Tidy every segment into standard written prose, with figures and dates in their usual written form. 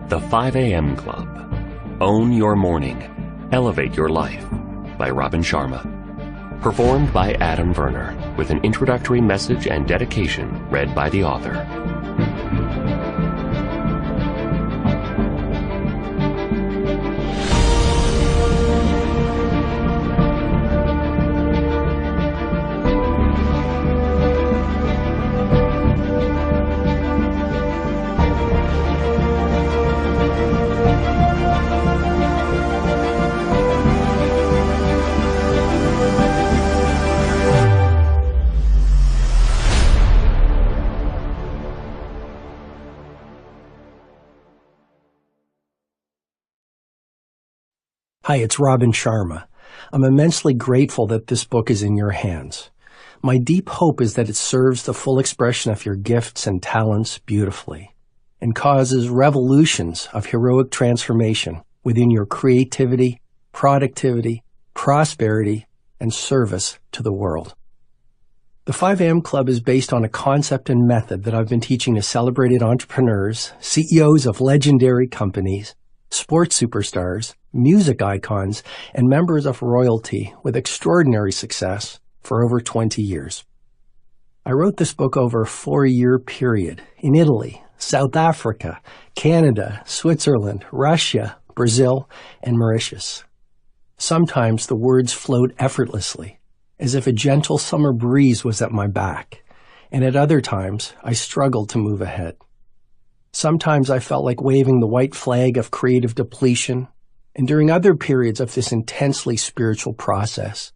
The 5 a.m. Club. Own Your Morning. Elevate Your Life by Robin Sharma. Performed by Adam Verner, with an introductory message and dedication read by the author. Hi, it's Robin Sharma. I'm immensely grateful that this book is in your hands. My deep hope is that it serves the full expression of your gifts and talents beautifully and causes revolutions of heroic transformation within your creativity, productivity, prosperity, and service to the world. The 5 a.m. Club is based on a concept and method that I've been teaching to celebrated entrepreneurs, CEOs of legendary companies, sports superstars, music icons, and members of royalty with extraordinary success for over 20 years. I wrote this book over a 4-year period in Italy, South Africa, Canada, Switzerland, Russia, Brazil, and Mauritius. Sometimes the words flowed effortlessly, as if a gentle summer breeze was at my back, and at other times I struggled to move ahead. Sometimes I felt like waving the white flag of creative depletion, and during other periods of this intensely spiritual process,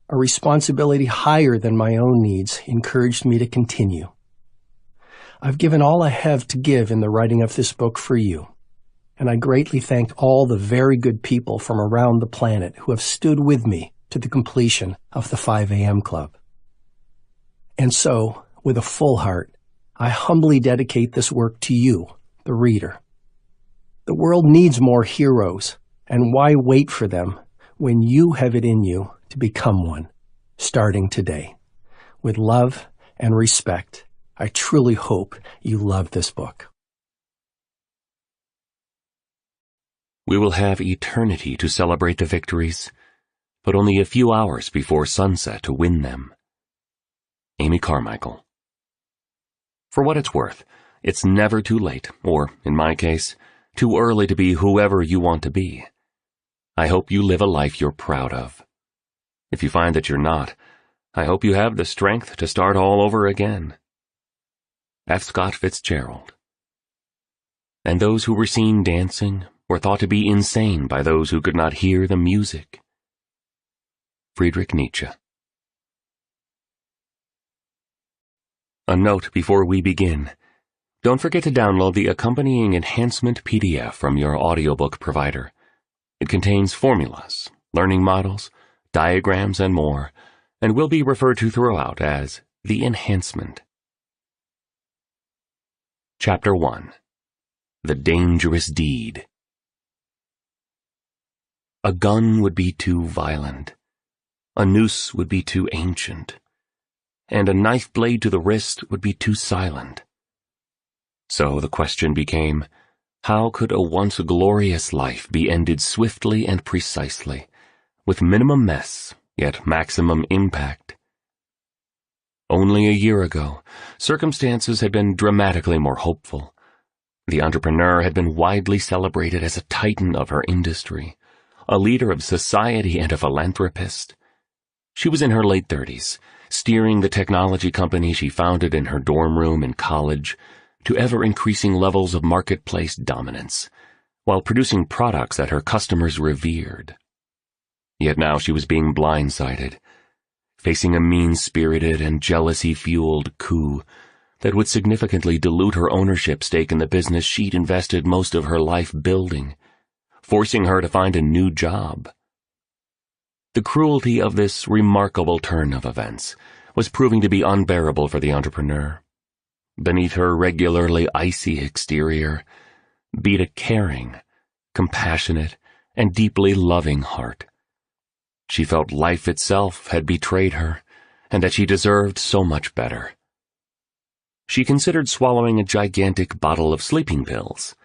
a responsibility higher than my own needs encouraged me to continue. I've given all I have to give in the writing of this book for you, and I greatly thank all the very good people from around the planet who have stood with me to the completion of the 5 a.m. Club. And so, with a full heart, I humbly dedicate this work to you, the reader. The world needs more heroes, and why wait for them when you have it in you to become one, starting today? With love and respect, I truly hope you love this book. We will have eternity to celebrate the victories, but only a few hours before sunset to win them. Amy Carmichael. For what it's worth, it's never too late, or, in my case, too early to be whoever you want to be. I hope you live a life you're proud of. If you find that you're not, I hope you have the strength to start all over again. F. Scott Fitzgerald. And those who were seen dancing were thought to be insane by those who could not hear the music. Friedrich Nietzsche. A note before we begin. Don't forget to download the accompanying enhancement PDF from your audiobook provider. It contains formulas, learning models, diagrams, and more, and will be referred to throughout as the enhancement. Chapter 1. The Dangerous Deed. A gun would be too violent. A noose would be too ancient. And a knife blade to the wrist would be too silent. So the question became, how could a once glorious life be ended swiftly and precisely, with minimum mess, yet maximum impact? Only a year ago, circumstances had been dramatically more hopeful. The entrepreneur had been widely celebrated as a titan of her industry, a leader of society and a philanthropist. She was in her late 30s, steering the technology company she founded in her dorm room in college to ever-increasing levels of marketplace dominance, while producing products that her customers revered. Yet now she was being blindsided, facing a mean-spirited and jealousy-fueled coup that would significantly dilute her ownership stake in the business she'd invested most of her life building, forcing her to find a new job. The cruelty of this remarkable turn of events was proving to be unbearable for the entrepreneur. Beneath her regularly icy exterior beat a caring, compassionate, and deeply loving heart. She felt life itself had betrayed her, and that she deserved so much better. She considered swallowing a gigantic bottle of sleeping pills.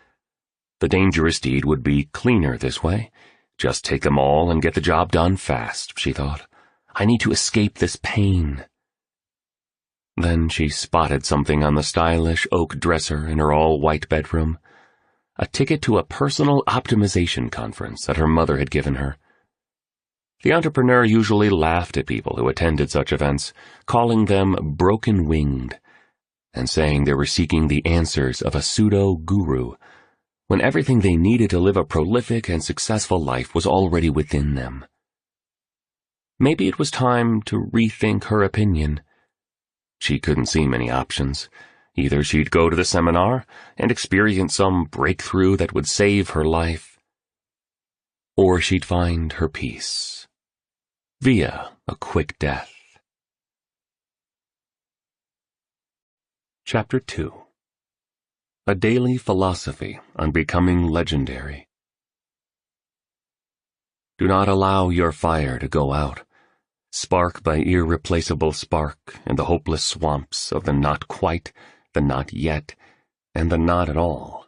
The dangerous deed would be cleaner this way. Just take them all and get the job done fast, she thought. I need to escape this pain. Then she spotted something on the stylish oak dresser in her all-white bedroom. A ticket to a personal optimization conference that her mother had given her. The entrepreneur usually laughed at people who attended such events, calling them broken-winged, and saying they were seeking the answers of a pseudo-guru, when everything they needed to live a prolific and successful life was already within them. Maybe it was time to rethink her opinion. She couldn't see many options. Either she'd go to the seminar and experience some breakthrough that would save her life, or she'd find her peace via a quick death. Chapter 2. A Daily Philosophy on Becoming Legendary. Do not allow your fire to go out. Spark by irreplaceable spark in the hopeless swamps of the not quite, the not yet, and the not at all.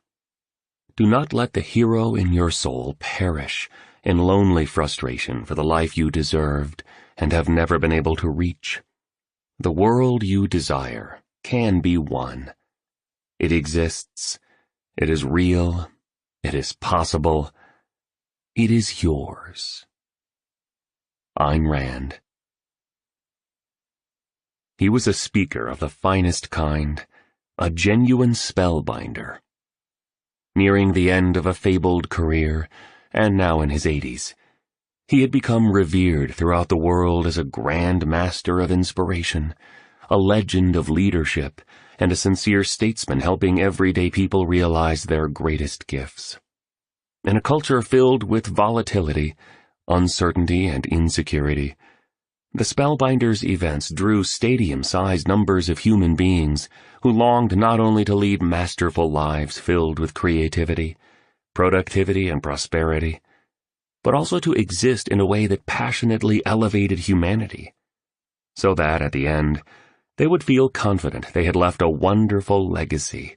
Do not let the hero in your soul perish in lonely frustration for the life you deserved and have never been able to reach. The world you desire can be won. It exists. It is real. It is possible. It is yours. Ayn Rand. He was a speaker of the finest kind, a genuine spellbinder. Nearing the end of a fabled career, and now in his 80s, he had become revered throughout the world as a grand master of inspiration, a legend of leadership, and a sincere statesman helping everyday people realize their greatest gifts. In a culture filled with volatility, uncertainty, and insecurity, the Spellbinders' events drew stadium-sized numbers of human beings who longed not only to lead masterful lives filled with creativity, productivity, and prosperity, but also to exist in a way that passionately elevated humanity, so that, at the end, they would feel confident they had left a wonderful legacy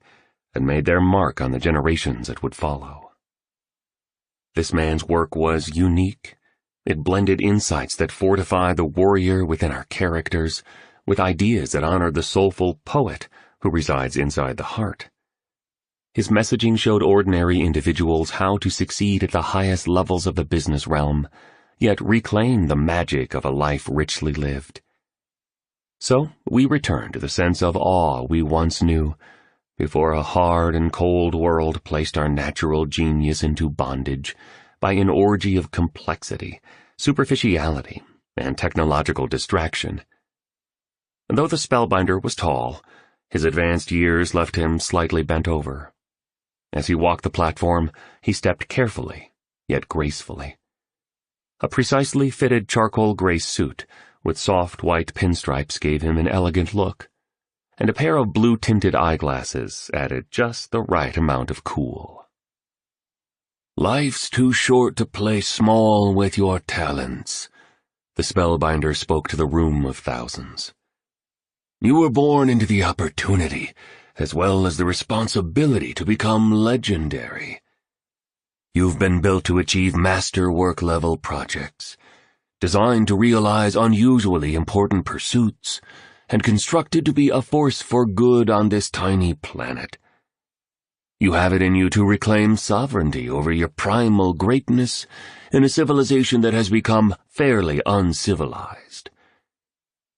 and made their mark on the generations that would follow. This man's work was unique. It blended insights that fortify the warrior within our characters with ideas that honor the soulful poet who resides inside the heart. His messaging showed ordinary individuals how to succeed at the highest levels of the business realm, yet reclaim the magic of a life richly lived. So we return to the sense of awe we once knew, before a hard and cold world placed our natural genius into bondage by an orgy of complexity, superficiality, and technological distraction. And though the spellbinder was tall, his advanced years left him slightly bent over. As he walked the platform, he stepped carefully, yet gracefully. A precisely fitted charcoal gray suit with soft white pinstripes gave him an elegant look, and a pair of blue-tinted eyeglasses added just the right amount of cool. "Life's too short to play small with your talents," the spellbinder spoke to the room of thousands. "You were born into the opportunity, as well as the responsibility to become legendary. You've been built to achieve masterwork-level projects, designed to realize unusually important pursuits, and constructed to be a force for good on this tiny planet. You have it in you to reclaim sovereignty over your primal greatness in a civilization that has become fairly uncivilized.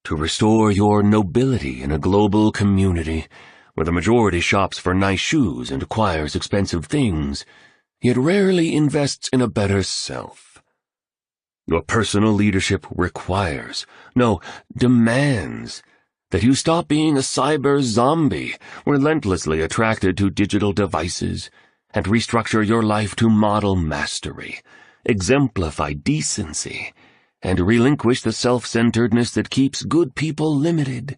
To restore your nobility in a global community where the majority shops for nice shoes and acquires expensive things, yet rarely invests in a better self. Your personal leadership requires, no, demands, that you stop being a cyber zombie, relentlessly attracted to digital devices, and restructure your life to model mastery, exemplify decency, and relinquish the self-centeredness that keeps good people limited.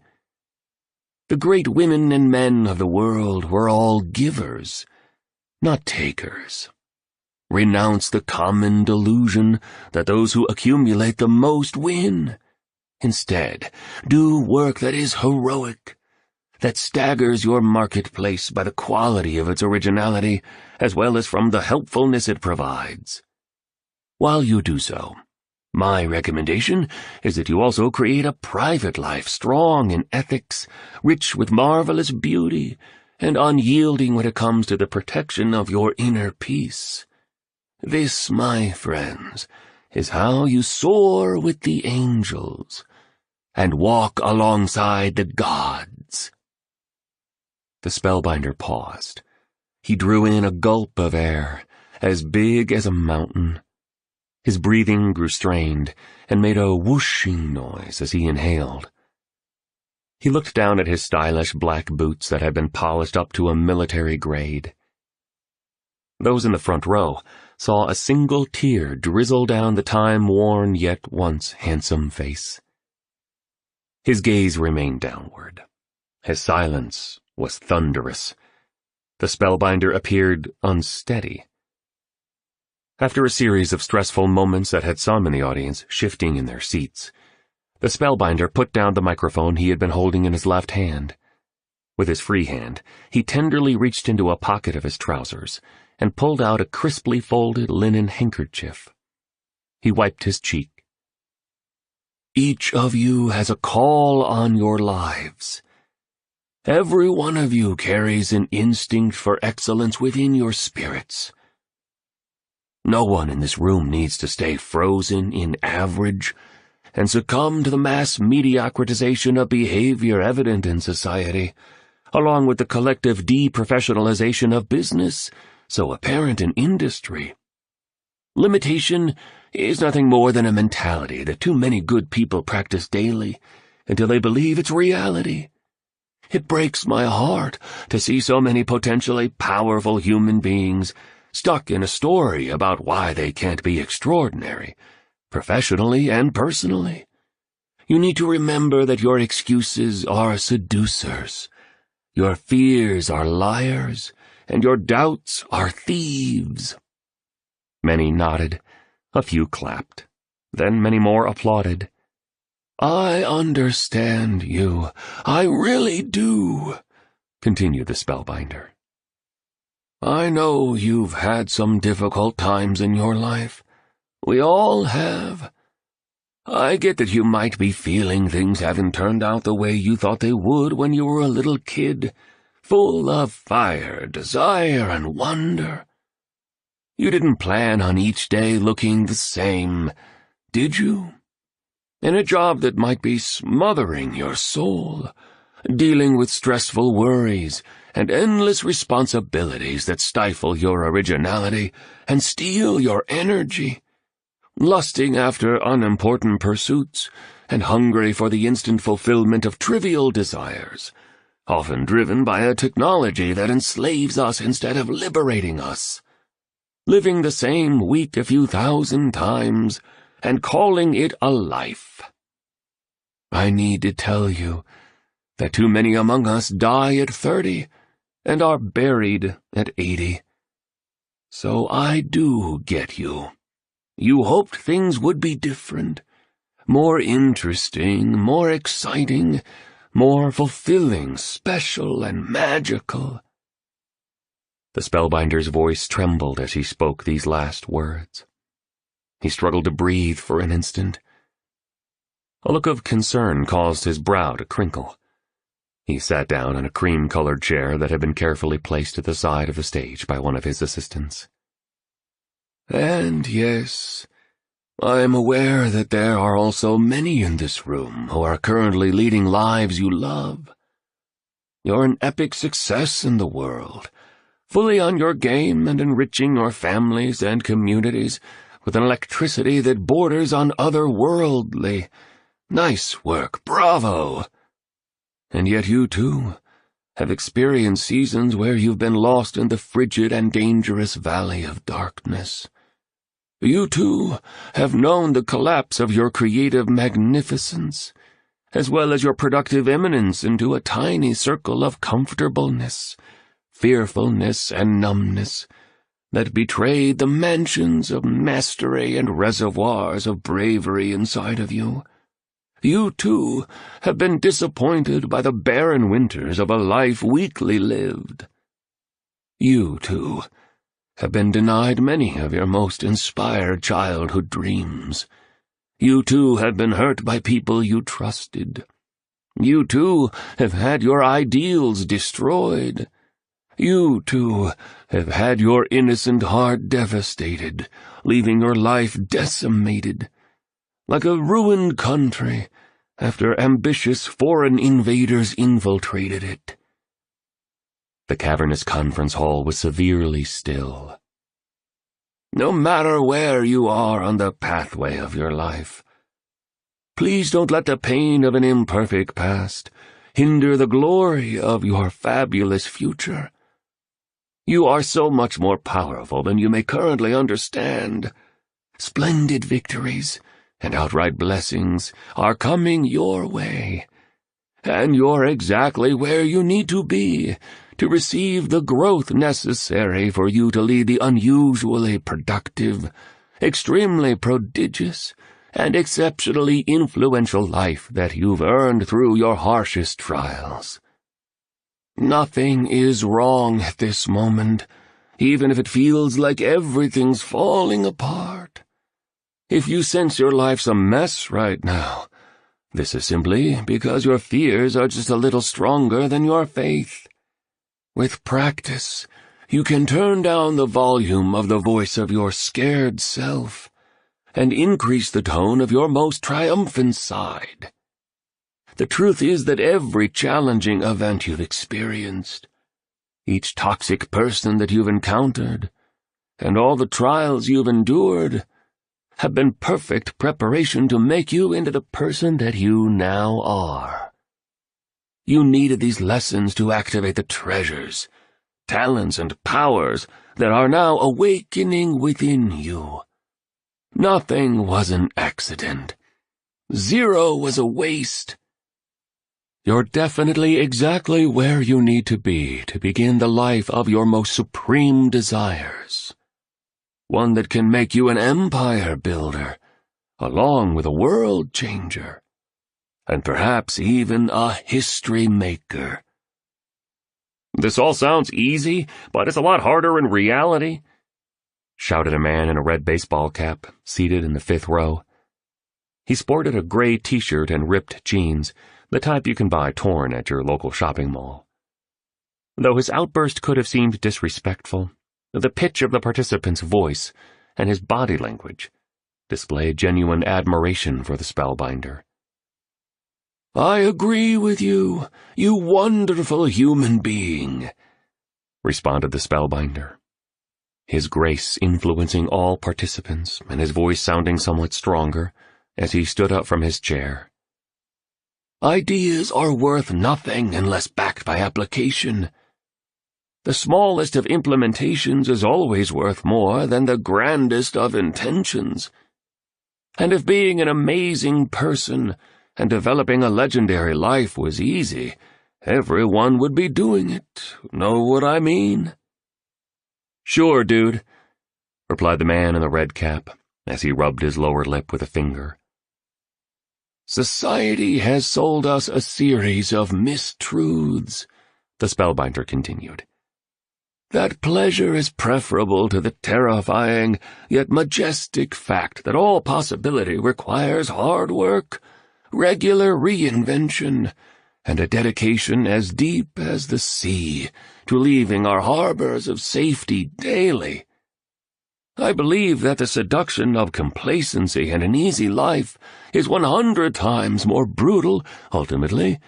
The great women and men of the world were all givers, not takers. Renounce the common delusion that those who accumulate the most win. Instead, do work that is heroic. that staggers your marketplace by the quality of its originality as well as from the helpfulness it provides. While you do so, my recommendation is that you also create a private life strong in ethics, rich with marvelous beauty, and unyielding when it comes to the protection of your inner peace. This, my friends, is how you soar with the angels and walk alongside the gods. The spellbinder paused. He drew in a gulp of air, as big as a mountain. His breathing grew strained and made a whooshing noise as he inhaled. He looked down at his stylish black boots that had been polished up to a military grade. Those in the front row saw a single tear drizzle down the time-worn yet once handsome face. His gaze remained downward. His silence was thunderous. The spellbinder appeared unsteady. After a series of stressful moments that had some in the audience shifting in their seats, the spellbinder put down the microphone he had been holding in his left hand. With his free hand, he tenderly reached into a pocket of his trousers and pulled out a crisply folded linen handkerchief. He wiped his cheek. Each of you has a call on your lives. Every one of you carries an instinct for excellence within your spirits. No one in this room needs to stay frozen in average and succumb to the mass mediocritization of behavior evident in society, along with the collective deprofessionalization of business so apparent in industry. Limitation is nothing more than a mentality that too many good people practice daily until they believe it's reality. It breaks my heart to see so many potentially powerful human beings stuck in a story about why they can't be extraordinary, professionally and personally. You need to remember that your excuses are seducers, your fears are liars, and your doubts are thieves. Many nodded, a few clapped, then many more applauded. I understand you, I really do, continued the spellbinder. I know you've had some difficult times in your life. We all have. I get that you might be feeling things haven't turned out the way you thought they would when you were a little kid, full of fire, desire, and wonder. You didn't plan on each day looking the same, did you? In a job that might be smothering your soul, dealing with stressful worries and endless responsibilities that stifle your originality and steal your energy, lusting after unimportant pursuits and hungry for the instant fulfillment of trivial desires, often driven by a technology that enslaves us instead of liberating us, living the same week a few thousand times and calling it a life. I need to tell you that too many among us die at 30 and are buried at 80. So I do get you. You hoped things would be different, more interesting, more exciting, more fulfilling, special, and magical. The spellbinder's voice trembled as he spoke these last words. He struggled to breathe for an instant. A look of concern caused his brow to crinkle. He sat down in a cream-colored chair that had been carefully placed at the side of the stage by one of his assistants. And yes, I am aware that there are also many in this room who are currently leading lives you love. You're an epic success in the world, fully on your game and enriching your families and communities with an electricity that borders on otherworldly. Nice work, bravo! And yet you, too, have experienced seasons where you've been lost in the frigid and dangerous valley of darkness. You, too, have known the collapse of your creative magnificence, as well as your productive eminence into a tiny circle of comfortableness, fearfulness, and numbness that betrayed the mansions of mastery and reservoirs of bravery inside of you. You, too, have been disappointed by the barren winters of a life weakly lived. You, too, have been denied many of your most inspired childhood dreams. You, too, have been hurt by people you trusted. You, too, have had your ideals destroyed. You, too, have had your innocent heart devastated, leaving your life decimated, like a ruined country after ambitious foreign invaders infiltrated it. The cavernous conference hall was severely still. No matter where you are on the pathway of your life, please don't let the pain of an imperfect past hinder the glory of your fabulous future. You are so much more powerful than you may currently understand. Splendid victories and outright blessings are coming your way, and you're exactly where you need to be to receive the growth necessary for you to lead the unusually productive, extremely prodigious, and exceptionally influential life that you've earned through your harshest trials. Nothing is wrong at this moment, even if it feels like everything's falling apart. If you sense your life's a mess right now, this is simply because your fears are just a little stronger than your faith. With practice, you can turn down the volume of the voice of your scared self and increase the tone of your most triumphant side. The truth is that every challenging event you've experienced, each toxic person that you've encountered, and all the trials you've endured have been perfect preparation to make you into the person that you now are. You needed these lessons to activate the treasures, talents, and powers that are now awakening within you. Nothing was an accident. Zero was a waste. You're definitely exactly where you need to be to begin the life of your most supreme desires. One that can make you an empire builder, along with a world changer, and perhaps even a history maker. This all sounds easy, but it's a lot harder in reality, shouted a man in a red baseball cap, seated in the 5th row. He sported a gray t-shirt and ripped jeans, the type you can buy torn at your local shopping mall. Though his outburst could have seemed disrespectful, the pitch of the participant's voice and his body language displayed genuine admiration for the spellbinder. I agree with you, you wonderful human being, responded the spellbinder, his grace influencing all participants and his voice sounding somewhat stronger as he stood up from his chair. Ideas are worth nothing unless backed by application. The smallest of implementations is always worth more than the grandest of intentions. And if being an amazing person and developing a legendary life was easy, everyone would be doing it. Know what I mean? Sure, dude, replied the man in the red cap as he rubbed his lower lip with a finger. Society has sold us a series of mistruths, the spellbinder continued. That pleasure is preferable to the terrifying yet majestic fact that all possibility requires hard work, regular reinvention, and a dedication as deep as the sea to leaving our harbors of safety daily. I believe that the seduction of complacency and an easy life is 100 times more brutal, ultimately,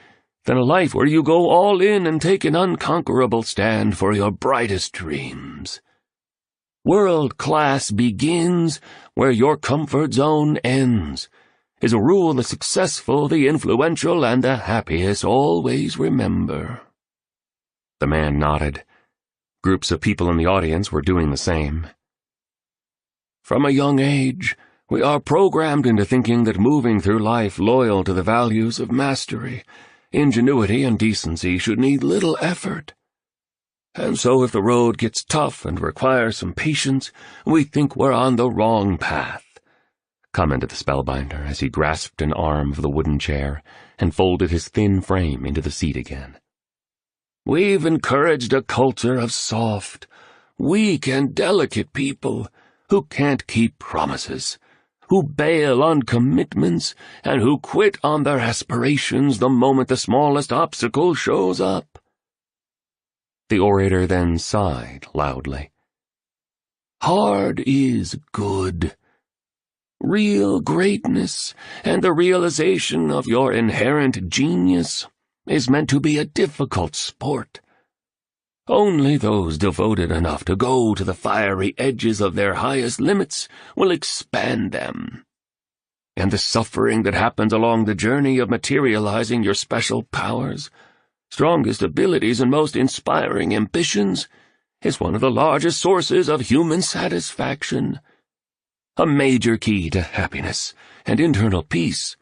than a life where you go all in and take an unconquerable stand for your brightest dreams. World class begins where your comfort zone ends, is a rule the successful, the influential, and the happiest always remember. The man nodded. Groups of people in the audience were doing the same. From a young age, we are programmed into thinking that moving through life loyal to the values of mastery, ingenuity, and decency should need little effort. And so if the road gets tough and requires some patience, we think we're on the wrong path. commented the spellbinder as he grasped an arm of the wooden chair and folded his thin frame into the seat again. "We've encouraged a culture of soft, weak and delicate people who can't keep promises, who bail on commitments, and who quit on their aspirations the moment the smallest obstacle shows up." The orator then sighed loudly. "Hard is good. Real greatness and the realization of your inherent genius is meant to be a difficult sport. Only those devoted enough to go to the fiery edges of their highest limits will expand them. And the suffering that happens along the journey of materializing your special powers, strongest abilities, and most inspiring ambitions is one of the largest sources of human satisfaction. A major key to happiness and internal peace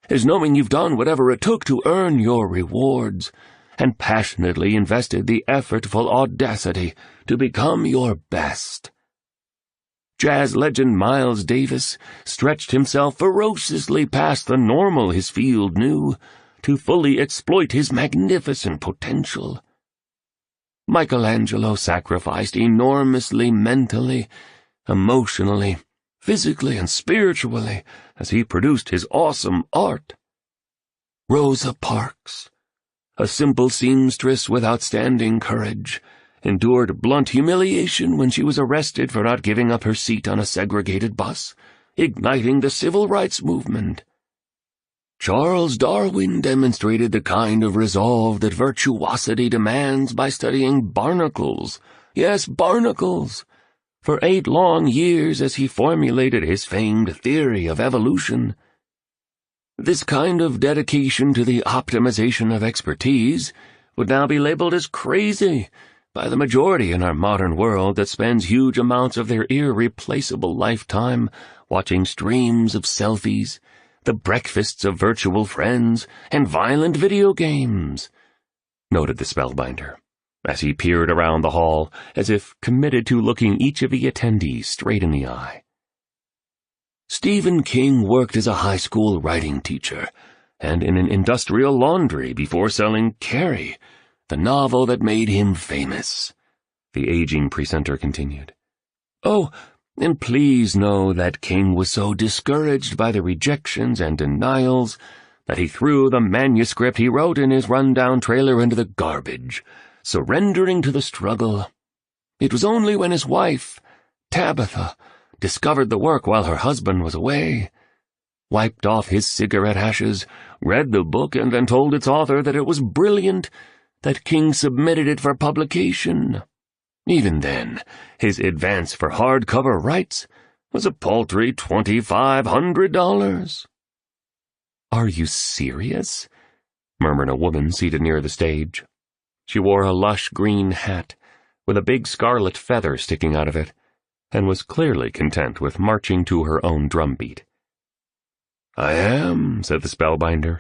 is knowing you've done whatever it took to earn your rewards, and passionately invested the effortful audacity to become your best. Jazz legend Miles Davis stretched himself ferociously past the normal his field knew to fully exploit his magnificent potential. Michelangelo sacrificed enormously mentally, emotionally, physically, and spiritually as he produced his awesome art. Rosa Parks, a simple seamstress with outstanding courage, endured blunt humiliation when she was arrested for not giving up her seat on a segregated bus, igniting the civil rights movement. Charles Darwin demonstrated the kind of resolve that virtuosity demands by studying barnacles, yes, barnacles, for 8 long years as he formulated his famed theory of evolution. This kind of dedication to the optimization of expertise would now be labeled as crazy by the majority in our modern world that spends huge amounts of their irreplaceable lifetime watching streams of selfies, the breakfasts of virtual friends, and violent video games, noted the spellbinder, as he peered around the hall as if committed to looking each of the attendees straight in the eye. Stephen King worked as a high school writing teacher and in an industrial laundry before selling Carrie, the novel that made him famous, the aging presenter continued. Oh, and please know that King was so discouraged by the rejections and denials that he threw the manuscript he wrote in his rundown trailer into the garbage, surrendering to the struggle. It was only when his wife, Tabitha, discovered the work while her husband was away, wiped off his cigarette ashes, read the book, and then told its author that it was brilliant, that King submitted it for publication. Even then, his advance for hardcover rights was a paltry $2,500. "Are you serious?" murmured a woman seated near the stage. She wore a lush green hat with a big scarlet feather sticking out of it, and was clearly content with marching to her own drumbeat. "I am," said the spellbinder.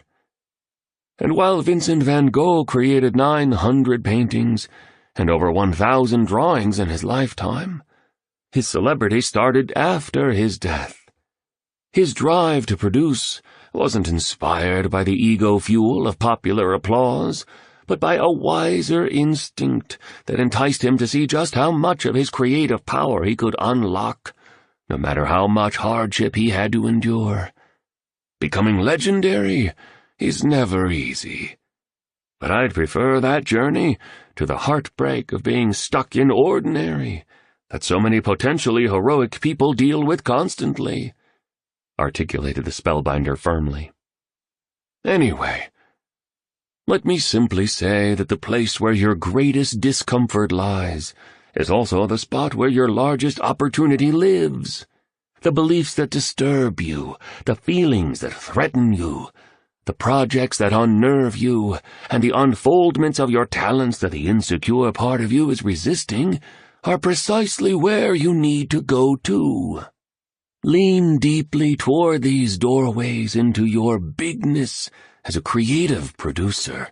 "And while Vincent van Gogh created 900 paintings and over 1,000 drawings in his lifetime, his celebrity started after his death. His drive to produce wasn't inspired by the ego fuel of popular applause, but by a wiser instinct that enticed him to see just how much of his creative power he could unlock, no matter how much hardship he had to endure. Becoming legendary is never easy, but I'd prefer that journey to the heartbreak of being stuck in ordinary that so many potentially heroic people deal with constantly," articulated the spellbinder firmly. "Anyway, let me simply say that the place where your greatest discomfort lies is also the spot where your largest opportunity lives. The beliefs that disturb you, the feelings that threaten you, the projects that unnerve you, and the unfoldments of your talents that the insecure part of you is resisting are precisely where you need to go to. Lean deeply toward these doorways into your bigness as a creative producer,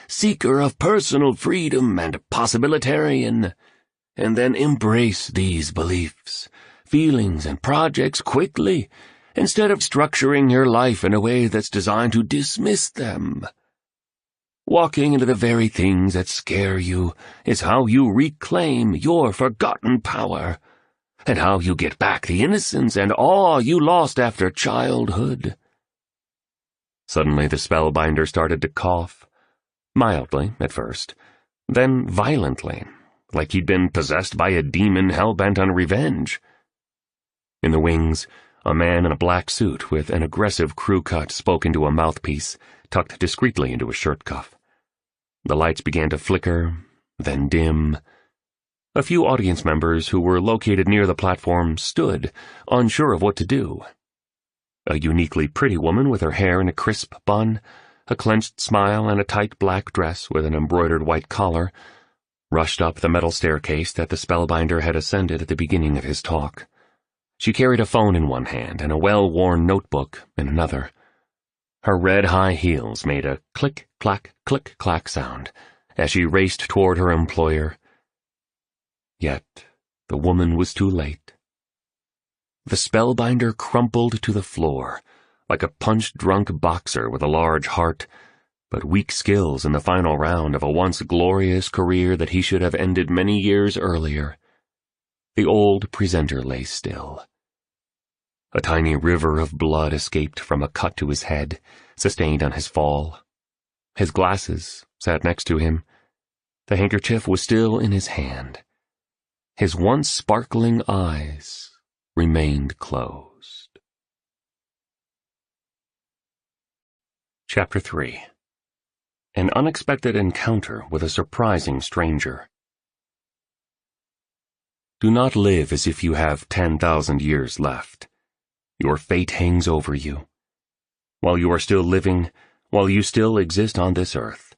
seeker of personal freedom and possibilitarian, and then embrace these beliefs, feelings, and projects quickly instead of structuring your life in a way that's designed to dismiss them. Walking into the very things that scare you is how you reclaim your forgotten power, and how you get back the innocence and awe you lost after childhood." Suddenly the spellbinder started to cough, mildly at first, then violently, like he'd been possessed by a demon hell-bent on revenge. In the wings, a man in a black suit with an aggressive crew cut spoke into a mouthpiece, tucked discreetly into a shirt cuff. The lights began to flicker, then dim. A few audience members who were located near the platform stood, unsure of what to do. A uniquely pretty woman with her hair in a crisp bun, a clenched smile, and a tight black dress with an embroidered white collar, rushed up the metal staircase that the spellbinder had ascended at the beginning of his talk. She carried a phone in one hand and a well-worn notebook in another. Her red high heels made a click-clack, click-clack sound as she raced toward her employer. Yet the woman was too late. The spellbinder crumpled to the floor, like a punch-drunk boxer with a large heart, but weak skills in the final round of a once glorious career that he should have ended many years earlier. The old presenter lay still. A tiny river of blood escaped from a cut to his head, sustained on his fall. His glasses sat next to him. The handkerchief was still in his hand. His once sparkling eyes remained closed. Chapter 3. An unexpected encounter with a surprising stranger. Do not live as if you have 10,000 years left. Your fate hangs over you. While you are still living, while you still exist on this earth,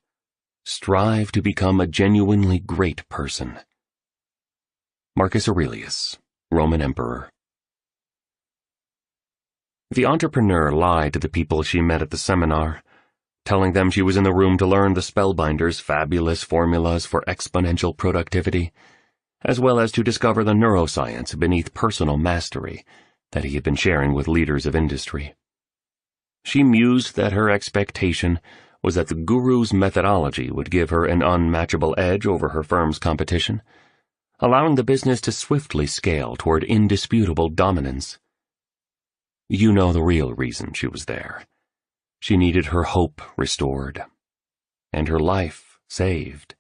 strive to become a genuinely great person. Marcus Aurelius, Roman Emperor. The entrepreneur lied to the people she met at the seminar, telling them she was in the room to learn the spellbinder's fabulous formulas for exponential productivity, as well as to discover the neuroscience beneath personal mastery that he had been sharing with leaders of industry. She mused that her expectation was that the guru's methodology would give her an unmatchable edge over her firm's competition, allowing the business to swiftly scale toward indisputable dominance. You know the real reason she was there. She needed her hope restored, and her life saved.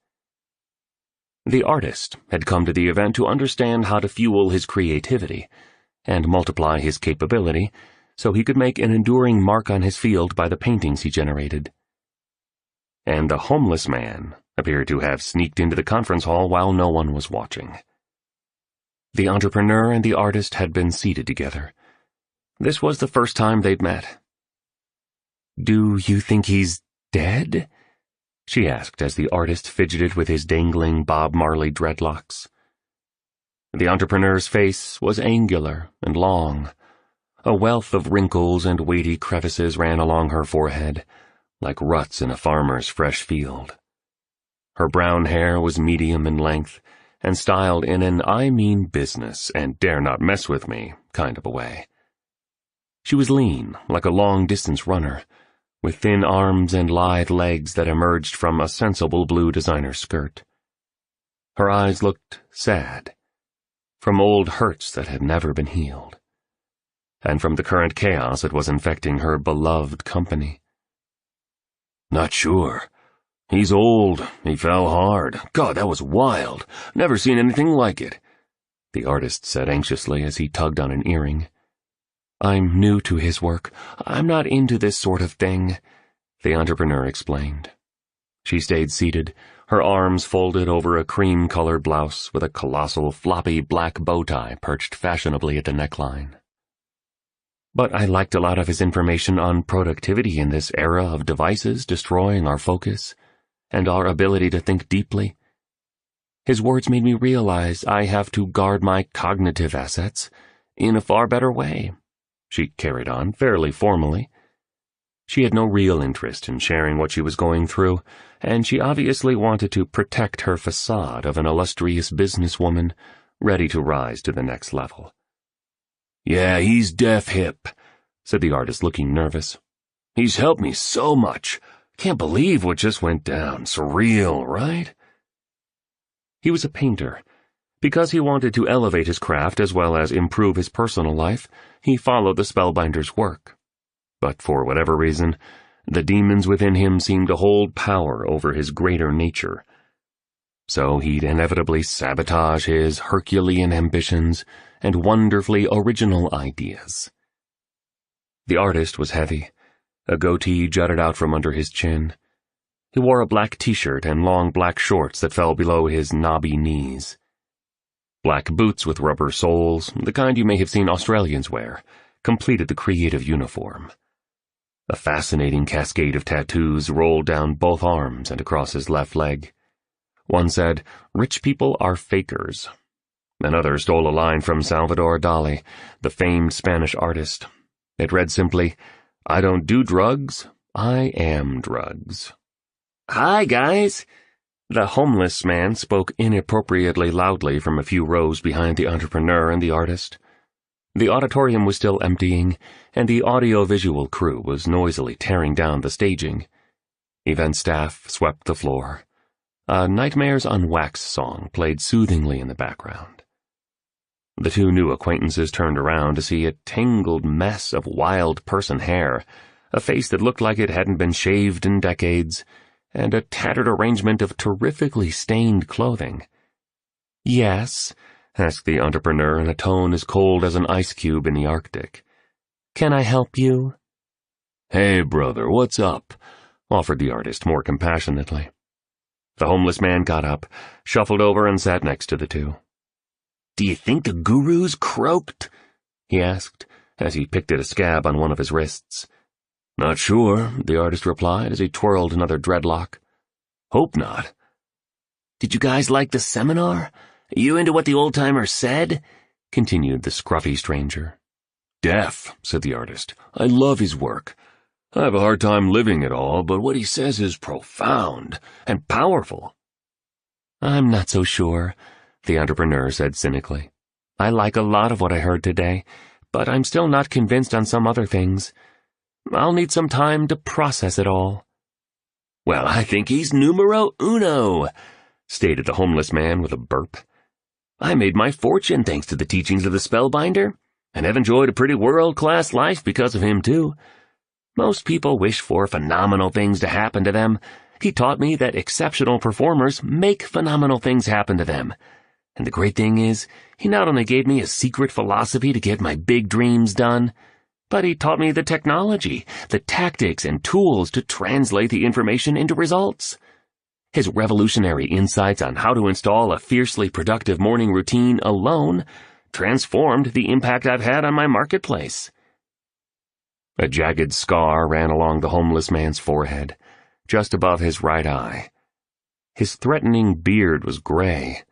The artist had come to the event to understand how to fuel his creativity and multiply his capability so he could make an enduring mark on his field by the paintings he generated. And the homeless man appeared to have sneaked into the conference hall while no one was watching. The entrepreneur and the artist had been seated together. This was the first time they'd met. "Do you think he's dead?" she asked as the artist fidgeted with his dangling Bob Marley dreadlocks. The entrepreneur's face was angular and long. A wealth of wrinkles and weighty crevices ran along her forehead, like ruts in a farmer's fresh field. Her brown hair was medium in length and styled in an "I mean business and dare not mess with me" kind of a way. She was lean, like a long-distance runner, with thin arms and lithe legs that emerged from a sensible blue designer skirt. Her eyes looked sad, from old hurts that had never been healed, and from the current chaos that was infecting her beloved company. "Not sure. He's old. He fell hard. God, that was wild. Never seen anything like it," the artist said anxiously as he tugged on an earring. "I'm new to his work. I'm not into this sort of thing," the entrepreneur explained. She stayed seated, her arms folded over a cream-colored blouse with a colossal floppy black bow tie perched fashionably at the neckline. "But I liked a lot of his information on productivity in this era of devices destroying our focus and our ability to think deeply. His words made me realize I have to guard my cognitive assets in a far better way," she carried on fairly formally. She had no real interest in sharing what she was going through, and she obviously wanted to protect her facade of an illustrious businesswoman ready to rise to the next level. "Yeah, he's deaf hip. said the artist, looking nervous. "He's helped me so much. Can't believe what just went down. Surreal, right?" He was a painter. Because he wanted to elevate his craft as well as improve his personal life, he followed the spellbinder's work. But for whatever reason, the demons within him seemed to hold power over his greater nature. So he'd inevitably sabotage his Herculean ambitions and wonderfully original ideas. The artist was heavy. A goatee jutted out from under his chin. He wore a black t-shirt and long black shorts that fell below his knobby knees. Black boots with rubber soles, the kind you may have seen Australians wear, completed the creative uniform. A fascinating cascade of tattoos rolled down both arms and across his left leg. One said, "Rich people are fakers." Another stole a line from Salvador Dali, the famed Spanish artist. It read simply, "I don't do drugs, I am drugs." "Hi, guys!" The homeless man spoke inappropriately loudly from a few rows behind the entrepreneur and the artist. The auditorium was still emptying, and the audio-visual crew was noisily tearing down the staging. Event staff swept the floor. A Nightmares on Wax song played soothingly in the background. The two new acquaintances turned around to see a tangled mess of wild person hair, a face that looked like it hadn't been shaved in decades, and a tattered arrangement of terrifically stained clothing. "Yes?" asked the entrepreneur in a tone as cold as an ice cube in the Arctic. "Can I help you?" "Hey, brother, what's up?" offered the artist more compassionately. The homeless man got up, shuffled over, and sat next to the two. "Do you think the guru's croaked?" he asked, as he picked at a scab on one of his wrists. "Not sure," the artist replied as he twirled another dreadlock. "Hope not." "Did you guys like the seminar? You into what the old-timer said?" continued the scruffy stranger. "Deaf," said the artist. "I love his work. I have a hard time living it all, but what he says is profound and powerful." "I'm not so sure," the entrepreneur said cynically. "I like a lot of what I heard today, but I'm still not convinced on some other things. I'll need some time to process it all." "Well, I think he's numero uno," stated the homeless man with a burp. "I made my fortune thanks to the teachings of the spellbinder, and have enjoyed a pretty world-class life because of him, too. Most people wish for phenomenal things to happen to them. He taught me that exceptional performers make phenomenal things happen to them. And the great thing is, he not only gave me a secret philosophy to get my big dreams done, but he taught me the technology, the tactics and tools to translate the information into results. His revolutionary insights on how to install a fiercely productive morning routine alone transformed the impact I've had on my marketplace." A jagged scar ran along the homeless man's forehead, just above his right eye. His threatening beard was gray.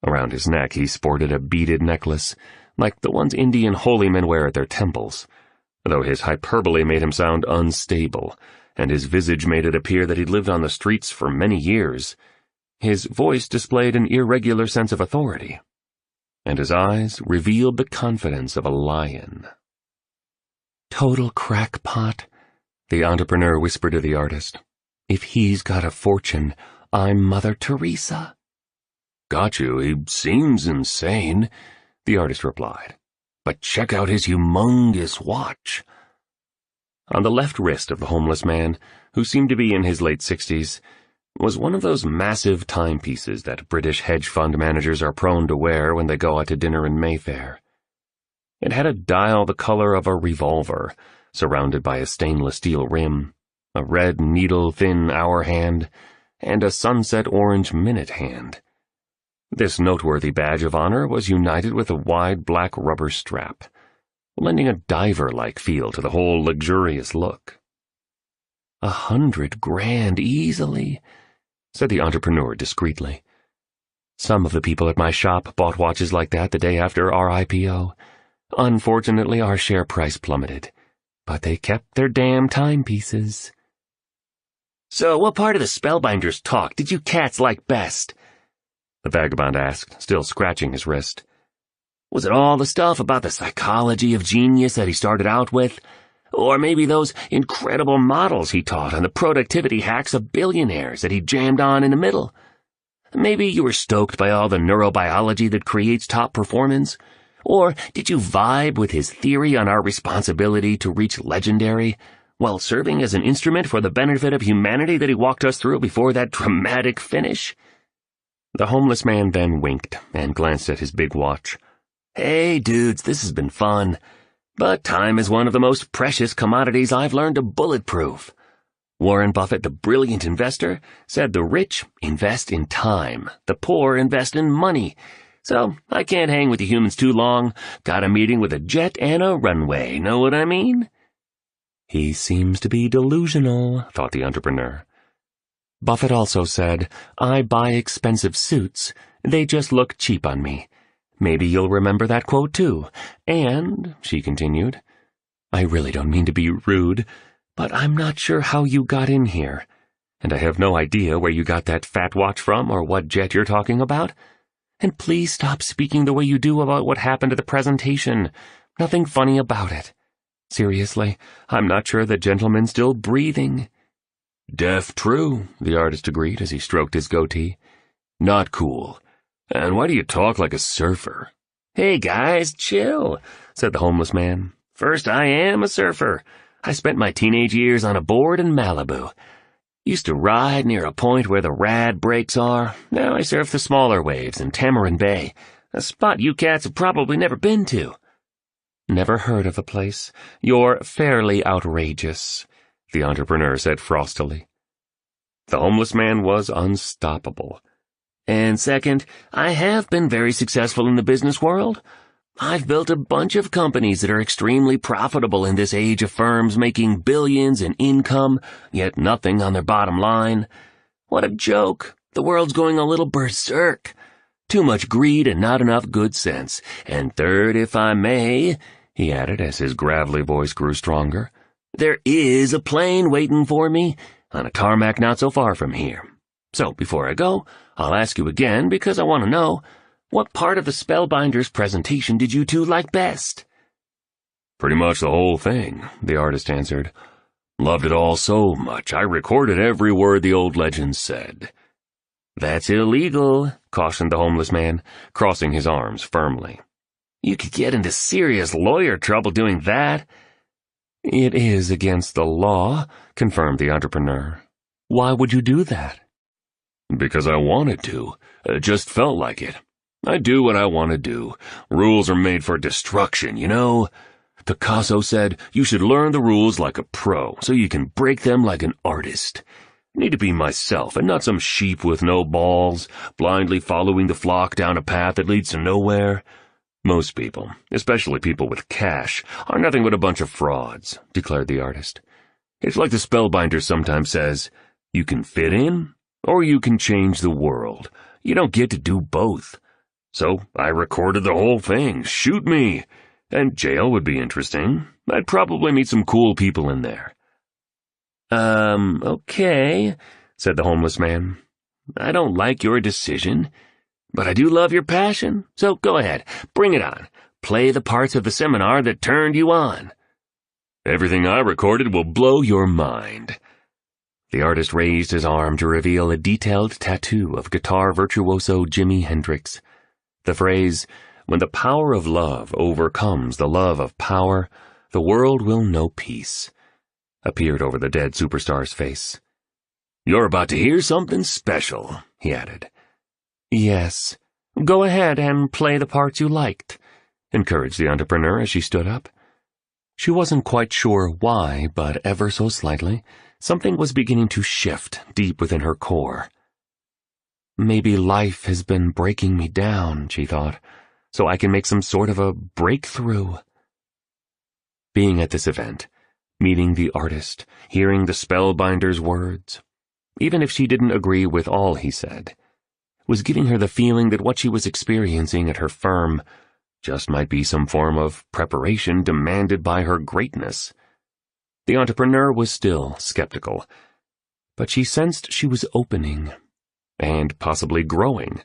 Around his neck he sported a beaded necklace, like the ones Indian holy men wear at their temples, though his hyperbole made him sound unstable, and his visage made it appear that he'd lived on the streets for many years. His voice displayed an irregular sense of authority, and his eyes revealed the confidence of a lion. "Total crackpot," the entrepreneur whispered to the artist. "If he's got a fortune, I'm Mother Teresa." "Got you, he seems insane," the artist replied. "But check out his humongous watch." On the left wrist of the homeless man, who seemed to be in his late 60s, was one of those massive timepieces that British hedge fund managers are prone to wear when they go out to dinner in Mayfair. It had a dial the color of a revolver, surrounded by a stainless steel rim, a red needle-thin hour hand, and a sunset orange minute hand. This noteworthy badge of honor was united with a wide black rubber strap, lending a diver-like feel to the whole luxurious look. $100 grand easily, said the entrepreneur discreetly. Some of the people at my shop bought watches like that the day after our IPO. Unfortunately, our share price plummeted, but they kept their damn timepieces. "So what part of the Spellbinder's talk did you cats like best?" the vagabond asked, still scratching his wrist. Was it all the stuff about the psychology of genius that he started out with? Or maybe those incredible models he taught on the productivity hacks of billionaires that he jammed on in the middle? Maybe you were stoked by all the neurobiology that creates top performance? Or did you vibe with his theory on our responsibility to reach legendary, while serving as an instrument for the benefit of humanity that he walked us through before that dramatic finish? The homeless man then winked and glanced at his big watch. Hey, dudes, this has been fun. But time is one of the most precious commodities I've learned to bulletproof. Warren Buffett, the brilliant investor, said the rich invest in time, the poor invest in money. So I can't hang with the humans too long. Got a meeting with a jet and a runway, know what I mean? He seems to be delusional, thought the entrepreneur. Buffett also said, I buy expensive suits. They just look cheap on me. Maybe you'll remember that quote too. And, she continued, I really don't mean to be rude, but I'm not sure how you got in here. And I have no idea where you got that fat watch from or what jet you're talking about. And please stop speaking the way you do about what happened at the presentation. Nothing funny about it. Seriously, I'm not sure the gentleman's still breathing. Deaf true, the artist agreed as he stroked his goatee. Not cool. And why do you talk like a surfer? Hey guys, chill, said the homeless man. First, I am a surfer. I spent my teenage years on a board in Malibu. Used to ride near a point where the rad breaks are. Now I surf the smaller waves in Tamarin Bay, a spot you cats have probably never been to. Never heard of the place. You're fairly outrageous, the entrepreneur said frostily. The homeless man was unstoppable. And second, I have been very successful in the business world. I've built a bunch of companies that are extremely profitable in this age of firms making billions in income, yet nothing on their bottom line. What a joke. The world's going a little berserk. Too much greed and not enough good sense. And third, if I may, he added as his gravelly voice grew stronger, there is a plane waiting for me on a tarmac not so far from here. So before I go, I'll ask you again because I want to know, what part of the Spellbinder's presentation did you two like best? Pretty much the whole thing, the artist answered. Loved it all so much, I recorded every word the old legend said. That's illegal, cautioned the homeless man, crossing his arms firmly. You could get into serious lawyer trouble doing that. It is against the law, confirmed the entrepreneur. Why would you do that? Because I wanted to. It just felt like it. I do what I want to do. Rules are made for destruction, you know? Picasso said you should learn the rules like a pro, so you can break them like an artist. I need to be myself and not some sheep with no balls, blindly following the flock down a path that leads to nowhere. Most people, especially people with cash, are nothing but a bunch of frauds, declared the artist. It's like the Spellbinder sometimes says, you can fit in, or you can change the world. You don't get to do both. So I recorded the whole thing. Shoot me. And jail would be interesting. I'd probably meet some cool people in there. Okay, said the homeless man. I don't like your decision, but I do love your passion. So go ahead, bring it on. Play the parts of the seminar that turned you on. Everything I recorded will blow your mind. The artist raised his arm to reveal a detailed tattoo of guitar virtuoso Jimi Hendrix. The phrase, when the power of love overcomes the love of power, the world will know peace, appeared over the dead superstar's face. You're about to hear something special, he added. Yes. Go ahead and play the parts you liked, encouraged the entrepreneur as she stood up. She wasn't quite sure why, but ever so slightly, something was beginning to shift deep within her core. Maybe life has been breaking me down, she thought, so I can make some sort of a breakthrough. Being at this event, meeting the artist, hearing the Spellbinder's words, even if she didn't agree with all he said, was giving her the feeling that what she was experiencing at her firm just might be some form of preparation demanded by her greatness. The entrepreneur was still skeptical, but she sensed she was opening and possibly growing.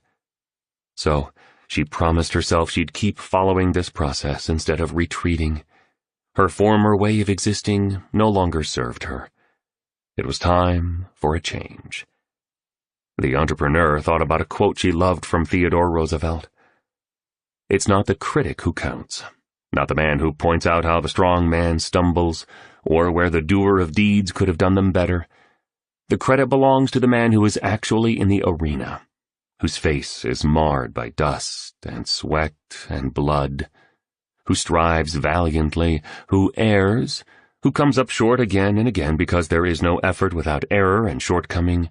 So She promised herself she'd keep following this process instead of retreating. Her former way of existing no longer served her. It was time for a change. The entrepreneur thought about a quote she loved from Theodore Roosevelt. "It's not the critic who counts, not the man who points out how the strong man stumbles, or where the doer of deeds could have done them better. The credit belongs to the man who is actually in the arena, whose face is marred by dust and sweat and blood, who strives valiantly, who errs, who comes up short again and again because there is no effort without error and shortcoming,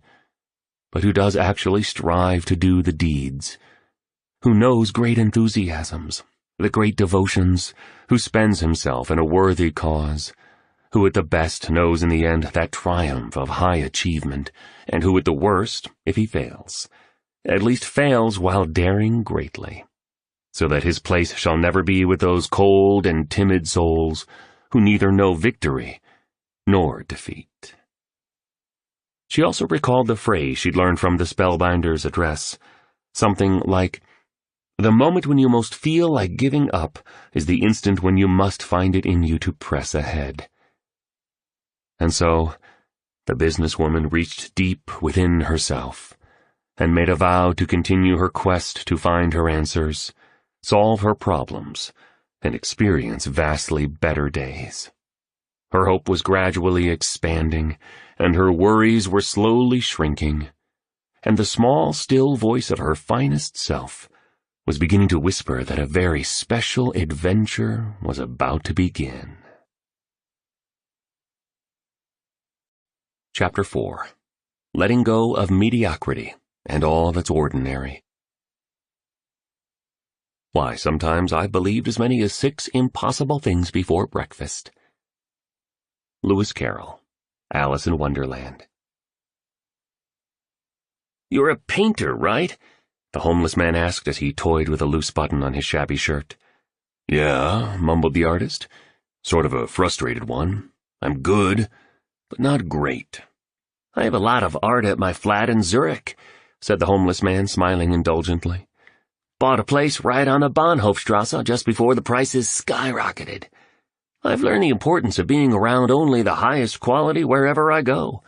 but who does actually strive to do the deeds, who knows great enthusiasms, the great devotions, who spends himself in a worthy cause, who at the best knows in the end that triumph of high achievement, and who at the worst, if he fails, at least fails while daring greatly, so that his place shall never be with those cold and timid souls who neither know victory nor defeat." She also recalled the phrase she'd learned from the spellbinder's address, something like, "The moment when you most feel like giving up is the instant when you must find it in you to press ahead." And so, the businesswoman reached deep within herself and made a vow to continue her quest to find her answers, solve her problems, and experience vastly better days. Her hope was gradually expanding, and her worries were slowly shrinking, and the small, still voice of her finest self was beginning to whisper that a very special adventure was about to begin. Chapter 4. Letting Go of Mediocrity and All That's Ordinary. Why, sometimes I've believed as many as 6 impossible things before breakfast. Lewis Carroll, Alice in Wonderland. "You're a painter, right?" the homeless man asked as he toyed with a loose button on his shabby shirt. "Yeah," mumbled the artist. "Sort of a frustrated one. I'm good, but not great." "I have a lot of art at my flat in Zurich," said the homeless man, smiling indulgently. "Bought a place right on the Bahnhofstrasse just before the prices skyrocketed. I've learned the importance of being around only the highest quality wherever I go.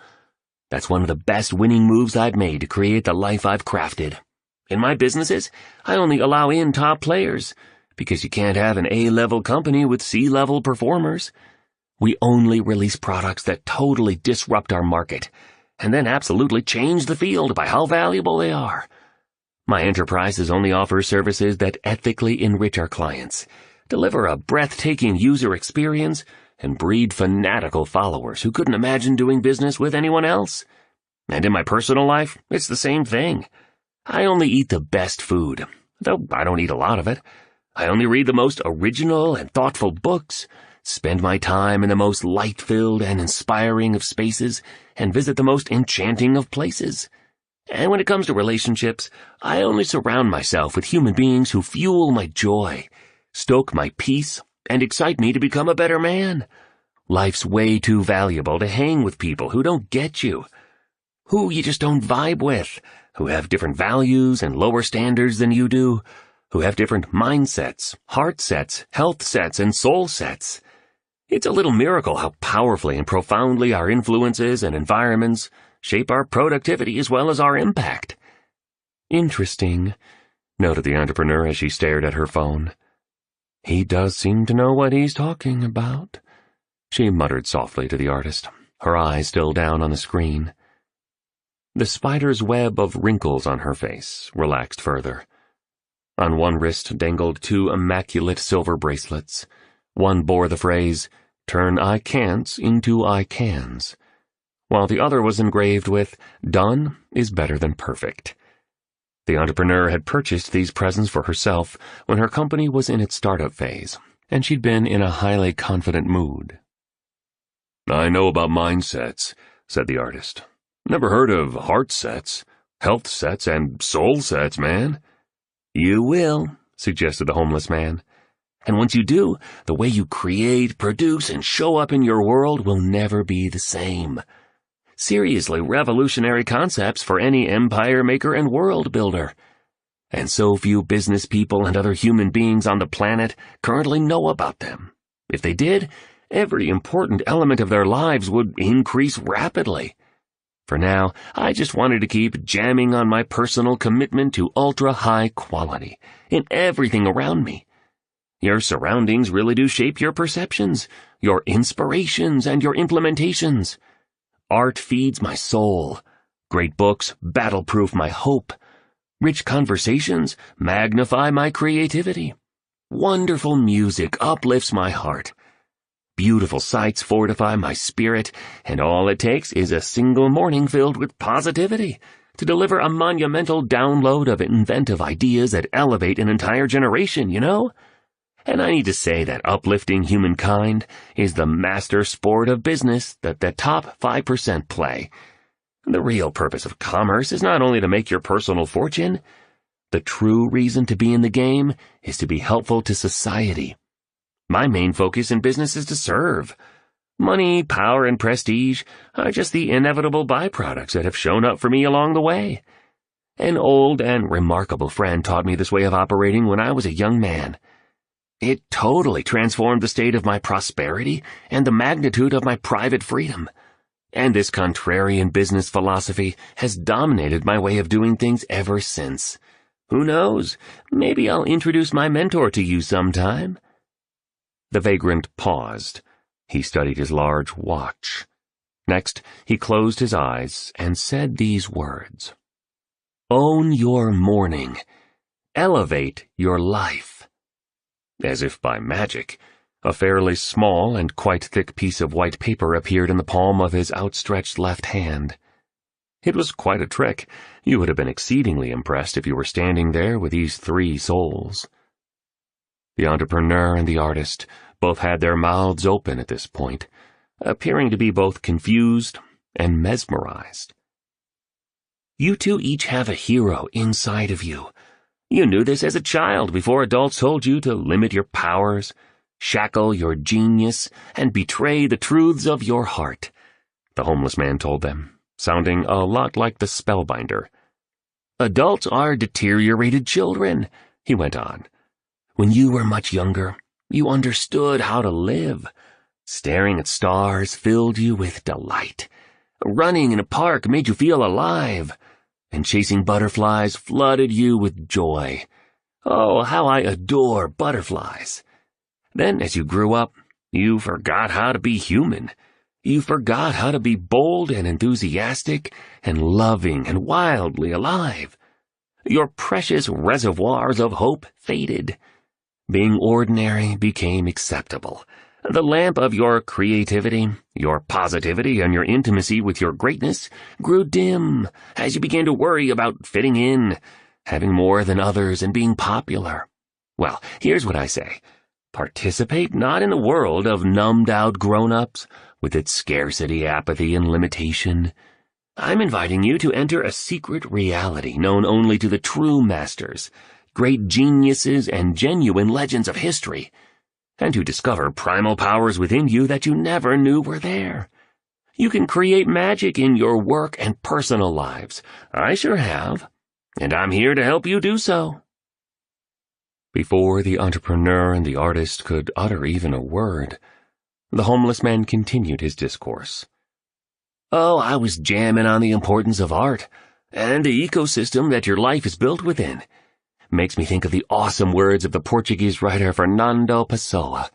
That's one of the best winning moves I've made to create the life I've crafted. In my businesses, I only allow in top players, because you can't have an A-level company with C-level performers. We only release products that totally disrupt our market, and then absolutely change the field by how valuable they are. My enterprises only offer services that ethically enrich our clients, deliver a breathtaking user experience, and breed fanatical followers who couldn't imagine doing business with anyone else. And in my personal life, it's the same thing. I only eat the best food, though I don't eat a lot of it. I only read the most original and thoughtful books, spend my time in the most light-filled and inspiring of spaces, and visit the most enchanting of places. And when it comes to relationships, I only surround myself with human beings who fuel my joy, stoke my peace, and excite me to become a better man. Life's way too valuable to hang with people who don't get you, who you just don't vibe with, who have different values and lower standards than you do, who have different mindsets, heart sets, health sets, and soul sets. It's a little miracle how powerfully and profoundly our influences and environments shape our productivity as well as our impact." "Interesting," noted the entrepreneur as she stared at her phone. "He does seem to know what he's talking about," she muttered softly to the artist, her eyes still down on the screen. The spider's web of wrinkles on her face relaxed further. On one wrist dangled 2 immaculate silver bracelets. One bore the phrase, "Turn I can'ts into I cans," while the other was engraved with, "Done is better than perfect." The entrepreneur had purchased these presents for herself when her company was in its startup phase, and she'd been in a highly confident mood. "I know about mindsets," said the artist. "Never heard of heart sets, health sets, and soul sets, man." "You will," suggested the homeless man. "And once you do, the way you create, produce, and show up in your world will never be the same. Seriously revolutionary concepts for any empire maker and world builder. and so few business people and other human beings on the planet currently know about them. If they did, every important element of their lives would increase rapidly. For now, I just wanted to keep jamming on my personal commitment to ultra-high quality in everything around me. Your surroundings really do shape your perceptions, your inspirations, and your implementations. Art feeds my soul. Great books battle-proof my hope. Rich conversations magnify my creativity. Wonderful music uplifts my heart. Beautiful sights fortify my spirit, and all it takes is a single morning filled with positivity to deliver a monumental download of inventive ideas that elevate an entire generation, you know? And I need to say that uplifting humankind is the master sport of business that the top 5% play. The real purpose of commerce is not only to make your personal fortune. The true reason to be in the game is to be helpful to society. My main focus in business is to serve. Money, power, and prestige are just the inevitable byproducts that have shown up for me along the way. An old and remarkable friend taught me this way of operating when I was a young man. It totally transformed the state of my prosperity and the magnitude of my private freedom. And this contrarian business philosophy has dominated my way of doing things ever since. Who knows? Maybe I'll introduce my mentor to you sometime. The vagrant paused. He studied his large watch. Next, he closed his eyes and said these words. Own your morning. Elevate your life. As if by magic, a fairly small and quite thick piece of white paper appeared in the palm of his outstretched left hand. It was quite a trick. You would have been exceedingly impressed if you were standing there with these 3 souls. The entrepreneur and the artist both had their mouths open at this point, appearing to be both confused and mesmerized. You two each have a hero inside of you. You knew this as a child before adults told you to limit your powers, shackle your genius, and betray the truths of your heart, the homeless man told them, sounding a lot like the spellbinder. Adults are deteriorated children, he went on. When you were much younger, you understood how to live. Staring at stars filled you with delight. Running in a park made you feel alive. And chasing butterflies flooded you with joy. Oh, how I adore butterflies. Then, as you grew up, you forgot how to be human. You forgot how to be bold and enthusiastic and loving and wildly alive. Your precious reservoirs of hope faded. Being ordinary became acceptable. The lamp of your creativity, your positivity, and your intimacy with your greatness grew dim as you began to worry about fitting in, having more than others, and being popular. Well, here's what I say. Participate not in the world of numbed-out grown-ups with its scarcity, apathy, and limitation. I'm inviting you to enter a secret reality known only to the true masters, great geniuses, and genuine legends of history, and to discover primal powers within you that you never knew were there. You can create magic in your work and personal lives. I sure have, and I'm here to help you do so. Before the entrepreneur and the artist could utter even a word, the homeless man continued his discourse. Oh, I was jamming on the importance of art and the ecosystem that your life is built within. Makes me think of the awesome words of the Portuguese writer Fernando Pessoa.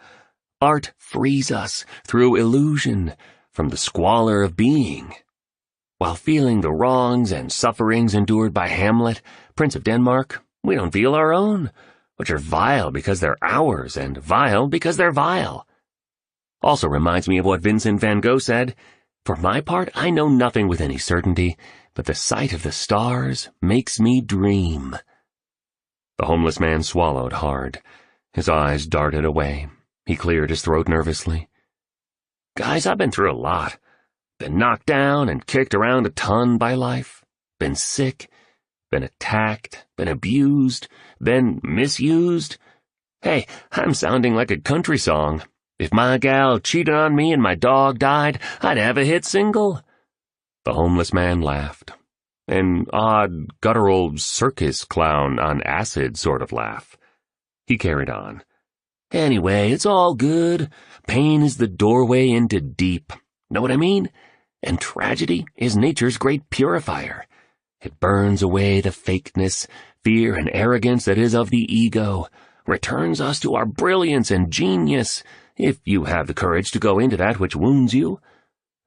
Art frees us through illusion from the squalor of being. While feeling the wrongs and sufferings endured by Hamlet, Prince of Denmark, we don't feel our own, which are vile because they're ours and vile because they're vile. Also reminds me of what Vincent van Gogh said, For my part, I know nothing with any certainty, but the sight of the stars makes me dream. The homeless man swallowed hard. His eyes darted away. He cleared his throat nervously. Guys, I've been through a lot. Been knocked down and kicked around a ton by life. Been sick. Been attacked. Been abused. Been misused. Hey, I'm sounding like a country song. If my gal cheated on me and my dog died, I'd have a hit single. The homeless man laughed. an odd, guttural circus clown on acid sort of laugh. He carried on. Anyway, it's all good. Pain is the doorway into deep. Know what I mean? And tragedy is nature's great purifier. It burns away the fakeness, fear, and arrogance that is of the ego, returns us to our brilliance and genius, if you have the courage to go into that which wounds you.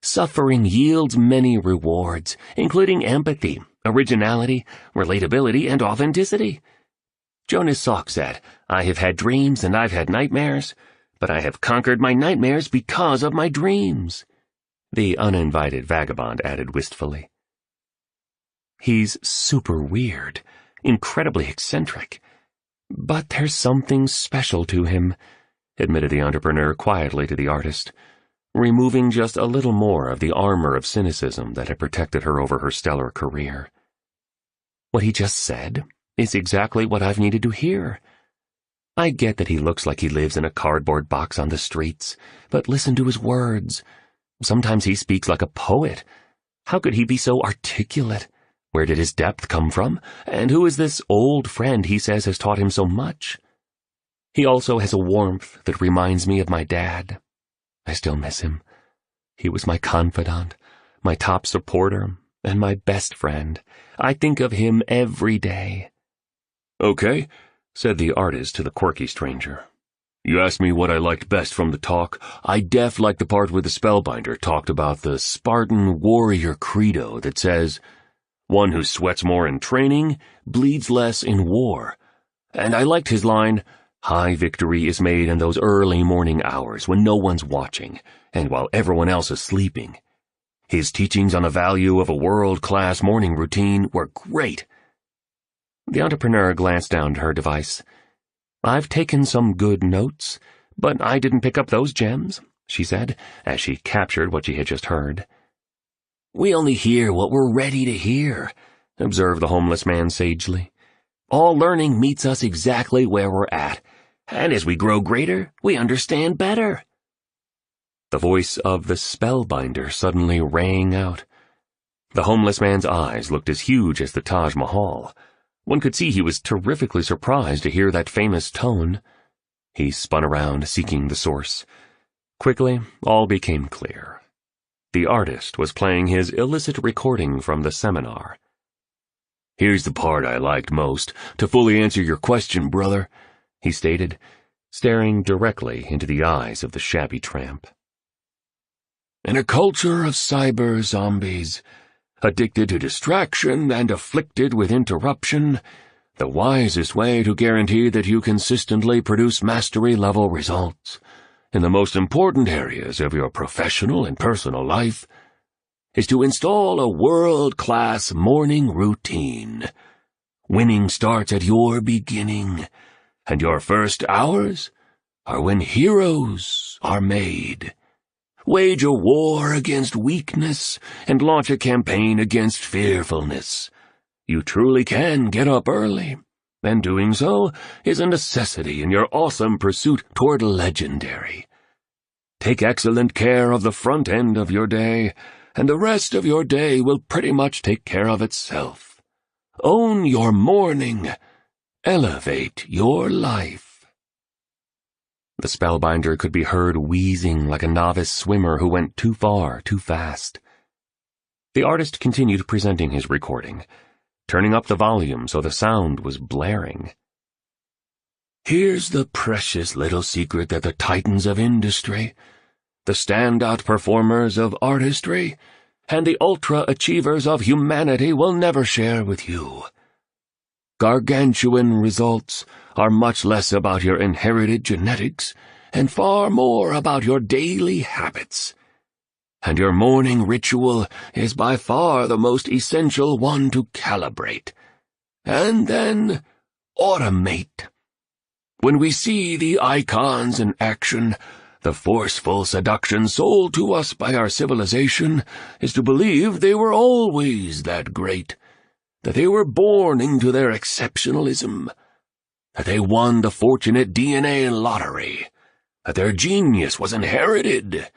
Suffering yields many rewards, including empathy, originality, relatability, and authenticity. Jonas Salk said, I have had dreams and I've had nightmares, but I have conquered my nightmares because of my dreams. The uninvited vagabond added wistfully. He's super weird, incredibly eccentric. But there's something special to him, admitted the entrepreneur quietly to the artist, removing just a little more of the armor of cynicism that had protected her over her stellar career. What he just said is exactly what I've needed to hear. I get that he looks like he lives in a cardboard box on the streets, but listen to his words. Sometimes he speaks like a poet. How could he be so articulate? Where did his depth come from? And who is this old friend he says has taught him so much? He also has a warmth that reminds me of my dad. I still miss him. He was my confidant, my top supporter, and my best friend. I think of him every day. Okay, said the artist to the quirky stranger. You asked me what I liked best from the talk. I def liked the part where the spellbinder talked about the Spartan warrior credo that says, one who sweats more in training bleeds less in war. And I liked his line, high victory is made in those early morning hours when no one's watching and while everyone else is sleeping. His teachings on the value of a world-class morning routine were great. The entrepreneur glanced down at her device. I've taken some good notes, but I didn't pick up those gems, she said, as she captured what she had just heard. We only hear what we're ready to hear, observed the homeless man sagely. All learning meets us exactly where we're at, and as we grow greater, we understand better. The voice of the spellbinder suddenly rang out. The homeless man's eyes looked as huge as the Taj Mahal. One could see he was terrifically surprised to hear that famous tone. He spun around, seeking the source. Quickly, all became clear. The artist was playing his illicit recording from the seminar. Here's the part I liked most, to fully answer your question, brother, he stated, staring directly into the eyes of the shabby tramp. In a culture of cyber zombies, addicted to distraction and afflicted with interruption, the wisest way to guarantee that you consistently produce mastery-level results in the most important areas of your professional and personal life is to install a world-class morning routine. Winning starts at your beginning, and your first hours are when heroes are made. Wage a war against weakness and launch a campaign against fearfulness. You truly can get up early, and doing so is a necessity in your awesome pursuit toward legendary. Take excellent care of the front end of your day, and the rest of your day will pretty much take care of itself. Own your morning. Elevate your life. The spellbinder could be heard wheezing like a novice swimmer who went too far, too fast. The artist continued presenting his recording, turning up the volume so the sound was blaring. Here's the precious little secret that the titans of industry, the standout performers of artistry, and the ultra-achievers of humanity will never share with you. Gargantuan results are much less about your inherited genetics and far more about your daily habits. And your morning ritual is by far the most essential one to calibrate. And then automate. When we see the icons in action, the forceful seduction sold to us by our civilization is to believe they were always that great, that they were born into their exceptionalism, that they won the fortunate DNA lottery, that their genius was inherited.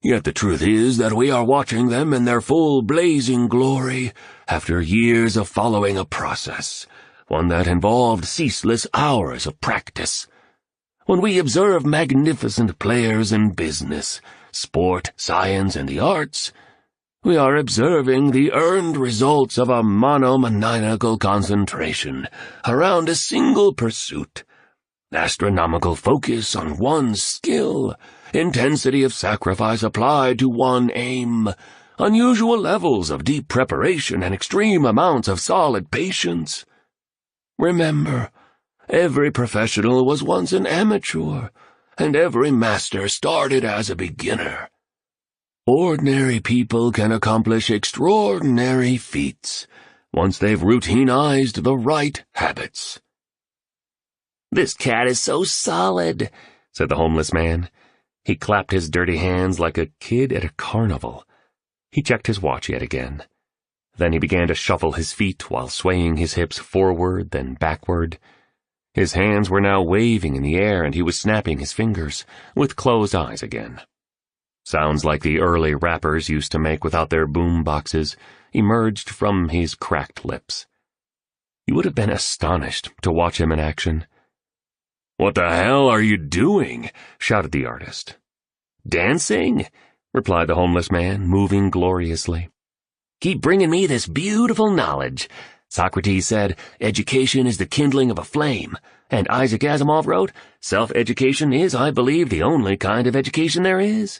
Yet the truth is that we are watching them in their full blazing glory after years of following a process, one that involved ceaseless hours of practice. When we observe magnificent players in business, sport, science, and the arts, we are observing the earned results of a monomaniacal concentration around a single pursuit, astronomical focus on one skill, intensity of sacrifice applied to one aim, unusual levels of deep preparation and extreme amounts of solid patience. Remember, every professional was once an amateur, and every master started as a beginner. Ordinary people can accomplish extraordinary feats once they've routinized the right habits. "This cat is so solid," said the homeless man. He clapped his dirty hands like a kid at a carnival. He checked his watch yet again. Then he began to shuffle his feet while swaying his hips forward, then backward. His hands were now waving in the air, and he was snapping his fingers, with closed eyes again. Sounds like the early rappers used to make without their boom boxes emerged from his cracked lips. You would have been astonished to watch him in action. "What the hell are you doing?" shouted the artist. "Dancing," replied the homeless man, moving gloriously. "Keep bringing me this beautiful knowledge. Socrates said, 'Education is the kindling of a flame,' and Isaac Asimov wrote, 'Self-education is, I believe, the only kind of education there is.'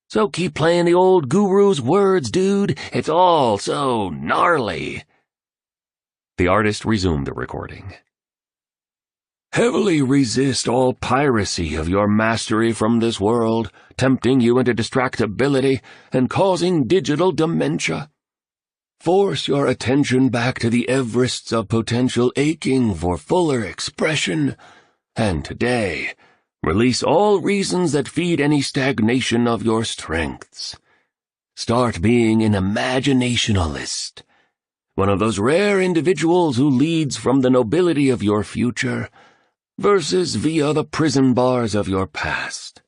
So keep playing the old guru's words, dude. It's all so gnarly." The artist resumed the recording. "Heavily resist all piracy of your mastery from this world, tempting you into distractibility and causing digital dementia. Force your attention back to the Everests of potential aching for fuller expression, and today, release all reasons that feed any stagnation of your strengths. Start being an imaginationalist, one of those rare individuals who leads from the nobility of your future versus via the prison bars of your past.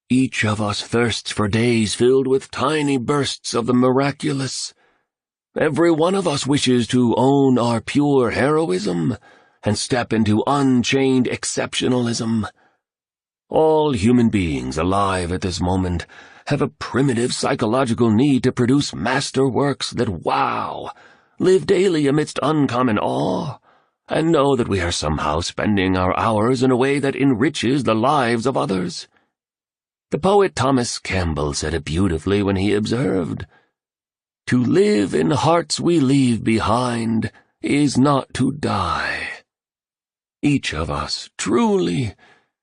Each of us thirsts for days filled with tiny bursts of the miraculous. Every one of us wishes to own our pure heroism and step into unchained exceptionalism. All human beings alive at this moment have a primitive psychological need to produce masterworks that wow, live daily amidst uncommon awe, and know that we are somehow spending our hours in a way that enriches the lives of others. The poet Thomas Campbell said it beautifully when he observed, "To live in hearts we leave behind is not to die." Each of us, truly,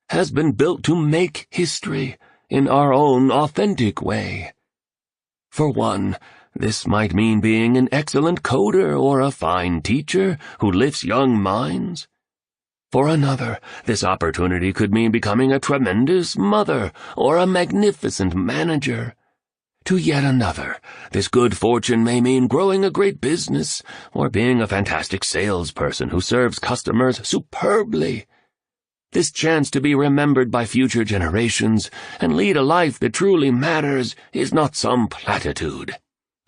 has been built to make history in our own authentic way. For one, this might mean being an excellent coder or a fine teacher who lifts young minds. For another, this opportunity could mean becoming a tremendous mother or a magnificent manager. To yet another, this good fortune may mean growing a great business or being a fantastic salesperson who serves customers superbly. This chance to be remembered by future generations and lead a life that truly matters is not some platitude.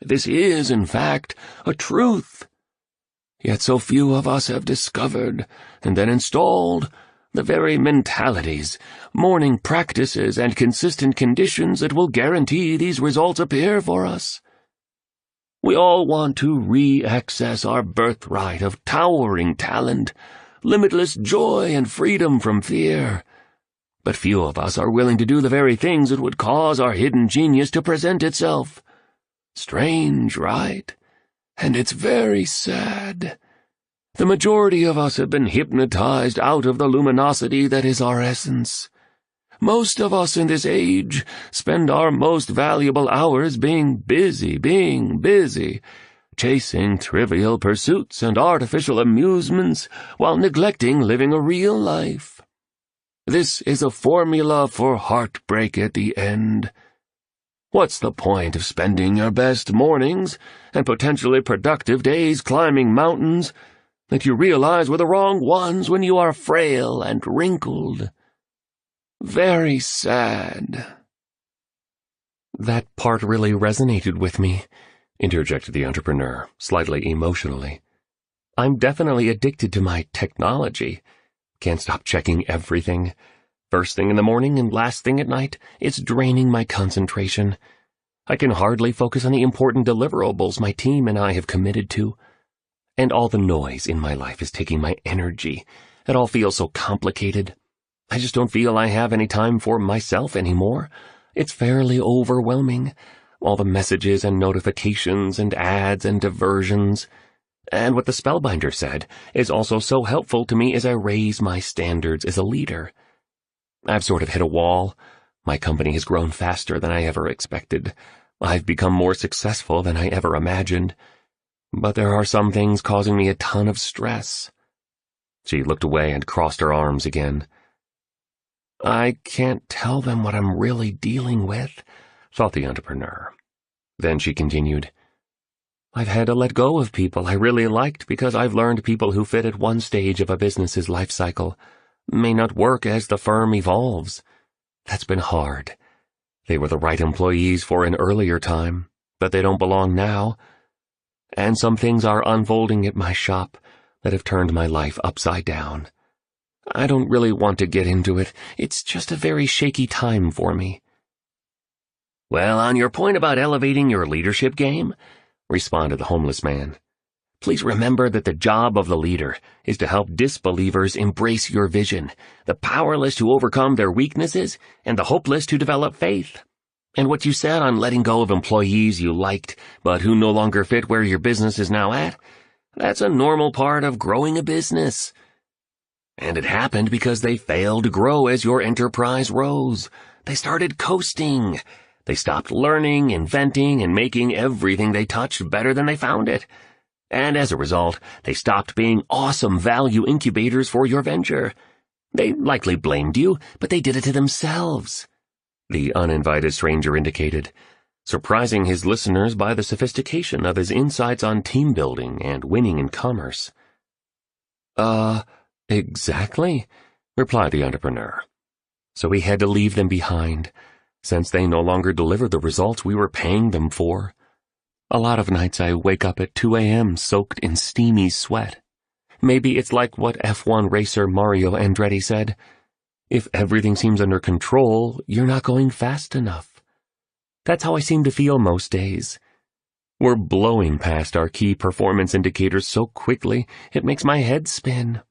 This is, in fact, a truth. Yet so few of us have discovered and then installed the very mentalities, morning practices, and consistent conditions that will guarantee these results appear for us. We all want to re-access our birthright of towering talent, limitless joy, and freedom from fear. But few of us are willing to do the very things that would cause our hidden genius to present itself. Strange, right? And it's very sad. The majority of us have been hypnotized out of the luminosity that is our essence. Most of us in this age spend our most valuable hours being busy, chasing trivial pursuits and artificial amusements while neglecting living a real life. This is a formula for heartbreak at the end. What's the point of spending your best mornings and potentially productive days climbing mountains that you realize were the wrong ones when you are frail and wrinkled? Very sad. That part really resonated with me. interjected the entrepreneur, slightly emotionally. I'm definitely addicted to my technology. Can't stop checking everything. First thing in the morning and last thing at night, it's draining my concentration. I can hardly focus on the important deliverables my team and I have committed to. And all the noise in my life is taking my energy. It all feels so complicated. I just don't feel I have any time for myself anymore. It's fairly overwhelming. All the messages and notifications and ads and diversions. And what the Spellbinder said is also so helpful to me as I raise my standards as a leader. I've sort of hit a wall. My company has grown faster than I ever expected. I've become more successful than I ever imagined. But there are some things causing me a ton of stress. She looked away and crossed her arms again. I can't tell them what I'm really dealing with, thought the entrepreneur. Then she continued, I've had to let go of people I really liked because I've learned people who fit at one stage of a business's life cycle may not work as the firm evolves. That's been hard. They were the right employees for an earlier time, but they don't belong now. And some things are unfolding at my shop that have turned my life upside down. I don't really want to get into it. It's just a very shaky time for me. Well, on your point about elevating your leadership game, responded the homeless man, please remember that the job of the leader is to help disbelievers embrace your vision, the powerless to overcome their weaknesses, and the hopeless to develop faith. And what you said on letting go of employees you liked, but who no longer fit where your business is now at, that's a normal part of growing a business. And it happened because they failed to grow as your enterprise rose. They started coasting. They stopped learning, inventing, and making everything they touched better than they found it. And as a result, they stopped being awesome value incubators for your venture. They likely blamed you, but they did it to themselves, the uninvited stranger indicated, surprising his listeners by the sophistication of his insights on team building and winning in commerce. Exactly, replied the entrepreneur. So we had to leave them behind, since they no longer delivered the results we were paying them for. A lot of nights I wake up at 2 a.m. soaked in steamy sweat. Maybe it's like what F1 racer Mario Andretti said, if everything seems under control, you're not going fast enough. That's how I seem to feel most days. We're blowing past our key performance indicators so quickly, it makes my head spin.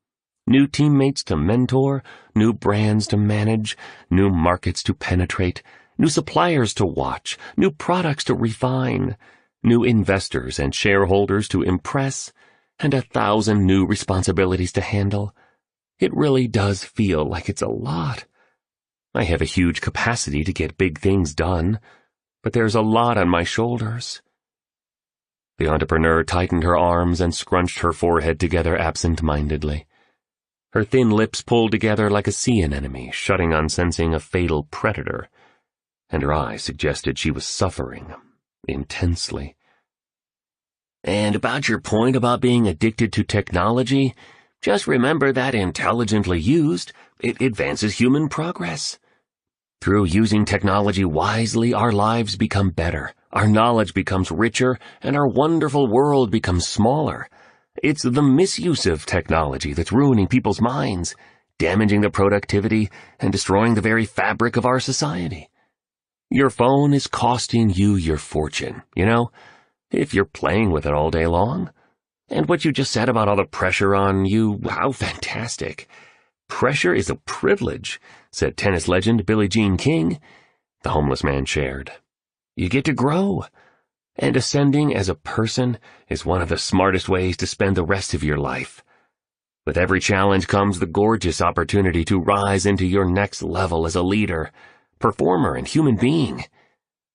New teammates to mentor, new brands to manage, new markets to penetrate, new suppliers to watch, new products to refine, new investors and shareholders to impress, and 1,000 new responsibilities to handle. It really does feel like it's a lot. I have a huge capacity to get big things done, but there's a lot on my shoulders. The entrepreneur tightened her arms and scrunched her forehead together absent-mindedly. Her thin lips pulled together like a sea anemone shutting on sensing a fatal predator, and her eyes suggested she was suffering intensely. And about your point about being addicted to technology, just remember that intelligently used, it advances human progress. Through using technology wisely, our lives become better, our knowledge becomes richer, and our wonderful world becomes smaller. It's the misuse of technology that's ruining people's minds, damaging the productivity, and destroying the very fabric of our society. Your phone is costing you your fortune, if you're playing with it all day long. And what you just said about all the pressure on you, how fantastic. Pressure is a privilege, said tennis legend Billie Jean King. The homeless man shared. You get to grow. And ascending as a person is one of the smartest ways to spend the rest of your life. With every challenge comes the gorgeous opportunity to rise into your next level as a leader, performer, and human being.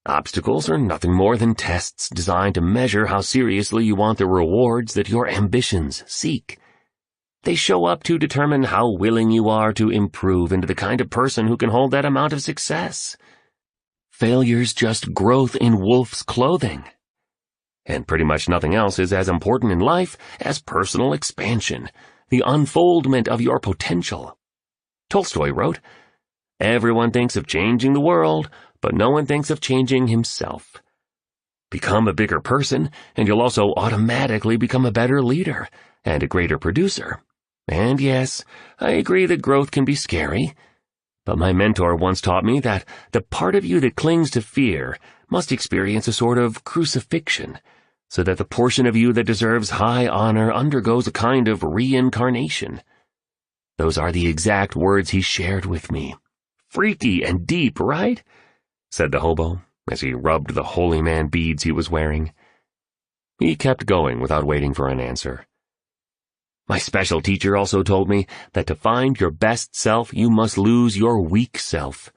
Obstacles are nothing more than tests designed to measure how seriously you want the rewards that your ambitions seek. They show up to determine how willing you are to improve into the kind of person who can hold that amount of success. Failure's just growth in wolf's clothing. And pretty much nothing else is as important in life as personal expansion, the unfoldment of your potential. Tolstoy wrote, "Everyone thinks of changing the world, but no one thinks of changing himself." become a bigger person, and you'll also automatically become a better leader and a greater producer. And yes, I agree that growth can be scary. But my mentor once taught me that the part of you that clings to fear must experience a sort of crucifixion, so that the portion of you that deserves high honor undergoes a kind of reincarnation. Those are the exact words he shared with me. Freaky and deep, right? Said the hobo, as he rubbed the holy man beads he was wearing. He kept going without waiting for an answer. My special teacher also told me that to find your best self, you must lose your weak self.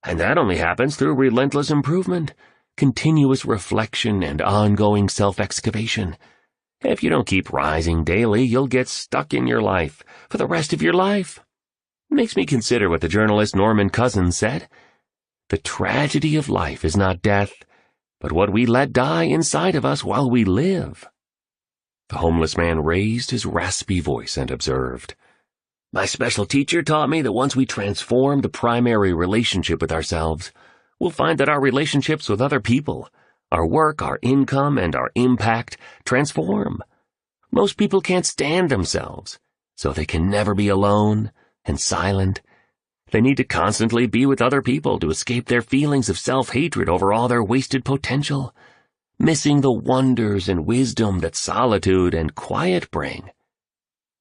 And that only happens through relentless improvement, continuous reflection, and ongoing self-excavation. If you don't keep rising daily, you'll get stuck in your life for the rest of your life. It makes me consider what the journalist Norman Cousins said. The tragedy of life is not death, but what we let die inside of us while we live. The homeless man raised his raspy voice and observed, My special teacher taught me that once we transform the primary relationship with ourselves, we'll find that our relationships with other people, our work, our income, and our impact transform. Most people can't stand themselves, so they can never be alone and silent. They need to constantly be with other people to escape their feelings of self-hatred over all their wasted potential, missing the wonders and wisdom that solitude and quiet bring.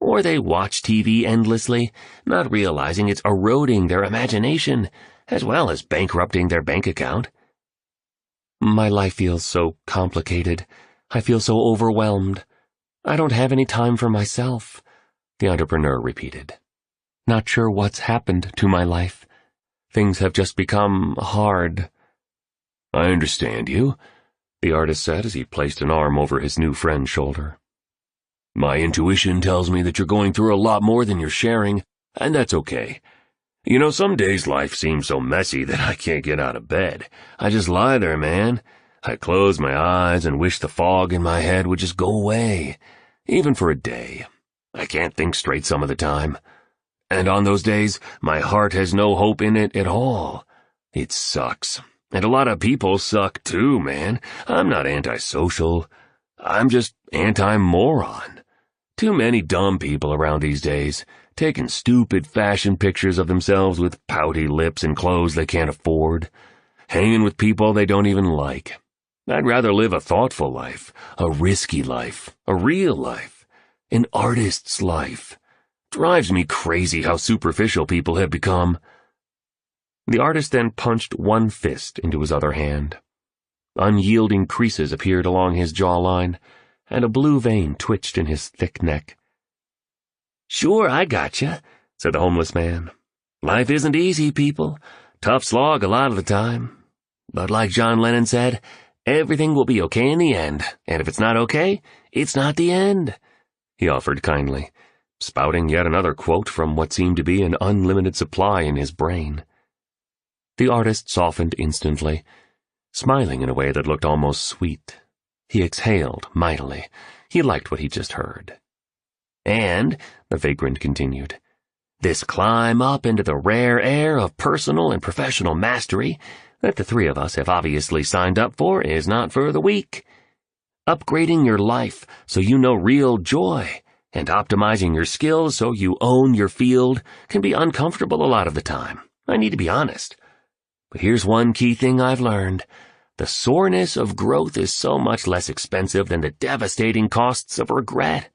Or they watch TV endlessly, not realizing it's eroding their imagination, as well as bankrupting their bank account. My life feels so complicated. I feel so overwhelmed. I don't have any time for myself, the entrepreneur repeated. Not sure what's happened to my life. Things have just become hard. I understand you, the artist said as he placed an arm over his new friend's shoulder. My intuition tells me that you're going through a lot more than you're sharing, and that's okay. You know, some days life seems so messy that I can't get out of bed. I just lie there, man. I close my eyes and wish the fog in my head would just go away, even for a day. I can't think straight some of the time. And on those days, my heart has no hope in it at all. It sucks. And a lot of people suck too, man. I'm not antisocial. I'm just anti-moron. Too many dumb people around these days, taking stupid fashion pictures of themselves with pouty lips and clothes they can't afford, hanging with people they don't even like. I'd rather live a thoughtful life, a risky life, a real life, an artist's life. Drives me crazy how superficial people have become. The artist then punched one fist into his other hand. Unyielding creases appeared along his jawline, and a blue vein twitched in his thick neck. Sure, I gotcha, said the homeless man. Life isn't easy, people. Tough slog a lot of the time. But like John Lennon said, everything will be okay in the end, and if it's not okay, it's not the end, he offered kindly, spouting yet another quote from what seemed to be an unlimited supply in his brain. The artist softened instantly, smiling in a way that looked almost sweet. He exhaled mightily. He liked what he just heard. And, the vagrant continued, this climb up into the rare air of personal and professional mastery that the three of us have obviously signed up for is not for the weak. Upgrading your life so you know real joy and optimizing your skills so you own your field can be uncomfortable a lot of the time. I need to be honest. But here's one key thing I've learned. The soreness of growth is so much less expensive than the devastating costs of regret.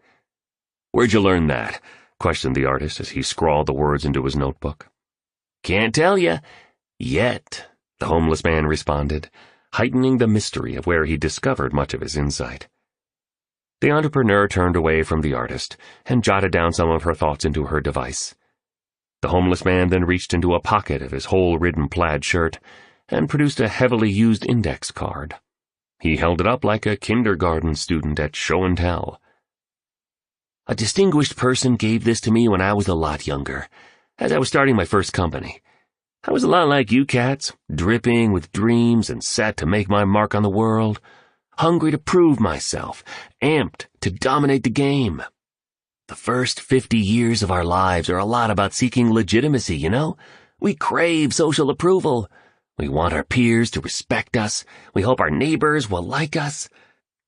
Where'd you learn that? Questioned the artist as he scrawled the words into his notebook. Can't tell you. Yet, the homeless man responded, heightening the mystery of where he discovered much of his insight. The entrepreneur turned away from the artist and jotted down some of her thoughts into her device. The homeless man then reached into a pocket of his hole-ridden plaid shirt and produced a heavily used index card. He held it up like a kindergarten student at show and tell. A distinguished person gave this to me when I was a lot younger, as I was starting my first company. I was a lot like you cats, dripping with dreams and set to make my mark on the world, hungry to prove myself, amped to dominate the game. The first 50 years of our lives are a lot about seeking legitimacy, you know? We crave social approval. We want our peers to respect us. We hope our neighbors will like us.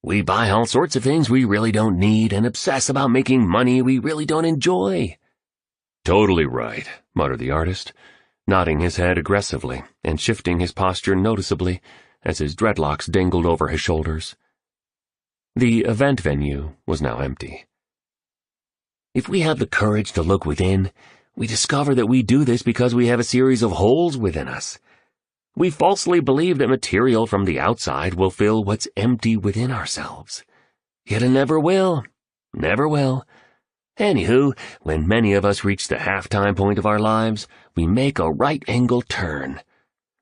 We buy all sorts of things we really don't need and obsess about making money we really don't enjoy." "Totally right," muttered the artist, nodding his head aggressively and shifting his posture noticeably as his dreadlocks dangled over his shoulders. The event venue was now empty. "If we have the courage to look within, we discover that we do this because we have a series of holes within us. We falsely believe that material from the outside will fill what's empty within ourselves. Yet it never will. Never will. Anywho, when many of us reach the halftime point of our lives, we make a right-angle turn.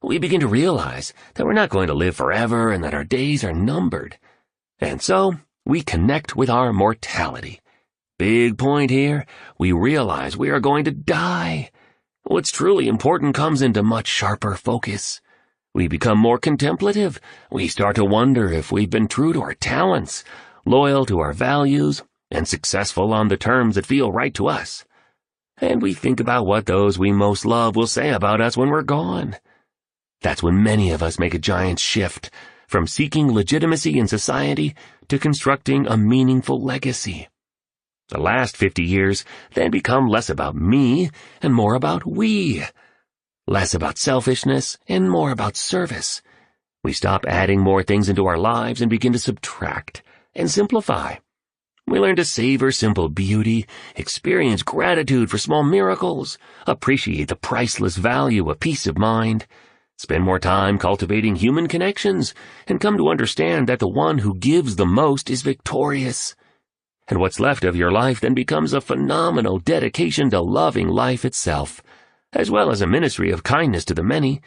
We begin to realize that we're not going to live forever and that our days are numbered. And so, we connect with our mortality. Big point here, we realize we are going to die. What's truly important comes into much sharper focus. We become more contemplative. We start to wonder if we've been true to our talents, loyal to our values, and successful on the terms that feel right to us. And we think about what those we most love will say about us when we're gone. That's when many of us make a giant shift from seeking legitimacy in society to constructing a meaningful legacy. The last 50 years then become less about me and more about we. Less about selfishness and more about service. We stop adding more things into our lives and begin to subtract and simplify. We learn to savor simple beauty, experience gratitude for small miracles, appreciate the priceless value of peace of mind, spend more time cultivating human connections, and come to understand that the one who gives the most is victorious. And what's left of your life then becomes a phenomenal dedication to loving life itself, as well as a ministry of kindness to the many,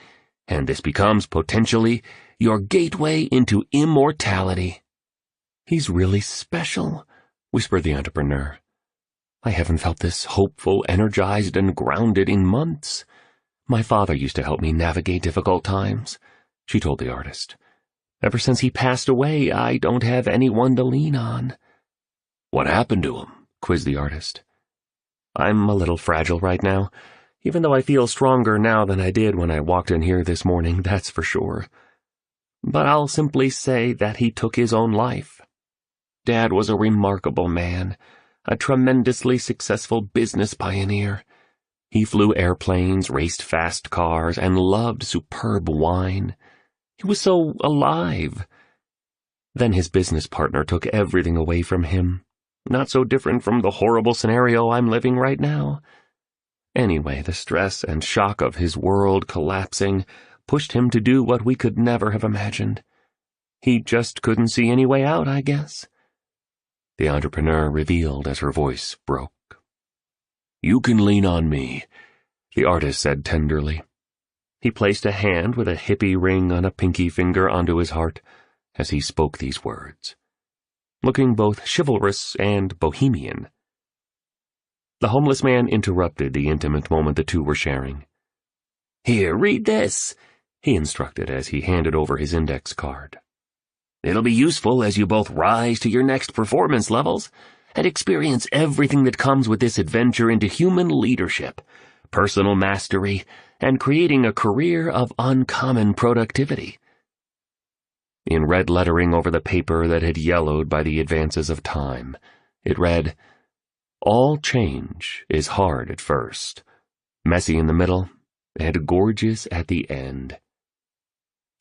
and this becomes potentially your gateway into immortality. "He's really special," whispered the entrepreneur. "I haven't felt this hopeful, energized, and grounded in months. My father used to help me navigate difficult times," she told the artist. "Ever since he passed away, I don't have anyone to lean on." "What happened to him?" quizzed the artist. "I'm a little fragile right now, even though I feel stronger now than I did when I walked in here this morning, that's for sure. But I'll simply say that he took his own life. Dad was a remarkable man, a tremendously successful business pioneer. He flew airplanes, raced fast cars, and loved superb wine. He was so alive. Then his business partner took everything away from him. Not so different from the horrible scenario I'm living right now. Anyway, the stress and shock of his world collapsing pushed him to do what we could never have imagined. He just couldn't see any way out, I guess," the entrepreneur revealed as her voice broke. "You can lean on me," the artist said tenderly. He placed a hand with a hippie ring on a pinky finger onto his heart as he spoke these words, looking both chivalrous and bohemian. The homeless man interrupted the intimate moment the two were sharing. "Here, read this," he instructed as he handed over his index card. "It'll be useful as you both rise to your next performance levels and experience everything that comes with this adventure into human leadership, personal mastery, and creating a career of uncommon productivity." In red lettering over the paper that had yellowed by the advances of time, it read, "All change is hard at first, messy in the middle, and gorgeous at the end."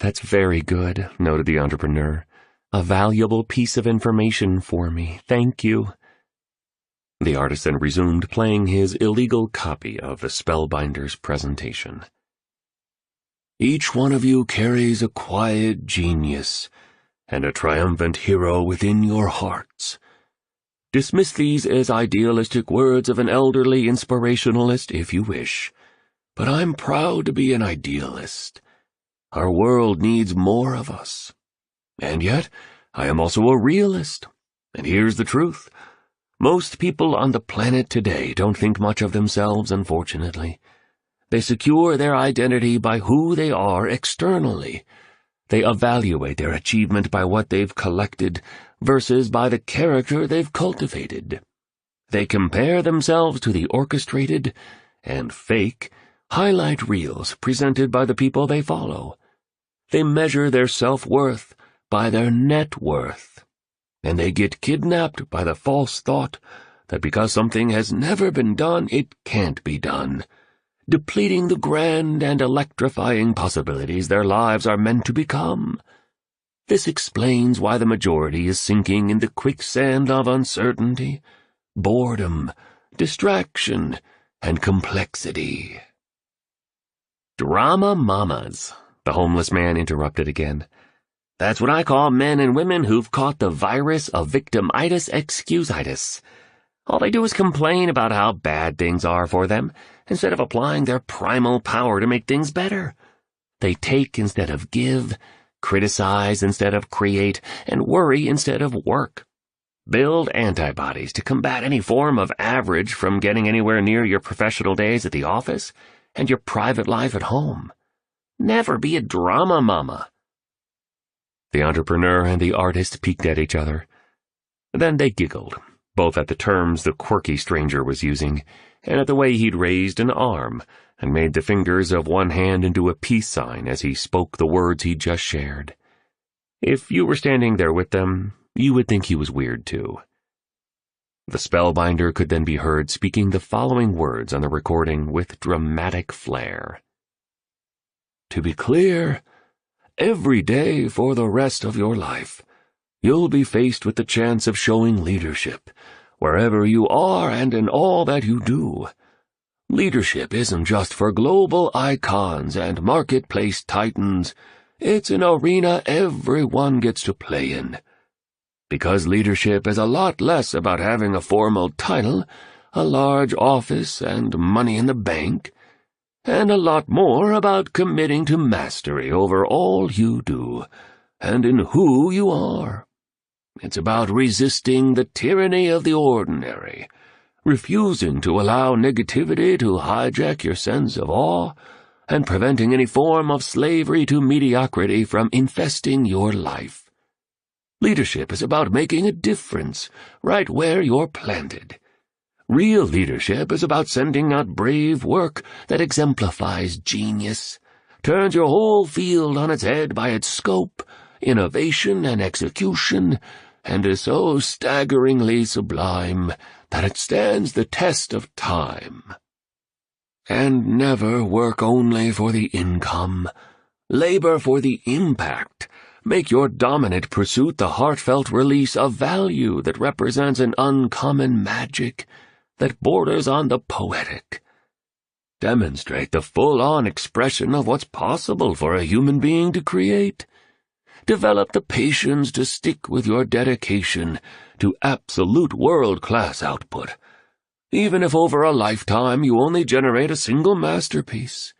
"That's very good," noted the entrepreneur. "A valuable piece of information for me. Thank you." The artisan resumed playing his illegal copy of the Spellbinder's presentation. "Each one of you carries a quiet genius and a triumphant hero within your hearts. Dismiss these as idealistic words of an elderly inspirationalist if you wish, but I'm proud to be an idealist. Our world needs more of us. And yet, I am also a realist. And here's the truth. Most people on the planet today don't think much of themselves, unfortunately. They secure their identity by who they are externally. They evaluate their achievement by what they've collected versus by the character they've cultivated. They compare themselves to the orchestrated and fake highlight reels presented by the people they follow. They measure their self-worth by their net worth. And they get kidnapped by the false thought that because something has never been done, it can't be done, depleting the grand and electrifying possibilities their lives are meant to become. This explains why the majority is sinking in the quicksand of uncertainty, boredom, distraction, and complexity. "Drama mamas," the homeless man interrupted again. "That's what I call men and women who've caught the virus of victimitis excusitis. All they do is complain about how bad things are for them, instead of applying their primal power to make things better. They take instead of give, criticize instead of create, and worry instead of work. Build antibodies to combat any form of average from getting anywhere near your professional days at the office and your private life at home. Never be a drama mama." The entrepreneur and the artist peeked at each other. Then they giggled, both at the terms the quirky stranger was using, and at the way he'd raised an arm and made the fingers of one hand into a peace sign as he spoke the words he'd just shared. If you were standing there with them, you would think he was weird too. The spellbinder could then be heard speaking the following words on the recording with dramatic flair. "To be clear, every day for the rest of your life, you'll be faced with the chance of showing leadership, wherever you are and in all that you do. Leadership isn't just for global icons and marketplace titans. It's an arena everyone gets to play in. Because leadership is a lot less about having a formal title, a large office, and money in the bank, and a lot more about committing to mastery over all you do, and in who you are. It's about resisting the tyranny of the ordinary, refusing to allow negativity to hijack your sense of awe, and preventing any form of slavery to mediocrity from infesting your life. Leadership is about making a difference right where you're planted. Real leadership is about sending out brave work that exemplifies genius, turns your whole field on its head by its scope, innovation, and execution, and is so staggeringly sublime that it stands the test of time. And never work only for the income. Labor for the impact. Make your dominant pursuit the heartfelt release of value that represents an uncommon magic that borders on the poetic. Demonstrate the full-on expression of what's possible for a human being to create. Develop the patience to stick with your dedication to absolute world-class output, even if over a lifetime you only generate a single masterpiece.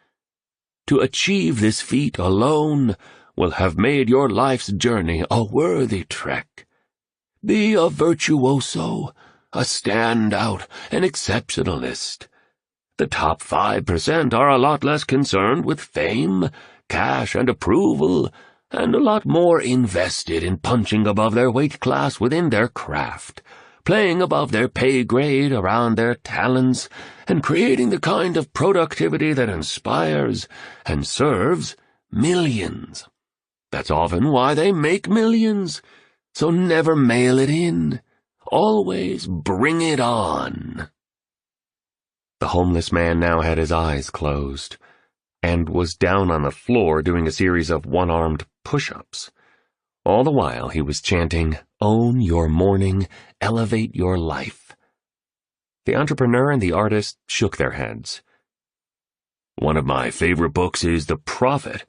To achieve this feat alone will have made your life's journey a worthy trek. Be a virtuoso, a standout, an exceptionalist. The top 5% are a lot less concerned with fame, cash, and approval, and a lot more invested in punching above their weight class within their craft, playing above their pay grade around their talents, and creating the kind of productivity that inspires and serves millions. That's often why they make millions, so never mail it in. Always bring it on. The homeless man now had his eyes closed, and was down on the floor doing a series of one-armed push-ups. All the while he was chanting, "Own your morning, elevate your life." The entrepreneur and the artist shook their heads. "One of my favorite books is The Prophet,"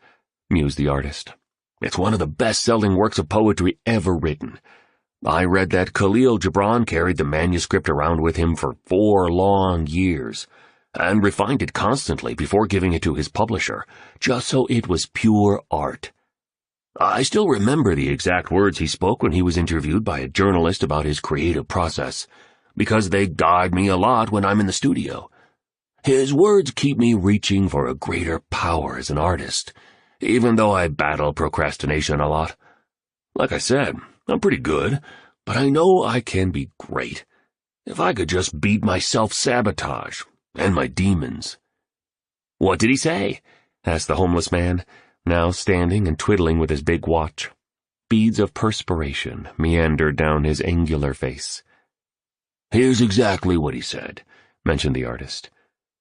mused the artist. "It's one of the best-selling works of poetry ever written. I read that Khalil Gibran carried the manuscript around with him for 4 long years, and refined it constantly before giving it to his publisher, just so it was pure art. I still remember the exact words he spoke when he was interviewed by a journalist about his creative process, because they guide me a lot when I'm in the studio. His words keep me reaching for a greater power as an artist, even though I battle procrastination a lot. Like I said, I'm pretty good, but I know I can be great, if I could just beat my self-sabotage and my demons." "What did he say?" asked the homeless man, now standing and twiddling with his big watch. Beads of perspiration meandered down his angular face. "Here's exactly what he said," mentioned the artist.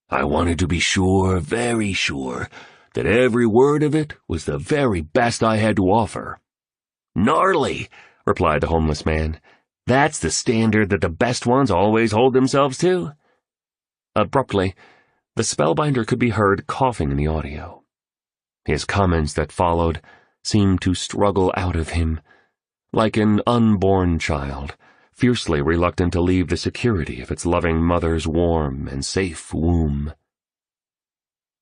"I wanted to be sure, very sure, that every word of it was the very best I had to offer." "Gnarly," replied the homeless man. "That's the standard that the best ones always hold themselves to." Abruptly, the spellbinder could be heard coughing in the audio. His comments that followed seemed to struggle out of him, like an unborn child, fiercely reluctant to leave the security of its loving mother's warm and safe womb.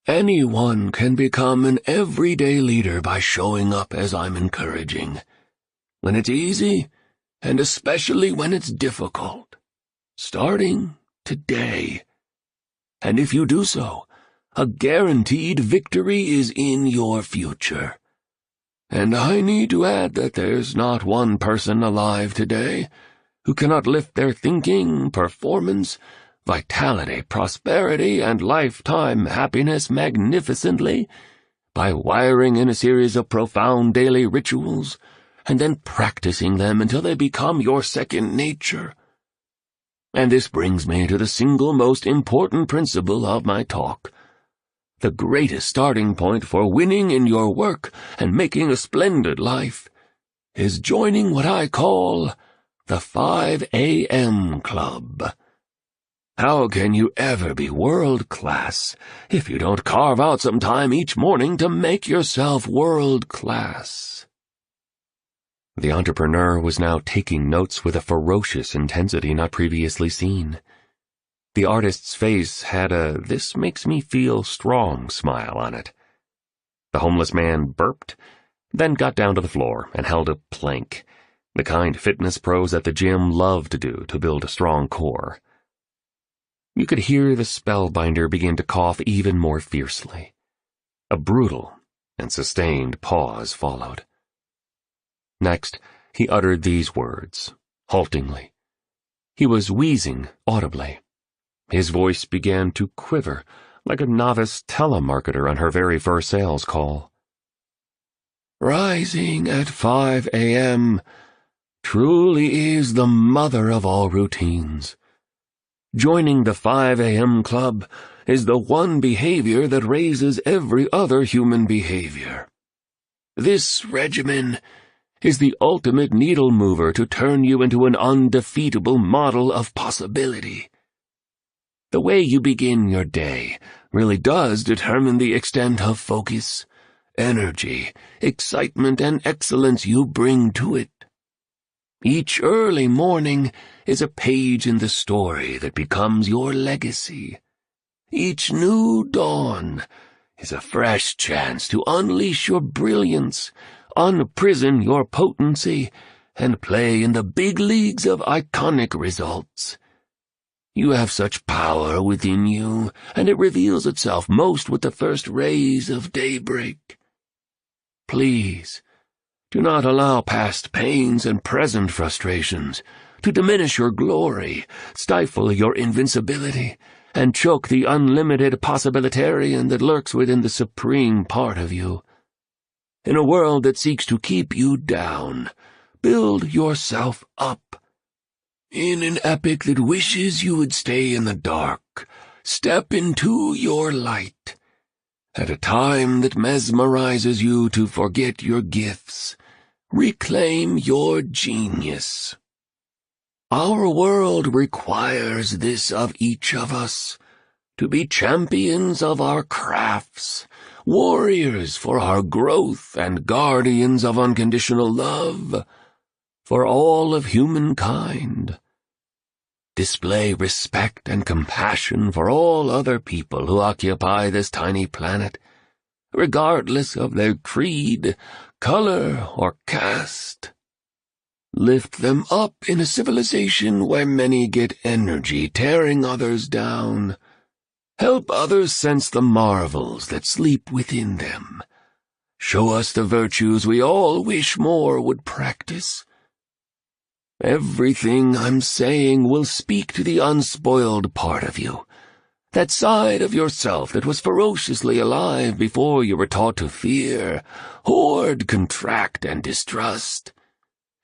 "Anyone can become an everyday leader by showing up as I'm encouraging. When it's easy, and especially when it's difficult. Starting today. And if you do so, a guaranteed victory is in your future. And I need to add that there's not one person alive today who cannot lift their thinking, performance, vitality, prosperity, and lifetime happiness magnificently by wiring in a series of profound daily rituals and then practicing them until they become your second nature. And this brings me to the single most important principle of my talk. The greatest starting point for winning in your work and making a splendid life is joining what I call the 5 a.m. Club. How can you ever be world-class if you don't carve out some time each morning to make yourself world-class? The entrepreneur was now taking notes with a ferocious intensity not previously seen. The artist's face had a "this makes me feel strong" smile on it. The homeless man burped, then got down to the floor and held a plank, the kind fitness pros at the gym love to do to build a strong core. You could hear the spellbinder begin to cough even more fiercely. A brutal and sustained pause followed. Next, he uttered these words, haltingly. He was wheezing audibly. His voice began to quiver like a novice telemarketer on her very first sales call. "Rising at 5 a.m. truly is the mother of all routines. Joining the 5 a.m. Club is the one behavior that raises every other human behavior. This regimen is the ultimate needle mover to turn you into an undefeatable model of possibility. The way you begin your day really does determine the extent of focus, energy, excitement, and excellence you bring to it. Each early morning is a page in the story that becomes your legacy. Each new dawn is a fresh chance to unleash your brilliance, unprison your potency, and play in the big leagues of iconic results. You have such power within you, and it reveals itself most with the first rays of daybreak. Please, do not allow past pains and present frustrations to diminish your glory, stifle your invincibility, and choke the unlimited possibilitarian that lurks within the supreme part of you. In a world that seeks to keep you down, build yourself up. In an epic that wishes you would stay in the dark, step into your light. At a time that mesmerizes you to forget your gifts, reclaim your genius. Our world requires this of each of us, to be champions of our crafts, warriors for our growth, and guardians of unconditional love for all of humankind. Display respect and compassion for all other people who occupy this tiny planet, regardless of their creed, color, or caste. Lift them up in a civilization where many get energy tearing others down. Help others sense the marvels that sleep within them. Show us the virtues we all wish more would practice. Everything I'm saying will speak to the unspoiled part of you, That side of yourself that was ferociously alive before you were taught to fear, hoard, contract, and distrust.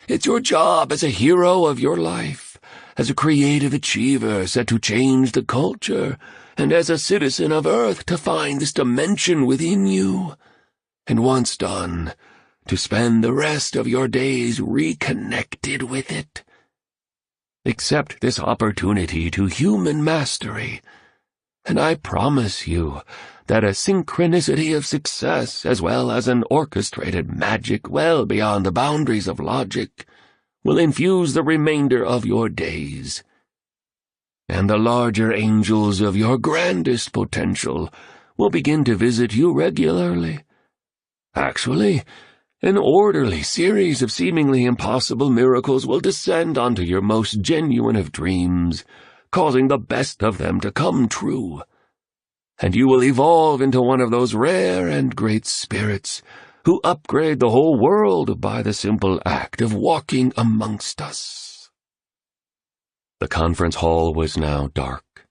It's your job as a hero of your life, as a creative achiever set to change the culture, and as a citizen of Earth to find this dimension within you. And once done, to spend the rest of your days reconnected with it. Accept this opportunity to human mastery, and I promise you that a synchronicity of success as well as an orchestrated magic well beyond the boundaries of logic will infuse the remainder of your days. And the larger angels of your grandest potential will begin to visit you regularly. Actually, an orderly series of seemingly impossible miracles will descend onto your most genuine of dreams, causing the best of them to come true. And you will evolve into one of those rare and great spirits who upgrade the whole world by the simple act of walking amongst us. The conference hall was now dark.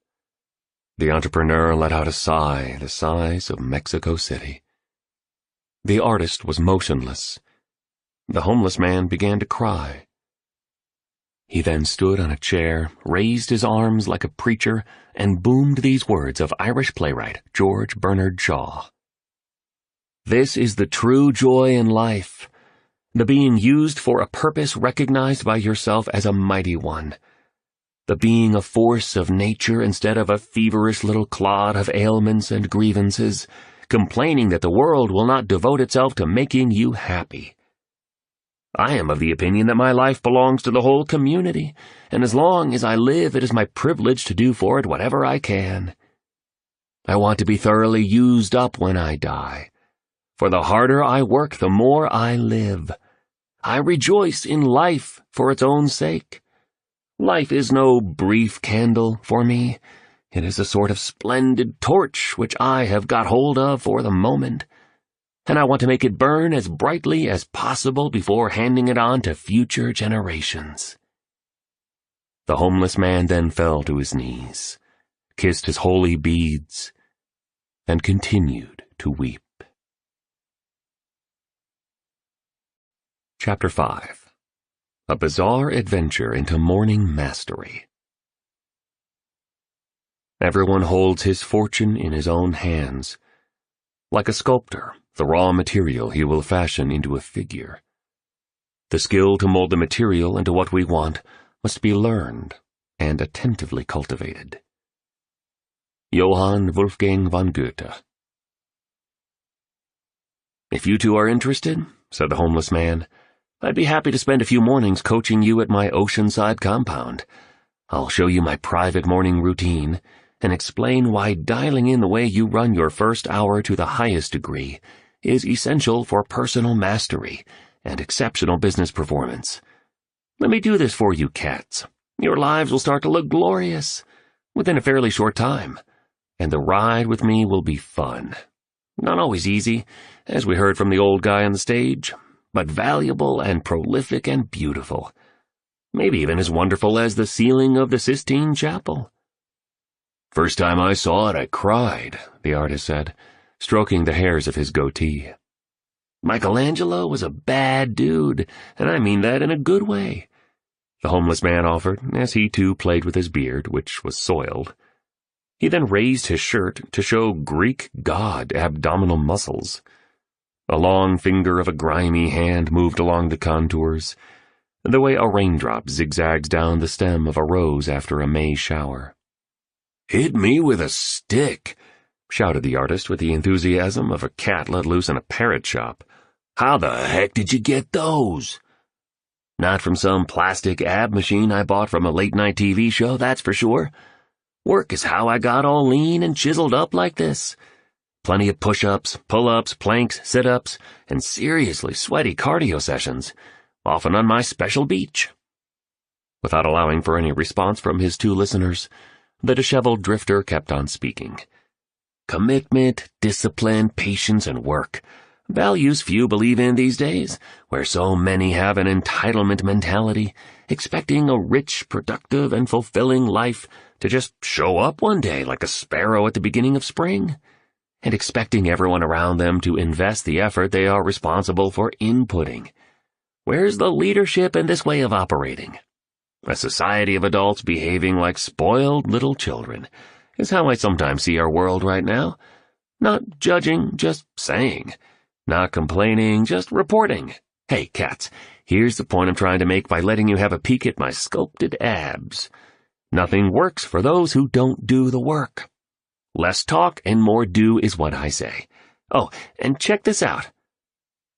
The entrepreneur let out a sigh the size of Mexico City. The artist was motionless. The homeless man began to cry. He then stood on a chair, raised his arms like a preacher, and boomed these words of Irish playwright George Bernard Shaw. "This is the true joy in life, the being used for a purpose recognized by yourself as a mighty one, the being a force of nature instead of a feverish little clod of ailments and grievances, complaining that the world will not devote itself to making you happy. I am of the opinion that my life belongs to the whole community, and as long as I live, it is my privilege to do for it whatever I can. I want to be thoroughly used up when I die, for the harder I work, the more I live. I rejoice in life for its own sake. Life is no brief candle for me. It is a sort of splendid torch which I have got hold of for the moment, and I want to make it burn as brightly as possible before handing it on to future generations." The homeless man then fell to his knees, kissed his holy beads, and continued to weep. Chapter 5. A Bizarre Adventure into Morning Mastery. Everyone holds his fortune in his own hands. Like a sculptor, the raw material he will fashion into a figure. The skill to mold the material into what we want must be learned and attentively cultivated. Johann Wolfgang von Goethe. "If you two are interested," said the homeless man, "I'd be happy to spend a few mornings coaching you at my oceanside compound. I'll show you my private morning routine and explain why dialing in the way you run your first hour to the highest degree is essential for personal mastery and exceptional business performance. Let me do this for you, cats. Your lives will start to look glorious within a fairly short time, and the ride with me will be fun. Not always easy, as we heard from the old guy on the stage, but valuable and prolific and beautiful. Maybe even as wonderful as the ceiling of the Sistine Chapel." "First time I saw it, I cried," the artist said, stroking the hairs of his goatee. "Michelangelo was a bad dude, and I mean that in a good way," the homeless man offered, as he too played with his beard, which was soiled. He then raised his shirt to show Greek god abdominal muscles. A long finger of a grimy hand moved along the contours, the way a raindrop zigzags down the stem of a rose after a May shower. "Hit me with a stick," shouted the artist with the enthusiasm of a cat let loose in a parrot shop. "How the heck did you get those?" "Not from some plastic ab machine I bought from a late-night TV show, that's for sure. Work is how I got all lean and chiseled up like this. Plenty of push-ups, pull-ups, planks, sit-ups, and seriously sweaty cardio sessions, often on my special beach." Without allowing for any response from his two listeners, the disheveled drifter kept on speaking. "Commitment, discipline, patience, and work. Values few believe in these days, where so many have an entitlement mentality, expecting a rich, productive, and fulfilling life to just show up one day like a sparrow at the beginning of spring, and expecting everyone around them to invest the effort they are responsible for inputting. Where's the leadership in this way of operating? A society of adults behaving like spoiled little children is how I sometimes see our world right now. Not judging, just saying. Not complaining, just reporting. Hey, cats, here's the point I'm trying to make by letting you have a peek at my sculpted abs. Nothing works for those who don't do the work. Less talk and more do is what I say. Oh, and check this out.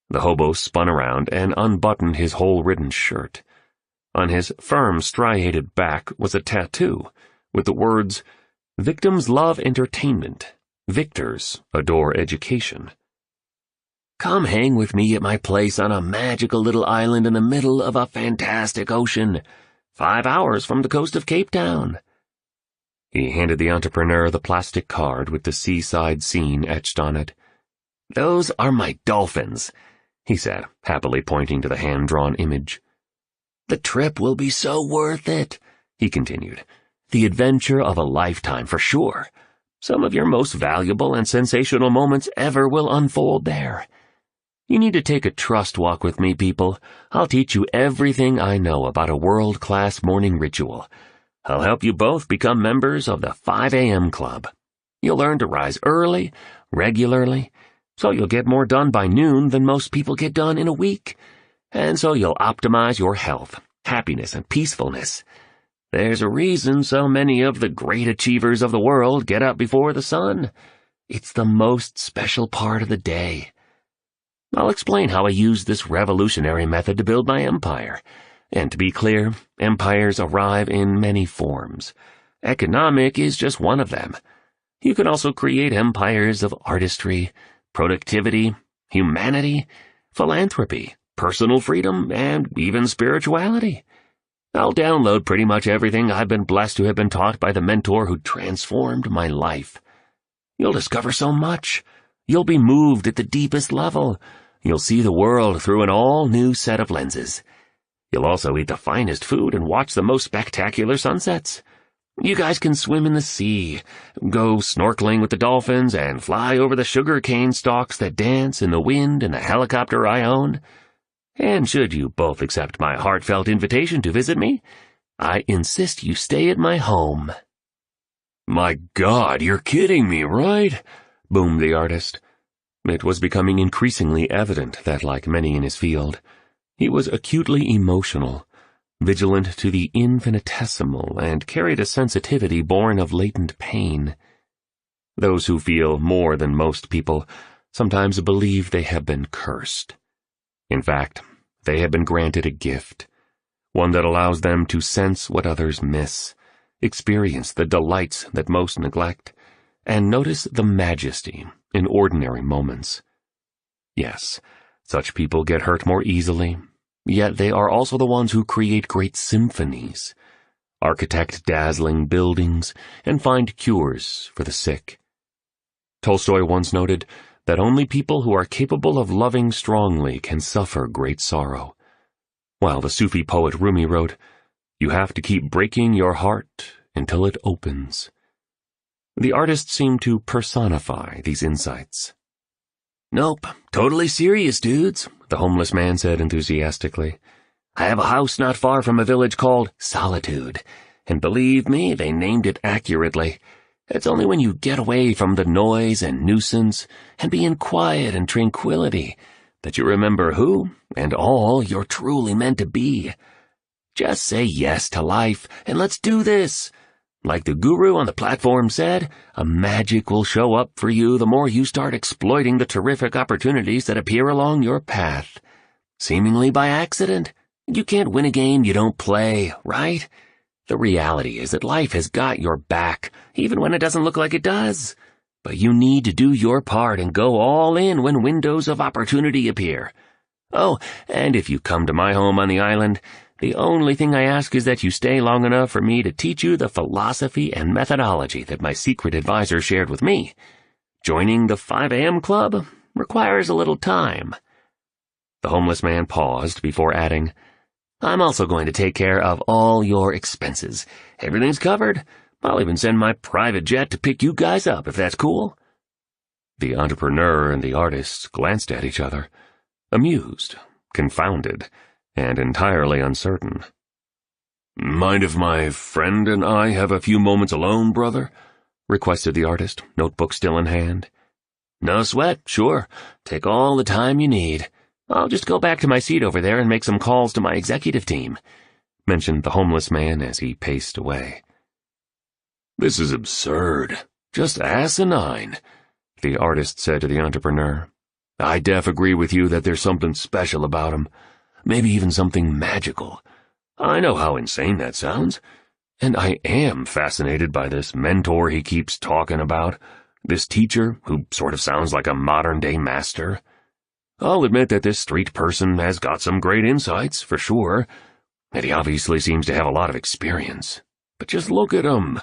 The hobo spun around and unbuttoned his hole-ridden shirt. On his firm, striated back was a tattoo with the words, "Victims love entertainment. Victors adore education." Come hang with me at my place on a magical little island in the middle of a fantastic ocean, 5 hours from the coast of Cape Town. He handed the entrepreneur the plastic card with the seaside scene etched on it. "Those are my dolphins," he said, happily pointing to the hand-drawn image. "The trip will be so worth it," he continued. "The adventure of a lifetime for sure. Some of your most valuable and sensational moments ever will unfold there. You need to take a trust walk with me, people. I'll teach you everything I know about a world-class morning ritual. I'll help you both become members of the 5 a.m. club. You'll learn to rise early, regularly, so you'll get more done by noon than most people get done in a week. And so you'll optimize your health, happiness, and peacefulness. There's a reason so many of the great achievers of the world get up before the sun. It's the most special part of the day. I'll explain how I used this revolutionary method to build my empire. And to be clear, empires arrive in many forms. Economic is just one of them. You can also create empires of artistry, productivity, humanity, philanthropy, personal freedom, and even spirituality. I'll download pretty much everything I've been blessed to have been taught by the mentor who transformed my life. You'll discover so much. You'll be moved at the deepest level. You'll see the world through an all-new set of lenses. You'll also eat the finest food and watch the most spectacular sunsets. You guys can swim in the sea, go snorkeling with the dolphins, and fly over the sugar cane stalks that dance in the wind in the helicopter I own. And should you both accept my heartfelt invitation to visit me, I insist you stay at my home. "My God, you're kidding me, right?" boomed the artist. It was becoming increasingly evident that, like many in his field, he was acutely emotional, vigilant to the infinitesimal, and carried a sensitivity born of latent pain. Those who feel more than most people sometimes believe they have been cursed. In fact, they have been granted a gift, one that allows them to sense what others miss, experience the delights that most neglect, and notice the majesty in ordinary moments. Yes, such people get hurt more easily, yet they are also the ones who create great symphonies, architect dazzling buildings, and find cures for the sick. Tolstoy once noted that only people who are capable of loving strongly can suffer great sorrow, while the Sufi poet Rumi wrote, "You have to keep breaking your heart until it opens." The artist seemed to personify these insights. "Nope, totally serious, dudes," the homeless man said enthusiastically. "I have a house not far from a village called Solitude, and believe me, they named it accurately. It's only when you get away from the noise and nuisance and be in quiet and tranquility that you remember who and all you're truly meant to be. Just say yes to life, and let's do this. Like the guru on the platform said, a magic will show up for you the more you start exploiting the terrific opportunities that appear along your path. Seemingly by accident. You can't win a game you don't play, right? The reality is that life has got your back, even when it doesn't look like it does. But you need to do your part and go all in when windows of opportunity appear. Oh, and if you come to my home on the island, the only thing I ask is that you stay long enough for me to teach you the philosophy and methodology that my secret advisor shared with me. Joining the 5 a.m. club requires a little time." The homeless man paused before adding, "I'm also going to take care of all your expenses. Everything's covered. I'll even send my private jet to pick you guys up if that's cool." The entrepreneur and the artist glanced at each other, amused, confounded, and entirely uncertain. "Mind if my friend and I have a few moments alone, brother?" requested the artist, notebook still in hand. "No sweat, sure. Take all the time you need. I'll just go back to my seat over there and make some calls to my executive team," mentioned the homeless man as he paced away. "This is absurd. Just asinine," the artist said to the entrepreneur. "I def agree with you that there's something special about him. Maybe even something magical. I know how insane that sounds. And I am fascinated by this mentor he keeps talking about, this teacher who sort of sounds like a modern-day master. I'll admit that this street person has got some great insights, for sure, and he obviously seems to have a lot of experience. But just look at him.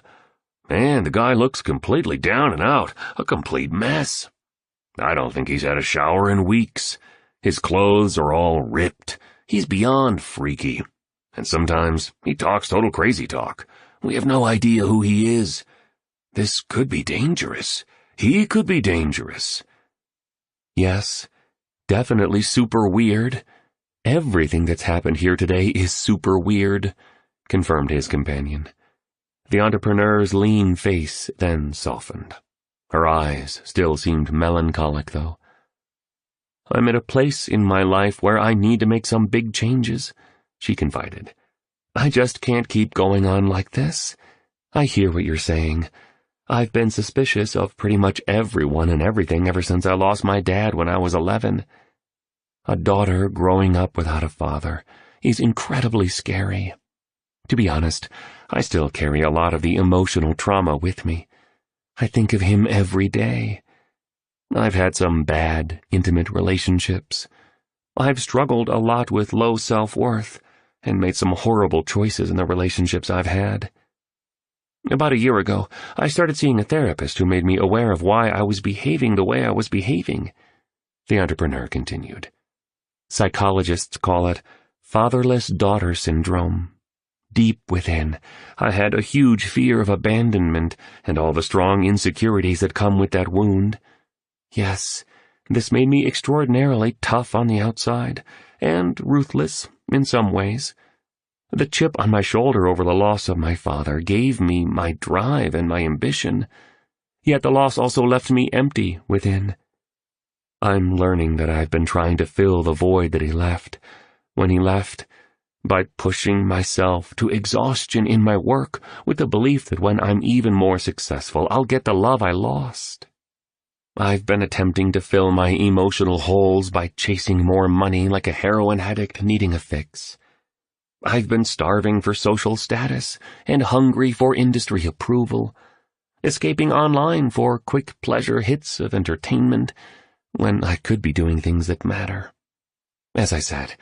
Man, the guy looks completely down and out, a complete mess. I don't think he's had a shower in weeks. His clothes are all ripped. He's beyond freaky. And sometimes he talks total crazy talk. We have no idea who he is. This could be dangerous. He could be dangerous." "Yes, definitely super weird. Everything that's happened here today is super weird," confirmed his companion. The entrepreneur's lean face then softened. Her eyes still seemed melancholic, though. "I'm at a place in my life where I need to make some big changes," she confided. "I just can't keep going on like this. I hear what you're saying. I've been suspicious of pretty much everyone and everything ever since I lost my dad when I was 11. A daughter growing up without a father is incredibly scary. To be honest, I still carry a lot of the emotional trauma with me. I think of him every day. I've had some bad, intimate relationships. I've struggled a lot with low self-worth and made some horrible choices in the relationships I've had. About a year ago, I started seeing a therapist who made me aware of why I was behaving the way I was behaving," the entrepreneur continued. "Psychologists call it fatherless daughter syndrome. Deep within, I had a huge fear of abandonment and all the strong insecurities that come with that wound. Yes, this made me extraordinarily tough on the outside, and ruthless in some ways. The chip on my shoulder over the loss of my father gave me my drive and my ambition, yet the loss also left me empty within. I'm learning that I've been trying to fill the void that he left, when he left, by pushing myself to exhaustion in my work with the belief that when I'm even more successful, I'll get the love I lost. I've been attempting to fill my emotional holes by chasing more money like a heroin addict needing a fix. I've been starving for social status and hungry for industry approval, escaping online for quick pleasure hits of entertainment when I could be doing things that matter. As I said,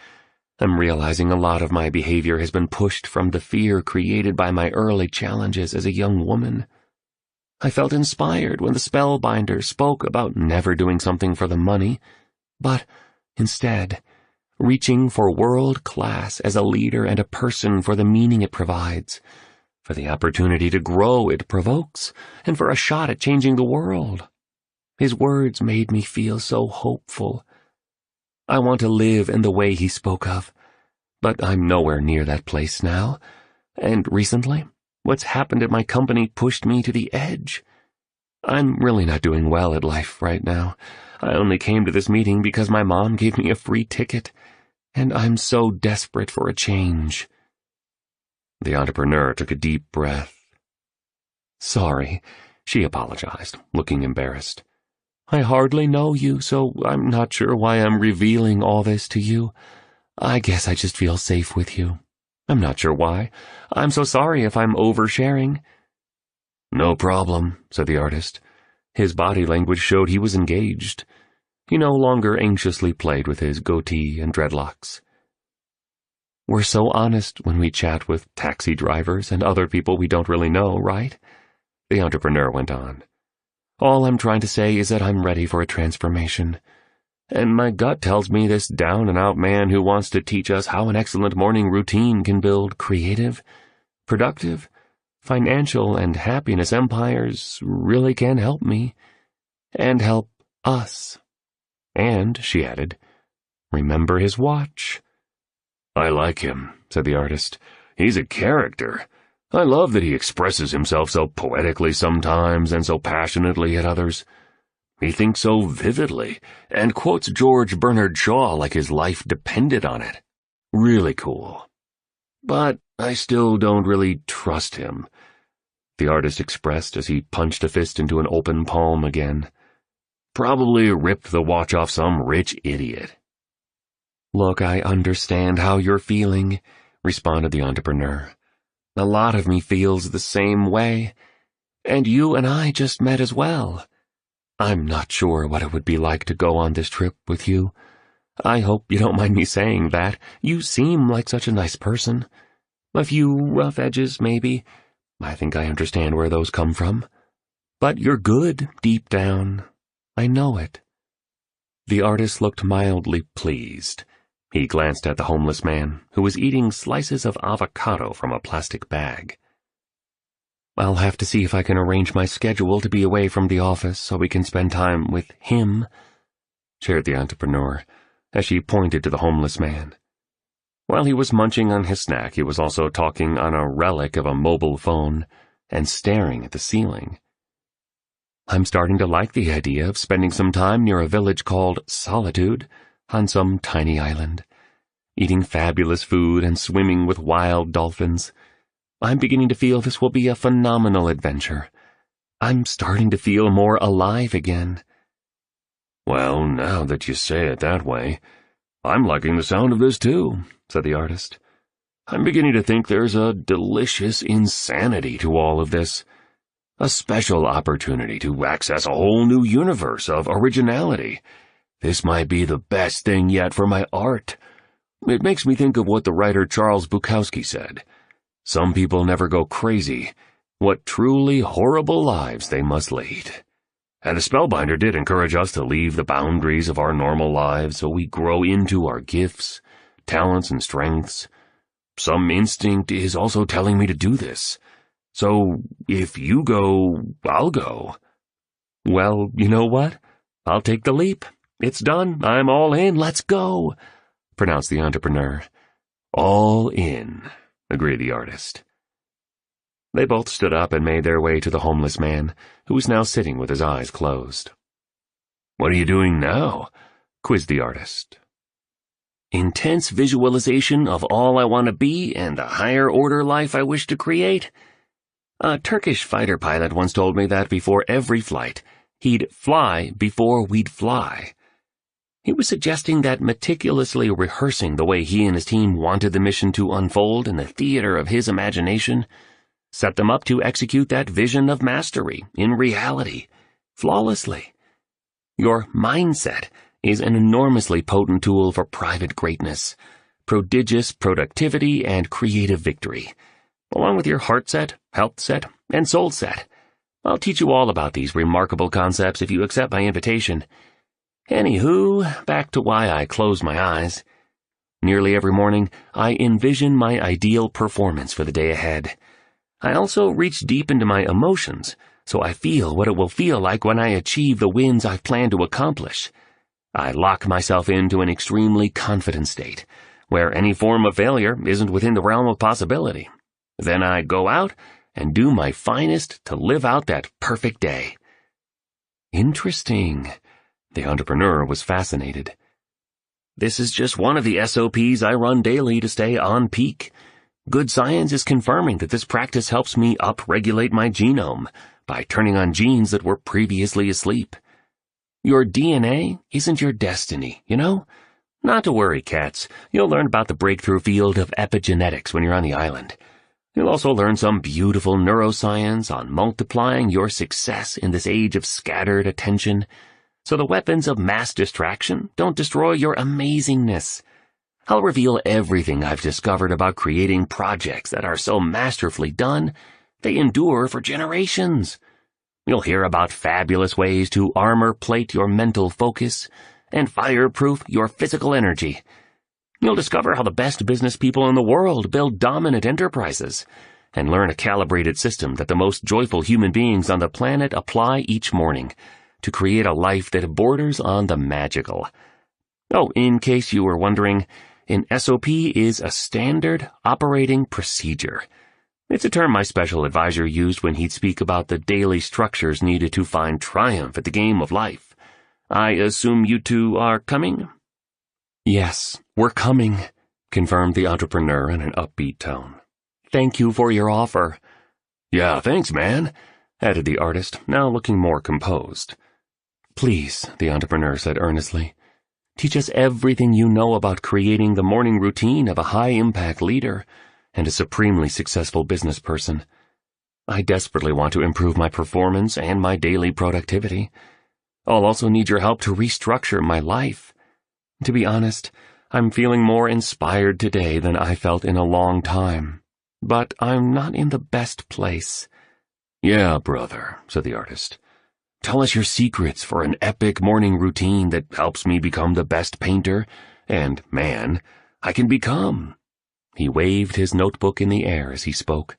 I'm realizing a lot of my behavior has been pushed from the fear created by my early challenges as a young woman. I felt inspired when the spellbinder spoke about never doing something for the money, but instead reaching for world class as a leader and a person for the meaning it provides, for the opportunity to grow it provokes, and for a shot at changing the world. His words made me feel so hopeful. I want to live in the way he spoke of, but I'm nowhere near that place now, and recently, what's happened at my company pushed me to the edge. I'm really not doing well at life right now. I only came to this meeting because my mom gave me a free ticket, and I'm so desperate for a change." The entrepreneur took a deep breath. "Sorry," she apologized, looking embarrassed. "I hardly know you, so I'm not sure why I'm revealing all this to you. I guess I just feel safe with you. I'm not sure why. I'm so sorry if I'm oversharing." "No problem," said the artist. His body language showed he was engaged. He no longer anxiously played with his goatee and dreadlocks. "We're so honest when we chat with taxi drivers and other people we don't really know, right?" the entrepreneur went on. "All I'm trying to say is that I'm ready for a transformation. And my gut tells me this down-and-out man who wants to teach us how an excellent morning routine can build creative, productive, financial and happiness empires really can help me, and help us. And, she added, remember his watch. I like him, said the artist. He's a character. I love that he expresses himself so poetically sometimes and so passionately at others. He thinks so vividly, and quotes George Bernard Shaw like his life depended on it. Really cool. But I still don't really trust him, the artist expressed as he punched a fist into an open palm again. Probably ripped the watch off some rich idiot. Look, I understand how you're feeling, responded the entrepreneur. A lot of me feels the same way, and you and I just met as well. I'm not sure what it would be like to go on this trip with you. I hope you don't mind me saying that. You seem like such a nice person. A few rough edges, maybe. I think I understand where those come from. But you're good, deep down. I know it. The artist looked mildly pleased. He glanced at the homeless man, who was eating slices of avocado from a plastic bag. I'll have to see if I can arrange my schedule to be away from the office so we can spend time with him, shared the entrepreneur, as she pointed to the homeless man. While he was munching on his snack, he was also talking on a relic of a mobile phone and staring at the ceiling. I'm starting to like the idea of spending some time near a village called Solitude on some tiny island, eating fabulous food and swimming with wild dolphins. I'm beginning to feel this will be a phenomenal adventure. I'm starting to feel more alive again. Well, now that you say it that way, I'm liking the sound of this too, said the artist. I'm beginning to think there's a delicious insanity to all of this. A special opportunity to access a whole new universe of originality. This might be the best thing yet for my art. It makes me think of what the writer Charles Bukowski said. Some people never go crazy. What truly horrible lives they must lead. And the Spellbinder did encourage us to leave the boundaries of our normal lives so we grow into our gifts, talents, and strengths. Some instinct is also telling me to do this. So, if you go, I'll go. Well, you know what? I'll take the leap. It's done. I'm all in. Let's go, pronounced the entrepreneur. All in, agreed the artist. They both stood up and made their way to the homeless man, who was now sitting with his eyes closed. What are you doing now? Quizzed the artist. Intense visualization of all I want to be and the higher order life I wish to create. A Turkish fighter pilot once told me that before every flight, he'd fly before we'd fly. He was suggesting that meticulously rehearsing the way he and his team wanted the mission to unfold in the theater of his imagination set them up to execute that vision of mastery in reality, flawlessly. Your mindset is an enormously potent tool for private greatness, prodigious productivity, and creative victory, along with your heart set, health set, and soul set. I'll teach you all about these remarkable concepts if you accept my invitation. Anywho, back to why I close my eyes. Nearly every morning, I envision my ideal performance for the day ahead. I also reach deep into my emotions, so I feel what it will feel like when I achieve the wins I've planned to accomplish. I lock myself into an extremely confident state, where any form of failure isn't within the realm of possibility. Then I go out and do my finest to live out that perfect day. Interesting. The entrepreneur was fascinated. This is just one of the SOPs I run daily to stay on peak. Good science is confirming that this practice helps me upregulate my genome by turning on genes that were previously asleep. Your DNA isn't your destiny, you know? Not to worry, cats. You'll learn about the breakthrough field of epigenetics when you're on the island. You'll also learn some beautiful neuroscience on multiplying your success in this age of scattered attention, so the weapons of mass distraction don't destroy your amazingness. I'll reveal everything I've discovered about creating projects that are so masterfully done, they endure for generations. You'll hear about fabulous ways to armor plate your mental focus and fireproof your physical energy. You'll discover how the best business people in the world build dominant enterprises, and learn a calibrated system that the most joyful human beings on the planet apply each morning to create a life that borders on the magical. Oh, in case you were wondering, an SOP is a standard operating procedure. It's a term my special advisor used when he'd speak about the daily structures needed to find triumph at the game of life. I assume you two are coming? Yes, we're coming, confirmed the entrepreneur in an upbeat tone. Thank you for your offer. Yeah, thanks, man, added the artist, now looking more composed. Please, the entrepreneur said earnestly, teach us everything you know about creating the morning routine of a high-impact leader and a supremely successful business person. I desperately want to improve my performance and my daily productivity. I'll also need your help to restructure my life. To be honest, I'm feeling more inspired today than I felt in a long time. But I'm not in the best place. Yeah, brother, said the artist. Tell us your secrets for an epic morning routine that helps me become the best painter and man I can become. He waved his notebook in the air as he spoke.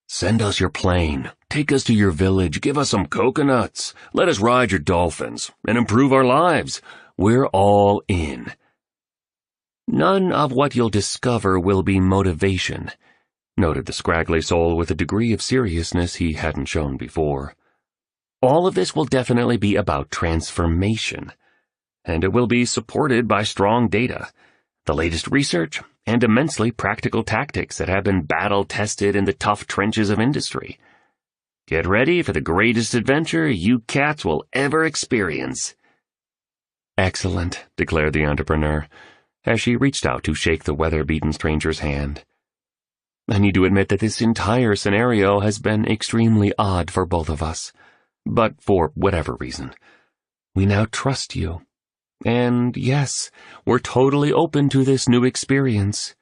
Send us your plane, take us to your village, give us some coconuts, let us ride your dolphins, and improve our lives. We're all in. None of what you'll discover will be motivation, noted the scraggly soul with a degree of seriousness he hadn't shown before. All of this will definitely be about transformation, and it will be supported by strong data, the latest research, and immensely practical tactics that have been battle-tested in the tough trenches of industry. Get ready for the greatest adventure you cats will ever experience. Excellent, declared the entrepreneur, as she reached out to shake the weather-beaten stranger's hand. I need to admit that this entire scenario has been extremely odd for both of us, but for whatever reason, we now trust you. And yes, we're totally open to this new experience.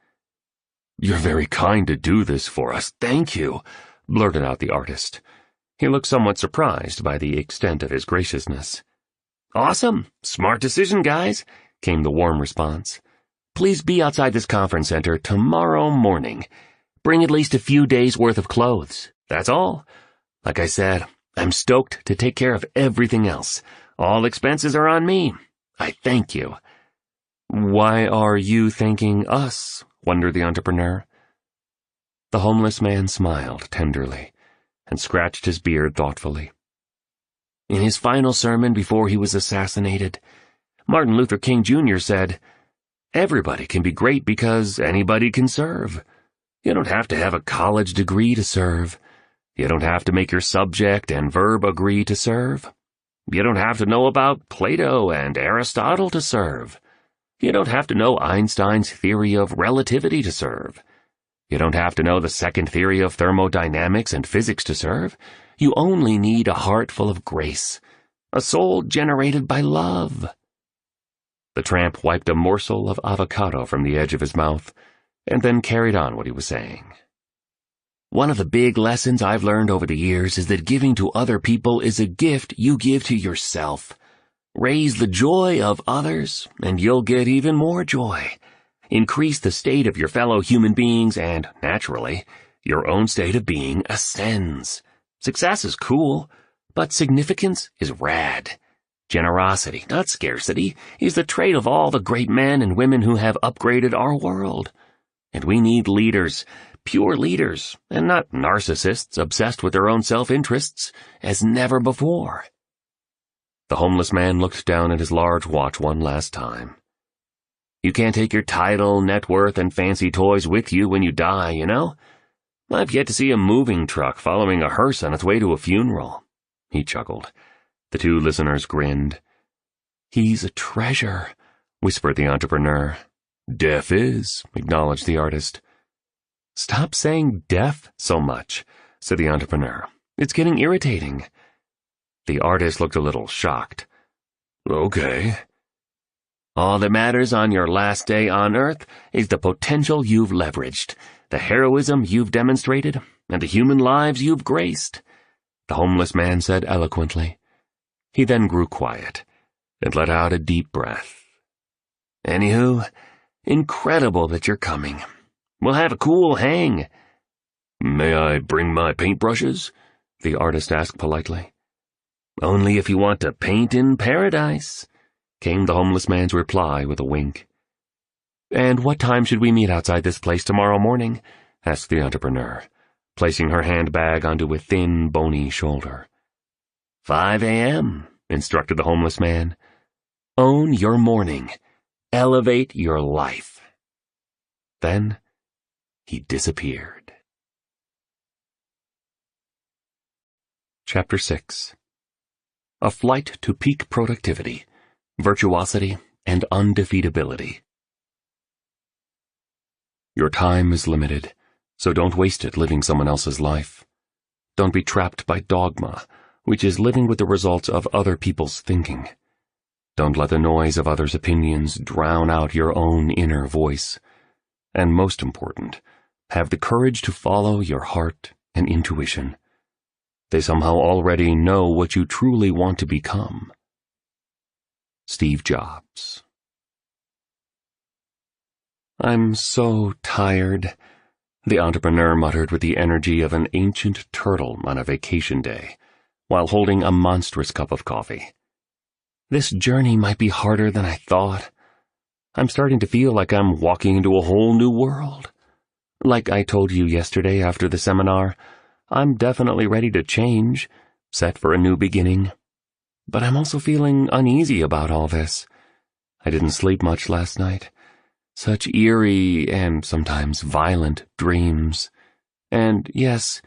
You're very kind to do this for us, thank you, blurted out the artist. He looked somewhat surprised by the extent of his graciousness. Awesome, smart decision, guys, came the warm response. Please be outside this conference center tomorrow morning. Bring at least a few days' worth of clothes, that's all. Like I said, I'm stoked to take care of everything else. All expenses are on me. I thank you. Why are you thanking us? Wondered the entrepreneur. The homeless man smiled tenderly and scratched his beard thoughtfully. In his final sermon before he was assassinated, Martin Luther King Jr. said, "Everybody can be great because anybody can serve. You don't have to have a college degree to serve. You don't have to make your subject and verb agree to serve. You don't have to know about Plato and Aristotle to serve. You don't have to know Einstein's theory of relativity to serve. You don't have to know the second theory of thermodynamics and physics to serve. You only need a heart full of grace, a soul generated by love." The tramp wiped a morsel of avocado from the edge of his mouth and then carried on what he was saying. One of the big lessons I've learned over the years is that giving to other people is a gift you give to yourself. Raise the joy of others, and you'll get even more joy. Increase the state of your fellow human beings, and, naturally, your own state of being ascends. Success is cool, but significance is rad. Generosity, not scarcity, is the trait of all the great men and women who have upgraded our world. And we need leaders, pure leaders, and not narcissists obsessed with their own self-interests, as never before. The homeless man looked down at his large watch one last time. You can't take your title, net worth, and fancy toys with you when you die, you know? I've yet to see a moving truck following a hearse on its way to a funeral. He chuckled. The two listeners grinned. He's a treasure, whispered the entrepreneur. Deaf is, acknowledged the artist. Stop saying deaf so much, said the entrepreneur. It's getting irritating. The artist looked a little shocked. Okay. All that matters on your last day on Earth is the potential you've leveraged, the heroism you've demonstrated, and the human lives you've graced, the homeless man said eloquently. He then grew quiet and let out a deep breath. Anywho, incredible that you're coming. We'll have a cool hang. "May I bring my paintbrushes?" the artist asked politely. "Only if you want to paint in paradise," came the homeless man's reply with a wink. "And what time should we meet outside this place tomorrow morning?" asked the entrepreneur, placing her handbag onto a thin, bony shoulder. 5 a.m., instructed the homeless man. "Own your morning. Elevate your life." Then he disappeared. Chapter 6. A flight to peak productivity, virtuosity, and undefeatability. Your time is limited, so don't waste it living someone else's life. Don't be trapped by dogma, which is living with the results of other people's thinking. Don't let the noise of others' opinions drown out your own inner voice. And most important, have the courage to follow your heart and intuition. They somehow already know what you truly want to become. Steve Jobs. "I'm so tired," the entrepreneur muttered with the energy of an ancient turtle on a vacation day, while holding a monstrous cup of coffee. "This journey might be harder than I thought. I'm starting to feel like I'm walking into a whole new world. Like I told you yesterday after the seminar, I'm definitely ready to change, set for a new beginning. But I'm also feeling uneasy about all this. I didn't sleep much last night. Such eerie and sometimes violent dreams. And yes,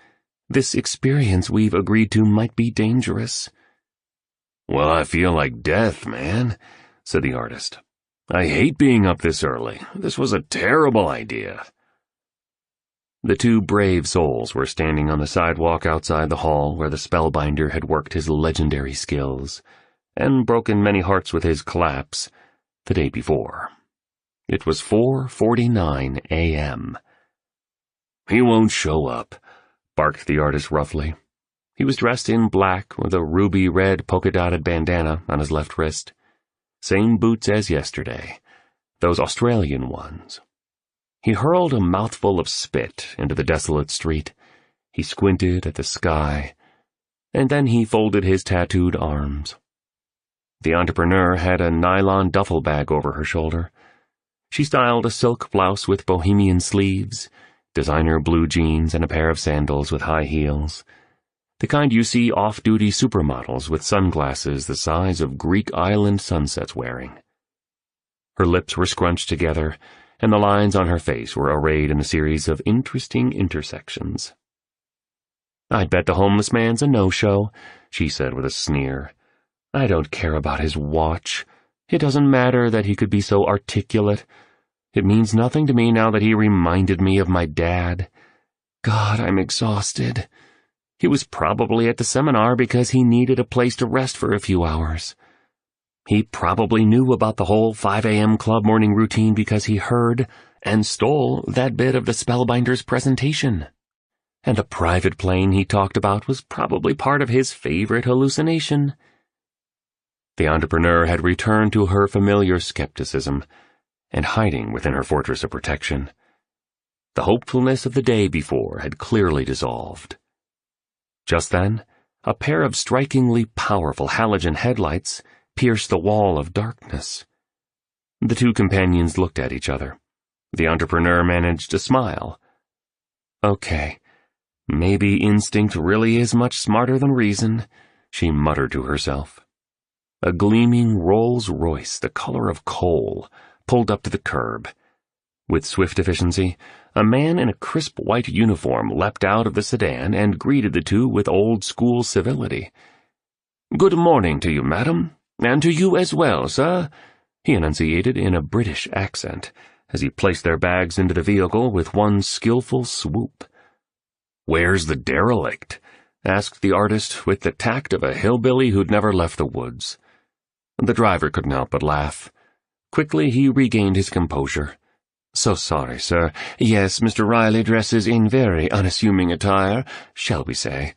this experience we've agreed to might be dangerous." "Well, I feel like death, man," said the artist. "I hate being up this early. This was a terrible idea." The two brave souls were standing on the sidewalk outside the hall where the spellbinder had worked his legendary skills, and broken many hearts with his collapse, the day before. It was 4:49 a.m. "He won't show up," barked the artist roughly. He was dressed in black with a ruby-red polka-dotted bandana on his left wrist. Same boots as yesterday, those Australian ones. He hurled a mouthful of spit into the desolate street. He squinted at the sky, and then he folded his tattooed arms. The entrepreneur had a nylon duffel bag over her shoulder. She styled a silk blouse with bohemian sleeves, designer blue jeans, and a pair of sandals with high heels. The kind you see off-duty supermodels with sunglasses the size of Greek island sunsets wearing. Her lips were scrunched together, and the lines on her face were arrayed in a series of interesting intersections. "I'd bet the homeless man's a no-show," she said with a sneer. "I don't care about his watch. It doesn't matter that he could be so articulate. It means nothing to me now that he reminded me of my dad. God, I'm exhausted. He was probably at the seminar because he needed a place to rest for a few hours. He probably knew about the whole 5 a.m. club morning routine because he heard and stole that bit of the spellbinder's presentation. And the private plane he talked about was probably part of his favorite hallucination." The entrepreneur had returned to her familiar skepticism and hiding within her fortress of protection. The hopefulness of the day before had clearly dissolved. Just then, a pair of strikingly powerful halogen headlights pierced the wall of darkness. The two companions looked at each other. The entrepreneur managed to smile. "Okay, maybe instinct really is much smarter than reason," she muttered to herself. A gleaming Rolls-Royce, the color of coal, pulled up to the curb. With swift efficiency, a man in a crisp white uniform leapt out of the sedan and greeted the two with old-school civility. "Good morning to you, madam, and to you as well, sir," he enunciated in a British accent, as he placed their bags into the vehicle with one skillful swoop. "Where's the derelict?" asked the artist with the tact of a hillbilly who'd never left the woods. The driver couldn't help but laugh. Quickly he regained his composure. "So sorry, sir. Yes, Mr. Riley dresses in very unassuming attire, shall we say.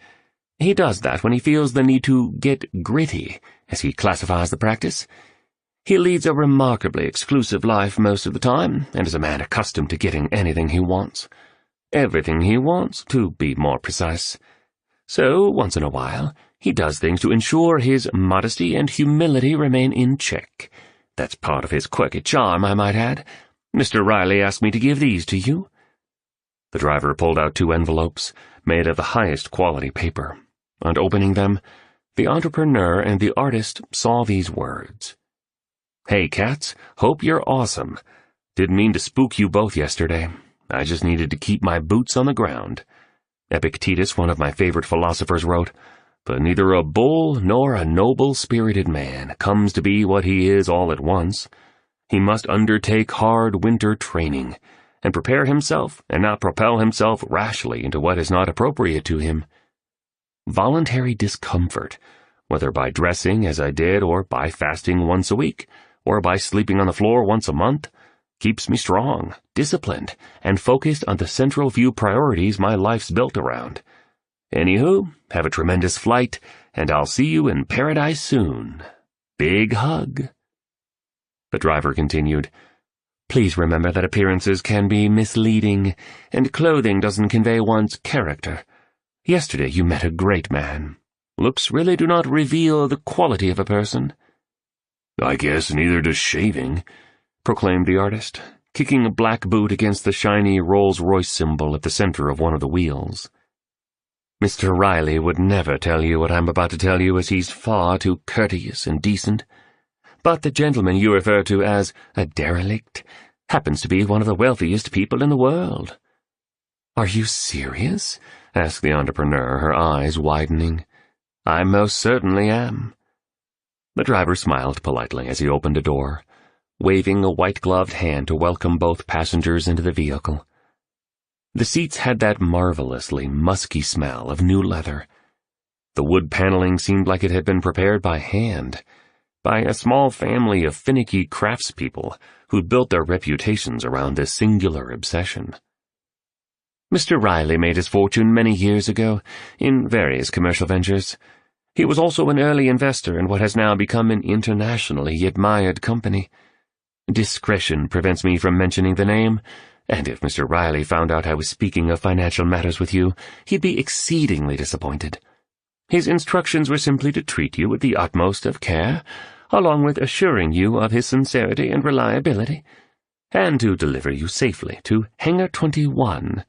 He does that when he feels the need to get gritty, as he classifies the practice. He leads a remarkably exclusive life most of the time, and is a man accustomed to getting anything he wants. Everything he wants, to be more precise. So, once in a while, he does things to ensure his modesty and humility remain in check. That's part of his quirky charm, I might add. Mr. Riley asked me to give these to you." The driver pulled out 2 envelopes, made of the highest quality paper, and opening them, the entrepreneur and the artist saw these words. "Hey, cats, hope you're awesome. Didn't mean to spook you both yesterday. I just needed to keep my boots on the ground. Epictetus, one of my favorite philosophers, wrote, 'But neither a bull nor a noble-spirited man comes to be what he is all at once. He must undertake hard winter training, and prepare himself and not propel himself rashly into what is not appropriate to him. Voluntary discomfort, whether by dressing as I did or by fasting once a week, or by sleeping on the floor once a month, keeps me strong, disciplined, and focused on the central few priorities my life's built around. Anywho, have a tremendous flight, and I'll see you in paradise soon. Big hug." The driver continued, "Please remember that appearances can be misleading, and clothing doesn't convey one's character. Yesterday you met a great man. Looks really do not reveal the quality of a person." "I guess neither does shaving," proclaimed the artist, kicking a black boot against the shiny Rolls-Royce symbol at the center of one of the wheels. "Mr. Riley would never tell you what I'm about to tell you, as he's far too courteous and decent. But the gentleman you refer to as a derelict happens to be one of the wealthiest people in the world." "Are you serious?" asked the entrepreneur, her eyes widening. "I most certainly am." The driver smiled politely as he opened a door, waving a white-gloved hand to welcome both passengers into the vehicle. The seats had that marvelously musky smell of new leather. The wood paneling seemed like it had been prepared by hand, by a small family of finicky craftspeople who'd built their reputations around this singular obsession. Mr. Riley made his fortune many years ago in various commercial ventures. He was also an early investor in what has now become an internationally admired company. Discretion prevents me from mentioning the name, and if Mr. Riley found out I was speaking of financial matters with you, he'd be exceedingly disappointed. His instructions were simply to treat you with the utmost of care, along with assuring you of his sincerity and reliability, and to deliver you safely to Hangar 21.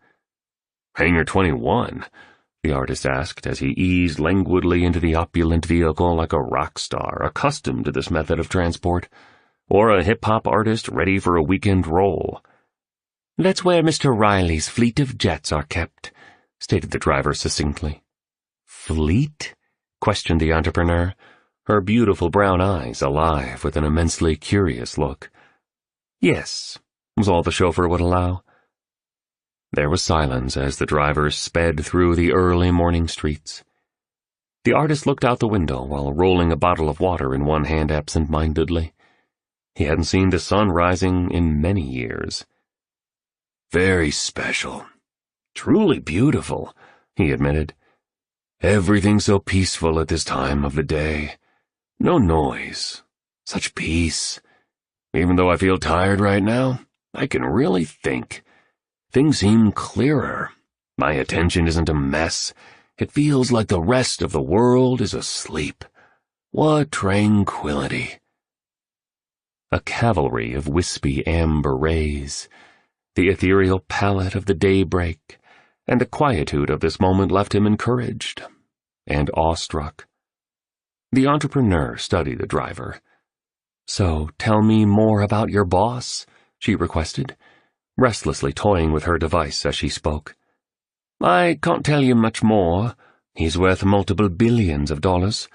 "Hangar 21?" the artist asked as he eased languidly into the opulent vehicle like a rock star accustomed to this method of transport, or a hip-hop artist ready for a weekend roll. "That's where Mr. Riley's fleet of jets are kept," stated the driver succinctly. "Fleet?" questioned the entrepreneur, her beautiful brown eyes alive with an immensely curious look. "Yes," was all the chauffeur would allow. There was silence as the driver sped through the early morning streets. The artist looked out the window while rolling a bottle of water in one hand absent-mindedly. He hadn't seen the sun rising in many years. "Very special. Truly beautiful," he admitted. "Everything so peaceful at this time of the day. No noise. Such peace. Even though I feel tired right now, I can really think. Things seem clearer. My attention isn't a mess. It feels like the rest of the world is asleep. What tranquility." A cavalry of wispy amber rays, the ethereal palette of the daybreak, and the quietude of this moment left him encouraged and awestruck. The entrepreneur studied the driver. "So tell me more about your boss," she requested, restlessly toying with her device as she spoke. "I can't tell you much more. He's worth multiple billions of dollars.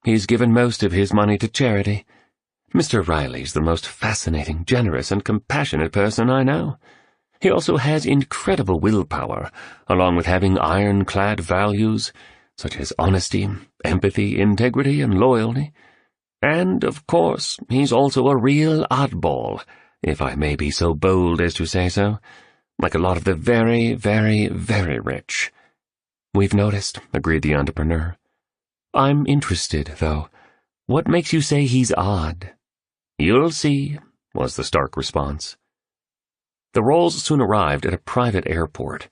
He's given most of his money to charity. Mr. Riley's the most fascinating, generous, and compassionate person I know. He also has incredible willpower, along with having ironclad values, such as honesty, empathy, integrity, and loyalty. And, of course, he's also a real oddball, if I may be so bold as to say so, like a lot of the very, very, very rich." "We've noticed," agreed the entrepreneur. "I'm interested, though. What makes you say he's odd?" "You'll see," was the stark response. The Rolls soon arrived at a private airport,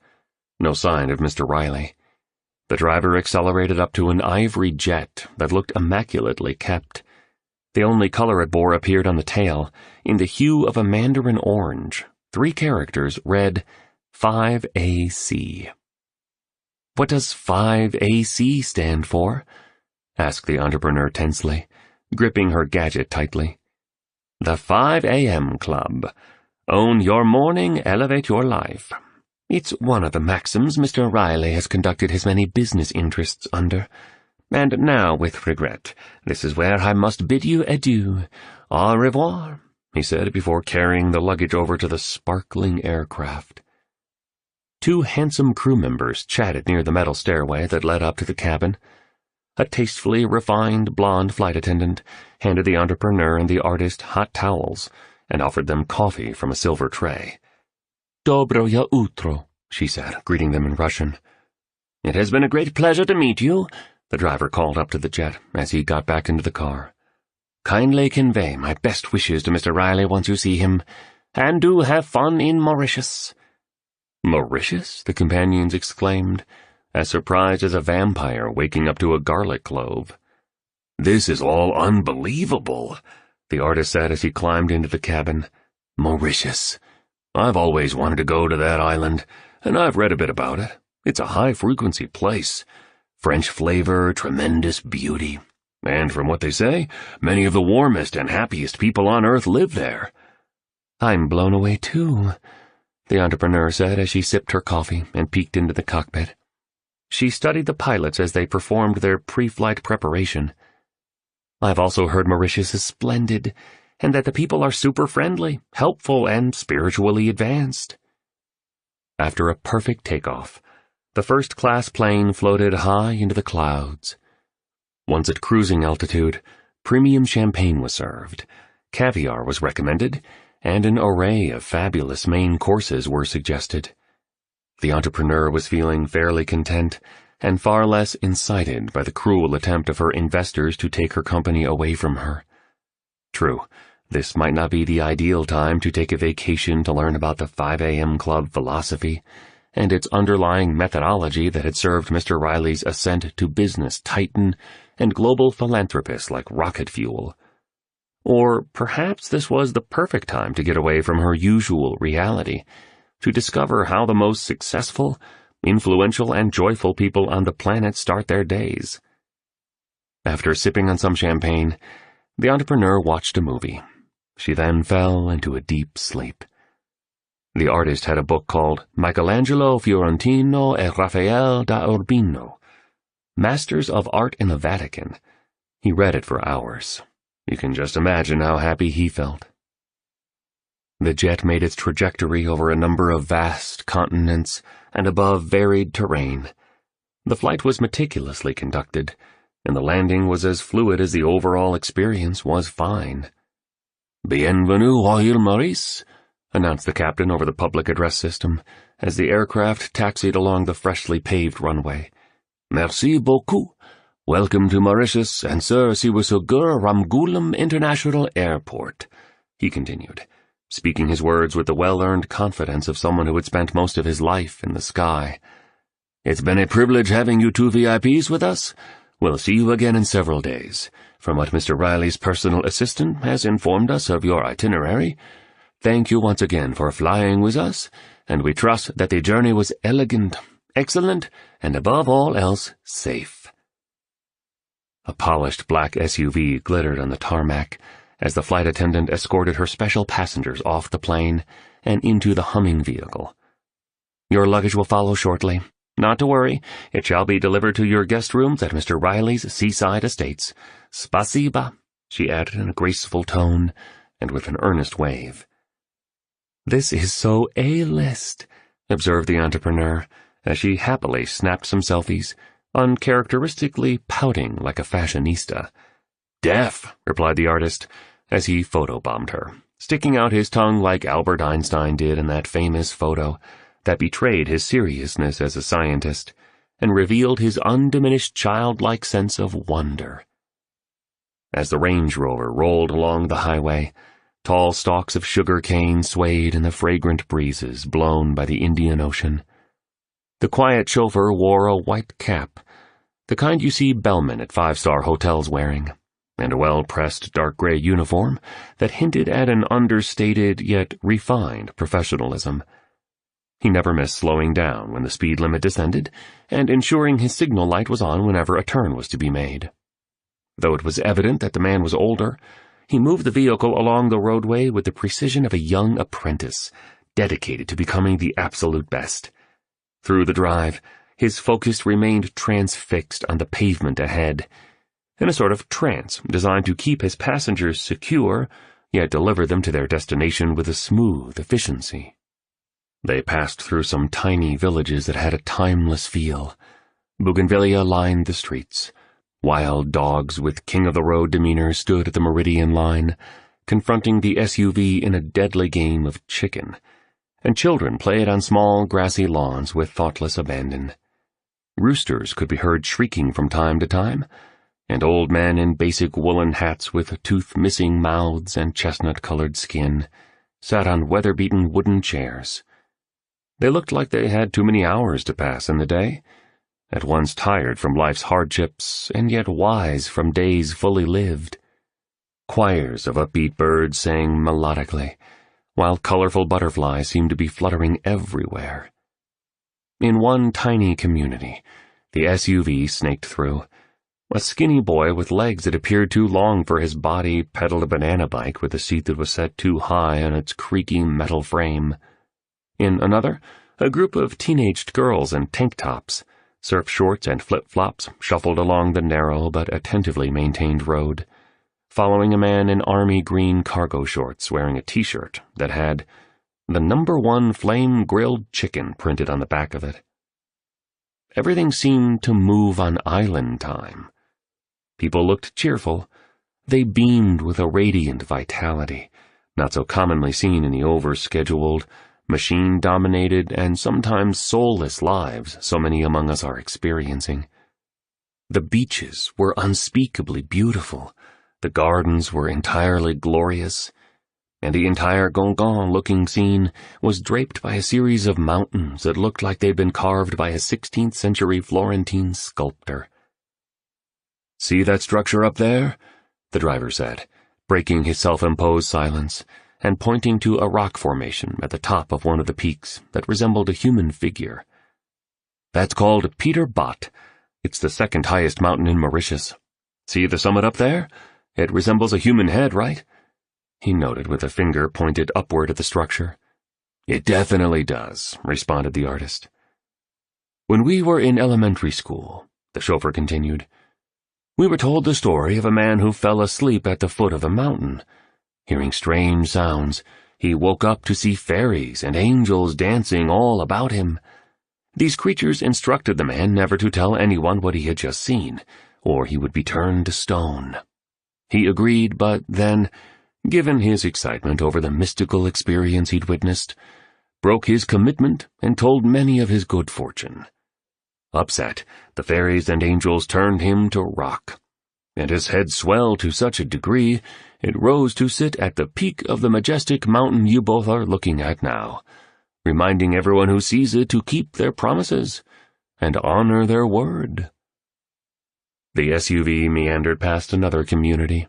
No sign of Mr. Riley. The driver accelerated up to an ivory jet that looked immaculately kept. The only color it bore appeared on the tail, in the hue of a mandarin orange. 3 characters read 5AC. "What does 5AC stand for?" asked the entrepreneur tensely, gripping her gadget tightly. "The 5 a.m. Club. Own your morning, elevate your life. It's one of the maxims Mr. Riley has conducted his many business interests under. And now, with regret, this is where I must bid you adieu. Au revoir," he said before carrying the luggage over to the sparkling aircraft. 2 handsome crew members chatted near the metal stairway that led up to the cabin. A tastefully refined blonde flight attendant handed the entrepreneur and the artist hot towels and offered them coffee from a silver tray. "Dobro utro," she said, greeting them in Russian. "It has been a great pleasure to meet you," the driver called up to the jet as he got back into the car. "Kindly convey my best wishes to Mr. Riley once you see him, and do have fun in Mauritius." "Mauritius?" the companions exclaimed, as surprised as a vampire waking up to a garlic clove. "This is all unbelievable," the artist said as he climbed into the cabin. "Mauritius. I've always wanted to go to that island, and I've read a bit about it. It's a high-frequency place. French flavor, tremendous beauty. And from what they say, many of the warmest and happiest people on Earth live there." "I'm blown away, too," the entrepreneur said as she sipped her coffee and peeked into the cockpit. She studied the pilots as they performed their pre-flight preparation. "I've also heard Mauritius is splendid, and that the people are super friendly, helpful, and spiritually advanced." After a perfect takeoff, the first-class plane floated high into the clouds. Once at cruising altitude, premium champagne was served, caviar was recommended, and an array of fabulous main courses were suggested. The entrepreneur was feeling fairly content, and far less incited by the cruel attempt of her investors to take her company away from her. True, this might not be the ideal time to take a vacation to learn about the 5 a.m. Club philosophy and its underlying methodology that had served Mr. Riley's ascent to business titan and global philanthropist like rocket fuel. Or perhaps this was the perfect time to get away from her usual reality, to discover how the most successful, influential, and joyful people on the planet start their days. After sipping on some champagne, the entrepreneur watched a movie. She then fell into a deep sleep. The artist had a book called Michelangelo Fiorentino e Raphael da Urbino, Masters of Art in the Vatican. He read it for hours. You can just imagine how happy he felt. The jet made its trajectory over a number of vast continents and above varied terrain. The flight was meticulously conducted, and the landing was as fluid as the overall experience was fine. "Bienvenue à l'île Maurice," announced the captain over the public address system as the aircraft taxied along the freshly paved runway. "Merci beaucoup. Welcome to Mauritius, and sir, Siwasugur Ramgoolam International Airport," he continued, speaking his words with the well-earned confidence of someone who had spent most of his life in the sky. "It's been a privilege having you 2 VIPs with us. We'll see you again in several days. From what Mr. Riley's personal assistant has informed us of your itinerary, thank you once again for flying with us, and we trust that the journey was elegant, excellent, and above all else, safe." A polished black SUV glittered on the tarmac as the flight attendant escorted her special passengers off the plane and into the humming vehicle. "Your luggage will follow shortly. Not to worry, it shall be delivered to your guest rooms at Mr. Riley's seaside estates. Spasiba," she added in a graceful tone and with an earnest wave. "This is so A-list," observed the entrepreneur as she happily snapped some selfies, uncharacteristically pouting like a fashionista. "Deaf," replied the artist as he photobombed her, sticking out his tongue like Albert Einstein did in that famous photo that betrayed his seriousness as a scientist and revealed his undiminished childlike sense of wonder. As the Range Rover rolled along the highway, tall stalks of sugar cane swayed in the fragrant breezes blown by the Indian Ocean. The quiet chauffeur wore a white cap, the kind you see bellmen at five-star hotels wearing, and a well-pressed dark gray uniform that hinted at an understated yet refined professionalism. He never missed slowing down when the speed limit descended and ensuring his signal light was on whenever a turn was to be made. Though it was evident that the man was older, he moved the vehicle along the roadway with the precision of a young apprentice, dedicated to becoming the absolute best. Through the drive, his focus remained transfixed on the pavement ahead, in a sort of trance designed to keep his passengers secure, yet deliver them to their destination with a smooth efficiency. They passed through some tiny villages that had a timeless feel. Bougainvillea lined the streets. Wild dogs with king-of-the-road demeanor stood at the meridian line, confronting the SUV in a deadly game of chicken, and children played on small grassy lawns with thoughtless abandon. Roosters could be heard shrieking from time to time, and old men in basic woolen hats with tooth-missing mouths and chestnut-colored skin sat on weather-beaten wooden chairs. They looked like they had too many hours to pass in the day, at once tired from life's hardships and yet wise from days fully lived. Choirs of upbeat birds sang melodically, while colorful butterflies seemed to be fluttering everywhere. In one tiny community, the SUV snaked through. A skinny boy with legs that appeared too long for his body pedaled a banana bike with a seat that was set too high on its creaky metal frame. In another, a group of teenaged girls in tank tops, surf shorts and flip-flops shuffled along the narrow but attentively maintained road, following a man in army green cargo shorts wearing a t-shirt that had the #1 flame-grilled chicken printed on the back of it. Everything seemed to move on island time. People looked cheerful. They beamed with a radiant vitality, not so commonly seen in the over-scheduled, machine-dominated, and sometimes soulless lives so many among us are experiencing. The beaches were unspeakably beautiful, the gardens were entirely glorious, and the entire Gongon-looking scene was draped by a series of mountains that looked like they'd been carved by a 16th-century Florentine sculptor. "See that structure up there?" the driver said, breaking his self-imposed silence, and pointing to a rock formation at the top of one of the peaks that resembled a human figure. "That's called Peter Bot. It's the second highest mountain in Mauritius. See the summit up there? It resembles a human head, right?" He noted with a finger pointed upward at the structure. "It definitely does," responded the artist. "When we were in elementary school," the chauffeur continued, "we were told the story of a man who fell asleep at the foot of a mountain. Hearing strange sounds, he woke up to see fairies and angels dancing all about him. These creatures instructed the man never to tell anyone what he had just seen, or he would be turned to stone. He agreed, but then, given his excitement over the mystical experience he'd witnessed, broke his commitment and told many of his good fortune. Upset, the fairies and angels turned him to rock, and his head swelled to such a degree it rose to sit at the peak of the majestic mountain you both are looking at now, reminding everyone who sees it to keep their promises and honor their word." The SUV meandered past another community.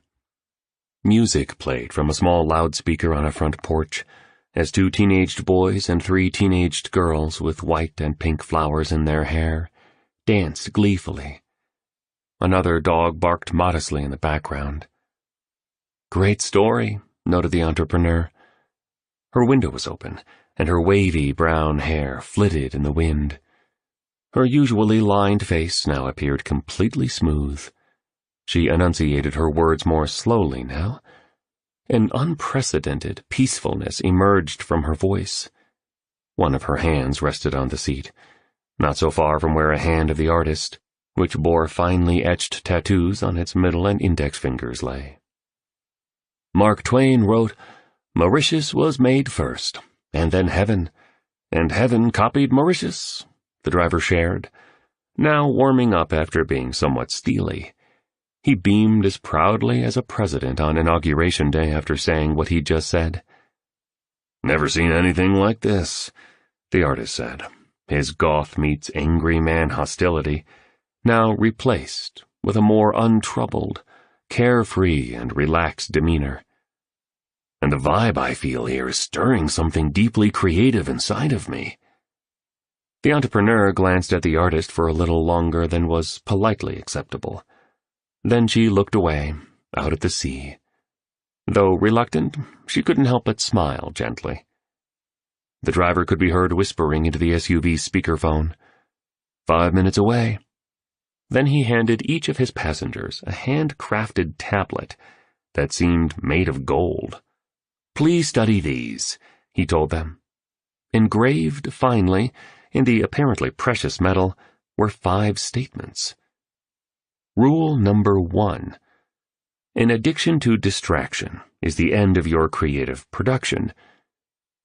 Music played from a small loudspeaker on a front porch, as 2 teenaged boys and 3 teenaged girls with white and pink flowers in their hair danced gleefully. Another dog barked modestly in the background. "Great story," noted the entrepreneur. Her window was open, and her wavy brown hair flitted in the wind. Her usually lined face now appeared completely smooth. She enunciated her words more slowly now. An unprecedented peacefulness emerged from her voice. One of her hands rested on the seat, not so far from where a hand of the artist, which bore finely etched tattoos on its middle and index fingers, lay. Mark Twain wrote, "Mauritius was made first, and then heaven, and heaven copied Mauritius," the driver shared, now warming up after being somewhat steely. He beamed as proudly as a president on Inauguration Day after saying what he'd just said. "Never seen anything like this," the artist said, his goth meets angry man hostility, now replaced with a more untroubled, carefree and relaxed demeanor. And the vibe I feel here is stirring something deeply creative inside of me. The entrepreneur glanced at the artist for a little longer than was politely acceptable. Then she looked away, out at the sea. Though reluctant, she couldn't help but smile gently. The driver could be heard whispering into the SUV's speakerphone. 5 minutes away. Then he handed each of his passengers a hand-crafted tablet that seemed made of gold. "Please study these," he told them. Engraved finely, in the apparently precious metal, were 5 statements. Rule number 1. An addiction to distraction is the end of your creative production.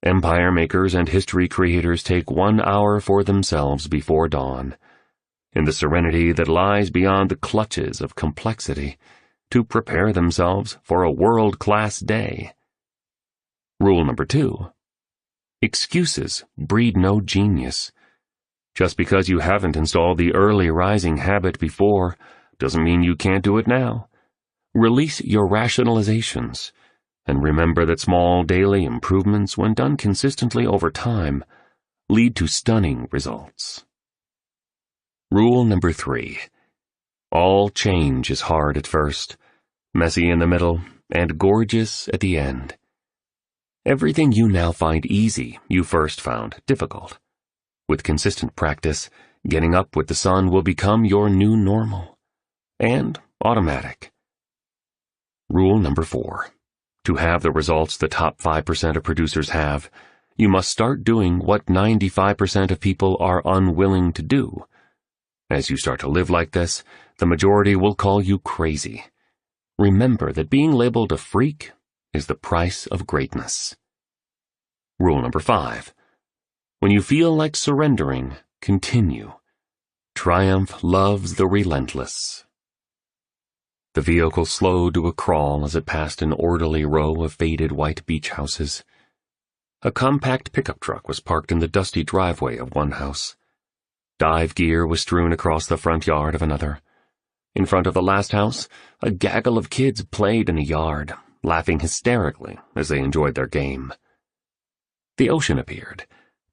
Empire makers and history creators take 1 hour for themselves before dawn, in the serenity that lies beyond the clutches of complexity, to prepare themselves for a world-class day. Rule number 2. Excuses breed no genius. Just because you haven't installed the early rising habit before doesn't mean you can't do it now. Release your rationalizations, and remember that small daily improvements, when done consistently over time, lead to stunning results. Rule number 3. All change is hard at first, messy in the middle, and gorgeous at the end. Everything you now find easy, you first found difficult. With consistent practice, getting up with the sun will become your new normal, and automatic. Rule number 4. To have the results the top 5% of producers have, you must start doing what 95% of people are unwilling to do. As you start to live like this, the majority will call you crazy. Remember that being labeled a freak is the price of greatness. Rule number 5. When you feel like surrendering, continue. Triumph loves the relentless. The vehicle slowed to a crawl as it passed an orderly row of faded white beach houses. A compact pickup truck was parked in the dusty driveway of one house. Dive gear was strewn across the front yard of another. In front of the last house, a gaggle of kids played in a yard, laughing hysterically as they enjoyed their game. The ocean appeared,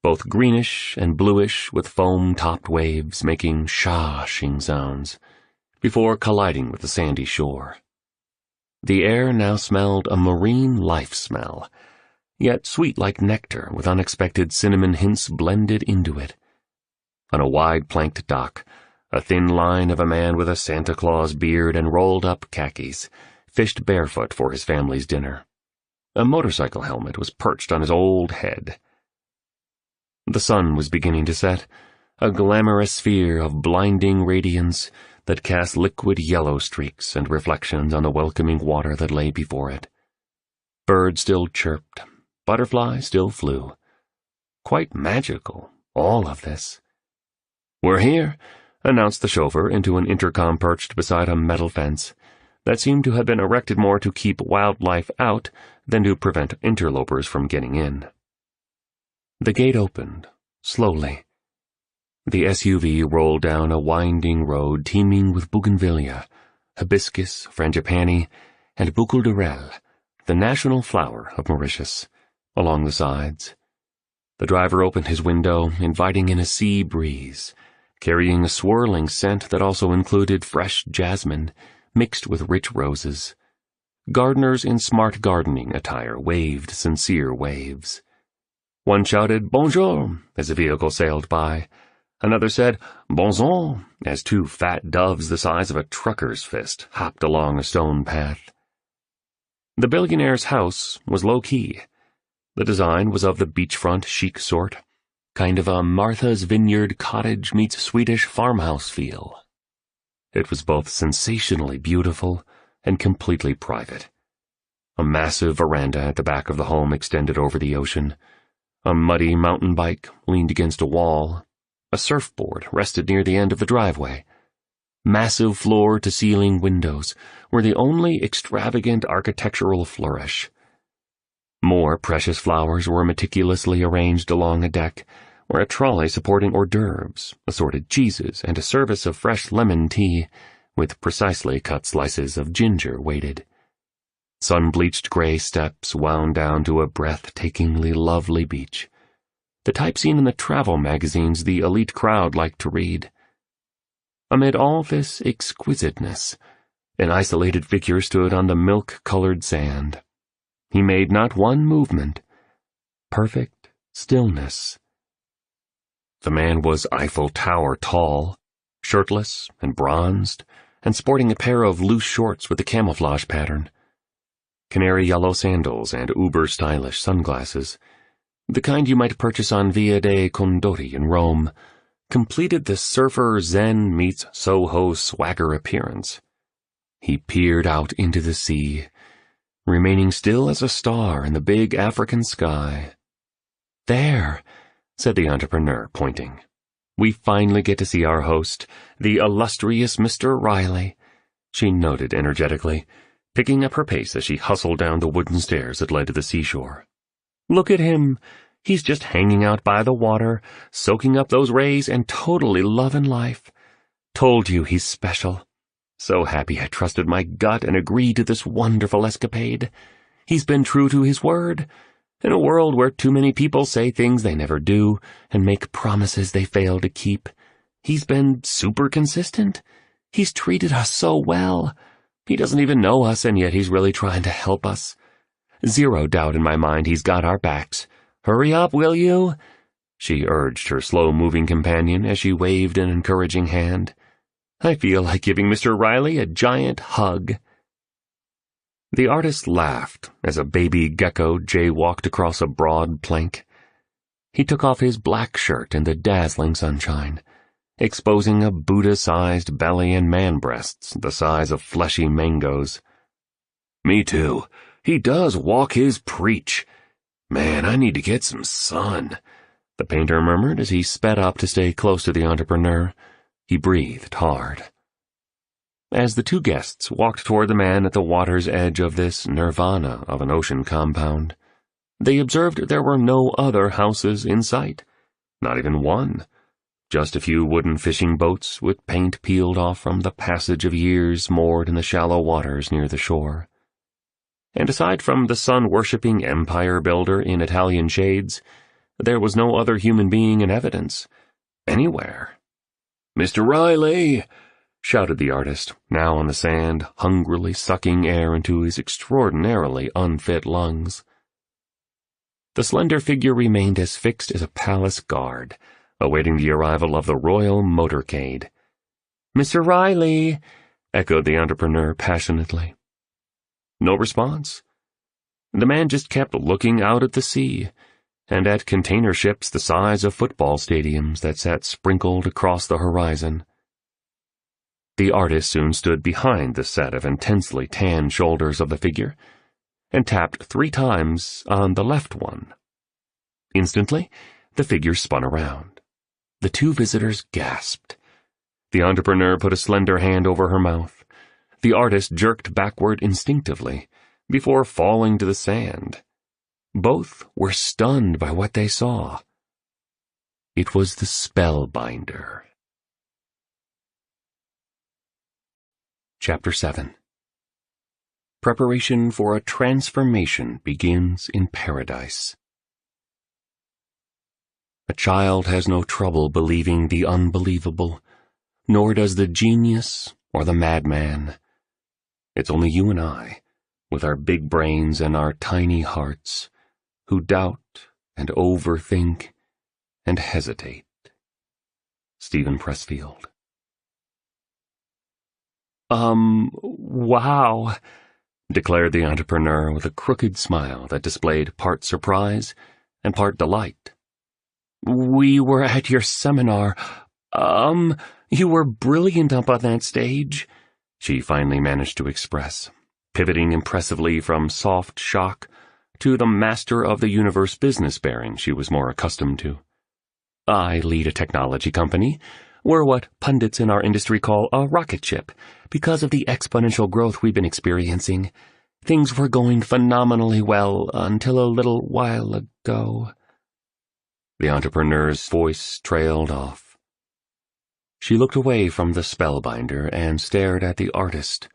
both greenish and bluish with foam-topped waves making shashing sounds, before colliding with the sandy shore. The air now smelled a marine life smell, yet sweet like nectar with unexpected cinnamon hints blended into it. On a wide planked dock, a thin line of a man with a Santa Claus beard and rolled-up khakis fished barefoot for his family's dinner. A motorcycle helmet was perched on his old head. The sun was beginning to set, a glamorous sphere of blinding radiance that cast liquid yellow streaks and reflections on the welcoming water that lay before it. Birds still chirped, butterflies still flew. Quite magical, all of this. "We're here," announced the chauffeur into an intercom perched beside a metal fence that seemed to have been erected more to keep wildlife out than to prevent interlopers from getting in. The gate opened, slowly. The SUV rolled down a winding road teeming with bougainvillea, hibiscus, frangipani, and boucle d'orel, the national flower of Mauritius, along the sides. The driver opened his window, inviting in a sea breeze, carrying a swirling scent that also included fresh jasmine, mixed with rich roses. Gardeners in smart gardening attire waved sincere waves. One shouted "Bonjour" as a vehicle sailed by. Another said "Bonjour" as 2 fat doves the size of a trucker's fist hopped along a stone path. The billionaire's house was low-key. The design was of the beachfront chic sort, kind of a Martha's Vineyard cottage meets Swedish farmhouse feel. It was both sensationally beautiful and completely private. A massive veranda at the back of the home extended over the ocean. A muddy mountain bike leaned against a wall. A surfboard rested near the end of the driveway. Massive floor-to-ceiling windows were the only extravagant architectural flourish. More precious flowers were meticulously arranged along a deck, where a trolley supporting hors d'oeuvres, assorted cheeses, and a service of fresh lemon tea with precisely cut slices of ginger waited. Sun-bleached gray steps wound down to a breathtakingly lovely beach, the type seen in the travel magazines the elite crowd liked to read. Amid all this exquisiteness, an isolated figure stood on the milk-colored sand. He made not one movement. Perfect stillness. The man was Eiffel Tower tall, shirtless and bronzed, and sporting a pair of loose shorts with a camouflage pattern. Canary yellow sandals and uber-stylish sunglasses, the kind you might purchase on Via dei Condotti in Rome, completed the surfer Zen meets Soho swagger appearance. He peered out into the sea, remaining still as a star in the big African sky. "There," said the entrepreneur, pointing. "We finally get to see our host, the illustrious Mr. Riley," she noted energetically, picking up her pace as she hustled down the wooden stairs that led to the seashore. "Look at him. He's just hanging out by the water, soaking up those rays and totally loving life. Told you he's special. So happy I trusted my gut and agreed to this wonderful escapade. He's been true to his word. In a world where too many people say things they never do and make promises they fail to keep, he's been super consistent. He's treated us so well. He doesn't even know us, and yet he's really trying to help us. Zero doubt in my mind he's got our backs. Hurry up, will you?" she urged her slow-moving companion as she waved an encouraging hand. "I feel like giving Mr. Riley a giant hug." The artist laughed as a baby gecko jaywalked across a broad plank. He took off his black shirt in the dazzling sunshine, exposing a Buddha-sized belly and man-breasts the size of fleshy mangoes. "Me too. He does walk his preach. Man, I need to get some sun," the painter murmured as he sped up to stay close to the entrepreneur. He breathed hard. As the two guests walked toward the man at the water's edge of this nirvana of an ocean compound, they observed there were no other houses in sight, not even one, just a few wooden fishing boats with paint peeled off from the passage of years moored in the shallow waters near the shore. And aside from the sun-worshipping empire builder in Italian shades, there was no other human being in evidence, anywhere. "Mr. Riley!" shouted the artist, now on the sand, hungrily sucking air into his extraordinarily unfit lungs. The slender figure remained as fixed as a palace guard, awaiting the arrival of the royal motorcade. "Mr. Riley!" echoed the entrepreneur passionately. No response. The man just kept looking out at the sea, and at container ships the size of football stadiums that sat sprinkled across the horizon. The artist soon stood behind the set of intensely tanned shoulders of the figure, and tapped 3 times on the left one. Instantly, the figure spun around. The two visitors gasped. The entrepreneur put a slender hand over her mouth. The artist jerked backward instinctively, before falling to the sand. Both were stunned by what they saw. It was the spellbinder. Chapter 7. Preparation for a transformation begins in paradise. A child has no trouble believing the unbelievable, nor does the genius or the madman. It's only you and I, with our big brains and our tiny hearts, who doubt and overthink and hesitate. Stephen Pressfield. Wow, declared the entrepreneur with a crooked smile that displayed part surprise and part delight. We were at your seminar. You were brilliant up on that stage, she finally managed to express, pivoting impressively from soft shock to the master of the universe business bearing she was more accustomed to. I lead a technology company. We're what pundits in our industry call a rocket ship, because of the exponential growth we've been experiencing. Things were going phenomenally well until a little while ago. The entrepreneur's voice trailed off. She looked away from the spellbinder and stared at the artist.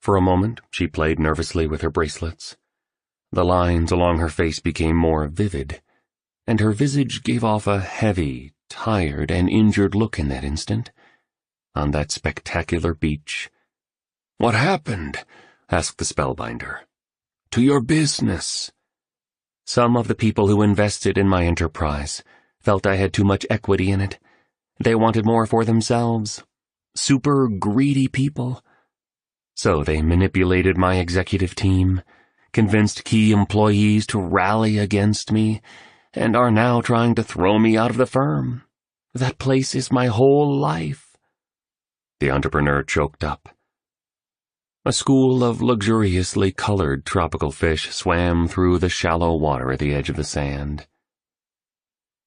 For a moment, she played nervously with her bracelets. The lines along her face became more vivid, and her visage gave off a heavy, tired, and injured look in that instant. On that spectacular beach. "What happened?" asked the spellbinder. "To your business?" "Some of the people who invested in my enterprise felt I had too much equity in it. They wanted more for themselves. Super greedy people. So they manipulated my executive team, convinced key employees to rally against me, and are now trying to throw me out of the firm. That place is my whole life." The entrepreneur choked up. A school of luxuriously colored tropical fish swam through the shallow water at the edge of the sand.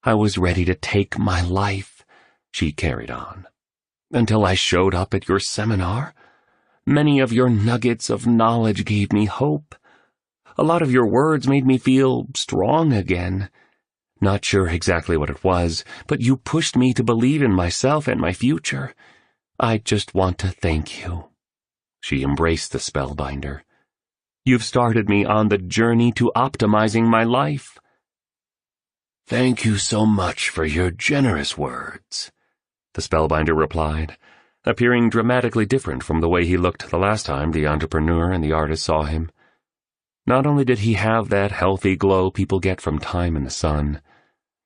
"I was ready to take my life," she carried on, "until I showed up at your seminar. Many of your nuggets of knowledge gave me hope. A lot of your words made me feel strong again. Not sure exactly what it was, but you pushed me to believe in myself and my future. I just want to thank you." She embraced the spellbinder. "You've started me on the journey to optimizing my life." "Thank you so much for your generous words," the spellbinder replied, appearing dramatically different from the way he looked the last time the entrepreneur and the artist saw him. Not only did he have that healthy glow people get from time in the sun,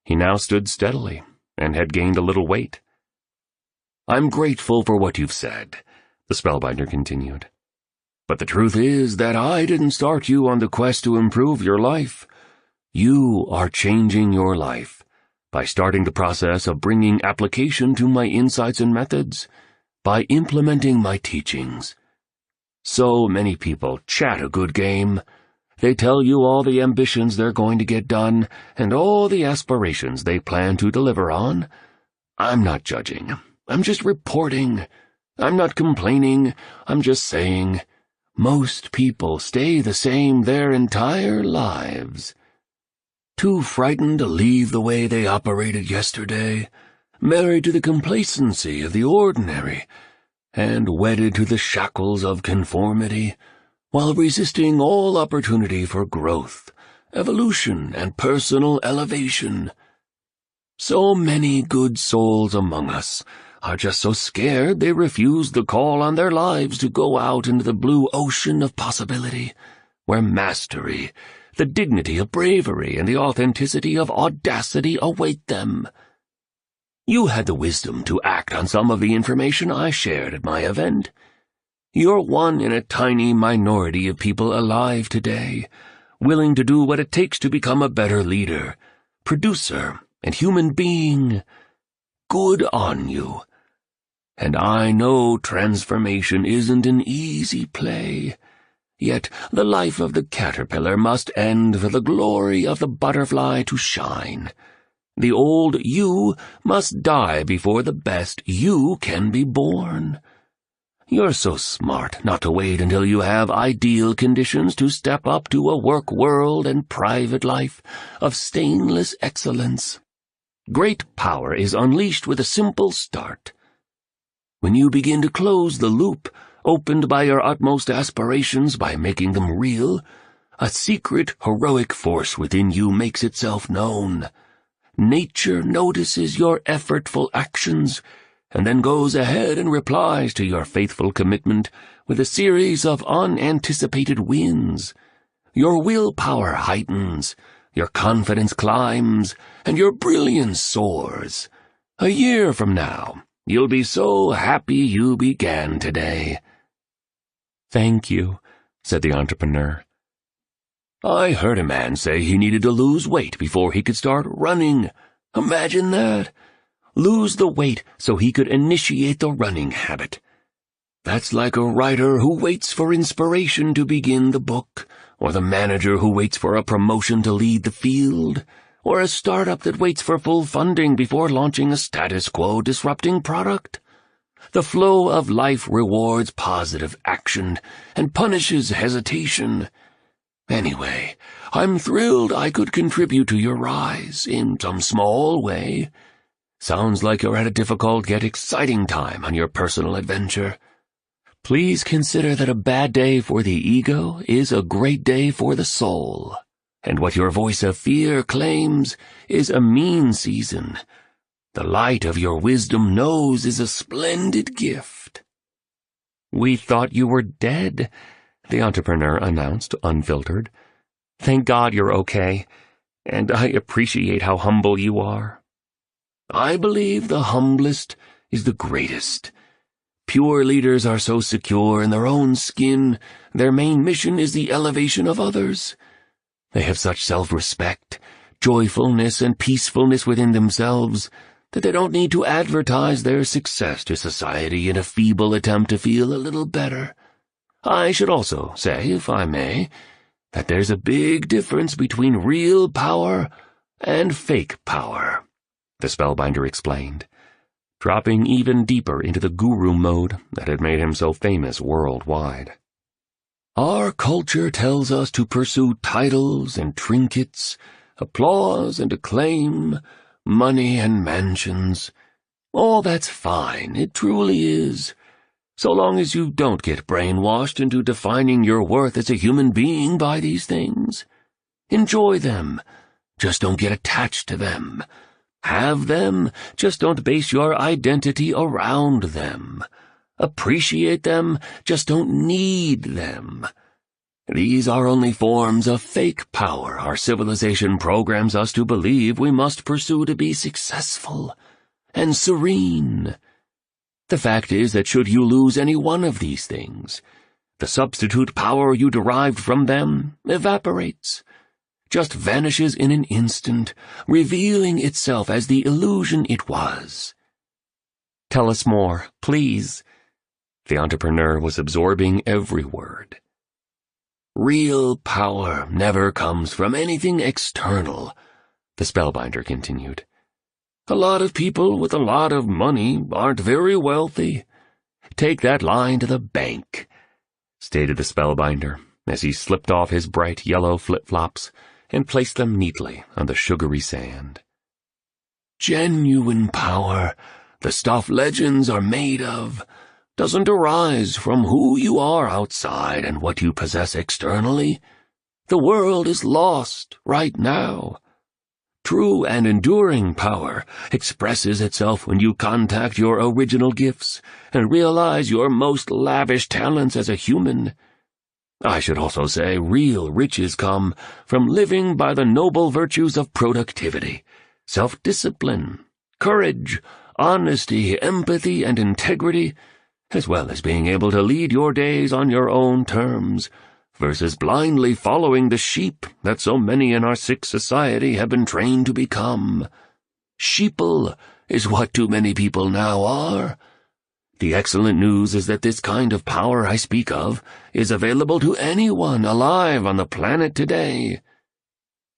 he now stood steadily and had gained a little weight. "I'm grateful for what you've said," the spellbinder continued. "But the truth is that I didn't start you on the quest to improve your life. You are changing your life by starting the process of bringing application to my insights and methods, by implementing my teachings. So many people chat a good game. They tell you all the ambitions they're going to get done and all the aspirations they plan to deliver on. I'm not judging. I'm just reporting. I'm not complaining. I'm just saying, most people stay the same their entire lives. Too frightened to leave the way they operated yesterday, married to the complacency of the ordinary, and wedded to the shackles of conformity, while resisting all opportunity for growth, evolution, and personal elevation. So many good souls among us are just so scared they refuse the call on their lives to go out into the blue ocean of possibility, where mastery, the dignity of bravery, and the authenticity of audacity await them. You had the wisdom to act on some of the information I shared at my event. You're one in a tiny minority of people alive today, willing to do what it takes to become a better leader, producer, and human being. Good on you. And I know transformation isn't an easy play. Yet the life of the caterpillar must end for the glory of the butterfly to shine. The old you must die before the best you can be born. You're so smart not to wait until you have ideal conditions to step up to a work world and private life of stainless excellence. Great power is unleashed with a simple start. When you begin to close the loop opened by your utmost aspirations by making them real, a secret heroic force within you makes itself known. Nature notices your effortful actions, and then goes ahead and replies to your faithful commitment with a series of unanticipated wins. Your willpower heightens, your confidence climbs, and your brilliance soars. A year from now, you'll be so happy you began today. "Thank you," said the entrepreneur. "I heard a man say he needed to lose weight before he could start running. Imagine that. Lose the weight so he could initiate the running habit. That's like a writer who waits for inspiration to begin the book, or the manager who waits for a promotion to lead the field, or a startup that waits for full funding before launching a status quo disrupting product. The flow of life rewards positive action and punishes hesitation. Anyway, I'm thrilled I could contribute to your rise in some small way. Sounds like you're at a difficult yet exciting time on your personal adventure. Please consider that a bad day for the ego is a great day for the soul, and what your voice of fear claims is a mean season. The light of your wisdom knows is a splendid gift. We thought you were dead, the entrepreneur announced, unfiltered. Thank God you're okay, and I appreciate how humble you are. I believe the humblest is the greatest. Pure leaders are so secure in their own skin, their main mission is the elevation of others. They have such self-respect, joyfulness, and peacefulness within themselves that they don't need to advertise their success to society in a feeble attempt to feel a little better. I should also say, if I may, that there's a big difference between real power and fake power, the spellbinder explained, dropping even deeper into the guru mode that had made him so famous worldwide. Our culture tells us to pursue titles and trinkets, applause and acclaim, money and mansions. All that's fine, it truly is, so long as you don't get brainwashed into defining your worth as a human being by these things. Enjoy them, just don't get attached to them. Have them, just don't base your identity around them. Appreciate them, just don't need them. These are only forms of fake power our civilization programs us to believe we must pursue to be successful and serene. The fact is that should you lose any one of these things, the substitute power you derived from them evaporates, just vanishes in an instant, revealing itself as the illusion it was. Tell us more, please. The entrepreneur was absorbing every word. Real power never comes from anything external, the spellbinder continued. A lot of people with a lot of money aren't very wealthy. Take that line to the bank, stated the spellbinder as he slipped off his bright yellow flip-flops and placed them neatly on the sugary sand. Genuine power, the stuff legends are made of, doesn't arise from who you are outside and what you possess externally. The world is lost right now. True and enduring power expresses itself when you contact your original gifts and realize your most lavish talents as a human. I should also say real riches come from living by the noble virtues of productivity, self-discipline, courage, honesty, empathy, and integrity, as well as being able to lead your days on your own terms, versus blindly following the sheep that so many in our sick society have been trained to become. Sheeple is what too many people now are. The excellent news is that this kind of power I speak of is available to anyone alive on the planet today.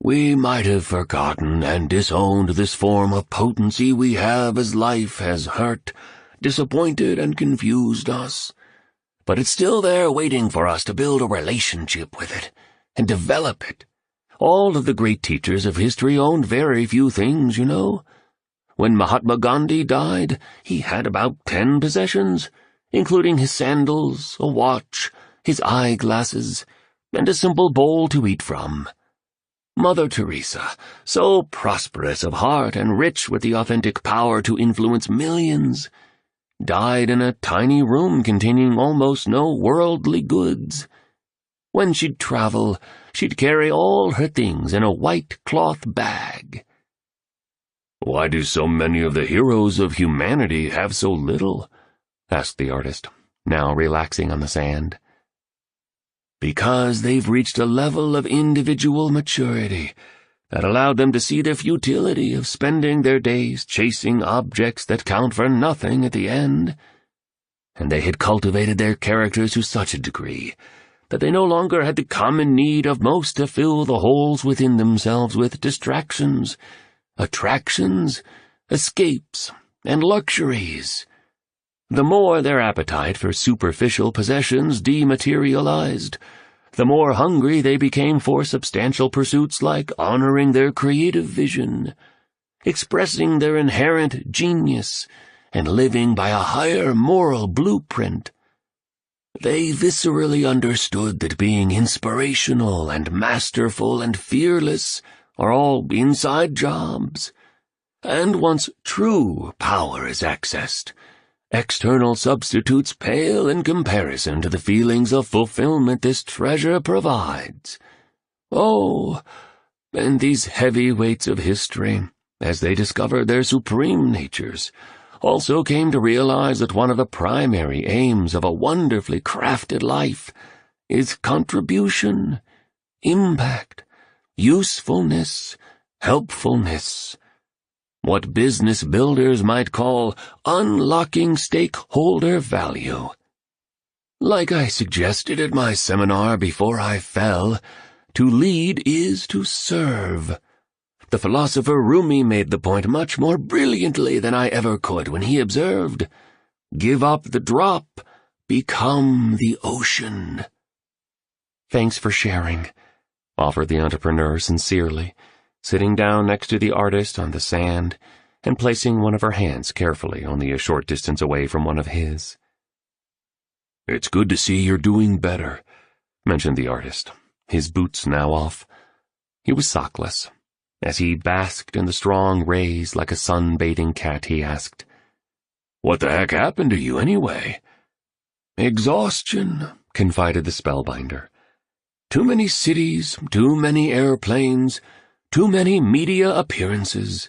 We might have forgotten and disowned this form of potency we have as life has hurt, disappointed, and confused us. But it's still there waiting for us to build a relationship with it and develop it. All of the great teachers of history owned very few things, you know. When Mahatma Gandhi died, he had about 10 possessions, including his sandals, a watch, his eyeglasses, and a simple bowl to eat from. Mother Teresa, so prosperous of heart and rich with the authentic power to influence millions, died in a tiny room containing almost no worldly goods. When she'd travel, she'd carry all her things in a white cloth bag. Why do so many of the heroes of humanity have so little? Asked the artist, now relaxing on the sand. Because they've reached a level of individual maturity that allowed them to see the futility of spending their days chasing objects that count for nothing at the end. And they had cultivated their characters to such a degree that they no longer had the common need of most to fill the holes within themselves with distractions, attractions, escapes, and luxuries. The more their appetite for superficial possessions dematerialized, the more hungry they became for substantial pursuits like honoring their creative vision, expressing their inherent genius, and living by a higher moral blueprint. They viscerally understood that being inspirational and masterful and fearless are all inside jobs, and once true power is accessed, external substitutes pale in comparison to the feelings of fulfillment this treasure provides. Oh, and these heavyweights of history, as they discovered their supreme natures, also came to realize that one of the primary aims of a wonderfully crafted life is contribution, impact, usefulness, helpfulness. What business builders might call unlocking stakeholder value. Like I suggested at my seminar before I fell, to lead is to serve. The philosopher Rumi made the point much more brilliantly than I ever could when he observed, "Give up the drop, become the ocean." "Thanks for sharing," offered the entrepreneur sincerely, sitting down next to the artist on the sand and placing one of her hands carefully only a short distance away from one of his. "It's good to see you're doing better," mentioned the artist, his boots now off. He was sockless. As he basked in the strong rays like a sun-bathing cat, he asked, "What the heck happened to you anyway?" "Exhaustion," confided the spellbinder. "Too many cities, too many airplanes, too many media appearances,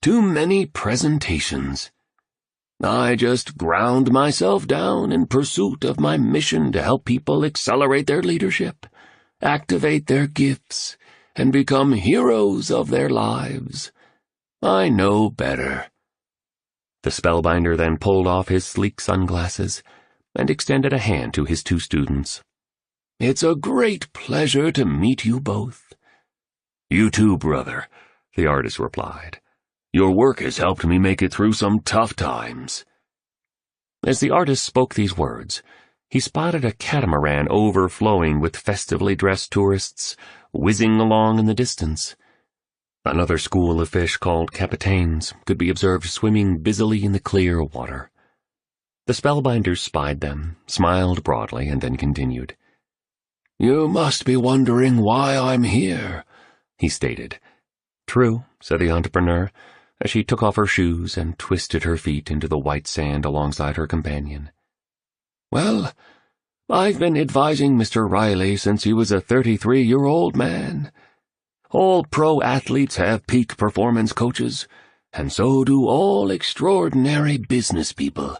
too many presentations. I just ground myself down in pursuit of my mission to help people accelerate their leadership, activate their gifts, and become heroes of their lives. I know better." The spellbinder then pulled off his sleek sunglasses and extended a hand to his two students. "It's a great pleasure to meet you both." "You too, brother," the artist replied. "Your work has helped me make it through some tough times." As the artist spoke these words, he spotted a catamaran overflowing with festively dressed tourists, whizzing along in the distance. Another school of fish called capitaines could be observed swimming busily in the clear water. The spellbinders spied them, smiled broadly, and then continued. "You must be wondering why I'm here," he stated. "True," said the entrepreneur, as she took off her shoes and twisted her feet into the white sand alongside her companion. "Well, I've been advising Mr. Riley since he was a 33-year-old man. All pro athletes have peak performance coaches, and so do all extraordinary business people.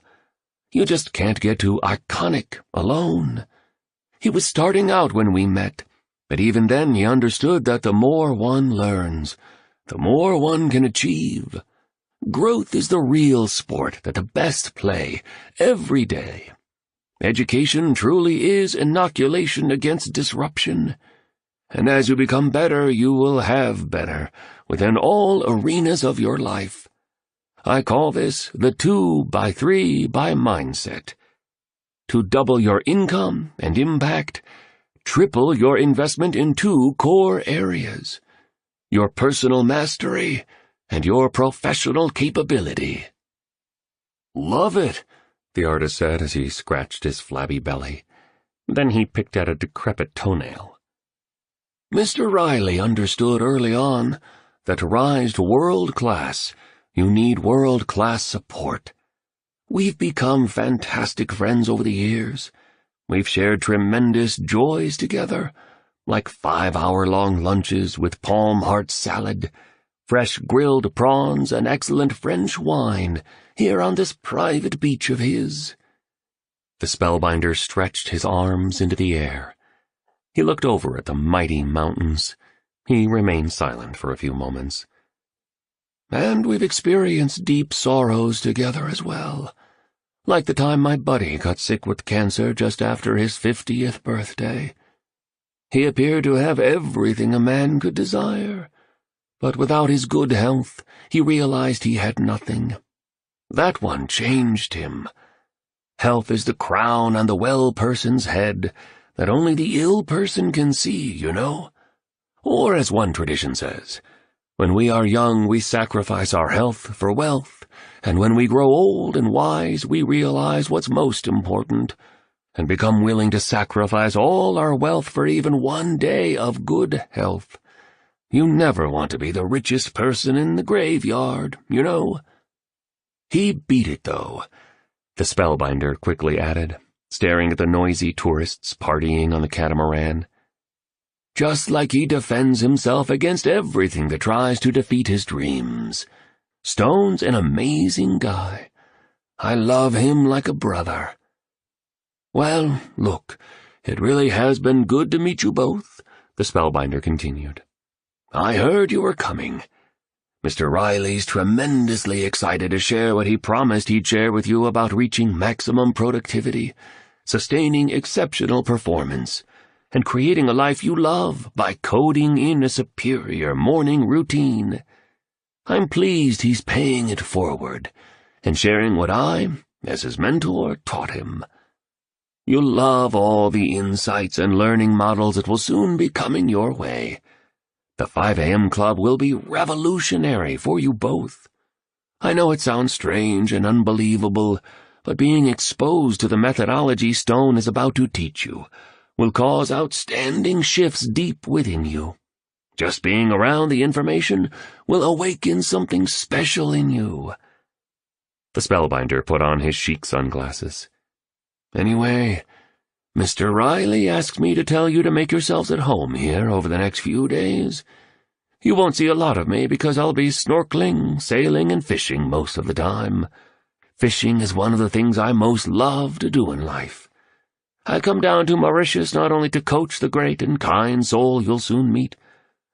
You just can't get to iconic alone. He was starting out when we met, but even then he understood that the more one learns, the more one can achieve. Growth is the real sport that the best play every day. Education truly is inoculation against disruption, and as you become better, you will have better within all arenas of your life. I call this the 2x3 mindset. To double your income and impact, triple your investment in two core areas: your personal mastery and your professional capability." "Love it," the artist said as he scratched his flabby belly. Then he picked at a decrepit toenail. "Mr. Riley understood early on that to rise to world-class, you need world-class support. We've become fantastic friends over the years. We've shared tremendous joys together, like 5-hour-long lunches with palm heart salad, fresh grilled prawns, and excellent French wine here on this private beach of his." The spellbinder stretched his arms into the air. He looked over at the mighty mountains. He remained silent for a few moments. "And we've experienced deep sorrows together as well, like the time my buddy got sick with cancer just after his 50th birthday. He appeared to have everything a man could desire, but without his good health, he realized he had nothing. That one changed him. Health is the crown on the well person's head that only the ill person can see, you know? Or as one tradition says, when we are young we sacrifice our health for wealth, and when we grow old and wise we realize what's most important, and become willing to sacrifice all our wealth for even one day of good health. You never want to be the richest person in the graveyard, you know. He beat it, though, the spellbinder quickly added, staring at the noisy tourists partying on the catamaran. Just like he defends himself against everything that tries to defeat his dreams. Stone's an amazing guy. I love him like a brother. Well, look, it really has been good to meet you both, the spellbinder continued. I heard you were coming. Mr. Riley's tremendously excited to share what he promised he'd share with you about reaching maximum productivity, sustaining exceptional performance, and creating a life you love by coding in a superior morning routine. I'm pleased he's paying it forward and sharing what I, as his mentor, taught him. You'll love all the insights and learning models that will soon be coming your way. The 5 a.m. Club will be revolutionary for you both. I know it sounds strange and unbelievable, but being exposed to the methodology Stone is about to teach you will cause outstanding shifts deep within you. Just being around the information will awaken something special in you. The spellbinder put on his chic sunglasses. Anyway, Mr. Riley asked me to tell you to make yourselves at home here over the next few days. You won't see a lot of me because I'll be snorkeling, sailing, and fishing most of the time. Fishing is one of the things I most love to do in life. I come down to Mauritius not only to coach the great and kind soul you'll soon meet.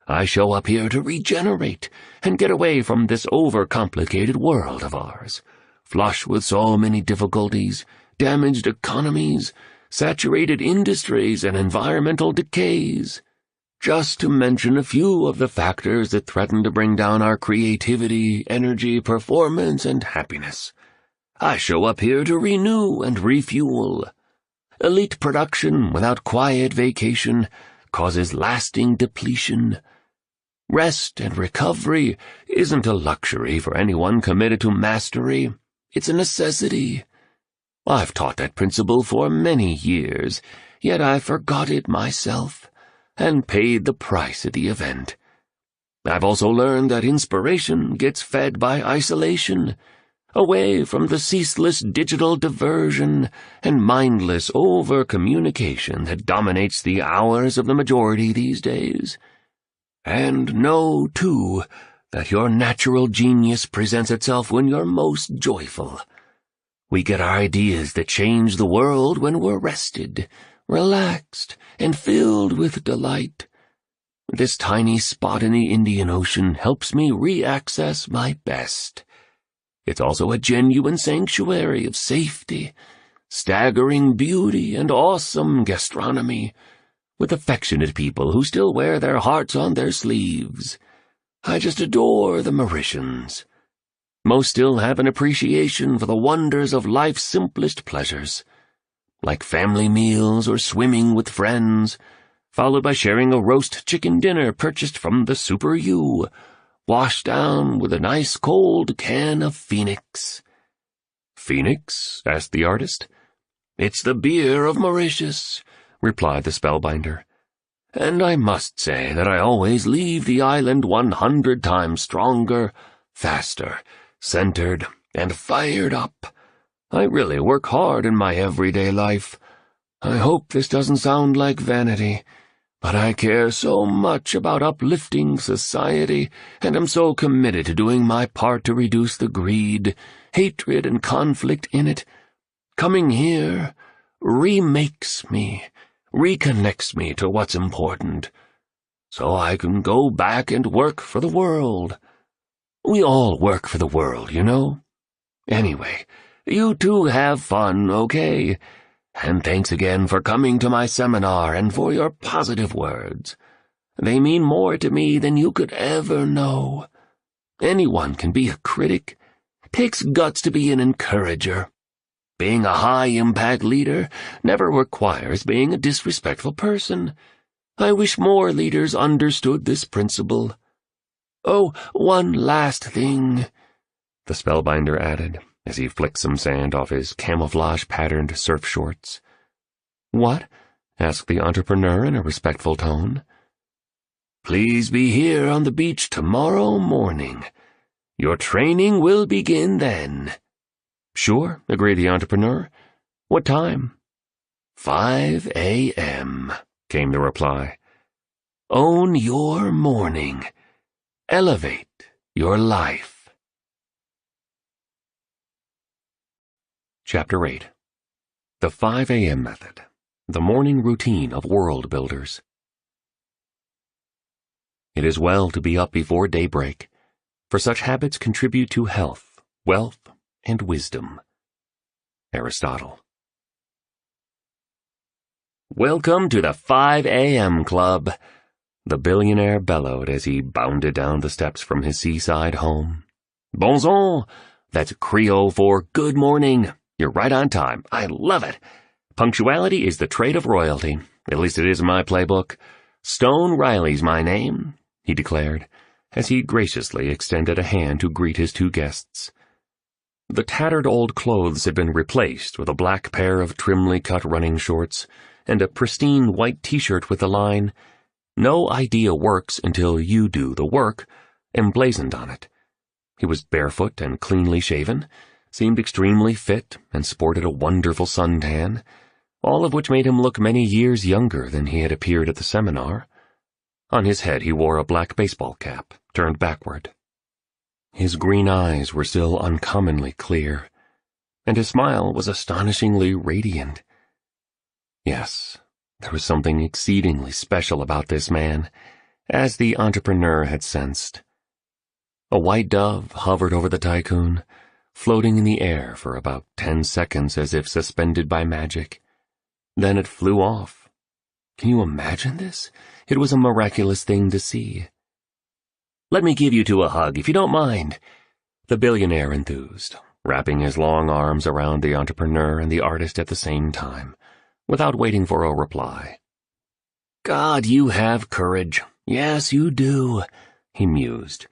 I show up here to regenerate and get away from this overcomplicated world of ours, flush with so many difficulties, damaged economies, saturated industries, and environmental decays, just to mention a few of the factors that threaten to bring down our creativity, energy, performance, and happiness. I show up here to renew and refuel. Elite production without quiet vacation causes lasting depletion. Rest and recovery isn't a luxury for anyone committed to mastery. It's a necessity. I've taught that principle for many years, yet I forgot it myself, and paid the price at the event. I've also learned that inspiration gets fed by isolation, away from the ceaseless digital diversion and mindless over-communication that dominates the hours of the majority these days. And know, too, that your natural genius presents itself when you're most joyful. We get our ideas that change the world when we're rested, relaxed, and filled with delight. This tiny spot in the Indian Ocean helps me re-access my best. It's also a genuine sanctuary of safety, staggering beauty, and awesome gastronomy, with affectionate people who still wear their hearts on their sleeves. I just adore the Mauritians. Most still have an appreciation for the wonders of life's simplest pleasures, like family meals or swimming with friends, followed by sharing a roast chicken dinner purchased from the Super U, washed down with a nice cold can of Phoenix. Phoenix? Asked the artist. It's the beer of Mauritius, replied the spellbinder. And I must say that I always leave the island 100 times stronger, faster, centered, and fired up. I really work hard in my everyday life. I hope this doesn't sound like vanity, but I care so much about uplifting society, and am so committed to doing my part to reduce the greed, hatred, and conflict in it. Coming here remakes me, reconnects me to what's important, so I can go back and work for the world. We all work for the world, you know. Anyway, you two have fun, okay? And thanks again for coming to my seminar and for your positive words. They mean more to me than you could ever know. Anyone can be a critic. Takes guts to be an encourager. Being a high-impact leader never requires being a disrespectful person. I wish more leaders understood this principle. Oh, one last thing, the spellbinder added, as he flicked some sand off his camouflage-patterned surf shorts. What? Asked the entrepreneur in a respectful tone. Please be here on the beach tomorrow morning. Your training will begin then. Sure, agreed the entrepreneur. What time? 5 a.m., came the reply. Own your morning. Elevate your life. Chapter 8. The 5 a.m. Method. The morning routine of world builders. It is well to be up before daybreak, for such habits contribute to health, wealth, and wisdom. Aristotle. Welcome to the 5 a.m. Club, the billionaire bellowed as he bounded down the steps from his seaside home. Bonjour, that's Creole for good morning. You're right on time. I love it. Punctuality is the trait of royalty. At least it is in my playbook. Stone Riley's my name, he declared, as he graciously extended a hand to greet his two guests. The tattered old clothes had been replaced with a black pair of trimly cut running shorts and a pristine white t-shirt with the line, "No idea works until you do the work," emblazoned on it. He was barefoot and cleanly shaven, seemed extremely fit, and sported a wonderful suntan, all of which made him look many years younger than he had appeared at the seminar. On his head he wore a black baseball cap, turned backward. His green eyes were still uncommonly clear, and his smile was astonishingly radiant. Yes, there was something exceedingly special about this man, as the entrepreneur had sensed. A white dove hovered over the tycoon, floating in the air for about 10 seconds as if suspended by magic. Then it flew off. Can you imagine this? It was a miraculous thing to see. Let me give you two a hug, if you don't mind, the billionaire enthused, wrapping his long arms around the entrepreneur and the artist at the same time, without waiting for a reply. God, you have courage. Yes, you do, he mused.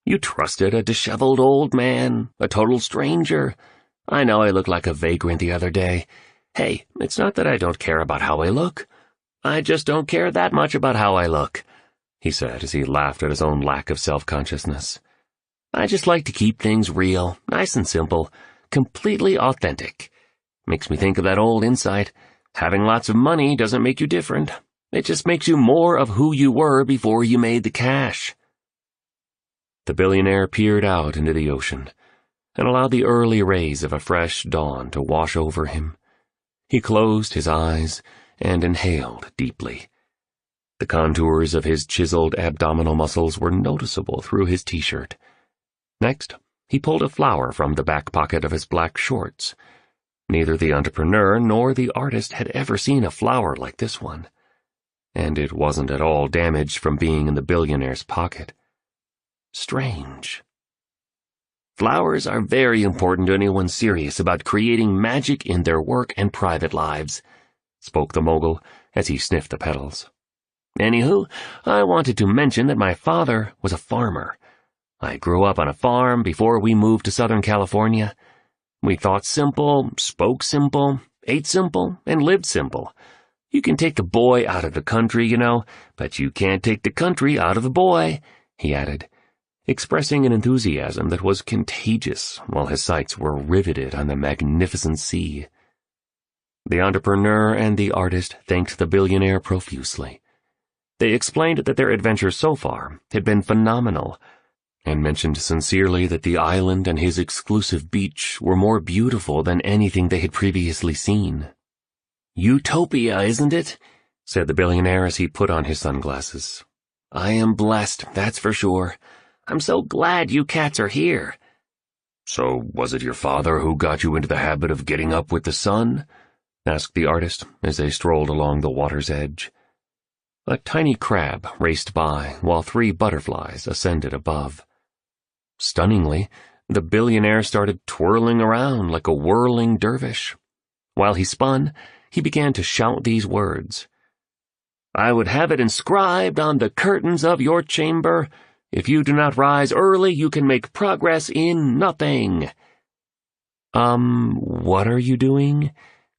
You trusted a disheveled old man, a total stranger. I know I looked like a vagrant the other day. Hey, it's not that I don't care about how I look. I just don't care that much about how I look, he said as he laughed at his own lack of self-consciousness. I just like to keep things real, nice and simple, completely authentic. Makes me think of that old insight. Having lots of money doesn't make you different. It just makes you more of who you were before you made the cash. The billionaire peered out into the ocean and allowed the early rays of a fresh dawn to wash over him. He closed his eyes and inhaled deeply. The contours of his chiseled abdominal muscles were noticeable through his t-shirt. Next, he pulled a flower from the back pocket of his black shorts. Neither the entrepreneur nor the artist had ever seen a flower like this one, and it wasn't at all damaged from being in the billionaire's pocket. Strange. Flowers are very important to anyone serious about creating magic in their work and private lives, spoke the mogul as he sniffed the petals. Anywho, I wanted to mention that my father was a farmer. I grew up on a farm before we moved to Southern California. We thought simple, spoke simple, ate simple, and lived simple. You can take the boy out of the country, you know, but you can't take the country out of the boy, he added, expressing an enthusiasm that was contagious while his sights were riveted on the magnificent sea. The entrepreneur and the artist thanked the billionaire profusely. They explained that their adventures so far had been phenomenal, and mentioned sincerely that the island and his exclusive beach were more beautiful than anything they had previously seen. Utopia, isn't it? Said the billionaire as he put on his sunglasses. I am blessed, that's for sure. I'm so glad you cats are here. So, was it your father who got you into the habit of getting up with the sun? Asked the artist as they strolled along the water's edge. A tiny crab raced by while 3 butterflies ascended above. Stunningly, The billionaire started twirling around like a whirling dervish. While he spun, he began to shout these words. "I would have it inscribed on the curtains of your chamber, if you do not rise early, you can make progress in nothing." What are you doing?"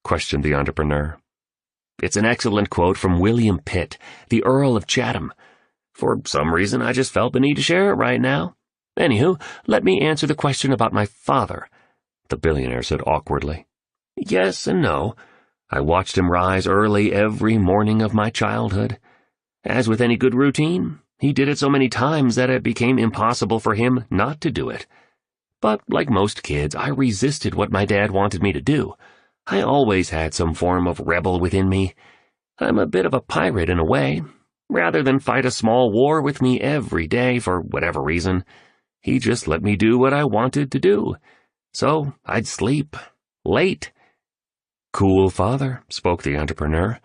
questioned the entrepreneur. It's an excellent quote from William Pitt, the Earl of Chatham. For some reason, I just felt the need to share it right now. Anywho, let me answer the question about my father, the billionaire said awkwardly. Yes and no. I watched him rise early every morning of my childhood. As with any good routine, he did it so many times that it became impossible for him not to do it. But like most kids, I resisted what my dad wanted me to do. I always had some form of rebel within me. I'm a bit of a pirate in a way. Rather than fight a small war with me every day for whatever reason, he just let me do what I wanted to do. So I'd sleep late. "Cool father," spoke the entrepreneur,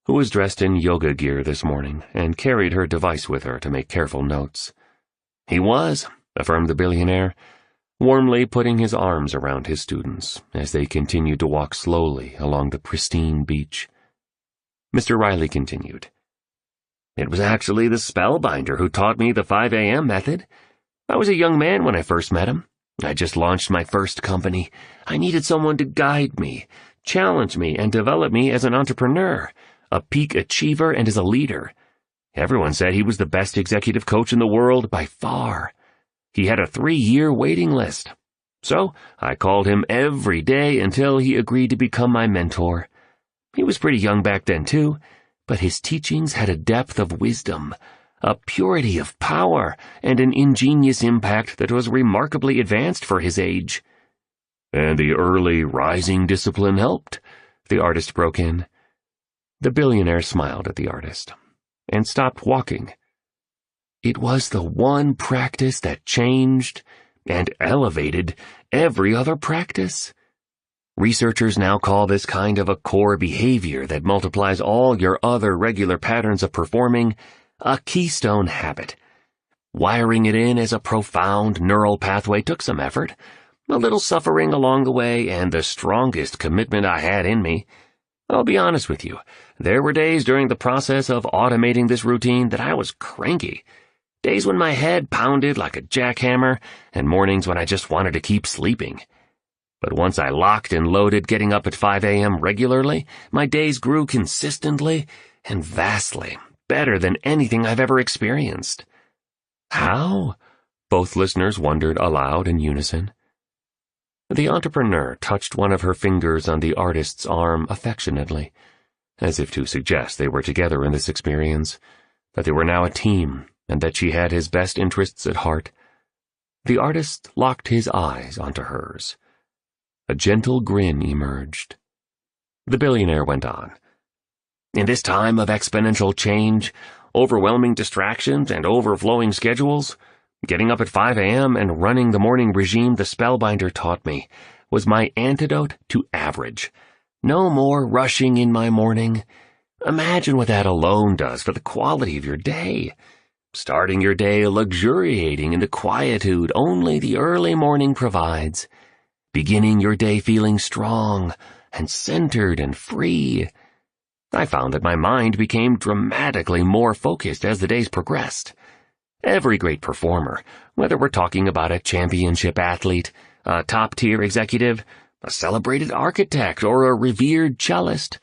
who was dressed in yoga gear this morning and carried her device with her to make careful notes. "He was," affirmed the billionaire, warmly putting his arms around his students as they continued to walk slowly along the pristine beach. Mr. Riley continued. "It was actually the spellbinder who taught me the 5 a.m. method. I was a young man when I first met him. I just launched my first company. I needed someone to guide me, challenge me, and develop me as an entrepreneur, a peak achiever, and as a leader. Everyone said he was the best executive coach in the world by far. He had a 3-year waiting list. So I called him every day until he agreed to become my mentor. He was pretty young back then too, but his teachings had a depth of wisdom, a purity of power, and an ingenious impact that was remarkably advanced for his age." "And the early rising discipline helped?" the artist broke in. The billionaire smiled at the artist and stopped walking. "It was the one practice that changed and elevated every other practice. Researchers now call this kind of a core behavior that multiplies all your other regular patterns of performing a keystone habit. Wiring it in as a profound neural pathway took some effort, a little suffering along the way, and the strongest commitment I had in me. I'll be honest with you, there were days during the process of automating this routine that I was cranky. Days when my head pounded like a jackhammer, and mornings when I just wanted to keep sleeping. But once I locked and loaded getting up at 5 a.m. regularly, my days grew consistently and vastly better than anything I've ever experienced." "How?" both listeners wondered aloud in unison. The entrepreneur touched one of her fingers on the artist's arm affectionately, as if to suggest they were together in this experience, that they were now a team, and that she had his best interests at heart. The artist locked his eyes onto hers. A gentle grin emerged. The billionaire went on. "In this time of exponential change, overwhelming distractions, and overflowing schedules, getting up at 5 a.m. and running the morning regime the spellbinder taught me was my antidote to average. No more rushing in my morning. Imagine what that alone does for the quality of your day. Starting your day luxuriating in the quietude only the early morning provides. Beginning your day feeling strong and centered and free. I found that my mind became dramatically more focused as the days progressed. Every great performer, whether we're talking about a championship athlete, a top-tier executive, a celebrated architect, or a revered cellist,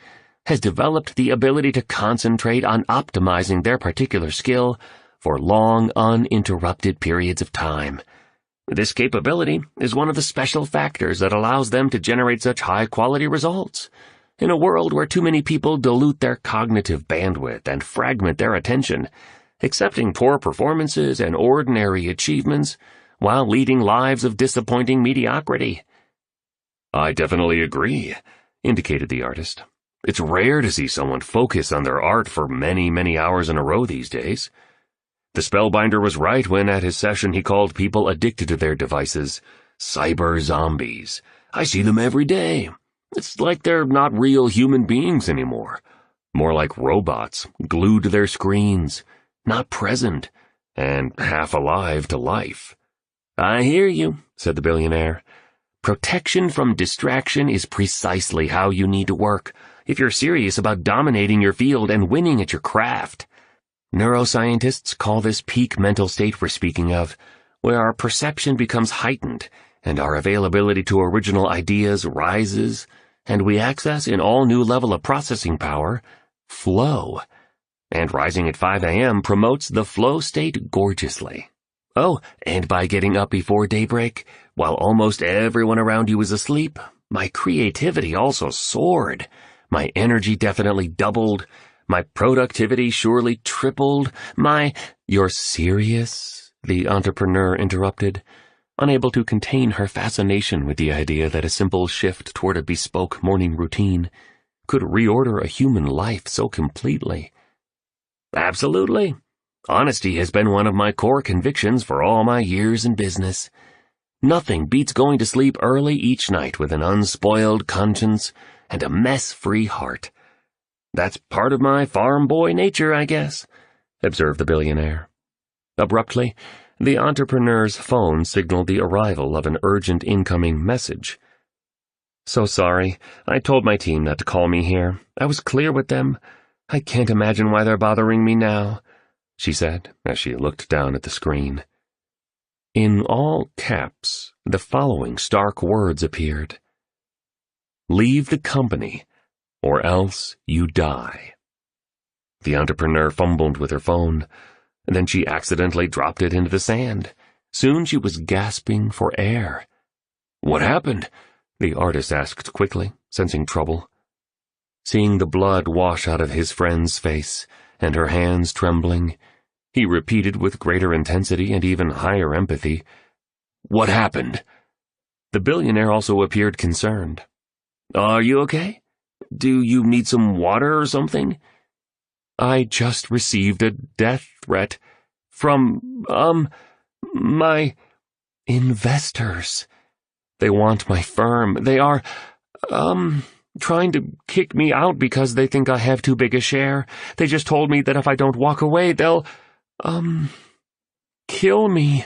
has developed the ability to concentrate on optimizing their particular skill for long, uninterrupted periods of time. This capability is one of the special factors that allows them to generate such high-quality results. In a world where too many people dilute their cognitive bandwidth and fragment their attention, accepting poor performances and ordinary achievements while leading lives of disappointing mediocrity." "I definitely agree," indicated the artist. "It's rare to see someone focus on their art for many, many hours in a row these days. The spellbinder was right when at his session he called people addicted to their devices cyber zombies. I see them every day. It's like they're not real human beings anymore. More like robots, glued to their screens, not present, and half alive to life." I hear you, said the billionaire. Protection from distraction is precisely how you need to work if you're serious about dominating your field and winning at your craft. Neuroscientists call this peak mental state we're speaking of, where our perception becomes heightened and our availability to original ideas rises, and we access an all-new level of processing power, flow. And rising at 5 a.m. promotes the flow state gorgeously. Oh, and by getting up before daybreak, while almost everyone around you is asleep, my creativity also soared. My energy definitely doubled. My productivity surely tripled. You're serious? The entrepreneur interrupted, unable to contain her fascination with the idea that a simple shift toward a bespoke morning routine could reorder a human life so completely. Absolutely. Honesty has been one of my core convictions for all my years in business. Nothing beats going to sleep early each night with an unspoiled conscience and a mess-free heart. That's part of my farm boy nature, I guess, observed the billionaire. Abruptly, the entrepreneur's phone signaled the arrival of an urgent incoming message. So sorry. I told my team not to call me here. I was clear with them. I can't imagine why they're bothering me now, she said as she looked down at the screen. In all caps, the following stark words appeared. Leave the company, or else you die. The entrepreneur fumbled with her phone. Then she accidentally dropped it into the sand. Soon she was gasping for air. What happened? The artist asked quickly, sensing trouble. Seeing the blood wash out of his friend's face and her hands trembling, he repeated with greater intensity and even higher empathy, What happened? The billionaire also appeared concerned. Are you okay? Do you need some water or something? I just received a death threat from, my investors. They want my firm. They are, trying to kick me out because they think I have too big a share. They just told me that if I don't walk away, they'll, kill me.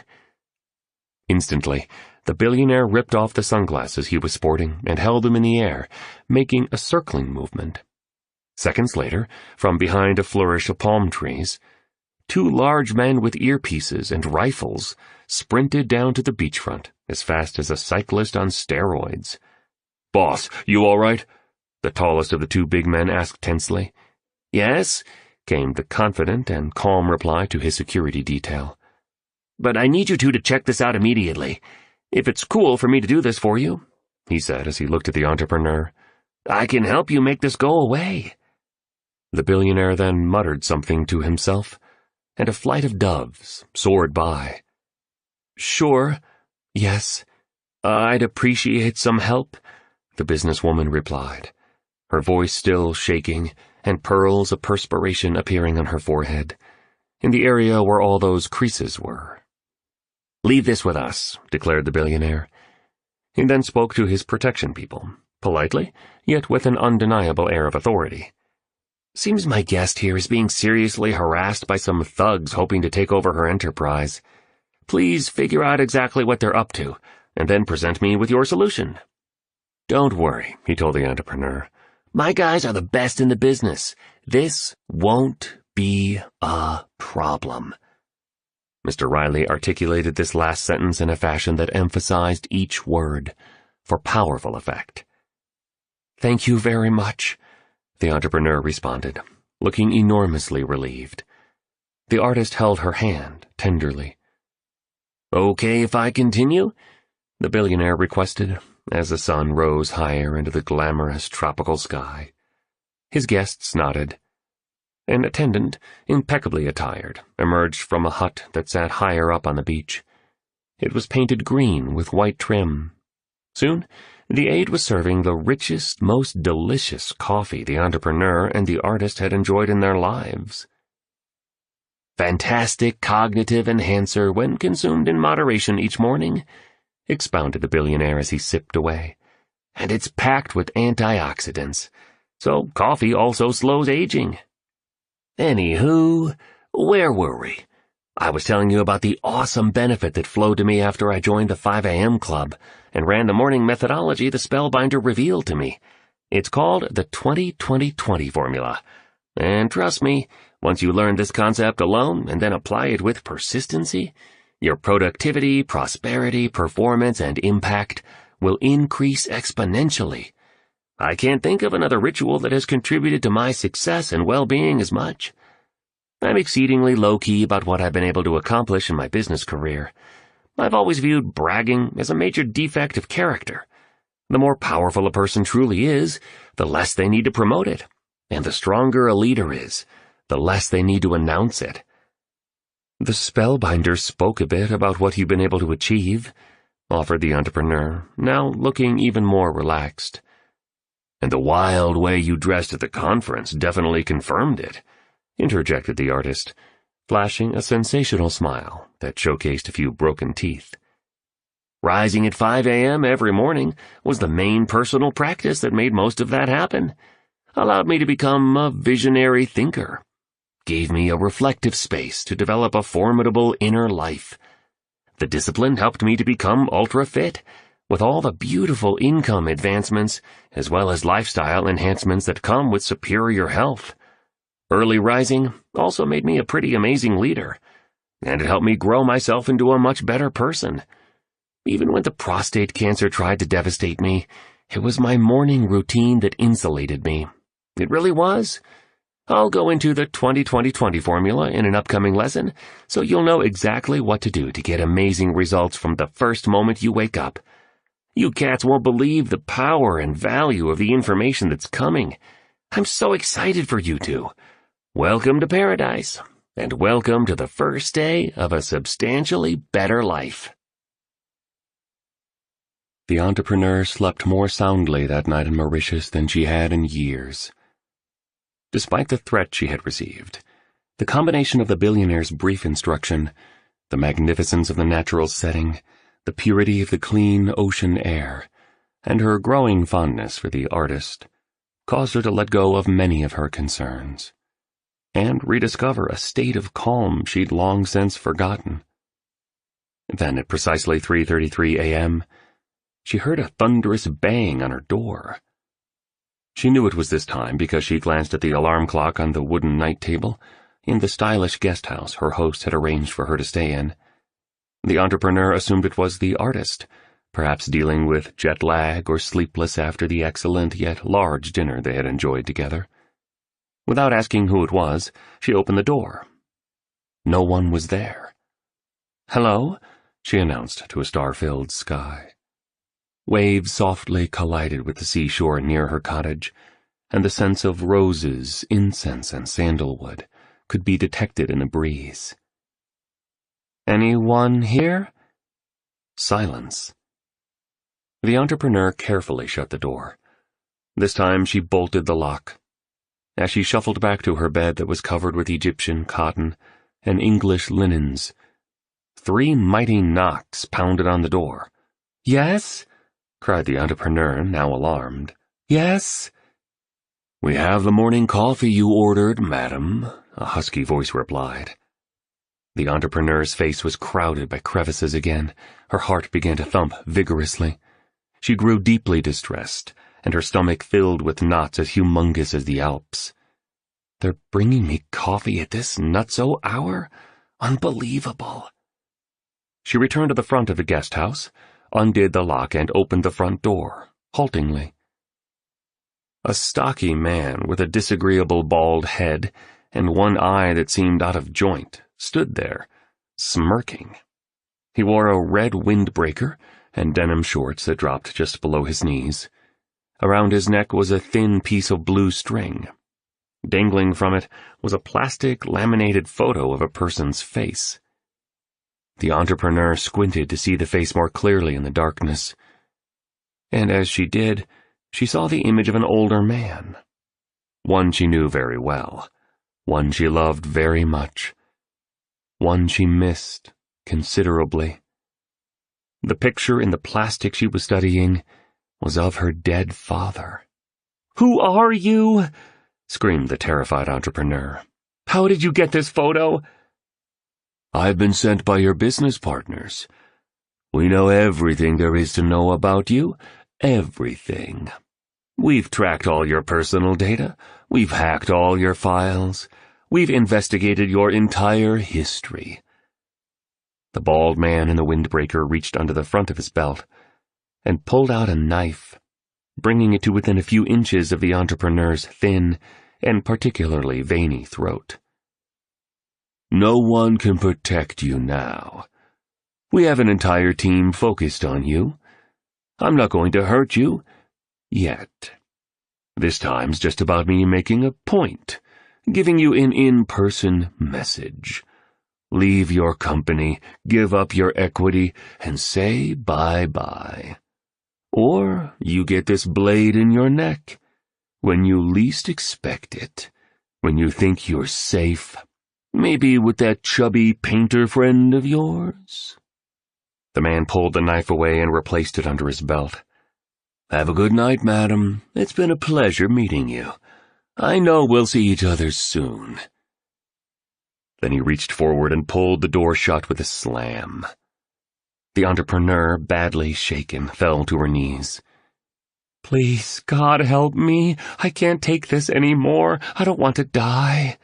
Instantly, the billionaire ripped off the sunglasses he was sporting and held them in the air, making a circling movement. Seconds later, from behind a flourish of palm trees, two large men with earpieces and rifles sprinted down to the beachfront as fast as a cyclist on steroids. Boss, you all right? The tallest of the two big men asked tensely. Yes, came the confident and calm reply to his security detail. But I need you two to check this out immediately. If it's cool for me to do this for you, he said as he looked at the entrepreneur, I can help you make this go away. The billionaire then muttered something to himself, and a flight of doves soared by. Sure, yes, I'd appreciate some help, the businesswoman replied, her voice still shaking and pearls of perspiration appearing on her forehead, in the area where all those creases were. Leave this with us, declared the billionaire. He then spoke to his protection people, politely, yet with an undeniable air of authority. Seems my guest here is being seriously harassed by some thugs hoping to take over her enterprise. Please figure out exactly what they're up to, and then present me with your solution. Don't worry, he told the entrepreneur. My guys are the best in the business. This won't be a problem. Mr. Riley articulated this last sentence in a fashion that emphasized each word, for powerful effect. Thank you very much, the entrepreneur responded, looking enormously relieved. The artist held her hand tenderly. Okay if I continue? The billionaire requested, as the sun rose higher into the glamorous tropical sky. His guests nodded. An attendant, impeccably attired, emerged from a hut that sat higher up on the beach. It was painted green with white trim. Soon, the aide was serving the richest, most delicious coffee the entrepreneur and the artist had enjoyed in their lives. Fantastic cognitive enhancer when consumed in moderation each morning, expounded the billionaire as he sipped away. And it's packed with antioxidants, so coffee also slows aging. Anywho, where were we? I was telling you about the awesome benefit that flowed to me after I joined the 5 a.m. club and ran the morning methodology the spellbinder revealed to me. It's called the 20-20-20 formula. And trust me, once you learn this concept alone and then apply it with persistency, your productivity, prosperity, performance, and impact will increase exponentially. I can't think of another ritual that has contributed to my success and well-being as much. I'm exceedingly low-key about what I've been able to accomplish in my business career. I've always viewed bragging as a major defect of character. The more powerful a person truly is, the less they need to promote it. And the stronger a leader is, the less they need to announce it. The spellbinder spoke a bit about what you've been able to achieve, offered the entrepreneur, now looking even more relaxed. And the wild way you dressed at the conference definitely confirmed it, interjected the artist, flashing a sensational smile that showcased a few broken teeth. Rising at 5 a.m. every morning was the main personal practice that made most of that happen. Allowed me to become a visionary thinker. Gave me a reflective space to develop a formidable inner life. The discipline helped me to become ultra-fit, with all the beautiful income advancements as well as lifestyle enhancements that come with superior health. Early rising also made me a pretty amazing leader, and it helped me grow myself into a much better person. Even when the prostate cancer tried to devastate me, it was my morning routine that insulated me. It really was. I'll go into the 20-20-20 formula in an upcoming lesson, so you'll know exactly what to do to get amazing results from the first moment you wake up. You cats won't believe the power and value of the information that's coming. I'm so excited for you two. Welcome to paradise, and welcome to the first day of a substantially better life. The entrepreneur slept more soundly that night in Mauritius than she had in years. Despite the threat she had received, the combination of the billionaire's brief instruction, the magnificence of the natural setting, the purity of the clean ocean air, and her growing fondness for the artist, caused her to let go of many of her concerns, and rediscover a state of calm she'd long since forgotten. Then at precisely 3:33 a.m., she heard a thunderous bang on her door. She knew it was this time because she glanced at the alarm clock on the wooden night table in the stylish guest house her host had arranged for her to stay in. The entrepreneur assumed it was the artist, perhaps dealing with jet lag or sleepless after the excellent yet large dinner they had enjoyed together. Without asking who it was, she opened the door. No one was there. "Hello," she announced to a star-filled sky. Waves softly collided with the seashore near her cottage, and the scents of roses, incense, and sandalwood could be detected in the breeze. "Anyone here?" Silence. The entrepreneur carefully shut the door. This time she bolted the lock. As she shuffled back to her bed that was covered with Egyptian cotton and English linens, 3 mighty knocks pounded on the door. "Yes?" cried the entrepreneur, now alarmed. "Yes?" "We have the morning coffee you ordered, madam," a husky voice replied. The entrepreneur's face was crowded by crevices again. Her heart began to thump vigorously. She grew deeply distressed, and her stomach filled with knots as humongous as the Alps. "They're bringing me coffee at this nutso hour? Unbelievable." She returned to the front of the guest house, undid the lock, and opened the front door, haltingly. A stocky man with a disagreeable bald head and one eye that seemed out of joint stood there, smirking. He wore a red windbreaker and denim shorts that dropped just below his knees. Around his neck was a thin piece of blue string. Dangling from it was a plastic laminated photo of a person's face. The entrepreneur squinted to see the face more clearly in the darkness. And as she did, she saw the image of an older man. One she knew very well. One she loved very much. One she missed considerably. The picture in the plastic she was studying was of her dead father. "Who are you?" screamed the terrified entrepreneur. "How did you get this photo?" I've been sent by your business partners. We know everything there is to know about you. Everything. We've tracked all your personal data. We've hacked all your files. We've investigated your entire history." The bald man in the windbreaker reached under the front of his belt and pulled out a knife, bringing it to within a few inches of the entrepreneur's thin and particularly veiny throat. "No one can protect you now. We have an entire team focused on you. I'm not going to hurt you. Yet. This time's just about me making a point, giving you an in-person message. Leave your company, give up your equity, and say bye-bye. Or you get this blade in your neck when you least expect it, when you think you're safe, maybe with that chubby painter friend of yours." The man pulled the knife away and replaced it under his belt. "Have a good night, madam. It's been a pleasure meeting you. I know we'll see each other soon." Then he reached forward and pulled the door shut with a slam. The entrepreneur, badly shaken, fell to her knees. "Please, God, help me. I can't take this anymore. I don't want to die."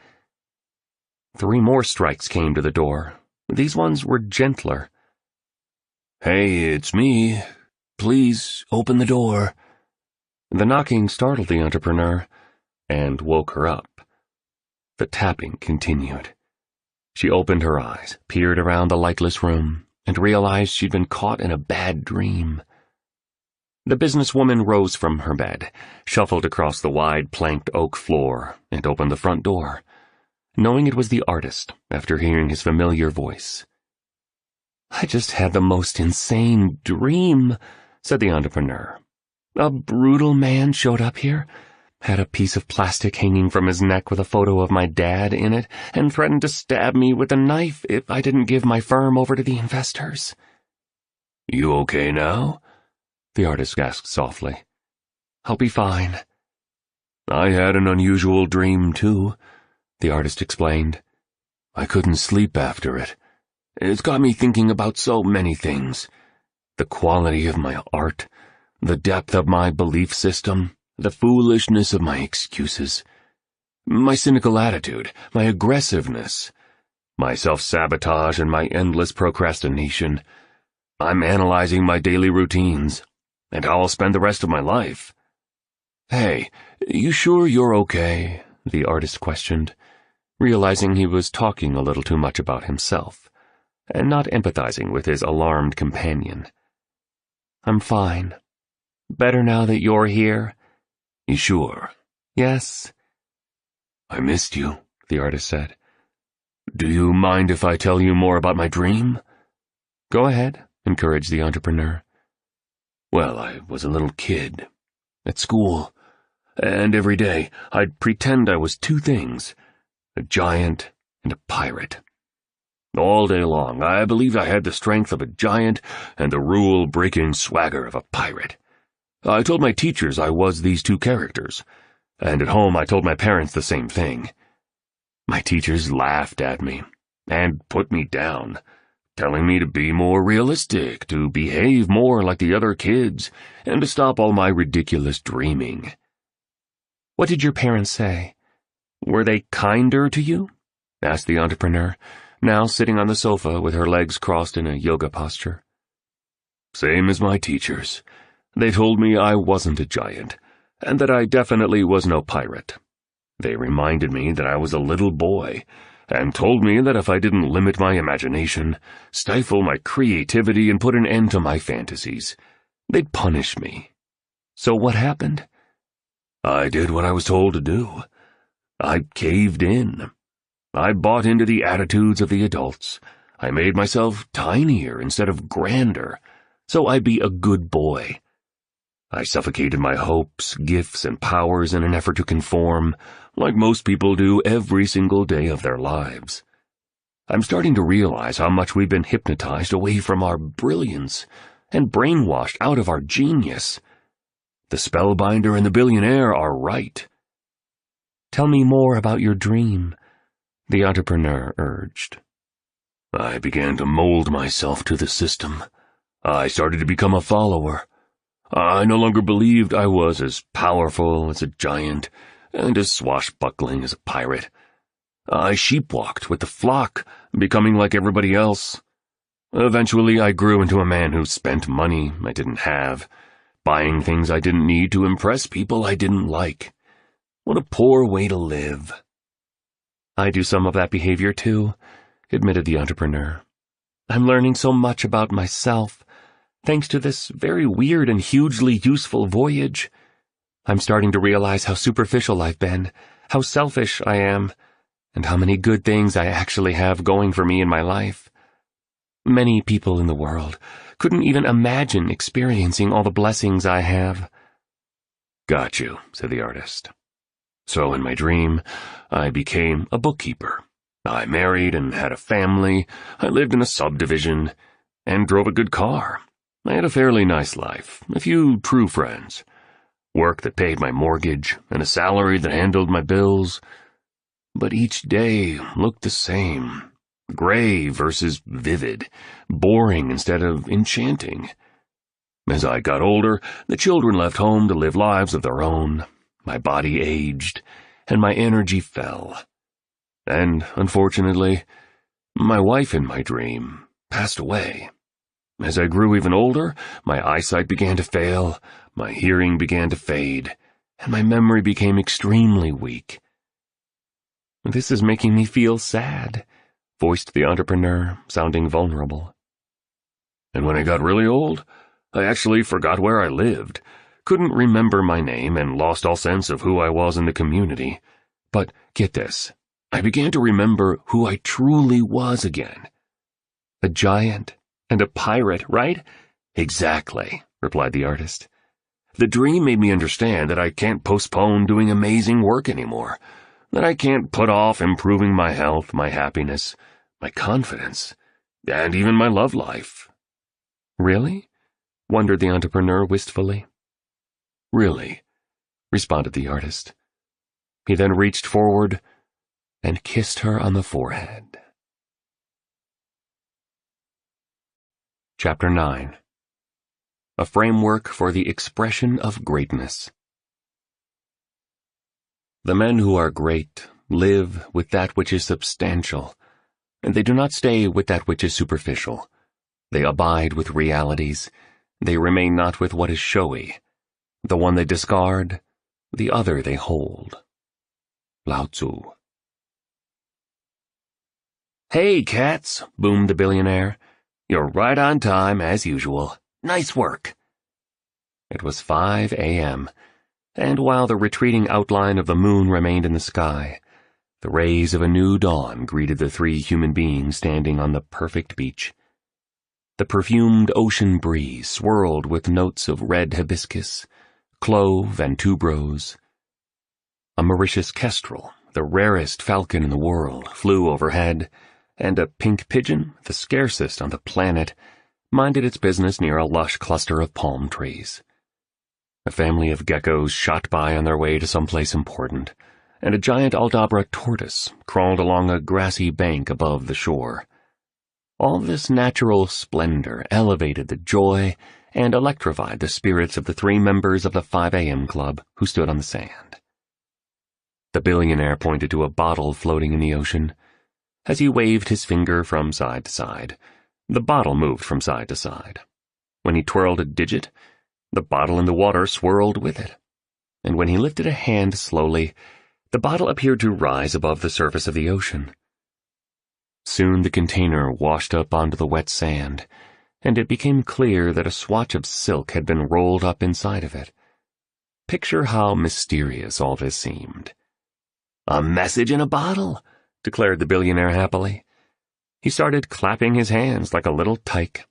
3 more strikes came to the door. These ones were gentler. "Hey, it's me. Please, open the door." The knocking startled the entrepreneur and woke her up. The tapping continued. She opened her eyes, peered around the lightless room, and realized she'd been caught in a bad dream. The businesswoman rose from her bed, shuffled across the wide planked oak floor, and opened the front door, knowing it was the artist after hearing his familiar voice. "I just had the most insane dream," said the entrepreneur. "A brutal man showed up here, had a piece of plastic hanging from his neck with a photo of my dad in it, and threatened to stab me with a knife if I didn't give my firm over to the investors." "You okay now?" the artist asked softly. "I'll be fine." "I had an unusual dream, too," the artist explained. "I couldn't sleep after it. It's got me thinking about so many things. The quality of my art, the depth of my belief system, the foolishness of my excuses, my cynical attitude, my aggressiveness, my self-sabotage and my endless procrastination. I'm analyzing my daily routines, and how I'll spend the rest of my life." "Hey, you sure you're okay?" the artist questioned, realizing he was talking a little too much about himself, and not empathizing with his alarmed companion. "I'm fine. Better now that you're here." "You sure?" "Yes." "I missed you," the artist said. "Do you mind if I tell you more about my dream?" "Go ahead," encouraged the entrepreneur. "Well, I was a little kid, at school, and every day I'd pretend I was 2 things, a giant and a pirate. All day long, I believed I had the strength of a giant and the rule-breaking swagger of a pirate. I told my teachers I was these 2 characters, and at home I told my parents the same thing. My teachers laughed at me and put me down, telling me to be more realistic, to behave more like the other kids, and to stop all my ridiculous dreaming." "What did your parents say? Were they kinder to you?" asked the entrepreneur, now sitting on the sofa with her legs crossed in a yoga posture. "Same as my teachers. They told me I wasn't a giant, and that I definitely was no pirate. They reminded me that I was a little boy, and told me that if I didn't limit my imagination, stifle my creativity, and put an end to my fantasies, they'd punish me. So what happened?" "I did what I was told to do. I caved in. I bought into the attitudes of the adults. I made myself tinier instead of grander, so I'd be a good boy. I suffocated my hopes, gifts, and powers in an effort to conform, like most people do every single day of their lives. I'm starting to realize how much we've been hypnotized away from our brilliance and brainwashed out of our genius. The spellbinder and the billionaire are right." "Tell me more about your dream," the entrepreneur urged. I began to mold myself to the system. I started to become a follower. I no longer believed I was as powerful as a giant and as swashbuckling as a pirate. I sheepwalked with the flock, becoming like everybody else. Eventually, I grew into a man who spent money I didn't have, buying things I didn't need to impress people I didn't like. What a poor way to live. I do some of that behavior too, admitted the entrepreneur. I'm learning so much about myself, thanks to this very weird and hugely useful voyage. I'm starting to realize how superficial I've been, how selfish I am, and how many good things I actually have going for me in my life. Many people in the world couldn't even imagine experiencing all the blessings I have. Got you, said the artist. So in my dream, I became a bookkeeper. I married and had a family. I lived in a subdivision and drove a good car. I had a fairly nice life, a few true friends, work that paid my mortgage, and a salary that handled my bills. But each day looked the same. Gray versus vivid, boring instead of enchanting. As I got older, the children left home to live lives of their own. My body aged, and my energy fell. And, unfortunately, my wife in my dream passed away. As I grew even older, my eyesight began to fail, my hearing began to fade, and my memory became extremely weak. This is making me feel sad, voiced the entrepreneur, sounding vulnerable. And when I got really old, I actually forgot where I lived, couldn't remember my name, and lost all sense of who I was in the community. But get this, I began to remember who I truly was again. A giant and a pirate, right? Exactly, replied the artist. The dream made me understand that I can't postpone doing amazing work anymore, that I can't put off improving my health, my happiness, my confidence, and even my love life. Really? Wondered the entrepreneur wistfully. Really, responded the artist. He then reached forward and kissed her on the forehead. Chapter 9. A Framework for the Expression of Greatness. The men who are great live with that which is substantial, and they do not stay with that which is superficial. They abide with realities. They remain not with what is showy. The one they discard, the other they hold. Lao Tzu. Hey, cats, boomed the billionaire. You're right on time, as usual. Nice work. It was 5 a.m., and while the retreating outline of the moon remained in the sky, the rays of a new dawn greeted the three human beings standing on the perfect beach. The perfumed ocean breeze swirled with notes of red hibiscus, clove, and tuberose. A Mauritius kestrel, the rarest falcon in the world, flew overhead, and a pink pigeon, the scarcest on the planet, minded its business near a lush cluster of palm trees. A family of geckos shot by on their way to someplace important, and a giant Aldabra tortoise crawled along a grassy bank above the shore. All this natural splendor elevated the joy and electrified the spirits of the three members of the 5 a.m. club who stood on the sand. The billionaire pointed to a bottle floating in the ocean. As he waved his finger from side to side, the bottle moved from side to side. When he twirled a digit, the bottle in the water swirled with it. And when he lifted a hand slowly, the bottle appeared to rise above the surface of the ocean. Soon the container washed up onto the wet sand, and it became clear that a swatch of silk had been rolled up inside of it. Picture how mysterious all this seemed. A message in a bottle, declared the billionaire happily. He started clapping his hands like a little tyke.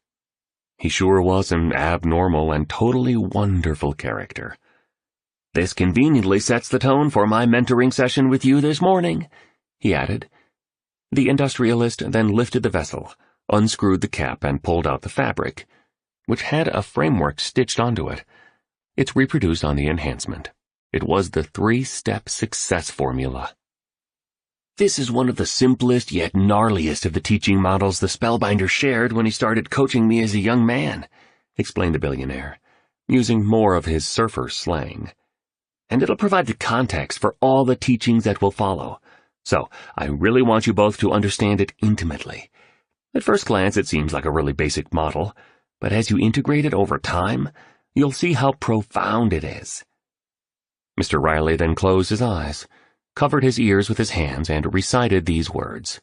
He sure was an abnormal and totally wonderful character. This conveniently sets the tone for my mentoring session with you this morning, he added. The industrialist then lifted the vessel, unscrewed the cap, and pulled out the fabric, which had a framework stitched onto it. It's reproduced on the enhancement. It was the 3-step success formula. This is one of the simplest yet gnarliest of the teaching models the spellbinder shared when he started coaching me as a young man," explained the billionaire, using more of his surfer slang. "And it'll provide the context for all the teachings that will follow. So, I really want you both to understand it intimately. At first glance, it seems like a really basic model, but as you integrate it over time, you'll see how profound it is." Mr. Riley then closed his eyes, covered his ears with his hands, and recited these words.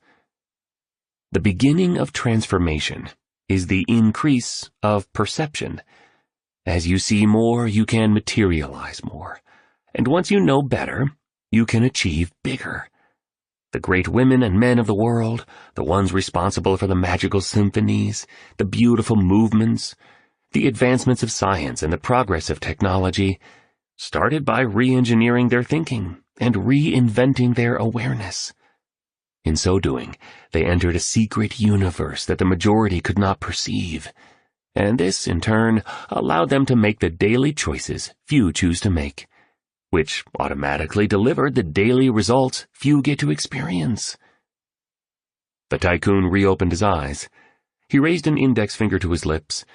"The beginning of transformation is the increase of perception. As you see more, you can materialize more. And once you know better, you can achieve bigger. The great women and men of the world, the ones responsible for the magical symphonies, the beautiful movements, the advancements of science and the progress of technology, started by re-engineering their thinking and reinventing their awareness. In so doing, they entered a secret universe that the majority could not perceive, and this, in turn, allowed them to make the daily choices few choose to make, which automatically delivered the daily results few get to experience." The tycoon reopened his eyes. He raised an index finger to his lips,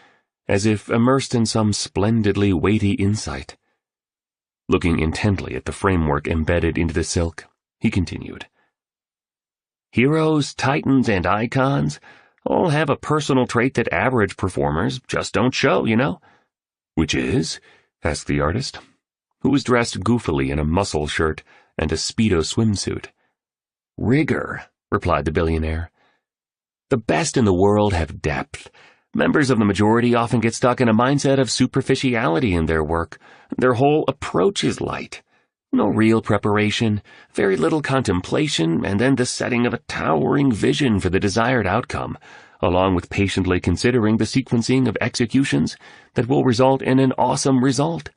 as if immersed in some splendidly weighty insight. Looking intently at the framework embedded into the silk, he continued. "Heroes, titans, and icons all have a personal trait that average performers just don't show, you know." "Which is?" asked the artist, who was dressed goofily in a muscle shirt and a Speedo swimsuit. "Rigor," replied the billionaire. "The best in the world have depth. Members of the majority often get stuck in a mindset of superficiality in their work. Their whole approach is light. No real preparation, very little contemplation, and then the setting of a towering vision for the desired outcome, along with patiently considering the sequencing of executions that will result in an awesome result.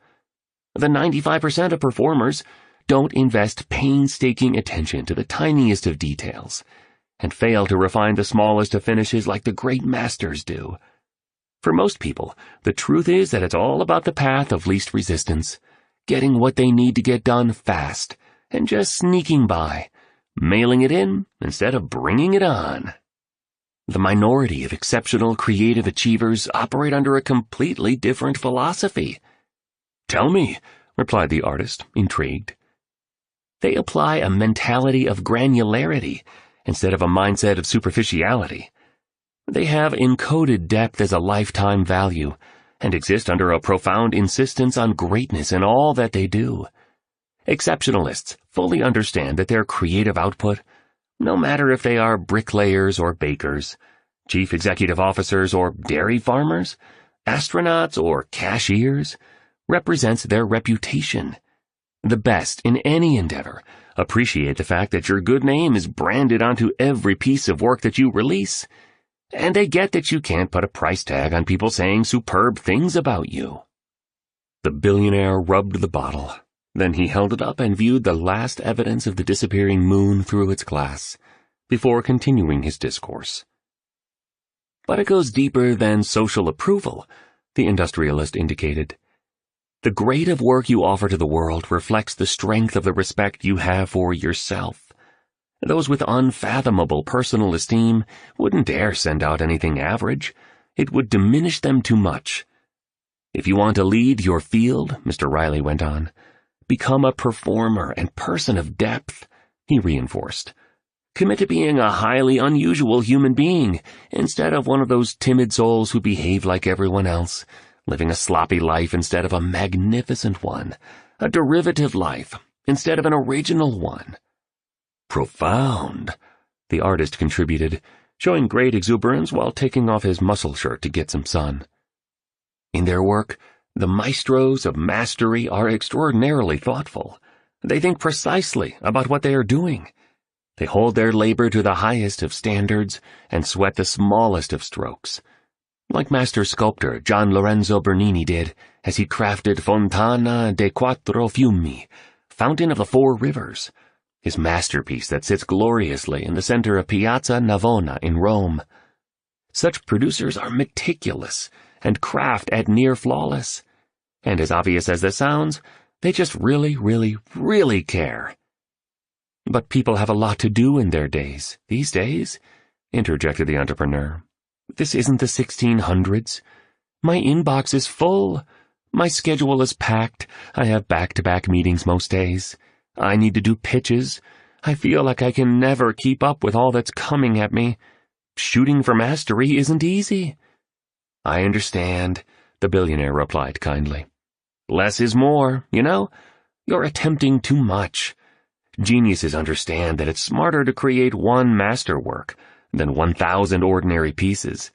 The 95% of performers don't invest painstaking attention to the tiniest of details, and fail to refine the smallest of finishes like the great masters do. For most people, the truth is that it's all about the path of least resistance, getting what they need to get done fast, and just sneaking by, mailing it in instead of bringing it on. The minority of exceptional creative achievers operate under a completely different philosophy." "Tell me," replied the artist, intrigued. "They apply a mentality of granularity instead of a mindset of superficiality. They have encoded depth as a lifetime value and exist under a profound insistence on greatness in all that they do. Exceptionalists fully understand that their creative output, no matter if they are bricklayers or bakers, chief executive officers or dairy farmers, astronauts or cashiers, represents their reputation. The best in any endeavor appreciate the fact that your good name is branded onto every piece of work that you release, and they get that you can't put a price tag on people saying superb things about you." The billionaire rubbed the bottle. Then he held it up and viewed the last evidence of the disappearing moon through its glass, before continuing his discourse. "But it goes deeper than social approval," the industrialist indicated. "The grade of work you offer to the world reflects the strength of the respect you have for yourself. Those with unfathomable personal esteem wouldn't dare send out anything average. It would diminish them too much. If you want to lead your field," Mr. Riley went on, "become a performer and person of depth," he reinforced. "Commit to being a highly unusual human being instead of one of those timid souls who behave like everyone else, living a sloppy life instead of a magnificent one, a derivative life instead of an original one." "Profound," the artist contributed, showing great exuberance while taking off his muscle shirt to get some sun. "In their work, the maestros of mastery are extraordinarily thoughtful. They think precisely about what they are doing. They hold their labor to the highest of standards and sweat the smallest of strokes, like master sculptor Gian Lorenzo Bernini did as he crafted Fontana dei Quattro Fiumi, Fountain of the Four Rivers, his masterpiece that sits gloriously in the center of Piazza Navona in Rome. Such producers are meticulous and craft at near flawless, and as obvious as this sounds, they just really, really, really care." But people have a lot to do in their days. These days, interjected the entrepreneur. This isn't the 1600s. My inbox is full. My schedule is packed. I have back-to-back meetings most days. I need to do pitches. I feel like I can never keep up with all that's coming at me. Shooting for mastery isn't easy. I understand, the billionaire replied kindly. Less is more, you know? You're attempting too much. Geniuses understand that it's smarter to create one masterwork than 1,000 ordinary pieces.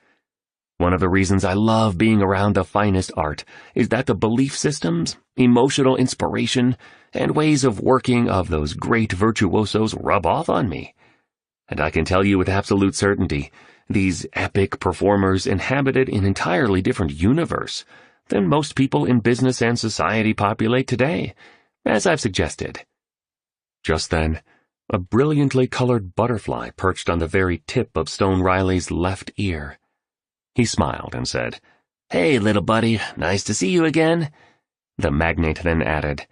One of the reasons I love being around the finest art is that the belief systems, emotional inspiration, and ways of working of those great virtuosos rub off on me. And I can tell you with absolute certainty, these epic performers inhabited an entirely different universe than most people in business and society populate today, as I've suggested. Just then, a brilliantly colored butterfly perched on the very tip of Stone Riley's left ear. He smiled and said, Hey, little buddy, nice to see you again. The magnate then added,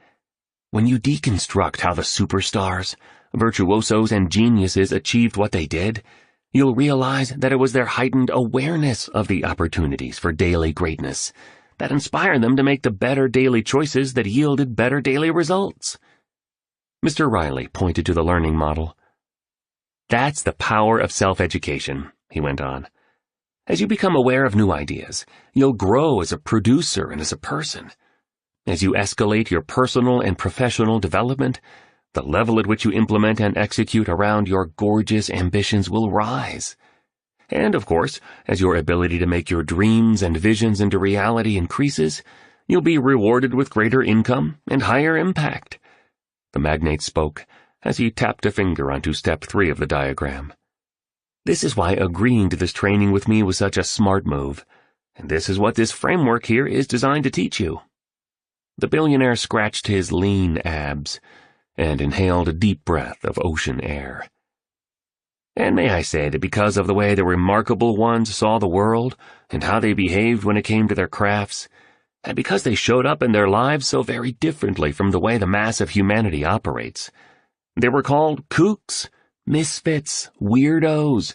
When you deconstruct how the superstars, virtuosos, and geniuses achieved what they did, you'll realize that it was their heightened awareness of the opportunities for daily greatness that inspired them to make the better daily choices that yielded better daily results. Mr. Riley pointed to the learning model. That's the power of self-education, he went on. As you become aware of new ideas, you'll grow as a producer and as a person. As you escalate your personal and professional development, the level at which you implement and execute around your gorgeous ambitions will rise. And, of course, as your ability to make your dreams and visions into reality increases, you'll be rewarded with greater income and higher impact. The magnate spoke as he tapped a finger onto step 3 of the diagram. This is why agreeing to this training with me was such a smart move, and this is what this framework here is designed to teach you. The billionaire scratched his lean abs and inhaled a deep breath of ocean air. And may I say that because of the way the remarkable ones saw the world and how they behaved when it came to their crafts, and because they showed up in their lives so very differently from the way the mass of humanity operates, they were called kooks, misfits, weirdos.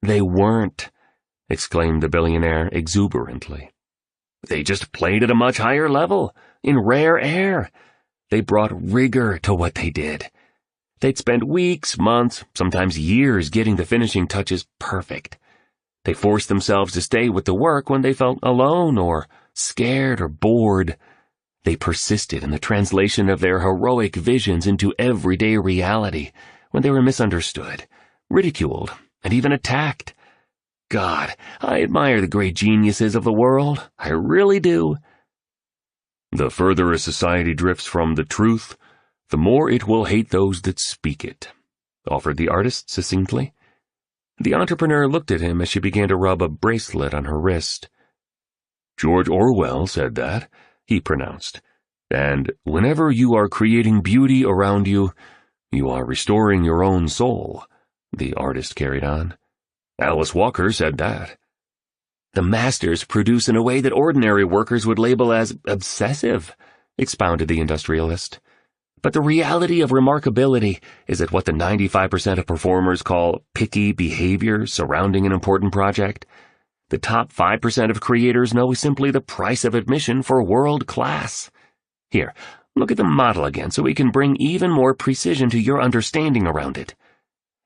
They weren't, exclaimed the billionaire exuberantly. They just played at a much higher level, in rare air. They brought rigor to what they did. They'd spend weeks, months, sometimes years getting the finishing touches perfect. They forced themselves to stay with the work when they felt alone or scared or bored. They persisted in the translation of their heroic visions into everyday reality when they were misunderstood, ridiculed, and even attacked. God, I admire the great geniuses of the world. I really do. The further a society drifts from the truth, the more it will hate those that speak it, offered the artist succinctly. The entrepreneur looked at him as she began to rub a bracelet on her wrist. George Orwell said that, he pronounced, and whenever you are creating beauty around you, you are restoring your own soul, the artist carried on. Alice Walker said that. The masters produce in a way that ordinary workers would label as obsessive, expounded the industrialist. But the reality of remarkability is that what the 95% of performers call picky behavior surrounding an important project, the top 5% of creators know is simply the price of admission for world class. Here, look at the model again so we can bring even more precision to your understanding around it,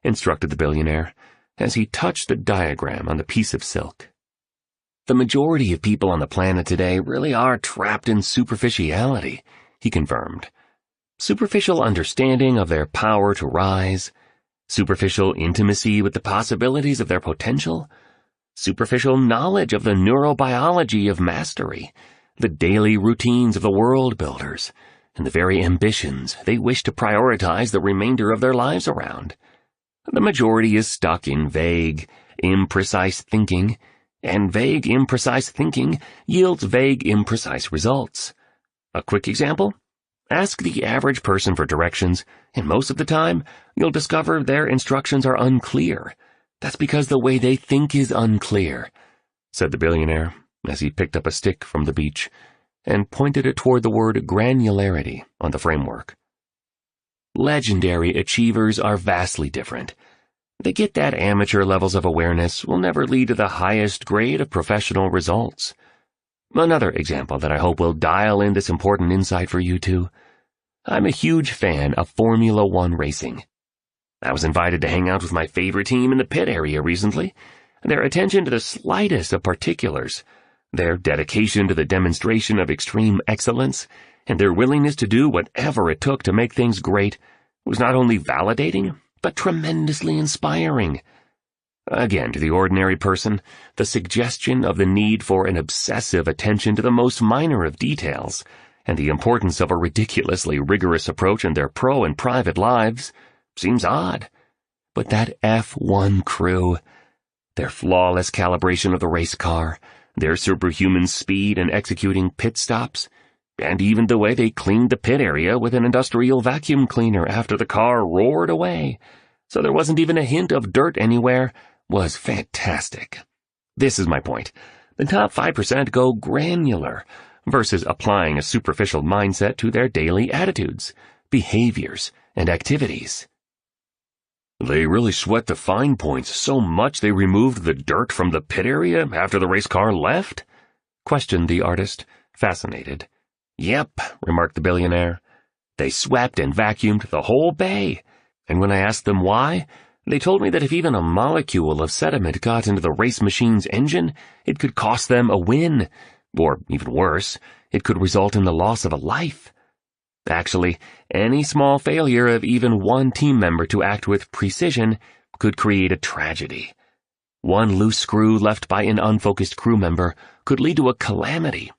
instructed the billionaire as he touched the diagram on the piece of silk. The majority of people on the planet today really are trapped in superficiality, he confirmed. Superficial understanding of their power to rise, superficial intimacy with the possibilities of their potential, superficial knowledge of the neurobiology of mastery, the daily routines of the world builders, and the very ambitions they wish to prioritize the remainder of their lives around. The majority is stuck in vague, imprecise thinking, and vague, imprecise thinking yields vague, imprecise results. A quick example? Ask the average person for directions, and most of the time, you'll discover their instructions are unclear. That's because the way they think is unclear, said the billionaire as he picked up a stick from the beach and pointed it toward the word granularity on the framework. legendary achievers are vastly different. They get that amateur levels of awareness will never lead to the highest grade of professional results. Another example that I hope will dial in this important insight for you two. I'm a huge fan of Formula One racing. I was invited to hang out with my favorite team in the pit area recently. Their attention to the slightest of particulars, their dedication to the demonstration of extreme excellence, and their willingness to do whatever it took to make things great was not only validating, but tremendously inspiring. Again, to the ordinary person, the suggestion of the need for an obsessive attention to the most minor of details, and the importance of a ridiculously rigorous approach in their pro and private lives, seems odd. But that F1 crew, their flawless calibration of the race car, their superhuman speed in executing pit stops, and even the way they cleaned the pit area with an industrial vacuum cleaner after the car roared away, so there wasn't even a hint of dirt anywhere, was fantastic. This is my point. The top 5% go granular, versus applying a superficial mindset to their daily attitudes, behaviors, and activities. They really sweat the fine points so much they removed the dirt from the pit area after the race car left? Questioned the artist, fascinated. Yep, remarked the billionaire. They swept and vacuumed the whole bay, and when I asked them why, they told me that if even a molecule of sediment got into the race machine's engine, it could cost them a win, or even worse, it could result in the loss of a life. Actually, any small failure of even one team member to act with precision could create a tragedy. One loose screw left by an unfocused crew member could lead to a calamity.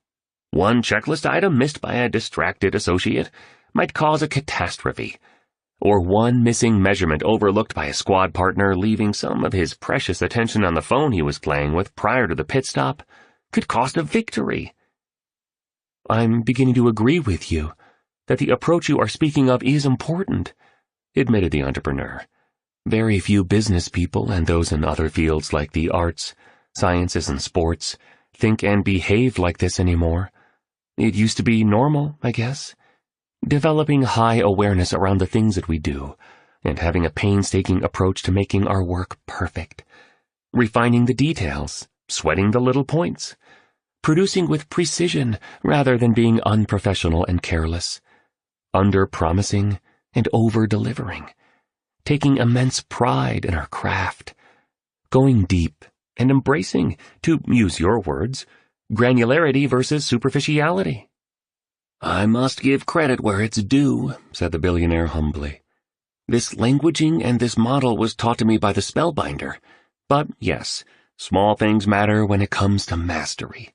One checklist item missed by a distracted associate might cause a catastrophe. Or one missing measurement overlooked by a squad partner leaving some of his precious attention on the phone he was playing with prior to the pit stop could cost a victory. I'm beginning to agree with you that the approach you are speaking of is important, admitted the entrepreneur. Very few business people and those in other fields like the arts, sciences, and sports think and behave like this anymore. It used to be normal, I guess. Developing high awareness around the things that we do, and having a painstaking approach to making our work perfect. Refining the details, sweating the little points. Producing with precision rather than being unprofessional and careless. Under-promising and over-delivering. Taking immense pride in our craft. Going deep and embracing, to use your words, granularity versus superficiality. I must give credit where it's due, said the billionaire humbly. This languaging and this model was taught to me by the spellbinder. But yes, small things matter when it comes to mastery.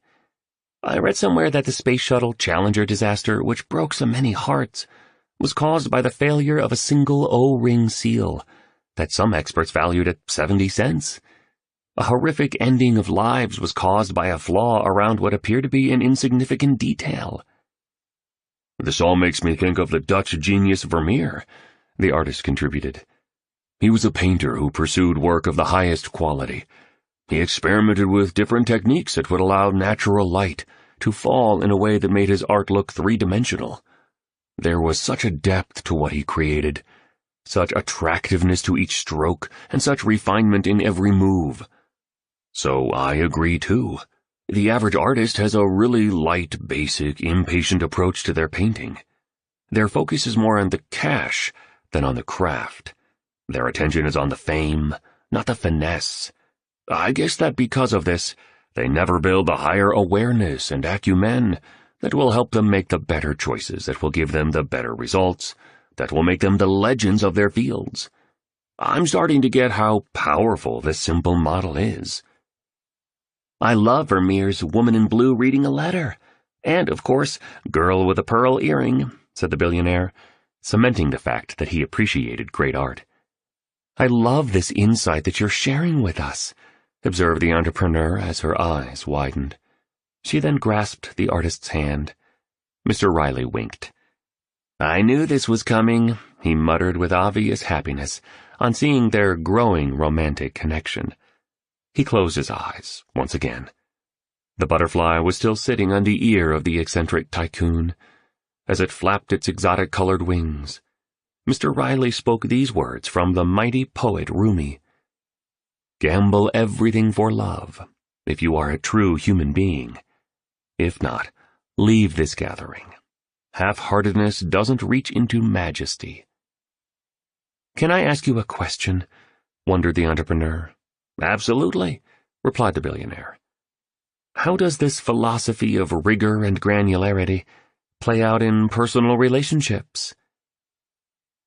I read somewhere that the Space Shuttle Challenger disaster, which broke so many hearts, was caused by the failure of a single O-ring seal that some experts valued at 70 cents. A horrific ending of lives was caused by a flaw around what appeared to be an insignificant detail. This all makes me think of the Dutch genius Vermeer, the artist contributed. He was a painter who pursued work of the highest quality. He experimented with different techniques that would allow natural light to fall in a way that made his art look three-dimensional. There was such a depth to what he created, such attractiveness to each stroke, and such refinement in every move. So I agree too. The average artist has a really light, basic, impatient approach to their painting. Their focus is more on the cash than on the craft. Their attention is on the fame, not the finesse. I guess that because of this, they never build the higher awareness and acumen that will help them make the better choices, that will give them the better results, that will make them the legends of their fields. I'm starting to get how powerful this simple model is. I love Vermeer's Woman in Blue reading a letter. And, of course, Girl with a Pearl Earring, said the billionaire, cementing the fact that he appreciated great art. I love this insight that you're sharing with us, observed the entrepreneur as her eyes widened. She then grasped the artist's hand. Mr. Riley winked. I knew this was coming, he muttered with obvious happiness on seeing their growing romantic connection. He closed his eyes once again. The butterfly was still sitting on the ear of the eccentric tycoon as it flapped its exotic-colored wings. Mr. Riley spoke these words from the mighty poet Rumi. Gamble everything for love, if you are a true human being. If not, leave this gathering. Half-heartedness doesn't reach into majesty. Can I ask you a question? Wondered the entrepreneur. Absolutely, replied the billionaire. How does this philosophy of rigor and granularity play out in personal relationships?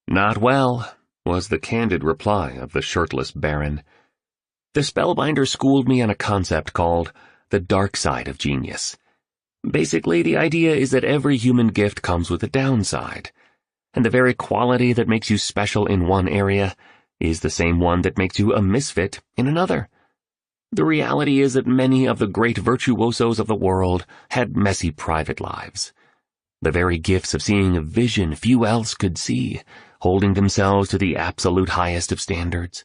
Not well, was the candid reply of the shirtless baron. The spellbinder schooled me on a concept called the dark side of genius. Basically, the idea is that every human gift comes with a downside, and the very quality that makes you special in one area is the same one that makes you a misfit in another. The reality is that many of the great virtuosos of the world had messy private lives. The very gifts of seeing a vision few else could see, holding themselves to the absolute highest of standards,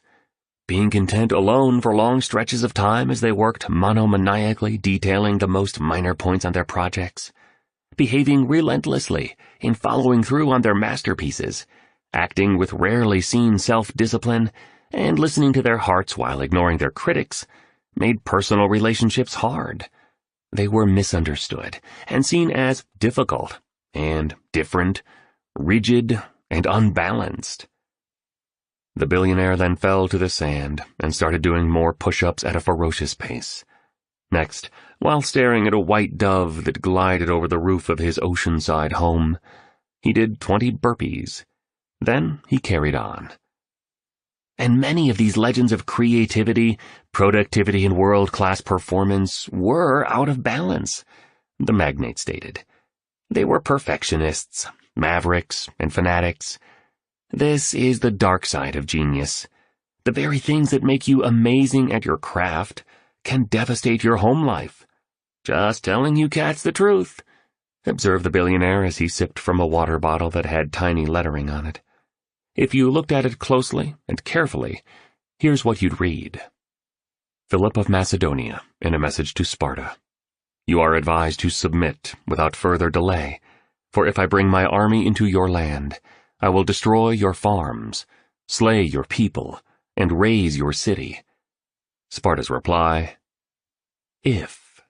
being content alone for long stretches of time as they worked monomaniacally detailing the most minor points on their projects, behaving relentlessly in following through on their masterpieces, acting with rarely seen self-discipline, and listening to their hearts while ignoring their critics, made personal relationships hard. They were misunderstood and seen as difficult and different, rigid and unbalanced. The billionaire then fell to the sand and started doing more push-ups at a ferocious pace. Next, while staring at a white dove that glided over the roof of his oceanside home, he did 20 burpees. Then he carried on. And many of these legends of creativity, productivity, and world-class performance were out of balance, the magnate stated. They were perfectionists, mavericks, and fanatics. This is the dark side of genius. The very things that make you amazing at your craft can devastate your home life. Just telling you cats the truth, observed the billionaire as he sipped from a water bottle that had tiny lettering on it. If you looked at it closely and carefully, here's what you'd read. Philip of Macedonia, in a message to Sparta. You are advised to submit without further delay, for if I bring my army into your land, I will destroy your farms, slay your people, and raze your city. Sparta's reply, if.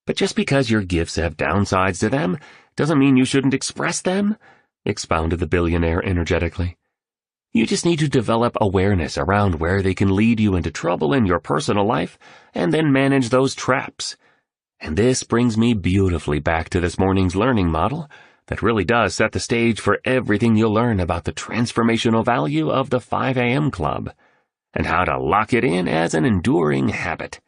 But just because your gifts have downsides to them, doesn't mean you shouldn't express them, expounded the billionaire energetically. You just need to develop awareness around where they can lead you into trouble in your personal life, and then manage those traps. And this brings me beautifully back to this morning's learning model that really does set the stage for everything you'll learn about the transformational value of the 5 a.m. Club, and how to lock it in as an enduring habit.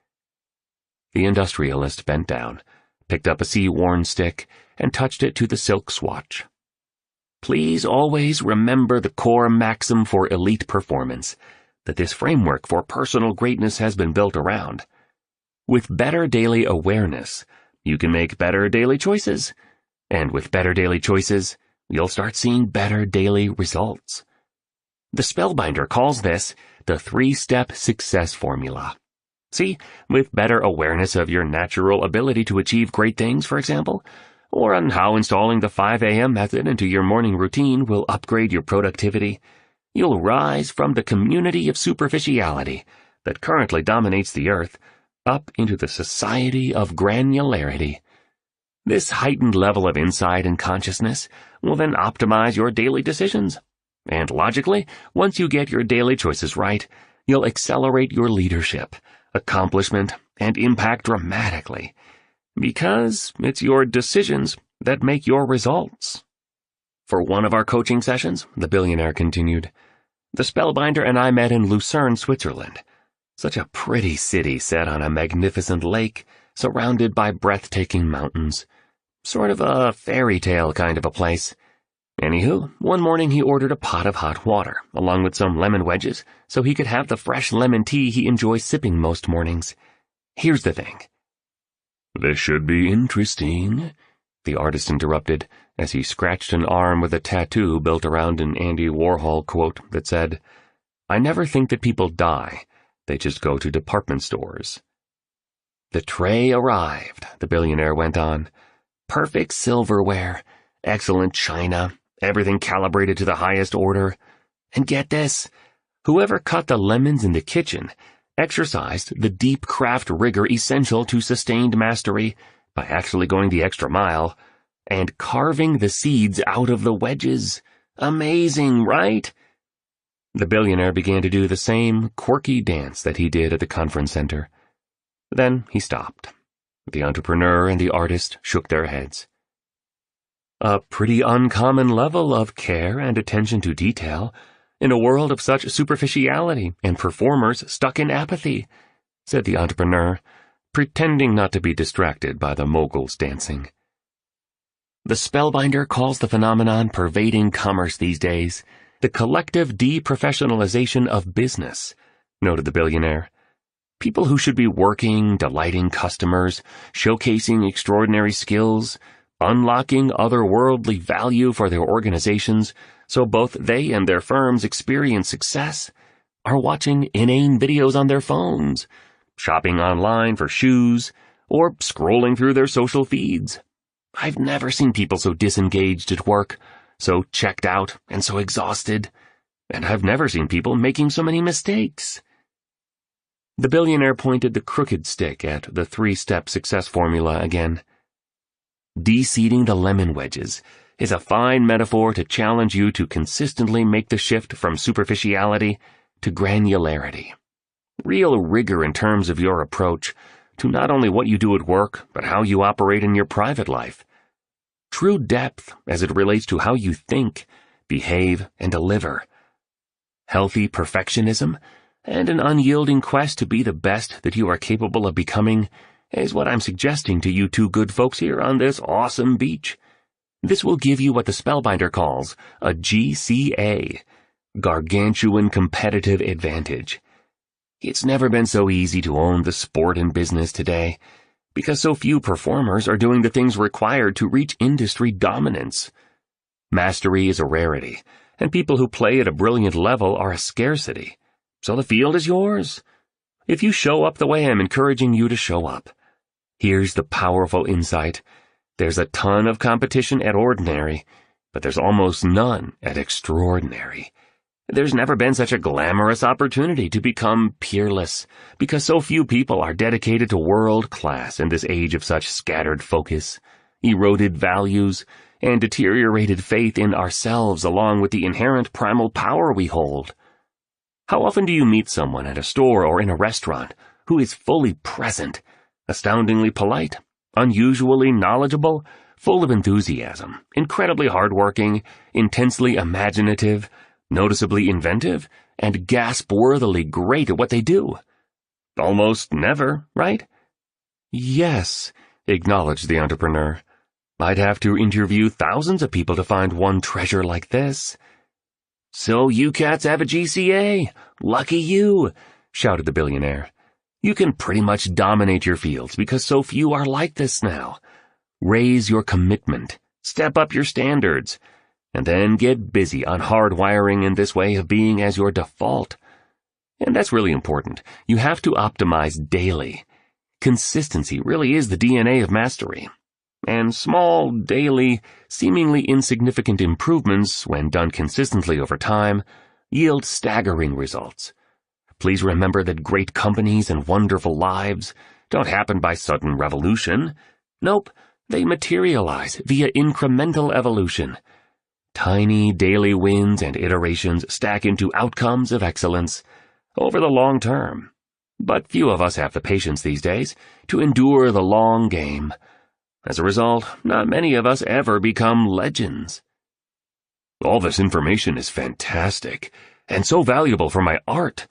The industrialist bent down, picked up a sea-worn stick, and touched it to the silk swatch. Please always remember the core maxim for elite performance, that this framework for personal greatness has been built around. With better daily awareness, you can make better daily choices, and with better daily choices, you'll start seeing better daily results. The spellbinder calls this the 3-step success formula. See, with better awareness of your natural ability to achieve great things, for example, or on how installing the 5 a.m. method into your morning routine will upgrade your productivity, you'll rise from the community of superficiality that currently dominates the earth up into the society of granularity. This heightened level of insight and consciousness will then optimize your daily decisions. And logically, once you get your daily choices right, you'll accelerate your leadership, accomplishment, and impact dramatically. Because it's your decisions that make your results. For one of our coaching sessions, the billionaire continued, the spellbinder and I met in Lucerne, Switzerland. Such a pretty city set on a magnificent lake, surrounded by breathtaking mountains. Sort of a fairy tale kind of a place. Anywho, one morning he ordered a pot of hot water, along with some lemon wedges, so he could have the fresh lemon tea he enjoys sipping most mornings. Here's the thing. This should be interesting, the artist interrupted, as he scratched an arm with a tattoo built around an Andy Warhol quote that said, I never think that people die, they just go to department stores. The tray arrived, the billionaire went on. Perfect silverware, excellent china, everything calibrated to the highest order. And get this, whoever cut the lemons in the kitchen exercised the deep craft rigor essential to sustained mastery by actually going the extra mile and carving the seeds out of the wedges. Amazing, right? The billionaire began to do the same quirky dance that he did at the conference center. Then he stopped. The entrepreneur and the artist shook their heads. A pretty uncommon level of care and attention to detail in a world of such superficiality and performers stuck in apathy, said the entrepreneur, pretending not to be distracted by the mogul's dancing. The spellbinder calls the phenomenon pervading commerce these days the collective deprofessionalization of business, noted the billionaire. People who should be working, delighting customers, showcasing extraordinary skills, unlocking otherworldly value for their organizations so both they and their firms experience success, are watching inane videos on their phones, shopping online for shoes, or scrolling through their social feeds. I've never seen people so disengaged at work, so checked out and so exhausted, and I've never seen people making so many mistakes. The billionaire pointed the crooked stick at the 3-step success formula again. De-seeding the lemon wedges is a fine metaphor to challenge you to consistently make the shift from superficiality to granularity. Real rigor in terms of your approach to not only what you do at work, but how you operate in your private life. True depth as it relates to how you think, behave, and deliver. Healthy perfectionism and an unyielding quest to be the best that you are capable of becoming is what I'm suggesting to you two good folks here on this awesome beach. This will give you what the spellbinder calls a GCA, gargantuan competitive advantage. It's never been so easy to own the sport and business today, because so few performers are doing the things required to reach industry dominance. Mastery is a rarity, and people who play at a brilliant level are a scarcity. So the field is yours. If you show up the way I'm encouraging you to show up. Here's the powerful insight. There's a ton of competition at ordinary, but there's almost none at extraordinary. There's never been such a glamorous opportunity to become peerless, because so few people are dedicated to world class in this age of such scattered focus, eroded values, and deteriorated faith in ourselves along with the inherent primal power we hold. How often do you meet someone at a store or in a restaurant who is fully present, astoundingly polite, unusually knowledgeable, full of enthusiasm, incredibly hardworking, intensely imaginative, noticeably inventive, and gasp-worthily great at what they do? Almost never, right? Yes, acknowledged the entrepreneur. I'd have to interview thousands of people to find one treasure like this. So you cats have a GCA. Lucky you, shouted the billionaire. You can pretty much dominate your fields because so few are like this now. Raise your commitment, step up your standards, and then get busy on hardwiring in this way of being as your default. And that's really important. You have to optimize daily. Consistency really is the DNA of mastery. And small, daily, seemingly insignificant improvements, when done consistently over time, yield staggering results. Please remember that great companies and wonderful lives don't happen by sudden revolution. Nope, they materialize via incremental evolution. Tiny daily wins and iterations stack into outcomes of excellence over the long term. But few of us have the patience these days to endure the long game. As a result, not many of us ever become legends. All this information is fantastic, and so valuable for my art,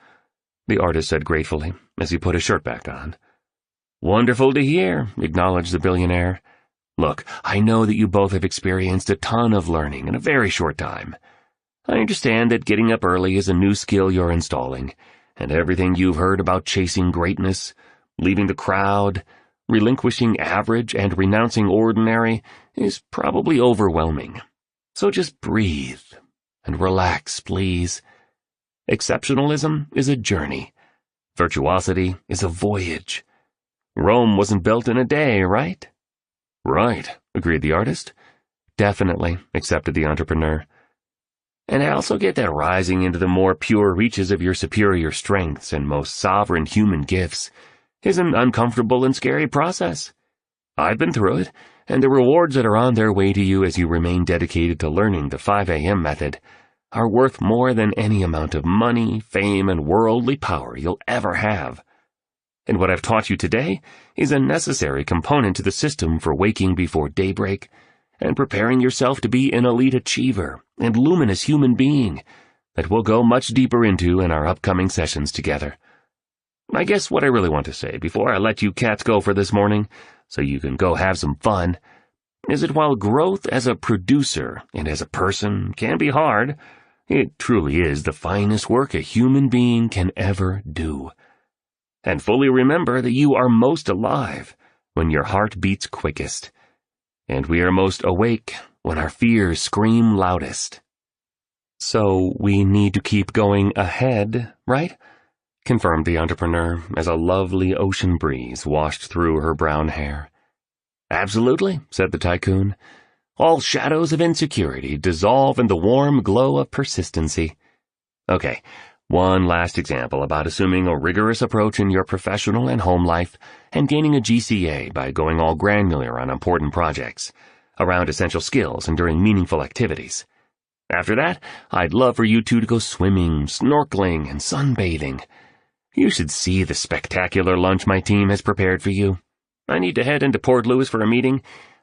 the artist said gratefully as he put his shirt back on. Wonderful to hear, acknowledged the billionaire. Look, I know that you both have experienced a ton of learning in a very short time. I understand that getting up early is a new skill you're installing, and everything you've heard about chasing greatness, leaving the crowd, relinquishing average and renouncing ordinary is probably overwhelming. So just breathe and relax, please. Exceptionalism is a journey. Virtuosity is a voyage. Rome wasn't built in a day, right? Right, agreed the artist. Definitely, accepted the entrepreneur. And I also get that rising into the more pure reaches of your superior strengths and most sovereign human gifts is an uncomfortable and scary process. I've been through it, and the rewards that are on their way to you as you remain dedicated to learning the 5 a.m. method are worth more than any amount of money, fame, and worldly power you'll ever have. And what I've taught you today is a necessary component to the system for waking before daybreak and preparing yourself to be an elite achiever and luminous human being that we'll go much deeper into in our upcoming sessions together. I guess what I really want to say before I let you cats go for this morning, so you can go have some fun, is that while growth as a producer and as a person can be hard, it truly is the finest work a human being can ever do. And fully remember that you are most alive when your heart beats quickest, and we are most awake when our fears scream loudest. So we need to keep going ahead, right? Confirmed the entrepreneur as a lovely ocean breeze washed through her brown hair. Absolutely, said the tycoon. All shadows of insecurity dissolve in the warm glow of persistency. Okay, one last example about assuming a rigorous approach in your professional and home life and gaining a GCA by going all granular on important projects, around essential skills and during meaningful activities. After that, I'd love for you two to go swimming, snorkeling, and sunbathing. You should see the spectacular lunch my team has prepared for you. I need to head into Port Louis for a meeting,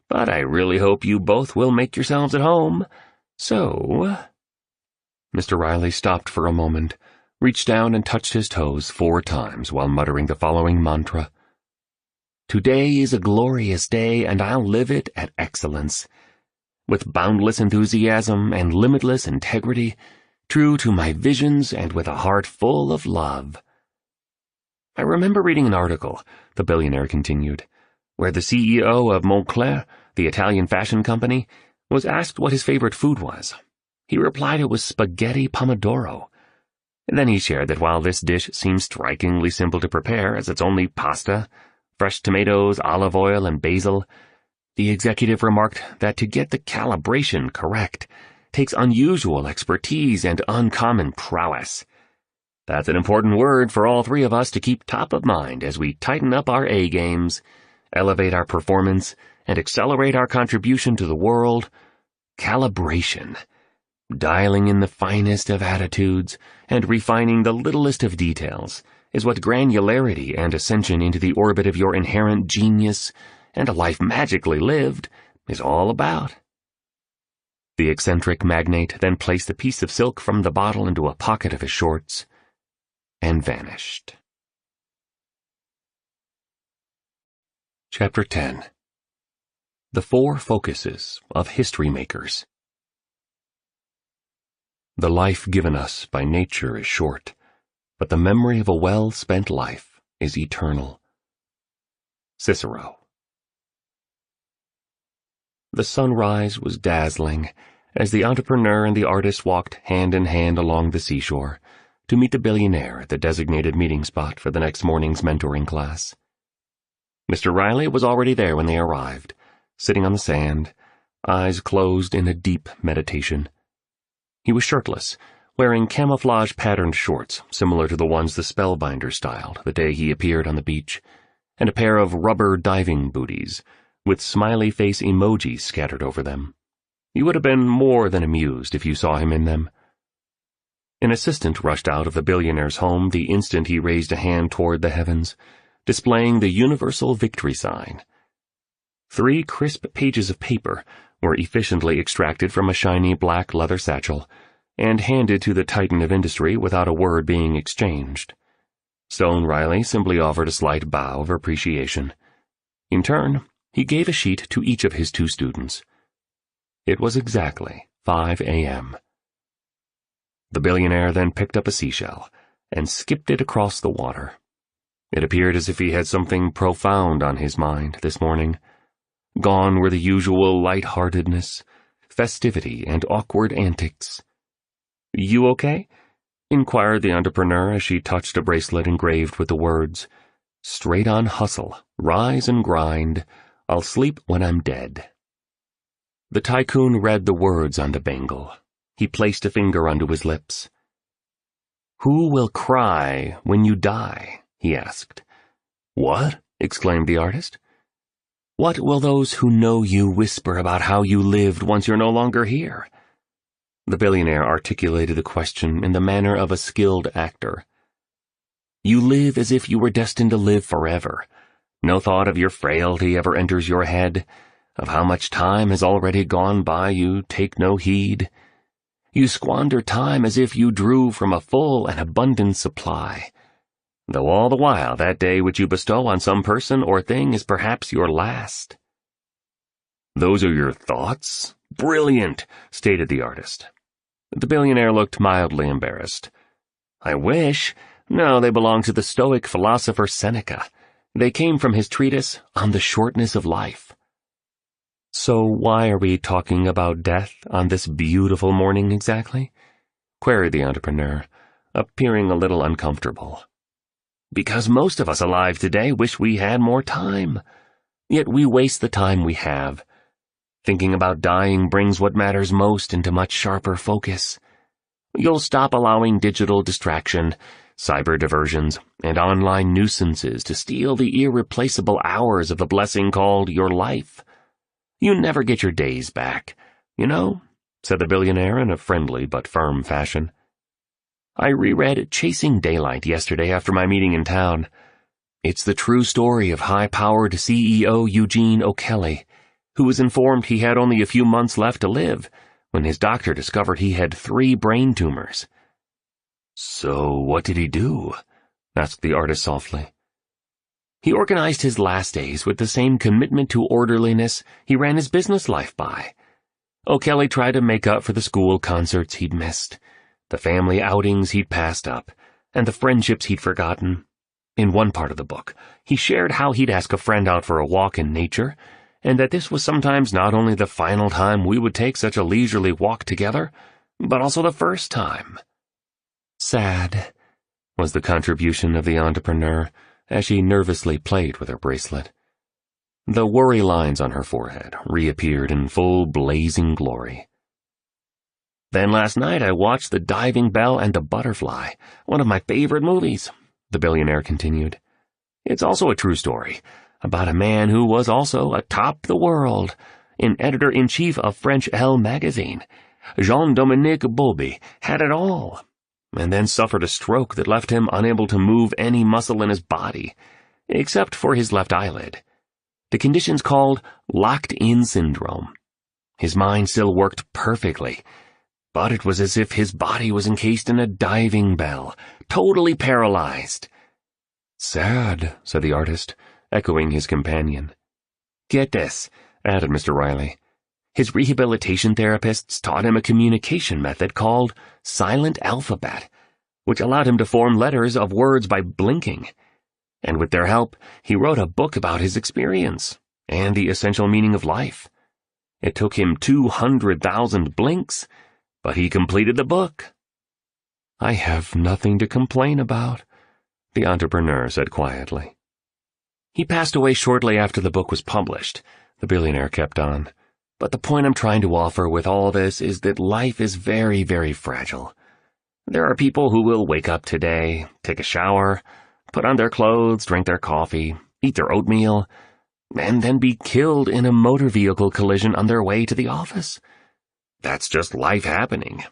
but I really hope you both will make yourselves at home. So... Mr. Riley stopped for a moment, reached down and touched his toes 4 times while muttering the following mantra. Today is a glorious day, and I'll live it at excellence. With boundless enthusiasm and limitless integrity, true to my visions and with a heart full of love. I remember reading an article, the billionaire continued, where the CEO of Moncler, the Italian fashion company, was asked what his favorite food was. He replied it was spaghetti pomodoro. And then he shared that while this dish seems strikingly simple to prepare as it's only pasta, fresh tomatoes, olive oil, and basil, the executive remarked that to get the calibration correct takes unusual expertise and uncommon prowess. That's an important word for all 3 of us to keep top of mind as we tighten up our A-games, elevate our performance, and accelerate our contribution to the world. Calibration. Dialing in the finest of attitudes and refining the littlest of details is what granularity and ascension into the orbit of your inherent genius and a life magically lived is all about. The eccentric magnate then placed a piece of silk from the bottle into a pocket of his shorts and vanished. Chapter 10. The 4 Focuses of History Makers. The life given us by nature is short, but the memory of a well-spent life is eternal. Cicero. The sunrise was dazzling as the entrepreneur and the artist walked hand in hand along the seashore to meet the billionaire at the designated meeting spot for the next morning's mentoring class. Mr. Riley was already there when they arrived, sitting on the sand, eyes closed in a deep meditation. He was shirtless, wearing camouflage-patterned shorts similar to the ones the spellbinder styled the day he appeared on the beach, and a pair of rubber diving booties with smiley face emojis scattered over them. You would have been more than amused if you saw him in them. An assistant rushed out of the billionaire's home the instant he raised a hand toward the heavens, displaying the universal victory sign. 3 crisp pages of paper were efficiently extracted from a shiny black leather satchel and handed to the titan of industry without a word being exchanged. Stone Riley simply offered a slight bow of appreciation. In turn, he gave a sheet to each of his 2 students. It was exactly 5 a.m. The billionaire then picked up a seashell and skipped it across the water. It appeared as if he had something profound on his mind this morning. Gone were the usual light-heartedness, festivity, and awkward antics. "You okay?" inquired the entrepreneur as she touched a bracelet engraved with the words, "Straight on hustle, rise and grind, I'll sleep when I'm dead." The tycoon read the words on the bangle. He placed a finger onto his lips. "Who will cry when you die?" he asked. "What?" exclaimed the artist. "What will those who know you whisper about how you lived once you're no longer here?" The billionaire articulated the question in the manner of a skilled actor. "You live as if you were destined to live forever. No thought of your frailty ever enters your head. Of how much time has already gone by you take no heed. You squander time as if you drew from a full and abundant supply, though all the while that day which you bestow on some person or thing is perhaps your last." "Those are your thoughts? Brilliant," stated the artist. The billionaire looked mildly embarrassed. "I wish. No, they belong to the Stoic philosopher Seneca. They came from his treatise On the Shortness of Life." "So why are we talking about death on this beautiful morning exactly?" queried the entrepreneur, appearing a little uncomfortable. "Because most of us alive today wish we had more time. Yet we waste the time we have. Thinking about dying brings what matters most into much sharper focus. You'll stop allowing digital distraction, cyber diversions, and online nuisances to steal the irreplaceable hours of the blessing called your life. You never get your days back, you know," said the billionaire in a friendly but firm fashion. "I reread Chasing Daylight yesterday after my meeting in town. It's the true story of high-powered CEO Eugene O'Kelly, who was informed he had only a few months left to live when his doctor discovered he had 3 brain tumors." "So what did he do?" asked the artist softly. "He organized his last days with the same commitment to orderliness he ran his business life by. O'Kelly tried to make up for the school concerts he'd missed, the family outings he'd passed up, and the friendships he'd forgotten. In one part of the book, he shared how he'd ask a friend out for a walk in nature, and that this was sometimes not only the final time we would take such a leisurely walk together, but also the first time." "Sad," was the contribution of the entrepreneur as she nervously played with her bracelet. The worry lines on her forehead reappeared in full blazing glory. "Then last night I watched The Diving Bell and the Butterfly, one of my favorite movies," the billionaire continued. "It's also a true story, about a man who was also atop the world, an editor-in-chief of French Elle magazine. Jean-Dominique Bauby had it all, and then suffered a stroke that left him unable to move any muscle in his body, except for his left eyelid. The condition's called locked-in syndrome. His mind still worked perfectly, but it was as if his body was encased in a diving bell, totally paralyzed." "Sad," said the artist, echoing his companion. "Get this," added Mr. Riley. "His rehabilitation therapists taught him a communication method called silent alphabet, which allowed him to form letters of words by blinking. And with their help, he wrote a book about his experience and the essential meaning of life. It took him 200,000 blinks, but he completed the book." "I have nothing to complain about," the entrepreneur said quietly. "He passed away shortly after the book was published," the billionaire kept on. "But the point I'm trying to offer with all this is that life is very, very fragile. There are people who will wake up today, take a shower, put on their clothes, drink their coffee, eat their oatmeal, and then be killed in a motor vehicle collision on their way to the office. That's just life happening.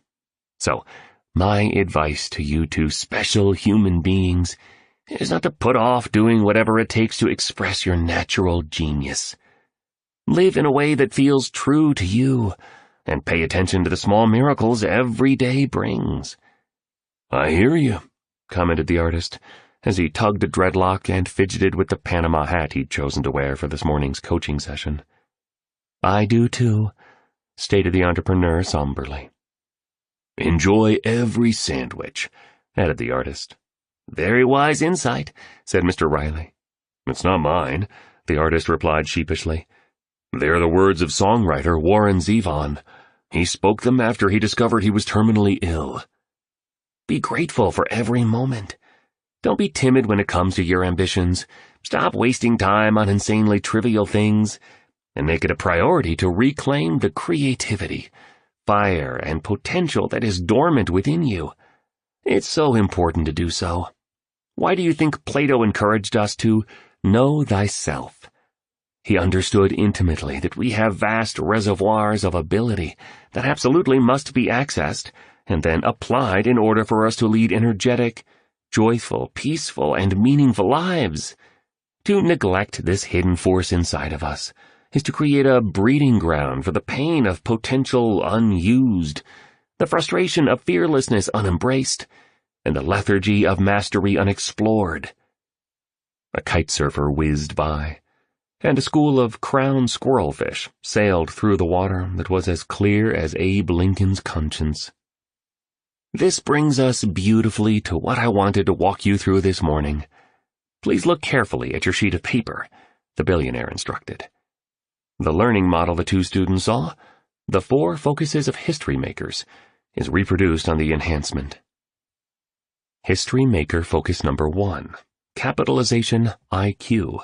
So, my advice to you two special human beings is not to put off doing whatever it takes to express your natural genius. Live in a way that feels true to you, and pay attention to the small miracles every day brings." "I hear you," commented the artist, as he tugged a dreadlock and fidgeted with the Panama hat he'd chosen to wear for this morning's coaching session. "I do too," stated the entrepreneur somberly. "Enjoy every sandwich," added the artist. "Very wise insight," said Mr. Riley. "It's not mine," the artist replied sheepishly. "They're the words of songwriter Warren Zevon. He spoke them after he discovered he was terminally ill." Be grateful for every moment. Don't be timid when it comes to your ambitions. Stop wasting time on insanely trivial things. and make it a priority to reclaim the creativity, fire, and potential that is dormant within you. It's so important to do so. Why do you think Plato encouraged us to know thyself? He understood intimately that we have vast reservoirs of ability that absolutely must be accessed and then applied in order for us to lead energetic, joyful, peaceful, and meaningful lives. To neglect this hidden force inside of us is to create a breeding ground for the pain of potential unused, the frustration of fearlessness unembraced, and the lethargy of mastery unexplored. A kite surfer whizzed by, and a school of crown squirrelfish sailed through the water that was as clear as Abe Lincoln's conscience. This brings us beautifully to what I wanted to walk you through this morning. Please look carefully at your sheet of paper, the billionaire instructed. The learning model the two students saw, the 4 focuses of history makers, is reproduced on the enhancement. History maker focus number 1, capitalization IQ.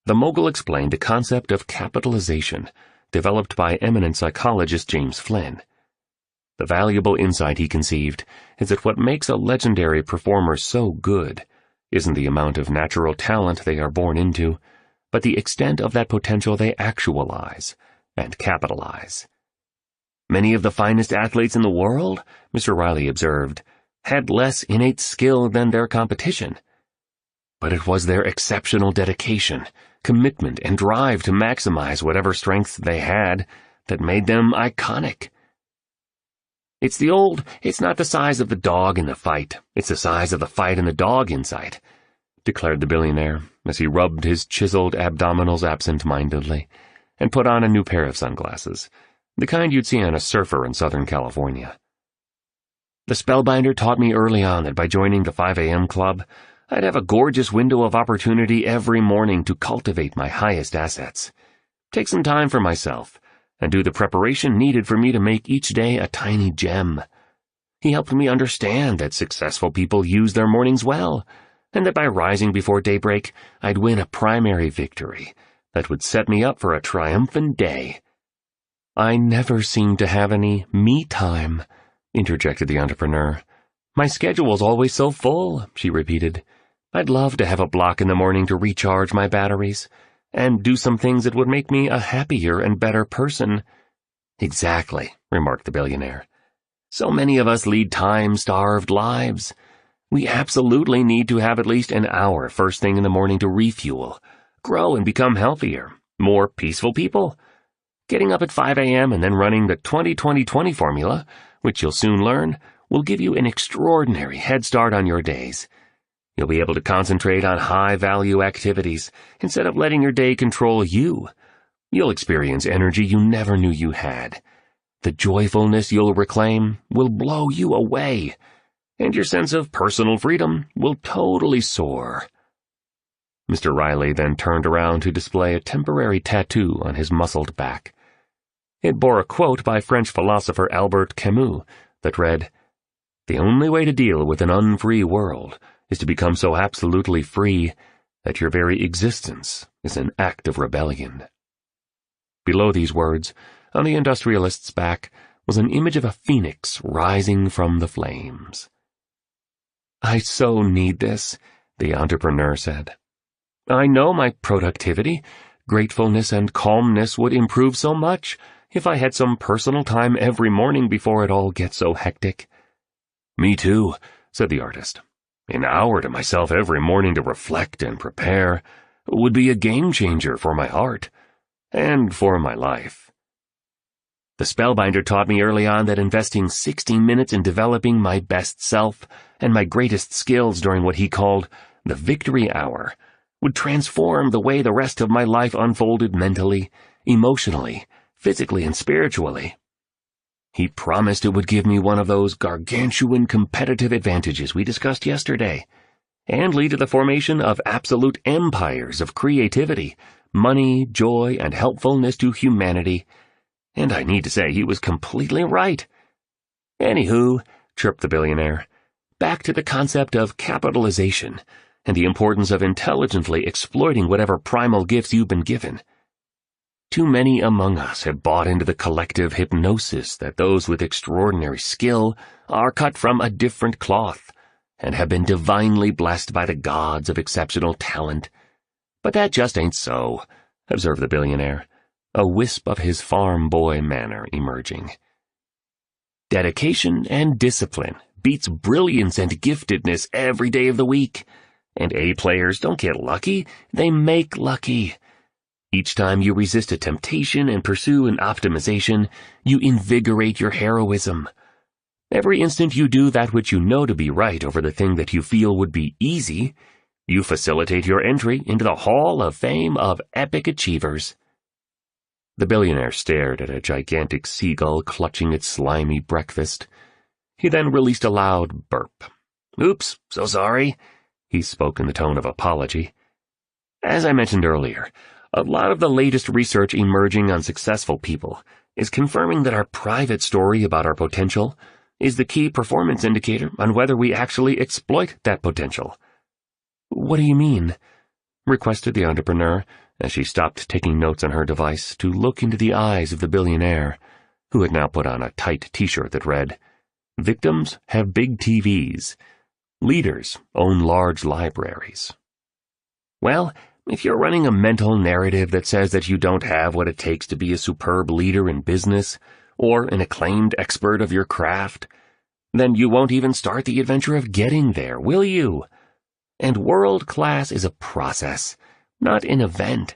The mogul explained the concept of capitalization, developed by eminent psychologist James Flynn. The valuable insight he conceived is that what makes a legendary performer so good isn't the amount of natural talent they are born into, but the extent of that potential they actualize and capitalize. Many of the finest athletes in the world, Mr. Riley observed, had less innate skill than their competition. But it was their exceptional dedication, commitment, and drive to maximize whatever strengths they had that made them iconic. It's not the size of the dog in the fight, it's the size of the fight and the dog in sight, declared the billionaire as he rubbed his chiseled abdominals absent-mindedly and put on a new pair of sunglasses, the kind you'd see on a surfer in Southern California. The spellbinder taught me early on that by joining the 5 a.m. club, I'd have a gorgeous window of opportunity every morning to cultivate my highest assets, take some time for myself, and do the preparation needed for me to make each day a tiny gem. He helped me understand that successful people use their mornings well, and that by rising before daybreak, I'd win a primary victory that would set me up for a triumphant day. I never seem to have any me time, interjected the entrepreneur. My schedule's always so full, she repeated. I'd love to have a block in the morning to recharge my batteries and do some things that would make me a happier and better person. Exactly, remarked the billionaire. So many of us lead time-starved lives. We absolutely need to have at least an hour first thing in the morning to refuel, grow and become healthier, more peaceful people. Getting up at 5 a.m. and then running the 20-20-20 formula, which you'll soon learn, will give you an extraordinary head start on your days. You'll be able to concentrate on high-value activities instead of letting your day control you. You'll experience energy you never knew you had. The joyfulness you'll reclaim will blow you away, and your sense of personal freedom will totally soar. Mr. Riley then turned around to display a temporary tattoo on his muscled back. It bore a quote by French philosopher Albert Camus that read, "The only way to deal with an unfree world is to become so absolutely free that your very existence is an act of rebellion." Below these words, on the industrialist's back, was an image of a phoenix rising from the flames. "I so need this," the entrepreneur said. "I know my productivity, gratefulness, and calmness would improve so much if I had some personal time every morning before it all gets so hectic." "Me too," said the artist. "An hour to myself every morning to reflect and prepare would be a game-changer for my heart and for my life." The spellbinder taught me early on that investing 60 minutes in developing my best self and my greatest skills during what he called the victory hour would transform the way the rest of my life unfolded mentally, emotionally, physically, and spiritually. He promised it would give me one of those gargantuan competitive advantages we discussed yesterday, and lead to the formation of absolute empires of creativity, money, joy, and helpfulness to humanity. And I need to say he was completely right. Anywho, chirped the billionaire, back to the concept of capitalization and the importance of intelligently exploiting whatever primal gifts you've been given. Too many among us have bought into the collective hypnosis that those with extraordinary skill are cut from a different cloth and have been divinely blessed by the gods of exceptional talent. But that just ain't so, observed the billionaire, a wisp of his farm boy manner emerging. Dedication and discipline beats brilliance and giftedness every day of the week, and A players don't get lucky, they make lucky. Each time you resist a temptation and pursue an optimization, you invigorate your heroism. Every instant you do that which you know to be right over the thing that you feel would be easy, you facilitate your entry into the Hall of Fame of epic achievers. The billionaire stared at a gigantic seagull clutching its slimy breakfast. He then released a loud burp. "Oops, so sorry." He spoke in the tone of apology. "As I mentioned earlier, a lot of the latest research emerging on successful people is confirming that our private story about our potential is the key performance indicator on whether we actually exploit that potential." "What do you mean?" requested the entrepreneur as she stopped taking notes on her device to look into the eyes of the billionaire, who had now put on a tight t-shirt that read, "Victims have big TVs. Leaders own large libraries." "Well, if you're running a mental narrative that says that you don't have what it takes to be a superb leader in business or an acclaimed expert of your craft, then you won't even start the adventure of getting there, will you? And world class is a process, not an event.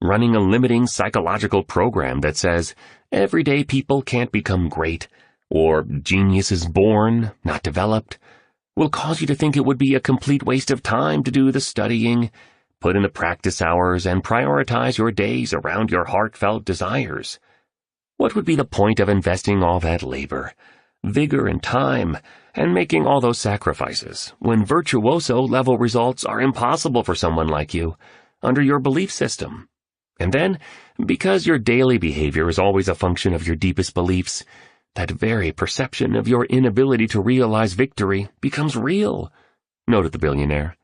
Running a limiting psychological program that says everyday people can't become great, or genius is born, not developed, will cause you to think it would be a complete waste of time to do the studying, put in the practice hours, and prioritize your days around your heartfelt desires. What would be the point of investing all that labor, vigor, and time, and making all those sacrifices when virtuoso-level results are impossible for someone like you, under your belief system? And then, because your daily behavior is always a function of your deepest beliefs, that very perception of your inability to realize victory becomes real," noted the billionaire.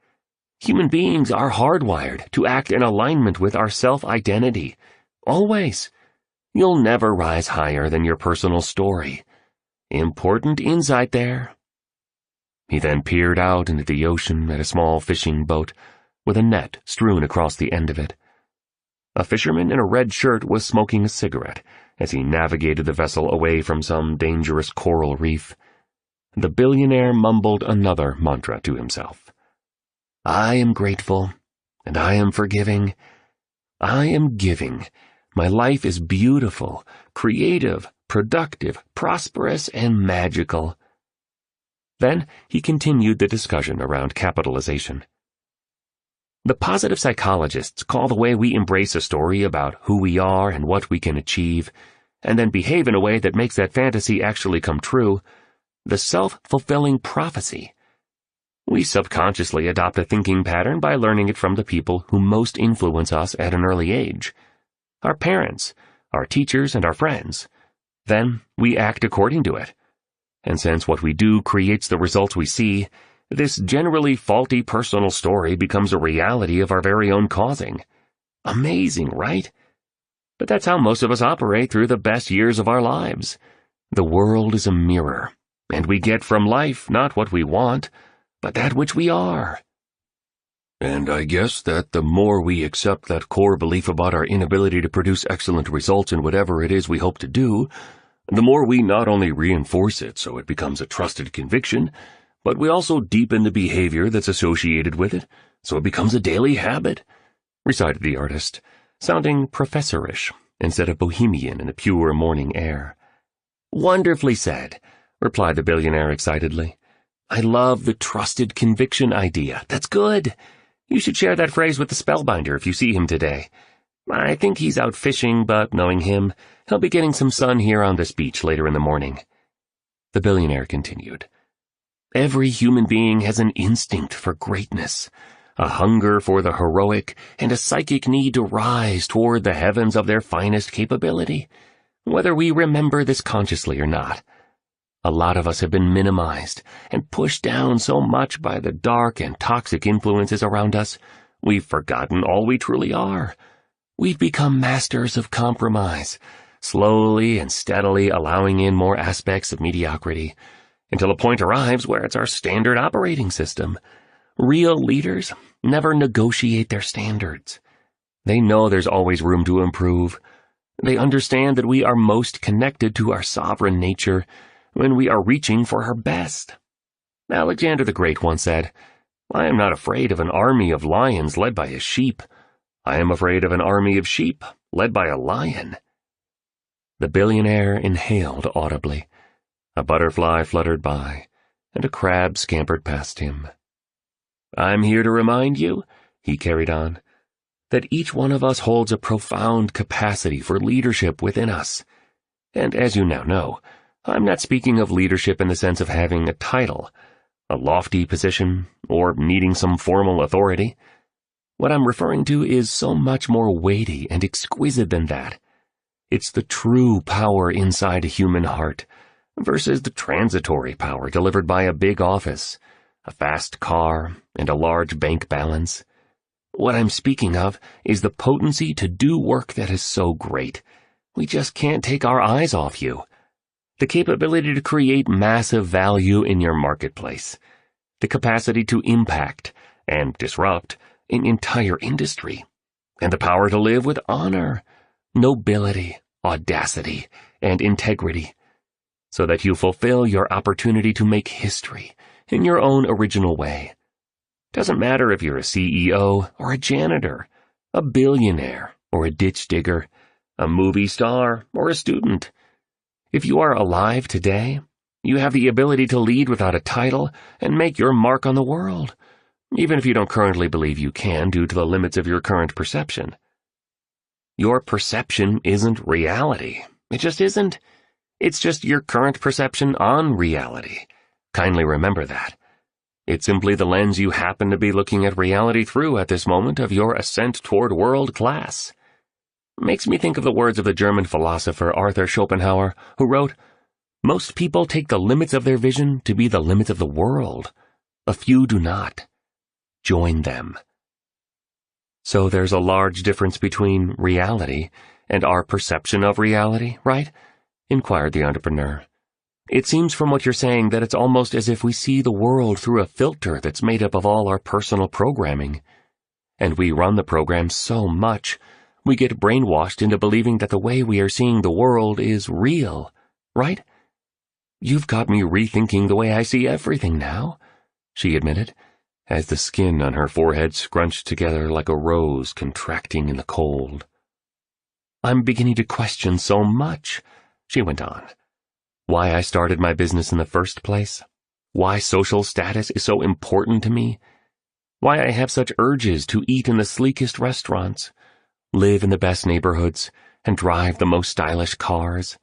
"Human beings are hardwired to act in alignment with our self-identity. Always. You'll never rise higher than your personal story. Important insight there." He then peered out into the ocean at a small fishing boat with a net strewn across the end of it. A fisherman in a red shirt was smoking a cigarette as he navigated the vessel away from some dangerous coral reef. The billionaire mumbled another mantra to himself. "I am grateful, and I am forgiving. I am giving. My life is beautiful, creative, productive, prosperous, and magical." Then he continued the discussion around capitalization. "The positive psychologists call the way we embrace a story about who we are and what we can achieve, and then behave in a way that makes that fantasy actually come true, the self-fulfilling prophecy. We subconsciously adopt a thinking pattern by learning it from the people who most influence us at an early age. Our parents, our teachers, and our friends. Then we act according to it. And since what we do creates the results we see, this generally faulty personal story becomes a reality of our very own causing. Amazing, right? But that's how most of us operate through the best years of our lives. The world is a mirror, and we get from life not what we want, but that which we are." "And I guess that the more we accept that core belief about our inability to produce excellent results in whatever it is we hope to do, the more we not only reinforce it so it becomes a trusted conviction, but we also deepen the behavior that's associated with it, so it becomes a daily habit," recited the artist, sounding professorish instead of bohemian in the pure morning air. "Wonderfully said," replied the billionaire excitedly. "I love the trusted conviction idea. That's good. You should share that phrase with the spellbinder if you see him today. I think he's out fishing, but knowing him, he'll be getting some sun here on this beach later in the morning." The billionaire continued. "Every human being has an instinct for greatness, a hunger for the heroic, and a psychic need to rise toward the heavens of their finest capability, whether we remember this consciously or not. A lot of us have been minimized and pushed down so much by the dark and toxic influences around us, we've forgotten all we truly are. We've become masters of compromise, slowly and steadily allowing in more aspects of mediocrity, until a point arrives where it's our standard operating system. Real leaders never negotiate their standards. They know there's always room to improve. They understand that we are most connected to our sovereign nature when we are reaching for our best. Alexander the Great once said, "I am not afraid of an army of lions led by a sheep. I am afraid of an army of sheep led by a lion." The billionaire inhaled audibly. A butterfly fluttered by, and a crab scampered past him. "I'm here to remind you," he carried on, "that each one of us holds a profound capacity for leadership within us. And as you now know, I'm not speaking of leadership in the sense of having a title, a lofty position, or needing some formal authority. What I'm referring to is so much more weighty and exquisite than that. It's the true power inside a human heart versus the transitory power delivered by a big office, a fast car, and a large bank balance. What I'm speaking of is the potency to do work that is so great, we just can't take our eyes off you. The capability to create massive value in your marketplace. The capacity to impact and disrupt an entire industry. And the power to live with honor, nobility, audacity, and integrity, so that you fulfill your opportunity to make history in your own original way. Doesn't matter if you're a CEO or a janitor, a billionaire or a ditch digger, a movie star or a student. If you are alive today, you have the ability to lead without a title and make your mark on the world, even if you don't currently believe you can due to the limits of your current perception. Your perception isn't reality. It just isn't. It's just your current perception on reality. Kindly remember that. It's simply the lens you happen to be looking at reality through at this moment of your ascent toward world class. Makes me think of the words of the German philosopher Arthur Schopenhauer, who wrote, "Most people take the limits of their vision to be the limits of the world. A few do not. Join them." So there's a large difference between reality and our perception of reality, right? Inquired the entrepreneur. It seems from what you're saying that it's almost as if we see the world through a filter that's made up of all our personal programming. And we run the program so much, we get brainwashed into believing that the way we are seeing the world is real, right? You've got me rethinking the way I see everything now, she admitted, as the skin on her forehead scrunched together like a rose contracting in the cold. I'm beginning to question so much, she went on. Why I started my business in the first place, why social status is so important to me, why I have such urges to eat in the sleekest restaurants, live in the best neighborhoods, and drive the most stylish cars.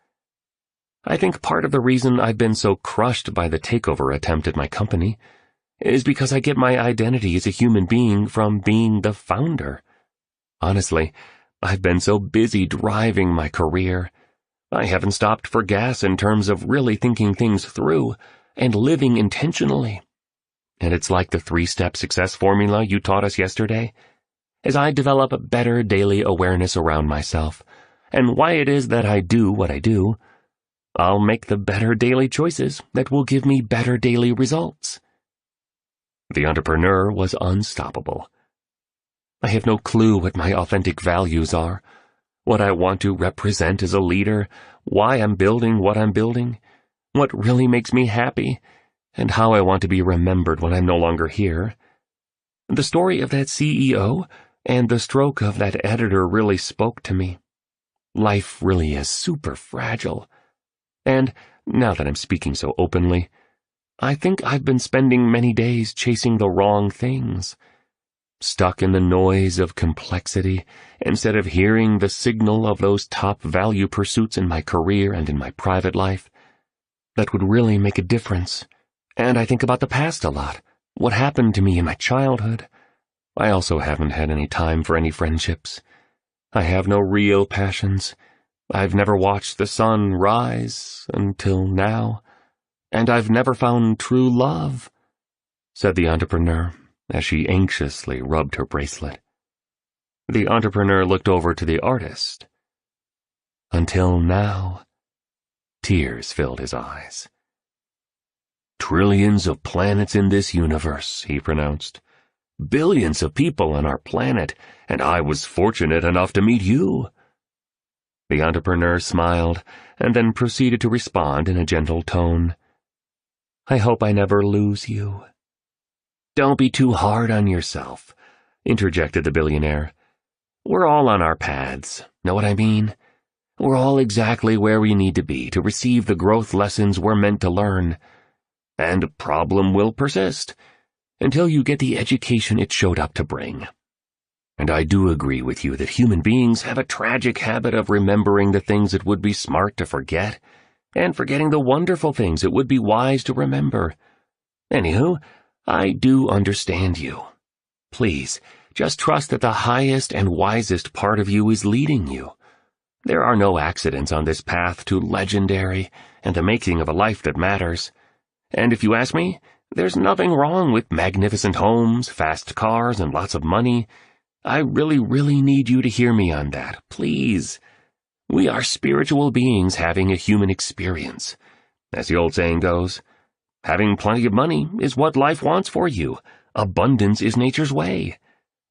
I think part of the reason I've been so crushed by the takeover attempt at my company is because I get my identity as a human being from being the founder. Honestly, I've been so busy driving my career, I haven't stopped for gas in terms of really thinking things through and living intentionally. And it's like the 3-step success formula you taught us yesterday. As I develop a better daily awareness around myself and why it is that I do what I do, I'll make the better daily choices that will give me better daily results. The entrepreneur was unstoppable. I have no clue what my authentic values are, what I want to represent as a leader, why I'm building what I'm building, what really makes me happy, and how I want to be remembered when I'm no longer here. The story of that CEO and the stroke of that editor really spoke to me. Life really is super fragile. And, now that I'm speaking so openly, I think I've been spending many days chasing the wrong things, stuck in the noise of complexity instead of hearing the signal of those top value pursuits in my career and in my private life that would really make a difference. And I think about the past a lot, what happened to me in my childhood. I also haven't had any time for any friendships. I have no real passions. I've never watched the sun rise until now, and I've never found true love, said the entrepreneur as she anxiously rubbed her bracelet. The entrepreneur looked over to the artist. Until now. Tears filled his eyes. Trillions of planets in this universe, he pronounced. Billions of people on our planet, and I was fortunate enough to meet you. The entrepreneur smiled, and then proceeded to respond in a gentle tone. I hope I never lose you. Don't be too hard on yourself, interjected the billionaire. We're all on our paths, know what I mean? We're all exactly where we need to be to receive the growth lessons we're meant to learn. And a problem will persist until you get the education it showed up to bring. And I do agree with you that human beings have a tragic habit of remembering the things it would be smart to forget, and forgetting the wonderful things it would be wise to remember. Anywho, I do understand you. Please, just trust that the highest and wisest part of you is leading you. There are no accidents on this path to legendary and the making of a life that matters. And if you ask me, there's nothing wrong with magnificent homes, fast cars, and lots of money. I really need you to hear me on that, please. We are spiritual beings having a human experience. As the old saying goes, having plenty of money is what life wants for you. Abundance is nature's way.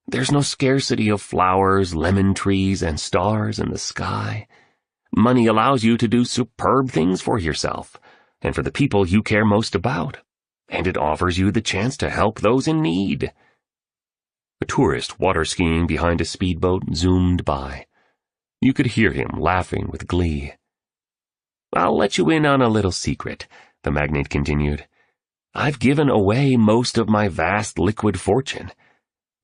There's no scarcity of flowers, lemon trees, and stars in the sky. Money allows you to do superb things for yourself, and for the people you care most about, and it offers you the chance to help those in need. A tourist water-skiing behind a speedboat zoomed by. You could hear him laughing with glee. I'll let you in on a little secret, the magnate continued. I've given away most of my vast liquid fortune.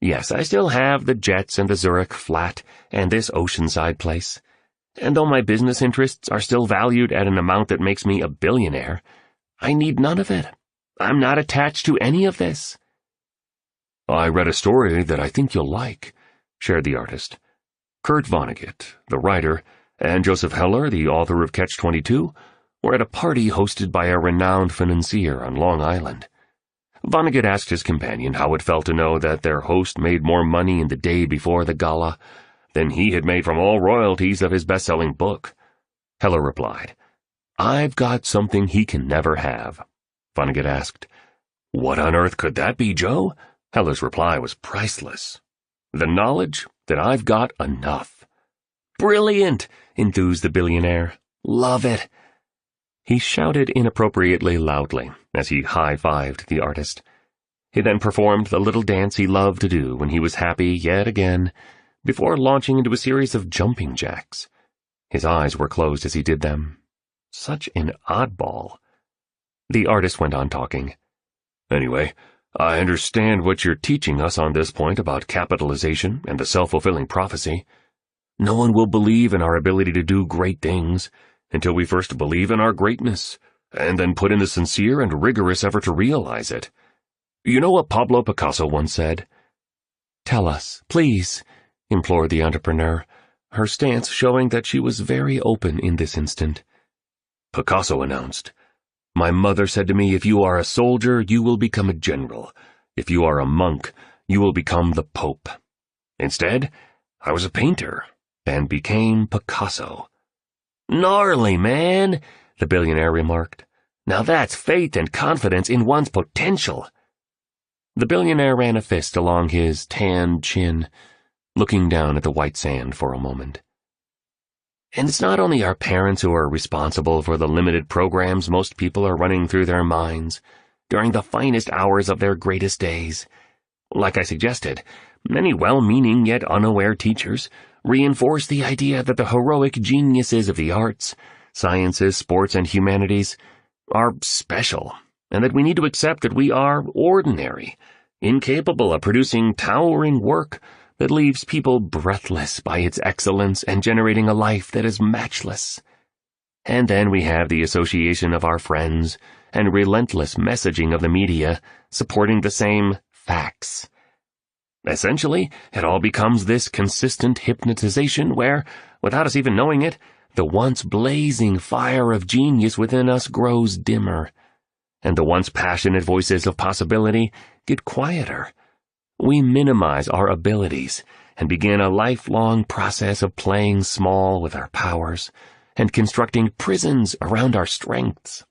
Yes, I still have the jets and the Zurich flat and this oceanside place. And though my business interests are still valued at an amount that makes me a billionaire, I need none of it. I'm not attached to any of this. I read a story that I think you'll like, shared the artist. Kurt Vonnegut, the writer, and Joseph Heller, the author of Catch-22, were at a party hosted by a renowned financier on Long Island. Vonnegut asked his companion how it felt to know that their host made more money in the day before the gala than he had made from all royalties of his best-selling book. Heller replied, I've got something he can never have. Vonnegut asked, What on earth could that be, Joe? Heller's reply was priceless. The knowledge that I've got enough. Brilliant, enthused the billionaire. Love it. He shouted inappropriately loudly as he high-fived the artist. He then performed the little dance he loved to do when he was happy yet again, before launching into a series of jumping jacks. His eyes were closed as he did them. Such an oddball. The artist went on talking. Anyway, I understand what you're teaching us on this point about capitalization and the self-fulfilling prophecy. No one will believe in our ability to do great things until we first believe in our greatness, and then put in the sincere and rigorous effort to realize it. You know what Pablo Picasso once said? Tell us, please, implored the entrepreneur, her stance showing that she was very open in this instant. Picasso announced, My mother said to me, if you are a soldier, you will become a general. If you are a monk, you will become the Pope. Instead, I was a painter, and became Picasso. Gnarly, man, the billionaire remarked. Now that's faith and confidence in one's potential. The billionaire ran a fist along his tanned chin, looking down at the white sand for a moment. And it's not only our parents who are responsible for the limited programs most people are running through their minds during the finest hours of their greatest days. Like I suggested, many well-meaning yet unaware teachers reinforce the idea that the heroic geniuses of the arts, sciences, sports, and humanities are special, and that we need to accept that we are ordinary, incapable of producing towering work that leaves people breathless by its excellence and generating a life that is matchless. And then we have the association of our friends and relentless messaging of the media supporting the same facts. Essentially, it all becomes this consistent hypnotization where, without us even knowing it, the once blazing fire of genius within us grows dimmer, and the once passionate voices of possibility get quieter. We minimize our abilities and begin a lifelong process of playing small with our powers and constructing prisons around our strengths.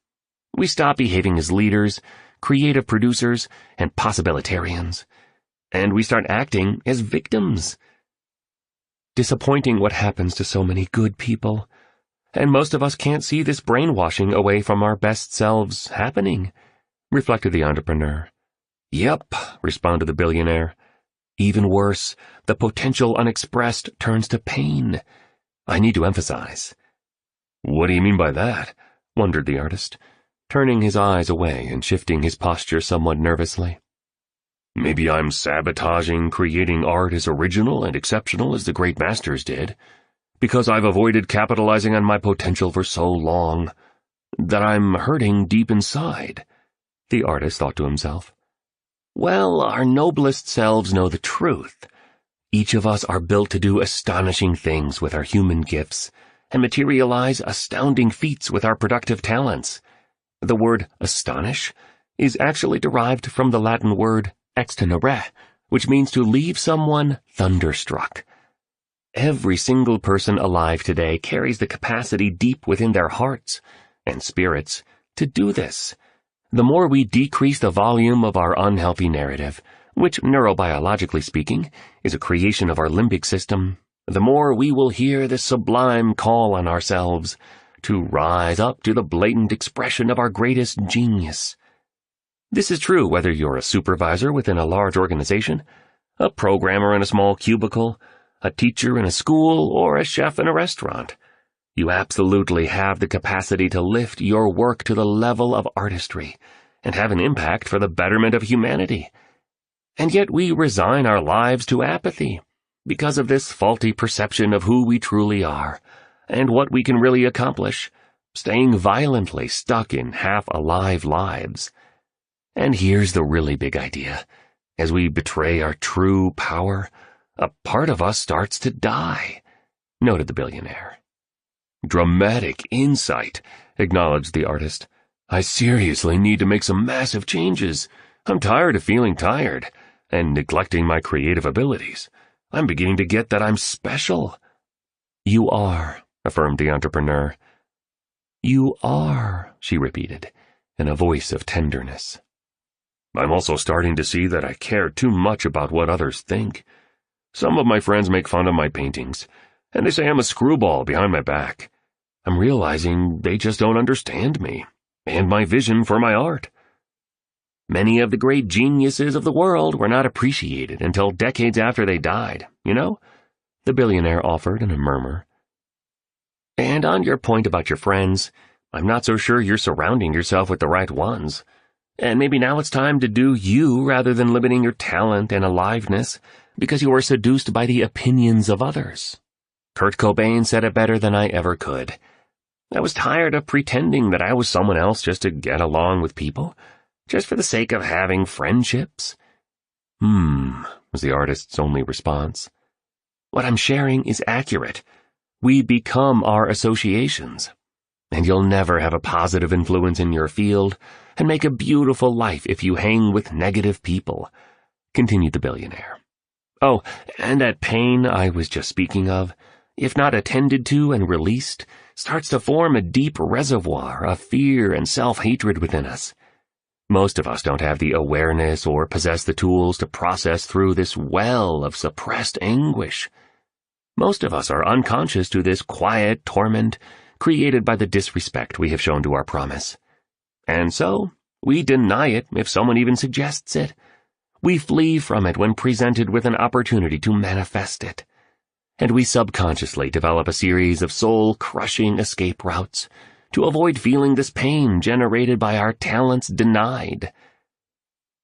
We stop behaving as leaders, creative producers, and possibilitarians, and we start acting as victims. Disappointing what happens to so many good people, and most of us can't see this brainwashing away from our best selves happening, reflected the entrepreneur. Yep, responded the billionaire. Even worse, the potential unexpressed turns to pain. I need to emphasize. What do you mean by that? Wondered the artist, turning his eyes away and shifting his posture somewhat nervously. Maybe I'm sabotaging creating art as original and exceptional as the great masters did, because I've avoided capitalizing on my potential for so long that I'm hurting deep inside, the artist thought to himself. Well, our noblest selves know the truth. Each of us are built to do astonishing things with our human gifts and materialize astounding feats with our productive talents. The word astonish is actually derived from the Latin word extenuare, which means to leave someone thunderstruck. Every single person alive today carries the capacity deep within their hearts and spirits to do this. The more we decrease the volume of our unhealthy narrative, which neurobiologically speaking is a creation of our limbic system, the more we will hear this sublime call on ourselves to rise up to the blatant expression of our greatest genius. This is true whether you're a supervisor within a large organization, a programmer in a small cubicle, a teacher in a school, or a chef in a restaurant. You absolutely have the capacity to lift your work to the level of artistry and have an impact for the betterment of humanity. And yet we resign our lives to apathy because of this faulty perception of who we truly are and what we can really accomplish, staying violently stuck in half-alive lives. And here's the really big idea. As we betray our true power, a part of us starts to die, noted the billionaire. Dramatic insight, acknowledged the artist. I seriously need to make some massive changes. I'm tired of feeling tired and neglecting my creative abilities. I'm beginning to get that I'm special. You are, affirmed the entrepreneur. You are, she repeated, in a voice of tenderness. I'm also starting to see that I care too much about what others think. Some of my friends make fun of my paintings, and they say I'm a screwball behind my back. I'm realizing they just don't understand me and my vision for my art. Many of the great geniuses of the world were not appreciated until decades after they died, you know? The billionaire offered in a murmur. And on your point about your friends, I'm not so sure you're surrounding yourself with the right ones. And maybe now it's time to do you rather than limiting your talent and aliveness because you are seduced by the opinions of others. Kurt Cobain said it better than I ever could. I was tired of pretending that I was someone else just to get along with people, just for the sake of having friendships. Was the artist's only response. What I'm sharing is accurate. We become our associations, and you'll never have a positive influence in your field and make a beautiful life if you hang with negative people, continued the billionaire. Oh, and that pain I was just speaking of, if not attended to and released, starts to form a deep reservoir of fear and self-hatred within us. Most of us don't have the awareness or possess the tools to process through this well of suppressed anguish. Most of us are unconscious to this quiet torment created by the disrespect we have shown to our promise. And so, we deny it if someone even suggests it. We flee from it when presented with an opportunity to manifest it. And we subconsciously develop a series of soul-crushing escape routes to avoid feeling this pain generated by our talents denied.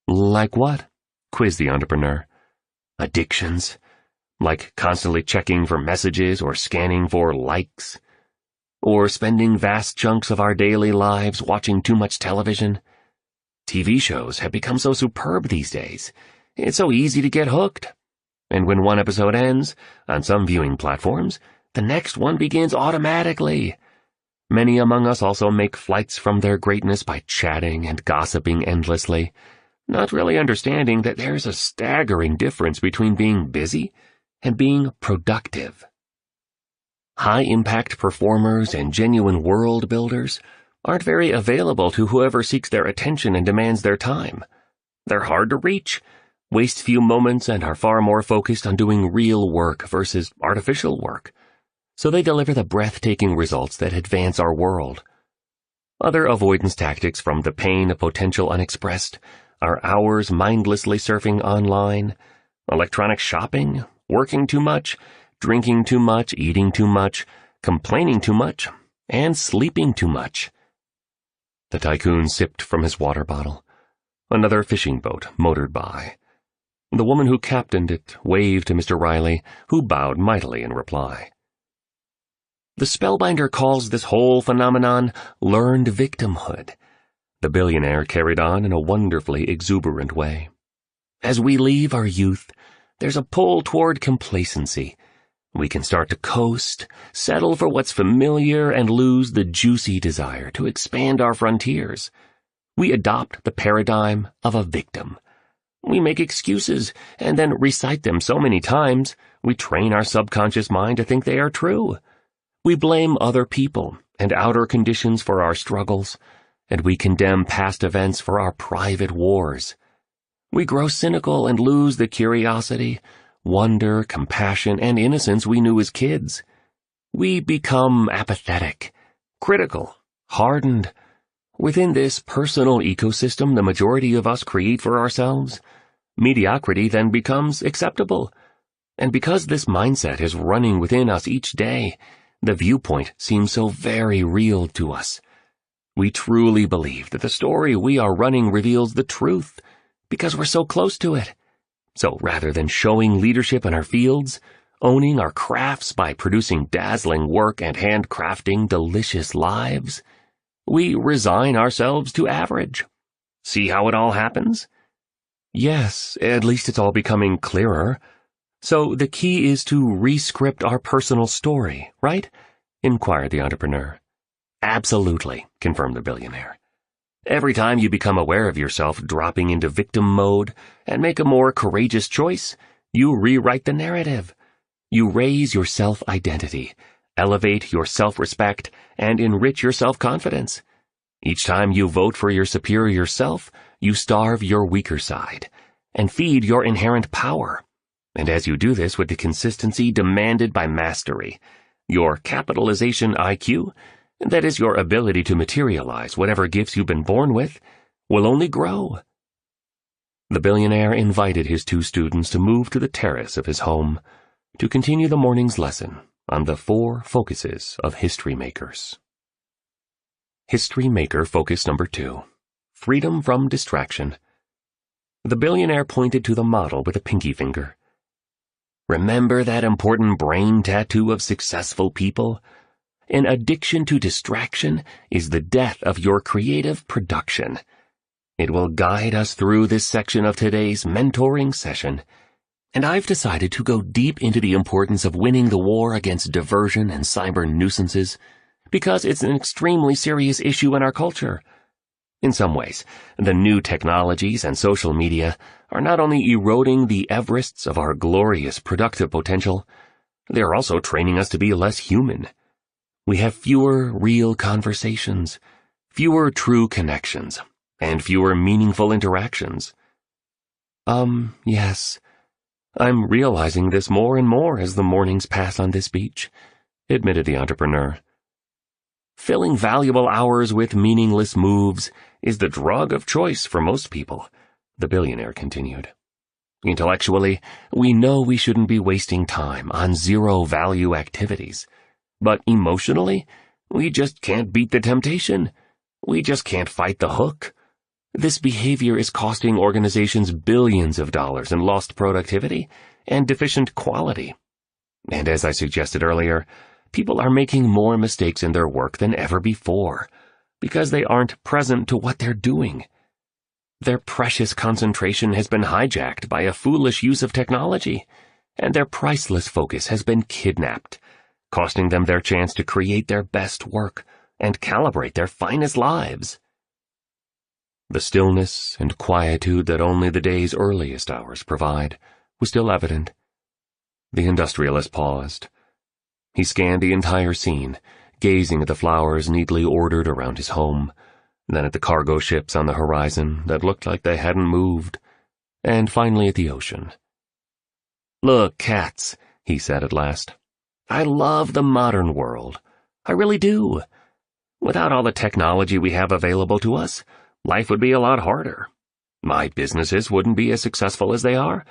Like what? Quizzed the entrepreneur. Addictions. Like constantly checking for messages or scanning for likes. Or spending vast chunks of our daily lives watching too much television. TV shows have become so superb these days. It's so easy to get hooked. And when one episode ends, on some viewing platforms, the next one begins automatically. Many among us also make flights from their greatness by chatting and gossiping endlessly, not really understanding that there's a staggering difference between being busy and being productive. High-impact performers and genuine world builders aren't very available to whoever seeks their attention and demands their time. They're hard to reach, waste few moments, and are far more focused on doing real work versus artificial work, so they deliver the breathtaking results that advance our world. Other avoidance tactics from the pain of potential unexpressed are hours mindlessly surfing online, electronic shopping, working too much, drinking too much, eating too much, complaining too much, and sleeping too much. The tycoon sipped from his water bottle. Another fishing boat motored by. The woman who captained it waved to Mr. Riley, who bowed mightily in reply. The spellbinder calls this whole phenomenon learned victimhood. The billionaire carried on in a wonderfully exuberant way. As we leave our youth, there's a pull toward complacency. We can start to coast, settle for what's familiar, and lose the juicy desire to expand our frontiers. We adopt the paradigm of a victim. We make excuses and then recite them so many times, we train our subconscious mind to think they are true. We blame other people and outer conditions for our struggles, and we condemn past events for our private wars. We grow cynical and lose the curiosity, wonder, compassion, and innocence we knew as kids. We become apathetic, critical, hardened. Within this personal ecosystem the majority of us create for ourselves, mediocrity then becomes acceptable. And because this mindset is running within us each day, the viewpoint seems so very real to us. We truly believe that the story we are running reveals the truth because we're so close to it. So rather than showing leadership in our fields, owning our crafts by producing dazzling work and handcrafting delicious lives, we resign ourselves to average. See how it all happens? Yes, at least it's all becoming clearer. So the key is to re-script our personal story, right? Inquired the entrepreneur. Absolutely, confirmed the billionaire. Every time you become aware of yourself dropping into victim mode and make a more courageous choice, you rewrite the narrative. You raise your self-identity, elevate your self-respect, and enrich your self-confidence. Each time you vote for your superior self, you starve your weaker side and feed your inherent power. And as you do this with the consistency demanded by mastery, your capitalization IQ, that is your ability to materialize whatever gifts you've been born with, will only grow. The billionaire invited his two students to move to the terrace of his home to continue the morning's lesson on the 4 focuses of history makers. History maker focus number 2, freedom from distraction. The billionaire pointed to the model with a pinky finger. Remember that important brain tattoo of successful people? An addiction to distraction is the death of your creative production. It will guide us through this section of today's mentoring session, and I've decided to go deep into the importance of winning the war against diversion and cyber nuisances because it's an extremely serious issue in our culture. In some ways, the new technologies and social media are not only eroding the Everests of our glorious productive potential, they are also training us to be less human. We have fewer real conversations, fewer true connections, and fewer meaningful interactions. Yes, I'm realizing this more and more as the mornings pass on this beach, admitted the entrepreneur. Filling valuable hours with meaningless moves is the drug of choice for most people, the billionaire continued. Intellectually, we know we shouldn't be wasting time on zero-value activities. But emotionally, we just can't beat the temptation. We just can't fight the hook. This behavior is costing organizations billions of dollars in lost productivity and deficient quality. And as I suggested earlier, people are making more mistakes in their work than ever before because they aren't present to what they're doing. Their precious concentration has been hijacked by a foolish use of technology, and their priceless focus has been kidnapped, costing them their chance to create their best work and calibrate their finest lives. The stillness and quietude that only the day's earliest hours provide was still evident. The industrialist paused. He scanned the entire scene, gazing at the flowers neatly ordered around his home, then at the cargo ships on the horizon that looked like they hadn't moved, and finally at the ocean. "Look, cats," he said at last. "I love the modern world. I really do. Without all the technology we have available to us, life would be a lot harder. My businesses wouldn't be as successful as they are.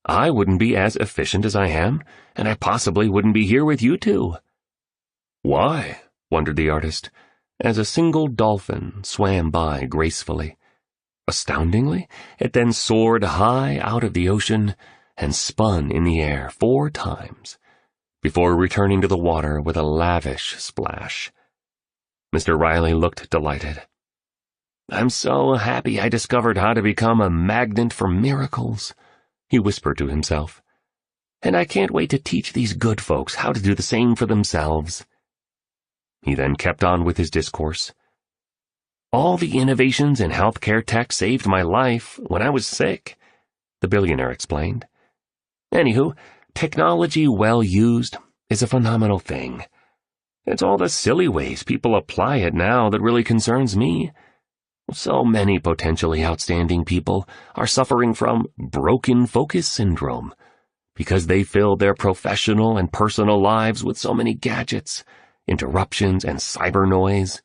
I wouldn't be as efficient as I am, and I possibly wouldn't be here with you two." "Why?" wondered the artist, as a single dolphin swam by gracefully. Astoundingly, it then soared high out of the ocean and spun in the air 4 times, before returning to the water with a lavish splash. Mr. Riley looked delighted. "I'm so happy I discovered how to become a magnet for miracles," he whispered to himself. "And I can't wait to teach these good folks how to do the same for themselves." He then kept on with his discourse. "All the innovations in healthcare tech saved my life when I was sick," the billionaire explained. "Anywho, technology well used is a phenomenal thing. It's all the silly ways people apply it now that really concerns me. So many potentially outstanding people are suffering from broken focus syndrome because they filled their professional and personal lives with so many gadgets, interruptions, and cyber noise.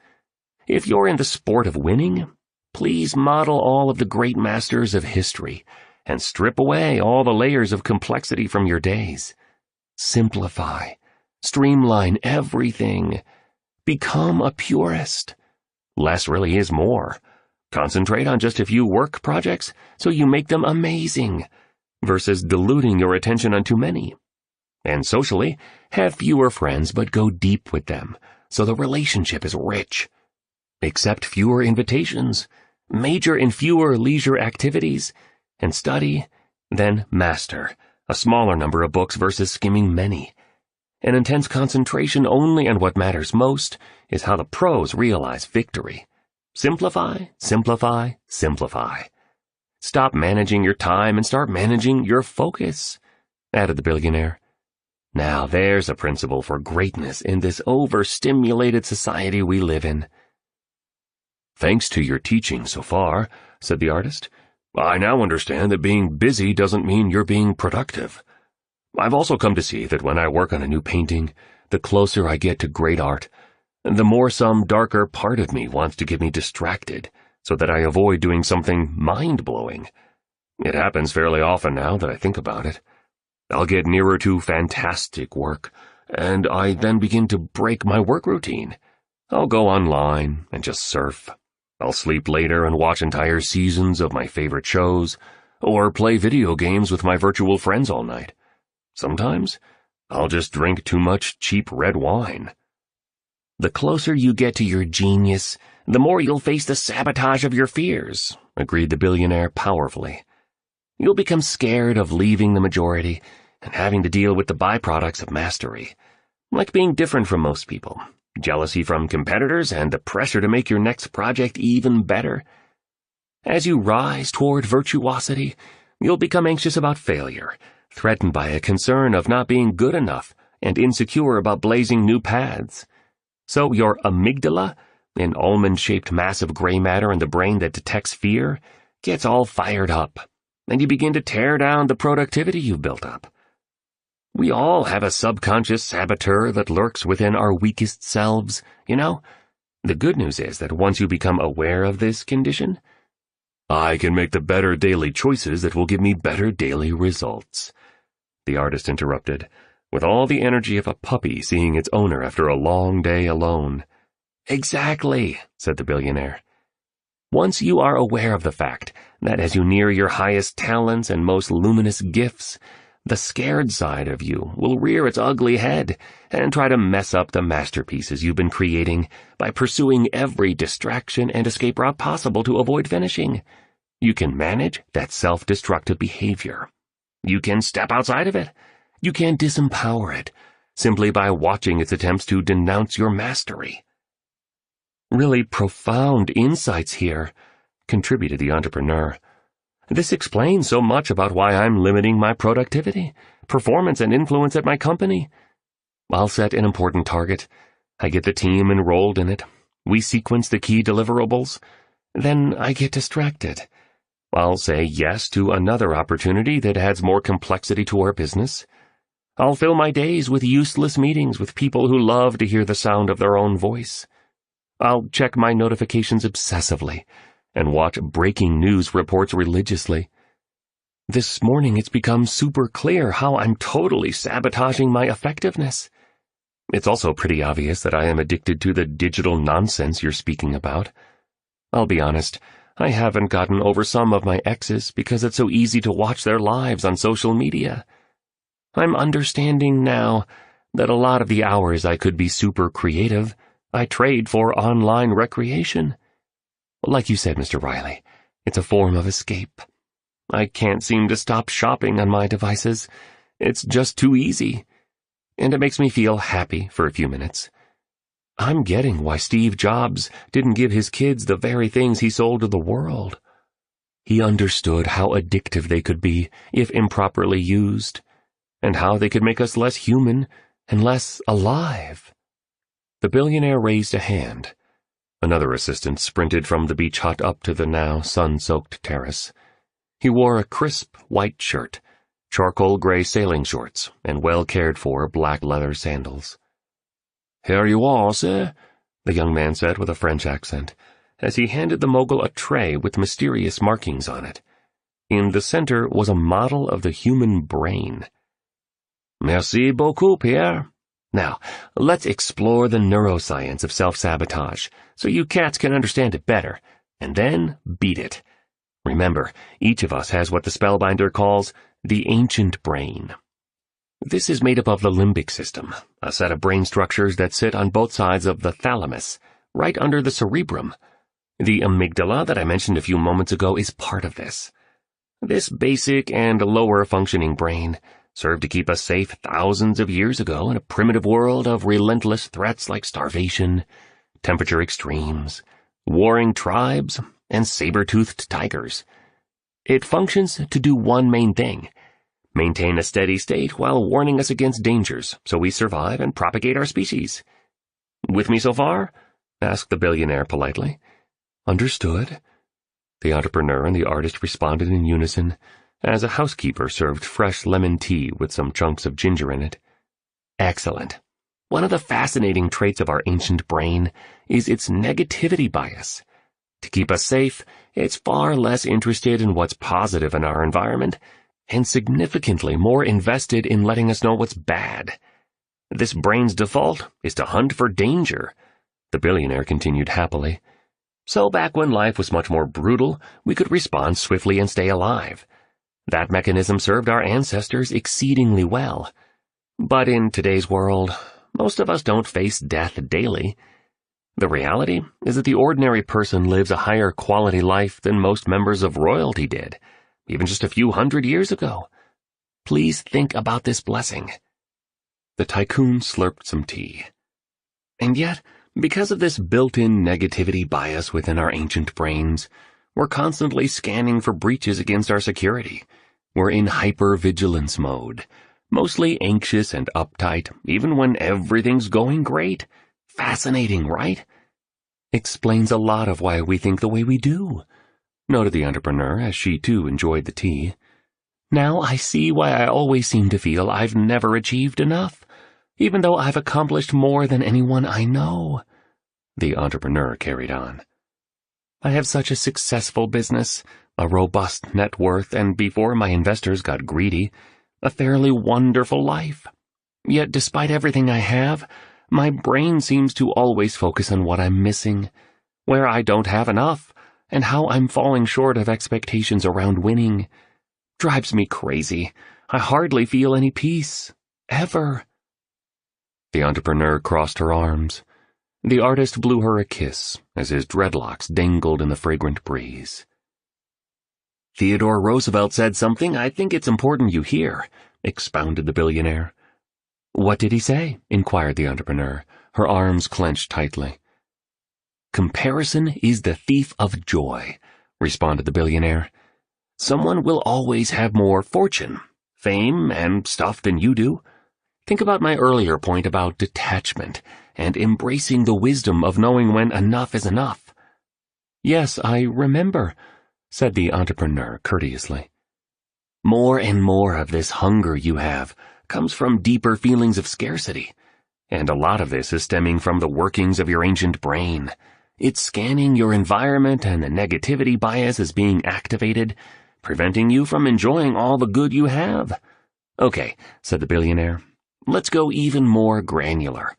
If you're in the sport of winning, please model all of the great masters of history and strip away all the layers of complexity from your days. Simplify, streamline everything. Become a purist. Less really is more. Concentrate on just a few work projects so you make them amazing, versus diluting your attention on too many. And socially, have fewer friends but go deep with them so the relationship is rich. Accept fewer invitations, major in fewer leisure activities, and study, then master a smaller number of books versus skimming many. An intense concentration only on what matters most is how the pros realize victory. Simplify, simplify, simplify. Stop managing your time and start managing your focus," added the billionaire. "Now there's a principle for greatness in this overstimulated society we live in." "Thanks to your teaching so far," said the artist, "I now understand that being busy doesn't mean you're being productive. I've also come to see that when I work on a new painting, the closer I get to great art, the more some darker part of me wants to get me distracted so that I avoid doing something mind-blowing. It happens fairly often now that I think about it. I'll get nearer to fantastic work, and I then begin to break my work routine. I'll go online and just surf. I'll sleep later and watch entire seasons of my favorite shows, or play video games with my virtual friends all night. Sometimes, I'll just drink too much cheap red wine." "The closer you get to your genius, the more you'll face the sabotage of your fears," agreed the billionaire powerfully. "You'll become scared of leaving the majority and having to deal with the byproducts of mastery, like being different from most people, jealousy from competitors, and the pressure to make your next project even better. As you rise toward virtuosity, you'll become anxious about failure, threatened by a concern of not being good enough, and insecure about blazing new paths. So your amygdala, an almond-shaped mass of gray matter in the brain that detects fear, gets all fired up, and you begin to tear down the productivity you've built up. We all have a subconscious saboteur that lurks within our weakest selves, you know? The good news is that once you become aware of this condition, I can make the better daily choices that will give me better daily results," the artist interrupted, with all the energy of a puppy seeing its owner after a long day alone. "Exactly," said the billionaire. "Once you are aware of the fact that as you near your highest talents and most luminous gifts, the scared side of you will rear its ugly head and try to mess up the masterpieces you've been creating by pursuing every distraction and escape route possible to avoid finishing. You can manage that self-destructive behavior. You can step outside of it. You can disempower it, simply by watching its attempts to denounce your mastery." "Really profound insights here," contributed the entrepreneur. This explains so much about why I'm limiting my productivity, performance, and influence at my company. I'll set an important target. I get the team enrolled in it. We sequence the key deliverables. Then I get distracted. I'll say yes to another opportunity that adds more complexity to our business. I'll fill my days with useless meetings with people who love to hear the sound of their own voice. I'll check my notifications obsessively and watch breaking news reports religiously. This morning it's become super clear how I'm totally sabotaging my effectiveness. It's also pretty obvious that I am addicted to the digital nonsense you're speaking about. I'll be honest, I haven't gotten over some of my exes because it's so easy to watch their lives on social media. I'm understanding now that a lot of the hours I could be super creative, I trade for online recreation. Like you said, Mr. Riley, it's a form of escape. I can't seem to stop shopping on my devices. It's just too easy. And it makes me feel happy for a few minutes. I'm getting why Steve Jobs didn't give his kids the very things he sold to the world. He understood how addictive they could be if improperly used, and how they could make us less human and less alive. The billionaire raised a hand. Another assistant sprinted from the beach hut up to the now sun-soaked terrace. He wore a crisp white shirt, charcoal gray sailing shorts, and well-cared-for black leather sandals. "Here you are, sir," the young man said with a French accent, as he handed the mogul a tray with mysterious markings on it. In the center was a model of the human brain. "Merci beaucoup, Pierre. Now, let's explore the neuroscience of self-sabotage, so you cats can understand it better, and then beat it. Remember, each of us has what the spellbinder calls the ancient brain. This is made up of the limbic system, a set of brain structures that sit on both sides of the thalamus, right under the cerebrum. The amygdala that I mentioned a few moments ago is part of this. This basic and lower-functioning brain served to keep us safe thousands of years ago in a primitive world of relentless threats like starvation, temperature extremes, warring tribes, and saber-toothed tigers. It functions to do one main thing: maintain a steady state while warning us against dangers so we survive and propagate our species. With me so far? Asked the billionaire politely. Understood. The entrepreneur and the artist responded in unison, as a housekeeper served fresh lemon tea with some chunks of ginger in it. Excellent. One of the fascinating traits of our ancient brain is its negativity bias. To keep us safe, it's far less interested in what's positive in our environment, and significantly more invested in letting us know what's bad. This brain's default is to hunt for danger, the billionaire continued happily. So back when life was much more brutal, we could respond swiftly and stay alive. That mechanism served our ancestors exceedingly well. But in today's world, most of us don't face death daily. The reality is that the ordinary person lives a higher quality life than most members of royalty did, even just a few hundred years ago. Please think about this blessing. The tycoon slurped some tea. And yet, because of this built-in negativity bias within our ancient brains, we're constantly scanning for breaches against our security. We're in hyper-vigilance mode, mostly anxious and uptight, even when everything's going great. Fascinating, right? Explains a lot of why we think the way we do, noted the entrepreneur as she too enjoyed the tea. Now I see why I always seem to feel I've never achieved enough, even though I've accomplished more than anyone I know. The entrepreneur carried on. I have such a successful business, a robust net worth, and before my investors got greedy, a fairly wonderful life. Yet despite everything I have, my brain seems to always focus on what I'm missing, where I don't have enough, and how I'm falling short of expectations around winning. Drives me crazy. I hardly feel any peace. Ever. The entrepreneur crossed her arms. The artist blew her a kiss as his dreadlocks dangled in the fragrant breeze. Theodore Roosevelt said something I think it's important you hear, expounded the billionaire. What did he say? Inquired the entrepreneur, her arms clenched tightly. Comparison is the thief of joy, responded the billionaire. Someone will always have more fortune, fame, and stuff than you do. Think about my earlier point about detachment and embracing the wisdom of knowing when enough is enough. Yes, I remember, said the entrepreneur courteously. More and more of this hunger you have comes from deeper feelings of scarcity, and a lot of this is stemming from the workings of your ancient brain. It's scanning your environment, and the negativity bias is being activated, preventing you from enjoying all the good you have. Okay, said the billionaire, let's go even more granular.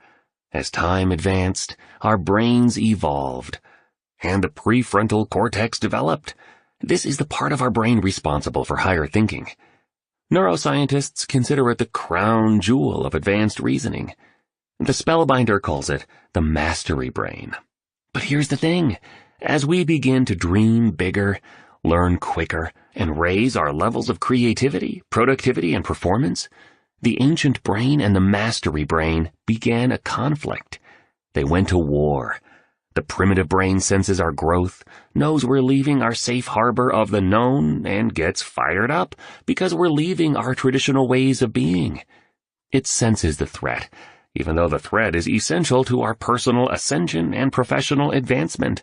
As time advanced, our brains evolved, and the prefrontal cortex developed. This is the part of our brain responsible for higher thinking. Neuroscientists consider it the crown jewel of advanced reasoning. The spellbinder calls it the mastery brain. But here's the thing. As we begin to dream bigger, learn quicker, and raise our levels of creativity, productivity, and performance, the ancient brain and the mastery brain began a conflict. They went to war. The primitive brain senses our growth, knows we're leaving our safe harbor of the known, and gets fired up because we're leaving our traditional ways of being. It senses the threat, even though the threat is essential to our personal ascension and professional advancement.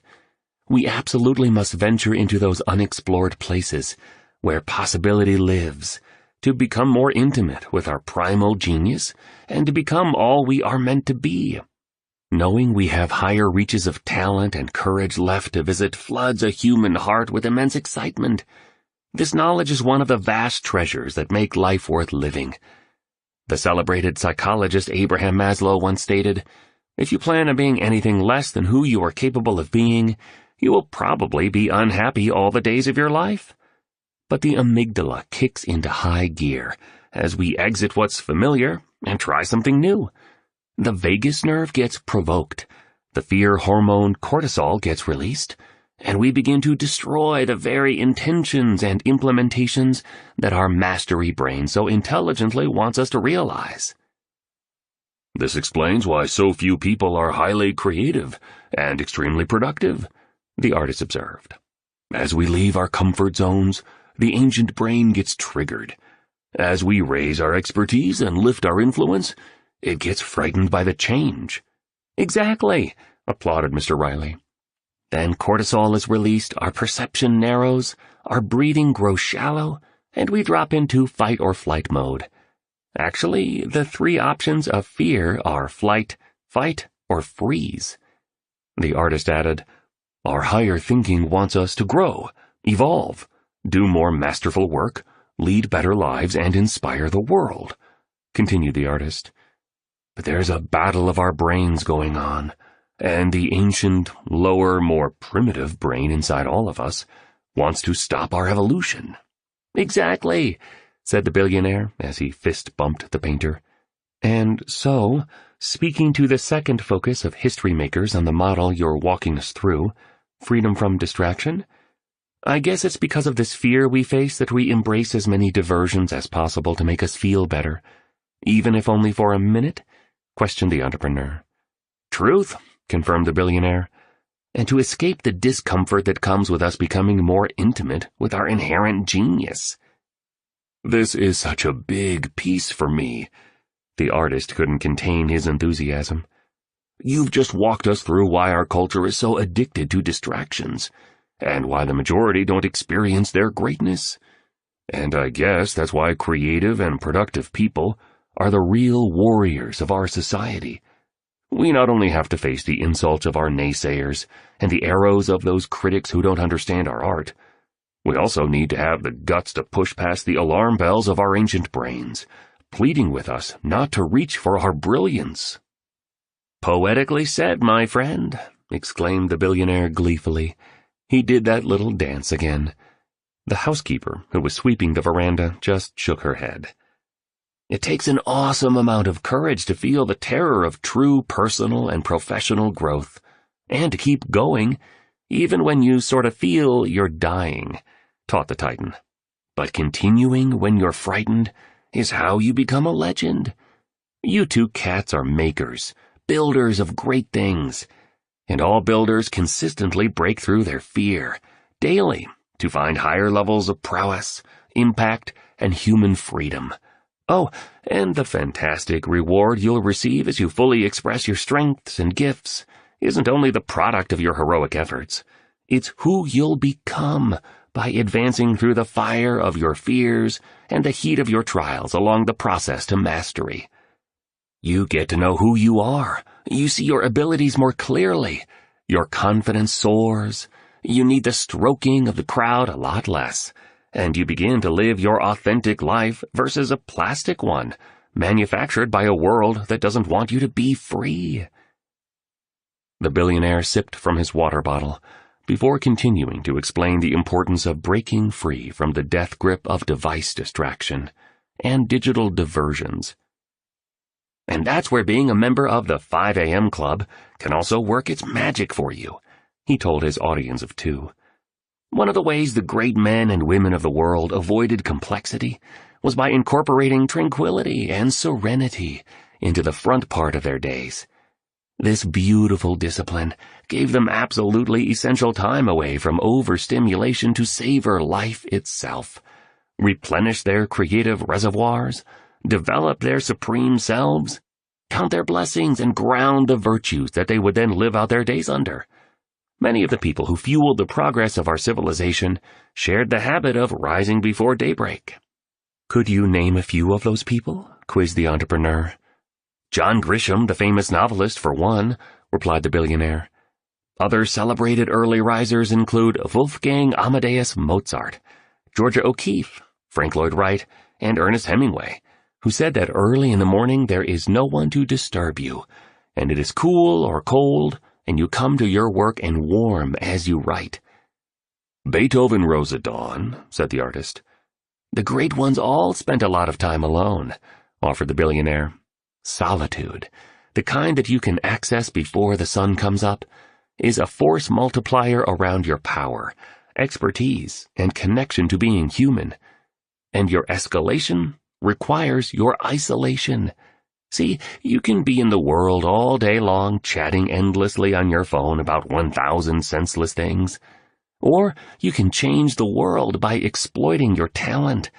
We absolutely must venture into those unexplored places where possibility lives, to become more intimate with our primal genius and to become all we are meant to be. Knowing we have higher reaches of talent and courage left to visit floods a human heart with immense excitement. This knowledge is one of the vast treasures that make life worth living. The celebrated psychologist Abraham Maslow once stated, "If you plan on being anything less than who you are capable of being, you will probably be unhappy all the days of your life." But the amygdala kicks into high gear as we exit what's familiar and try something new. The vagus nerve gets provoked, the fear hormone cortisol gets released, and we begin to destroy the very intentions and implementations that our mastery brain so intelligently wants us to realize. This explains why so few people are highly creative and extremely productive, the artist observed. As we leave our comfort zones, the ancient brain gets triggered. As we raise our expertise and lift our influence, it gets frightened by the change. Exactly, applauded Mr. Riley. Then cortisol is released, our perception narrows, our breathing grows shallow, and we drop into fight or flight mode. Actually, the three options of fear are flight, fight, or freeze. The artist added, "Our higher thinking wants us to grow, evolve, do more masterful work, lead better lives, and inspire the world," continued the artist. But there's a battle of our brains going on, and the ancient, lower, more primitive brain inside all of us wants to stop our evolution. Exactly, said the billionaire as he fist-bumped the painter. And so, speaking to the second focus of history makers on the model you're walking us through, freedom from distraction, I guess it's because of this fear we face that we embrace as many diversions as possible to make us feel better, even if only for a minute, questioned the entrepreneur. Truth, confirmed the billionaire, and to escape the discomfort that comes with us becoming more intimate with our inherent genius. This is such a big piece for me. The artist couldn't contain his enthusiasm. You've just walked us through why our culture is so addicted to distractions, and why the majority don't experience their greatness. And I guess that's why creative and productive people are the real warriors of our society. We not only have to face the insults of our naysayers and the arrows of those critics who don't understand our art, we also need to have the guts to push past the alarm bells of our ancient brains, pleading with us not to reach for our brilliance. Poetically said, my friend, exclaimed the billionaire gleefully. He did that little dance again. The housekeeper, who was sweeping the veranda, just shook her head. It takes an awesome amount of courage to feel the terror of true personal and professional growth, and to keep going, even when you sort of feel you're dying, taught the Titan. But continuing when you're frightened is how you become a legend. You two cats are makers, builders of great things, and all builders consistently break through their fear, daily, to find higher levels of prowess, impact, and human freedom. Oh, and the fantastic reward you'll receive as you fully express your strengths and gifts isn't only the product of your heroic efforts, it's who you'll become by advancing through the fire of your fears and the heat of your trials along the process to mastery. You get to know who you are. You see your abilities more clearly. Your confidence soars. You need the stroking of the crowd a lot less, and you begin to live your authentic life versus a plastic one, manufactured by a world that doesn't want you to be free. The billionaire sipped from his water bottle before continuing to explain the importance of breaking free from the death grip of device distraction and digital diversions. And that's where being a member of the 5 a.m. Club can also work its magic for you, he told his audience of 2. One of the ways the great men and women of the world avoided complexity was by incorporating tranquility and serenity into the front part of their days. This beautiful discipline gave them absolutely essential time away from overstimulation to savor life itself, replenish their creative reservoirs, develop their supreme selves, count their blessings, and ground the virtues that they would then live out their days under. Many of the people who fueled the progress of our civilization shared the habit of rising before daybreak. Could you name a few of those people? Quizzed the entrepreneur. John Grisham, the famous novelist, for one, replied the billionaire. Other celebrated early risers include Wolfgang Amadeus Mozart, Georgia O'Keeffe, Frank Lloyd Wright, and Ernest Hemingway, who said that early in the morning there is no one to disturb you, and it is cool or cold, and you come to your work and warm as you write. Beethoven rose at dawn, said the artist. The great ones all spent a lot of time alone, offered the billionaire. Solitude, the kind that you can access before the sun comes up, is a force multiplier around your power, expertise, and connection to being human. And your escalation requires your isolation. See, you can be in the world all day long chatting endlessly on your phone about 1,000 senseless things. Or you can change the world by exploiting your talent,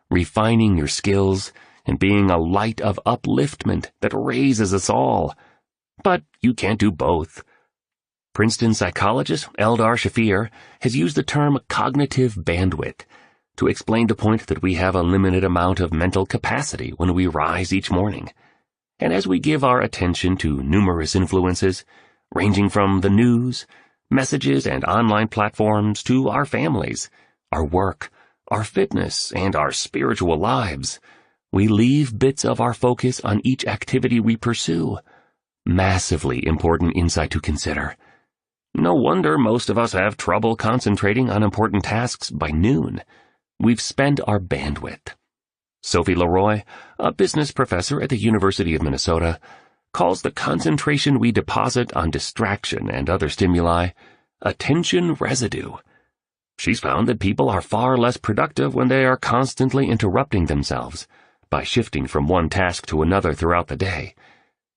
refining your skills, and being a light of upliftment that raises us all. But you can't do both. Princeton psychologist Eldar Shafir has used the term cognitive bandwidth to explain the point that we have a limited amount of mental capacity when we rise each morning. And as we give our attention to numerous influences, ranging from the news, messages, and online platforms to our families, our work, our fitness, and our spiritual lives, we leave bits of our focus on each activity we pursue. Massively important insight to consider. No wonder most of us have trouble concentrating on important tasks by noon. We've spent our bandwidth. Sophie Leroy, a business professor at the University of Minnesota, calls the concentration we deposit on distraction and other stimuli attention residue. She's found that people are far less productive when they are constantly interrupting themselves by shifting from one task to another throughout the day,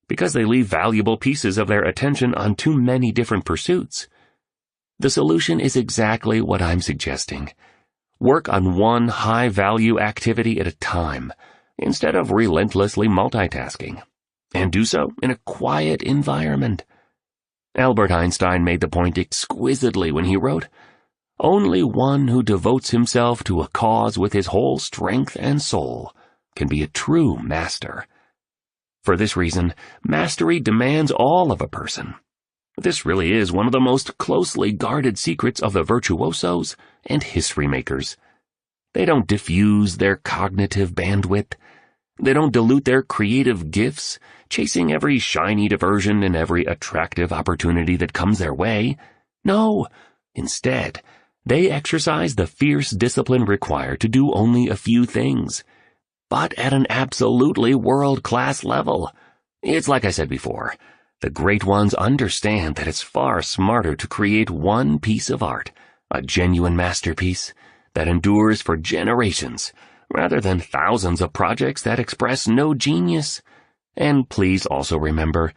because they leave valuable pieces of their attention on too many different pursuits. The solution is exactly what I'm suggesting. Work on one high-value activity at a time, instead of relentlessly multitasking, and do so in a quiet environment. Albert Einstein made the point exquisitely when he wrote, "Only one who devotes himself to a cause with his whole strength and soul can be a true master." For this reason, mastery demands all of a person. This really is one of the most closely guarded secrets of the virtuosos and history makers. They don't diffuse their cognitive bandwidth. They don't dilute their creative gifts, chasing every shiny diversion and every attractive opportunity that comes their way. No, instead, they exercise the fierce discipline required to do only a few things, but at an absolutely world-class level. It's like I said before, the great ones understand that it's far smarter to create one piece of art, a genuine masterpiece, that endures for generations, rather than thousands of projects that express no genius. And please also remember,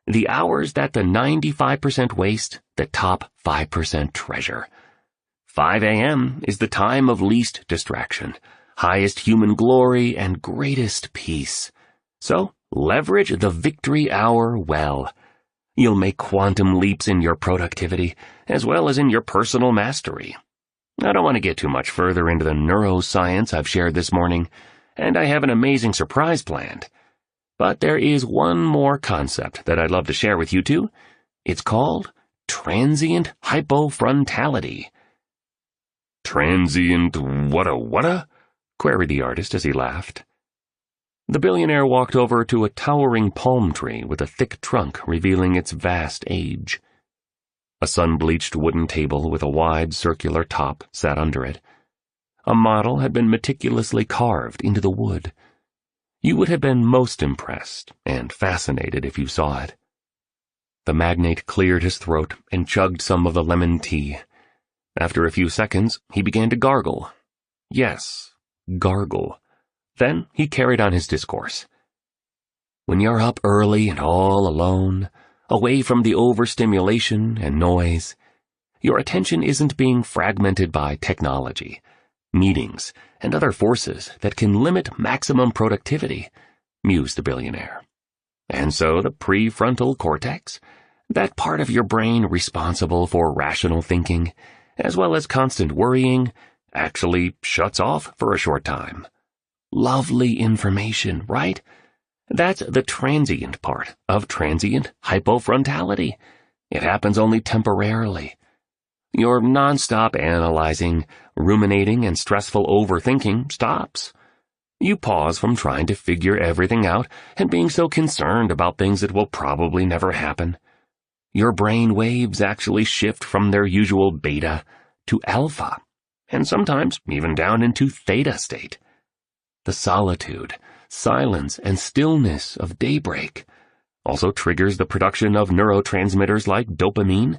the hours that the 95% waste, the top 5% treasure. 5 a.m. is the time of least distraction, highest human glory, and greatest peace. So, leverage the victory hour well. You'll make quantum leaps in your productivity, as well as in your personal mastery. I don't want to get too much further into the neuroscience I've shared this morning, and I have an amazing surprise planned. But there is one more concept that I'd love to share with you two. It's called transient hypofrontality. Transient what-a? Queried the artist as he laughed. The billionaire walked over to a towering palm tree with a thick trunk revealing its vast age. A sun-bleached wooden table with a wide circular top sat under it. A model had been meticulously carved into the wood. You would have been most impressed and fascinated if you saw it. The magnate cleared his throat and chugged some of the lemon tea. After a few seconds, he began to gargle. Yes, gargle. Then he carried on his discourse. When you're up early and all alone, away from the overstimulation and noise, your attention isn't being fragmented by technology, meetings, and other forces that can limit maximum productivity, mused the billionaire. And so the prefrontal cortex, that part of your brain responsible for rational thinking, as well as constant worrying, actually shuts off for a short time. Lovely information, right? That's the transient part of transient hypofrontality. It happens only temporarily. Your nonstop analyzing, ruminating, and stressful overthinking stops. You pause from trying to figure everything out and being so concerned about things that will probably never happen. Your brain waves actually shift from their usual beta to alpha, and sometimes even down into theta state. The solitude, silence, and stillness of daybreak also triggers the production of neurotransmitters like dopamine,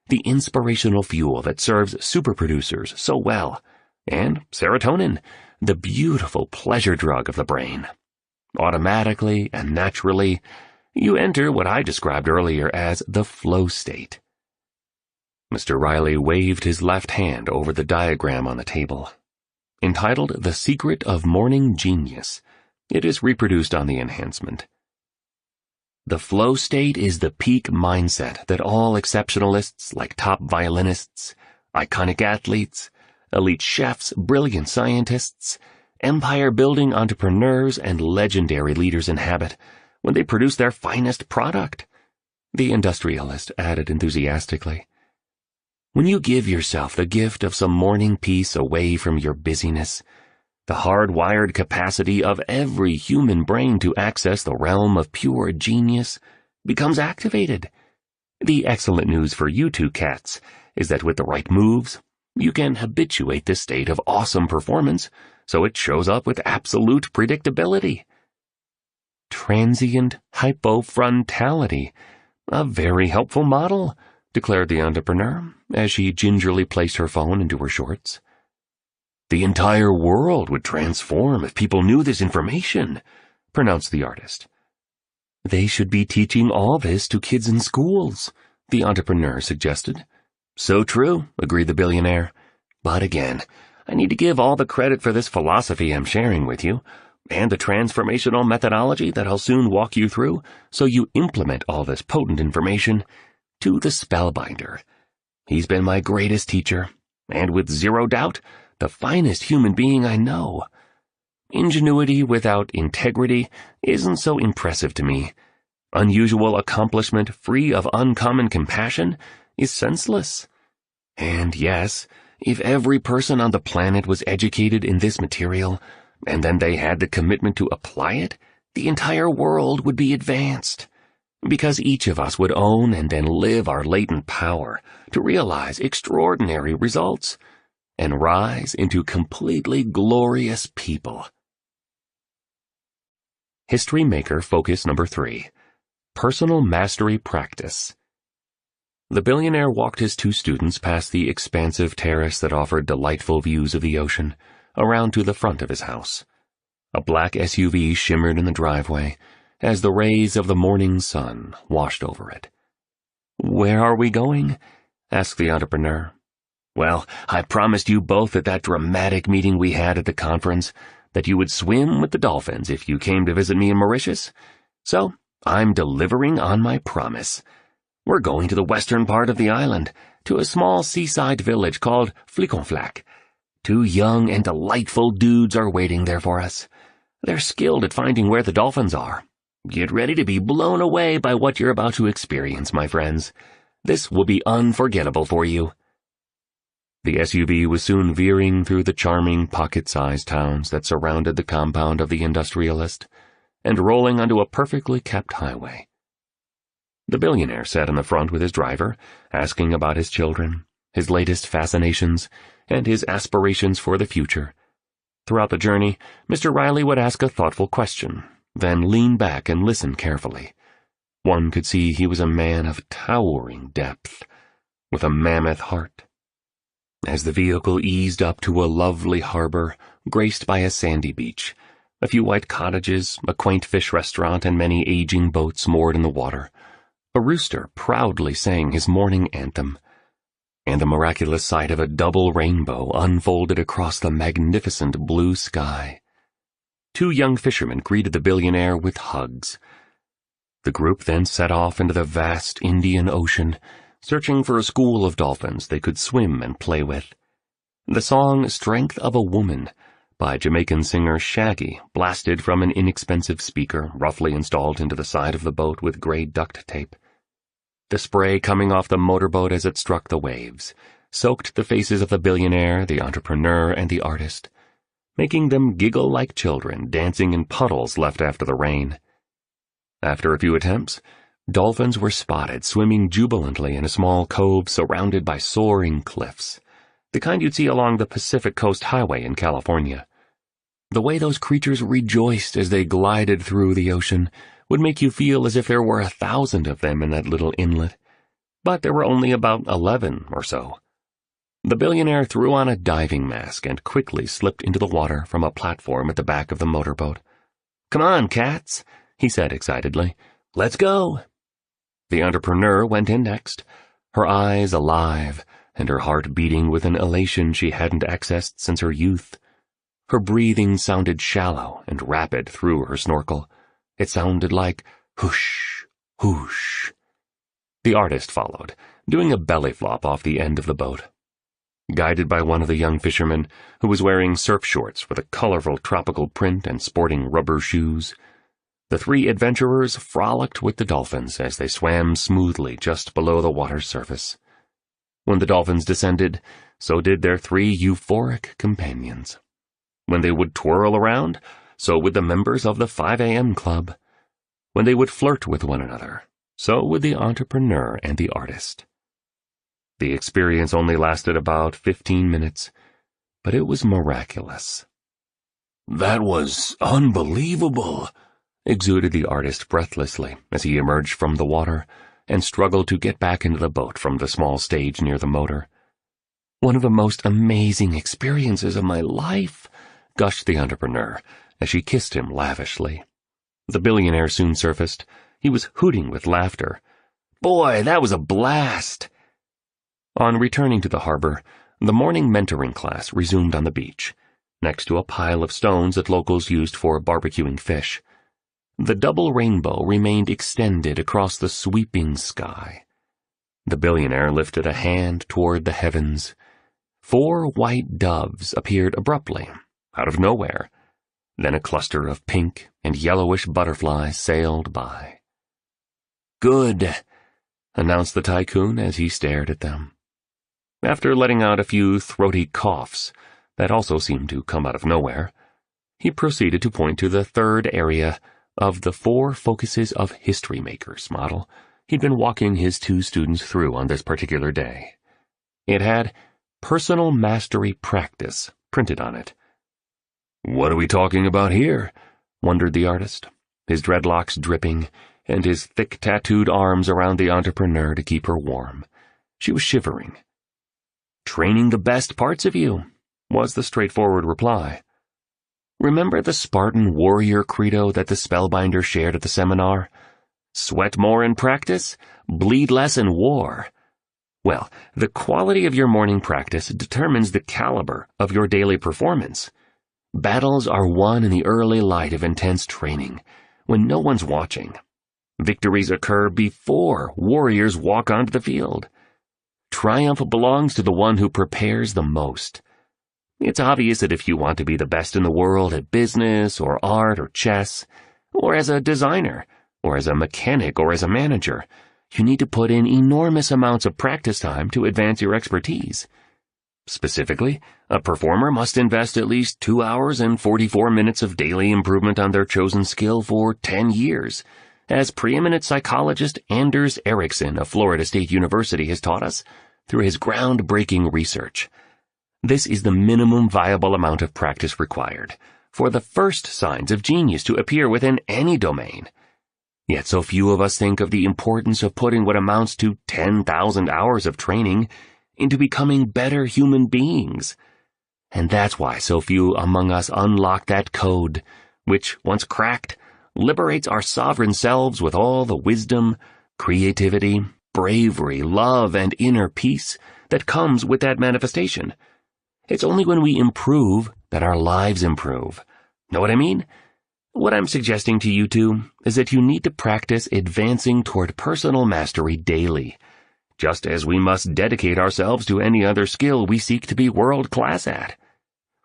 the inspirational fuel that serves superproducers so well, and serotonin, the beautiful pleasure drug of the brain. Automatically and naturally, you enter what I described earlier as the flow state. Mr. Riley waved his left hand over the diagram on the table. Entitled The Secret of Morning Genius, it is reproduced on the enhancement. The flow state is the peak mindset that all exceptionalists like top violinists, iconic athletes, elite chefs, brilliant scientists, empire-building entrepreneurs, and legendary leaders inhabit when they produce their finest product, the industrialist added enthusiastically. When you give yourself the gift of some morning peace away from your busyness, the hardwired capacity of every human brain to access the realm of pure genius becomes activated. The excellent news for you two cats is that with the right moves, you can habituate this state of awesome performance so it shows up with absolute predictability. Transient hypofrontality, a very helpful model, declared the entrepreneur as she gingerly placed her phone into her shorts. The entire world would transform if people knew this information, pronounced the artist. They should be teaching all this to kids in schools, the entrepreneur suggested. So true, agreed the billionaire. But again, I need to give all the credit for this philosophy I'm sharing with you, and the transformational methodology that I'll soon walk you through so you implement all this potent information to the spellbinder. He's been my greatest teacher, and with zero doubt, the finest human being I know. Ingenuity without integrity isn't so impressive to me. Unusual accomplishment free of uncommon compassion is senseless. And yes, if every person on the planet was educated in this material, and then they had the commitment to apply it, the entire world would be advanced. Because each of us would own and then live our latent power to realize extraordinary results and rise into completely glorious people. History Maker Focus Number 3. Personal Mastery Practice. The billionaire walked his two students past the expansive terrace that offered delightful views of the ocean, around to the front of his house. A black SUV shimmered in the driveway as the rays of the morning sun washed over it. "Where are we going?" asked the entrepreneur. Well, I promised you both at that dramatic meeting we had at the conference that you would swim with the dolphins if you came to visit me in Mauritius. So, I'm delivering on my promise. We're going to the western part of the island, to a small seaside village called Fliconflac. 2 young and delightful dudes are waiting there for us. They're skilled at finding where the dolphins are. Get ready to be blown away by what you're about to experience, my friends. This will be unforgettable for you. The SUV was soon veering through the charming pocket-sized towns that surrounded the compound of the industrialist, and rolling onto a perfectly kept highway. The billionaire sat in the front with his driver, asking about his children, his latest fascinations, and his aspirations for the future. Throughout the journey, Mr. Riley would ask a thoughtful question, then lean back and listen carefully. One could see he was a man of towering depth, with a mammoth heart. As the vehicle eased up to a lovely harbor, graced by a sandy beach, a few white cottages, a quaint fish restaurant, and many aging boats moored in the water, a rooster proudly sang his morning anthem, and the miraculous sight of a double rainbow unfolded across the magnificent blue sky. 2 young fishermen greeted the billionaire with hugs. The group then set off into the vast Indian Ocean, searching for a school of dolphins they could swim and play with. The song "Strength of a Woman" by Jamaican singer Shaggy blasted from an inexpensive speaker roughly installed into the side of the boat with gray duct tape. The spray coming off the motorboat as it struck the waves soaked the faces of the billionaire, the entrepreneur, and the artist, making them giggle like children dancing in puddles left after the rain. After a few attempts, dolphins were spotted swimming jubilantly in a small cove surrounded by soaring cliffs, the kind you'd see along the Pacific Coast Highway in California. The way those creatures rejoiced as they glided through the ocean would make you feel as if there were 1,000 of them in that little inlet, but there were only about 11 or so. The billionaire threw on a diving mask and quickly slipped into the water from a platform at the back of the motorboat. "Come on, cats," he said excitedly. "Let's go." The entrepreneur went in next, her eyes alive and her heart beating with an elation she hadn't accessed since her youth. Her breathing sounded shallow and rapid through her snorkel. It sounded like whoosh, whoosh. The artist followed, doing a belly flop off the end of the boat. Guided by one of the young fishermen, who was wearing surf shorts with a colorful tropical print and sporting rubber shoes, the 3 adventurers frolicked with the dolphins as they swam smoothly just below the water's surface. When the dolphins descended, so did their 3 euphoric companions. When they would twirl around, so would the members of the 5 a.m. club. When they would flirt with one another, so would the entrepreneur and the artist. The experience only lasted about 15 minutes, but it was miraculous. "That was unbelievable," exuded the artist breathlessly as he emerged from the water and struggled to get back into the boat from the small stage near the motor. "One of the most amazing experiences of my life," gushed the entrepreneur as she kissed him lavishly. The billionaire soon surfaced. He was hooting with laughter. "Boy, that was a blast!" On returning to the harbor, the morning mentoring class resumed on the beach, next to a pile of stones that locals used for barbecuing fish. The double rainbow remained extended across the sweeping sky. The billionaire lifted a hand toward the heavens. 4 white doves appeared abruptly, out of nowhere. Then a cluster of pink and yellowish butterflies sailed by. "Good," announced the tycoon as he stared at them. After letting out a few throaty coughs that also seemed to come out of nowhere, he proceeded to point to the 3rd area of the 4 focuses of history makers model he'd been walking his 2 students through on this particular day. It had personal mastery practice printed on it. "What are we talking about here?" wondered the artist, his dreadlocks dripping and his thick tattooed arms around the entrepreneur to keep her warm. She was shivering. "Training the best parts of you," was the straightforward reply. "Remember the Spartan warrior credo that the spellbinder shared at the seminar? Sweat more in practice, bleed less in war. Well, the quality of your morning practice determines the caliber of your daily performance. Battles are won in the early light of intense training, when no one's watching. Victories occur before warriors walk onto the field. Triumph belongs to the one who prepares the most. It's obvious that if you want to be the best in the world at business or art or chess, or as a designer, or as a mechanic or as a manager, you need to put in enormous amounts of practice time to advance your expertise. Specifically, a performer must invest at least 2 hours and 44 minutes of daily improvement on their chosen skill for 10 years, as preeminent psychologist Anders Ericsson of Florida State University has taught us through his groundbreaking research. This is the minimum viable amount of practice required for the first signs of genius to appear within any domain. Yet so few of us think of the importance of putting what amounts to 10,000 hours of training into becoming better human beings. And that's why so few among us unlock that code, which, once cracked, liberates our sovereign selves with all the wisdom, creativity, bravery, love, and inner peace that comes with that manifestation. It's only when we improve that our lives improve. Know what I mean? What I'm suggesting to you two is that you need to practice advancing toward personal mastery daily, just as we must dedicate ourselves to any other skill we seek to be world-class at.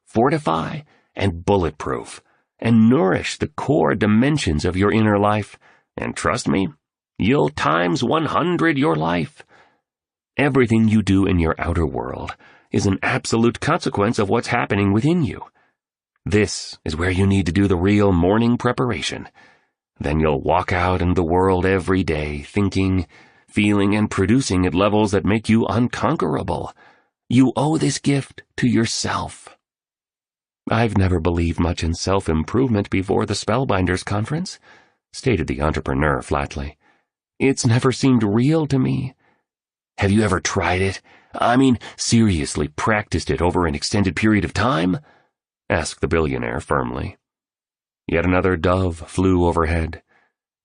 Fortify and bulletproof, and nourish the core dimensions of your inner life, and trust me, you'll times 100 your life. Everything you do in your outer world is an absolute consequence of what's happening within you. This is where you need to do the real morning preparation. Then you'll walk out in the world every day thinking, feeling, and producing at levels that make you unconquerable. You owe this gift to yourself. "I've never believed much in self-improvement before the Spellbinders Conference," stated the entrepreneur flatly. "It's never seemed real to me." "Have you ever tried it? I mean, seriously practiced it over an extended period of time?" asked the billionaire firmly. Yet another dove flew overhead,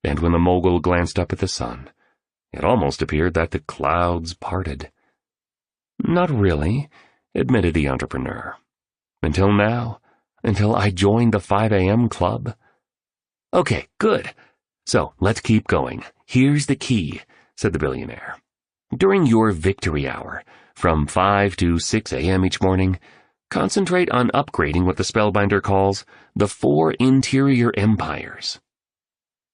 and when the mogul glanced up at the sun, it almost appeared that the clouds parted. "Not really," admitted the entrepreneur. "Until now, until I joined the 5 a.m. club." "Okay, good. So let's keep going. Here's the key," said the billionaire. "During your victory hour, from 5 to 6 a.m. each morning, concentrate on upgrading what the Spellbinder calls the 4 interior empires.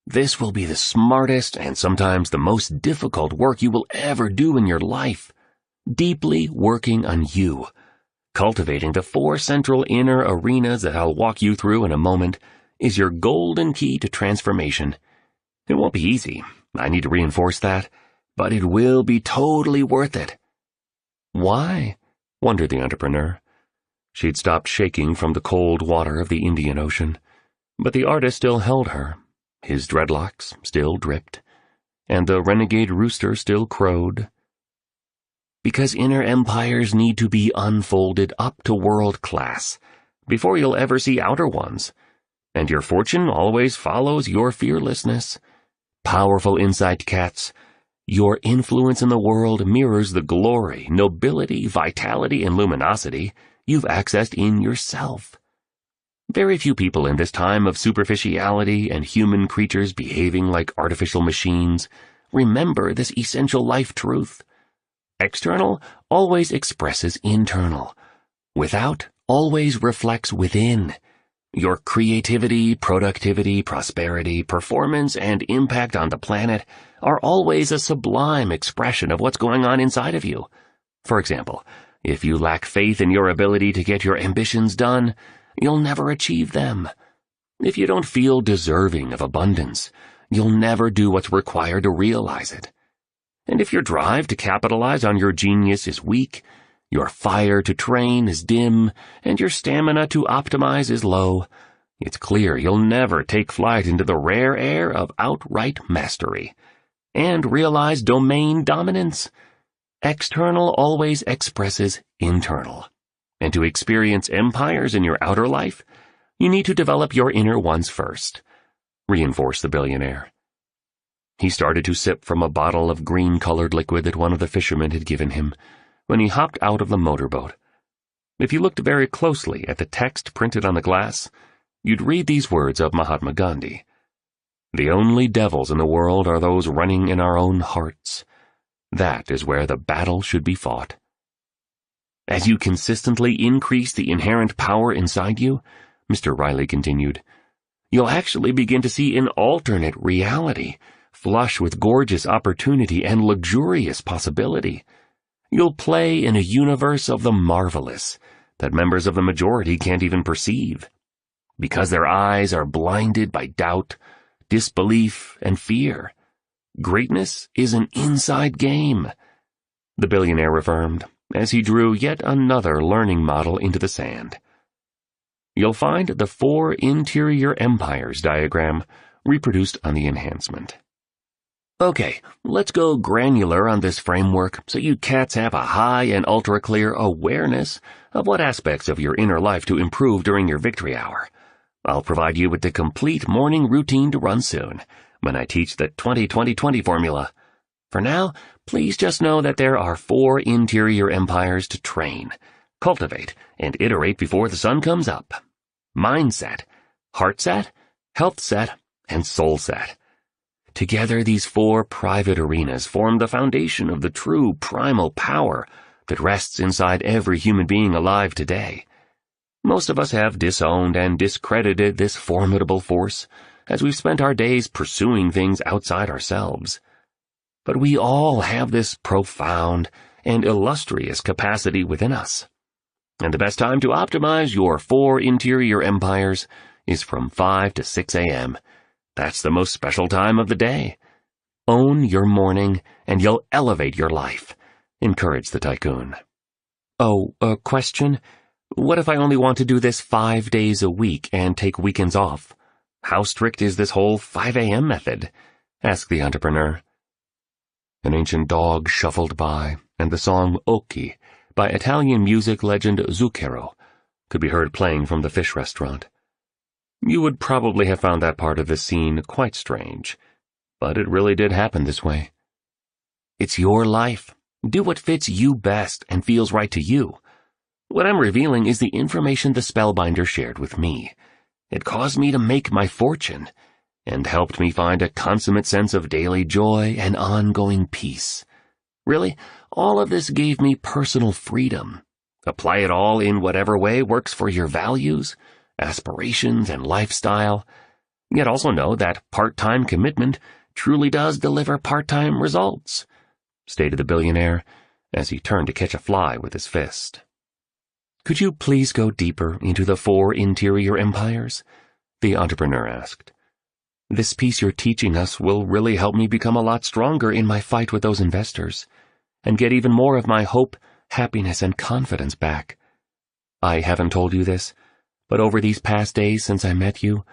This will be the smartest and sometimes the most difficult work you will ever do in your life, deeply working on you. Cultivating the 4 central inner arenas that I'll walk you through in a moment is your golden key to transformation. It won't be easy, I need to reinforce that, but it will be totally worth it." "Why?" wondered the entrepreneur. She'd stopped shaking from the cold water of the Indian Ocean, but the artist still held her. His dreadlocks still dripped, and the renegade rooster still crowed. "Because inner empires need to be unfolded up to world class before you'll ever see outer ones, and your fortune always follows your fearlessness. Powerful insight, cats. Your influence in the world mirrors the glory, nobility, vitality, and luminosity you've accessed in yourself. Very few people in this time of superficiality and human creatures behaving like artificial machines remember this essential life truth. External always expresses internal. Without always reflects within. Your creativity, productivity, prosperity, performance, and impact on the planet are always a sublime expression of what's going on inside of you. For example, if you lack faith in your ability to get your ambitions done, you'll never achieve them. If you don't feel deserving of abundance, you'll never do what's required to realize it. And if your drive to capitalize on your genius is weak, your fire to train is dim, and your stamina to optimize is low, it's clear you'll never take flight into the rare air of outright mastery and realize domain dominance. External always expresses internal. And to experience empires in your outer life, you need to develop your inner ones first, reinforced the billionaire. He started to sip from a bottle of green-colored liquid that one of the fishermen had given him when he hopped out of the motorboat. If you looked very closely at the text printed on the glass, you'd read these words of Mahatma Gandhi. "The only devils in the world are those running in our own hearts. That is where the battle should be fought." As you consistently increase the inherent power inside you, Mr. Riley continued, you'll actually begin to see an alternate reality, flush with gorgeous opportunity and luxurious possibility. You'll play in a universe of the marvelous that members of the majority can't even perceive, because their eyes are blinded by doubt, disbelief, and fear. Greatness is an inside game, the billionaire affirmed, as he drew yet another learning model into the sand. You'll find the 4 interior empires diagram reproduced on the enhancement. Okay, let's go granular on this framework so you cats have a high and ultra-clear awareness of what aspects of your inner life to improve during your victory hour. I'll provide you with the complete morning routine to run soon, when I teach the 20-20-20 formula. For now, please just know that there are 4 interior empires to train, cultivate, and iterate before the sun comes up. Mindset, heart set, health set, and soul set. Together, these 4 private arenas form the foundation of the true primal power that rests inside every human being alive today. Most of us have disowned and discredited this formidable force as we've spent our days pursuing things outside ourselves. But we all have this profound and illustrious capacity within us. And the best time to optimize your 4 interior empires is from 5 to 6 a.m. That's the most special time of the day. Own your morning, and you'll elevate your life, encouraged the tycoon. Oh, a question? What if I only want to do this 5 days a week and take weekends off? How strict is this whole 5 a.m. method? Asked the entrepreneur. An ancient dog shuffled by, and the song Occhi by Italian music legend Zucchero could be heard playing from the fish restaurant. You would probably have found that part of the scene quite strange, but it really did happen this way. It's your life. Do what fits you best and feels right to you. What I'm revealing is the information the spellbinder shared with me. It caused me to make my fortune, and helped me find a consummate sense of daily joy and ongoing peace. Really, all of this gave me personal freedom. Apply it all in whatever way works for your values, aspirations, and lifestyle. Yet also know that part-time commitment truly does deliver part-time results, stated the billionaire as he turned to catch a fly with his fist. Could you please go deeper into the 4 interior empires? The entrepreneur asked. This piece you're teaching us will really help me become a lot stronger in my fight with those investors, and get even more of my hope, happiness, and confidence back. I haven't told you this, but over these past days since I met you,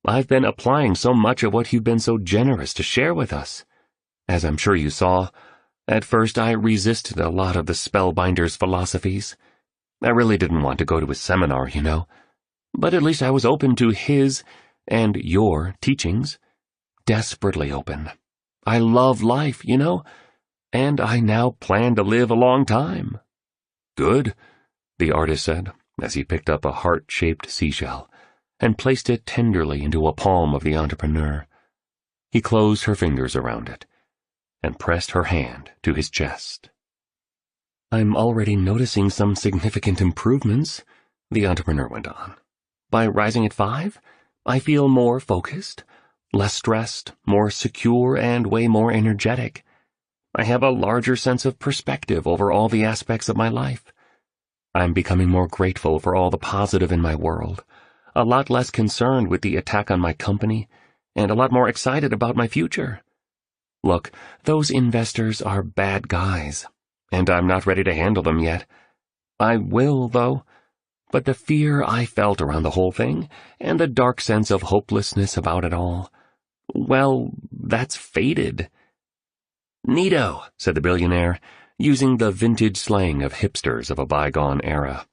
I've been applying so much of what you've been so generous to share with us. As I'm sure you saw, at first I resisted a lot of the spellbinder's philosophies. I really didn't want to go to his seminar, you know, but at least I was open to his and your teachings. Desperately open. I love life, you know, and I now plan to live a long time. Good, the artist said, as he picked up a heart-shaped seashell and placed it tenderly into a palm of the entrepreneur. He closed her fingers around it and pressed her hand to his chest. I'm already noticing some significant improvements, the entrepreneur went on. By rising at 5, I feel more focused, less stressed, more secure, and way more energetic. I have a larger sense of perspective over all the aspects of my life. I'm becoming more grateful for all the positive in my world, a lot less concerned with the attack on my company, and a lot more excited about my future. Look, those investors are bad guys, and I'm not ready to handle them yet. I will, though. But the fear I felt around the whole thing, and the dark sense of hopelessness about it all, well, that's faded. Neato, said the billionaire, using the vintage slang of hipsters of a bygone era.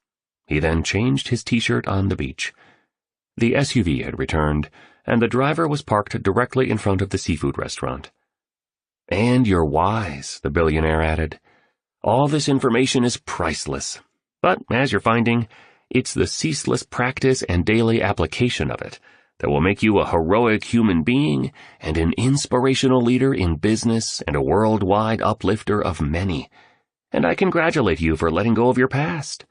He then changed his t-shirt on the beach. The SUV had returned, and the driver was parked directly in front of the seafood restaurant. And you're wise, the billionaire added. All this information is priceless, but as you're finding, it's the ceaseless practice and daily application of it that will make you a heroic human being and an inspirational leader in business and a worldwide uplifter of many. And I congratulate you for letting go of your past.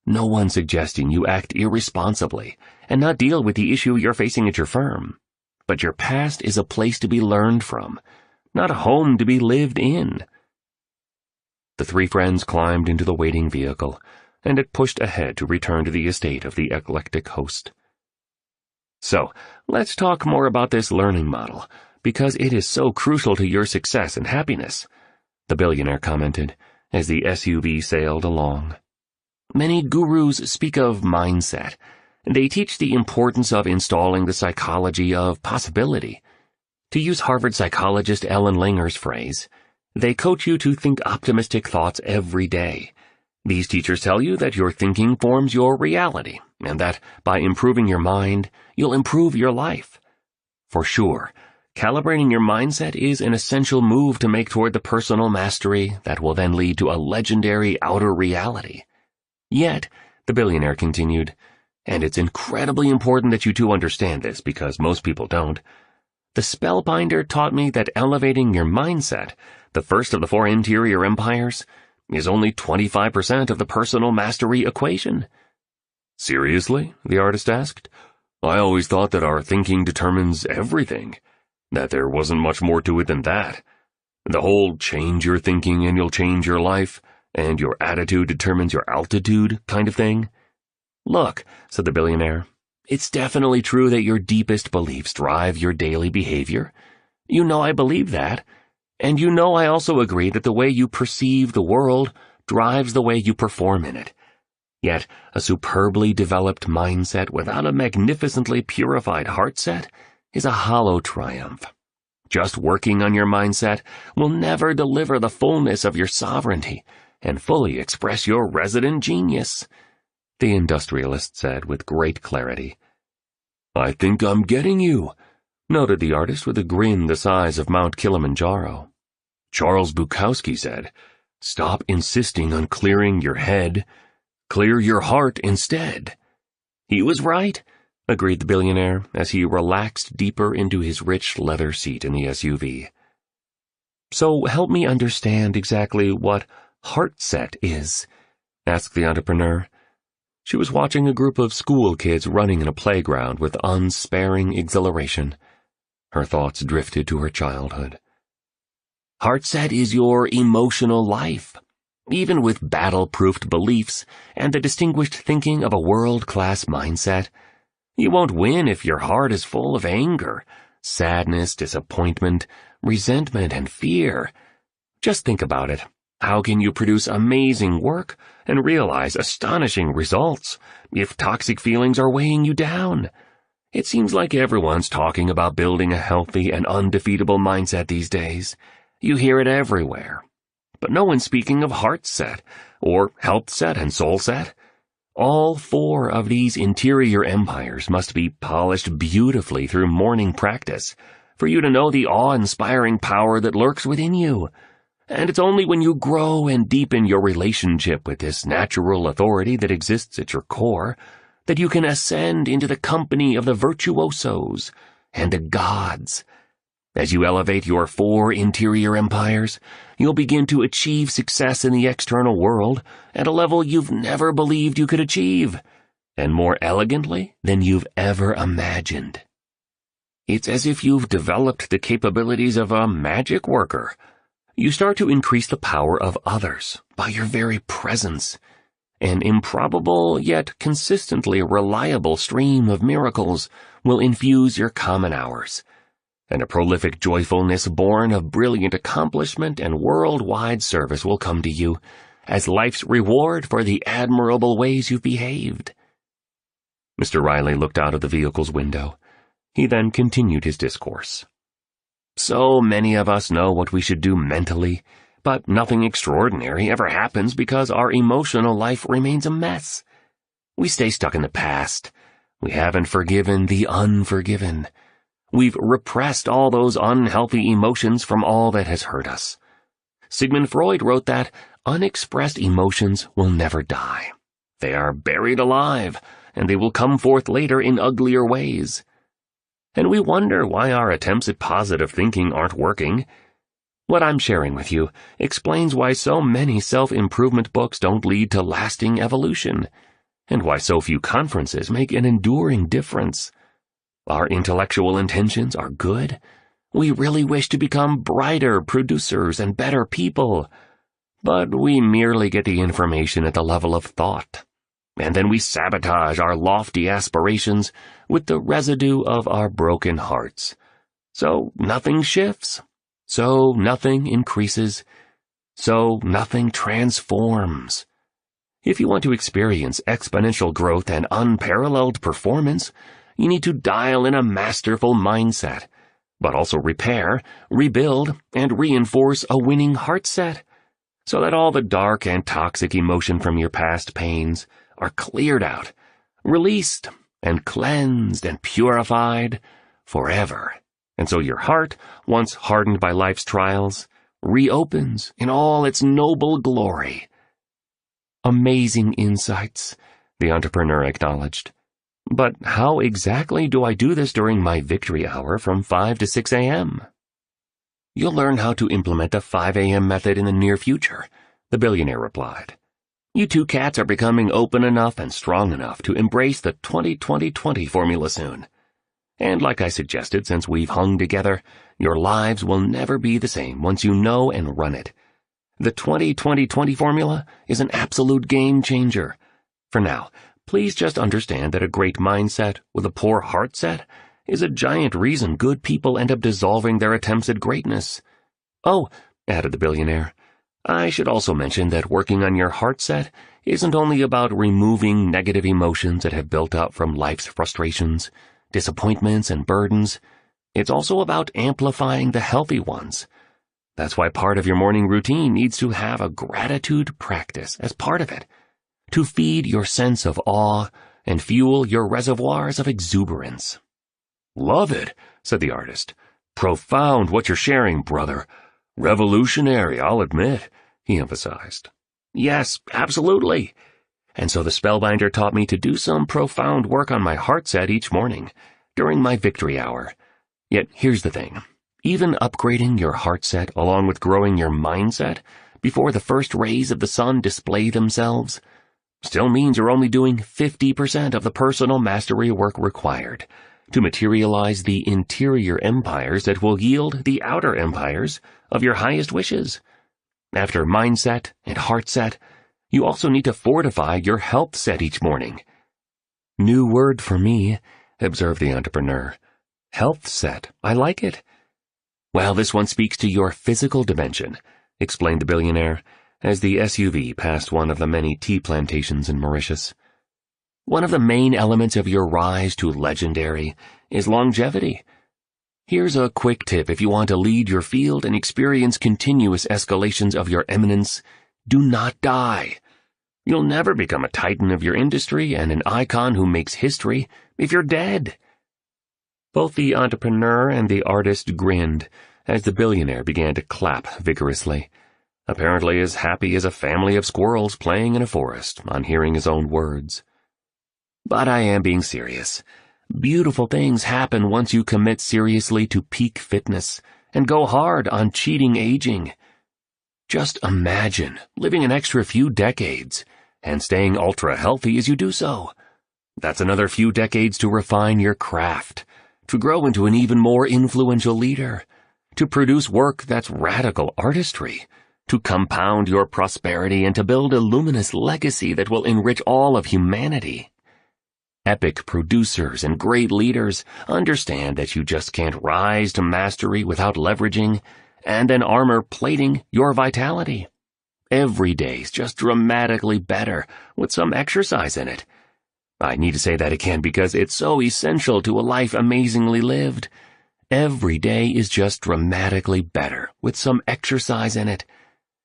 No one's suggesting you act irresponsibly and not deal with the issue you're facing at your firm. But your past is a place to be learned from, not a home to be lived in. The three friends climbed into the waiting vehicle, and it pushed ahead to return to the estate of the eclectic host. So, let's talk more about this learning model, because it is so crucial to your success and happiness, the billionaire commented as the SUV sailed along. Many gurus speak of mindset. They teach the importance of installing the psychology of possibility. To use Harvard psychologist Ellen Langer's phrase, they coach you to think optimistic thoughts every day. These teachers tell you that your thinking forms your reality, and that by improving your mind, you'll improve your life. For sure, calibrating your mindset is an essential move to make toward the personal mastery that will then lead to a legendary outer reality. Yet, the billionaire continued, and it's incredibly important that you two understand this because most people don't. The Spellbinder taught me that elevating your mindset, the first of the 4 interior empires, is only 25% of the personal mastery equation. Seriously? The artist asked. I always thought that our thinking determines everything, that there wasn't much more to it than that. The whole change your thinking and you'll change your life, and your attitude determines your altitude kind of thing. Look, said the billionaire, it's definitely true that your deepest beliefs drive your daily behavior. You know I believe that. And you know I also agree that the way you perceive the world drives the way you perform in it. Yet, a superbly developed mindset without a magnificently purified heart set is a hollow triumph. Just working on your mindset will never deliver the fullness of your sovereignty and fully express your resident genius, the industrialist said with great clarity. I think I'm getting you, noted the artist with a grin the size of Mount Kilimanjaro. Charles Bukowski said, stop insisting on clearing your head. Clear your heart instead. He was right, agreed the billionaire as he relaxed deeper into his rich leather seat in the SUV. So help me understand exactly what heart set is, asked the entrepreneur. She was watching a group of school kids running in a playground with unsparing exhilaration. Her thoughts drifted to her childhood. Heart set is your emotional life. Even with battle-proofed beliefs and the distinguished thinking of a world-class mindset, you won't win if your heart is full of anger, sadness, disappointment, resentment, and fear. Just think about it. How can you produce amazing work and realize astonishing results if toxic feelings are weighing you down? It seems like everyone's talking about building a healthy and undefeatable mindset these days. You hear it everywhere. But no one's speaking of heart set, or health set and soul set. All 4 of these interior empires must be polished beautifully through morning practice for you to know the awe-inspiring power that lurks within you. And it's only when you grow and deepen your relationship with this natural authority that exists at your core that you can ascend into the company of the virtuosos and the gods. As you elevate your 4 interior empires, you'll begin to achieve success in the external world at a level you've never believed you could achieve, and more elegantly than you've ever imagined. It's as if you've developed the capabilities of a magic worker. You start to increase the power of others by your very presence. An improbable yet consistently reliable stream of miracles will infuse your common hours, and a prolific joyfulness born of brilliant accomplishment and worldwide service will come to you as life's reward for the admirable ways you've behaved. Mr. Riley looked out of the vehicle's window. He then continued his discourse. So many of us know what we should do mentally, but nothing extraordinary ever happens because our emotional life remains a mess. We stay stuck in the past. We haven't forgiven the unforgiven. We've repressed all those unhealthy emotions from all that has hurt us. Sigmund Freud wrote that unexpressed emotions will never die. They are buried alive, and they will come forth later in uglier ways. And we wonder why our attempts at positive thinking aren't working. What I'm sharing with you explains why so many self-improvement books don't lead to lasting evolution, and why so few conferences make an enduring difference. Our intellectual intentions are good. We really wish to become brighter producers and better people, but we merely get the information at the level of thought, and then we sabotage our lofty aspirations with the residue of our broken hearts. So nothing shifts, so nothing increases, so nothing transforms. If you want to experience exponential growth and unparalleled performance, you need to dial in a masterful mindset, but also repair, rebuild, and reinforce a winning heart set, so that all the dark and toxic emotion from your past pains are cleared out, released, and cleansed and purified forever. And so your heart, once hardened by life's trials, reopens in all its noble glory. Amazing insights, the entrepreneur acknowledged. But how exactly do I do this during my victory hour from 5 to 6 a.m.? You'll learn how to implement the 5 a.m. method in the near future, the billionaire replied. You two cats are becoming open enough and strong enough to embrace the 20-20-20 formula soon. And like I suggested, since we've hung together, your lives will never be the same once you know and run it. The 20-20-20 formula is an absolute game changer. For now, please just understand that a great mindset with a poor heart set is a giant reason good people end up dissolving their attempts at greatness. Oh, added the billionaire, I should also mention that working on your heart set isn't only about removing negative emotions that have built up from life's frustrations, disappointments, and burdens. It's also about amplifying the healthy ones. That's why part of your morning routine needs to have a gratitude practice as part of it, to feed your sense of awe and fuel your reservoirs of exuberance. Love it, said the artist. Profound what you're sharing, brother. Revolutionary, I'll admit, he emphasized. Yes, absolutely. And so the spellbinder taught me to do some profound work on my heart set each morning, during my victory hour. Yet here's the thing. Even upgrading your heart set along with growing your mindset before the first rays of the sun display themselves still means you're only doing 50% of the personal mastery work required to materialize the interior empires that will yield the outer empires of your highest wishes. After mindset and heart set, you also need to fortify your health set each morning. New word for me, observed the entrepreneur. Health set, I like it. Well, this one speaks to your physical dimension, explained the billionaire, as the SUV passed one of the many tea plantations in Mauritius. One of the main elements of your rise to legendary is longevity. Here's a quick tip if you want to lead your field and experience continuous escalations of your eminence. Do not die. You'll never become a titan of your industry and an icon who makes history if you're dead. Both the entrepreneur and the artist grinned as the billionaire began to clap vigorously, apparently as happy as a family of squirrels playing in a forest on hearing his own words. But I am being serious. Beautiful things happen once you commit seriously to peak fitness and go hard on cheating aging. Just imagine living an extra few decades and staying ultra-healthy as you do so. That's another few decades to refine your craft, to grow into an even more influential leader, to produce work that's radical artistry, to compound your prosperity and to build a luminous legacy that will enrich all of humanity. Epic producers and great leaders understand that you just can't rise to mastery without leveraging and then armor-plating your vitality. Every day's just dramatically better with some exercise in it. I need to say that again because it's so essential to a life amazingly lived. Every day is just dramatically better with some exercise in it.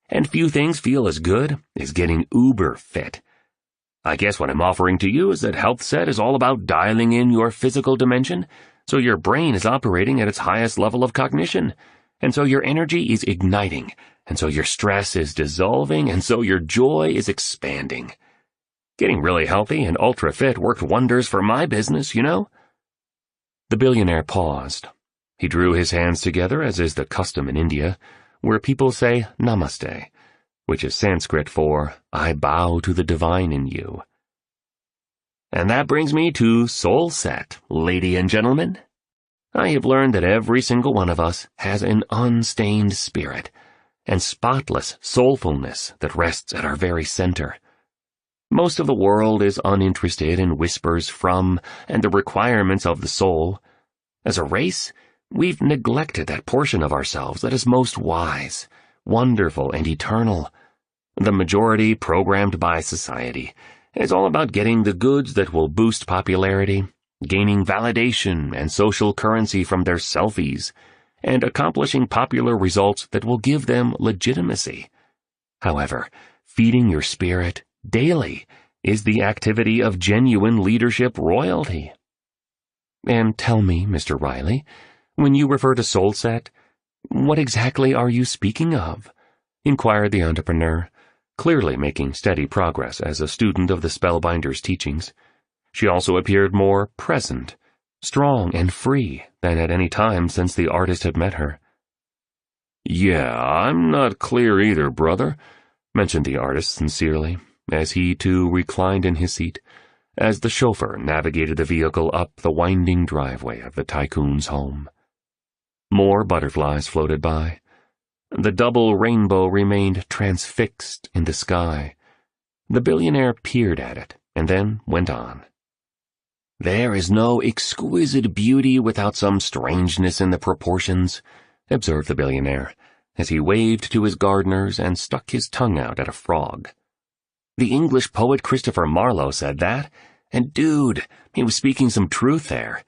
And few things feel as good as getting uber fit. I guess what I'm offering to you is that Health Set is all about dialing in your physical dimension so your brain is operating at its highest level of cognition, and so your energy is igniting, and so your stress is dissolving, and so your joy is expanding. Getting really healthy and ultra-fit worked wonders for my business, you know? The billionaire paused. He drew his hands together, as is the custom in India, where people say namaste, which is Sanskrit for, I bow to the divine in you. And that brings me to Soul Set, lady and gentlemen. I have learned that every single one of us has an unstained spirit and spotless soulfulness that rests at our very center. Most of the world is uninterested in whispers from and the requirements of the soul. As a race, we've neglected that portion of ourselves that is most wise, wonderful, and eternal. The majority, programmed by society, is all about getting the goods that will boost popularity, gaining validation and social currency from their selfies, and accomplishing popular results that will give them legitimacy. However, feeding your spirit daily is the activity of genuine leadership royalty. And tell me, Mr. Riley, when you refer to Soul Set, what exactly are you speaking of? Inquired the entrepreneur, clearly making steady progress as a student of the spellbinder's teachings. She also appeared more present, strong and free than at any time since the artist had met her. Yeah, I'm not clear either, brother, mentioned the artist sincerely, as he too reclined in his seat, as the chauffeur navigated the vehicle up the winding driveway of the tycoon's home. More butterflies floated by. The double rainbow remained transfixed in the sky. The billionaire peered at it, and then went on. There is no exquisite beauty without some strangeness in the proportions, observed the billionaire, as he waved to his gardeners and stuck his tongue out at a frog. The English poet Christopher Marlowe said that, and dude, he was speaking some truth there.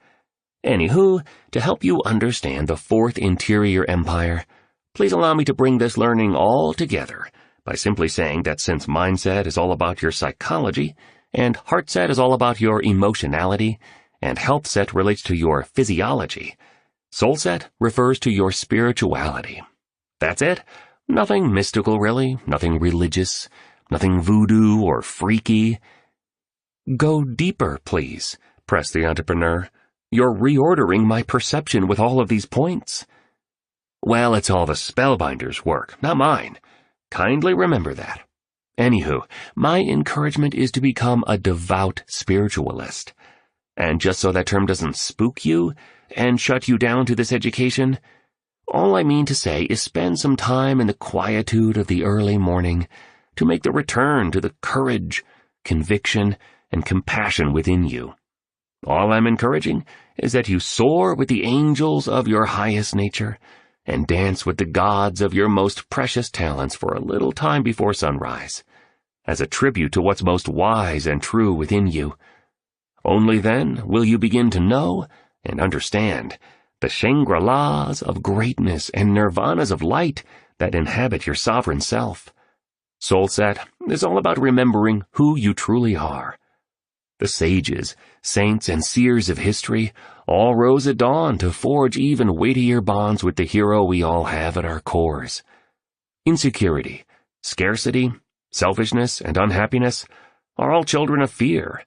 Anywho, to help you understand the Fourth Interior Empire, please allow me to bring this learning all together by simply saying that since mindset is all about your psychology, and heart set is all about your emotionality, and health set relates to your physiology, soul set refers to your spirituality. That's it. Nothing mystical, really, nothing religious, nothing voodoo or freaky. Go deeper, please, pressed the entrepreneur. You're reordering my perception with all of these points. Well, it's all the spellbinder's work, not mine. Kindly remember that. Anywho, my encouragement is to become a devout spiritualist. And just so that term doesn't spook you and shut you down to this education, all I mean to say is spend some time in the quietude of the early morning to make the return to the courage, conviction, and compassion within you. All I'm encouraging is that you soar with the angels of your highest nature and dance with the gods of your most precious talents for a little time before sunrise, as a tribute to what's most wise and true within you. Only then will you begin to know and understand the Shangri-Las of greatness and nirvanas of light that inhabit your sovereign self. Soul Set is all about remembering who you truly are. The sages, saints, and seers of history all rose at dawn to forge even weightier bonds with the hero we all have at our cores. Insecurity, scarcity, selfishness, and unhappiness are all children of fear.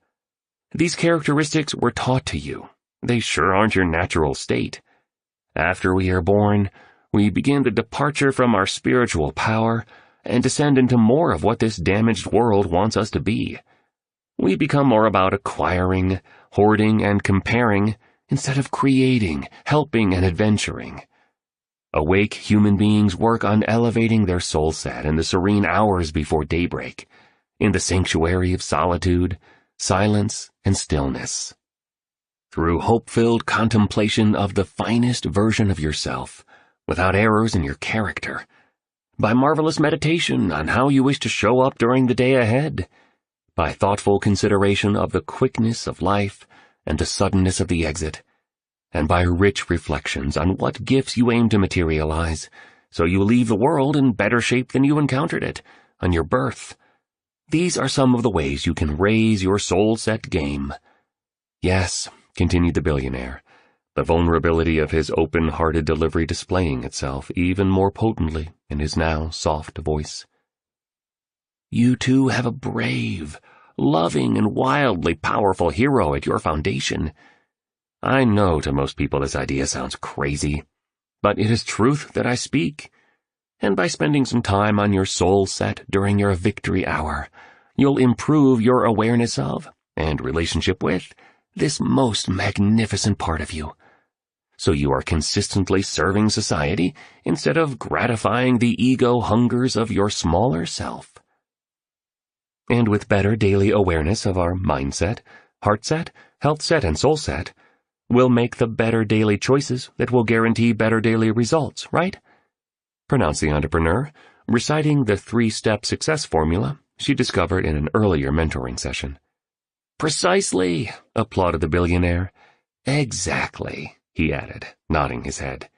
These characteristics were taught to you. They sure aren't your natural state. After we are born, we begin the departure from our spiritual power and descend into more of what this damaged world wants us to be. We become more about acquiring, hoarding, and comparing instead of creating, helping, and adventuring. Awake human beings work on elevating their soul set in the serene hours before daybreak, in the sanctuary of solitude, silence, and stillness. Through hope-filled contemplation of the finest version of yourself, without errors in your character, by marvelous meditation on how you wish to show up during the day ahead, by thoughtful consideration of the quickness of life and the suddenness of the exit, and by rich reflections on what gifts you aim to materialize, so you leave the world in better shape than you encountered it on your birth. These are some of the ways you can raise your soul set game. Yes, continued the billionaire, the vulnerability of his open-hearted delivery displaying itself even more potently in his now soft voice. "You too have a brave, loving, and wildly powerful hero at your foundation. I know to most people this idea sounds crazy, but it is truth that I speak, and by spending some time on your soul set during your victory hour, you'll improve your awareness of, and relationship with, this most magnificent part of you. So you are consistently serving society instead of gratifying the ego hungers of your smaller self. And with better daily awareness of our mindset, heart set, health set, and soul set, we'll make the better daily choices that will guarantee better daily results, right?" pronounced the entrepreneur, reciting the 3-step success formula she discovered in an earlier mentoring session. "Precisely," applauded the billionaire. "Exactly," he added, nodding his head.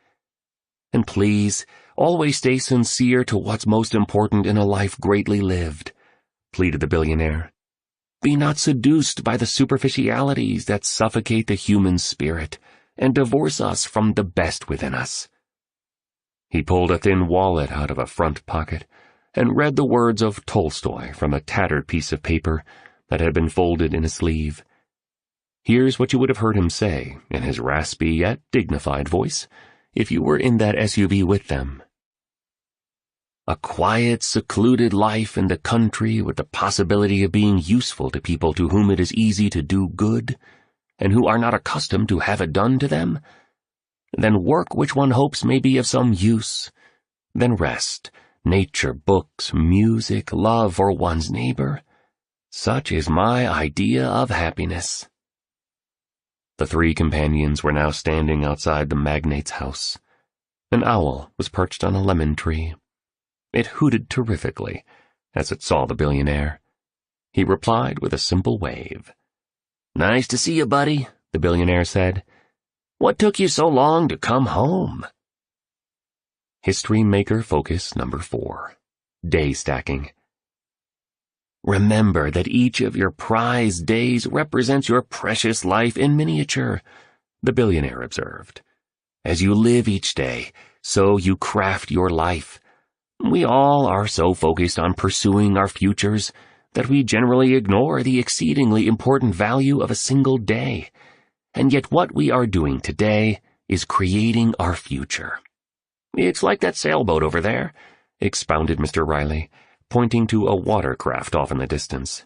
"And please, always stay sincere to what's most important in a life greatly lived," pleaded the billionaire. "Be not seduced by the superficialities that suffocate the human spirit and divorce us from the best within us." He pulled a thin wallet out of a front pocket and read the words of Tolstoy from a tattered piece of paper that had been folded in a sleeve. Here's what you would have heard him say in his raspy yet dignified voice if you were in that SUV with them. "A quiet, secluded life in the country with the possibility of being useful to people to whom it is easy to do good, and who are not accustomed to have it done to them. Then work which one hopes may be of some use. Then rest, nature, books, music, love for one's neighbor. Such is my idea of happiness." The 3 companions were now standing outside the magnate's house. An owl was perched on a lemon tree. It hooted terrifically as it saw the billionaire. He replied with a simple wave. "Nice to see you, buddy," the billionaire said. "What took you so long to come home?" History Maker Focus number 4. Day Stacking. "Remember that each of your prized days represents your precious life in miniature," the billionaire observed. "As you live each day, so you craft your life. We all are so focused on pursuing our futures that we generally ignore the exceedingly important value of a single day. And yet what we are doing today is creating our future. It's like that sailboat over there," expounded Mr. Riley, pointing to a watercraft off in the distance.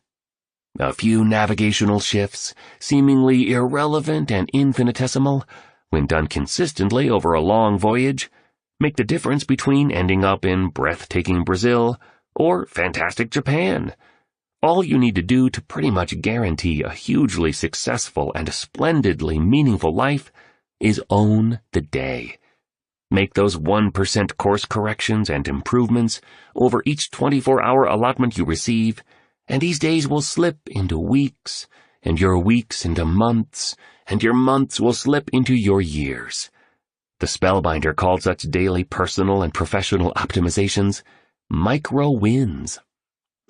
"A few navigational shifts, seemingly irrelevant and infinitesimal, when done consistently over a long voyage, make the difference between ending up in breathtaking Brazil or fantastic Japan. All you need to do to pretty much guarantee a hugely successful and splendidly meaningful life is own the day. Make those 1% course corrections and improvements over each 24-hour allotment you receive, and these days will slip into weeks, and your weeks into months, and your months will slip into your years. The spellbinder called such daily personal and professional optimizations micro-wins.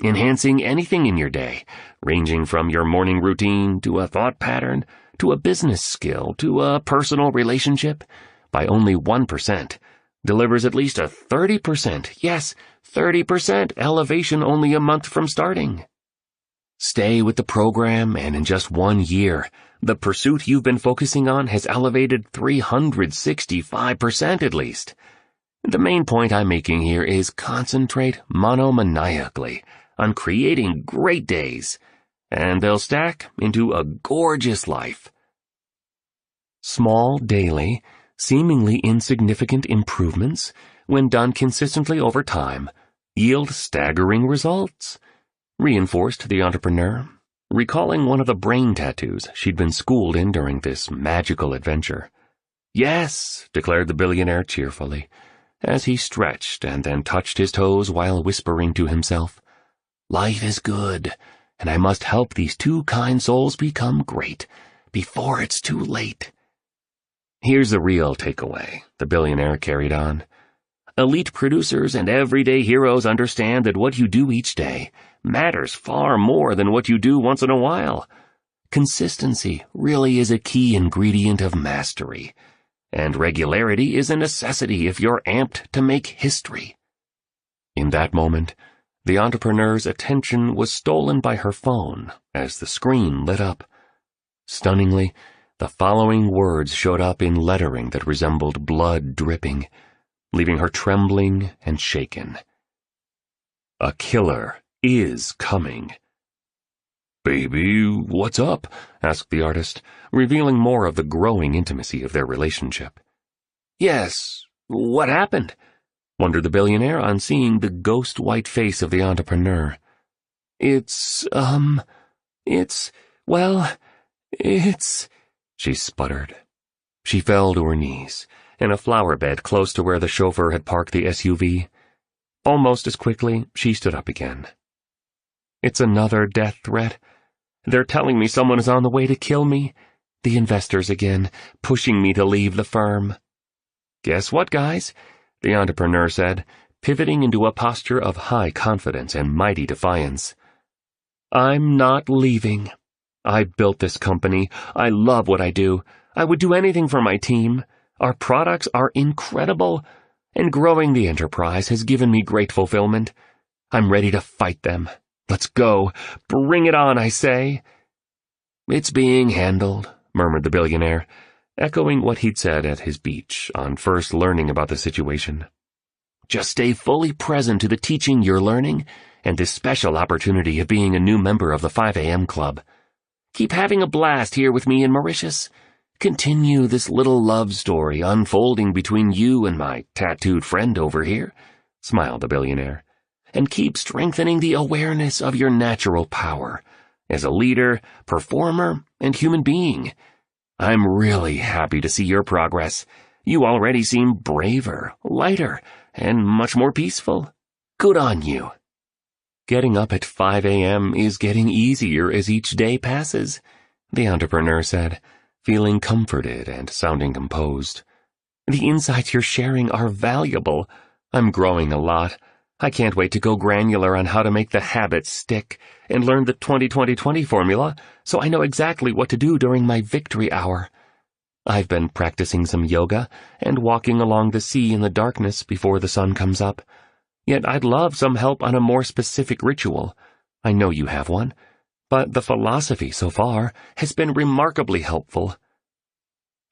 Enhancing anything in your day, ranging from your morning routine to a thought pattern, to a business skill, to a personal relationship, by only 1%, delivers at least a 30%, yes, 30% elevation only a month from starting. Stay with the program, and in just 1 year, the pursuit you've been focusing on has elevated 365% at least. The main point I'm making here is concentrate monomaniacally on creating great days, and they'll stack into a gorgeous life. Small, daily, seemingly insignificant improvements, when done consistently over time, yield staggering results, reinforced the entrepreneur, recalling one of the brain tattoos she'd been schooled in during this magical adventure. "Yes," declared the billionaire cheerfully, as he stretched and then touched his toes while whispering to himself, "Life is good, and I must help these 2 kind souls become great before it's too late." Here's the real takeaway, the billionaire carried on. Elite producers and everyday heroes understand that what you do each day matters far more than what you do once in a while. consistency really is a key ingredient of mastery, and regularity is a necessity if you're amped to make history. In that moment, the entrepreneur's attention was stolen by her phone as the screen lit up. Stunningly, the following words showed up in lettering that resembled blood dripping, leaving her trembling and shaken. "A killer is coming." "Baby, what's up?" asked the artist, revealing more of the growing intimacy of their relationship. "Yes, what happened?" wondered the billionaire on seeing the ghost-white face of the entrepreneur. It's, she sputtered. She fell to her knees, in a flower bed close to where the chauffeur had parked the SUV. Almost as quickly, she stood up again. "It's another death threat. They're telling me someone is on the way to kill me. The investors again, pushing me to leave the firm." "Guess what, guys?" the entrepreneur said, pivoting into a posture of high confidence and mighty defiance. "I'm not leaving. I built this company. I love what I do. I would do anything for my team. Our products are incredible, and growing the enterprise has given me great fulfillment. I'm ready to fight them. Let's go. Bring it on, I say." "It's being handled," murmured the billionaire, echoing what he'd said at his beach on first learning about the situation. "Just stay fully present to the teaching you're learning and this special opportunity of being a new member of the 5 a.m. club. Keep having a blast here with me in Mauritius. Continue this little love story unfolding between you and my tattooed friend over here," smiled the billionaire, "and keep strengthening the awareness of your natural power as a leader, performer, and human being. I'm really happy to see your progress. You already seem braver, lighter, and much more peaceful. Good on you." "Getting up at 5 a.m. is getting easier as each day passes," the entrepreneur said, feeling comforted and sounding composed. "The insights you're sharing are valuable. I'm growing a lot. I can't wait to go granular on how to make the habits stick and learn the 20-20-20 formula so I know exactly what to do during my victory hour. I've been practicing some yoga and walking along the sea in the darkness before the sun comes up. Yet I'd love some help on a more specific ritual. I know you have one, but the philosophy so far has been remarkably helpful."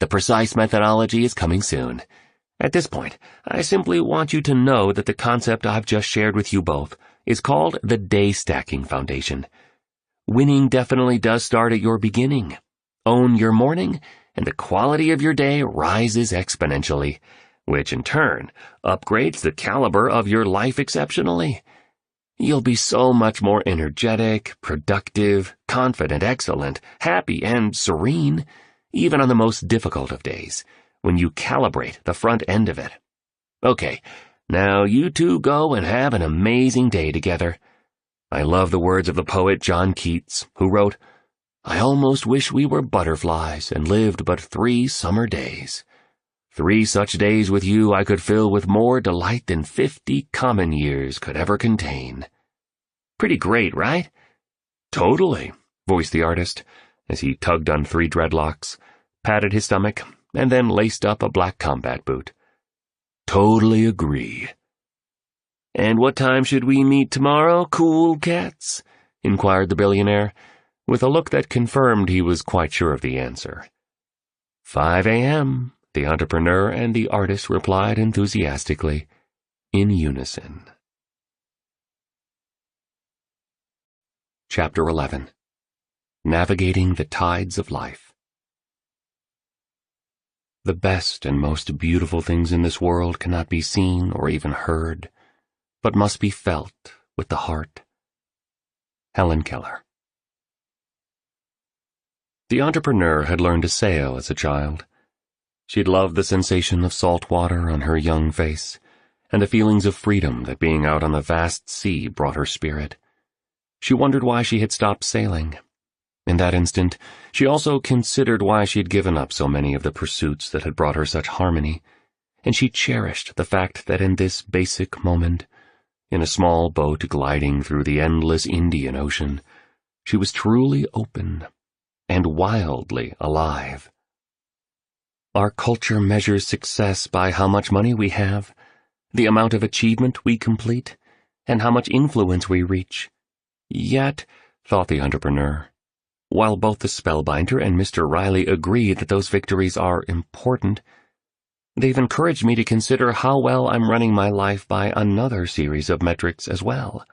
"The precise methodology is coming soon. At this point, I simply want you to know that the concept I've just shared with you both is called the Day Stacking Foundation. Winning definitely does start at your beginning. Own your morning, and the quality of your day rises exponentially, which in turn upgrades the caliber of your life exceptionally. You'll be so much more energetic, productive, confident, excellent, happy, and serene, even on the most difficult of days, when you calibrate the front end of it. Okay, now you two go and have an amazing day together. I love the words of the poet John Keats, who wrote, 'I almost wish we were butterflies and lived but 3 summer days. 3 such days with you I could fill with more delight than 50 common years could ever contain.'" Pretty great, right? "Totally," voiced the artist, as he tugged on 3 dreadlocks, patted his stomach, and then laced up a black combat boot. "Totally agree." "And what time should we meet tomorrow, cool cats?" inquired the billionaire, with a look that confirmed he was quite sure of the answer. 5 a.m., the entrepreneur and the artist replied enthusiastically, in unison. Chapter 11. Navigating the Tides of Life. The best and most beautiful things in this world cannot be seen or even heard, but must be felt with the heart. Helen Keller. The entrepreneur had learned to sail as a child. She'd loved the sensation of salt water on her young face, and the feelings of freedom that being out on the vast sea brought her spirit. She wondered why she had stopped sailing. In that instant, she also considered why she had given up so many of the pursuits that had brought her such harmony, and she cherished the fact that in this basic moment, in a small boat gliding through the endless Indian Ocean, she was truly open, and wildly alive. Our culture measures success by how much money we have, the amount of achievement we complete, and how much influence we reach. Yet, thought the entrepreneur, while both the spellbinder and Mr. Riley agree that those victories are important, they've encouraged me to consider how well I'm running my life by another series of metrics as well.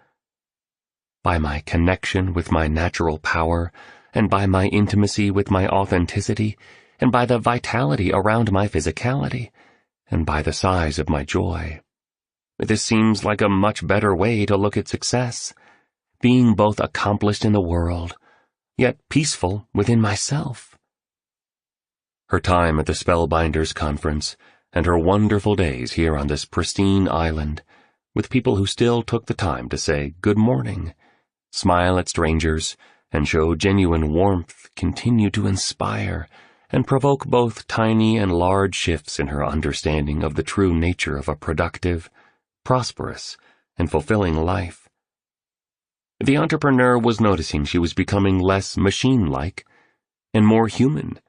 By my connection with my natural power, and by my intimacy with my authenticity, and by the vitality around my physicality, and by the size of my joy. This seems like a much better way to look at success, being both accomplished in the world, yet peaceful within myself. Her time at the Spellbinders Conference, and her wonderful days here on this pristine island, with people who still took the time to say good morning, smile at strangers, and show genuine warmth, continue to inspire and provoke both tiny and large shifts in her understanding of the true nature of a productive, prosperous, and fulfilling life. The entrepreneur was noticing she was becoming less machine-like and more human.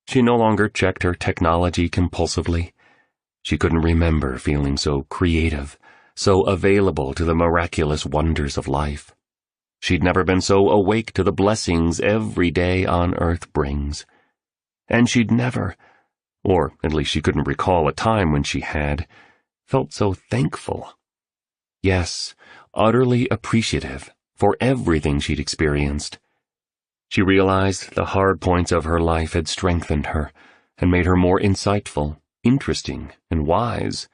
She no longer checked her technology compulsively. She couldn't remember feeling so creative, so available to the miraculous wonders of life. She'd never been so awake to the blessings every day on earth brings. And she'd never, or at least she couldn't recall a time when she had, felt so thankful. Yes, utterly appreciative for everything she'd experienced. She realized the hard points of her life had strengthened her and made her more insightful, interesting, and wise.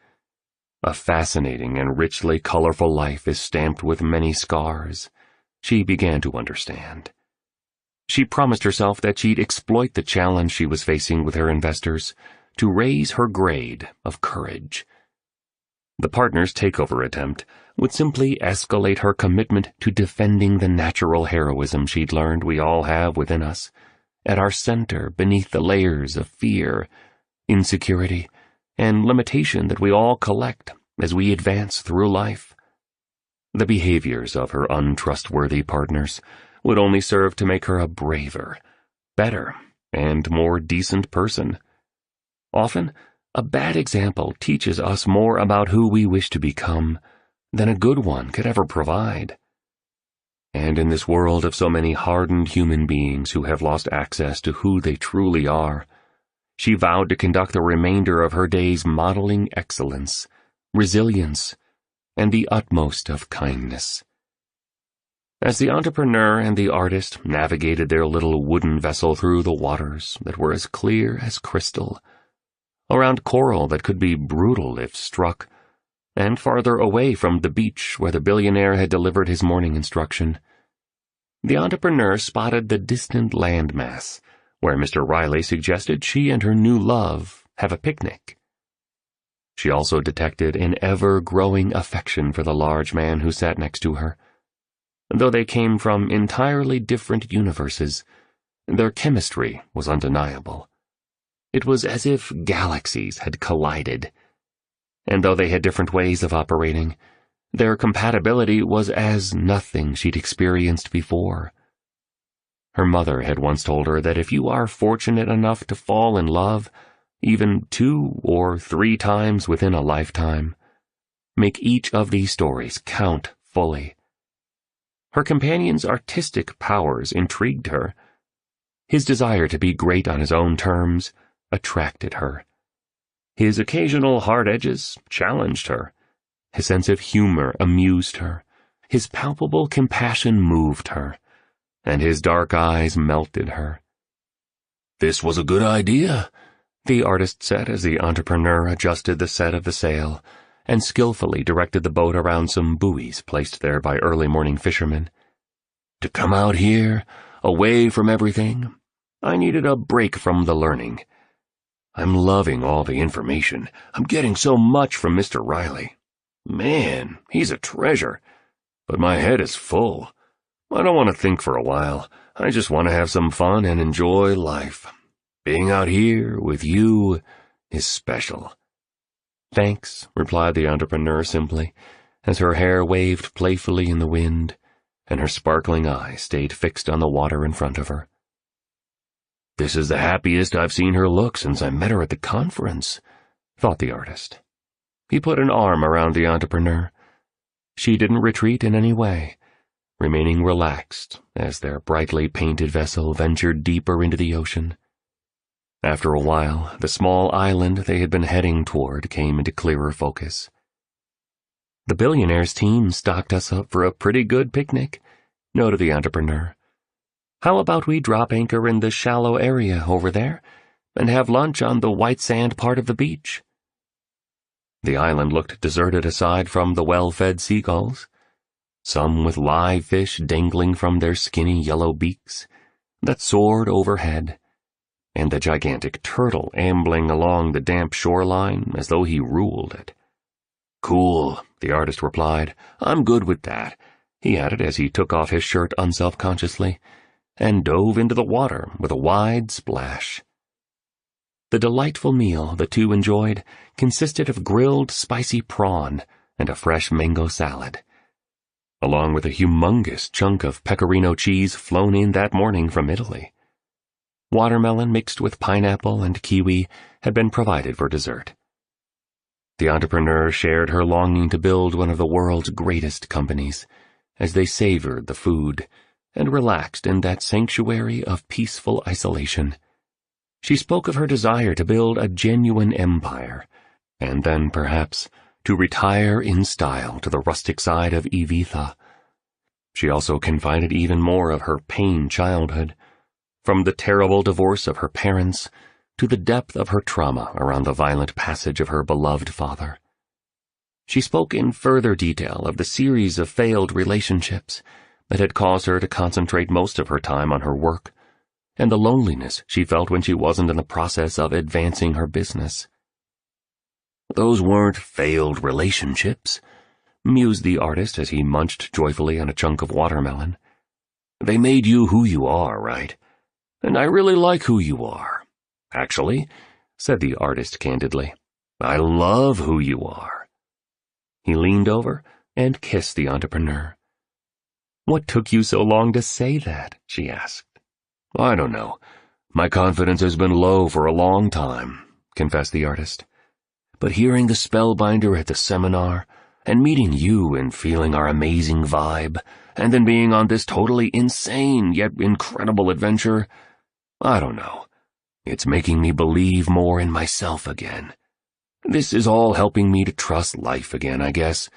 A fascinating and richly colorful life is stamped with many scars. She began to understand. She promised herself that she'd exploit the challenge she was facing with her investors to raise her grade of courage. The partners' takeover attempt would simply escalate her commitment to defending the natural heroism she'd learned we all have within us, at our center beneath the layers of fear, insecurity, and limitation that we all collect as we advance through life. The behaviors of her untrustworthy partners would only serve to make her a braver, better, and more decent person. Often, a bad example teaches us more about who we wish to become than a good one could ever provide. And in this world of so many hardened human beings who have lost access to who they truly are, she vowed to conduct the remainder of her days modeling excellence, resilience, and the utmost of kindness. As the entrepreneur and the artist navigated their little wooden vessel through the waters that were as clear as crystal, around coral that could be brutal if struck, and farther away from the beach where the billionaire had delivered his morning instruction, the entrepreneur spotted the distant landmass where Mr. Riley suggested she and her new love have a picnic. She also detected an ever-growing affection for the large man who sat next to her. Though they came from entirely different universes, their chemistry was undeniable. It was as if galaxies had collided. And though they had different ways of operating, their compatibility was as nothing she'd experienced before. Her mother had once told her that if you are fortunate enough to fall in love, even 2 or 3 times within a lifetime, make each of these stories count fully. Her companion's artistic powers intrigued her. His desire to be great on his own terms attracted her. His occasional hard edges challenged her. His sense of humor amused her. His palpable compassion moved her, and his dark eyes melted her. "This was a good idea," the artist said as the entrepreneur adjusted the set of the sail and skillfully directed the boat around some buoys placed there by early morning fishermen. "To come out here, away from everything, I needed a break from the learning. I'm loving all the information. I'm getting so much from Mr. Riley. Man, he's a treasure. But my head is full. I don't want to think for a while. I just want to have some fun and enjoy life. Being out here with you is special." "Thanks," replied the entrepreneur simply, as her hair waved playfully in the wind, and her sparkling eyes stayed fixed on the water in front of her. This is the happiest I've seen her look since I met her at the conference, thought the artist. He put an arm around the entrepreneur. She didn't retreat in any way, remaining relaxed as their brightly painted vessel ventured deeper into the ocean. After a while, the small island they had been heading toward came into clearer focus. "The billionaire's team stocked us up for a pretty good picnic," noted the entrepreneur. "How about we drop anchor in the shallow area over there and have lunch on the white sand part of the beach?" The island looked deserted aside from the well-fed seagulls, some with live fish dangling from their skinny yellow beaks that soared overhead, and the gigantic turtle ambling along the damp shoreline as though he ruled it. "Cool," the artist replied. "I'm good with that," he added as he took off his shirt unselfconsciously and dove into the water with a wide splash. The delightful meal the two enjoyed consisted of grilled spicy prawn and a fresh mango salad, along with a humongous chunk of pecorino cheese flown in that morning from Italy. Watermelon mixed with pineapple and kiwi had been provided for dessert. The entrepreneur shared her longing to build one of the world's greatest companies as they savored the food and relaxed in that sanctuary of peaceful isolation. She spoke of her desire to build a genuine empire, and then, perhaps, to retire in style to the rustic side of Ibiza. She also confided even more of her pained childhood, from the terrible divorce of her parents to the depth of her trauma around the violent passage of her beloved father. She spoke in further detail of the series of failed relationships that had caused her to concentrate most of her time on her work, and the loneliness she felt when she wasn't in the process of advancing her business. "Those weren't failed relationships," mused the artist as he munched joyfully on a chunk of watermelon. "They made you who you are, right? And I really like who you are. Actually," said the artist candidly, "I love who you are." He leaned over and kissed the entrepreneur. "What took you so long to say that?" she asked. "I don't know. My confidence has been low for a long time," confessed the artist. "But hearing the spellbinder at the seminar, and meeting you and feeling our amazing vibe, and then being on this totally insane yet incredible adventure, I don't know. It's making me believe more in myself again. This is all helping me to trust life again, I guess.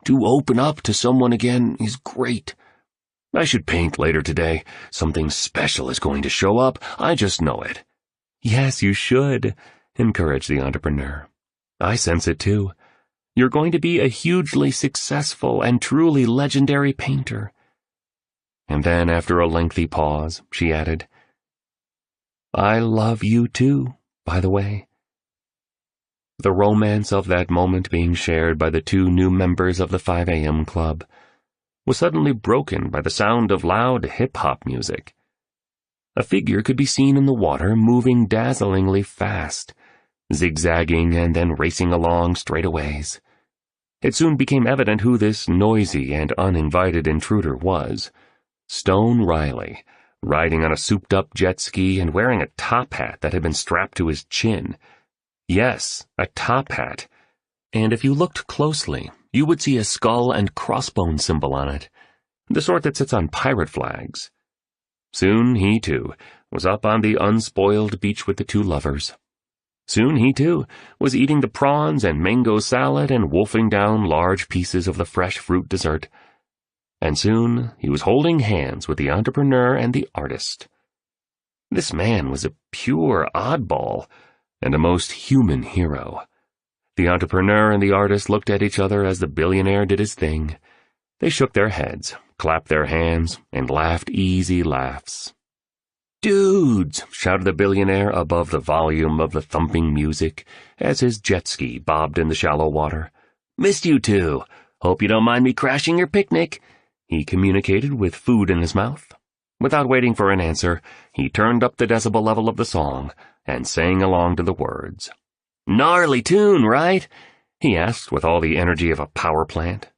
To open up to someone again is great. I should paint later today. Something special is going to show up. I just know it." "Yes, you should," encouraged the entrepreneur. "I sense it too. You're going to be a hugely successful and truly legendary painter." And then, after a lengthy pause, she added, "I love you too, by the way." The romance of that moment being shared by the two new members of the 5 a.m. club was suddenly broken by the sound of loud hip-hop music. A figure could be seen in the water moving dazzlingly fast, zigzagging and then racing along straightaways. It soon became evident who this noisy and uninvited intruder was. Stone Riley, riding on a souped-up jet ski and wearing a top hat that had been strapped to his chin. Yes, a top hat. And if you looked closely, you would see a skull and crossbone symbol on it, the sort that sits on pirate flags. Soon he, too, was up on the unspoiled beach with the two lovers. Soon he, too, was eating the prawns and mango salad and wolfing down large pieces of the fresh fruit dessert. And soon he was holding hands with the entrepreneur and the artist. This man was a pure oddball and a most human hero. The entrepreneur and the artist looked at each other as the billionaire did his thing. They shook their heads, clapped their hands, and laughed easy laughs. "Dudes!" shouted the billionaire above the volume of the thumping music as his jet ski bobbed in the shallow water. "Missed you two. Hope you don't mind me crashing your picnic," he communicated with food in his mouth. Without waiting for an answer, he turned up the decibel level of the song and sang along to the words. "Gnarly tune, right?" he asked with all the energy of a power plant.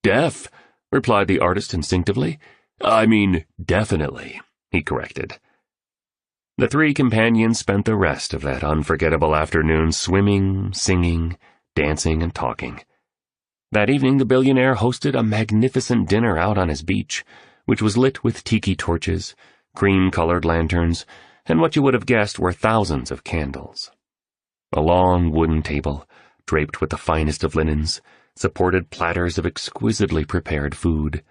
"Def," replied the artist instinctively. "I mean, definitely," he corrected. The three companions spent the rest of that unforgettable afternoon swimming, singing, dancing, and talking. That evening, the billionaire hosted a magnificent dinner out on his beach, which was lit with tiki torches, cream-colored lanterns, and what you would have guessed were thousands of candles. A long wooden table, draped with the finest of linens, supported platters of exquisitely prepared food.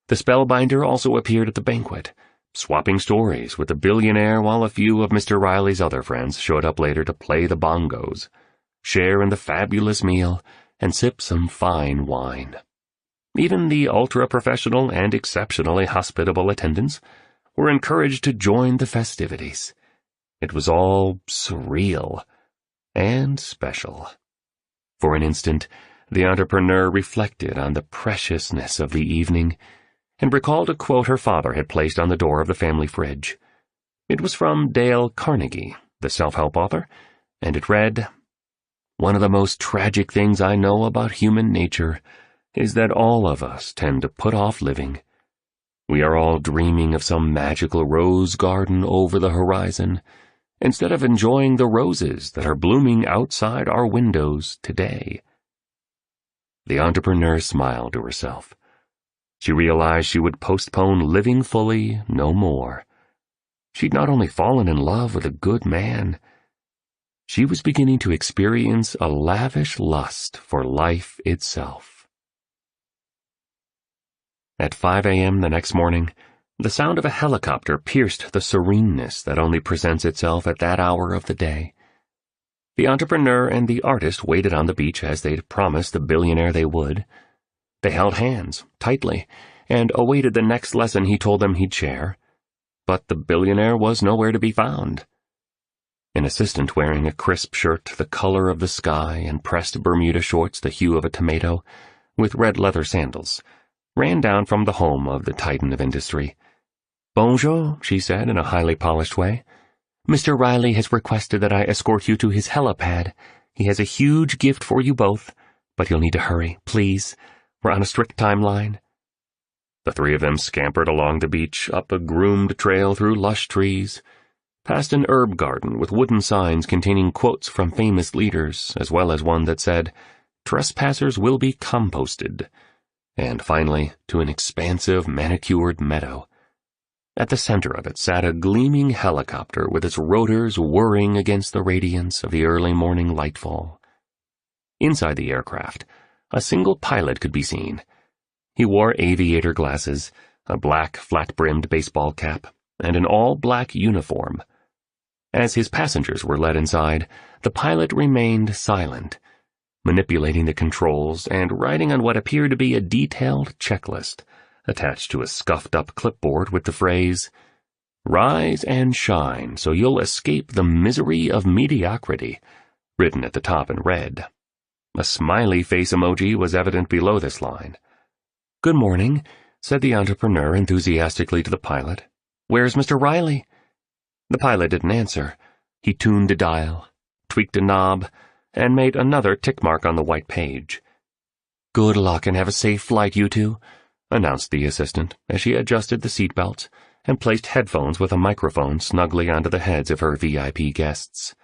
The spellbinder also appeared at the banquet, swapping stories with the billionaire while a few of Mr. Riley's other friends showed up later to play the bongos, share in the fabulous meal, and sip some fine wine. Even the ultra-professional and exceptionally hospitable attendants were encouraged to join the festivities. It was all surreal and special. For an instant, the entrepreneur reflected on the preciousness of the evening and recalled a quote her father had placed on the door of the family fridge. It was from Dale Carnegie, the self-help author, and it read, "One of the most tragic things I know about human nature is that all of us tend to put off living. We are all dreaming of some magical rose garden over the horizon, instead of enjoying the roses that are blooming outside our windows today." The entrepreneur smiled to herself. She realized she would postpone living fully no more. She'd not only fallen in love with a good man, she was beginning to experience a lavish lust for life itself. At 5 a.m. the next morning, the sound of a helicopter pierced the sereneness that only presents itself at that hour of the day. The entrepreneur and the artist waited on the beach as they'd promised the billionaire they would. They held hands, tightly, and awaited the next lesson he told them he'd share. But the billionaire was nowhere to be found. An assistant wearing a crisp shirt the color of the sky and pressed Bermuda shorts the hue of a tomato, with red leather sandals, ran down from the home of the titan of industry. "Bonjour," she said in a highly polished way. "Mr. Riley has requested that I escort you to his helipad. He has a huge gift for you both, but you'll need to hurry, please. We're on a strict timeline." The three of them scampered along the beach, up a groomed trail through lush trees, past an herb garden with wooden signs containing quotes from famous leaders, as well as one that said, "Trespassers will be composted," and finally to an expansive manicured meadow. At the center of it sat a gleaming helicopter with its rotors whirring against the radiance of the early morning lightfall. Inside the aircraft, a single pilot could be seen. He wore aviator glasses, a black flat-brimmed baseball cap, and an all-black uniform. As his passengers were led inside, the pilot remained silent, manipulating the controls and writing on what appeared to be a detailed checklist attached to a scuffed-up clipboard with the phrase, "Rise and shine so you'll escape the misery of mediocrity," written at the top in red. A smiley face emoji was evident below this line. "Good morning," said the entrepreneur enthusiastically to the pilot. "Where's Mr. Riley?" The pilot didn't answer. He tuned a dial, tweaked a knob, and made another tick mark on the white page. "Good luck and have a safe flight, you two," announced the assistant as she adjusted the seatbelts and placed headphones with a microphone snugly onto the heads of her VIP guests.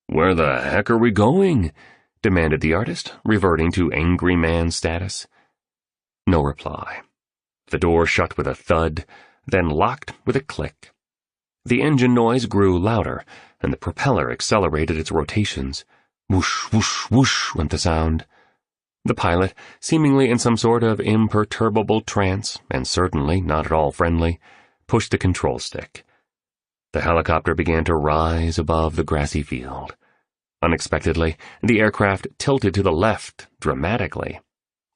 "Where the heck are we going?" demanded the artist, reverting to angry man status. No reply. The door shut with a thud, then locked with a click. The engine noise grew louder, and the propeller accelerated its rotations. Whoosh, whoosh, whoosh went the sound. The pilot, seemingly in some sort of imperturbable trance, and certainly not at all friendly, pushed the control stick. The helicopter began to rise above the grassy field. Unexpectedly, the aircraft tilted to the left dramatically.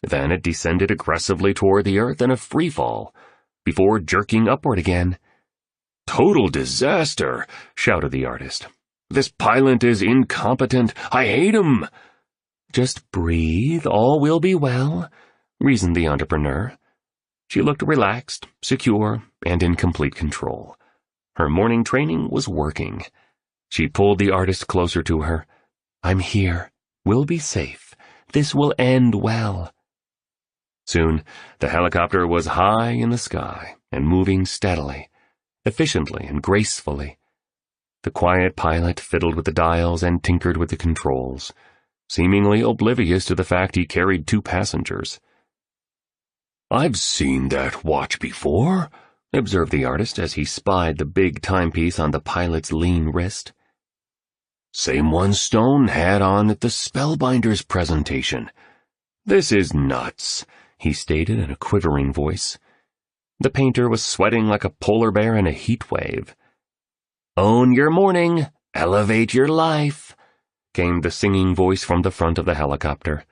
Then it descended aggressively toward the earth in a freefall, before jerking upward again. "Total disaster!" shouted the artist. "This pilot is incompetent. I hate him!" "Just breathe, all will be well," reasoned the entrepreneur. She looked relaxed, secure, and in complete control. Her morning training was working. She pulled the artist closer to her. "I'm here. We'll be safe. This will end well." Soon, the helicopter was high in the sky and moving steadily, efficiently and gracefully, The quiet pilot fiddled with the dials and tinkered with the controls, seemingly oblivious to the fact he carried 2 passengers. "I've seen that watch before," observed the artist as he spied the big timepiece on the pilot's lean wrist. "Same one Stone had on at the Spellbinders presentation. This is nuts," he stated in a quivering voice. The painter was sweating like a polar bear in a heat wave. "Own your morning, elevate your life," came the singing voice from the front of the helicopter.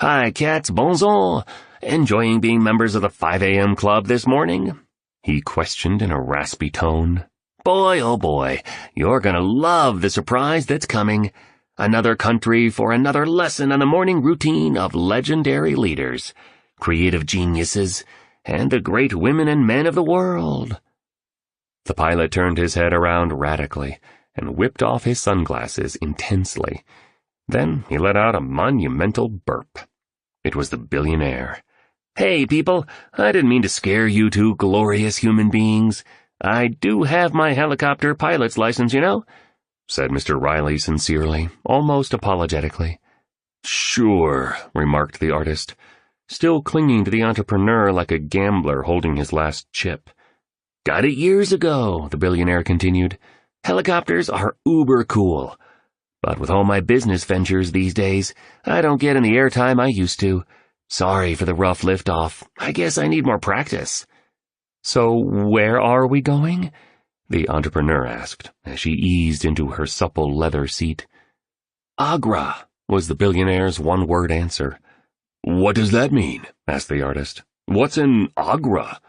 "Hi, cats, bonjour. Enjoying being members of the 5 a.m. club this morning?" he questioned in a raspy tone. "Boy, oh boy, you're gonna love the surprise that's coming. Another country for another lesson on the morning routine of legendary leaders, creative geniuses, and the great women and men of the world." The pilot turned his head around radically and whipped off his sunglasses intensely. Then he let out a monumental burp. It was the billionaire. "Hey, people, I didn't mean to scare you 2 glorious human beings. I do have my helicopter pilot's license, you know," said Mr. Riley sincerely, almost apologetically. "Sure," remarked the artist, still clinging to the entrepreneur like a gambler holding his last chip. "Got it years ago," the billionaire continued. "Helicopters are uber cool. But with all my business ventures these days, I don't get any airtime I used to. Sorry for the rough liftoff. I guess I need more practice." "So where are we going?" the entrepreneur asked as she eased into her supple leather seat. "Agra," was the billionaire's one-word answer. "What does that mean?" asked the artist. "What's in Agra?"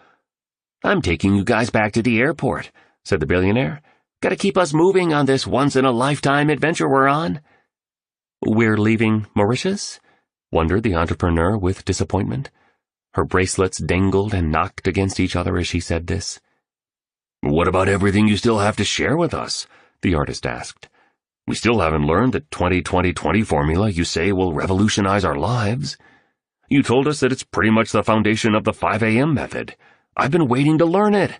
"I'm taking you guys back to the airport," said the billionaire. "Gotta keep us moving on this once-in-a-lifetime adventure we're on." "We're leaving Mauritius?" wondered the entrepreneur with disappointment. Her bracelets dangled and knocked against each other as she said this. "What about everything you still have to share with us?" the artist asked. "We still haven't learned the 20-20-20 formula you say will revolutionize our lives. You told us that it's pretty much the foundation of the 5 a.m. method. I've been waiting to learn it,"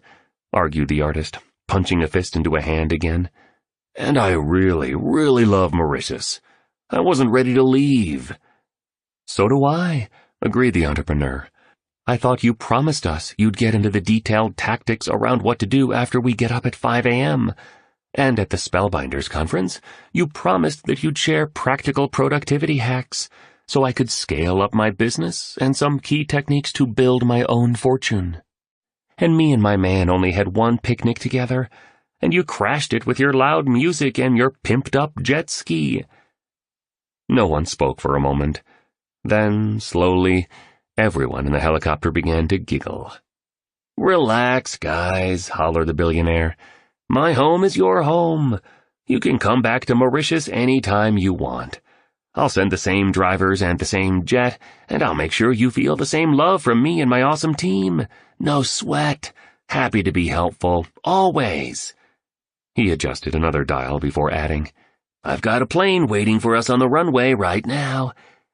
argued the artist, punching a fist into a hand again. "And I really, really love Mauritius. I wasn't ready to leave." "So do I," agreed the entrepreneur. "I thought you promised us you'd get into the detailed tactics around what to do after we get up at 5 a.m. And at the Spellbinders conference, you promised that you'd share practical productivity hacks so I could scale up my business and some key techniques to build my own fortune. And me and my man only had one picnic together, and you crashed it with your loud music and your pimped-up jet ski." No one spoke for a moment. Then, slowly, everyone in the helicopter began to giggle. "Relax, guys," hollered the billionaire. "My home is your home. You can come back to Mauritius any time you want. I'll send the same drivers and the same jet, and I'll make sure you feel the same love from me and my awesome team. No sweat. Happy to be helpful, always." He adjusted another dial before adding, "I've got a plane waiting for us on the runway right now.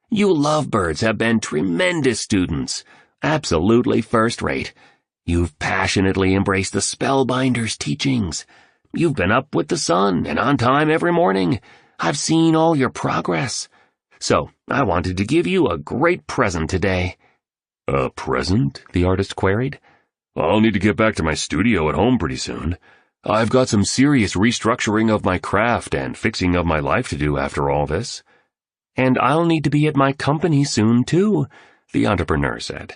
You lovebirds have been tremendous students, absolutely first-rate. You've passionately embraced the Spellbinders' teachings. You've been up with the sun and on time every morning. I've seen all your progress. So I wanted to give you a great present today." "A present?" the artist queried. "I'll need to get back to my studio at home pretty soon. I've got some serious restructuring of my craft and fixing of my life to do after all this." "And I'll need to be at my company soon, too," the entrepreneur said.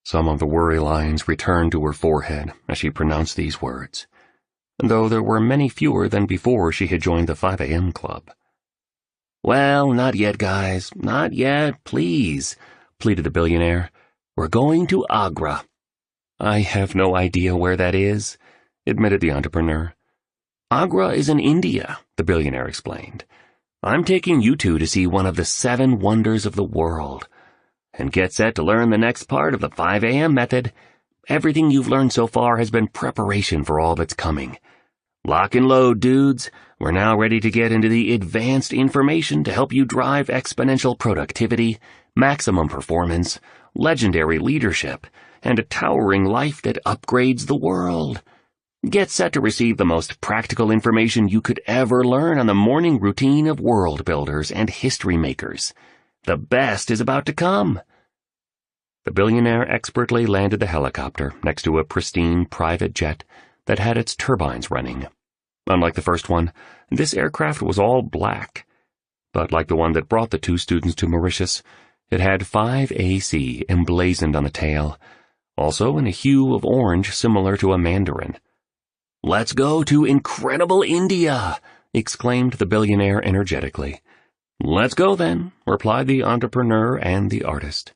Some of the worry lines returned to her forehead as she pronounced these words, though there were many fewer than before she had joined the 5 a.m. club. "Well, not yet, guys. Not yet, please," pleaded the billionaire. "We're going to Agra." "I have no idea where that is," admitted the entrepreneur. "Agra is in India," the billionaire explained. "I'm taking you 2 to see one of the 7 wonders of the world. And get set to learn the next part of the 5 a.m. method. Everything you've learned so far has been preparation for all that's coming. Lock and load, dudes. We're now ready to get into the advanced information to help you drive exponential productivity, maximum performance, legendary leadership, and a towering life that upgrades the world. Get set to receive the most practical information you could ever learn on the morning routine of world builders and history makers. The best is about to come." The billionaire expertly landed the helicopter next to a pristine private jet that had its turbines running. Unlike the first one, this aircraft was all black. But like the one that brought the two students to Mauritius, it had 5AC emblazoned on the tail, also in a hue of orange similar to a mandarin. "Let's go to incredible India!" exclaimed the billionaire energetically. "Let's go then," replied the entrepreneur and the artist.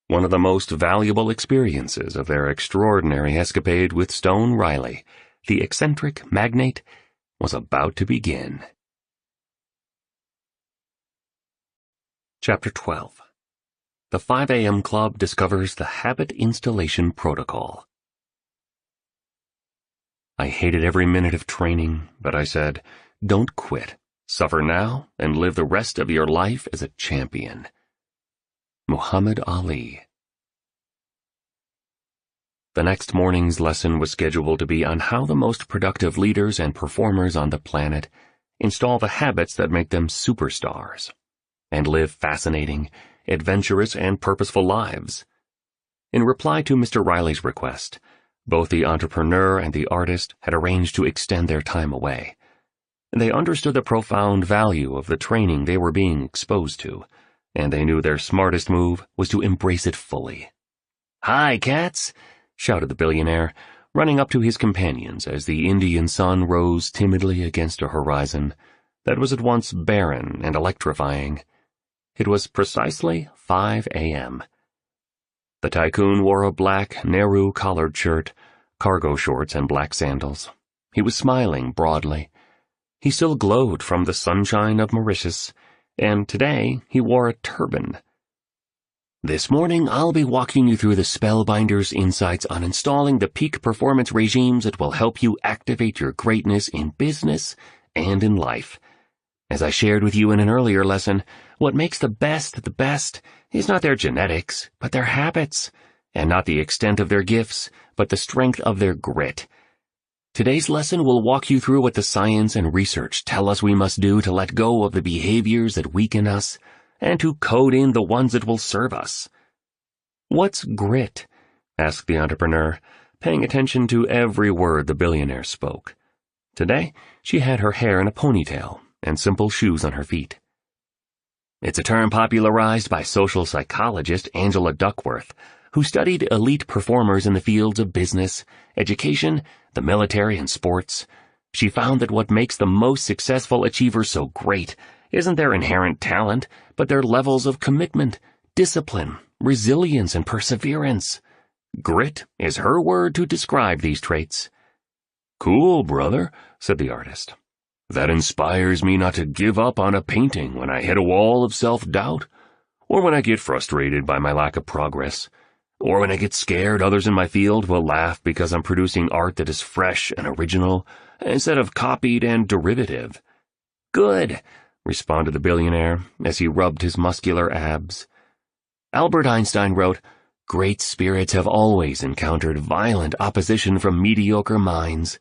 One of the most valuable experiences of their extraordinary escapade with Stone Riley, the eccentric magnate, was about to begin. Chapter 12. The 5 a.m. Club discovers the habit installation protocol. I hated every minute of training, but I said, "Don't quit. Suffer now and live the rest of your life as a champion." Muhammad Ali. The next morning's lesson was scheduled to be on how the most productive leaders and performers on the planet install the habits that make them superstars and live fascinating, adventurous, and purposeful lives. In reply to Mr. Riley's request, both the entrepreneur and the artist had arranged to extend their time away. They understood the profound value of the training they were being exposed to, and they knew their smartest move was to embrace it fully. "Hi, cats!" shouted the billionaire, running up to his companions as the Indian sun rose timidly against a horizon that was at once barren and electrifying. It was precisely 5 a.m. The tycoon wore a black Nehru-collared shirt, cargo shorts, and black sandals. He was smiling broadly. He still glowed from the sunshine of Mauritius, and today he wore a turban. "This morning I'll be walking you through the Spellbinder's insights on installing the peak performance regimes that will help you activate your greatness in business and in life. As I shared with you in an earlier lesson, what makes the best is not their genetics, but their habits, and not the extent of their gifts, but the strength of their grit. Today's lesson will walk you through what the science and research tell us we must do to let go of the behaviors that weaken us, and to code in the ones that will serve us." "What's grit?" asked the entrepreneur, paying attention to every word the billionaire spoke. Today, she had her hair in a ponytail and simple shoes on her feet. "It's a term popularized by social psychologist Angela Duckworth, who studied elite performers in the fields of business, education, the military, and sports. She found that what makes the most successful achievers so great isn't their inherent talent, but their levels of commitment, discipline, resilience, and perseverance. Grit is her word to describe these traits." "Cool, brother," said the artist. "That inspires me not to give up on a painting when I hit a wall of self-doubt, or when I get frustrated by my lack of progress, or when I get scared others in my field will laugh because I'm producing art that is fresh and original instead of copied and derivative." "Good," responded the billionaire as he rubbed his muscular abs. Albert Einstein wrote, "Great spirits have always encountered violent opposition from mediocre minds.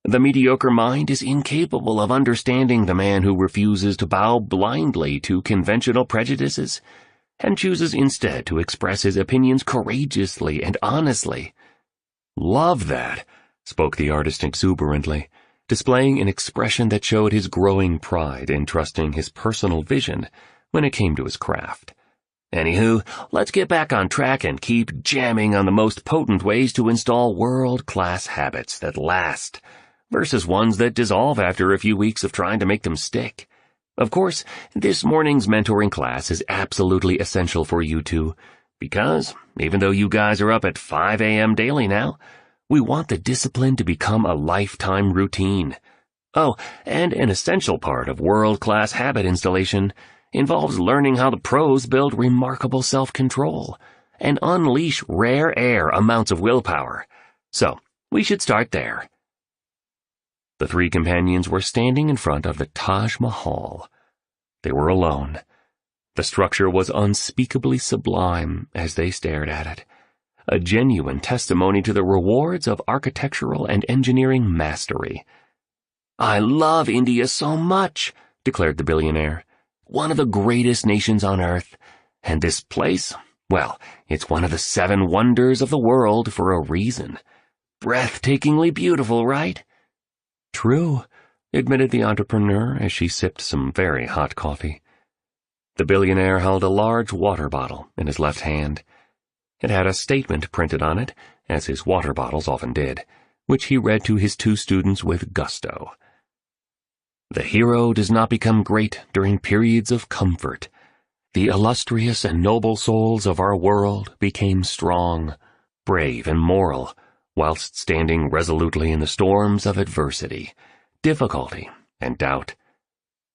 The mediocre mind is incapable of understanding the man who refuses to bow blindly to conventional prejudices and chooses instead to express his opinions courageously and honestly." "Love that," spoke the artist exuberantly, displaying an expression that showed his growing pride in trusting his personal vision when it came to his craft. "Anywho, let's get back on track and keep jamming on the most potent ways to install world-class habits that last, versus ones that dissolve after a few weeks of trying to make them stick. Of course, this morning's mentoring class is absolutely essential for you two, because, even though you guys are up at 5 a.m. daily now, we want the discipline to become a lifetime routine. Oh, and an essential part of world-class habit installation involves learning how the pros build remarkable self-control and unleash rare air amounts of willpower. So, we should start there." The three companions were standing in front of the Taj Mahal. They were alone. The structure was unspeakably sublime as they stared at it. a genuine testimony to the rewards of architectural and engineering mastery. "I love India so much," declared the billionaire. "One of the greatest nations on earth. And this place, well, it's one of the 7 wonders of the world for a reason. Breathtakingly beautiful, right?" "True," admitted the entrepreneur as she sipped some very hot coffee. The billionaire held a large water bottle in his left hand. It had a statement printed on it, as his water bottles often did, which he read to his 2 students with gusto. "The hero does not become great during periods of comfort. The illustrious and noble souls of our world became strong, brave, and moral, whilst standing resolutely in the storms of adversity, difficulty, and doubt.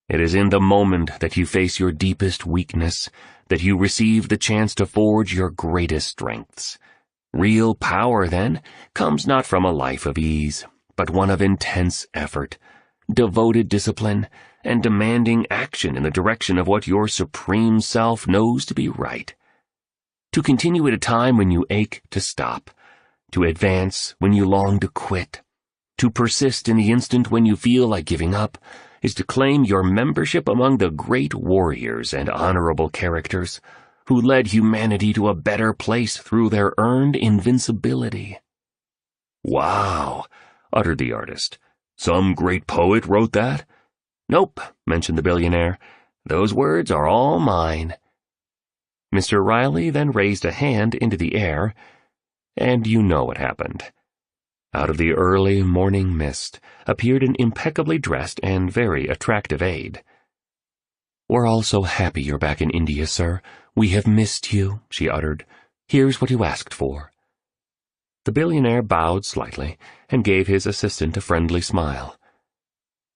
It is in the moment that you face your deepest weakness that you receive the chance to forge your greatest strengths. Real power, then, comes not from a life of ease, but one of intense effort, devoted discipline, and demanding action in the direction of what your supreme self knows to be right. To continue at a time when you ache to stop, to advance when you long to quit, to persist in the instant when you feel like giving up, is to claim your membership among the great warriors and honorable characters who led humanity to a better place through their earned invincibility." "Wow," uttered the artist. "Some great poet wrote that?" "Nope," mentioned the billionaire. "Those words are all mine." Mr. Riley then raised a hand into the air, and you know what happened. Out of the early morning mist appeared an impeccably dressed and very attractive aide. "We're all so happy you're back in India, sir. We have missed you," she uttered. "Here's what you asked for." The billionaire bowed slightly and gave his assistant a friendly smile.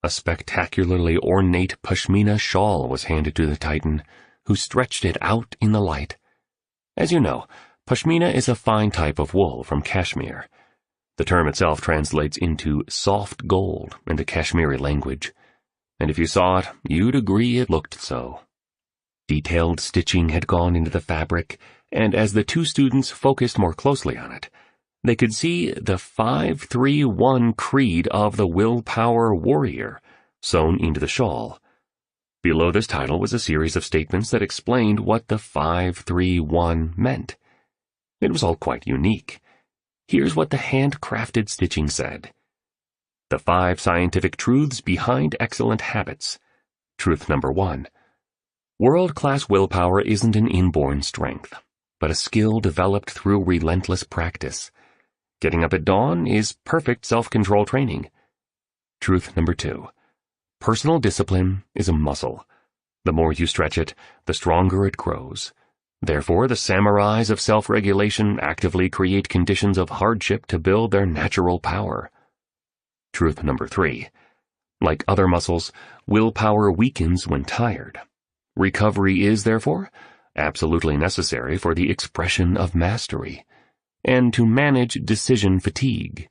A spectacularly ornate pashmina shawl was handed to the Titan, who stretched it out in the light. As you know, pashmina is a fine type of wool from Kashmir. The term itself translates into soft gold in the Kashmiri language, and if you saw it, you'd agree it looked so. Detailed stitching had gone into the fabric, and as the 2 students focused more closely on it, they could see the 531 creed of the willpower warrior sewn into the shawl. Below this title was a series of statements that explained what the 531 meant. It was all quite unique. Here's what the handcrafted stitching said. The 5 scientific truths behind excellent habits. Truth number 1. World-class willpower isn't an inborn strength, but a skill developed through relentless practice. Getting up at dawn is perfect self-control training. Truth number 2. Personal discipline is a muscle. The more you stretch it, the stronger it grows. Therefore, the samurais of self-regulation actively create conditions of hardship to build their natural power. Truth number 3. Like other muscles, willpower weakens when tired. Recovery is, therefore, absolutely necessary for the expression of mastery, and to manage decision fatigue.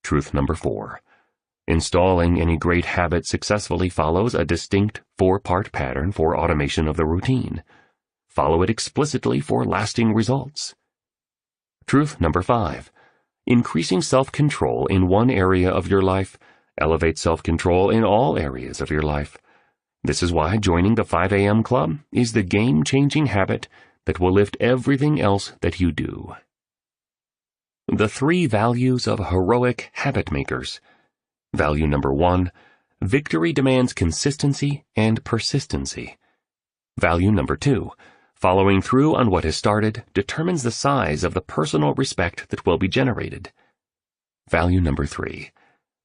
Truth number 4. Installing any great habit successfully follows a distinct 4-part pattern for automation of the routine. Follow it explicitly for lasting results. Truth number 5. Increasing self-control in one area of your life elevates self-control in all areas of your life. This is why joining the 5 a.m. club is the game-changing habit that will lift everything else that you do. The 3 values of heroic habit makers. Value number 1. Victory demands consistency and persistency. Value number 2. Following through on what is started determines the size of the personal respect that will be generated. Value number 3.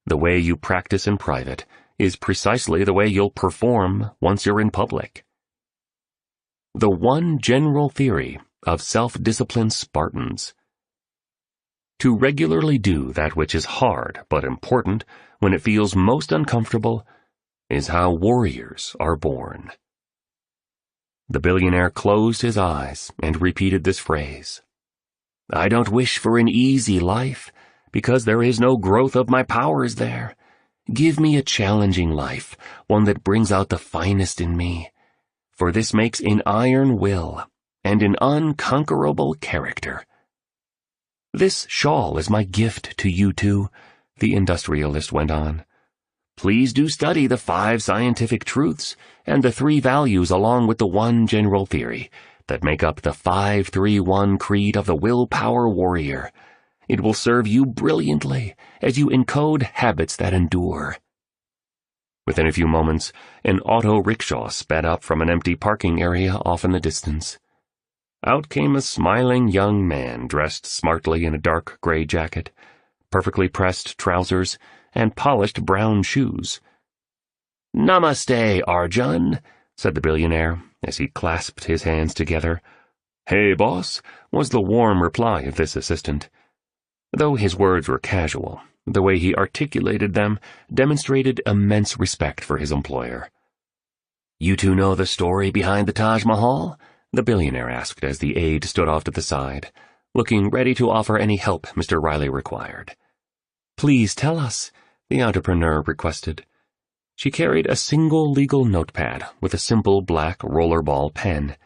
The way you practice in private is precisely the way you'll perform once you're in public. The 1 general theory of self-disciplined Spartans. To regularly do that which is hard but important when it feels most uncomfortable is how warriors are born. The billionaire closed his eyes and repeated this phrase. I don't wish for an easy life, because there is no growth of my powers there. Give me a challenging life, one that brings out the finest in me, for this makes an iron will and an unconquerable character. "This shawl is my gift to you two," the industrialist went on. "Please do study the 5 scientific truths and the 3 values along with the 1 general theory that make up the 5-3-1 creed of the willpower warrior. It will serve you brilliantly as you encode habits that endure." Within a few moments, an auto rickshaw sped up from an empty parking area off in the distance. Out came a smiling young man dressed smartly in a dark gray jacket, perfectly pressed trousers, and polished brown shoes. "Namaste, Arjun," said the billionaire as he clasped his hands together. "Hey, boss," was the warm reply of this assistant. Though his words were casual, the way he articulated them demonstrated immense respect for his employer. "You two know the story behind the Taj Mahal?" the billionaire asked as the aide stood off to the side, looking ready to offer any help Mr. Riley required. "Please tell us," the entrepreneur requested. She carried a single legal notepad with a simple black rollerball pen.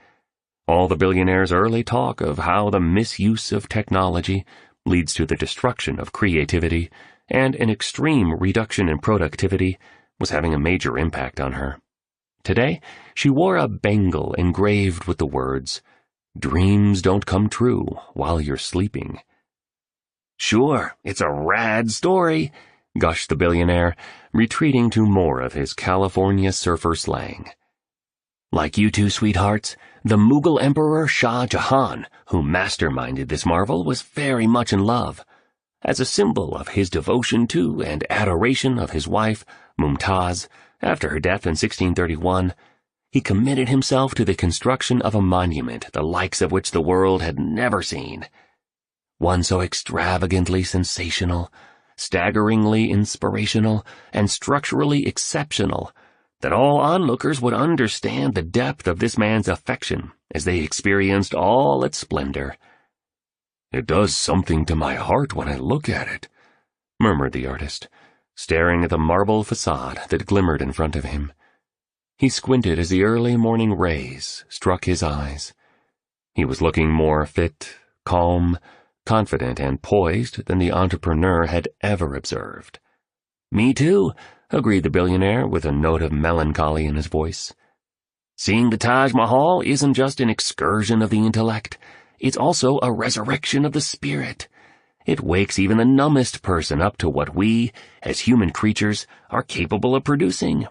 All the billionaire's early talk of how the misuse of technology leads to the destruction of creativity and an extreme reduction in productivity was having a major impact on her. Today, she wore a bangle engraved with the words, "Dreams don't come true while you're sleeping." "Sure, it's a rad story," gushed the billionaire, retreating to more of his California surfer slang. "Like you two sweethearts, the Mughal Emperor Shah Jahan, who masterminded this marvel, was very much in love. As a symbol of his devotion to and adoration of his wife, Mumtaz, after her death in 1631, he committed himself to the construction of a monument the likes of which the world had never seen. One so extravagantly sensational, staggeringly inspirational, and structurally exceptional that all onlookers would understand the depth of this man's affection as they experienced all its splendor. "It does something to my heart when I look at it," murmured the artist, staring at the marble facade that glimmered in front of him. He squinted as the early morning rays struck his eyes. He was looking more fit, calm, confident, and poised than the entrepreneur had ever observed. "Me too," agreed the billionaire with a note of melancholy in his voice. "Seeing the Taj Mahal isn't just an excursion of the intellect, it's also a resurrection of the spirit. It wakes even the numbest person up to what we, as human creatures, are capable of producing."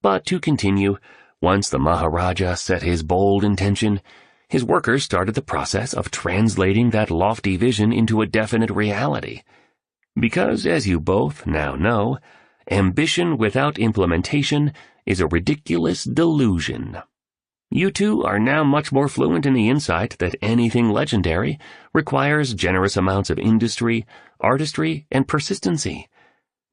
But to continue, once the Maharaja set his bold intention, his workers started the process of translating that lofty vision into a definite reality. Because, as you both now know, ambition without implementation is a ridiculous delusion. You two are now much more fluent in the insight that anything legendary requires generous amounts of industry, artistry, and persistency.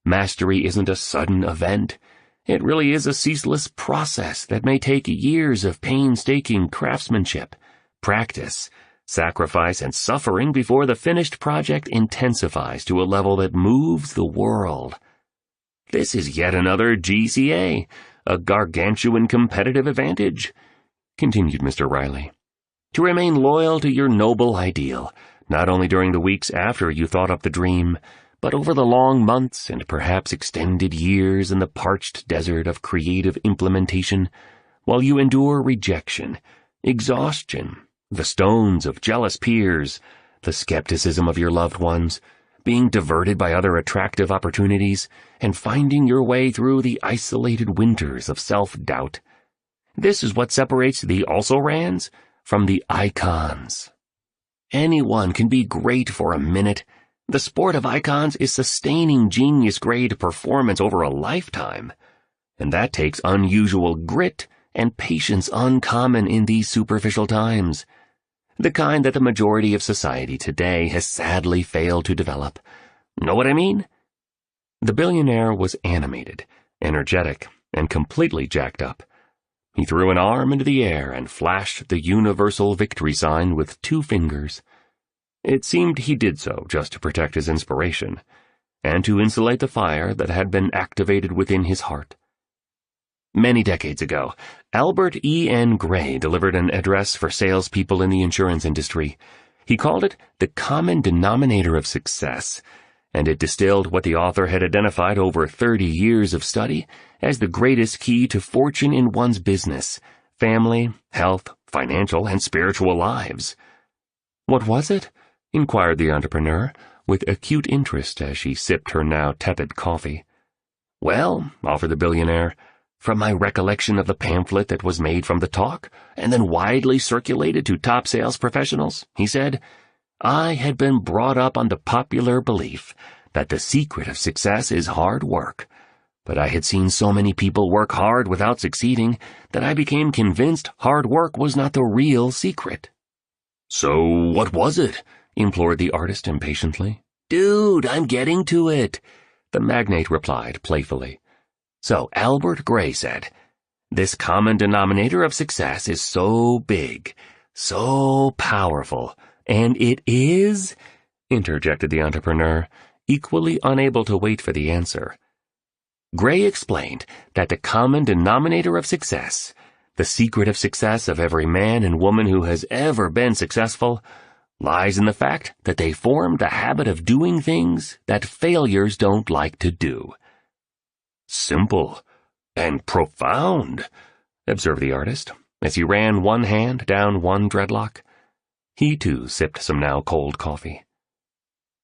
Mastery isn't a sudden event. It really is a ceaseless process that may take years of painstaking craftsmanship, practice, sacrifice, and suffering before the finished project intensifies to a level that moves the world. This is yet another GCA, a gargantuan competitive advantage, continued Mr. Riley. To remain loyal to your noble ideal, not only during the weeks after you thought up the dream, but over the long months and perhaps extended years in the parched desert of creative implementation, while you endure rejection, exhaustion, the stones of jealous peers, the skepticism of your loved ones, being diverted by other attractive opportunities, and finding your way through the isolated winters of self-doubt. This is what separates the also-rans from the icons. Anyone can be great for a minute. The sport of icons is sustaining genius-grade performance over a lifetime, and that takes unusual grit and patience uncommon in these superficial times, the kind that the majority of society today has sadly failed to develop. Know what I mean? The billionaire was animated, energetic, and completely jacked up. He threw an arm into the air and flashed the universal victory sign with 2 fingers. It seemed he did so just to protect his inspiration, and to insulate the fire that had been activated within his heart. Many decades ago, Albert E. N. Gray delivered an address for salespeople in the insurance industry. He called it the common denominator of success, and it distilled what the author had identified over 30 years of study as the greatest key to fortune in one's business, family, health, financial, and spiritual lives. What was it? Inquired the entrepreneur, with acute interest as she sipped her now tepid coffee. Well, offered the billionaire, from my recollection of the pamphlet that was made from the talk, and then widely circulated to top sales professionals, he said, I had been brought up on the popular belief that the secret of success is hard work, but I had seen so many people work hard without succeeding that I became convinced hard work was not the real secret. So what was it? Implored the artist impatiently. Dude, I'm getting to it, the magnate replied playfully. So Albert Gray said, this common denominator of success is so big, so powerful, and it is, interjected the entrepreneur, equally unable to wait for the answer. Gray explained that the common denominator of success, the secret of success of every man and woman who has ever been successful, lies in the fact that they form the habit of doing things that failures don't like to do. Simple and profound, observed the artist, as he ran one hand down one dreadlock. He, too, sipped some now cold coffee.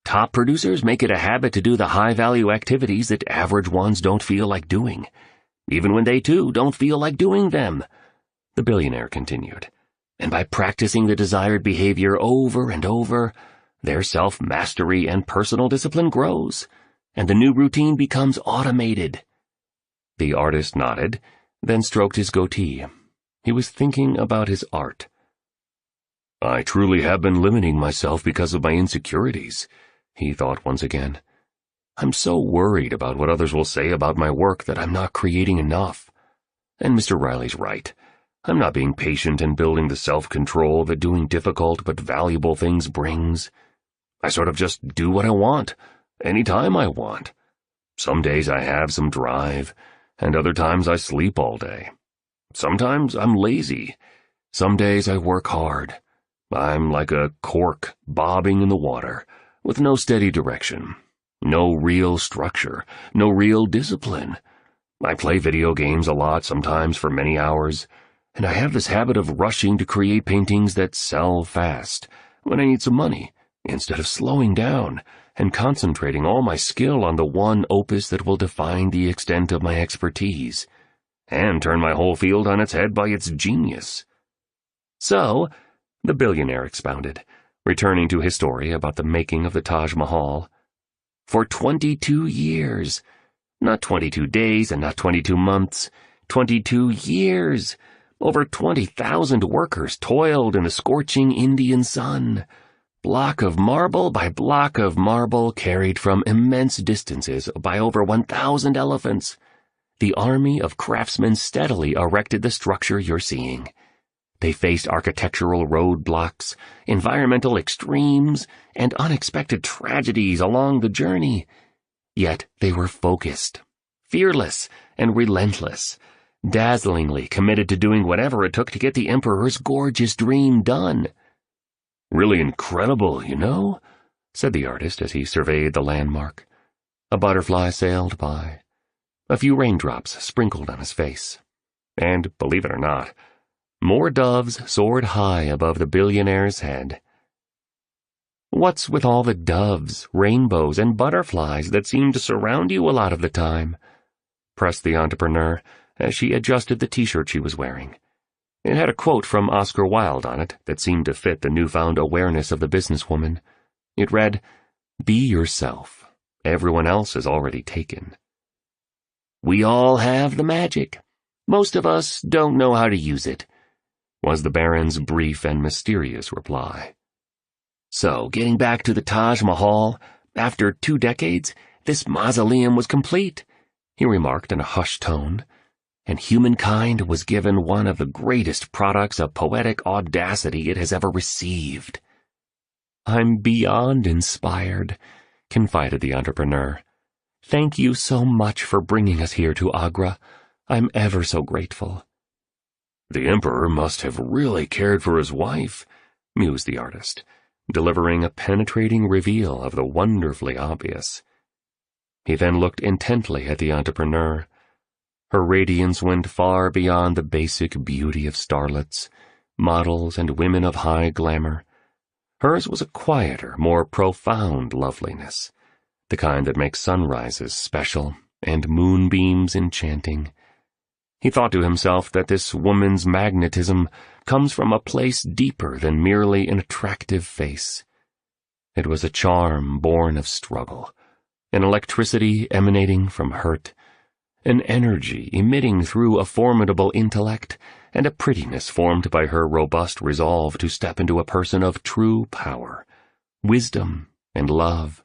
Top producers make it a habit to do the high-value activities that average ones don't feel like doing, even when they, too, don't feel like doing them, the billionaire continued. And by practicing the desired behavior over and over, their self-mastery and personal discipline grows, and the new routine becomes automated. The artist nodded, then stroked his goatee. He was thinking about his art. I truly have been limiting myself because of my insecurities, he thought once again. I'm so worried about what others will say about my work that I'm not creating enough. And Mr. Riley's right. I'm not being patient and building the self-control that doing difficult but valuable things brings. I sort of just do what I want, anytime I want. Some days I have some drive, and other times I sleep all day. Sometimes I'm lazy. Some days I work hard. I'm like a cork bobbing in the water, with no steady direction, no real structure, no real discipline. I play video games a lot, sometimes for many hours, and I have this habit of rushing to create paintings that sell fast when I need some money, instead of slowing down and concentrating all my skill on the one opus that will define the extent of my expertise, and turn my whole field on its head by its genius. So, the billionaire expounded, returning to his story about the making of the Taj Mahal. For 22 years, not 22 days and not 22 months, 22 years, over 20,000 workers toiled in the scorching Indian sun, block of marble by block of marble carried from immense distances by over 1,000 elephants. The army of craftsmen steadily erected the structure you're seeing. They faced architectural roadblocks, environmental extremes, and unexpected tragedies along the journey. Yet they were focused, fearless, and relentless, dazzlingly committed to doing whatever it took to get the emperor's gorgeous dream done. Really incredible, you know, said the artist as he surveyed the landmark. A butterfly sailed by. A few raindrops sprinkled on his face. And, believe it or not, more doves soared high above the billionaire's head. What's with all the doves, rainbows, and butterflies that seem to surround you a lot of the time? Pressed the entrepreneur as she adjusted the t-shirt she was wearing. It had a quote from Oscar Wilde on it that seemed to fit the newfound awareness of the businesswoman. It read, "Be yourself. Everyone else is already taken." We all have the magic. Most of us don't know how to use it, was the Baron's brief and mysterious reply. So, getting back to the Taj Mahal, after 2 decades, this mausoleum was complete, he remarked in a hushed tone, and humankind was given one of the greatest products of poetic audacity it has ever received. I'm beyond inspired, confided the entrepreneur. Thank you so much for bringing us here to Agra. I'm ever so grateful. The emperor must have really cared for his wife, mused the artist, delivering a penetrating reveal of the wonderfully obvious. He then looked intently at the entrepreneur. Her radiance went far beyond the basic beauty of starlets, models, and women of high glamour. Hers was a quieter, more profound loveliness, the kind that makes sunrises special and moonbeams enchanting. He thought to himself that this woman's magnetism comes from a place deeper than merely an attractive face. It was a charm born of struggle, an electricity emanating from hurt, an energy emitting through a formidable intellect, and a prettiness formed by her robust resolve to step into a person of true power, wisdom, and love.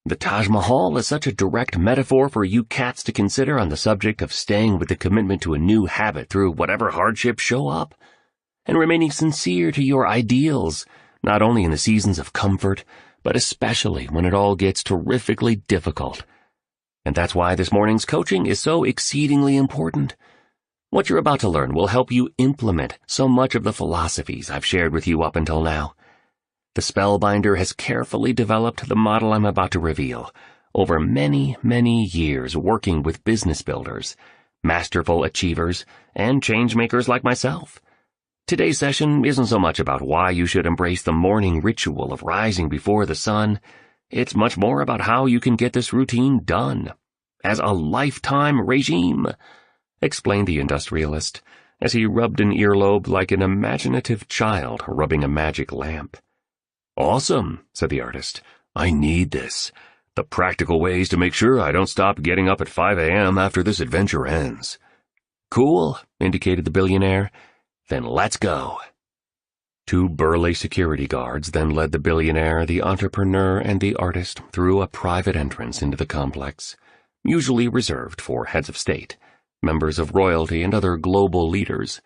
The Taj Mahal is such a direct metaphor for you cats to consider on the subject of staying with the commitment to a new habit through whatever hardships show up, and remaining sincere to your ideals, not only in the seasons of comfort, but especially when it all gets terrifically difficult. And that's why this morning's coaching is so exceedingly important. What you're about to learn will help you implement so much of the philosophies I've shared with you up until now. The Spellbinder has carefully developed the model I'm about to reveal over many, many years working with business builders, masterful achievers, and changemakers like myself. Today's session isn't so much about why you should embrace the morning ritual of rising before the sun. It's much more about how you can get this routine done as a lifetime regime, explained the industrialist as he rubbed an earlobe like an imaginative child rubbing a magic lamp. Awesome, said the artist. I need this. The practical ways to make sure I don't stop getting up at 5 a.m. after this adventure ends. Cool, indicated the billionaire. Then let's go. Two burly security guards then led the billionaire, the entrepreneur, and the artist through a private entrance into the complex, usually reserved for heads of state, members of royalty, and other global leaders.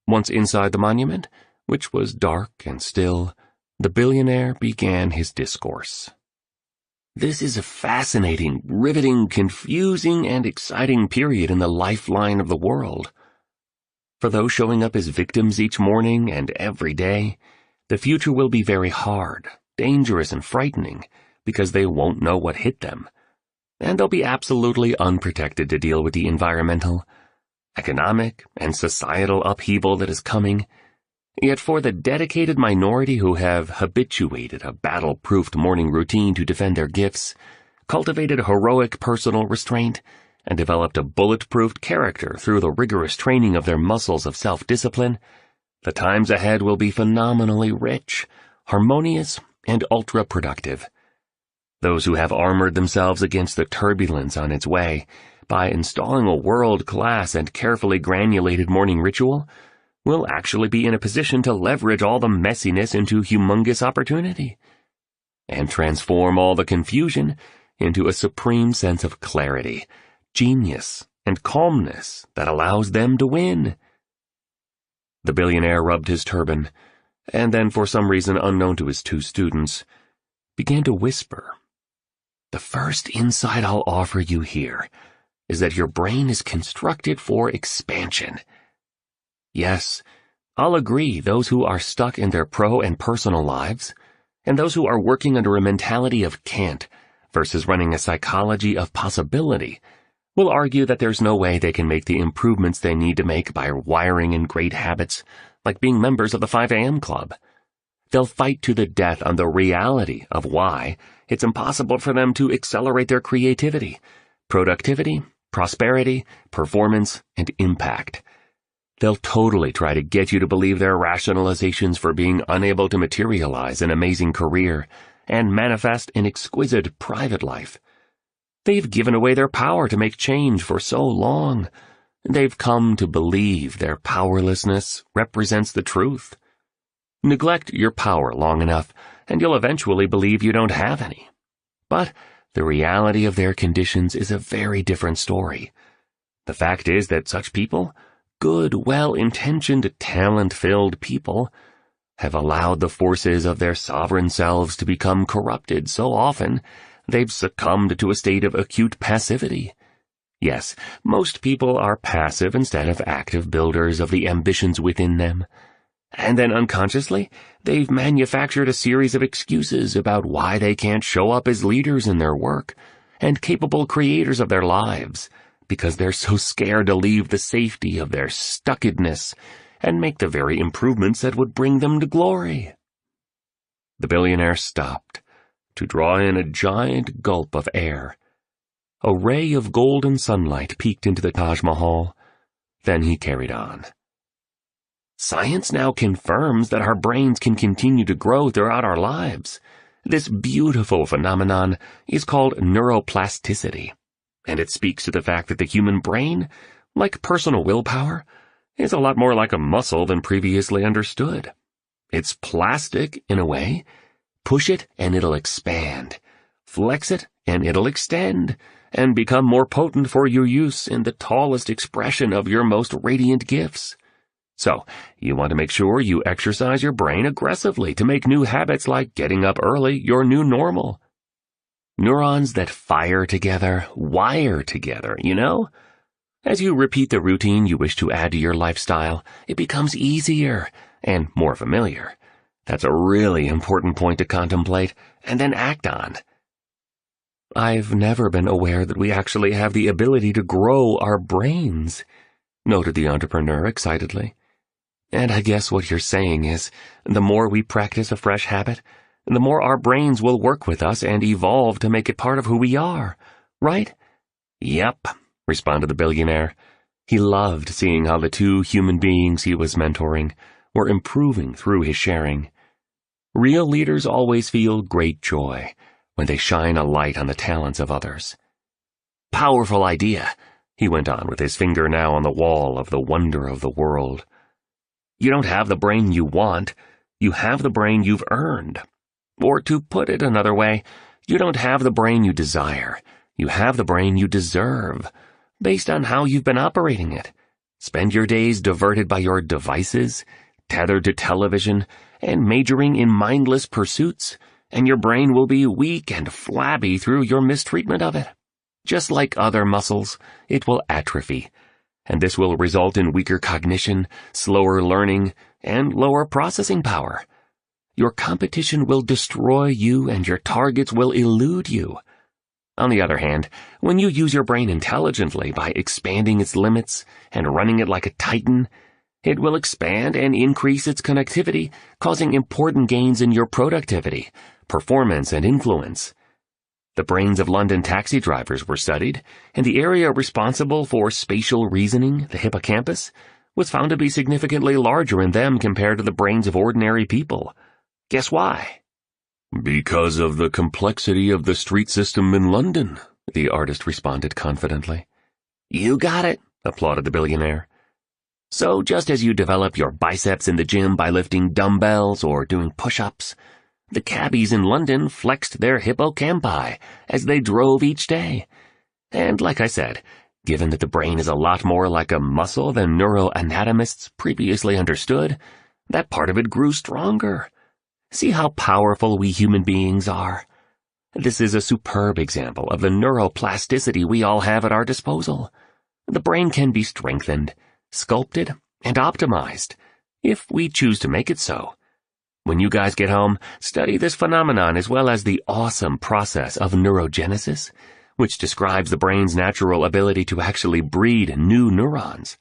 Once inside the monument, which was dark and still, the billionaire began his discourse. This is a fascinating, riveting, confusing, and exciting period in the lifeline of the world. For those showing up as victims each morning and every day, the future will be very hard, dangerous, and frightening because they won't know what hit them. And they'll be absolutely unprotected to deal with the environmental, economic, and societal upheaval that is coming. Yet for the dedicated minority who have habituated a battle-proofed morning routine to defend their gifts, cultivated heroic personal restraint, and developed a bulletproof character through the rigorous training of their muscles of self-discipline, the times ahead will be phenomenally rich, harmonious, and ultra-productive. Those who have armored themselves against the turbulence on its way by installing a world-class and carefully granulated morning ritual will actually be in a position to leverage all the messiness into humongous opportunity, and transform all the confusion into a supreme sense of clarity, genius, and calmness that allows them to win. The billionaire rubbed his turban, and then, for some reason unknown to his two students, began to whisper. The first insight I'll offer you here is that your brain is constructed for expansion. Yes, I'll agree those who are stuck in their pro and personal lives, and those who are working under a mentality of can't versus running a psychology of possibility, will argue that there's no way they can make the improvements they need to make by wiring in great habits, like being members of the 5 a.m. club. They'll fight to the death on the reality of why it's impossible for them to accelerate their creativity, productivity, prosperity, performance, and impact. They'll totally try to get you to believe their rationalizations for being unable to materialize an amazing career and manifest an exquisite private life. They've given away their power to make change for so long. They've come to believe their powerlessness represents the truth. Neglect your power long enough, and you'll eventually believe you don't have any. But the reality of their conditions is a very different story. The fact is that such people, good, well-intentioned, talent-filled people, have allowed the forces of their sovereign selves to become corrupted so often they've succumbed to a state of acute passivity. Yes, most people are passive instead of active builders of the ambitions within them. And then unconsciously, they've manufactured a series of excuses about why they can't show up as leaders in their work and capable creators of their lives, because they're so scared to leave the safety of their stuckedness and make the very improvements that would bring them to glory. The billionaire stopped to draw in a giant gulp of air. A ray of golden sunlight peeked into the Taj Mahal. Then he carried on. Science now confirms that our brains can continue to grow throughout our lives. This beautiful phenomenon is called neuroplasticity, and it speaks to the fact that the human brain, like personal willpower, is a lot more like a muscle than previously understood. It's plastic, in a way. Push it and it'll expand. Flex it and it'll extend, and become more potent for your use in the tallest expression of your most radiant gifts. So, you want to make sure you exercise your brain aggressively to make new habits like getting up early your new normal. Neurons that fire together, wire together, you know? As you repeat the routine you wish to add to your lifestyle, it becomes easier and more familiar. That's a really important point to contemplate and then act on. I've never been aware that we actually have the ability to grow our brains, noted the entrepreneur excitedly. And I guess what you're saying is, the more we practice a fresh habit, the more our brains will work with us and evolve to make it part of who we are, right? Yep, responded the billionaire. He loved seeing how the two human beings he was mentoring were improving through his sharing. Real leaders always feel great joy when they shine a light on the talents of others. Powerful idea, he went on with his finger now on the wall of the wonder of the world. You don't have the brain you want, you have the brain you've earned. Or to put it another way, you don't have the brain you desire, you have the brain you deserve, based on how you've been operating it. Spend your days diverted by your devices, tethered to television, and majoring in mindless pursuits, and your brain will be weak and flabby through your mistreatment of it. Just like other muscles, it will atrophy, and this will result in weaker cognition, slower learning, and lower processing power. Your competition will destroy you and your targets will elude you. On the other hand, when you use your brain intelligently by expanding its limits and running it like a titan, it will expand and increase its connectivity, causing important gains in your productivity, performance, and influence. The brains of London taxi drivers were studied, and the area responsible for spatial reasoning, the hippocampus, was found to be significantly larger in them compared to the brains of ordinary people. Guess why? Because of the complexity of the street system in London, the artist responded confidently. You got it, applauded the billionaire. So just as you develop your biceps in the gym by lifting dumbbells or doing push-ups, the cabbies in London flexed their hippocampi as they drove each day. And like I said, given that the brain is a lot more like a muscle than neuroanatomists previously understood, that part of it grew stronger. See how powerful we human beings are? This is a superb example of the neuroplasticity we all have at our disposal. The brain can be strengthened, sculpted, and optimized, if we choose to make it so. When you guys get home, study this phenomenon as well as the awesome process of neurogenesis, which describes the brain's natural ability to actually breed new neurons.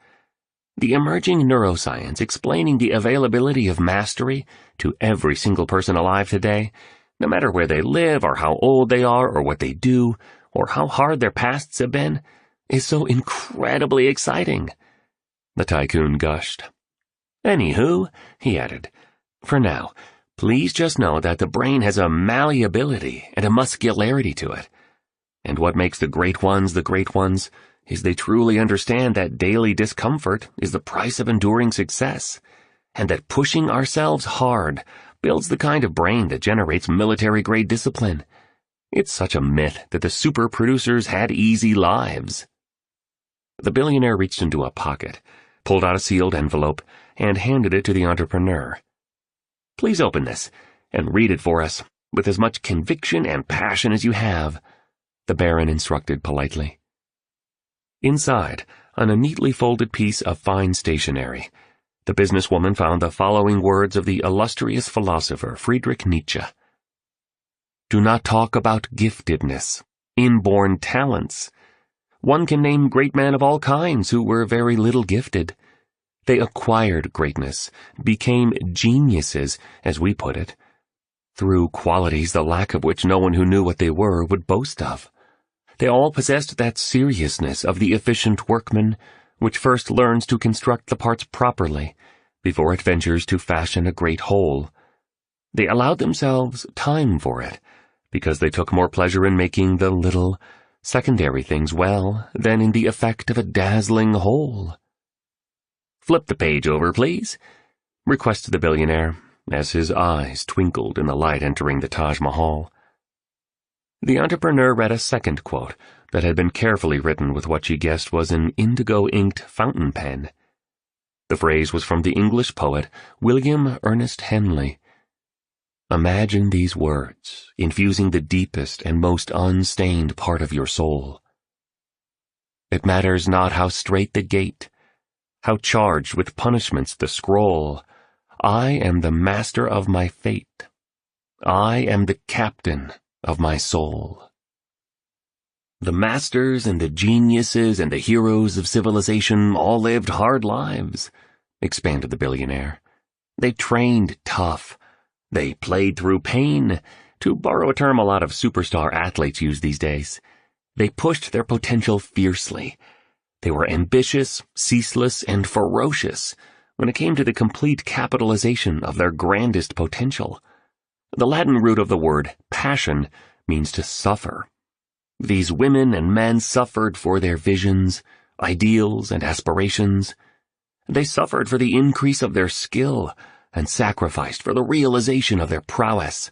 The emerging neuroscience explaining the availability of mastery to every single person alive today, no matter where they live or how old they are or what they do or how hard their pasts have been, is so incredibly exciting. The tycoon gushed. Anywho, he added, for now, please just know that the brain has a malleability and a muscularity to it. And what makes the great ones is they truly understand that daily discomfort is the price of enduring success, and that pushing ourselves hard builds the kind of brain that generates military-grade discipline. It's such a myth that the super producers had easy lives. The billionaire reached into a pocket, pulled out a sealed envelope, and handed it to the entrepreneur. Please open this, and read it for us, with as much conviction and passion as you have, the Baron instructed politely. Inside, on a neatly folded piece of fine stationery, The businesswoman found the following words of the illustrious philosopher Friedrich Nietzsche. Do not talk about giftedness, inborn talents. One can name great men of all kinds who were very little gifted. They acquired greatness, became geniuses, as we put it, through qualities the lack of which no one who knew what they were would boast of. They all possessed that seriousness of the efficient workman, which first learns to construct the parts properly, before it ventures to fashion a great whole. They allowed themselves time for it, because they took more pleasure in making the little, secondary things well than in the effect of a dazzling whole. Flip the page over, please, requested the billionaire, as his eyes twinkled in the light entering the Taj Mahal. The entrepreneur read a second quote that had been carefully written with what she guessed was an indigo-inked fountain pen. The phrase was from the English poet William Ernest Henley. Imagine these words, infusing the deepest and most unstained part of your soul. It matters not how straight the gate, how charged with punishments the scroll. I am the master of my fate. I am the captain of my soul. The masters and the geniuses and the heroes of civilization all lived hard lives, expanded the billionaire. They trained tough. They played through pain, to borrow a term a lot of superstar athletes use these days. They pushed their potential fiercely. They were ambitious, ceaseless, and ferocious when it came to the complete capitalization of their grandest potential. The Latin root of the word passion means to suffer. These women and men suffered for their visions, ideals, and aspirations. They suffered for the increase of their skill and sacrificed for the realization of their prowess.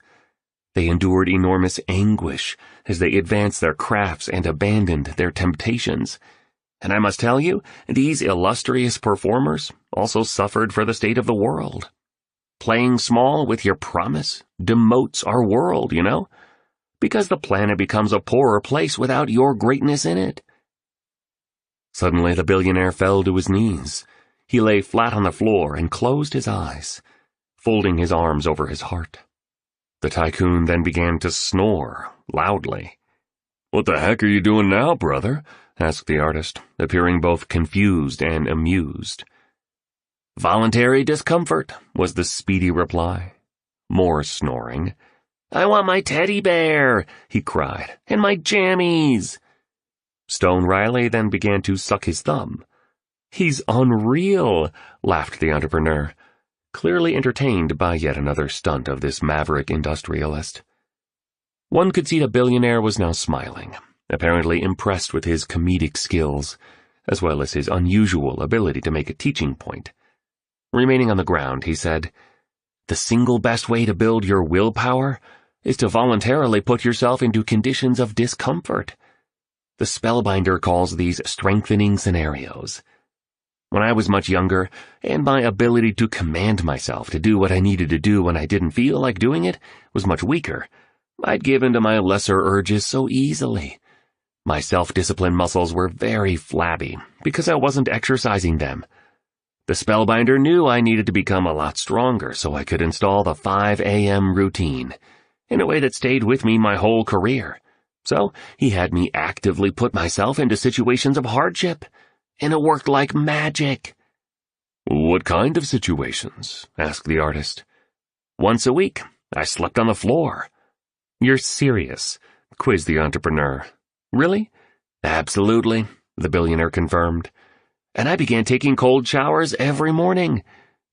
They endured enormous anguish as they advanced their crafts and abandoned their temptations. And I must tell you, these illustrious performers also suffered for the state of the world. Playing small with your promise demotes our world, you know, because the planet becomes a poorer place without your greatness in it. Suddenly the billionaire fell to his knees. He lay flat on the floor and closed his eyes, folding his arms over his heart. The tycoon then began to snore loudly. "What the heck are you doing now, brother?" asked the artist, appearing both confused and amused. "Voluntary discomfort," was the speedy reply. More snoring. "I want my teddy bear," he cried, "and my jammies." Stone Riley then began to suck his thumb. "He's unreal," laughed the entrepreneur, clearly entertained by yet another stunt of this maverick industrialist. One could see the billionaire was now smiling, apparently impressed with his comedic skills, as well as his unusual ability to make a teaching point. Remaining on the ground, he said, "The single best way to build your willpower is to voluntarily put yourself into conditions of discomfort. The spellbinder calls these strengthening scenarios. When I was much younger, and my ability to command myself to do what I needed to do when I didn't feel like doing it was much weaker, I'd give in to my lesser urges so easily. My self-discipline muscles were very flabby because I wasn't exercising them. The spellbinder knew I needed to become a lot stronger so I could install the 5 a.m. routine in a way that stayed with me my whole career. So he had me actively put myself into situations of hardship, and it worked like magic." "What kind of situations?" asked the artist. "Once a week, I slept on the floor." "You're serious?" quizzed the entrepreneur. "Really?" "Absolutely," the billionaire confirmed. "And I began taking cold showers every morning.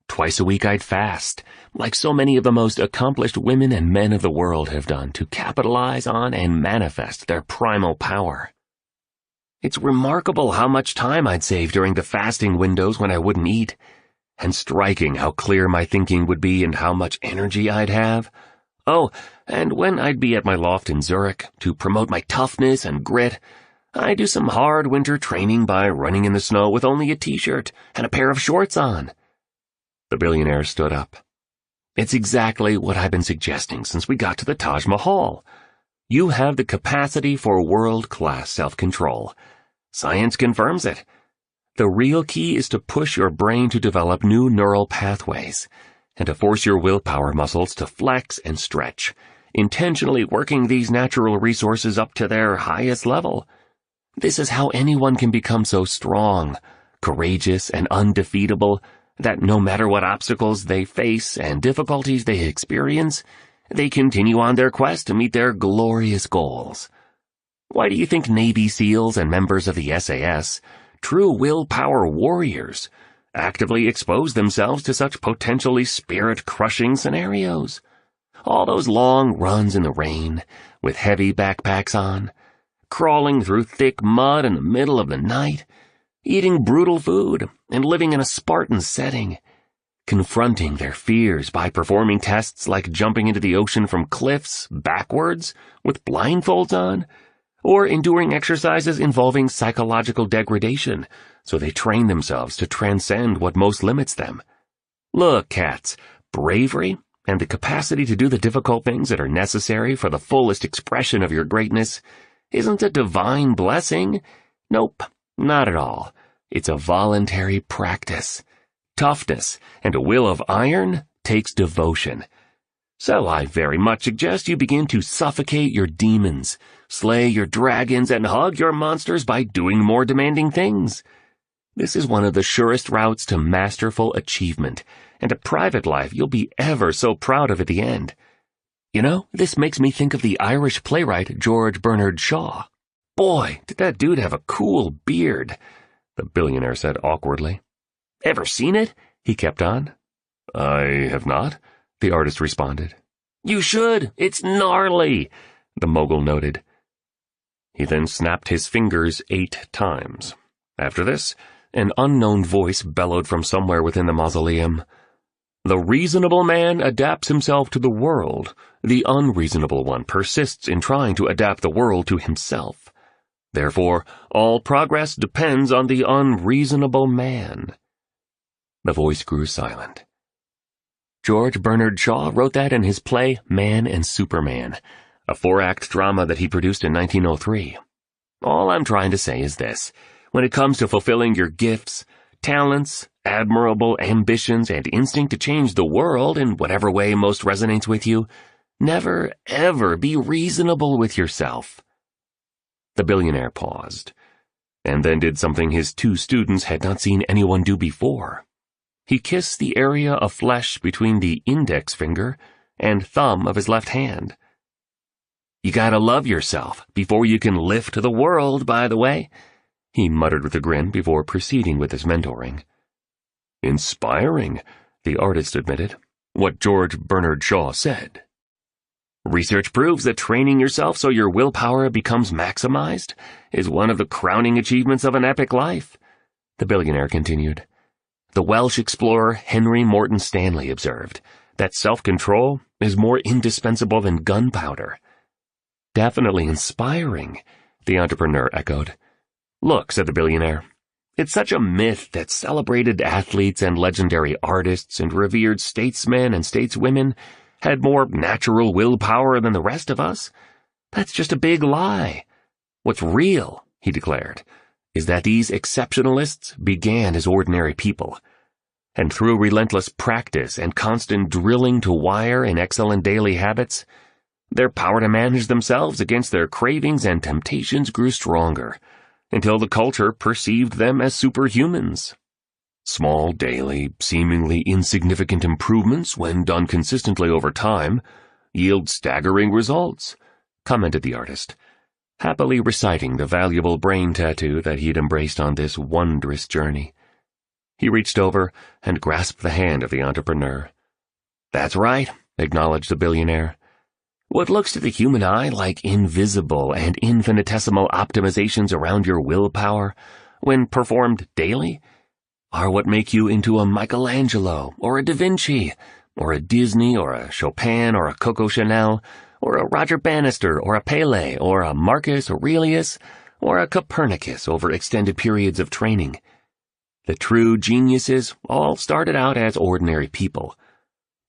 Twice a week I'd fast, like so many of the most accomplished women and men of the world have done to capitalize on and manifest their primal power. It's remarkable how much time I'd save during the fasting windows when I wouldn't eat, and striking how clear my thinking would be and how much energy I'd have. Oh, and when I'd be at my loft in Zurich to promote my toughness and grit, I'd do some hard winter training by running in the snow with only a t-shirt and a pair of shorts on." The billionaire stood up. "It's exactly what I've been suggesting since we got to the Taj Mahal. You have the capacity for world-class self-control. Science confirms it. The real key is to push your brain to develop new neural pathways and to force your willpower muscles to flex and stretch, intentionally working these natural resources up to their highest level. This is how anyone can become so strong, courageous, and undefeatable that no matter what obstacles they face and difficulties they experience, they continue on their quest to meet their glorious goals. Why do you think Navy SEALs and members of the SAS, true willpower warriors, actively expose themselves to such potentially spirit-crushing scenarios? All those long runs in the rain, with heavy backpacks on, crawling through thick mud in the middle of the night, eating brutal food, and living in a Spartan setting, confronting their fears by performing tests like jumping into the ocean from cliffs backwards with blindfolds on, or enduring exercises involving psychological degradation so they train themselves to transcend what most limits them. Look, cats, bravery and the capacity to do the difficult things that are necessary for the fullest expression of your greatness isn't a divine blessing. Nope, not at all. It's a voluntary practice. Toughness and a will of iron takes devotion. So I very much suggest you begin to suffocate your demons, slay your dragons, and hug your monsters by doing more demanding things. This is one of the surest routes to masterful achievement, and a private life you'll be ever so proud of at the end. You know, this makes me think of the Irish playwright George Bernard Shaw. Boy, did that dude have a cool beard, the billionaire said awkwardly. Ever seen it? He kept on. I have not, the artist responded. You should. It's gnarly, the mogul noted. He then snapped his fingers 8 times. After this, an unknown voice bellowed from somewhere within the mausoleum. The reasonable man adapts himself to the world. The unreasonable one persists in trying to adapt the world to himself. Therefore, all progress depends on the unreasonable man. The voice grew silent. George Bernard Shaw wrote that in his play Man and Superman, a 4-act drama that he produced in 1903. All I'm trying to say is this. When it comes to fulfilling your gifts, talents, admirable ambitions, and instinct to change the world in whatever way most resonates with you, never, ever be reasonable with yourself. The billionaire paused, and then did something his 2 students had not seen anyone do before. He kissed the area of flesh between the index finger and thumb of his left hand. You gotta love yourself before you can lift the world, by the way, he muttered with a grin before proceeding with his mentoring. Inspiring, the artist admitted, what George Bernard Shaw said. Research proves that training yourself so your willpower becomes maximized is one of the crowning achievements of an epic life, the billionaire continued. The Welsh explorer Henry Morton Stanley observed that self-control is more indispensable than gunpowder. Definitely inspiring, the entrepreneur echoed. Look, said the billionaire, it's such a myth that celebrated athletes and legendary artists and revered statesmen and stateswomen had more natural willpower than the rest of us. That's just a big lie. What's real, he declared, is that these exceptionalists began as ordinary people, and through relentless practice and constant drilling to wire in excellent daily habits, their power to manage themselves against their cravings and temptations grew stronger, until the culture perceived them as superhumans. Small, daily, seemingly insignificant improvements, when done consistently over time, yield staggering results, commented the artist, happily reciting the valuable brain tattoo that he'd embraced on this wondrous journey. He reached over and grasped the hand of the entrepreneur. That's right, acknowledged the billionaire. What looks to the human eye like invisible and infinitesimal optimizations around your willpower, when performed daily, are what make you into a Michelangelo, or a Da Vinci, or a Disney, or a Chopin, or a Coco Chanel, or a Roger Bannister, or a Pele, or a Marcus Aurelius, or a Copernicus over extended periods of training. The true geniuses all started out as ordinary people,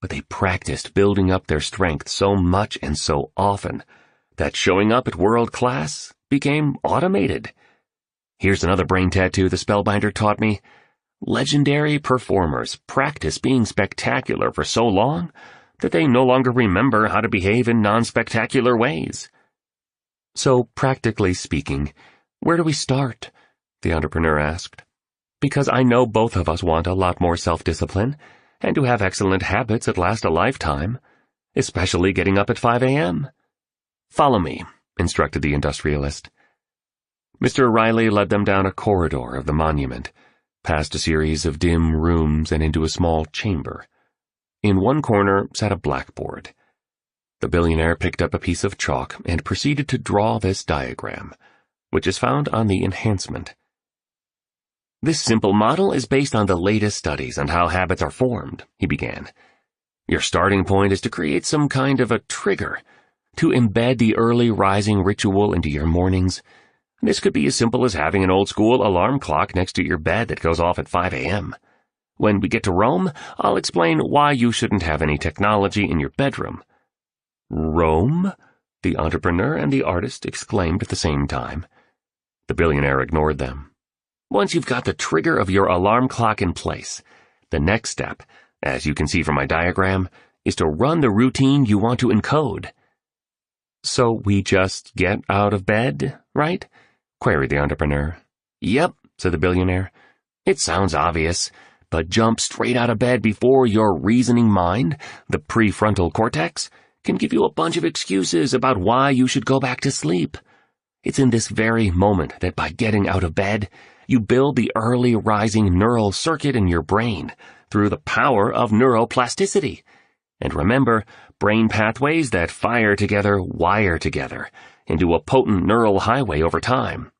but they practiced building up their strength so much and so often that showing up at world class became automated. Here's another brain tattoo the spellbinder taught me. Legendary performers practice being spectacular for so long that they no longer remember how to behave in non-spectacular ways. So, practically speaking, where do we start? The entrepreneur asked. Because I know both of us want a lot more self-discipline and to have excellent habits that last a lifetime, especially getting up at 5 a.m. Follow me, instructed the industrialist. Mr. Riley led them down a corridor of the monument, past a series of dim rooms and into a small chamber. In one corner sat a blackboard. The billionaire picked up a piece of chalk and proceeded to draw this diagram, which is found on the enhancement. This simple model is based on the latest studies on how habits are formed, he began. Your starting point is to create some kind of a trigger, to embed the early rising ritual into your mornings. This could be as simple as having an old-school alarm clock next to your bed that goes off at 5 a.m. When we get to Rome, I'll explain why you shouldn't have any technology in your bedroom. Rome? The entrepreneur and the artist exclaimed at the same time. The billionaire ignored them. Once you've got the trigger of your alarm clock in place, the next step, as you can see from my diagram, is to run the routine you want to encode. So we just get out of bed, right? Queried the entrepreneur. Yep, said the billionaire. It sounds obvious, but jump straight out of bed before your reasoning mind, the prefrontal cortex, can give you a bunch of excuses about why you should go back to sleep. It's in this very moment that by getting out of bed, you build the early rising neural circuit in your brain through the power of neuroplasticity. And remember, brain pathways that fire together wire together into a potent neural highway over time.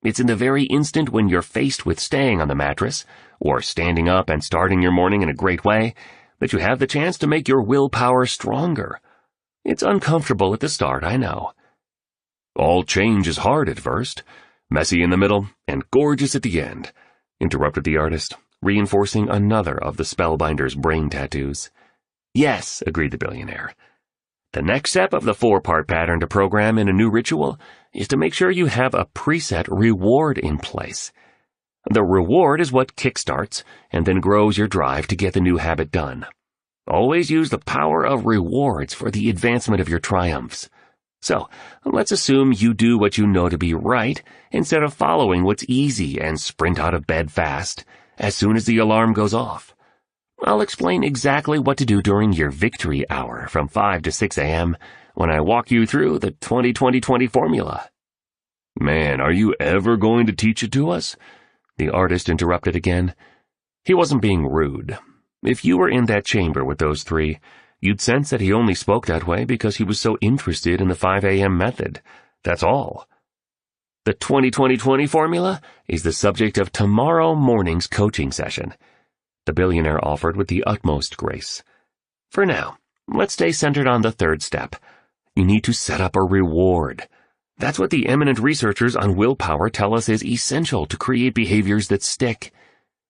It's in the very instant when you're faced with staying on the mattress, or standing up and starting your morning in a great way, that you have the chance to make your willpower stronger. It's uncomfortable at the start, I know. All change is hard at first, messy in the middle, and gorgeous at the end, interrupted the artist, reinforcing another of the spellbinder's brain tattoos. Yes, agreed the billionaire. The next step of the 4-part pattern to program in a new ritual is to make sure you have a preset reward in place. The reward is what kickstarts and then grows your drive to get the new habit done. Always use the power of rewards for the advancement of your triumphs. So, let's assume you do what you know to be right instead of following what's easy and sprint out of bed fast as soon as the alarm goes off. I'll explain exactly what to do during your victory hour from 5 to 6 a.m. when I walk you through the 20-20-20 formula. Man, are you ever going to teach it to us? The artist interrupted again. He wasn't being rude. If you were in that chamber with those three, you'd sense that he only spoke that way because he was so interested in the 5 a.m. method. That's all. The 20-20-20 formula is the subject of tomorrow morning's coaching session, the billionaire offered with the utmost grace. For now, let's stay centered on the third step. You need to set up a reward. That's what the eminent researchers on willpower tell us is essential to create behaviors that stick.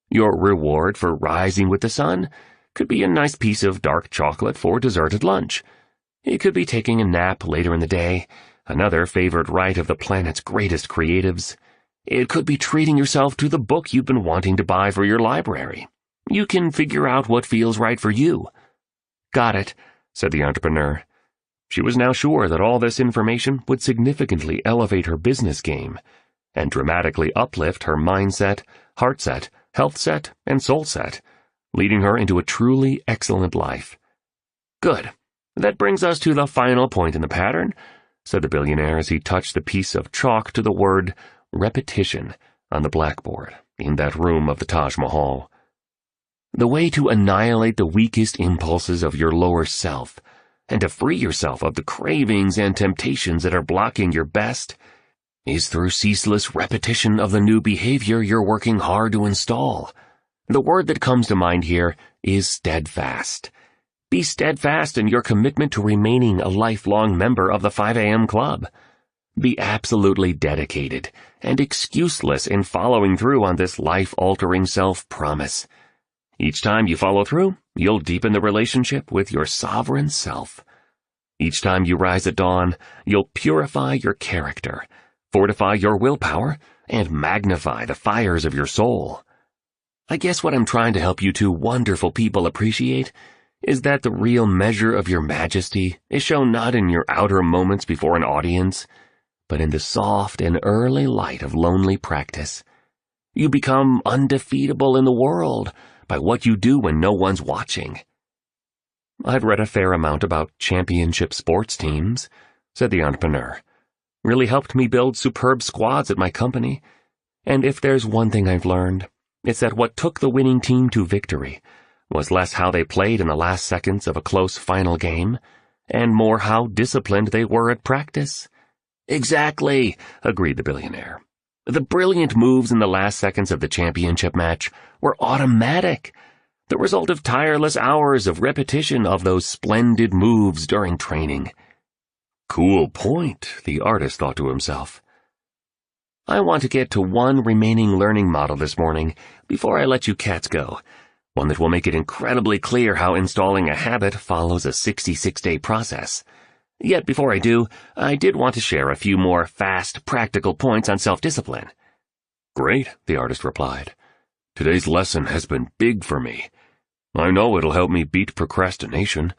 Your reward for rising with the sun could be a nice piece of dark chocolate for dessert at lunch. It could be taking a nap later in the day, another favorite rite of the planet's greatest creatives. It could be treating yourself to the book you've been wanting to buy for your library. You can figure out what feels right for you. Got it, said the entrepreneur. She was now sure that all this information would significantly elevate her business game and dramatically uplift her mindset, heart set, health set, and soul set, leading her into a truly excellent life. Good. That brings us to the final point in the pattern, said the billionaire as he touched the piece of chalk to the word repetition on the blackboard in that room of the Taj Mahal. The way to annihilate the weakest impulses of your lower self and to free yourself of the cravings and temptations that are blocking your best is through ceaseless repetition of the new behavior you're working hard to install. The word that comes to mind here is steadfast. Be steadfast in your commitment to remaining a lifelong member of the 5 a.m. club. Be absolutely dedicated and excuseless in following through on this life-altering self-promise. Each time you follow through, you'll deepen the relationship with your sovereign self. Each time you rise at dawn, you'll purify your character, fortify your willpower, and magnify the fires of your soul. I guess what I'm trying to help you two wonderful people appreciate is that the real measure of your majesty is shown not in your outer moments before an audience, but in the soft and early light of lonely practice. You become undefeatable in the world by what you do when no one's watching. I've read a fair amount about championship sports teams, said the entrepreneur. Really helped me build superb squads at my company. And if there's one thing I've learned, it's that what took the winning team to victory was less how they played in the last seconds of a close final game, and more how disciplined they were at practice. Exactly, agreed the billionaire. The brilliant moves in the last seconds of the championship match were automatic, the result of tireless hours of repetition of those splendid moves during training. Cool point, the artist thought to himself. I want to get to one remaining learning model this morning before I let you cats go, one that will make it incredibly clear how installing a habit follows a 66-day process. Yet before I do, I did want to share a few more fast, practical points on self-discipline. Great, the artist replied. Today's lesson has been big for me. I know it'll help me beat procrastination,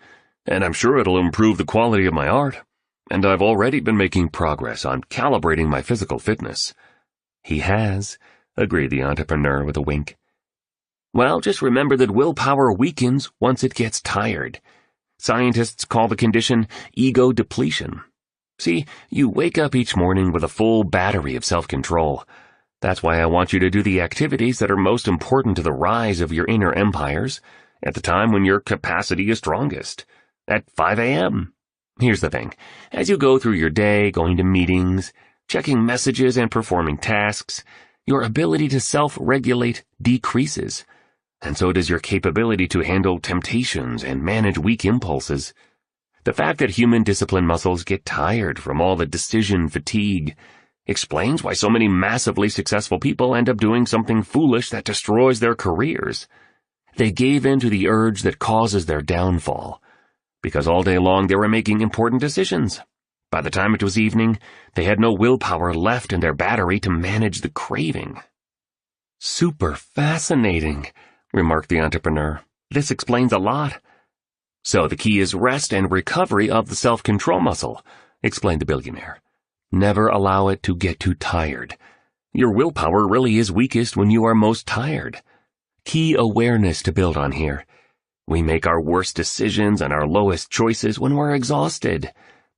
and I'm sure it'll improve the quality of my art, and I've already been making progress on calibrating my physical fitness. He has, agreed the entrepreneur with a wink. Well, just remember that willpower weakens once it gets tired. Scientists call the condition ego depletion. See, you wake up each morning with a full battery of self-control. That's why I want you to do the activities that are most important to the rise of your inner empires at the time when your capacity is strongest, at 5 a.m. Here's the thing. As you go through your day, going to meetings, checking messages and performing tasks, your ability to self-regulate decreases, and so does your capability to handle temptations and manage weak impulses. The fact that human discipline muscles get tired from all the decision fatigue explains why so many massively successful people end up doing something foolish that destroys their careers. They gave in to the urge that causes their downfall, because all day long they were making important decisions. By the time it was evening, they had no willpower left in their battery to manage the craving. Super fascinating, remarked the entrepreneur. This explains a lot. So the key is rest and recovery of the self-control muscle, explained the billionaire. Never allow it to get too tired. Your willpower really is weakest when you are most tired. Key awareness to build on here. We make our worst decisions and our lowest choices when we're exhausted.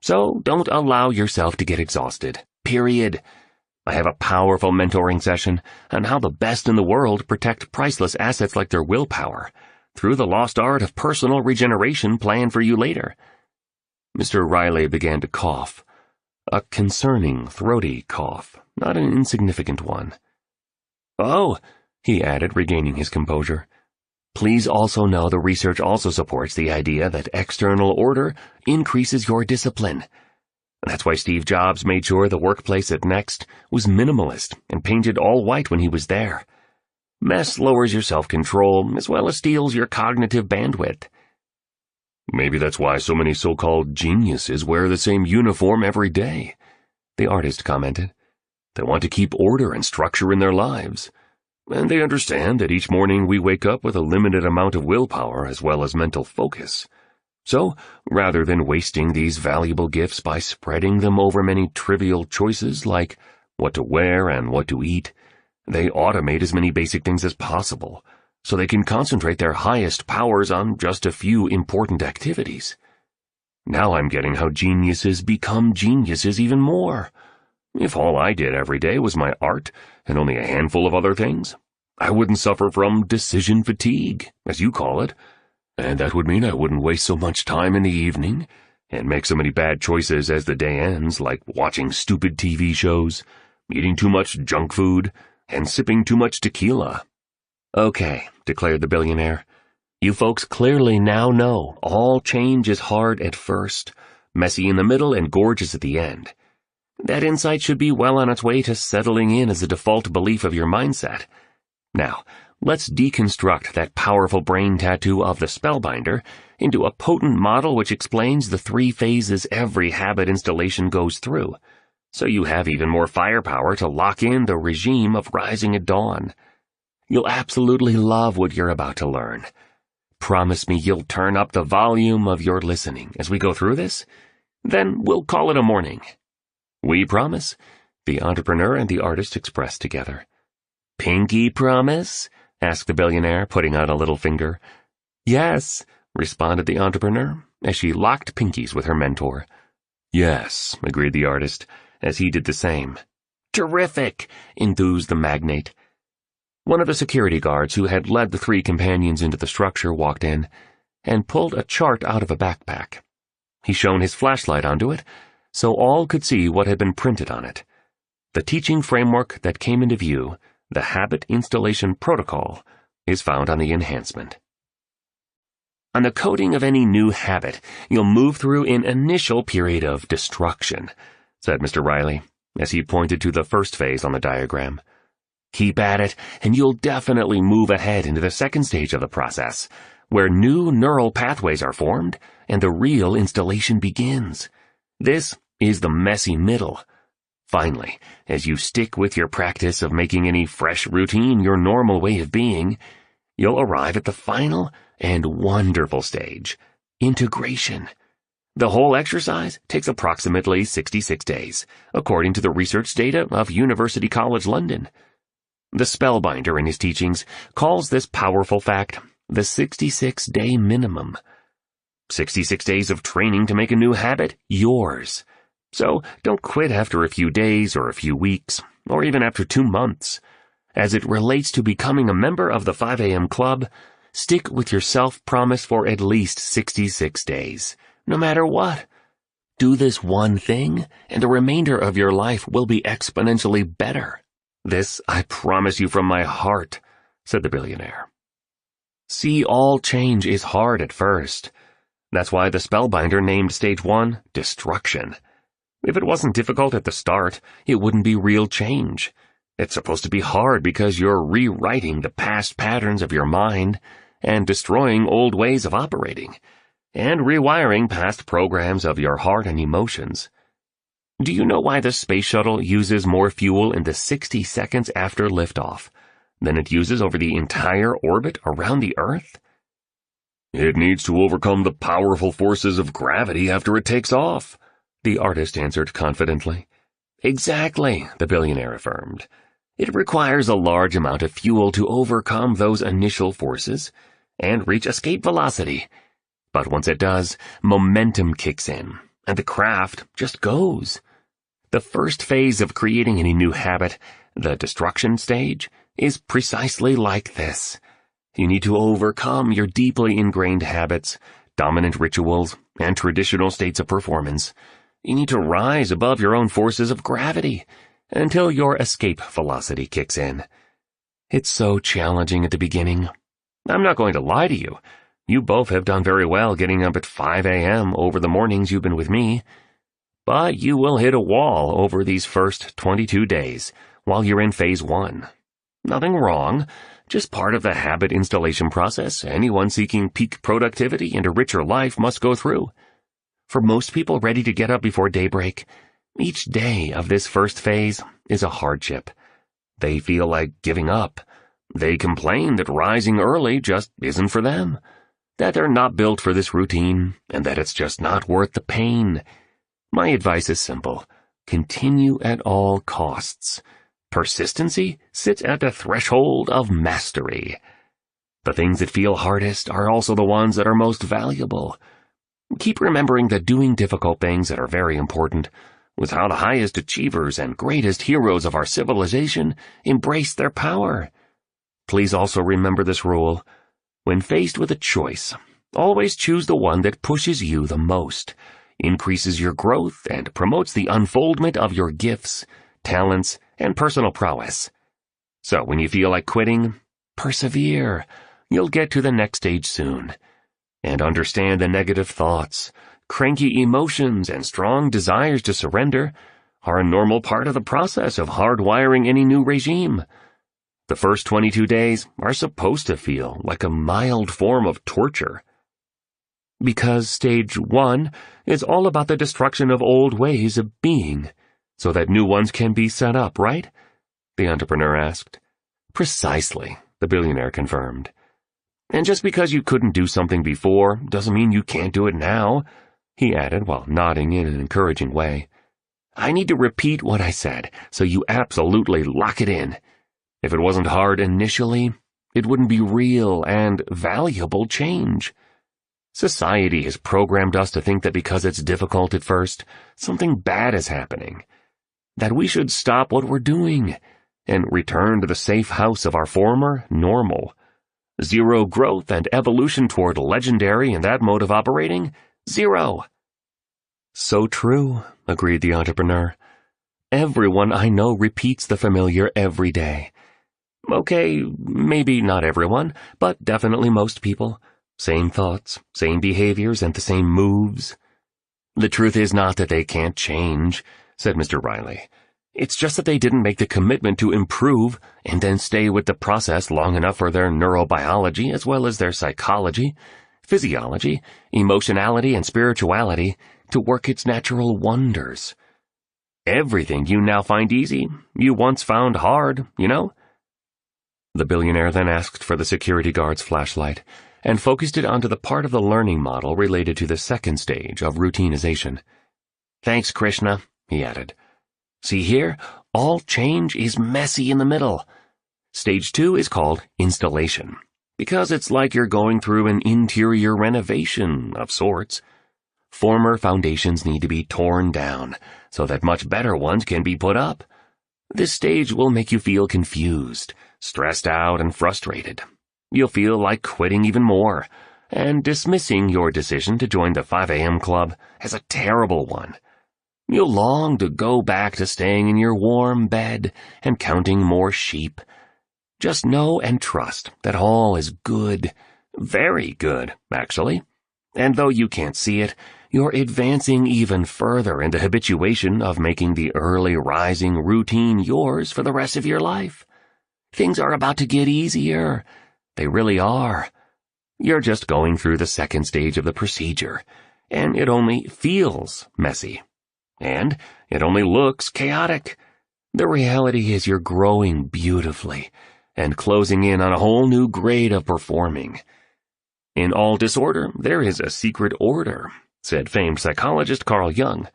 So don't allow yourself to get exhausted. Period. I have a powerful mentoring session on how the best in the world protect priceless assets like their willpower through the lost art of personal regeneration planned for you later. Mr. Riley began to cough. A concerning, throaty cough, not an insignificant one. Oh, he added, regaining his composure. Please also know the research also supports the idea that external order increases your discipline. That's why Steve Jobs made sure the workplace at Next was minimalist and painted all white when he was there. Mess lowers your self-control as well as steals your cognitive bandwidth. Maybe that's why so many so-called geniuses wear the same uniform every day, the artist commented. They want to keep order and structure in their lives. And they understand that each morning we wake up with a limited amount of willpower as well as mental focus. So, rather than wasting these valuable gifts by spreading them over many trivial choices like what to wear and what to eat, they automate as many basic things as possible, so they can concentrate their highest powers on just a few important activities. Now I'm getting how geniuses become geniuses even more. If all I did every day was my art and only a handful of other things, I wouldn't suffer from decision fatigue, as you call it, and that would mean I wouldn't waste so much time in the evening and make so many bad choices as the day ends, like watching stupid TV shows, eating too much junk food, and sipping too much tequila. Okay, declared the billionaire. You folks clearly now know all change is hard at first, messy in the middle, and gorgeous at the end. That insight should be well on its way to settling in as a default belief of your mindset. Now, let's deconstruct that powerful brain tattoo of the spellbinder into a potent model which explains the 3 phases every habit installation goes through. so you have even more firepower to lock in the regime of rising at dawn. You'll absolutely love what you're about to learn. Promise me you'll turn up the volume of your listening as we go through this? Then we'll call it a morning." "We promise," the entrepreneur and the artist expressed together. "Pinky promise?" asked the billionaire, putting out a little finger. "Yes," responded the entrepreneur, as she locked pinkies with her mentor. "Yes," agreed the artist, as he did the same. "Terrific," enthused the magnate. One of the security guards who had led the three companions into the structure walked in and pulled a chart out of a backpack. He shone his flashlight onto it, so all could see what had been printed on it. The teaching framework that came into view, the Habit Installation Protocol, is found on the enhancement. On the coding of any new habit, you'll move through an initial period of destruction, said Mr. Riley, as he pointed to the first phase on the diagram. Keep at it, and you'll definitely move ahead into the second stage of the process, where new neural pathways are formed and the real installation begins. This is the messy middle. Finally, as you stick with your practice of making any fresh routine your normal way of being, you'll arrive at the final and wonderful stage, integration. The whole exercise takes approximately 66 days, according to the research data of University College London. The spellbinder in his teachings calls this powerful fact the 66-day minimum. 66 days of training to make a new habit yours. So don't quit after a few days or a few weeks, or even after 2 months. As it relates to becoming a member of the 5 a.m. club, stick with your self-promise for at least 66 days, no matter what. Do this one thing, and the remainder of your life will be exponentially better. This I promise you from my heart, said the billionaire. See, all change is hard at first. That's why the spellbinder named Stage 1 Destruction. If it wasn't difficult at the start, it wouldn't be real change. It's supposed to be hard because you're rewriting the past patterns of your mind and destroying old ways of operating, and rewiring past programs of your heart and emotions. Do you know why the space shuttle uses more fuel in the 60 seconds after liftoff than it uses over the entire orbit around the Earth? It needs to overcome the powerful forces of gravity after it takes off, the artist answered confidently. Exactly, the billionaire affirmed. It requires a large amount of fuel to overcome those initial forces and reach escape velocity. But once it does, momentum kicks in, and the craft just goes. The first phase of creating any new habit, the destruction stage, is precisely like this. You need to overcome your deeply ingrained habits, dominant rituals, and traditional states of performance. You need to rise above your own forces of gravity until your escape velocity kicks in. It's so challenging at the beginning. I'm not going to lie to you. You both have done very well getting up at 5 a.m. over the mornings you've been with me. But you will hit a wall over these first 22 days while you're in Phase 1. Nothing wrong, just part of the habit installation process anyone seeking peak productivity and a richer life must go through. For most people ready to get up before daybreak, each day of this first phase is a hardship. They feel like giving up. They complain that rising early just isn't for them, that they're not built for this routine, and that it's just not worth the pain. My advice is simple. Continue at all costs. Persistency sits at the threshold of mastery. The things that feel hardest are also the ones that are most valuable. Keep remembering that doing difficult things that are very important was how the highest achievers and greatest heroes of our civilization embraced their power. Please also remember this rule. When faced with a choice, always choose the one that pushes you the most, increases your growth, and promotes the unfoldment of your gifts, talents, and personal prowess. So when you feel like quitting, persevere. You'll get to the next stage soon. And understand the negative thoughts, cranky emotions, and strong desires to surrender are a normal part of the process of hardwiring any new regime. The first 22 days are supposed to feel like a mild form of torture. Because Stage 1 is all about the destruction of old ways of being. so that new ones can be set up, right? The entrepreneur asked. Precisely, the billionaire confirmed. And just because you couldn't do something before doesn't mean you can't do it now, he added while nodding in an encouraging way. I need to repeat what I said, so you absolutely lock it in. If it wasn't hard initially, it wouldn't be real and valuable change. Society has programmed us to think that because it's difficult at first, something bad is happening. That we should stop what we're doing and return to the safe house of our former normal. Zero growth and evolution toward legendary in that mode of operating? Zero. So true, agreed the entrepreneur. Everyone I know repeats the familiar every day. Okay, maybe not everyone, but definitely most people. Same thoughts, same behaviors, and the same moves. The truth is not that they can't change, said Mr. Riley. It's just that they didn't make the commitment to improve and then stay with the process long enough for their neurobiology as well as their psychology, physiology, emotionality, and spirituality to work its natural wonders. Everything you now find easy, you once found hard, you know? The billionaire then asked for the security guard's flashlight and focused it onto the part of the learning model related to the second stage of routinization. Thanks, Krishna, he added. See here, all change is messy in the middle. Stage 2 is called installation, because it's like you're going through an interior renovation of sorts. Former foundations need to be torn down so that much better ones can be put up. This stage will make you feel confused, stressed out, and frustrated. You'll feel like quitting even more, and dismissing your decision to join the 5 a.m. club as a terrible one. You'll long to go back to staying in your warm bed and counting more sheep. Just know and trust that all is good, very good, actually. And though you can't see it, you're advancing even further into habituation of making the early rising routine yours for the rest of your life. Things are about to get easier. They really are. You're just going through the second stage of the procedure, and it only feels messy. And it only looks chaotic. The reality is you're growing beautifully and closing in on a whole new grade of performing. In all disorder, there is a secret order, said famed psychologist Carl Jung.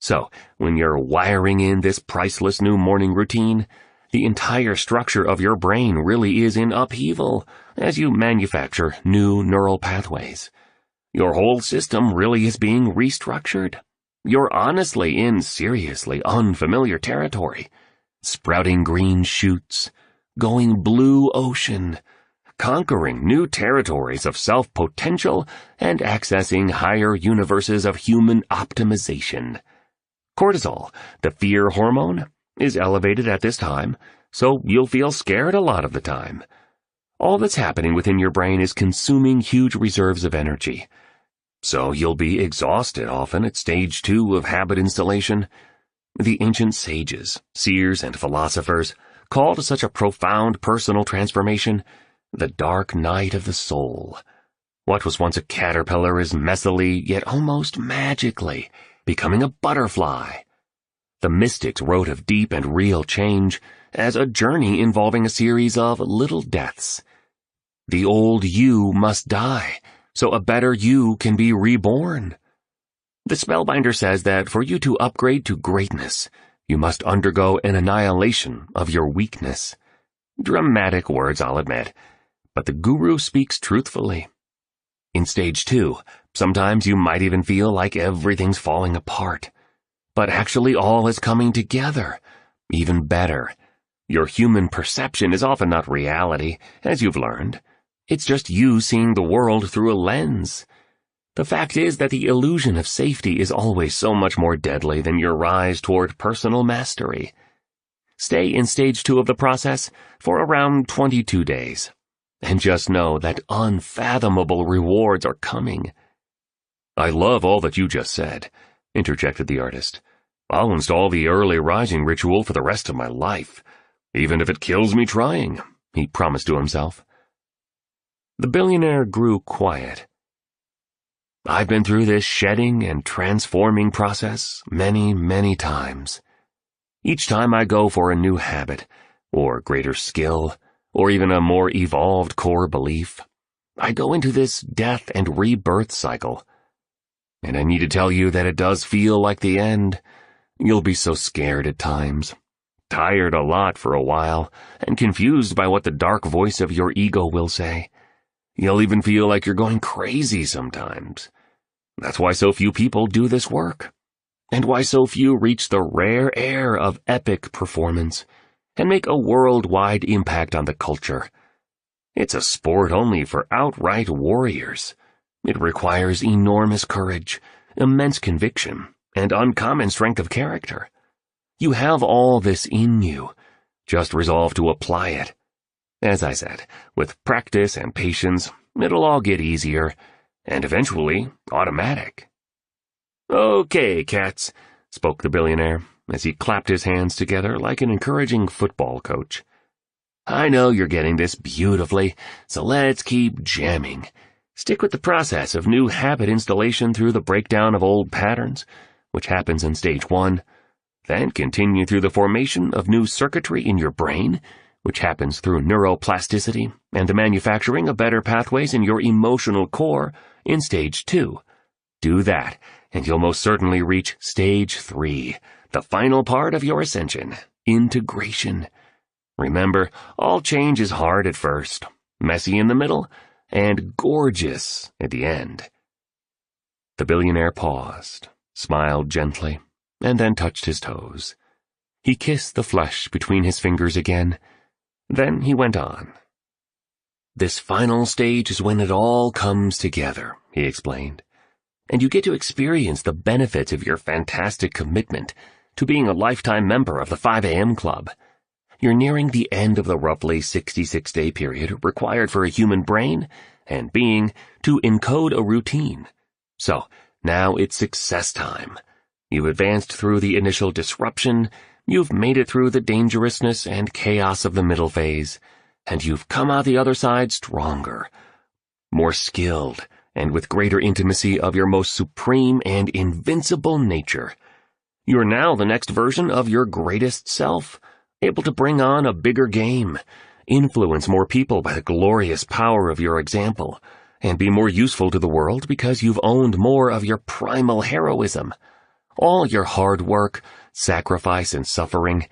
So, when you're wiring in this priceless new morning routine, the entire structure of your brain really is in upheaval as you manufacture new neural pathways. Your whole system really is being restructured. You're honestly in seriously unfamiliar territory. Sprouting green shoots, going blue ocean, conquering new territories of self-potential and accessing higher universes of human optimization. Cortisol, the fear hormone, is elevated at this time, so you'll feel scared a lot of the time. All that's happening within your brain is consuming huge reserves of energy. So you'll be exhausted often at stage 2 of habit installation. The ancient sages, seers, and philosophers called such a profound personal transformation the dark night of the soul. What was once a caterpillar is messily, yet almost magically, becoming a butterfly. The mystics wrote of deep and real change as a journey involving a series of little deaths. The old you must die, so a better you can be reborn. The Spellbinder says that for you to upgrade to greatness, you must undergo an annihilation of your weakness. Dramatic words, I'll admit, but the guru speaks truthfully. In stage 2, sometimes you might even feel like everything's falling apart. But actually all is coming together. Even better. Your human perception is often not reality, as you've learned. It's just you seeing the world through a lens. The fact is that the illusion of safety is always so much more deadly than your rise toward personal mastery. Stay in stage 2 of the process for around 22 days. And just know that unfathomable rewards are coming. I love all that you just said, interjected the artist. I'll install the early rising ritual for the rest of my life, even if it kills me trying, he promised to himself. The billionaire grew quiet. I've been through this shedding and transforming process many, many times. Each time I go for a new habit, or greater skill, or even a more evolved core belief, I go into this death and rebirth cycle. And I need to tell you that it does feel like the end. You'll be so scared at times, tired a lot for a while, and confused by what the dark voice of your ego will say. You'll even feel like you're going crazy sometimes. That's why so few people do this work, and why so few reach the rare air of epic performance and make a worldwide impact on the culture. It's a sport only for outright warriors. It requires enormous courage, immense conviction, and uncommon strength of character. You have all this in you. Just resolve to apply it. As I said, with practice and patience, it'll all get easier, and eventually automatic. "Okay, cats," spoke the billionaire, as he clapped his hands together like an encouraging football coach. "I know you're getting this beautifully, so let's keep jamming. Stick with the process of new habit installation through the breakdown of old patterns, which happens in stage 1, then continue through the formation of new circuitry in your brain, which happens through neuroplasticity and the manufacturing of better pathways in your emotional core in stage 2. Do that, and you'll most certainly reach stage 3, the final part of your ascension, integration. Remember, all change is hard at first, messy in the middle, and gorgeous at the end." The billionaire paused, smiled gently, and then touched his toes. He kissed the flesh between his fingers again. Then he went on. "This final stage is when it all comes together," he explained, "and you get to experience the benefits of your fantastic commitment to being a lifetime member of the 5 a.m. Club. You're nearing the end of the roughly 66-day period required for a human brain and being to encode a routine. So, now it's success time. You've advanced through the initial disruption, you've made it through the dangerousness and chaos of the middle phase, and you've come out the other side stronger, more skilled, and with greater intimacy of your most supreme and invincible nature. You're now the next version of your greatest self, able to bring on a bigger game, influence more people by the glorious power of your example, and be more useful to the world because you've owned more of your primal heroism. All your hard work, sacrifice and suffering,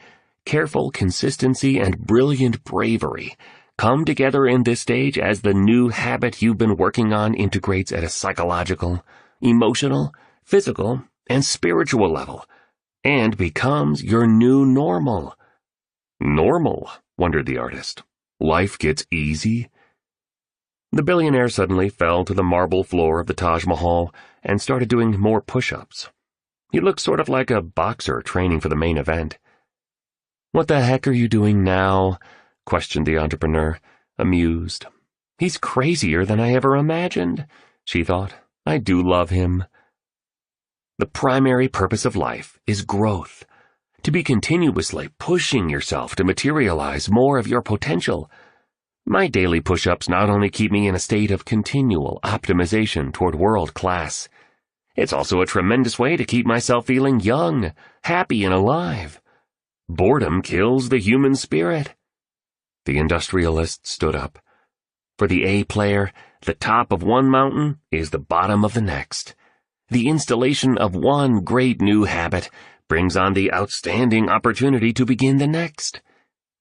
careful consistency and brilliant bravery come together in this stage as the new habit you've been working on integrates at a psychological, emotional, physical, and spiritual level, and becomes your new normal." "Normal?" wondered the artist. "Life gets easy?" The billionaire suddenly fell to the marble floor of the Taj Mahal and started doing more push-ups. He looked sort of like a boxer training for the main event. "What the heck are you doing now?" questioned the entrepreneur, amused. "He's crazier than I ever imagined," she thought. "I do love him." The primary purpose of life is growth, to be continuously pushing yourself to materialize more of your potential. My daily push-ups not only keep me in a state of continual optimization toward world class, it's also a tremendous way to keep myself feeling young, happy, and alive. Boredom kills the human spirit. The industrialist stood up. For the A player, the top of one mountain is the bottom of the next. The installation of one great new habit brings on the outstanding opportunity to begin the next.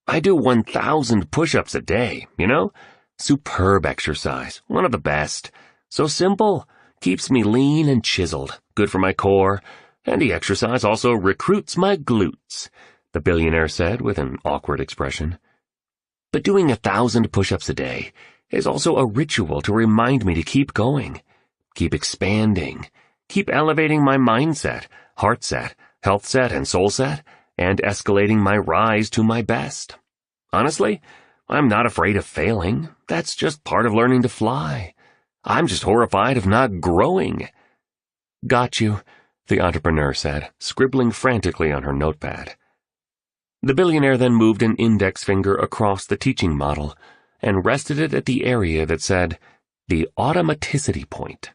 I do 1,000 push-ups a day, you know? Superb exercise, one of the best. So simple, keeps me lean and chiseled, good for my core, and the exercise also recruits my glutes, the billionaire said with an awkward expression. But doing 1,000 push-ups a day is also a ritual to remind me to keep going, keep expanding, keep elevating my mindset, heart set, health set, and soul set, and escalating my rise to my best. Honestly, I'm not afraid of failing. That's just part of learning to fly. I'm just horrified of not growing. Got you, the entrepreneur said, scribbling frantically on her notepad. The billionaire then moved an index finger across the teaching model and rested it at the area that said, the automaticity point.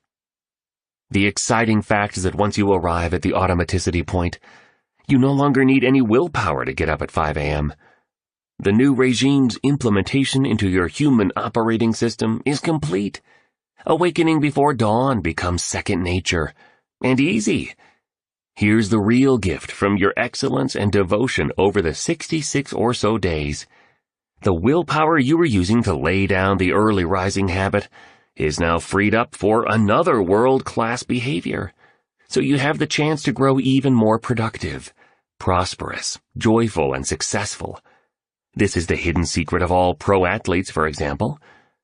The exciting fact is that once you arrive at the automaticity point, you no longer need any willpower to get up at 5 a.m. The new regime's implementation into your human operating system is complete. Awakening before dawn becomes second nature, and easy. Here's the real gift from your excellence and devotion over the 66 or so days. The willpower you were using to lay down the early rising habit is now freed up for another world-class behavior. So you have the chance to grow even more productive, prosperous, joyful, and successful. This is the hidden secret of all pro athletes, for example.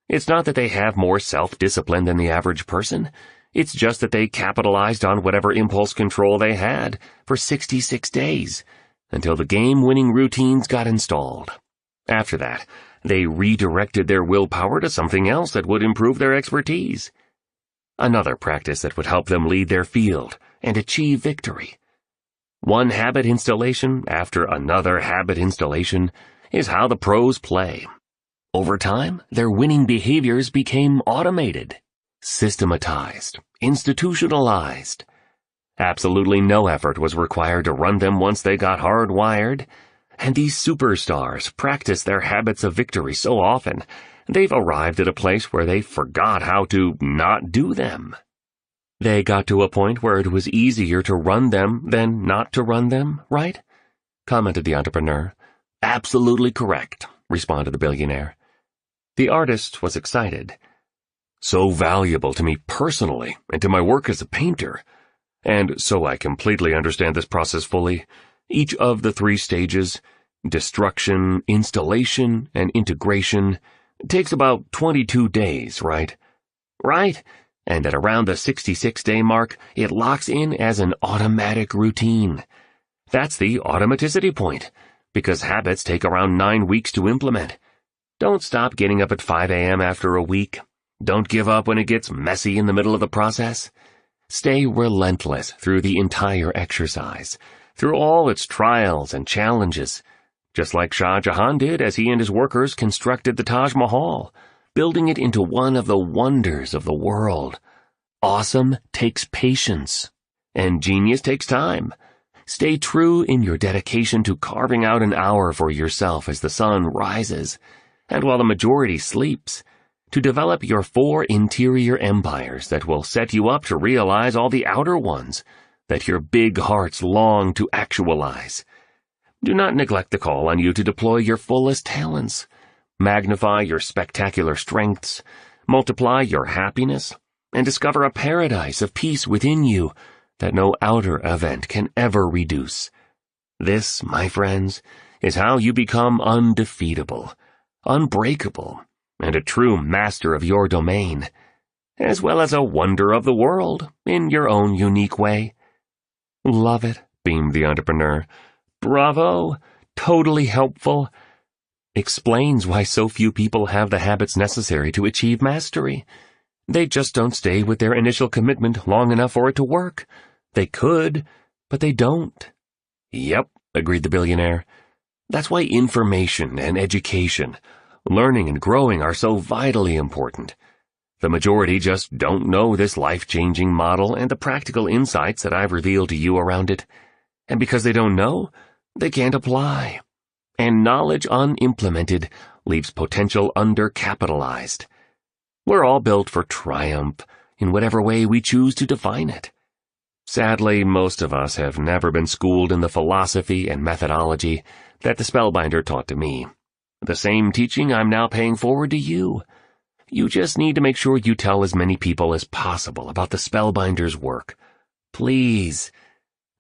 It's not that they have more self-discipline than the average person. It's just that they capitalized on whatever impulse control they had for 66 days, until the game-winning routines got installed. After that, they redirected their willpower to something else that would improve their expertise. Another practice that would help them lead their field and achieve victory. One habit installation after another habit installation is how the pros play. Over time, their winning behaviors became automated, systematized, institutionalized. Absolutely no effort was required to run them once they got hardwired, and these superstars practice their habits of victory so often, they've arrived at a place where they forgot how to not do them. They got to a point where it was easier to run them than not to run them, right? Commented the entrepreneur. Absolutely correct, responded the billionaire. The artist was excited. So valuable to me personally and to my work as a painter. And so I completely understand this process fully. Each of the 3 stages, destruction, installation, and integration, takes about 22 days, right? Right. And at around the 66-day mark, it locks in as an automatic routine. That's the automaticity point, because habits take around 9 weeks to implement. Don't stop getting up at 5 a.m. after a week. Don't give up when it gets messy in the middle of the process. Stay relentless through the entire exercise, through all its trials and challenges, just like Shah Jahan did as he and his workers constructed the Taj Mahal, building it into one of the wonders of the world. Awesome takes patience, and genius takes time. Stay true in your dedication to carving out an hour for yourself as the sun rises, and while the majority sleeps, to develop your 4 interior empires that will set you up to realize all the outer ones that your big hearts long to actualize. Do not neglect the call on you to deploy your fullest talents, magnify your spectacular strengths, multiply your happiness, and discover a paradise of peace within you that no outer event can ever reduce. This, my friends, is how you become undefeatable, unbreakable, and a true master of your domain, as well as a wonder of the world in your own unique way. Love it, beamed the entrepreneur. Bravo, totally helpful. Explains why so few people have the habits necessary to achieve mastery. They just don't stay with their initial commitment long enough for it to work. They could, but they don't. Yep, agreed the billionaire. That's why information and education, learning and growing are so vitally important. The majority just don't know this life-changing model and the practical insights that I've revealed to you around it. And because they don't know, they can't apply. And knowledge unimplemented leaves potential undercapitalized. We're all built for triumph in whatever way we choose to define it. Sadly, most of us have never been schooled in the philosophy and methodology that the Spellbinder taught to me. The same teaching I'm now paying forward to you. You just need to make sure you tell as many people as possible about the Spellbinder's work. Please.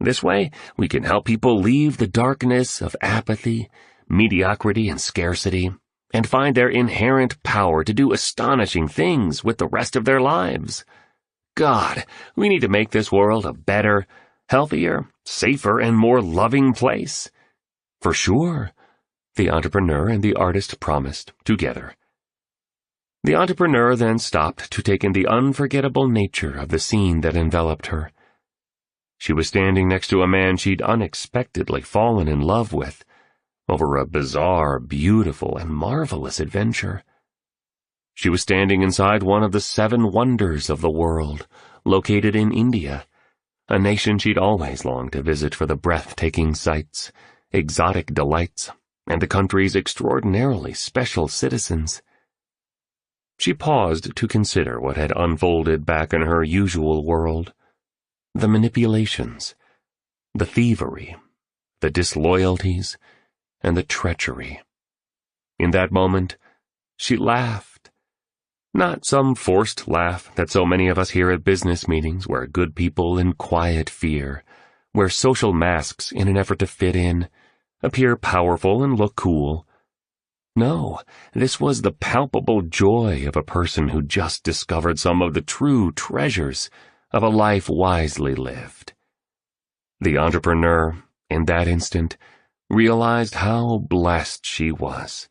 This way, we can help people leave the darkness of apathy, mediocrity, and scarcity, and find their inherent power to do astonishing things with the rest of their lives. God, we need to make this world a better, healthier, safer, and more loving place. For sure, the entrepreneur and the artist promised together. The entrepreneur then stopped to take in the unforgettable nature of the scene that enveloped her. She was standing next to a man she'd unexpectedly fallen in love with over a bizarre, beautiful, and marvelous adventure. She was standing inside one of the 7 wonders of the world, located in India, a nation she'd always longed to visit for the breathtaking sights, exotic delights, and the country's extraordinarily special citizens. She paused to consider what had unfolded back in her usual world. The manipulations, the thievery, the disloyalties, and the treachery. In that moment, she laughed. Not some forced laugh that so many of us hear at business meetings where good people in quiet fear, wear social masks in an effort to fit in, appear powerful and look cool. No, this was the palpable joy of a person who just discovered some of the true treasures of a life wisely lived. The entrepreneur, in that instant, realized how blessed she was.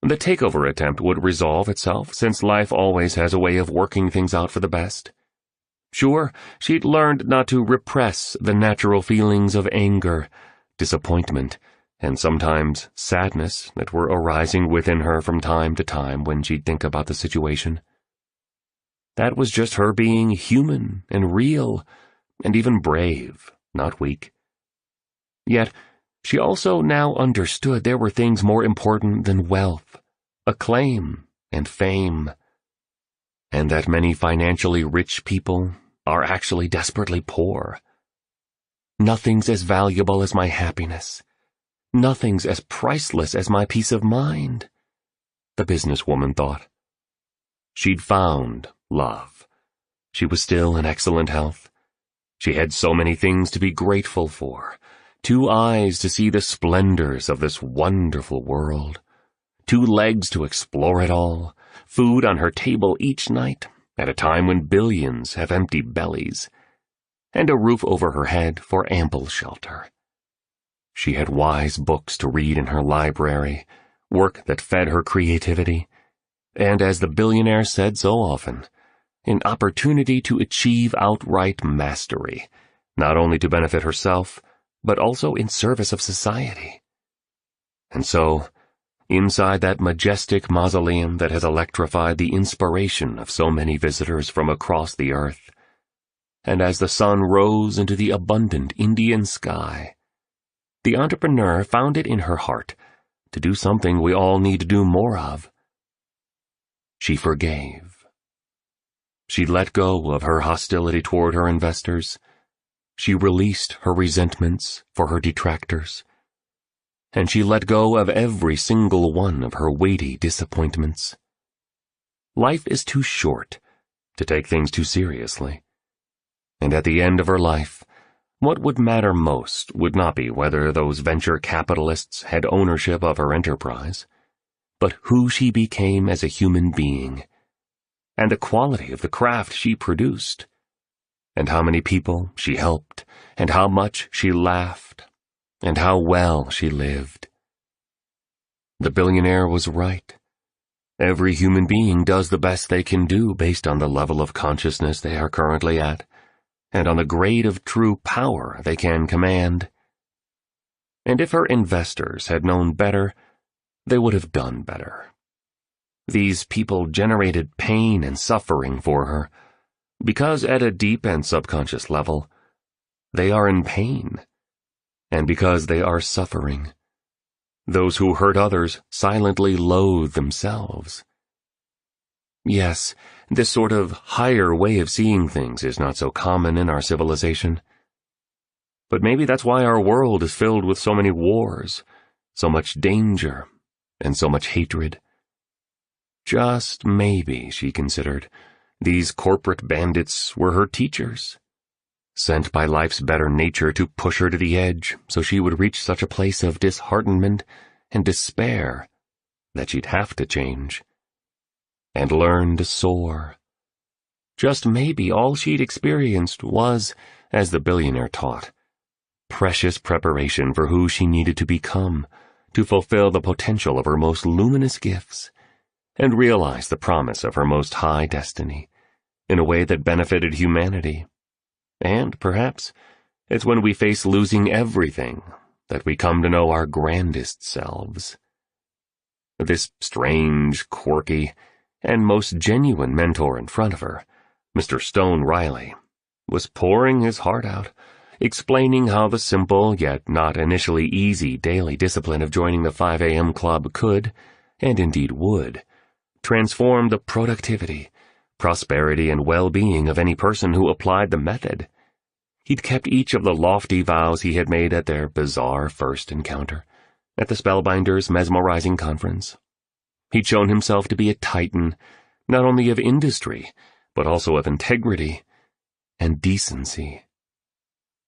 The takeover attempt would resolve itself, since life always has a way of working things out for the best. Sure, she'd learned not to repress the natural feelings of anger, disappointment, and sometimes sadness that were arising within her from time to time when she'd think about the situation. That was just her being human and real, and even brave, not weak. Yet, she also now understood there were things more important than wealth, acclaim, and fame, and that many financially rich people are actually desperately poor. Nothing's as valuable as my happiness. Nothing's as priceless as my peace of mind, the businesswoman thought. She'd found love. She was still in excellent health. She had so many things to be grateful for. 2 eyes to see the splendors of this wonderful world. 2 legs to explore it all. Food on her table each night, at a time when billions have empty bellies. And a roof over her head for ample shelter. She had wise books to read in her library, work that fed her creativity, and as the billionaire said so often, an opportunity to achieve outright mastery, not only to benefit herself, but also in service of society. And so, inside that majestic mausoleum that has electrified the inspiration of so many visitors from across the earth, and as the sun rose into the abundant Indian sky, the entrepreneur found it in her heart to do something we all need to do more of. She forgave. She let go of her hostility toward her investors. She released her resentments for her detractors. And she let go of every single one of her weighty disappointments. Life is too short to take things too seriously. And at the end of her life, what would matter most would not be whether those venture capitalists had ownership of her enterprise, but who she became as a human being, and the quality of the craft she produced, and how many people she helped, and how much she laughed, and how well she lived. The billionaire was right. Every human being does the best they can do based on the level of consciousness they are currently at, and on the grade of true power they can command. And if her investors had known better, they would have done better. These people generated pain and suffering for her, because at a deep and subconscious level, they are in pain, and because they are suffering. Those who hurt others silently loathe themselves. Yes, this sort of higher way of seeing things is not so common in our civilization. But maybe that's why our world is filled with so many wars, so much danger, and so much hatred. Just maybe, she considered, these corporate bandits were her teachers, sent by life's better nature to push her to the edge so she would reach such a place of disheartenment and despair that she'd have to change and learn to soar. Just maybe all she'd experienced was, as the billionaire taught, precious preparation for who she needed to become to fulfill the potential of her most luminous gifts and realize the promise of her most high destiny in a way that benefited humanity. And, perhaps, it's when we face losing everything that we come to know our grandest selves. This strange, quirky, and most genuine mentor in front of her, Mr. Stone Riley, was pouring his heart out, explaining how the simple yet not initially easy daily discipline of joining the 5 a.m. club could, and indeed would, transform the productivity, prosperity, and well-being of any person who applied the method. He'd kept each of the lofty vows he had made at their bizarre first encounter, at the Spellbinders' mesmerizing conference. He'd shown himself to be a titan, not only of industry, but also of integrity and decency.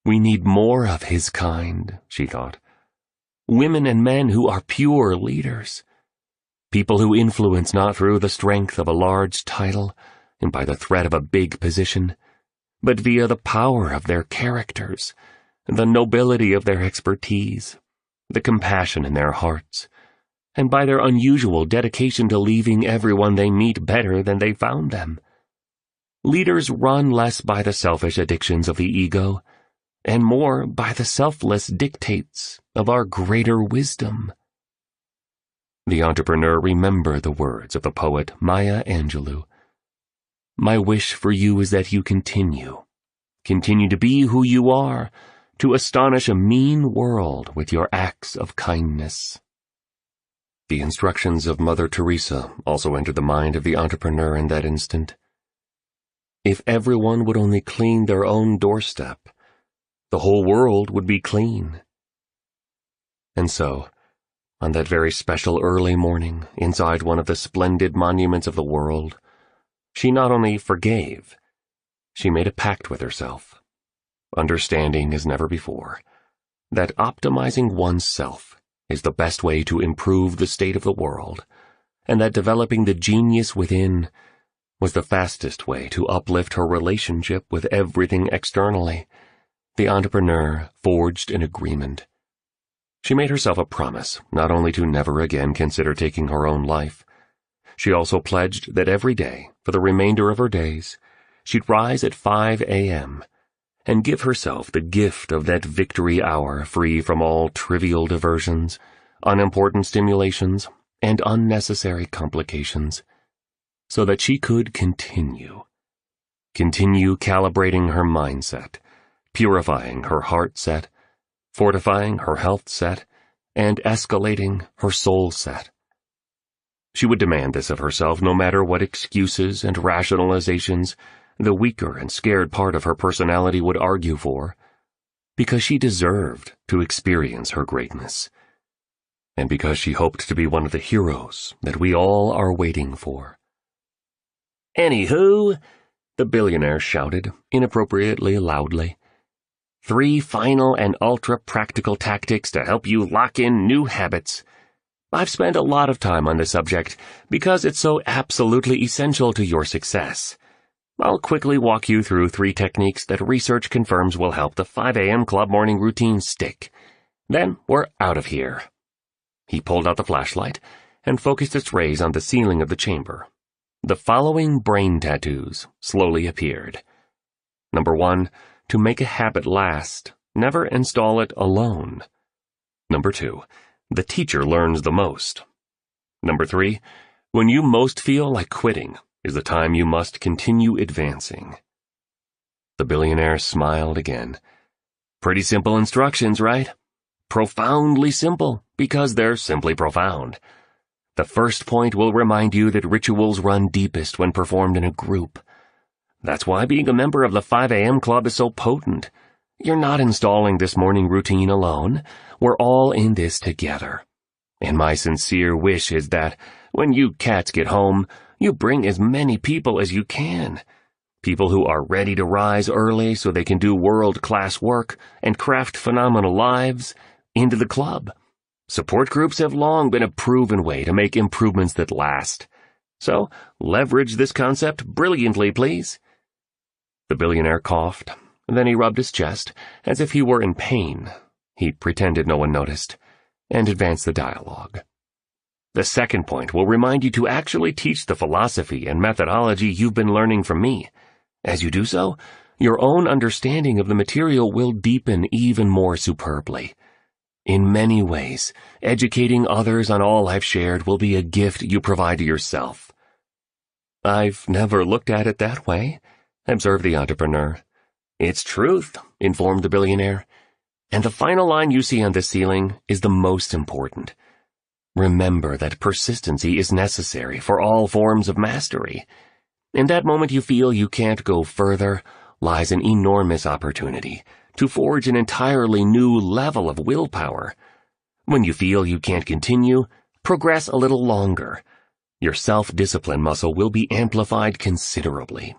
We need more of his kind, she thought. Women and men who are pure leaders. People who influence not through the strength of a large title and by the threat of a big position, but via the power of their characters, the nobility of their expertise, the compassion in their hearts, and by their unusual dedication to leaving everyone they meet better than they found them. Leaders run less by the selfish addictions of the ego, and more by the selfless dictates of our greater wisdom. The entrepreneur remembered the words of the poet Maya Angelou. My wish for you is that you continue to be who you are, to astonish a mean world with your acts of kindness. The instructions of Mother Teresa also entered the mind of the entrepreneur in that instant. If everyone would only clean their own doorstep, the whole world would be clean. And so, on that very special early morning, inside one of the splendid monuments of the world, she not only forgave, she made a pact with herself, understanding as never before, that optimizing oneself is the best way to improve the state of the world, and that developing the genius within was the fastest way to uplift her relationship with everything externally. The entrepreneur forged an agreement. She made herself a promise not only to never again consider taking her own life. She also pledged that every day, for the remainder of her days, she'd rise at 5 a.m. and give herself the gift of that victory hour free from all trivial diversions, unimportant stimulations, and unnecessary complications, so that she could continue calibrating her mindset, purifying her heart set, fortifying her health set, and escalating her soul set. She would demand this of herself no matter what excuses and rationalizations the weaker and scared part of her personality would argue for, because she deserved to experience her greatness, and because she hoped to be one of the heroes that we all are waiting for. Anywho, the billionaire shouted, inappropriately loudly, 3 final and ultra-practical tactics to help you lock in new habits. I've spent a lot of time on this subject because it's so absolutely essential to your success. I'll quickly walk you through 3 techniques that research confirms will help the 5 a.m. club morning routine stick. Then we're out of here. He pulled out the flashlight and focused its rays on the ceiling of the chamber. The following brain tattoos slowly appeared. Number 1, to make a habit last, never install it alone. Number 2, the teacher learns the most. Number 3, when you most feel like quitting is the time you must continue advancing. The billionaire smiled again. Pretty simple instructions, right? Profoundly simple, because they're simply profound. The first point will remind you that rituals run deepest when performed in a group. That's why being a member of the 5 a.m. club is so potent. You're not installing this morning routine alone. We're all in this together. And my sincere wish is that, when you cats get home, you bring as many people as you can. People who are ready to rise early so they can do world-class work and craft phenomenal lives into the club. Support groups have long been a proven way to make improvements that last. So, leverage this concept brilliantly, please. The billionaire coughed. Then he rubbed his chest, as if he were in pain. He pretended no one noticed, and advanced the dialogue. The second point will remind you to actually teach the philosophy and methodology you've been learning from me. As you do so, your own understanding of the material will deepen even more superbly. In many ways, educating others on all I've shared will be a gift you provide to yourself." "I've never looked at it that way," observed the entrepreneur. "It's truth," informed the billionaire. "And the final line you see on the ceiling is the most important. Remember that persistency is necessary for all forms of mastery. In that moment you feel you can't go further lies an enormous opportunity to forge an entirely new level of willpower. When you feel you can't continue, progress a little longer. Your self-discipline muscle will be amplified considerably,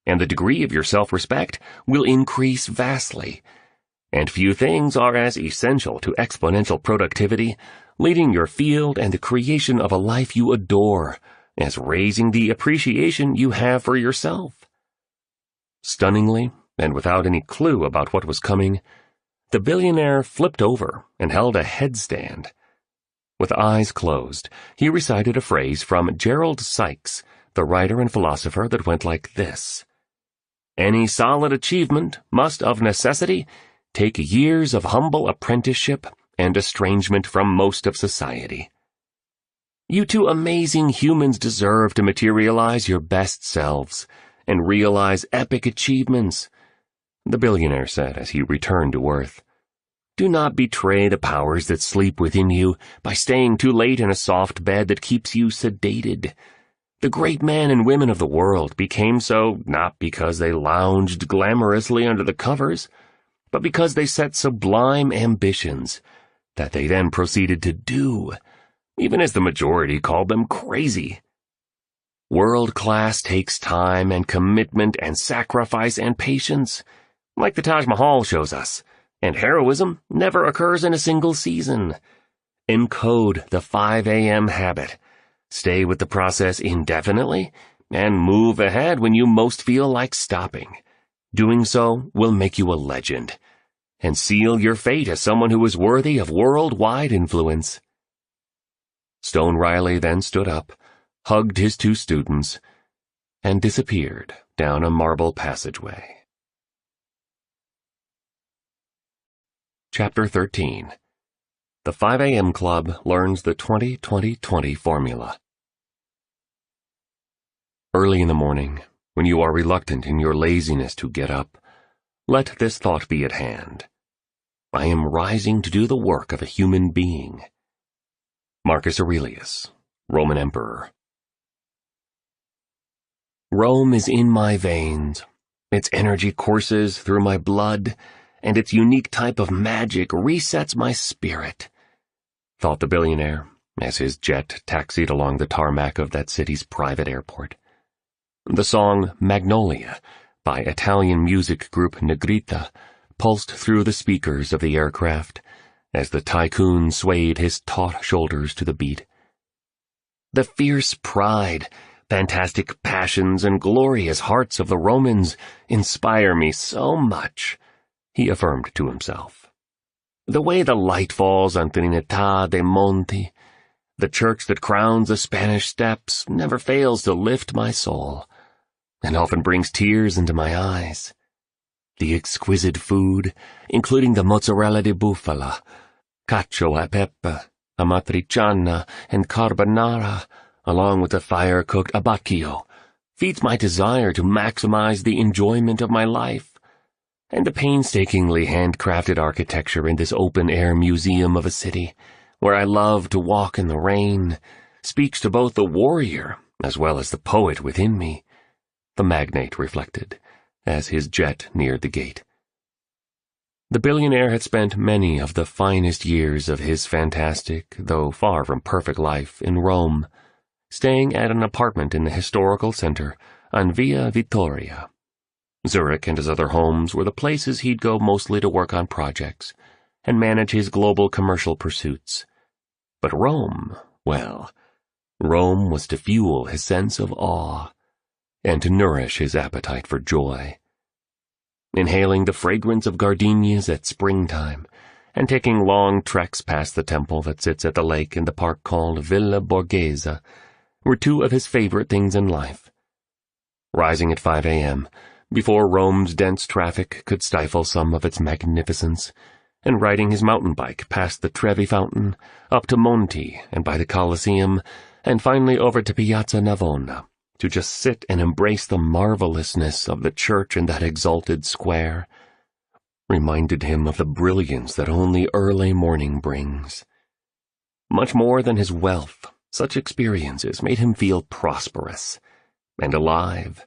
and the degree of your self-respect will increase vastly. And few things are as essential to exponential productivity, leading your field and the creation of a life you adore, as raising the appreciation you have for yourself." Stunningly, and without any clue about what was coming, the billionaire flipped over and held a headstand. With eyes closed, he recited a phrase from Gerald Sykes, the writer and philosopher, that went like this: "Any solid achievement must of necessity take years of humble apprenticeship and estrangement from most of society. You two amazing humans deserve to materialize your best selves and realize epic achievements," the billionaire said as he returned to earth. "Do not betray the powers that sleep within you by staying too late in a soft bed that keeps you sedated. The great men and women of the world became so not because they lounged glamorously under the covers, but because they set sublime ambitions that they then proceeded to do, even as the majority called them crazy. World class takes time and commitment and sacrifice and patience, like the Taj Mahal shows us, and heroism never occurs in a single season. Encode the 5 a.m. habit, stay with the process indefinitely, and move ahead when you most feel like stopping. Doing so will make you a legend, and seal your fate as someone who is worthy of worldwide influence." Stone Riley then stood up, hugged his two students, and disappeared down a marble passageway. Chapter 13. The 5 a.m. Club learns the 20-20-20 formula. Early in the morning, when you are reluctant in your laziness to get up, let this thought be at hand: I am rising to do the work of a human being. Marcus Aurelius, Roman Emperor. Rome is in my veins. Its energy courses through my blood, and its unique type of magic resets my spirit, thought the billionaire as his jet taxied along the tarmac of that city's private airport. The song Magnolia by Italian music group Negrita pulsed through the speakers of the aircraft as the tycoon swayed his taut shoulders to the beat. The fierce pride, fantastic passions, and glorious hearts of the Romans inspire me so much, he affirmed to himself. The way the light falls on Trinità dei Monti, the church that crowns the Spanish steps, never fails to lift my soul, and often brings tears into my eyes. The exquisite food, including the mozzarella di bufala, cacio e pepe, amatriciana, and carbonara, along with the fire-cooked abbacchio, feeds my desire to maximize the enjoyment of my life. And the painstakingly handcrafted architecture in this open-air museum of a city, where I love to walk in the rain, speaks to both the warrior as well as the poet within me, the magnate reflected, as his jet neared the gate. The billionaire had spent many of the finest years of his fantastic, though far from perfect life in Rome, staying at an apartment in the historical center on Via Vittoria. Zurich and his other homes were the places he'd go mostly to work on projects and manage his global commercial pursuits. But Rome, well, Rome was to fuel his sense of awe and to nourish his appetite for joy. Inhaling the fragrance of gardenias at springtime and taking long treks past the temple that sits at the lake in the park called Villa Borghese were two of his favorite things in life. Rising at 5 a.m., before Rome's dense traffic could stifle some of its magnificence, and riding his mountain bike past the Trevi Fountain, up to Monti and by the Colosseum, and finally over to Piazza Navona, to just sit and embrace the marvelousness of the church in that exalted square, reminded him of the brilliance that only early morning brings. Much more than his wealth, such experiences made him feel prosperous and alive.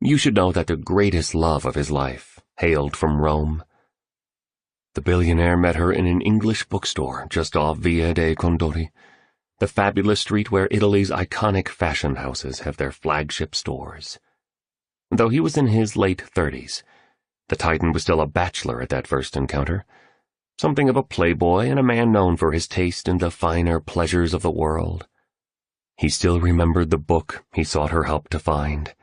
You should know that the greatest love of his life hailed from Rome. The billionaire met her in an English bookstore just off Via dei Condori, the fabulous street where Italy's iconic fashion houses have their flagship stores. Though he was in his late 30s, the Titan was still a bachelor at that first encounter, something of a playboy and a man known for his taste in the finer pleasures of the world. He still remembered the book he sought her help to find.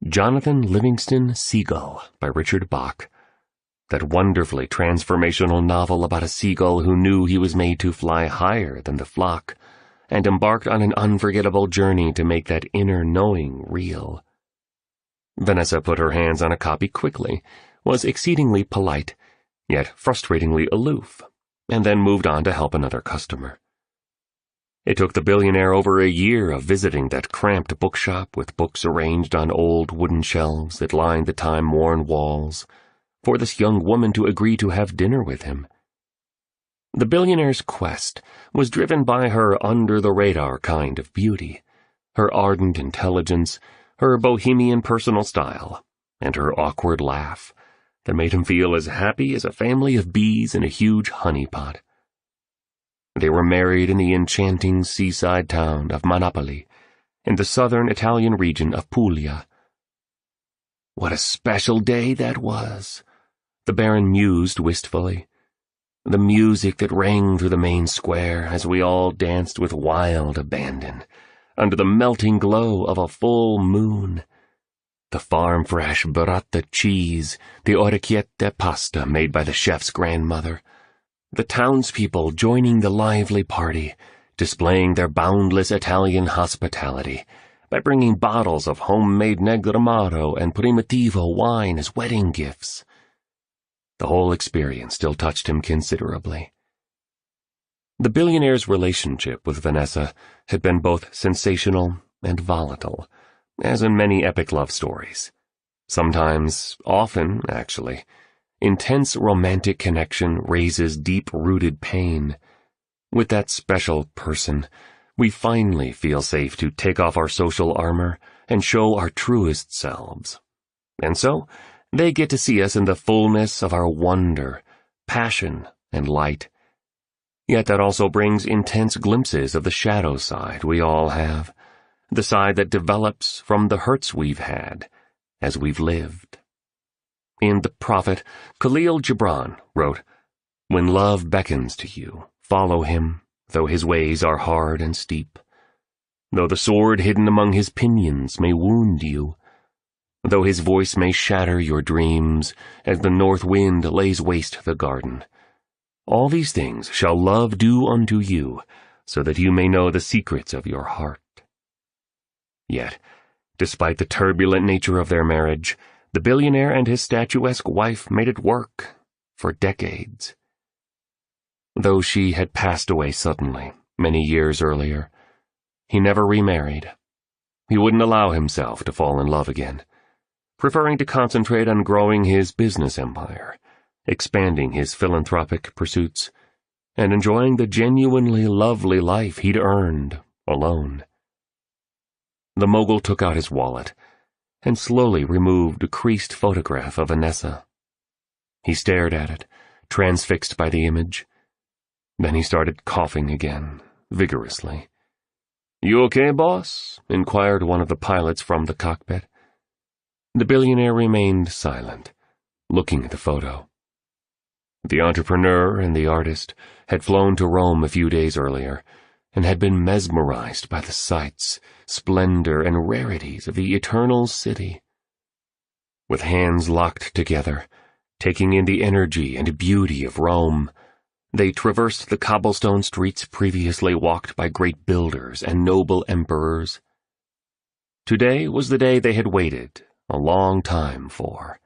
Jonathan Livingston Seagull by Richard Bach, that wonderfully transformational novel about a seagull who knew he was made to fly higher than the flock and embarked on an unforgettable journey to make that inner knowing real. Vanessa put her hands on a copy quickly, was exceedingly polite, yet frustratingly aloof, and then moved on to help another customer. It took the billionaire over a year of visiting that cramped bookshop with books arranged on old wooden shelves that lined the time-worn walls for this young woman to agree to have dinner with him. The billionaire's quest was driven by her under-the-radar kind of beauty, her ardent intelligence, her bohemian personal style, and her awkward laugh that made him feel as happy as a family of bees in a huge honeypot. They were married in the enchanting seaside town of Monopoli, in the southern Italian region of Puglia. What a special day that was, the Baron mused wistfully. The music that rang through the main square as we all danced with wild abandon, under the melting glow of a full moon. The farm-fresh burrata cheese, the orecchiette pasta made by the chef's grandmother, the townspeople joining the lively party, displaying their boundless Italian hospitality by bringing bottles of homemade Negramaro and Primitivo wine as wedding gifts. The whole experience still touched him considerably. The billionaire's relationship with Vanessa had been both sensational and volatile, as in many epic love stories. Sometimes, often, actually, intense romantic connection raises deep-rooted pain. With that special person, we finally feel safe to take off our social armor and show our truest selves. And so, they get to see us in the fullness of our wonder, passion, and light. Yet that also brings intense glimpses of the shadow side we all have, the side that develops from the hurts we've had as we've lived. In The Prophet, Khalil Gibran wrote, "When love beckons to you, follow him, though his ways are hard and steep. Though the sword hidden among his pinions may wound you, though his voice may shatter your dreams as the north wind lays waste the garden. All these things shall love do unto you, so that you may know the secrets of your heart." Yet, despite the turbulent nature of their marriage, the billionaire and his statuesque wife made it work for decades. Though she had passed away suddenly, many years earlier, he never remarried. He wouldn't allow himself to fall in love again, preferring to concentrate on growing his business empire, expanding his philanthropic pursuits, and enjoying the genuinely lovely life he'd earned alone. The mogul took out his wallet and slowly removed a creased photograph of Vanessa. He stared at it, transfixed by the image. Then he started coughing again, vigorously. "You okay, boss?" inquired one of the pilots from the cockpit. The billionaire remained silent, looking at the photo. The entrepreneur and the artist had flown to Rome a few days earlier and had been mesmerized by the sights, splendor, and rarities of the eternal city. With hands locked together, taking in the energy and beauty of Rome, they traversed the cobblestone streets previously walked by great builders and noble emperors. Today was the day they had waited a long time for.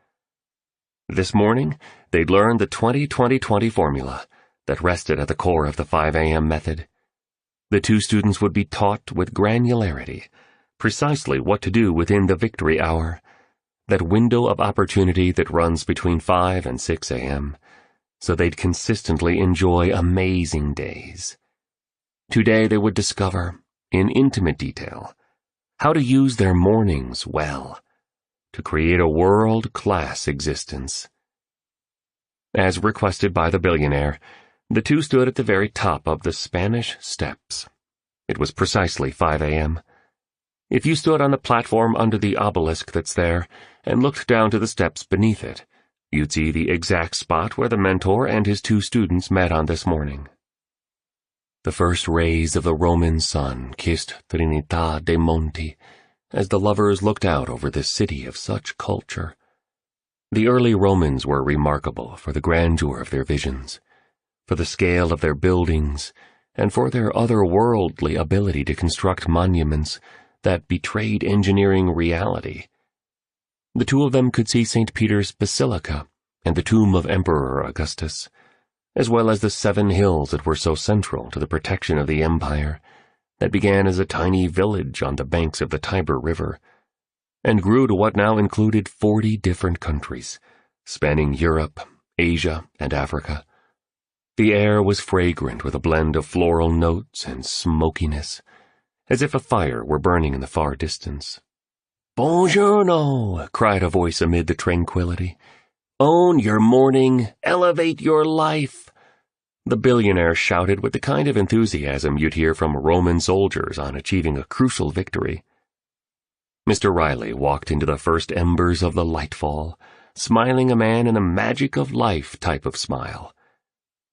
This morning, they'd learn the 20-20-20 formula that rested at the core of the 5 a.m. method. The two students would be taught with granularity precisely what to do within the victory hour, that window of opportunity that runs between 5 and 6 a.m., so they'd consistently enjoy amazing days. Today they would discover, in intimate detail, how to use their mornings well to create a world-class existence. As requested by the billionaire, the two stood at the very top of the Spanish Steps. It was precisely 5 a.m. If you stood on the platform under the obelisk that's there and looked down to the steps beneath it, you'd see the exact spot where the mentor and his two students met on this morning. The first rays of the Roman sun kissed Trinità dei Monti as the lovers looked out over this city of such culture. The early Romans were remarkable for the grandeur of their visions, for the scale of their buildings, and for their otherworldly ability to construct monuments that betrayed engineering reality. The two of them could see St. Peter's Basilica and the tomb of Emperor Augustus, as well as the 7 hills that were so central to the protection of the empire, that began as a tiny village on the banks of the Tiber River, and grew to what now included 40 different countries, spanning Europe, Asia, and Africa. The air was fragrant with a blend of floral notes and smokiness, as if a fire were burning in the far distance. "Buongiorno!" cried a voice amid the tranquility. "Own your morning, elevate your life!" The billionaire shouted with the kind of enthusiasm you'd hear from Roman soldiers on achieving a crucial victory. Mr. Riley walked into the first embers of the lightfall, smiling a man in a magic of life type of smile.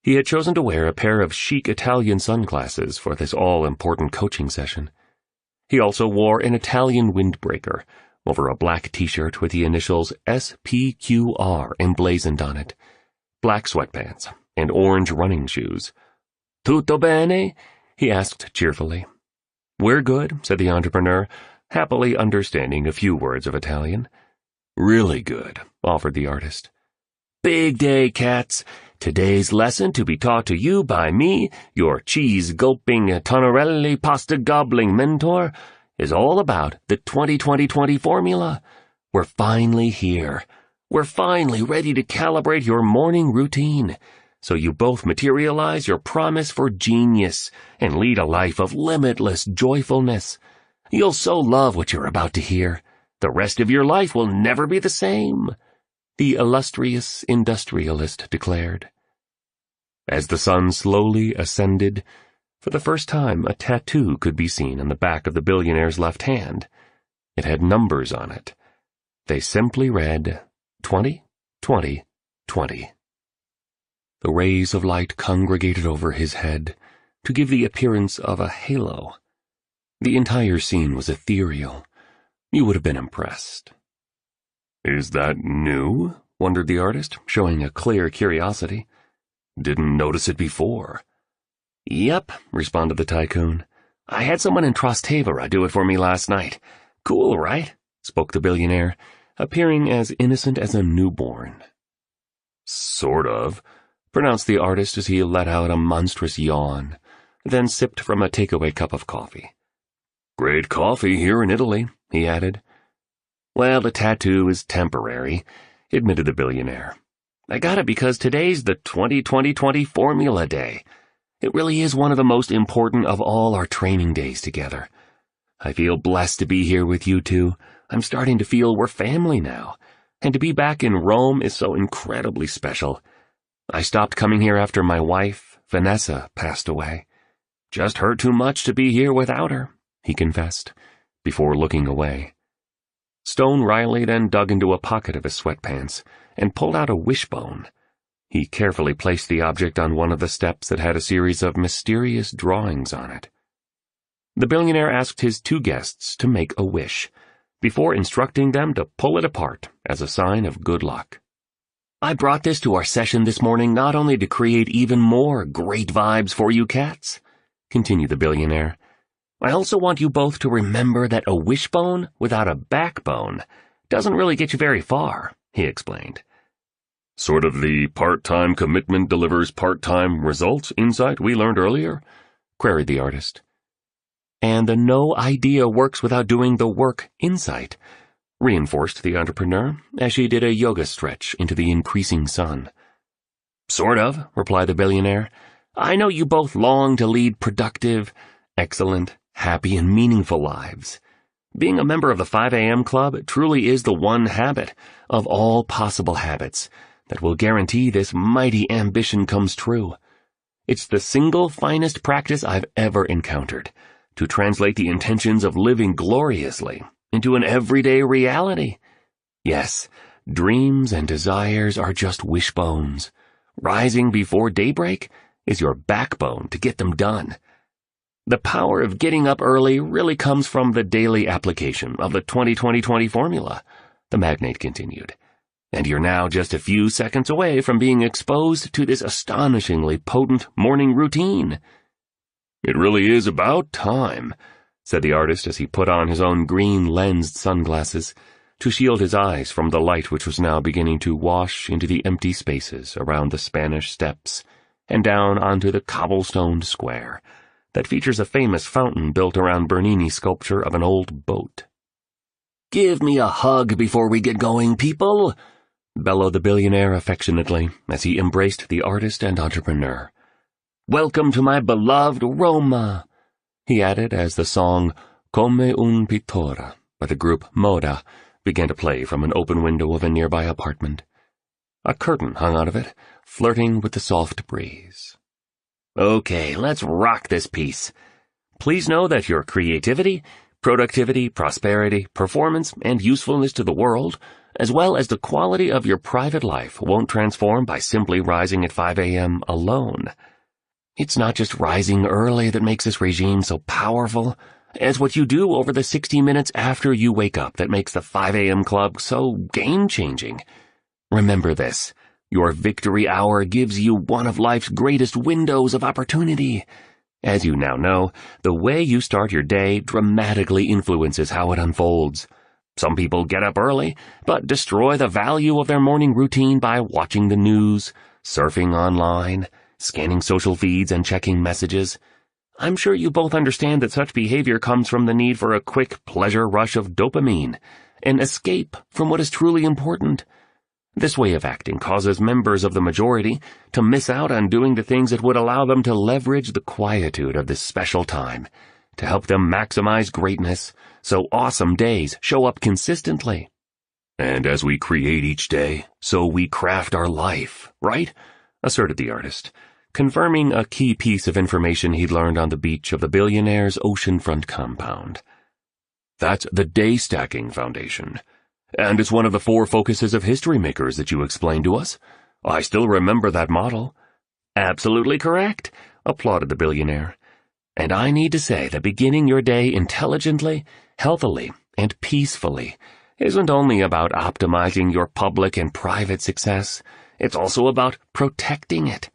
He had chosen to wear a pair of chic Italian sunglasses for this all-important coaching session. He also wore an Italian windbreaker over a black t-shirt with the initials SPQR emblazoned on it, black sweatpants, and orange running shoes. "Tutto bene?" he asked cheerfully. "We're good," said the entrepreneur, happily understanding a few words of Italian. "Really good," offered the artist. "Big day, cats. Today's lesson to be taught to you by me, your cheese-gulping, tonarelli pasta-gobbling mentor, is all about the 20-20-20 formula. We're finally here. We're finally ready to calibrate your morning routine, so you both materialize your promise for genius and lead a life of limitless joyfulness. You'll so love what you're about to hear. The rest of your life will never be the same," the illustrious industrialist declared. As the sun slowly ascended, for the first time a tattoo could be seen on the back of the billionaire's left hand. It had numbers on it. They simply read 20-20-20. The rays of light congregated over his head to give the appearance of a halo. The entire scene was ethereal. You would have been impressed. "Is that new?" wondered the artist, showing a clear curiosity. "Didn't notice it before." "Yep," responded the tycoon. "I had someone in Trastevere do it for me last night. Cool, right?" spoke the billionaire, appearing as innocent as a newborn. "Sort of," pronounced the artist as he let out a monstrous yawn, then sipped from a takeaway cup of coffee. "Great coffee here in Italy," he added. "Well, the tattoo is temporary," admitted the billionaire. "I got it because today's the 20-20-20 formula day. It really is one of the most important of all our training days together. I feel blessed to be here with you two. I'm starting to feel we're family now. And to be back in Rome is so incredibly special. I stopped coming here after my wife, Vanessa, passed away. Just hurt too much to be here without her," he confessed, before looking away. Stone Riley then dug into a pocket of his sweatpants and pulled out a wishbone. He carefully placed the object on one of the steps that had a series of mysterious drawings on it. The billionaire asked his two guests to make a wish, before instructing them to pull it apart as a sign of good luck. "I brought this to our session this morning not only to create even more great vibes for you cats," continued the billionaire. "I also want you both to remember that a wishbone without a backbone doesn't really get you very far," he explained. Sort of the part-time commitment delivers part-time results insight we learned earlier? Queried the artist. And the no idea works without doing the work insight, reinforced the entrepreneur as she did a yoga stretch into the increasing sun. Sort of, replied the billionaire. I know you both long to lead productive, excellent, happy, and meaningful lives. Being a member of the 5 a.m. Club truly is the one habit of all possible habits that will guarantee this mighty ambition comes true. It's the single finest practice I've ever encountered to translate the intentions of living gloriously into an everyday reality. Yes, dreams and desires are just wishbones. Rising before daybreak is your backbone to get them done. The power of getting up early really comes from the daily application of the 20-20-20 formula, the magnate continued. And you're now just a few seconds away from being exposed to this astonishingly potent morning routine. It really is about time, said the artist as he put on his own green-lensed sunglasses to shield his eyes from the light which was now beginning to wash into the empty spaces around the Spanish Steps and down onto the cobblestoned square that features a famous fountain built around Bernini's sculpture of an old boat. "Give me a hug before we get going, people," bellowed the billionaire affectionately as he embraced the artist and entrepreneur. "Welcome to my beloved Roma," he added as the song Come un pittore by the group Moda began to play from an open window of a nearby apartment. A curtain hung out of it, flirting with the soft breeze. "Okay, let's rock this piece. Please know that your creativity, productivity, prosperity, performance, and usefulness to the world, as well as the quality of your private life, won't transform by simply rising at 5 a.m. alone. It's not just rising early that makes this regime so powerful. It's what you do over the 60 minutes after you wake up that makes the 5 a.m. Club so game-changing. Remember this. Your victory hour gives you one of life's greatest windows of opportunity. As you now know, the way you start your day dramatically influences how it unfolds. Some people get up early, but destroy the value of their morning routine by watching the news, surfing online, scanning social feeds, and checking messages. I'm sure you both understand that such behavior comes from the need for a quick pleasure rush of dopamine, an escape from what is truly important. This way of acting causes members of the majority to miss out on doing the things that would allow them to leverage the quietude of this special time, to help them maximize greatness, so awesome days show up consistently. And as we create each day, so we craft our life, right? Asserted the artist, confirming a key piece of information he'd learned on the beach of the billionaire's oceanfront compound. That's the day-stacking foundation. And it's one of the 4 focuses of history makers that you explained to us. I still remember that model. Absolutely correct, applauded the billionaire. And I need to say that beginning your day intelligently, healthily, and peacefully isn't only about optimizing your public and private success, it's also about protecting it.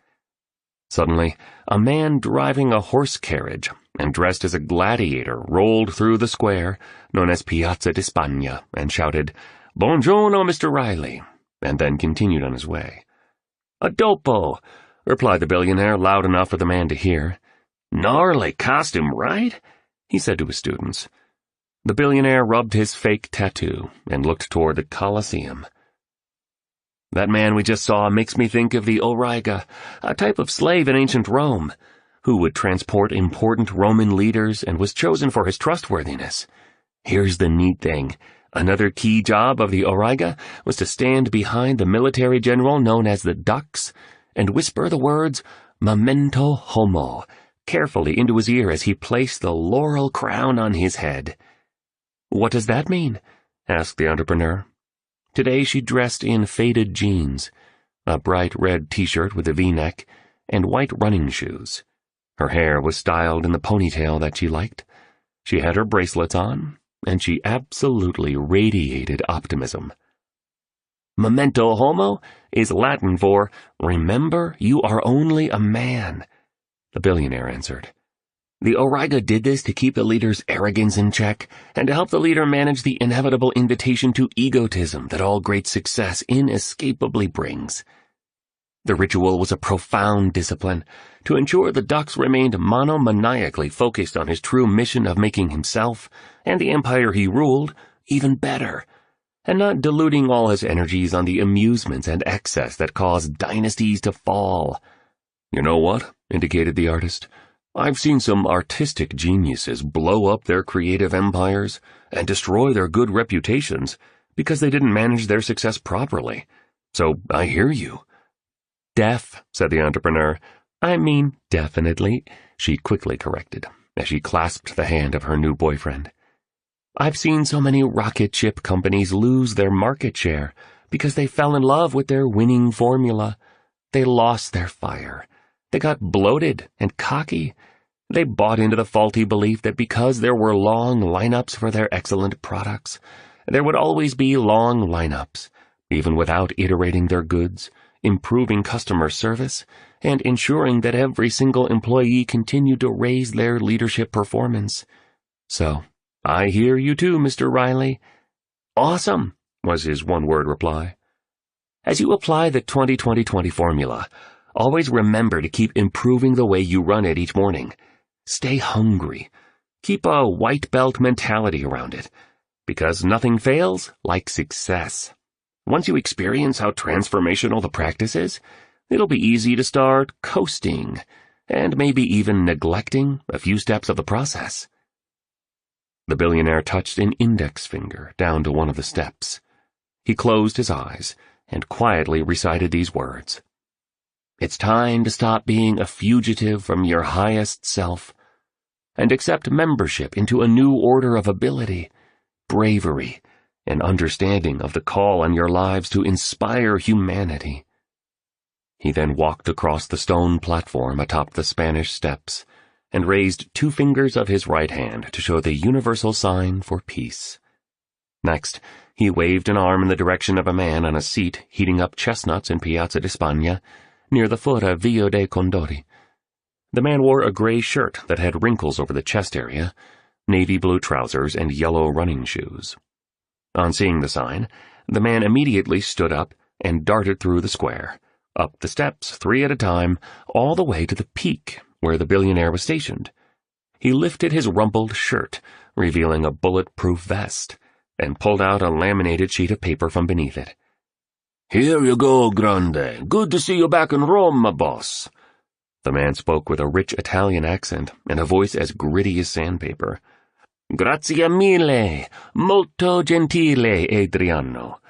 Suddenly, a man driving a horse carriage and dressed as a gladiator rolled through the square known as Piazza di Spagna and shouted, "Buongiorno, Mr. Riley," and then continued on his way. "A dopo," replied the billionaire loud enough for the man to hear. "Gnarly costume, right?" he said to his students. The billionaire rubbed his fake tattoo and looked toward the Colosseum. "That man we just saw makes me think of the Auriga, a type of slave in ancient Rome, who would transport important Roman leaders and was chosen for his trustworthiness. Here's the neat thing. Another key job of the Auriga was to stand behind the military general known as the Dux and whisper the words, 'Memento Homo,' carefully into his ear as he placed the laurel crown on his head." "What does that mean?" asked the entrepreneur. Today she dressed in faded jeans, a bright red t-shirt with a V-neck, and white running shoes. Her hair was styled in the ponytail that she liked. She had her bracelets on, and she absolutely radiated optimism. "Memento homo is Latin for, 'Remember you are only a man,'" the billionaire answered. The Auriga did this to keep the leader's arrogance in check and to help the leader manage the inevitable invitation to egotism that all great success inescapably brings. The ritual was a profound discipline to ensure the ducks remained monomaniacally focused on his true mission of making himself and the empire he ruled even better, and not diluting all his energies on the amusements and excess that caused dynasties to fall. "You know what?" indicated the artist. "I've seen some artistic geniuses blow up their creative empires and destroy their good reputations because they didn't manage their success properly. So I hear you." "Deaf," said the entrepreneur. "I mean, definitely," she quickly corrected, as she clasped the hand of her new boyfriend. "I've seen so many rocket ship companies lose their market share because they fell in love with their winning formula. They lost their fire. They got bloated and cocky. They bought into the faulty belief that because there were long lineups for their excellent products, there would always be long lineups, even without iterating their goods, improving customer service, and ensuring that every single employee continued to raise their leadership performance. So, I hear you too, Mr. Riley." "Awesome," was his one-word reply. "As you apply the 20-20-20 formula, always remember to keep improving the way you run it each morning. Stay hungry. Keep a white belt mentality around it, because nothing fails like success. Once you experience how transformational the practice is, it'll be easy to start coasting, and maybe even neglecting a few steps of the process." The billionaire touched an index finger down to one of the steps. He closed his eyes and quietly recited these words. "It's time to stop being a fugitive from your highest self and accept membership into a new order of ability, bravery, and understanding of the call on your lives to inspire humanity." He then walked across the stone platform atop the Spanish steps and raised 2 fingers of his right hand to show the universal sign for peace. Next, he waved an arm in the direction of a man on a seat heating up chestnuts in Piazza di Spagna, near the foot of Via dei Condori. The man wore a gray shirt that had wrinkles over the chest area, navy blue trousers, and yellow running shoes. On seeing the sign, the man immediately stood up and darted through the square, up the steps 3 at a time, all the way to the peak where the billionaire was stationed. He lifted his rumpled shirt, revealing a bulletproof vest, and pulled out a laminated sheet of paper from beneath it. "Here you go, Grande. Good to see you back in Rome, my boss." The man spoke with a rich Italian accent and a voice as gritty as sandpaper. "Grazie mille, molto gentile, Adriano,"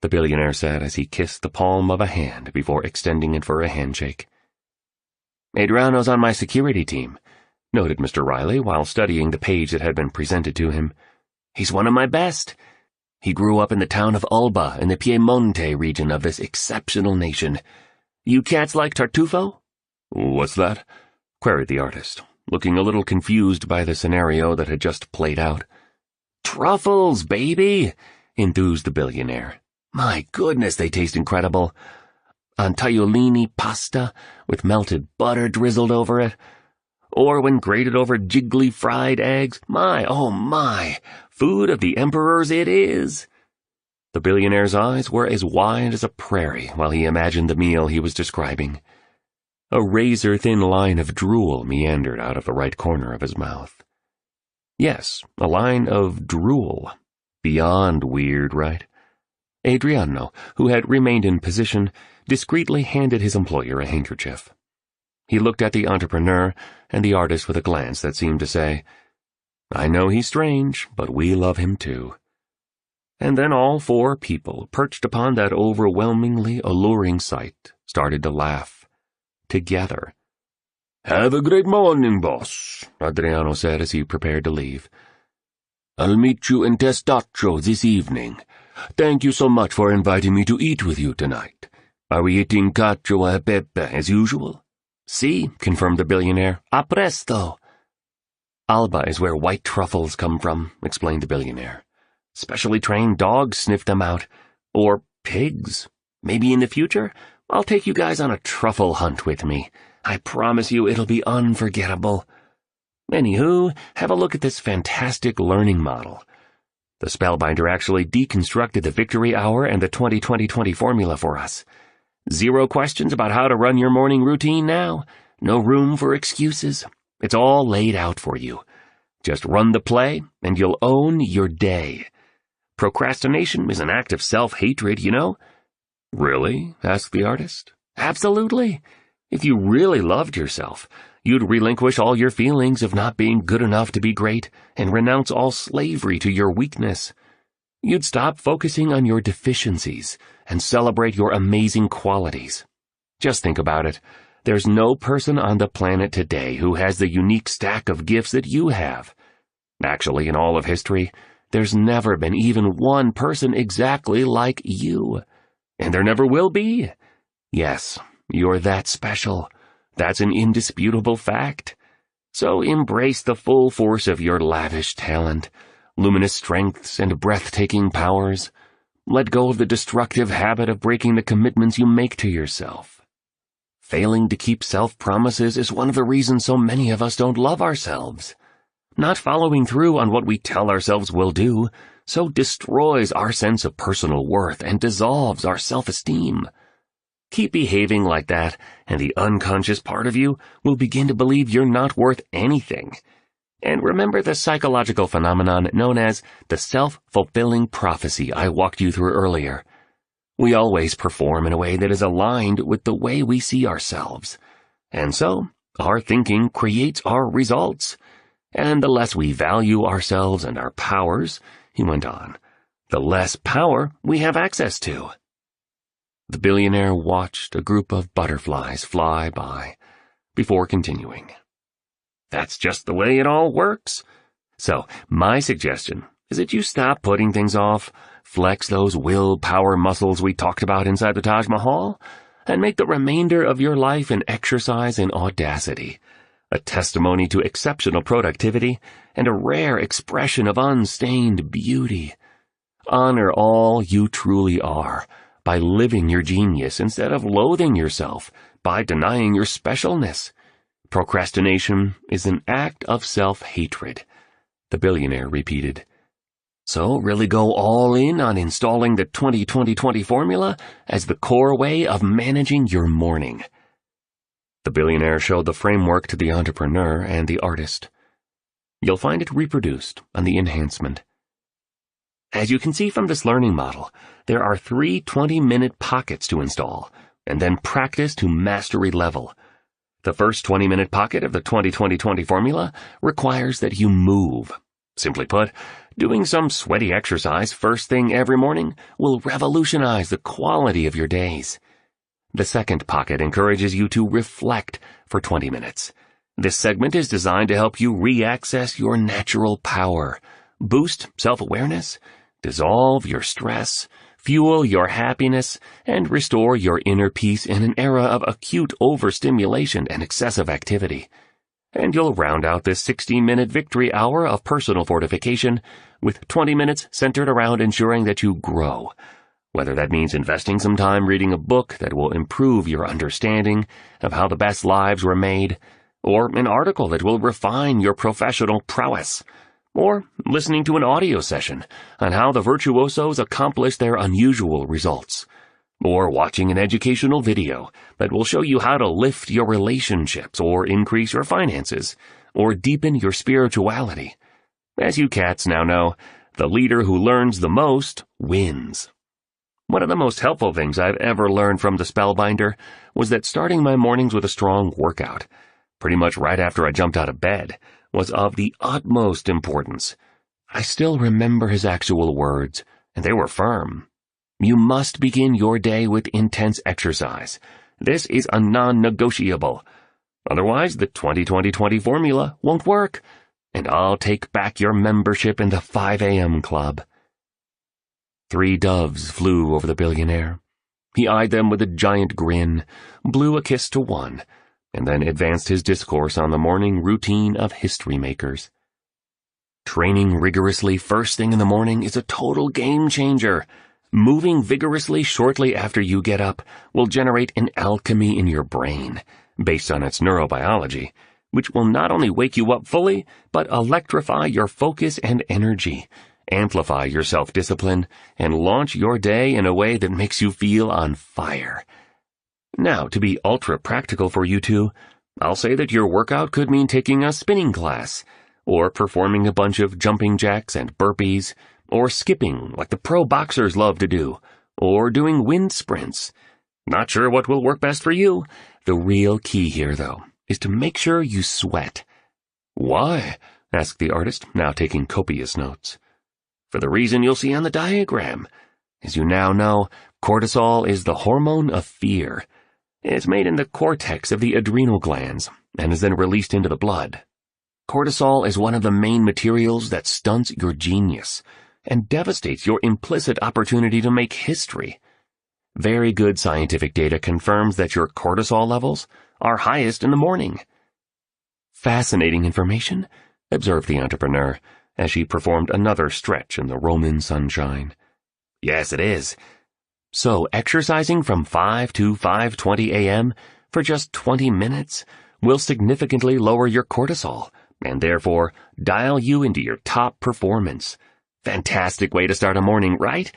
the billionaire said as he kissed the palm of a hand before extending it for a handshake. "Adriano's on my security team," noted Mr. Riley while studying the page that had been presented to him. "He's one of my best. He grew up in the town of Alba in the Piemonte region of this exceptional nation. You cats like Tartufo?" "What's that?" queried the artist, looking a little confused by the scenario that had just played out. "Truffles, baby!" enthused the billionaire. "My goodness, they taste incredible. On tagliolini pasta with melted butter drizzled over it, or when grated over jiggly fried eggs. My, oh my, food of the emperors it is." The billionaire's eyes were as wide as a prairie while he imagined the meal he was describing. A razor-thin line of drool meandered out of the right corner of his mouth. Yes, a line of drool. Beyond weird, right? Adriano, who had remained in position, discreetly handed his employer a handkerchief. He looked at the entrepreneur and the artist with a glance that seemed to say, "I know he's strange, but we love him too." And then all 4 people, perched upon that overwhelmingly alluring sight, started to laugh. Together. "Have a great morning, boss," Adriano said as he prepared to leave. "I'll meet you in Testaccio this evening. Thank you so much for inviting me to eat with you tonight. Are we eating cacio e pepe as usual?" "Si," confirmed the billionaire. "A presto." "Alba is where white truffles come from," explained the billionaire. "Specially trained dogs sniff them out. Or pigs. Maybe in the future, I'll take you guys on a truffle hunt with me. I promise you it'll be unforgettable." Anywho, have a look at this fantastic learning model. The Spellbinder actually deconstructed the Victory Hour and the 20-20-20 formula for us. 0 questions about how to run your morning routine now. No room for excuses. It's all laid out for you. Just run the play, and you'll own your day. Procrastination is an act of self-hatred, you know. Really? Asked the artist. Absolutely. If you really loved yourself, you'd relinquish all your feelings of not being good enough to be great and renounce all slavery to your weakness. You'd stop focusing on your deficiencies and celebrate your amazing qualities. Just think about it. There's no person on the planet today who has the unique stack of gifts that you have. Actually, in all of history, there's never been even one person exactly like you. And there never will be. Yes, you're that special. That's an indisputable fact. So embrace the full force of your lavish talent, luminous strengths, and breathtaking powers. Let go of the destructive habit of breaking the commitments you make to yourself. Failing to keep self-promises is one of the reasons so many of us don't love ourselves. Not following through on what we tell ourselves we'll do so destroys our sense of personal worth and dissolves our self-esteem. Keep behaving like that, and the unconscious part of you will begin to believe you're not worth anything. And remember the psychological phenomenon known as the self-fulfilling prophecy I walked you through earlier. We always perform in a way that is aligned with the way we see ourselves. And so, our thinking creates our results. And the less we value ourselves and our powers, he went on, the less power we have access to. The billionaire watched a group of butterflies fly by before continuing. That's just the way it all works. So, my suggestion is that you stop putting things off, flex those willpower muscles we talked about inside the Taj Mahal, and make the remainder of your life an exercise in audacity, a testimony to exceptional productivity, and a rare expression of unstained beauty. Honor all you truly are by living your genius instead of loathing yourself by denying your specialness. Procrastination is an act of self-hatred, the billionaire repeated. So really go all in on installing the 20-20-20 formula as the core way of managing your morning. The billionaire showed the framework to the entrepreneur and the artist. You'll find it reproduced on the enhancement. As you can see from this learning model, there are 3 20-minute pockets to install, and then practice to mastery level. The first 20-minute pocket of the 20-20-20 formula requires that you move. Simply put, doing some sweaty exercise first thing every morning will revolutionize the quality of your days. The second pocket encourages you to reflect for 20 minutes. This segment is designed to help you re-access your natural power, boost self-awareness, dissolve your stress, fuel your happiness, and restore your inner peace in an era of acute overstimulation and excessive activity. And you'll round out this 60-minute victory hour of personal fortification with 20 minutes centered around ensuring that you grow. Whether that means investing some time reading a book that will improve your understanding of how the best lives were made, or an article that will refine your professional prowess, or listening to an audio session on how the virtuosos accomplish their unusual results, or watching an educational video that will show you how to lift your relationships or increase your finances or deepen your spirituality. As you cats now know, the leader who learns the most wins. One of the most helpful things I've ever learned from the Spellbinder was that starting my mornings with a strong workout, pretty much right after I jumped out of bed, was of the utmost importance. I still remember his actual words, and they were firm. You must begin your day with intense exercise. This is a non-negotiable. Otherwise, the 20-20-20 formula won't work, and I'll take back your membership in the 5 a.m. club. 3 doves flew over the billionaire. He eyed them with a giant grin, blew a kiss to one, and then advanced his discourse on the morning routine of history makers. Training rigorously first thing in the morning is a total game changer. Moving vigorously shortly after you get up will generate an alchemy in your brain, based on its neurobiology, which will not only wake you up fully, but electrify your focus and energy, amplify your self-discipline, and launch your day in a way that makes you feel on fire. Now, to be ultra-practical for you two, I'll say that your workout could mean taking a spinning class, or performing a bunch of jumping jacks and burpees, or skipping like the pro boxers love to do, or doing wind sprints. Not sure what will work best for you. The real key here, though, is to make sure you sweat. Why? Asked the artist, now taking copious notes. For the reason you'll see on the diagram. As you now know, cortisol is the hormone of fear. It's made in the cortex of the adrenal glands and is then released into the blood. Cortisol is one of the main materials that stunts your genius and devastates your implicit opportunity to make history. Very good scientific data confirms that your cortisol levels are highest in the morning. Fascinating information, observed the entrepreneur as she performed another stretch in the Roman sunshine. Yes, it is. So exercising from 5 to 5:20 a.m. for just 20 minutes will significantly lower your cortisol and therefore dial you into your top performance. Fantastic way to start a morning, right?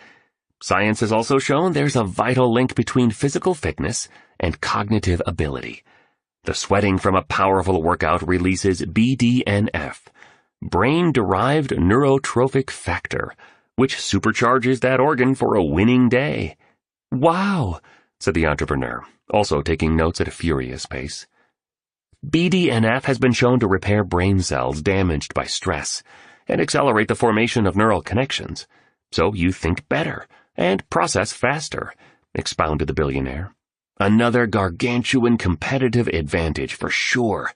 Science has also shown there's a vital link between physical fitness and cognitive ability. The sweating from a powerful workout releases BDNF, brain-derived neurotrophic factor, which supercharges that organ for a winning day. Wow, said the entrepreneur, also taking notes at a furious pace. BDNF has been shown to repair brain cells damaged by stress and accelerate the formation of neural connections, so you think better and process faster, expounded the billionaire. Another gargantuan competitive advantage for sure.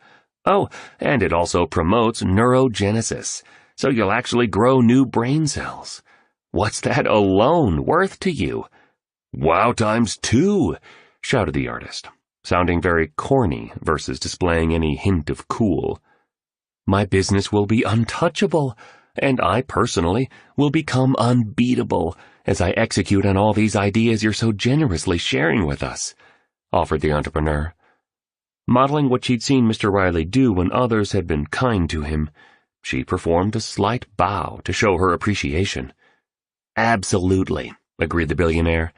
Oh, and it also promotes neurogenesis, so you'll actually grow new brain cells. What's that alone worth to you? Wow times 2, shouted the artist, sounding very corny versus displaying any hint of cool. My business will be untouchable, and I personally will become unbeatable as I execute on all these ideas you're so generously sharing with us, offered the entrepreneur. Modeling what she'd seen Mr. Riley do when others had been kind to him, she performed a slight bow to show her appreciation. Absolutely, agreed the billionaire.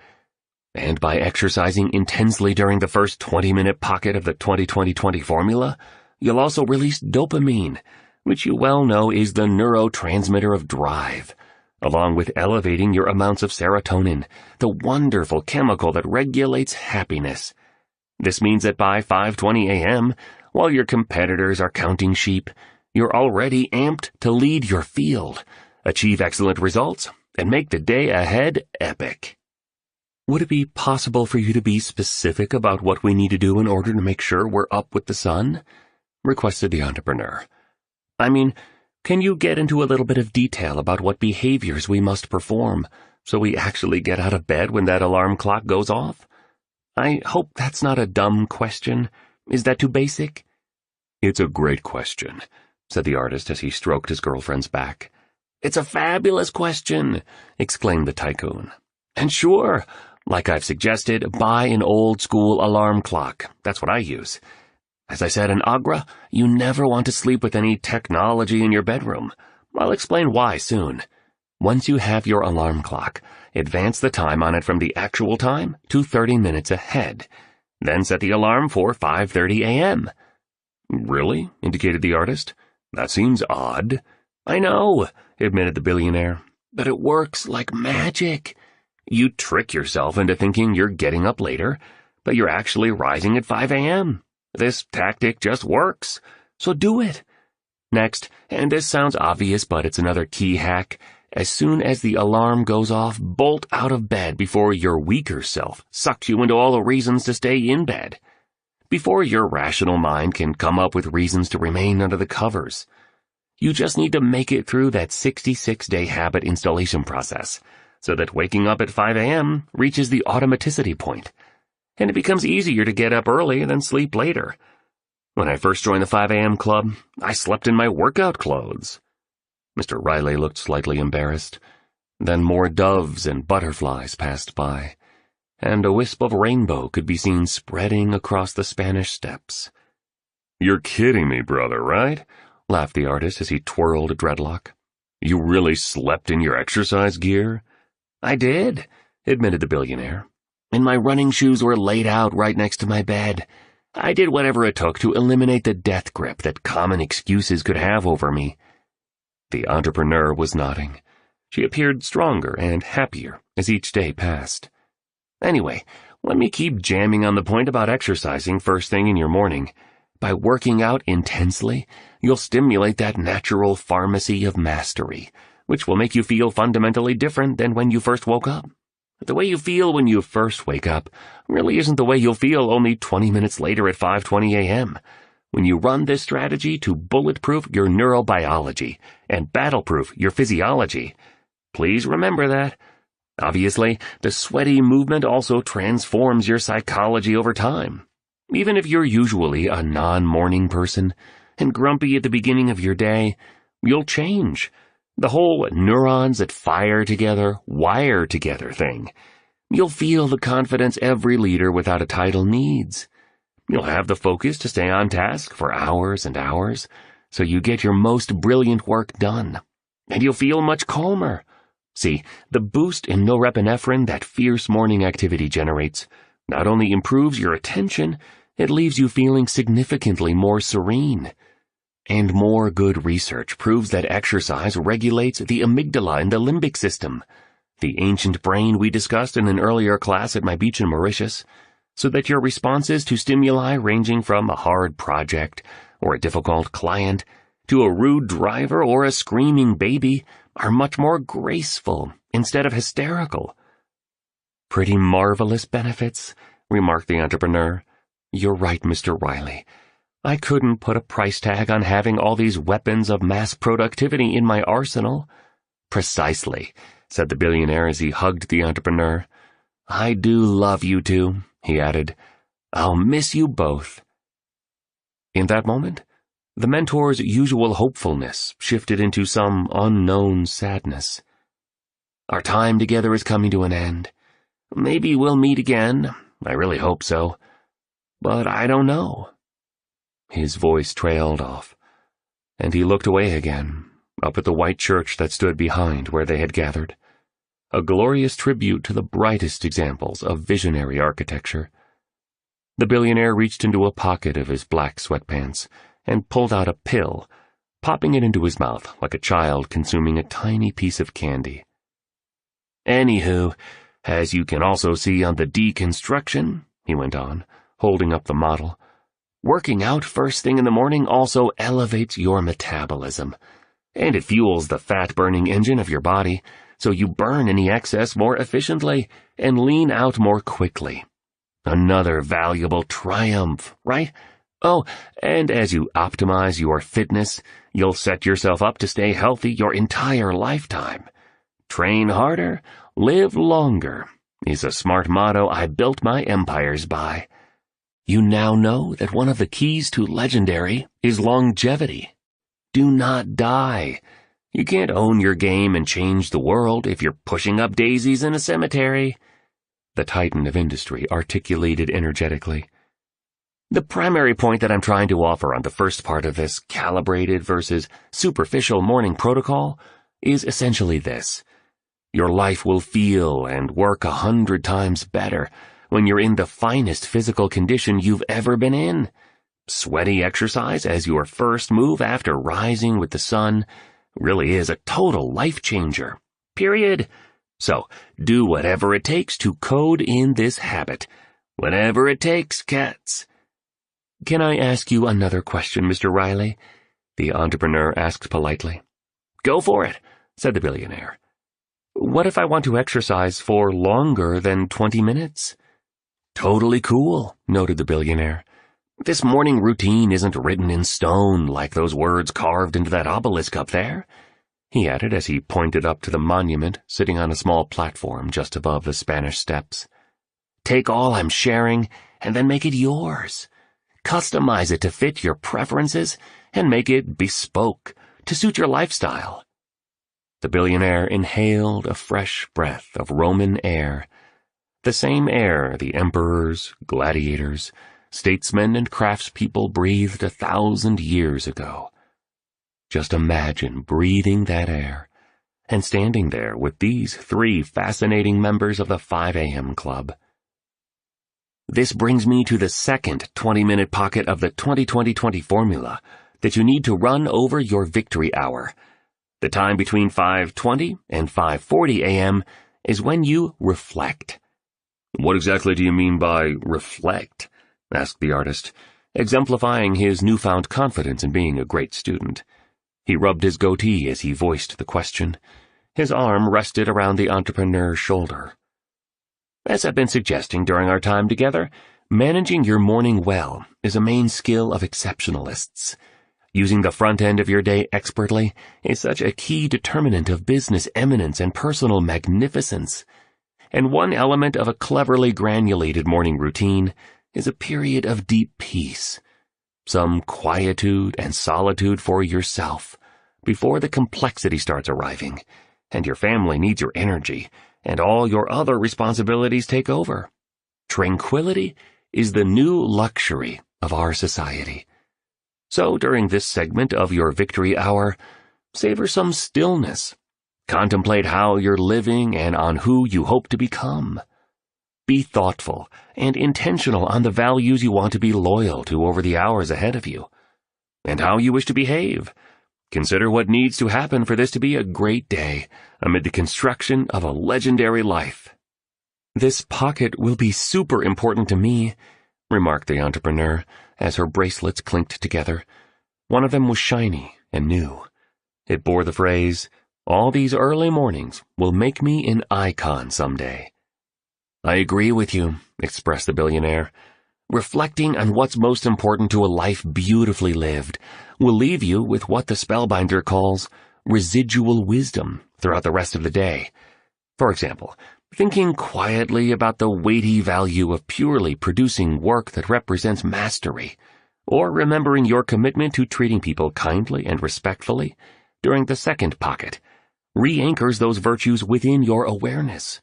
And by exercising intensely during the first 20-minute pocket of the 20-20-20 formula, you'll also release dopamine, which you well know is the neurotransmitter of drive, along with elevating your amounts of serotonin, the wonderful chemical that regulates happiness. This means that by 5:20 a.m., while your competitors are counting sheep, you're already amped to lead your field, achieve excellent results, and make the day ahead epic. Would it be possible for you to be specific about what we need to do in order to make sure we're up with the sun? Requested the entrepreneur. I mean, can you get into a little bit of detail about what behaviors we must perform so we actually get out of bed when that alarm clock goes off? I hope that's not a dumb question. Is that too basic? It's a great question, said the artist as he stroked his girlfriend's back. It's a fabulous question, exclaimed the tycoon. And sure, like I've suggested, buy an old-school alarm clock. That's what I use. As I said in Agra, you never want to sleep with any technology in your bedroom. I'll explain why soon. Once you have your alarm clock, advance the time on it from the actual time to 30 minutes ahead. Then set the alarm for 5:30 a.m. Really? Indicated the artist. That seems odd. I know, admitted the billionaire, but it works like magic. You trick yourself into thinking you're getting up later, but you're actually rising at 5 a.m. This tactic just works, so do it. Next, and this sounds obvious, but it's another key hack, as soon as the alarm goes off, bolt out of bed before your weaker self sucks you into all the reasons to stay in bed. Before your rational mind can come up with reasons to remain under the covers. You just need to make it through that 66-day habit installation process, so that waking up at 5 a.m. reaches the automaticity point, and it becomes easier to get up early than sleep later. When I first joined the 5 a.m. club, I slept in my workout clothes. Mr. Riley looked slightly embarrassed. Then more doves and butterflies passed by, and a wisp of rainbow could be seen spreading across the Spanish steps. "You're kidding me, brother, right?" laughed the artist as he twirled a dreadlock. "You really slept in your exercise gear?" "I did," admitted the billionaire. "And my running shoes were laid out right next to my bed. I did whatever it took to eliminate the death grip that common excuses could have over me." The entrepreneur was nodding. She appeared stronger and happier as each day passed. "Anyway, let me keep jamming on the point about exercising first thing in your morning. By working out intensely, you'll stimulate that natural pharmacy of mastery, which will make you feel fundamentally different than when you first woke up. The way you feel when you first wake up really isn't the way you'll feel only 20 minutes later at 5:20 a.m. when you run this strategy to bulletproof your neurobiology and battleproof your physiology. Please remember that. Obviously, the sweaty movement also transforms your psychology over time. Even if you're usually a non-morning person and grumpy at the beginning of your day, you'll change. The whole neurons that fire together, wire together thing. You'll feel the confidence every leader without a title needs. You'll have the focus to stay on task for hours and hours, so you get your most brilliant work done. And you'll feel much calmer. See, the boost in norepinephrine that fierce morning activity generates not only improves your attention, it leaves you feeling significantly more serene. And more good research proves that exercise regulates the amygdala in the limbic system, the ancient brain we discussed in an earlier class at my beach in Mauritius, so that your responses to stimuli ranging from a hard project or a difficult client to a rude driver or a screaming baby are much more graceful instead of hysterical. "Pretty marvelous benefits," remarked the entrepreneur. "You're right, Mr. Riley. I couldn't put a price tag on having all these weapons of mass productivity in my arsenal." "Precisely," said the billionaire as he hugged the entrepreneur. "I do love you two," he added. "I'll miss you both." In that moment, the mentor's usual hopefulness shifted into some unknown sadness. "Our time together is coming to an end. Maybe we'll meet again. I really hope so. But I don't know." His voice trailed off, and he looked away again, up at the white church that stood behind where they had gathered, a glorious tribute to the brightest examples of visionary architecture. The billionaire reached into a pocket of his black sweatpants and pulled out a pill, popping it into his mouth like a child consuming a tiny piece of candy. "Anywho, as you can also see on the deconstruction," he went on, holding up the model, "working out first thing in the morning also elevates your metabolism, and it fuels the fat-burning engine of your body, so you burn any excess more efficiently and lean out more quickly. Another valuable triumph, right? Oh, and as you optimize your fitness, you'll set yourself up to stay healthy your entire lifetime. Train harder, live longer is a smart motto I built my empires by. You now know that one of the keys to legendary is longevity. Do not die. You can't own your game and change the world if you're pushing up daisies in a cemetery," the titan of industry articulated energetically. "The primary point that I'm trying to offer on the first part of this calibrated versus superficial morning protocol is essentially this. Your life will feel and work 100 times better when you're in the finest physical condition you've ever been in. Sweaty exercise as your first move after rising with the sun really is a total life changer. Period. So, do whatever it takes to code in this habit. Whatever it takes, cats." "Can I ask you another question, Mr. Riley?" the entrepreneur asked politely. "Go for it," said the billionaire. "What if I want to exercise for longer than 20 minutes? "Totally cool," noted the billionaire. "This morning routine isn't written in stone like those words carved into that obelisk up there," he added as he pointed up to the monument sitting on a small platform just above the Spanish Steps. "Take all I'm sharing and then make it yours. Customize it to fit your preferences and make it bespoke to suit your lifestyle." The billionaire inhaled a fresh breath of Roman air, the same air the emperors, gladiators, statesmen and craftspeople breathed 1,000 years ago. Just imagine breathing that air and standing there with these 3 fascinating members of the 5 a.m. Club. This brings me to the second 20-minute pocket of the 20-20-20 formula that you need to run over your victory hour. The time between 5:20 and 5:40 a.m. is when you reflect. "What exactly do you mean by reflect?" asked the artist, exemplifying his newfound confidence in being a great student. He rubbed his goatee as he voiced the question. His arm rested around the entrepreneur's shoulder. "As I've been suggesting during our time together, managing your morning well is a main skill of exceptionalists. Using the front end of your day expertly is such a key determinant of business eminence and personal magnificence. And one element of a cleverly granulated morning routine is a period of deep peace, some quietude and solitude for yourself before the complexity starts arriving, and your family needs your energy, and all your other responsibilities take over. Tranquility is the new luxury of our society. So during this segment of your victory hour, savor some stillness. Contemplate how you're living and on who you hope to become. Be thoughtful and intentional on the values you want to be loyal to over the hours ahead of you, and how you wish to behave. Consider what needs to happen for this to be a great day amid the construction of a legendary life. "This pocket will be super important to me," remarked the entrepreneur as her bracelets clinked together. One of them was shiny and new. It bore the phrase, "All these early mornings will make me an icon someday." "I agree with you," expressed the billionaire. "Reflecting on what's most important to a life beautifully lived will leave you with what the spellbinder calls residual wisdom throughout the rest of the day. For example, thinking quietly about the weighty value of purely producing work that represents mastery, or remembering your commitment to treating people kindly and respectfully during the second pocket, re-anchors those virtues within your awareness.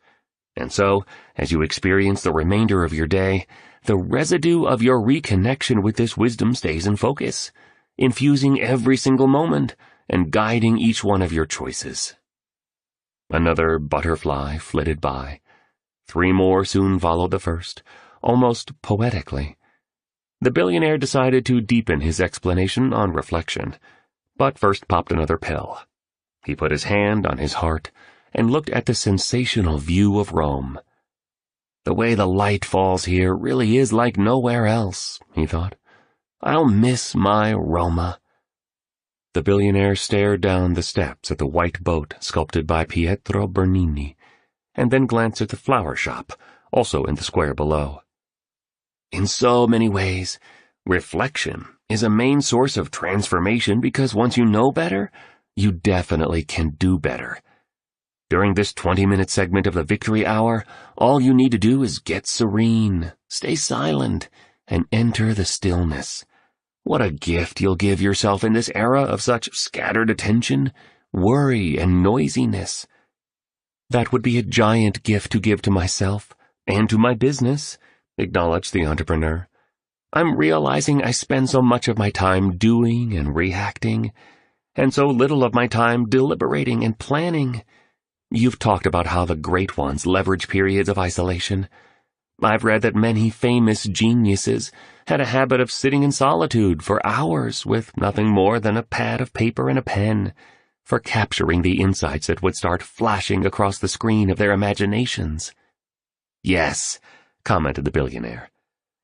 And so, as you experience the remainder of your day, the residue of your reconnection with this wisdom stays in focus, infusing every single moment and guiding each one of your choices." Another butterfly flitted by. 3 more soon followed the first, almost poetically. The billionaire decided to deepen his explanation on reflection, but first popped another pill. He put his hand on his heart and looked at the sensational view of Rome. "The way the light falls here really is like nowhere else," he thought. "I'll miss my Roma." The billionaire stared down the steps at the white boat sculpted by Pietro Bernini, and then glanced at the flower shop, also in the square below. "In so many ways, reflection is a main source of transformation because once you know better, you definitely can do better. During this 20-minute segment of the victory hour, all you need to do is get serene, stay silent, and enter the stillness. What a gift you'll give yourself in this era of such scattered attention, worry, and noisiness." "That would be a giant gift to give to myself and to my business," acknowledged the entrepreneur. "I'm realizing I spend so much of my time doing and reacting, and so little of my time deliberating and planning. You've talked about how the great ones leverage periods of isolation. I've read that many famous geniuses had a habit of sitting in solitude for hours with nothing more than a pad of paper and a pen, for capturing the insights that would start flashing across the screen of their imaginations." "Yes," commented the billionaire.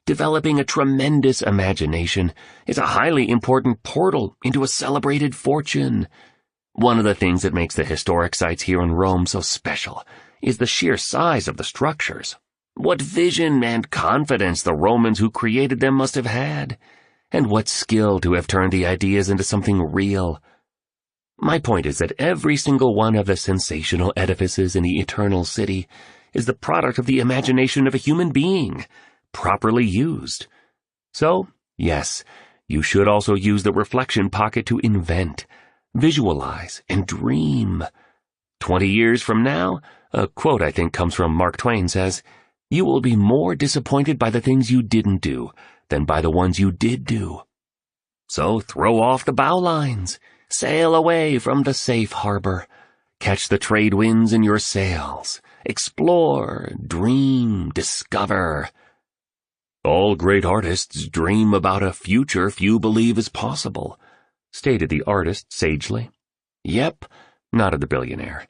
"Developing a tremendous imagination is a highly important portal into a celebrated fortune. One of the things that makes the historic sites here in Rome so special is the sheer size of the structures. What vision and confidence the Romans who created them must have had, and what skill to have turned the ideas into something real. My point is that every single one of the sensational edifices in the Eternal City is the product of the imagination of a human being, properly used. So, yes, you should also use the reflection pocket to invent, visualize, and dream. 20 years from now, a quote I think comes from Mark Twain says, "You will be more disappointed by the things you didn't do than by the ones you did do. So throw off the bowlines, sail away from the safe harbor, catch the trade winds in your sails, explore, dream, discover. All great artists dream about a future few believe is possible, stated the artist sagely. Yep, nodded the billionaire.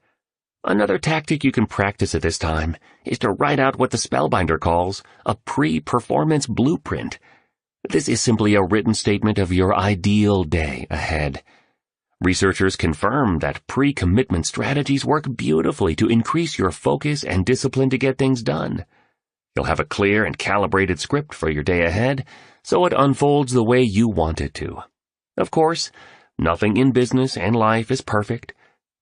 Another tactic you can practice at this time is to write out what the spellbinder calls a pre-performance blueprint. This is simply a written statement of your ideal day ahead. Researchers confirm that pre-commitment strategies work beautifully to increase your focus and discipline to get things done. You'll have a clear and calibrated script for your day ahead, so it unfolds the way you want it to. Of course, nothing in business and life is perfect.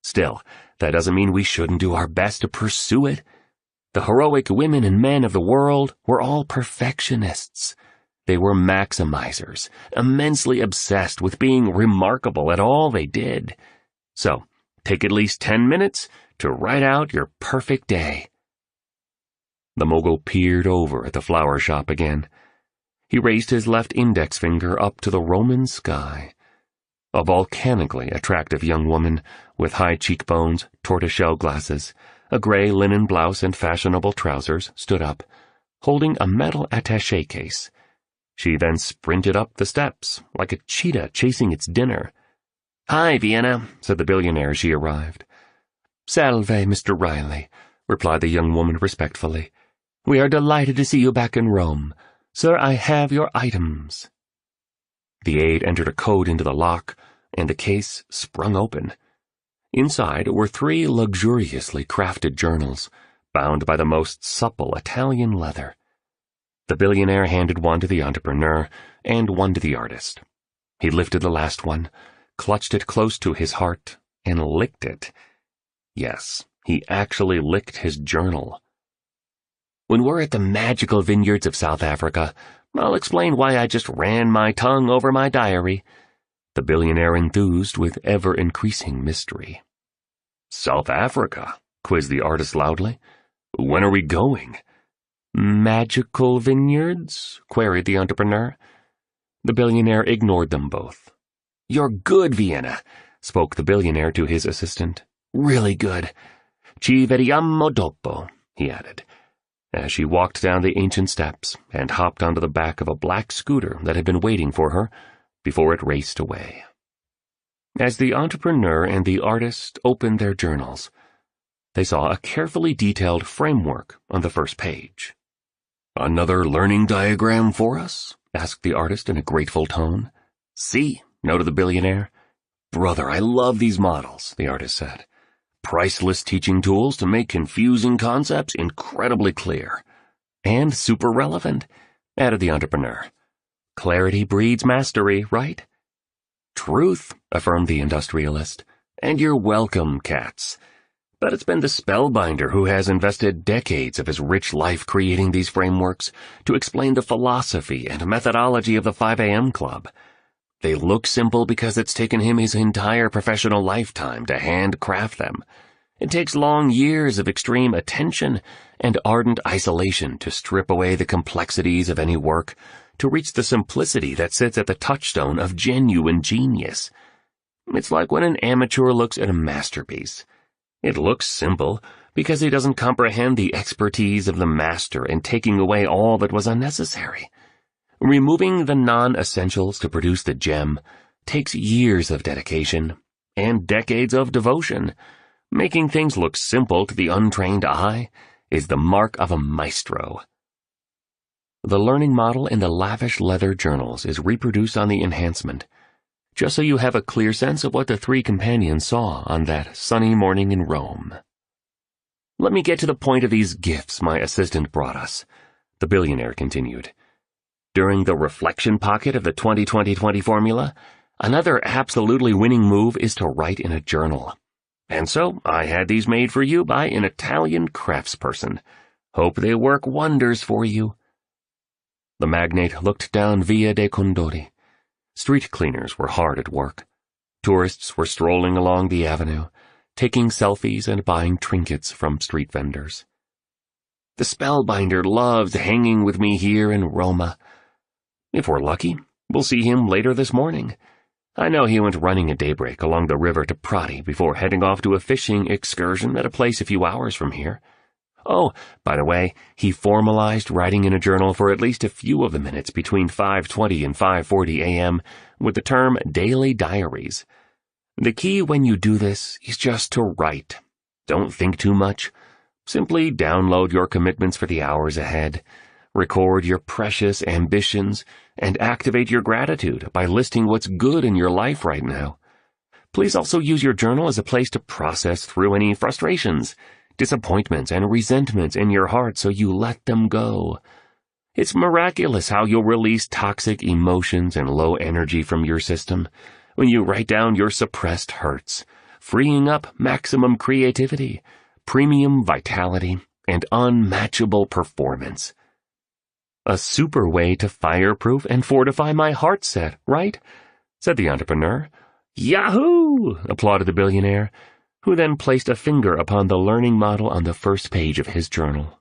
Still, that doesn't mean we shouldn't do our best to pursue it. The heroic women and men of the world were all perfectionists. They were maximizers, immensely obsessed with being remarkable at all they did. So, take at least 10 minutes to write out your perfect day. The mogul peered over at the flower shop again. He raised his left index finger up to the Roman sky. A volcanically attractive young woman with high cheekbones, tortoiseshell glasses, a gray linen blouse and fashionable trousers stood up, holding a metal attaché case. She then sprinted up the steps, like a cheetah chasing its dinner. "Hi, Vienna," said the billionaire as she arrived. "Salve, Mr. Riley," replied the young woman respectfully. "We are delighted to see you back in Rome. Sir, I have your items." The aide entered a code into the lock, and the case sprung open. Inside were 3 luxuriously crafted journals, bound by the most supple Italian leather. The billionaire handed one to the entrepreneur and one to the artist. He lifted the last one, clutched it close to his heart, and licked it. Yes, he actually licked his journal. "When we're at the magical vineyards of South Africa, I'll explain why I just ran my tongue over my diary," the billionaire enthused with ever-increasing mystery. "South Africa?" quizzed the artist loudly. "When are we going?" "Magical vineyards?" queried the entrepreneur. The billionaire ignored them both. "You're good, Vienna," spoke the billionaire to his assistant. "Really good. Ci vediamo dopo," he added, as she walked down the ancient steps and hopped onto the back of a black scooter that had been waiting for her before it raced away. As the entrepreneur and the artist opened their journals, they saw a carefully detailed framework on the first page. "Another learning diagram for us?" asked the artist in a grateful tone. "See," noted the billionaire. "Brother, I love these models," the artist said. "Priceless teaching tools to make confusing concepts incredibly clear." "And super relevant," added the entrepreneur. "Clarity breeds mastery, right?" "Truth," affirmed the industrialist. "And you're welcome, Katz. But it's been the spellbinder who has invested decades of his rich life creating these frameworks to explain the philosophy and methodology of the 5 a.m. Club. They look simple because it's taken him his entire professional lifetime to handcraft them. It takes long years of extreme attention and ardent isolation to strip away the complexities of any work, to reach the simplicity that sits at the touchstone of genuine genius. It's like when an amateur looks at a masterpiece. It looks simple because he doesn't comprehend the expertise of the master in taking away all that was unnecessary. Removing the non-essentials to produce the gem takes years of dedication and decades of devotion. Making things look simple to the untrained eye is the mark of a maestro. The learning model in the lavish leather journals is reproduced on the enhancement, just so you have a clear sense of what the 3 companions saw on that sunny morning in Rome. "Let me get to the point of these gifts my assistant brought us," the billionaire continued. "During the reflection pocket of the 20-20-20 formula, another absolutely winning move is to write in a journal. And so I had these made for you by an Italian craftsperson. Hope they work wonders for you." The magnate looked down Via dei Condori. Street cleaners were hard at work. Tourists were strolling along the avenue, taking selfies and buying trinkets from street vendors. "The spellbinder loves hanging with me here in Roma. If we're lucky, we'll see him later this morning. I know he went running at daybreak along the river to Prati before heading off to a fishing excursion at a place a few hours from here. Oh, by the way, he formalized writing in a journal for at least a few of the minutes between 5:20 and 5:40 a.m. with the term daily diaries. The key when you do this is just to write. Don't think too much. Simply download your commitments for the hours ahead, record your precious ambitions, and activate your gratitude by listing what's good in your life right now. Please also use your journal as a place to process through any frustrations, disappointments, and resentments in your heart so you let them go. It's miraculous how you'll release toxic emotions and low energy from your system when you write down your suppressed hurts, freeing up maximum creativity, premium vitality, and unmatchable performance. A super way to fireproof and fortify my heart set, right? Said the entrepreneur. Yahoo! Applauded the billionaire, who then placed a finger upon the learning model on the first page of his journal.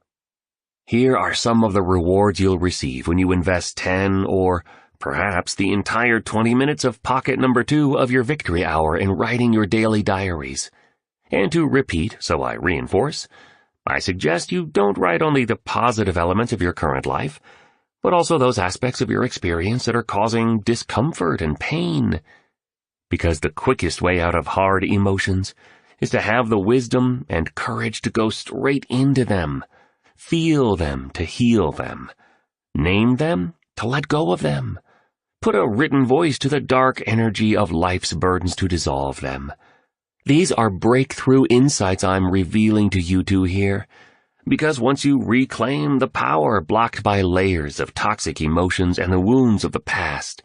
Here are some of the rewards you'll receive when you invest 10 or perhaps the entire 20 minutes of pocket number 2 of your victory hour in writing your daily diaries. And to repeat, so I reinforce, I suggest you don't write only the positive elements of your current life, but also those aspects of your experience that are causing discomfort and pain. Because the quickest way out of hard emotions is to have the wisdom and courage to go straight into them, feel them to heal them, name them to let go of them, put a written voice to the dark energy of life's burdens to dissolve them. These are breakthrough insights I'm revealing to you two here, because once you reclaim the power blocked by layers of toxic emotions and the wounds of the past,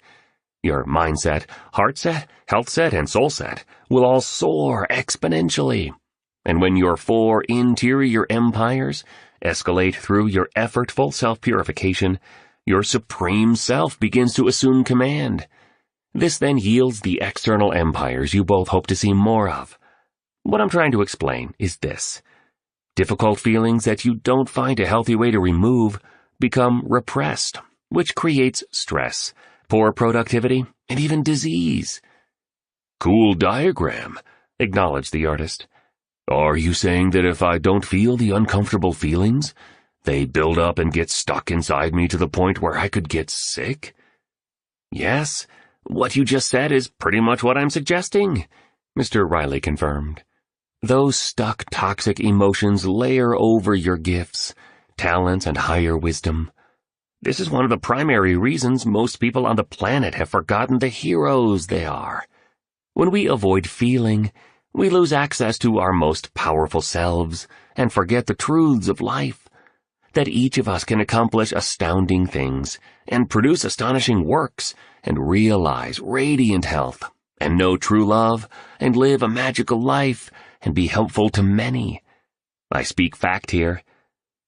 your mindset, heart set, health set, and soul set will all soar exponentially. And when your 4 interior empires escalate through your effortful self-purification, your supreme self begins to assume command. This then yields the external empires you both hope to see more of. What I'm trying to explain is this. Difficult feelings that you don't find a healthy way to remove become repressed, which creates stress, poor productivity, and even disease. Cool diagram, acknowledged the artist. Are you saying that if I don't feel the uncomfortable feelings, they build up and get stuck inside me to the point where I could get sick? Yes, what you just said is pretty much what I'm suggesting, Mr. Riley confirmed. Those stuck toxic emotions layer over your gifts, talents, and higher wisdom. This is one of the primary reasons most people on the planet have forgotten the heroes they are. When we avoid feeling, we lose access to our most powerful selves and forget the truths of life, that each of us can accomplish astounding things and produce astonishing works and realize radiant health and know true love and live a magical life and be helpful to many. I speak fact here.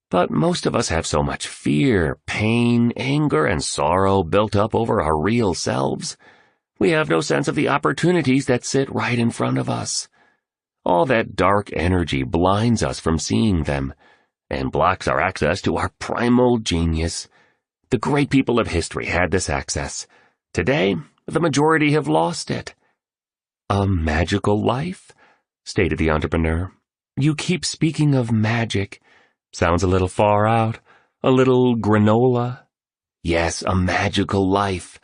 But most of us have so much fear, pain, anger, and sorrow built up over our real selves. We have no sense of the opportunities that sit right in front of us. All that dark energy blinds us from seeing them and blocks our access to our primal genius. The great people of history had this access. Today, the majority have lost it. A magical life? Stated the entrepreneur. You keep speaking of magic. Sounds a little far out, a little granola. Yes, a magical life,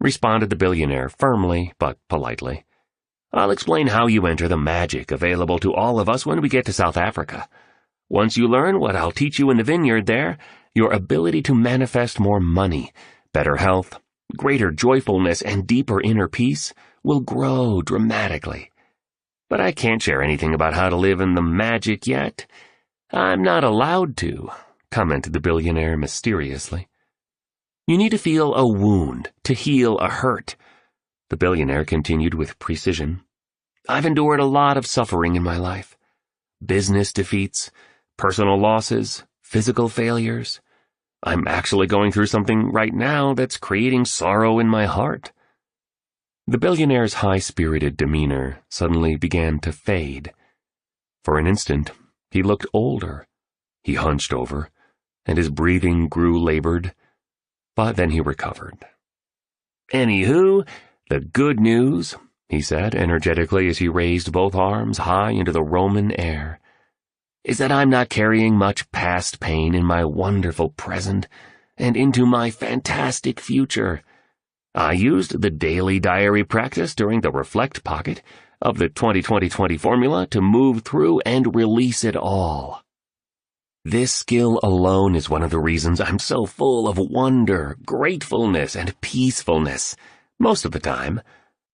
responded the billionaire firmly but politely. I'll explain how you enter the magic available to all of us when we get to South Africa. Once you learn what I'll teach you in the vineyard there, your ability to manifest more money, better health, greater joyfulness, and deeper inner peace will grow dramatically. But I can't share anything about how to live in the magic yet. I'm not allowed to, commented the billionaire mysteriously. You need to feel a wound to heal a hurt, the billionaire continued with precision. I've endured a lot of suffering in my life. Business defeats, personal losses, physical failures. I'm actually going through something right now that's creating sorrow in my heart. The billionaire's high-spirited demeanor suddenly began to fade. For an instant, he looked older. He hunched over, and his breathing grew labored. But then he recovered. "Anywho, the good news," he said energetically as he raised both arms high into the Roman air, "is that I'm not carrying much past pain in my wonderful present and into my fantastic future. I used the daily diary practice during the reflect pocket of the 20-20-20 formula to move through and release it all. This skill alone is one of the reasons I'm so full of wonder, gratefulness, and peacefulness most of the time,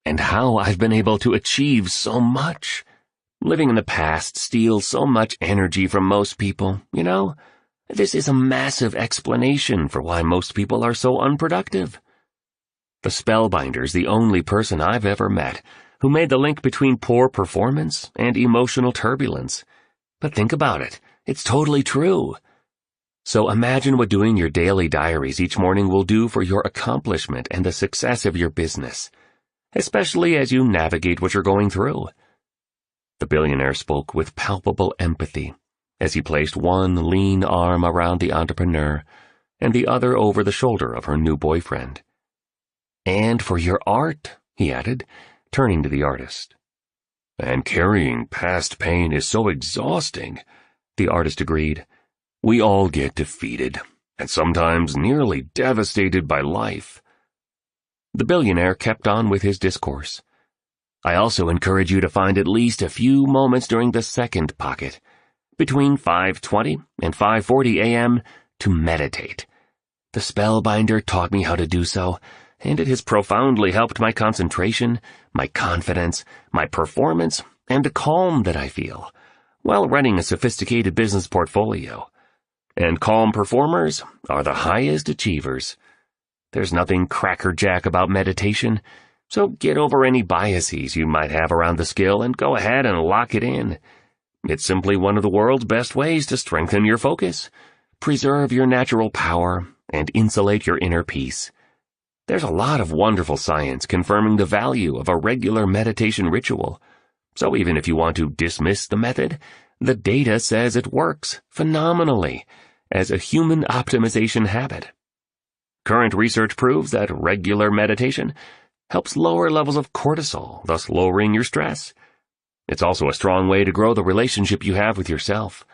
and how I've been able to achieve so much. Living in the past steals so much energy from most people, you know? This is a massive explanation for why most people are so unproductive. The Spellbinder's the only person I've ever met who made the link between poor performance and emotional turbulence. But think about it. It's totally true. So imagine what doing your daily diaries each morning will do for your accomplishment and the success of your business, especially as you navigate what you're going through." The billionaire spoke with palpable empathy as he placed one lean arm around the entrepreneur and the other over the shoulder of her new boyfriend. "And for your art," he added, turning to the artist. "And carrying past pain is so exhausting," the artist agreed. "We all get defeated, and sometimes nearly devastated by life." The billionaire kept on with his discourse. "I also encourage you to find at least a few moments during the second pocket, between 5:20 and 5:40 a.m., to meditate. The Spellbinder taught me how to do so, and it has profoundly helped my concentration, my confidence, my performance, and the calm that I feel while running a sophisticated business portfolio. And calm performers are the highest achievers. There's nothing crackerjack about meditation, so get over any biases you might have around the skill and go ahead and lock it in. It's simply one of the world's best ways to strengthen your focus, preserve your natural power, and insulate your inner peace. There's a lot of wonderful science confirming the value of a regular meditation ritual, so even if you want to dismiss the method, the data says it works phenomenally as a human optimization habit. Current research proves that regular meditation helps lower levels of cortisol, thus lowering your stress. It's also a strong way to grow the relationship you have with yourself.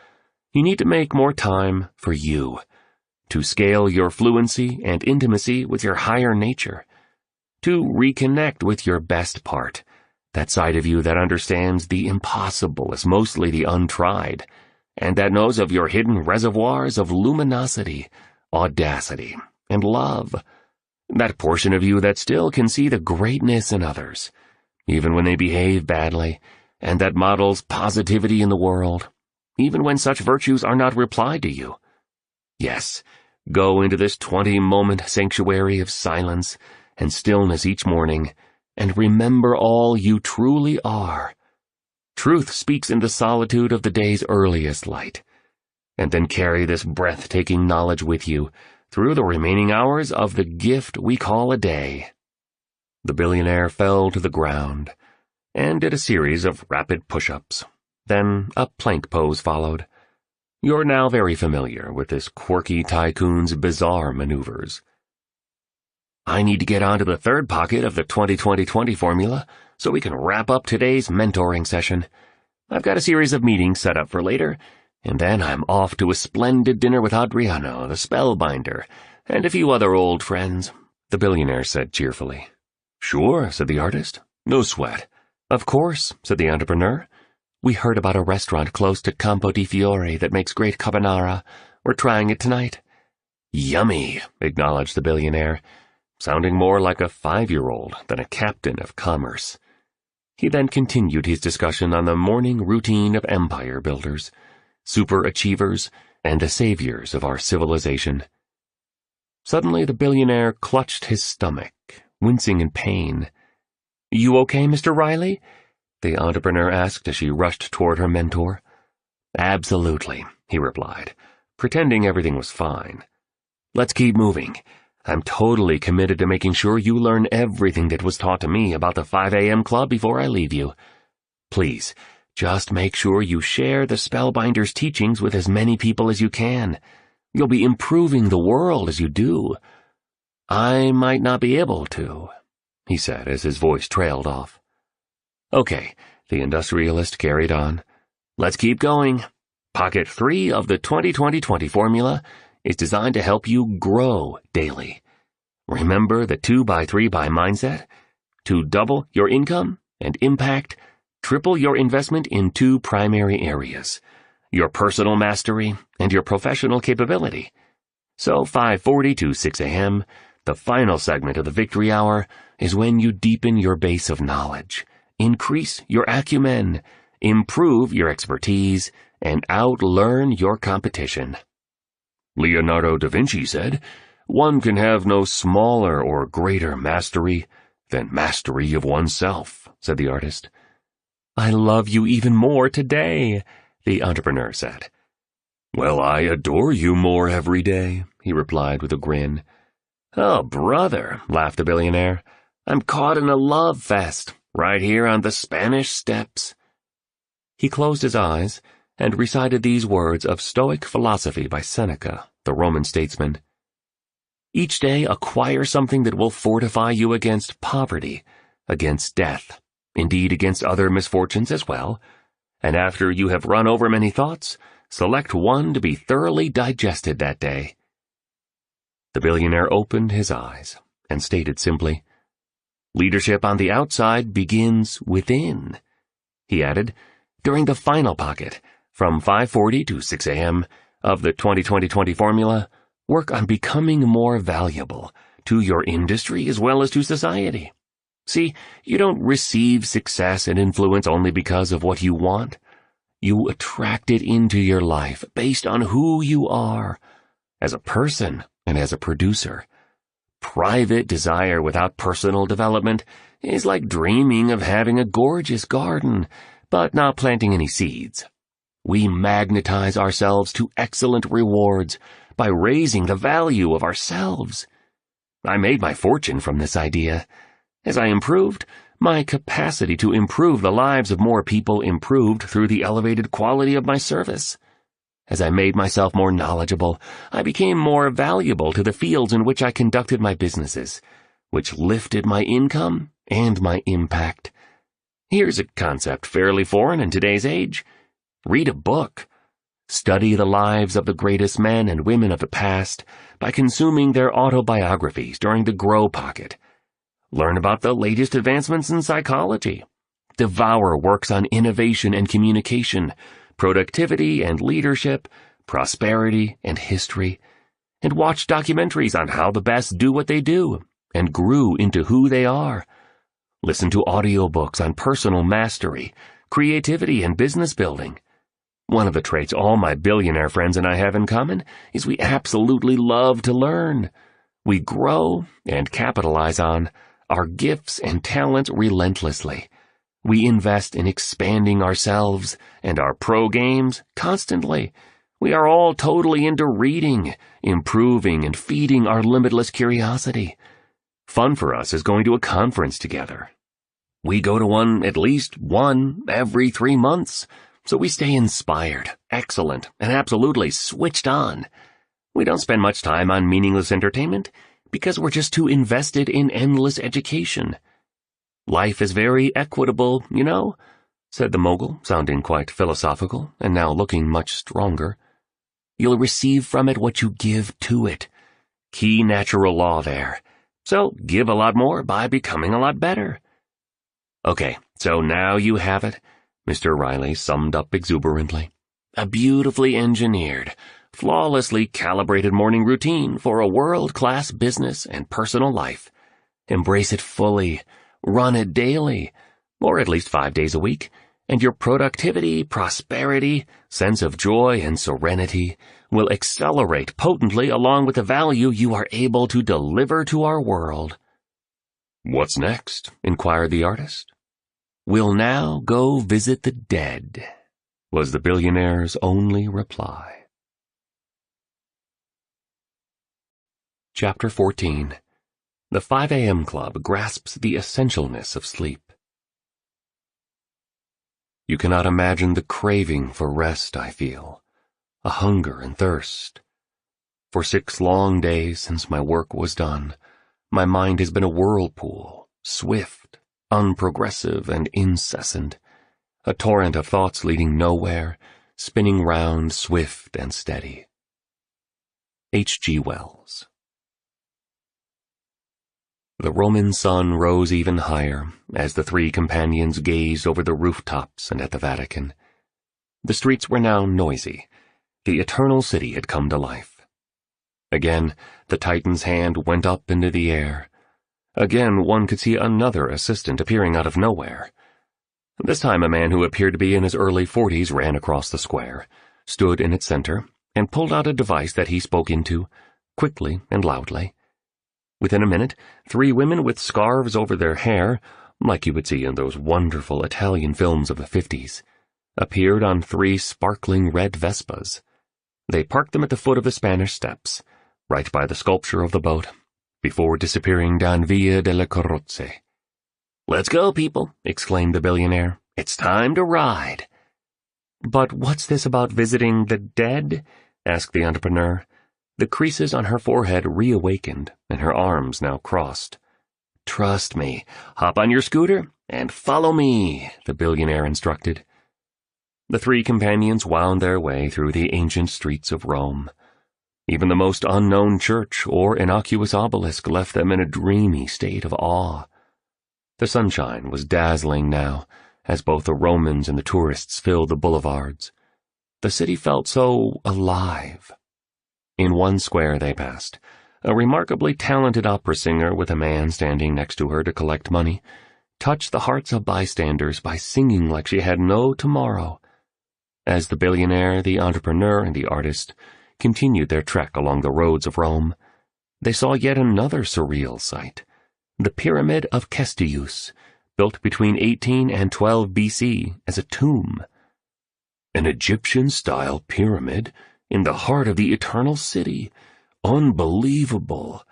You need to make more time for you, to scale your fluency and intimacy with your higher nature, to reconnect with your best part, that side of you that understands the impossible as mostly the untried, and that knows of your hidden reservoirs of luminosity, audacity, and love. That portion of you that still can see the greatness in others, even when they behave badly, and that models positivity in the world, even when such virtues are not replied to you. Yes, go into this 20-moment sanctuary of silence and stillness each morning, and remember all you truly are. Truth speaks in the solitude of the day's earliest light, and then carry this breathtaking knowledge with you through the remaining hours of the gift we call a day." The billionaire fell to the ground and did a series of rapid push-ups. Then a plank pose followed. You're now very familiar with this quirky tycoon's bizarre maneuvers. "I need to get onto the third pocket of the 20-20-20 formula so we can wrap up today's mentoring session. I've got a series of meetings set up for later, and then I'm off to a splendid dinner with Adriano, the Spellbinder, and a few other old friends," the billionaire said cheerfully. "Sure," said the artist. "No sweat." "Of course," said the entrepreneur. "We heard about a restaurant close to Campo di Fiore that makes great carbonara. We're trying it tonight." "Yummy," acknowledged the billionaire, sounding more like a 5-year-old than a captain of commerce. He then continued his discussion on the morning routine of empire builders, super achievers, and the saviors of our civilization. Suddenly the billionaire clutched his stomach, wincing in pain. "You okay, Mr. Riley?" the entrepreneur asked as she rushed toward her mentor. "Absolutely," he replied, pretending everything was fine. "Let's keep moving. I'm totally committed to making sure you learn everything that was taught to me about the 5 a.m. club before I leave you. Please, just make sure you share the Spellbinder's teachings with as many people as you can. You'll be improving the world as you do. I might not be able to," he said as his voice trailed off. "Okay," the industrialist carried on. "Let's keep going. Pocket 3 of the 20-20-20 formula is designed to help you grow daily. Remember the 2x3x mindset? To double your income and impact, triple your investment in 2 primary areas: your personal mastery and your professional capability. So 5:40 to 6 a.m., the final segment of the Victory Hour, is when you deepen your base of knowledge, increase your acumen, improve your expertise, and outlearn your competition." Leonardo da Vinci said, "One can have no smaller or greater mastery than mastery of oneself," said the artist. "I love you even more today," the entrepreneur said. "Well, I adore you more every day," he replied with a grin. "Oh, brother," laughed the billionaire, "I'm caught in a love fest, right here on the Spanish Steps." He closed his eyes and recited these words of Stoic philosophy by Seneca, the Roman statesman. "Each day acquire something that will fortify you against poverty, against death, indeed against other misfortunes as well, and after you have run over many thoughts, select one to be thoroughly digested that day." The billionaire opened his eyes and stated simply, "Leadership on the outside begins within." He added, "During the final pocket, from 5:40 to 6 a.m. of the 20-20-20 formula, work on becoming more valuable to your industry as well as to society. See, you don't receive success and influence only because of what you want. You attract it into your life based on who you are, as a person and as a producer. Private desire without personal development is like dreaming of having a gorgeous garden, but not planting any seeds. We magnetize ourselves to excellent rewards by raising the value of ourselves. I made my fortune from this idea. As I improved, my capacity to improve the lives of more people improved through the elevated quality of my service. As I made myself more knowledgeable, I became more valuable to the fields in which I conducted my businesses, which lifted my income and my impact. Here's a concept fairly foreign in today's age. Read a book. Study the lives of the greatest men and women of the past by consuming their autobiographies during the Grow Pocket. Learn about the latest advancements in psychology. Devour works on innovation and communication, productivity and leadership, prosperity and history, and watch documentaries on how the best do what they do and grew into who they are. Listen to audiobooks on personal mastery, creativity, and business building. One of the traits all my billionaire friends and I have in common is we absolutely love to learn. We grow and capitalize on our gifts and talents relentlessly. We invest in expanding ourselves and our pro games constantly. We are all totally into reading, improving, and feeding our limitless curiosity. Fun for us is going to a conference together. We go to at least one every 3 months, so we stay inspired, excellent, and absolutely switched on. We don't spend much time on meaningless entertainment because we're just too invested in endless education. Life is very equitable, you know, said the mogul, sounding quite philosophical and now looking much stronger. You'll receive from it what you give to it. Key natural law there. So give a lot more by becoming a lot better. Okay, so now you have it, Mr. Riley summed up exuberantly. A beautifully engineered, flawlessly calibrated morning routine for a world-class business and personal life. Embrace it fully, run it daily, or at least 5 days a week, and your productivity, prosperity, sense of joy, and serenity will accelerate potently along with the value you are able to deliver to our world. What's next? Inquired the artist. We'll now go visit the dead, was the billionaire's only reply. Chapter 14. The 5 a.m. Club grasps the essentialness of sleep. You cannot imagine the craving for rest I feel, a hunger and thirst. For 6 long days since my work was done, My mind has been a whirlpool, swift, unprogressive, and incessant, a torrent of thoughts leading nowhere, spinning round swift and steady. H.G. Wells. The Roman sun rose even higher as the three companions gazed over the rooftops and at the Vatican. The streets were now noisy. The eternal city had come to life. Again, the Titan's hand went up into the air. Again, one could see another assistant appearing out of nowhere. This time a man who appeared to be in his early 40s ran across the square, stood in its center, and pulled out a device that he spoke into, quickly and loudly. Within a minute, three women with scarves over their hair, like you would see in those wonderful Italian films of the 50s, appeared on three sparkling red Vespas. They parked them at the foot of the Spanish Steps, right by the sculpture of the boat, before disappearing down Via delle Carrozze. "Let's go, people," exclaimed the billionaire. "It's time to ride." "But what's this about visiting the dead?" asked the entrepreneur. The creases on her forehead reawakened, and her arms now crossed. "Trust me. Hop on your scooter and follow me," the billionaire instructed. The three companions wound their way through the ancient streets of Rome. Even the most unknown church or innocuous obelisk left them in a dreamy state of awe. The sunshine was dazzling now, as both the Romans and the tourists filled the boulevards. The city felt so alive. In one square they passed, a remarkably talented opera singer with a man standing next to her to collect money, touched the hearts of bystanders by singing like she had no tomorrow. As the billionaire, the entrepreneur, and the artist continued their trek along the roads of Rome, they saw yet another surreal sight, the Pyramid of Cestius, built between 18 and 12 B.C. as a tomb. An Egyptian-style pyramid in the heart of the Eternal City. Unbelievable,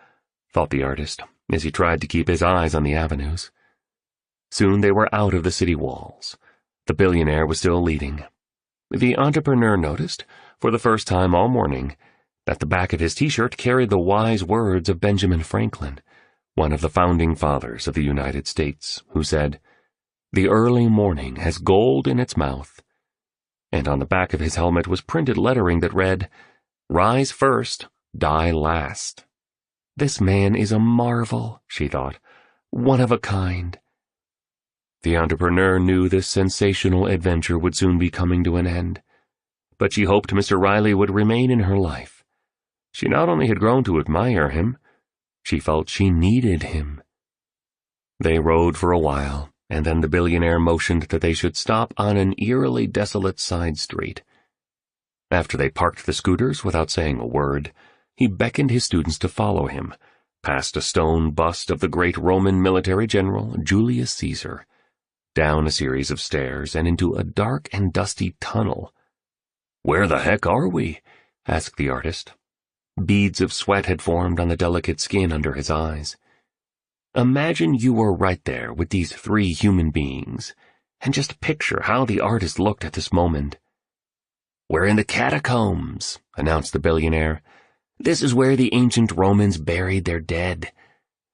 thought the artist, as he tried to keep his eyes on the avenues. Soon they were out of the city walls. The billionaire was still leading. The entrepreneur noticed, for the first time all morning, that the back of his t-shirt carried the wise words of Benjamin Franklin, one of the founding fathers of the United States, who said, "The early morning has gold in its mouth." And on the back of his helmet was printed lettering that read, "Rise first, die last." This man is a marvel, she thought, one of a kind. The entrepreneur knew this sensational adventure would soon be coming to an end, but she hoped Mr. Riley would remain in her life. She not only had grown to admire him, she felt she needed him. They rode for a while, and then the billionaire motioned that they should stop on an eerily desolate side street. After they parked the scooters without saying a word, he beckoned his students to follow him, past a stone bust of the great Roman military general Julius Caesar, down a series of stairs and into a dark and dusty tunnel. "Where the heck are we?" asked the artist. Beads of sweat had formed on the delicate skin under his eyes. Imagine you were right there with these three human beings, and just picture how the artist looked at this moment. "We're in the catacombs," announced the billionaire. "This is where the ancient Romans buried their dead.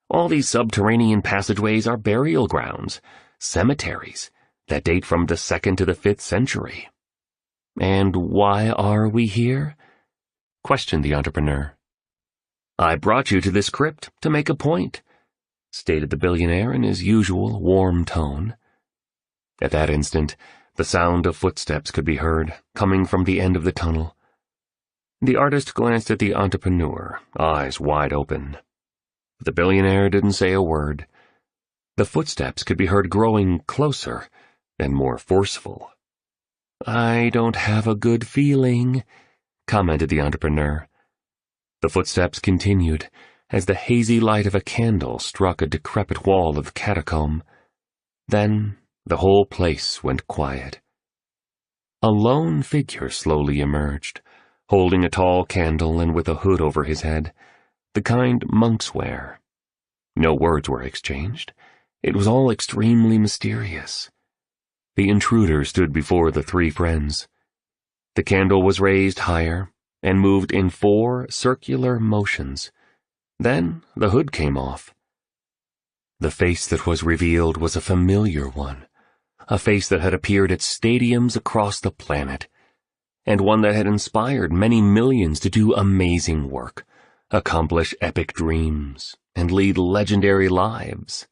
All these subterranean passageways are burial grounds, cemeteries, that date from the 2nd to the 5th century. "And why are we here?" questioned the entrepreneur. "I brought you to this crypt to make a point," stated the billionaire in his usual warm tone. At that instant, the sound of footsteps could be heard, coming from the end of the tunnel. The artist glanced at the entrepreneur, eyes wide open. The billionaire didn't say a word. The footsteps could be heard growing closer and more forceful. "I don't have a good feeling," commented the entrepreneur. The footsteps continued as the hazy light of a candle struck a decrepit wall of the catacomb. Then the whole place went quiet. A lone figure slowly emerged, holding a tall candle and with a hood over his head, the kind monks wear. No words were exchanged. It was all extremely mysterious. The intruder stood before the three friends. The candle was raised higher and moved in 4 circular motions. Then the hood came off. The face that was revealed was a familiar one, a face that had appeared at stadiums across the planet, and one that had inspired many millions to do amazing work, accomplish epic dreams, and lead legendary lives.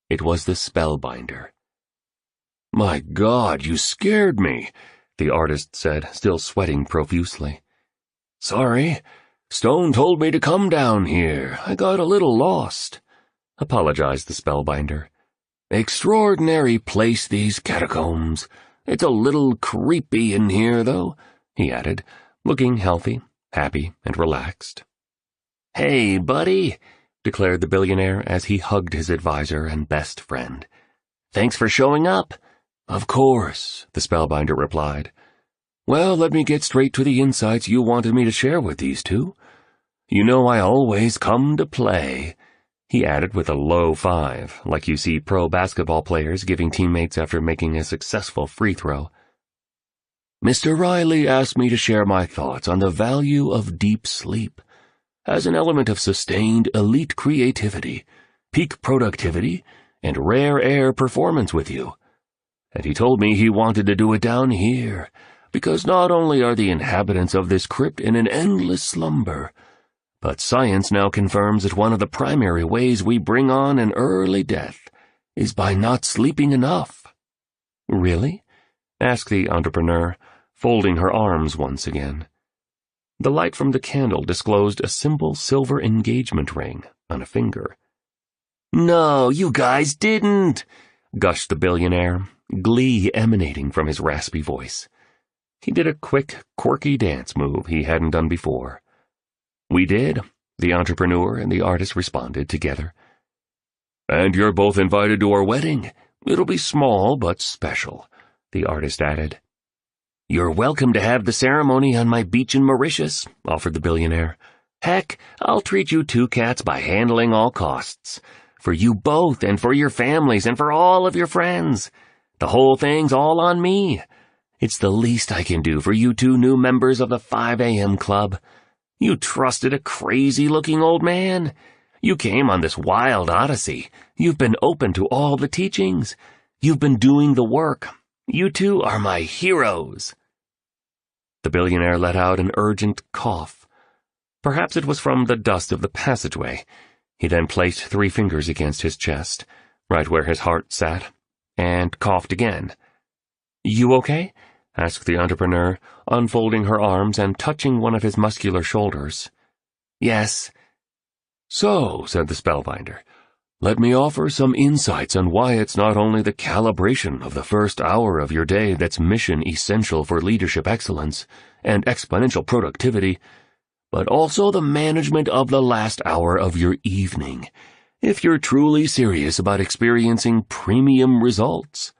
It was the Spellbinder. "My God, you scared me," the artist said, still sweating profusely. "Sorry. Stone told me to come down here. I got a little lost," apologized the Spellbinder. "Extraordinary place, these catacombs. It's a little creepy in here, though," he added, looking healthy, happy, and relaxed. "Hey, buddy," declared the billionaire as he hugged his advisor and best friend. "Thanks for showing up." "Of course," the Spellbinder replied. "Well, let me get straight to the insights you wanted me to share with these two. You know I always come to play," he added with a low five, like you see pro basketball players giving teammates after making a successful free throw. "Mr. Riley asked me to share my thoughts on the value of deep sleep as an element of sustained elite creativity, peak productivity, and rare air performance with you. And he told me he wanted to do it down here, because not only are the inhabitants of this crypt in an endless slumber, but science now confirms that one of the primary ways we bring on an early death is by not sleeping enough." "Really?" asked the entrepreneur, folding her arms once again. The light from the candle disclosed a simple silver engagement ring on a finger. "No, you guys didn't," gushed the billionaire, glee emanating from his raspy voice. He did a quick, quirky dance move he hadn't done before. "We did," the entrepreneur and the artist responded together. "And you're both invited to our wedding. It'll be small but special," the artist added. "You're welcome to have the ceremony on my beach in Mauritius," offered the billionaire. "Heck, I'll treat you two cats by handling all costs. For you both, and for your families, and for all of your friends. The whole thing's all on me. It's the least I can do for you two new members of the 5 a.m. club. You trusted a crazy-looking old man. You came on this wild odyssey. You've been open to all the teachings. You've been doing the work. You two are my heroes." The billionaire let out an urgent cough. Perhaps it was from the dust of the passageway. He then placed 3 fingers against his chest, right where his heart sat, and coughed again. "You okay?" asked the entrepreneur, unfolding her arms and touching one of his muscular shoulders. "Yes." "So," said the Spellbinder, "let me offer some insights on why it's not only the calibration of the first hour of your day that's mission essential for leadership excellence and exponential productivity, but also the management of the last hour of your evening, if you're truly serious about experiencing premium results."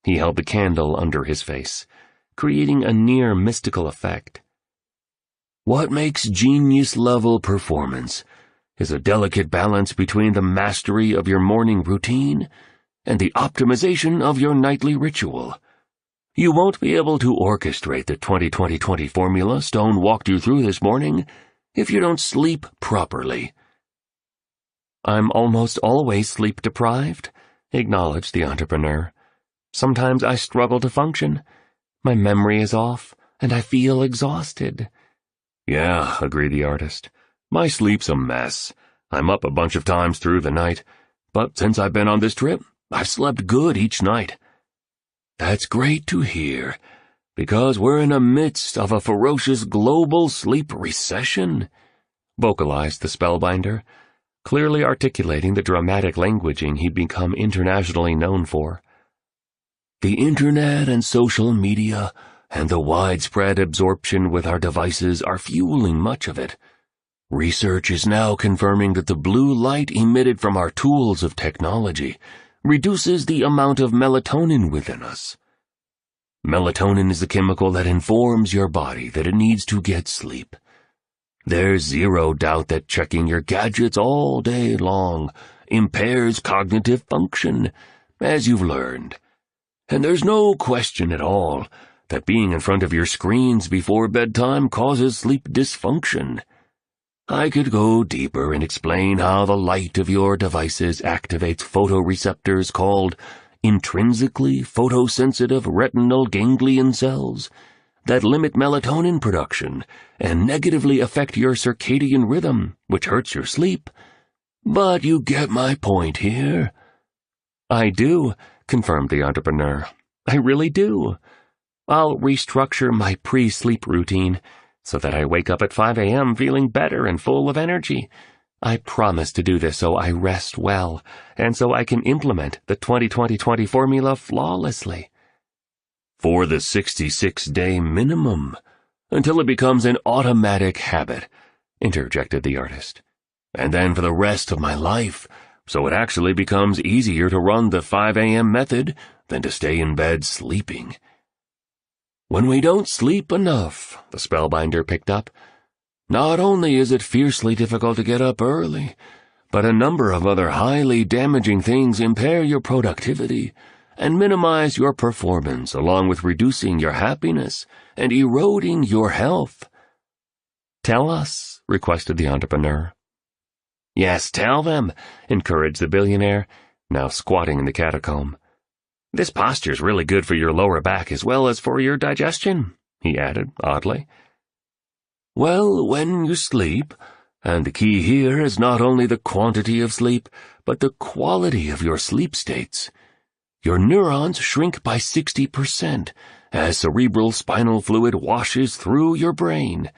He held the candle under his face, creating a near mystical effect. "What makes genius-level performance is a delicate balance between the mastery of your morning routine and the optimization of your nightly ritual. You won't be able to orchestrate the 20-20-20 formula Stone walked you through this morning if you don't sleep properly." "I'm almost always sleep-deprived," acknowledged the entrepreneur. "Sometimes I struggle to function. My memory is off, and I feel exhausted." "Yeah," agreed the artist. "My sleep's a mess. I'm up a bunch of times through the night, but since I've been on this trip, I've slept good each night." "That's great to hear, because we're in the midst of a ferocious global sleep recession," vocalized the Spellbinder, clearly articulating the dramatic languaging he'd become internationally known for. "The internet and social media and the widespread absorption with our devices are fueling much of it. Research is now confirming that the blue light emitted from our tools of technology reduces the amount of melatonin within us. Melatonin is the chemical that informs your body that it needs to get sleep. There's zero doubt that checking your gadgets all day long impairs cognitive function, as you've learned. And there's no question at all that being in front of your screens before bedtime causes sleep dysfunction. I could go deeper and explain how the light of your devices activates photoreceptors called intrinsically photosensitive retinal ganglion cells that limit melatonin production and negatively affect your circadian rhythm, which hurts your sleep. But you get my point here. I do, confirmed the entrepreneur. I really do. I'll restructure my pre-sleep routine so that I wake up at 5 a.m. feeling better and full of energy. I promise to do this so I rest well, and so I can implement the 20-20-20 formula flawlessly. For the 66-day minimum, until it becomes an automatic habit, interjected the artist. And then for the rest of my life, so it actually becomes easier to run the 5 a.m. method than to stay in bed sleeping. When we don't sleep enough, the spellbinder picked up, not only is it fiercely difficult to get up early, but a number of other highly damaging things impair your productivity and minimize your performance, along with reducing your happiness and eroding your health. Tell us, requested the entrepreneur. Yes, tell them, encouraged the billionaire, now squatting in the catacomb. This posture's really good for your lower back as well as for your digestion, he added, oddly. Well, when you sleep, and the key here is not only the quantity of sleep, but the quality of your sleep states, your neurons shrink by 60% as cerebral spinal fluid washes through your brain.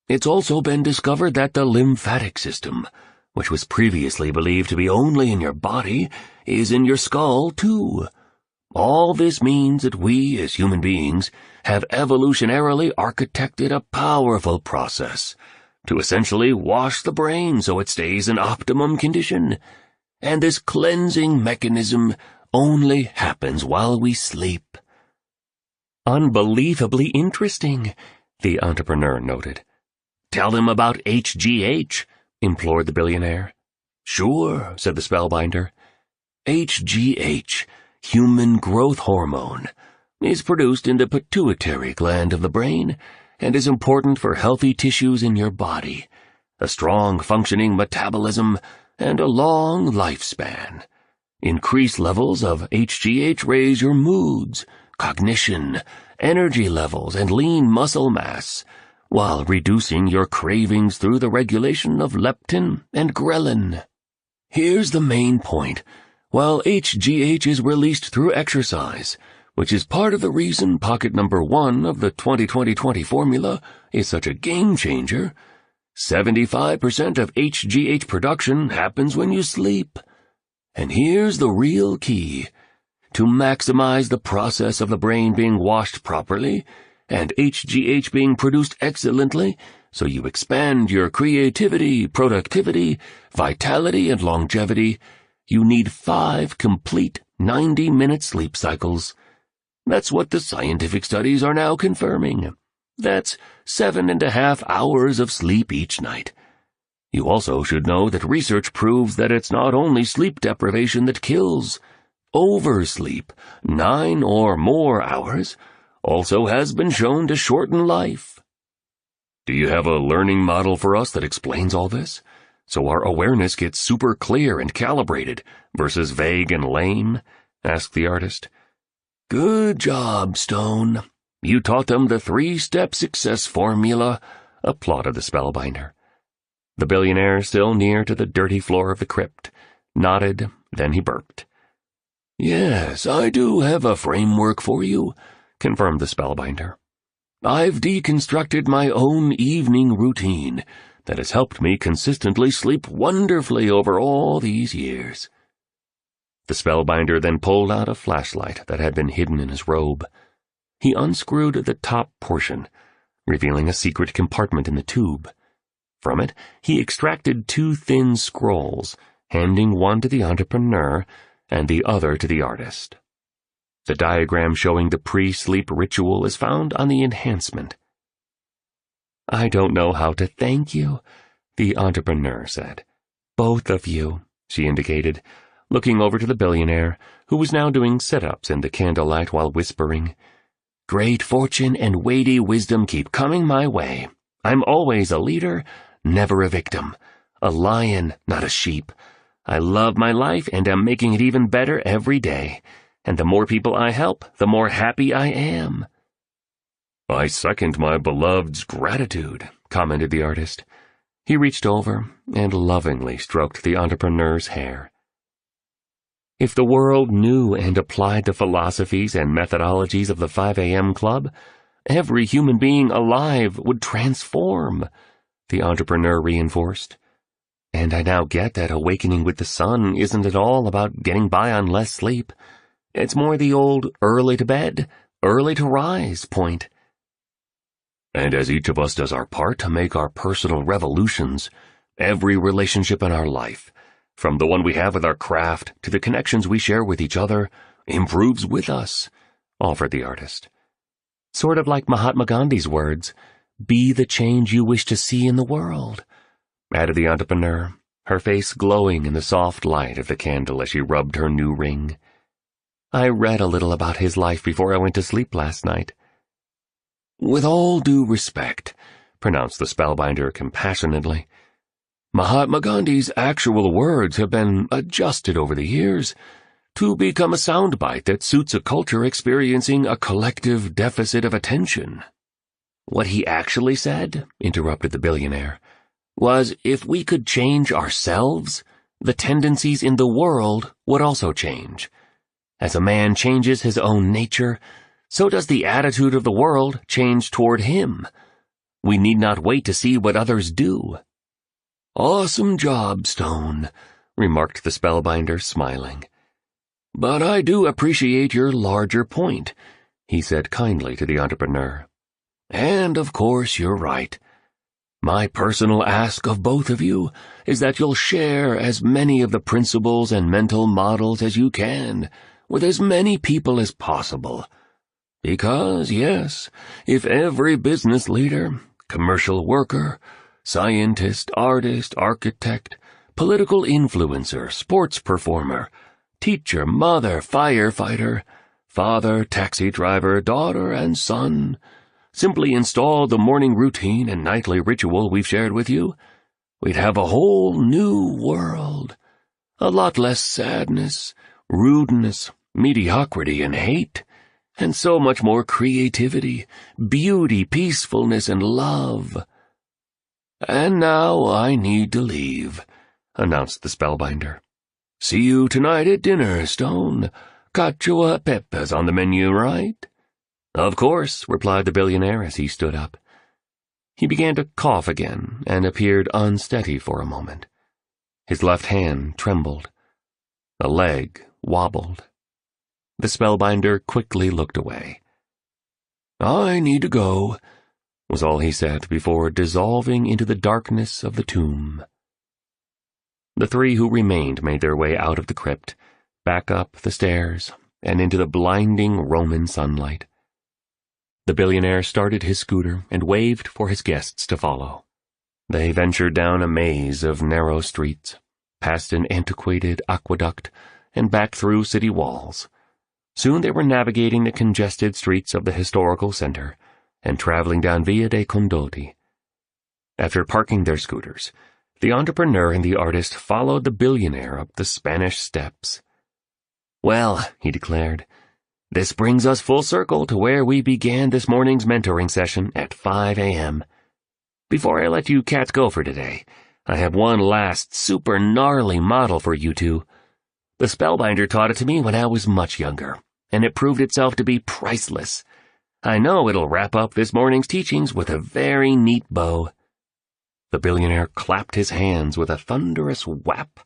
It's also been discovered that the lymphatic system, which was previously believed to be only in your body, is in your skull too. All this means that we, as human beings, have evolutionarily architected a powerful process to essentially wash the brain so it stays in optimum condition, and this cleansing mechanism only happens while we sleep. Unbelievably interesting, the entrepreneur noted. Tell them about HGH, implored the billionaire. Sure, said the spellbinder. HGH, human growth hormone, is produced in the pituitary gland of the brain and is important for healthy tissues in your body, a strong functioning metabolism, and a long lifespan. Increased levels of HGH raise your moods, cognition, energy levels, and lean muscle mass, while reducing your cravings through the regulation of leptin and ghrelin. Here's the main point. While HGH is released through exercise, which is part of the reason pocket number 1 of the 20-20-20 formula is such a game-changer, 75% of HGH production happens when you sleep. And here's the real key. To maximize the process of the brain being washed properly and HGH being produced excellently, so you expand your creativity, productivity, vitality, and longevity, you need 5 complete 90-minute sleep cycles. That's what the scientific studies are now confirming. That's 7.5 hours of sleep each night. You also should know that research proves that it's not only sleep deprivation that kills. Oversleep, 9 or more hours, also has been shown to shorten life. Do you have a learning model for us that explains all this, so our awareness gets super clear and calibrated versus vague and lame? Asked the artist. Good job, Stone. You taught them the 3-step success formula, applauded the spellbinder. The billionaire, still near to the dirty floor of the crypt, nodded, then he burped. Yes, I do have a framework for you, confirmed the spellbinder. I've deconstructed my own evening routine that has helped me consistently sleep wonderfully over all these years. The spellbinder then pulled out a flashlight that had been hidden in his robe. He unscrewed the top portion, revealing a secret compartment in the tube. From it, he extracted 2 thin scrolls, handing one to the entrepreneur and the other to the artist. The diagram showing the pre-sleep ritual is found on the enhancement. I don't know how to thank you, the entrepreneur said. Both of you, she indicated, looking over to the billionaire, who was now doing sit-ups in the candlelight while whispering, "Great fortune and weighty wisdom keep coming my way. I'm always a leader, never a victim. A lion, not a sheep. I love my life and am making it even better every day. And the more people I help, the more happy I am." "I second my beloved's gratitude," commented the artist. He reached over and lovingly stroked the entrepreneur's hair. If the world knew and applied the philosophies and methodologies of the 5 a.m. Club, every human being alive would transform, the entrepreneur reinforced. And I now get that awakening with the sun isn't at all about getting by on less sleep. It's more the old early to bed, early to rise point. "And as each of us does our part to make our personal revolutions, every relationship in our life, from the one we have with our craft to the connections we share with each other, improves with us," offered the artist. Sort of like Mahatma Gandhi's words, "Be the change you wish to see in the world," added the entrepreneur, her face glowing in the soft light of the candle as she rubbed her new ring. "I read a little about his life before I went to sleep last night." "With all due respect," pronounced the spellbinder compassionately, "Mahatma Gandhi's actual words have been adjusted over the years to become a soundbite that suits a culture experiencing a collective deficit of attention." "What he actually said," interrupted the billionaire, "was if we could change ourselves, the tendencies in the world would also change. As a man changes his own nature, so does the attitude of the world change toward him. We need not wait to see what others do." "Awesome job, Stone," remarked the spellbinder, smiling. "But I do appreciate your larger point," he said kindly to the entrepreneur. "And, of course, you're right. My personal ask of both of you is that you'll share as many of the principles and mental models as you can with as many people as possible. Because, yes, if every business leader, commercial worker, scientist, artist, architect, political influencer, sports performer, teacher, mother, firefighter, father, taxi driver, daughter, and son simply install the morning routine and nightly ritual we've shared with you, we'd have a whole new world. A lot less sadness, rudeness, mediocrity, and hate, and so much more creativity, beauty, peacefulness, and love." "And now I need to leave," announced the spellbinder. "See you tonight at dinner, Stone. Cacio e pepe's on the menu, right?" "Of course," replied the billionaire as he stood up. He began to cough again and appeared unsteady for a moment. His left hand trembled. A leg wobbled. The spellbinder quickly looked away. "I need to go," was all he said before dissolving into the darkness of the tomb. The three who remained made their way out of the crypt, back up the stairs, and into the blinding Roman sunlight. The billionaire started his scooter and waved for his guests to follow. They ventured down a maze of narrow streets, past an antiquated aqueduct, and back through city walls. Soon they were navigating the congested streets of the historical center and traveling down Via dei Condotti. After parking their scooters, the entrepreneur and the artist followed the billionaire up the Spanish steps. "Well," he declared, "this brings us full circle to where we began this morning's mentoring session at 5 a.m. Before I let you cats go for today, I have one last super gnarly model for you two. The spellbinder taught it to me when I was much younger, and it proved itself to be priceless. I know it'll wrap up this morning's teachings with a very neat bow." The billionaire clapped his hands with a thunderous whap.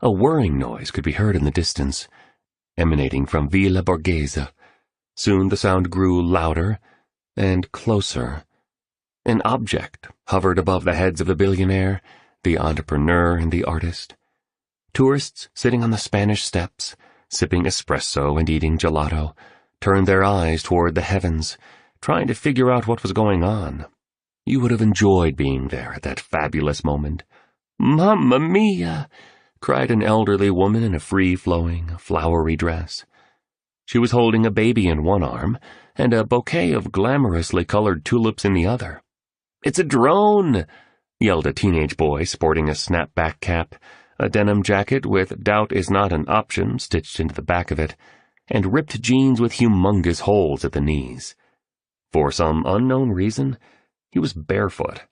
A whirring noise could be heard in the distance, emanating from Villa Borghese. Soon the sound grew louder and closer. An object hovered above the heads of the billionaire, the entrepreneur, and the artist. Tourists sitting on the Spanish steps, sipping espresso and eating gelato, turned their eyes toward the heavens, trying to figure out what was going on. You would have enjoyed being there at that fabulous moment. "Mamma mia!" cried an elderly woman in a free-flowing, flowery dress. She was holding a baby in one arm and a bouquet of glamorously colored tulips in the other. "It's a drone!" yelled a teenage boy sporting a snapback cap, a denim jacket with "Doubt is not an option" stitched into the back of it, and ripped jeans with humongous holes at the knees. For some unknown reason, he was barefoot.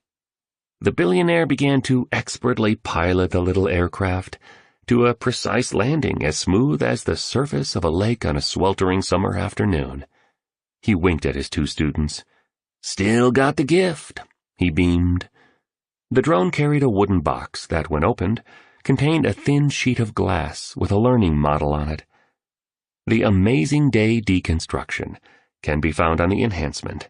The billionaire began to expertly pilot the little aircraft to a precise landing as smooth as the surface of a lake on a sweltering summer afternoon. He winked at his two students. "Still got the gift," he beamed. The drone carried a wooden box that, when opened, contained a thin sheet of glass with a learning model on it. The Amazing Day Deconstruction can be found on the enhancement.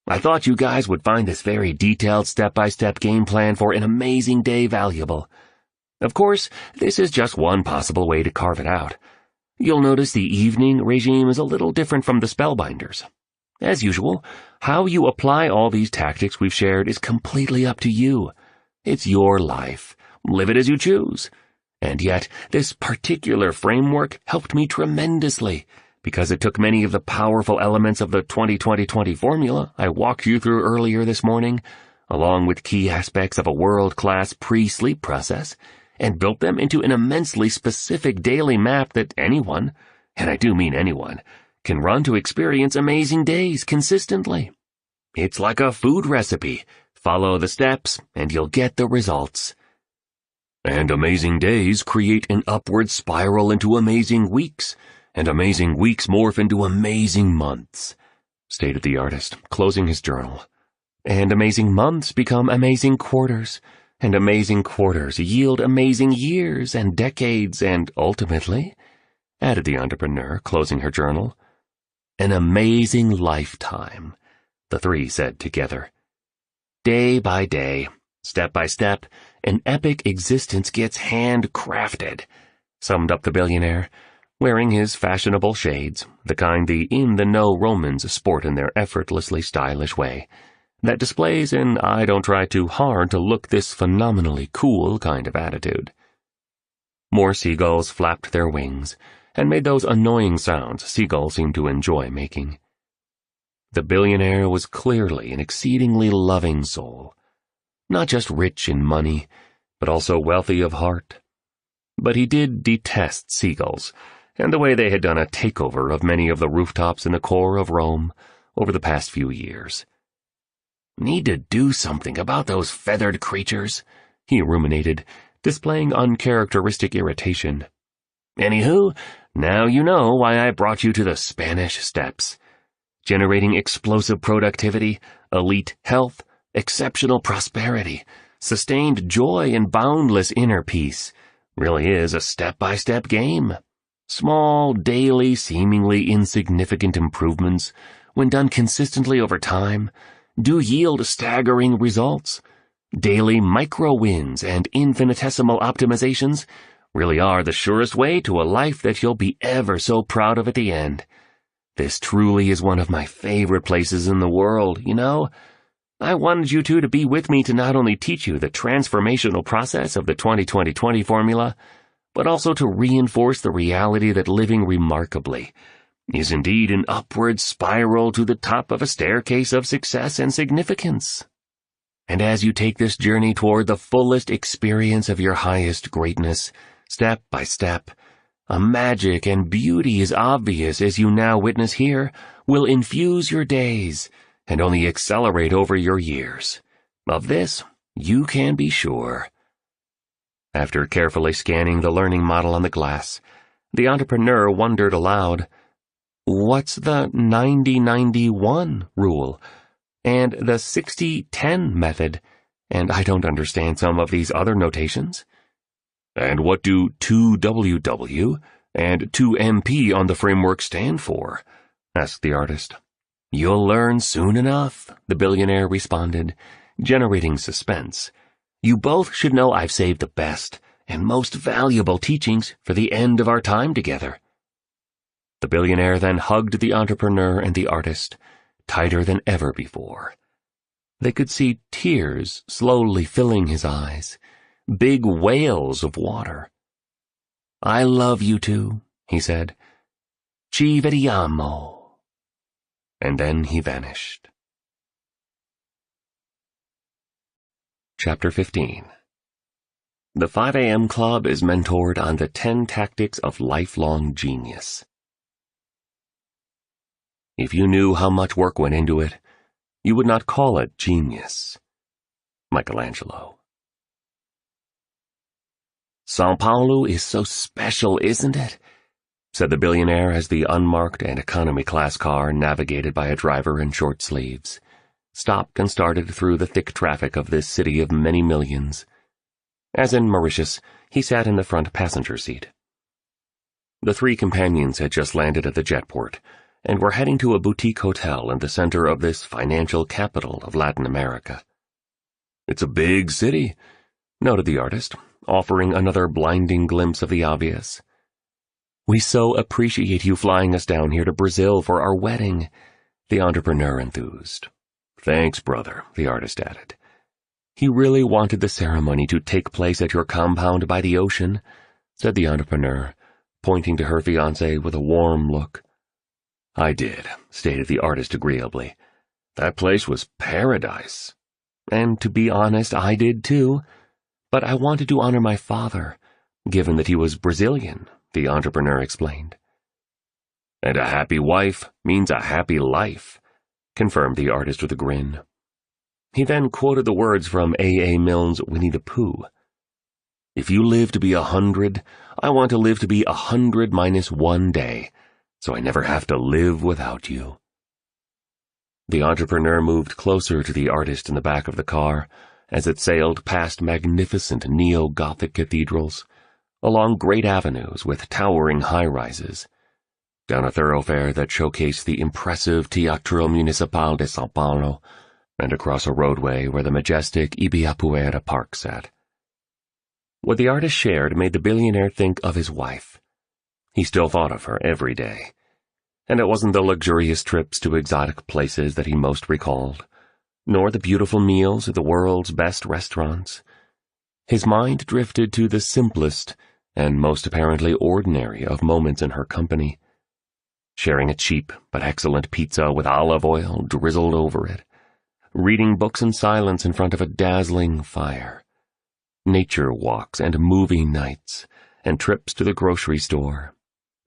"I thought you guys would find this very detailed step-by-step game plan for an amazing day valuable. Of course, this is just one possible way to carve it out. You'll notice the evening regime is a little different from the Spellbinders. As usual, how you apply all these tactics we've shared is completely up to you. It's your life. Live it as you choose. And yet, this particular framework helped me tremendously, because it took many of the powerful elements of the 20-20-20 formula I walked you through earlier this morning, along with key aspects of a world-class pre-sleep process, and built them into an immensely specific daily map that anyone, and I do mean anyone, can run to experience amazing days consistently. It's like a food recipe. Follow the steps, and you'll get the results. And amazing days create an upward spiral into amazing weeks, and amazing weeks morph into amazing months," stated the artist, closing his journal. "And amazing months become amazing quarters, and amazing quarters yield amazing years and decades, and ultimately," added the entrepreneur, closing her journal, "an amazing lifetime," the three said together. "Day by day, step by step, an epic existence gets handcrafted," summed up the billionaire, wearing his fashionable shades, the kind the in-the-know Romans sport in their effortlessly stylish way, that displays an "I don't try too hard to look this phenomenally cool" kind of attitude. More seagulls flapped their wings and made those annoying sounds seagulls seem to enjoy making. The billionaire was clearly an exceedingly loving soul, not just rich in money, but also wealthy of heart. But he did detest seagulls, and the way they had done a takeover of many of the rooftops in the core of Rome over the past few years. "Need to do something about those feathered creatures," he ruminated, displaying uncharacteristic irritation. "Anywho, now you know why I brought you to the Spanish Steps. Generating explosive productivity, elite health, exceptional prosperity, sustained joy, and boundless inner peace really is a step-by-step game. Small, daily, seemingly insignificant improvements, when done consistently over time, do yield staggering results. Daily micro-wins and infinitesimal optimizations really are the surest way to a life that you'll be ever so proud of at the end. This truly is one of my favorite places in the world, you know? I wanted you two to be with me to not only teach you the transformational process of the 20-20-20 formula, but also to reinforce the reality that living remarkably is indeed an upward spiral to the top of a staircase of success and significance. And as you take this journey toward the fullest experience of your highest greatness, step by step, a magic and beauty as obvious as you now witness here will infuse your days and only accelerate over your years. Of this, you can be sure. After carefully scanning the learning model on the glass, the entrepreneur wondered aloud, "What's the 90-91 rule? And the 60-10 method? And I don't understand some of these other notations." "And what do 2WW and 2MP on the framework stand for?" asked the artist. "You'll learn soon enough," the billionaire responded, generating suspense. "You both should know I've saved the best and most valuable teachings for the end of our time together." The billionaire then hugged the entrepreneur and the artist, tighter than ever before. They could see tears slowly filling his eyes, big whales of water. "I love you two," he said. "Ci vediamo." And then he vanished. Chapter 15. The 5 a.m. Club is mentored on the 10 tactics of lifelong genius. If you knew how much work went into it, you would not call it genius. Michelangelo. São Paulo is so special, isn't it? Said the billionaire as the unmarked and economy-class car, navigated by a driver in short sleeves, stopped and started through the thick traffic of this city of many millions. As in Mauritius, he sat in the front passenger seat. The 3 companions had just landed at the jetport and were heading to a boutique hotel in the center of this financial capital of Latin America. "It's a big city," noted the artist, offering another blinding glimpse of the obvious. "We so appreciate you flying us down here to Brazil for our wedding," the entrepreneur enthused. "Thanks, brother," the artist added. "He really wanted the ceremony to take place at your compound by the ocean," said the entrepreneur, pointing to her fiancé with a warm look. "I did," stated the artist agreeably. "That place was paradise." "And to be honest, I did too. But I wanted to honor my father, given that he was Brazilian," the entrepreneur explained. "And a happy wife means a happy life," confirmed the artist with a grin. He then quoted the words from A. Milne's Winnie the Pooh. "If you live to be 100, I want to live to be 100 minus 1 day, so I never have to live without you." The entrepreneur moved closer to the artist in the back of the car as it sailed past magnificent neo-Gothic cathedrals, along great avenues with towering high-rises, down a thoroughfare that showcased the impressive Teatro Municipal de São Paulo, and across a roadway where the majestic Ibirapuera Park sat. What the artist shared made the billionaire think of his wife. He still thought of her every day, and it wasn't the luxurious trips to exotic places that he most recalled, nor the beautiful meals at the world's best restaurants. His mind drifted to the simplest and most apparently ordinary of moments in her company, sharing a cheap but excellent pizza with olive oil drizzled over it, reading books in silence in front of a dazzling fire, nature walks and movie nights, and trips to the grocery store,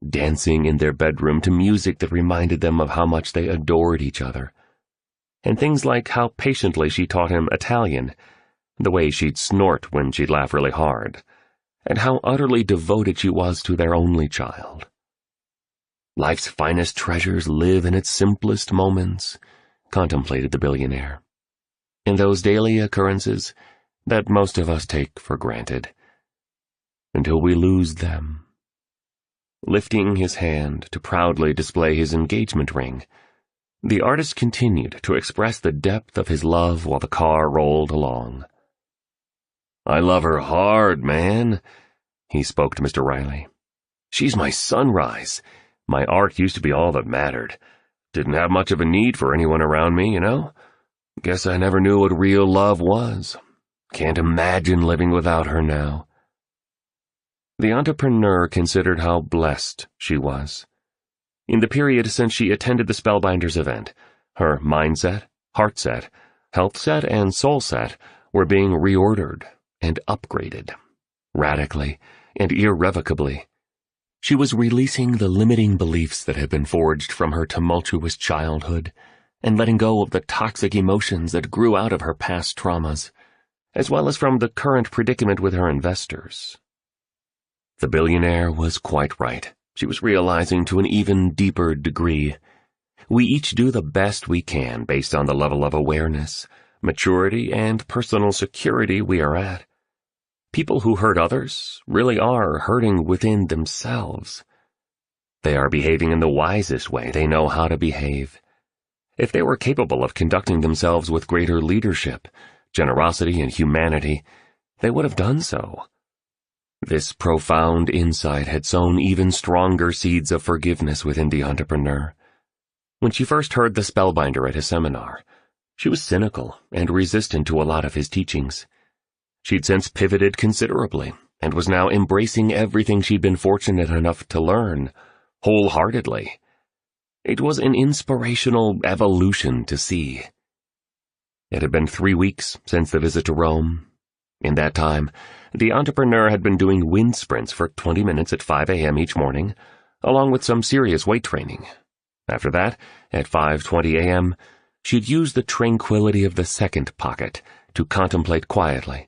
dancing in their bedroom to music that reminded them of how much they adored each other, and things like how patiently she taught him Italian, the way she'd snort when she'd laugh really hard, and how utterly devoted she was to their only child. Life's finest treasures live in its simplest moments, contemplated the billionaire. In those daily occurrences that most of us take for granted, until we lose them. Lifting his hand to proudly display his engagement ring, the artist continued to express the depth of his love while the car rolled along. "I love her hard, man," he spoke to Mr. Riley. "She's my sunrise. My art used to be all that mattered. Didn't have much of a need for anyone around me, you know? Guess I never knew what real love was. Can't imagine living without her now." The entrepreneur considered how blessed she was. In the period since she attended the Spellbinders event, her mindset, heart set, health set, and soul set were being reordered and upgraded, radically and irrevocably. She was releasing the limiting beliefs that had been forged from her tumultuous childhood and letting go of the toxic emotions that grew out of her past traumas, as well as from the current predicament with her investors. The billionaire was quite right. She was realizing to an even deeper degree. We each do the best we can based on the level of awareness, maturity, and personal security we are at. People who hurt others really are hurting within themselves. They are behaving in the wisest way they know how to behave. If they were capable of conducting themselves with greater leadership, generosity, and humanity, they would have done so. This profound insight had sown even stronger seeds of forgiveness within the entrepreneur. When she first heard the spellbinder at his seminar, she was cynical and resistant to a lot of his teachings. She'd since pivoted considerably and was now embracing everything she'd been fortunate enough to learn, wholeheartedly. It was an inspirational evolution to see. It had been 3 weeks since the visit to Rome. In that time, the entrepreneur had been doing wind sprints for 20 minutes at 5 a.m. each morning, along with some serious weight training. After that, at 5:20 a.m., she'd use the tranquility of the second pocket to contemplate quietly,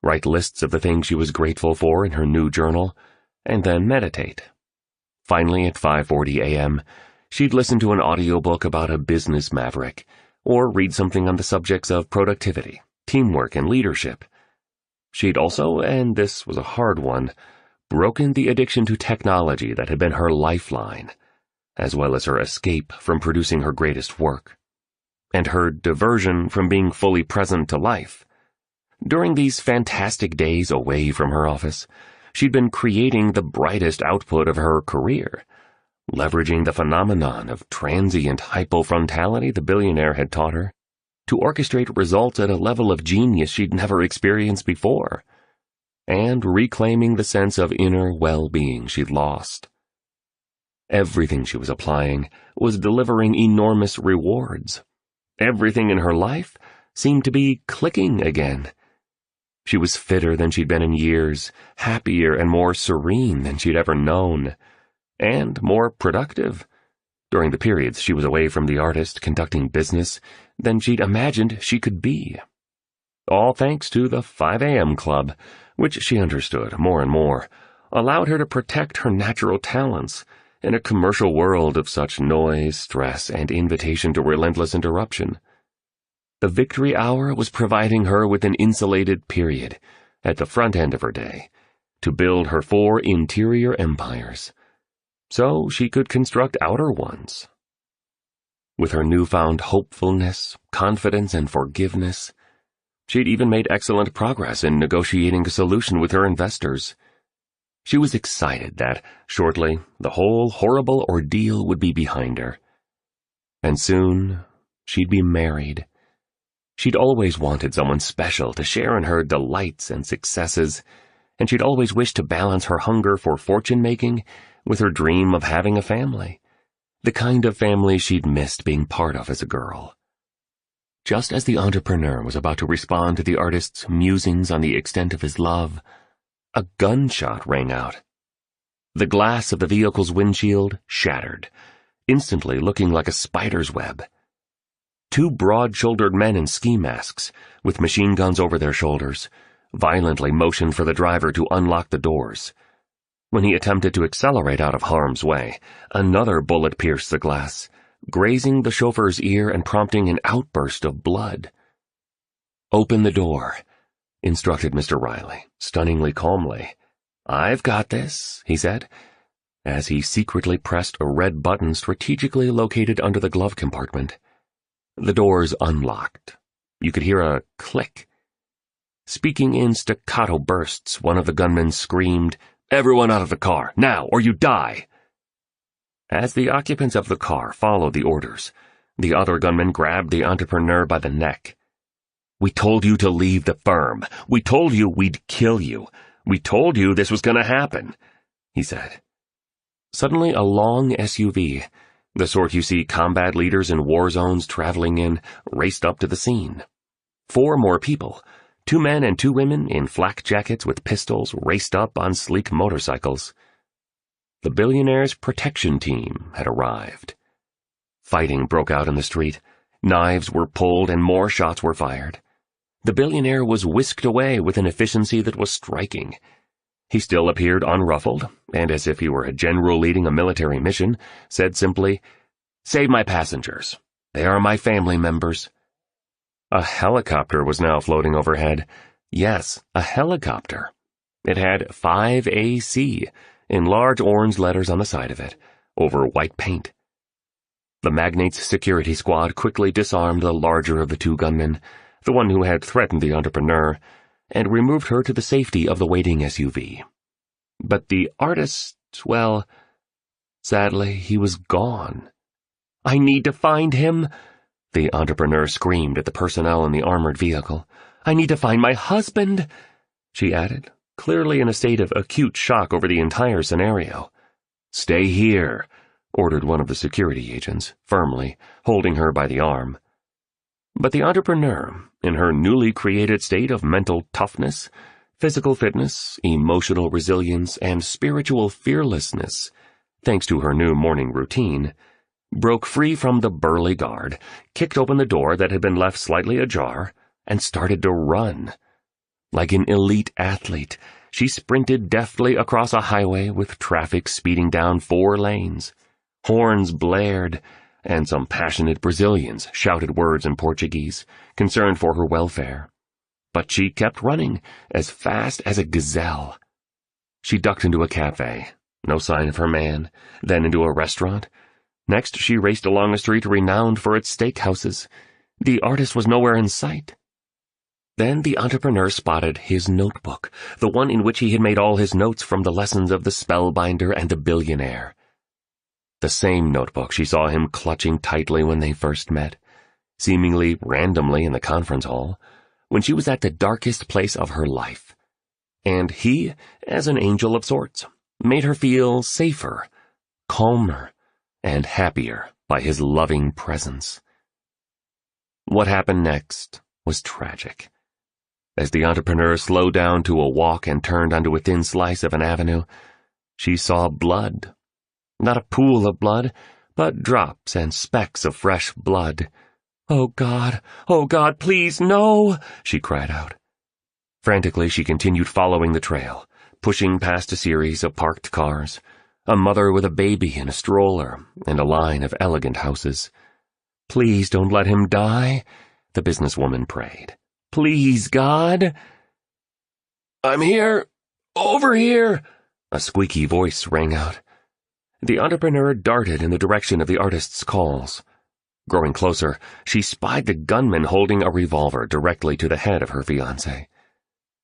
write lists of the things she was grateful for in her new journal, and then meditate. Finally, at 5:40 a.m., she'd listen to an audiobook about a business maverick, or read something on the subjects of productivity, teamwork, and leadership. She'd also, and this was a hard one, broken the addiction to technology that had been her lifeline, as well as her escape from producing her greatest work, and her diversion from being fully present to life. During these fantastic days away from her office, she'd been creating the brightest output of her career, leveraging the phenomenon of transient hypofrontality the billionaire had taught her to orchestrate results at a level of genius she'd never experienced before, and reclaiming the sense of inner well-being she'd lost. Everything she was applying was delivering enormous rewards. Everything in her life seemed to be clicking again. She was fitter than she'd been in years, happier and more serene than she'd ever known, and more productive during the periods she was away from the artist conducting business than she'd imagined she could be. All thanks to the 5 a.m. club, which she understood more and more, allowed her to protect her natural talents in a commercial world of such noise, stress, and invitation to relentless interruption. The victory hour was providing her with an insulated period at the front end of her day to build her 4 interior empires, so she could construct outer ones. With her newfound hopefulness, confidence, and forgiveness, she'd even made excellent progress in negotiating a solution with her investors. She was excited that, shortly, the whole horrible ordeal would be behind her. And soon, she'd be married. She'd always wanted someone special to share in her delights and successes, and she'd always wished to balance her hunger for fortune-making with her dream of having a family, the kind of family she'd missed being part of as a girl. Just as the entrepreneur was about to respond to the artist's musings on the extent of his love, a gunshot rang out. The glass of the vehicle's windshield shattered, instantly looking like a spider's web. 2 broad-shouldered men in ski masks, with machine guns over their shoulders, violently motioned for the driver to unlock the doors. When he attempted to accelerate out of harm's way, another bullet pierced the glass, grazing the chauffeur's ear and prompting an outburst of blood. "Open the door," instructed Mr. Riley, stunningly calmly. "I've got this," he said, as he secretly pressed a red button strategically located under the glove compartment. The doors unlocked. You could hear a click. Speaking in staccato bursts, one of the gunmen screamed, "Everyone out of the car, now, or you die!" As the occupants of the car followed the orders, the other gunman grabbed the entrepreneur by the neck. "We told you to leave the firm. We told you we'd kill you. We told you this was going to happen," he said. Suddenly, a long SUV, the sort you see combat leaders in war zones traveling in, raced up to the scene. 4 more people, 2 men and 2 women in flak jackets with pistols, raced up on sleek motorcycles. The billionaire's protection team had arrived. Fighting broke out in the street. Knives were pulled and more shots were fired. The billionaire was whisked away with an efficiency that was striking. He still appeared unruffled, and as if he were a general leading a military mission, said simply, "Save my passengers. They are my family members." A helicopter was now floating overhead. Yes, a helicopter. It had 5AC in large orange letters on the side of it, over white paint. The magnate's security squad quickly disarmed the larger of the 2 gunmen, the one who had threatened the entrepreneur, and removed her to the safety of the waiting SUV. But the artist, well, sadly, he was gone. "I need to find him," the entrepreneur screamed at the personnel in the armored vehicle. "I need to find my husband," she added, clearly in a state of acute shock over the entire scenario. "Stay here," ordered one of the security agents, firmly, holding her by the arm. But the entrepreneur, in her newly created state of mental toughness, physical fitness, emotional resilience, and spiritual fearlessness, thanks to her new morning routine, broke free from the burly guard, kicked open the door that had been left slightly ajar, and started to run. Like an elite athlete, she sprinted deftly across a highway with traffic speeding down 4 lanes. Horns blared, and some passionate Brazilians shouted words in Portuguese, concerned for her welfare. But she kept running, as fast as a gazelle. She ducked into a cafe, no sign of her man, then into a restaurant. Next, she raced along a street renowned for its steakhouses. The artist was nowhere in sight. Then the entrepreneur spotted his notebook, the one in which he had made all his notes from the lessons of the spellbinder and the billionaire. The same notebook she saw him clutching tightly when they first met, seemingly randomly in the conference hall, when she was at the darkest place of her life. And he, as an angel of sorts, made her feel safer, calmer, and happier by his loving presence. What happened next was tragic. As the entrepreneur slowed down to a walk and turned onto a thin slice of an avenue, she saw blood. Not a pool of blood, but drops and specks of fresh blood. Oh, God, please, no!" she cried out. Frantically, she continued following the trail, pushing past a series of parked cars, a mother with a baby in a stroller, and a line of elegant houses. "Please don't let him die," the businesswoman prayed. "Please, God." "I'm here! Over here!" a squeaky voice rang out. The entrepreneur darted in the direction of the artist's calls. Growing closer, she spied the gunman holding a revolver directly to the head of her fiancé.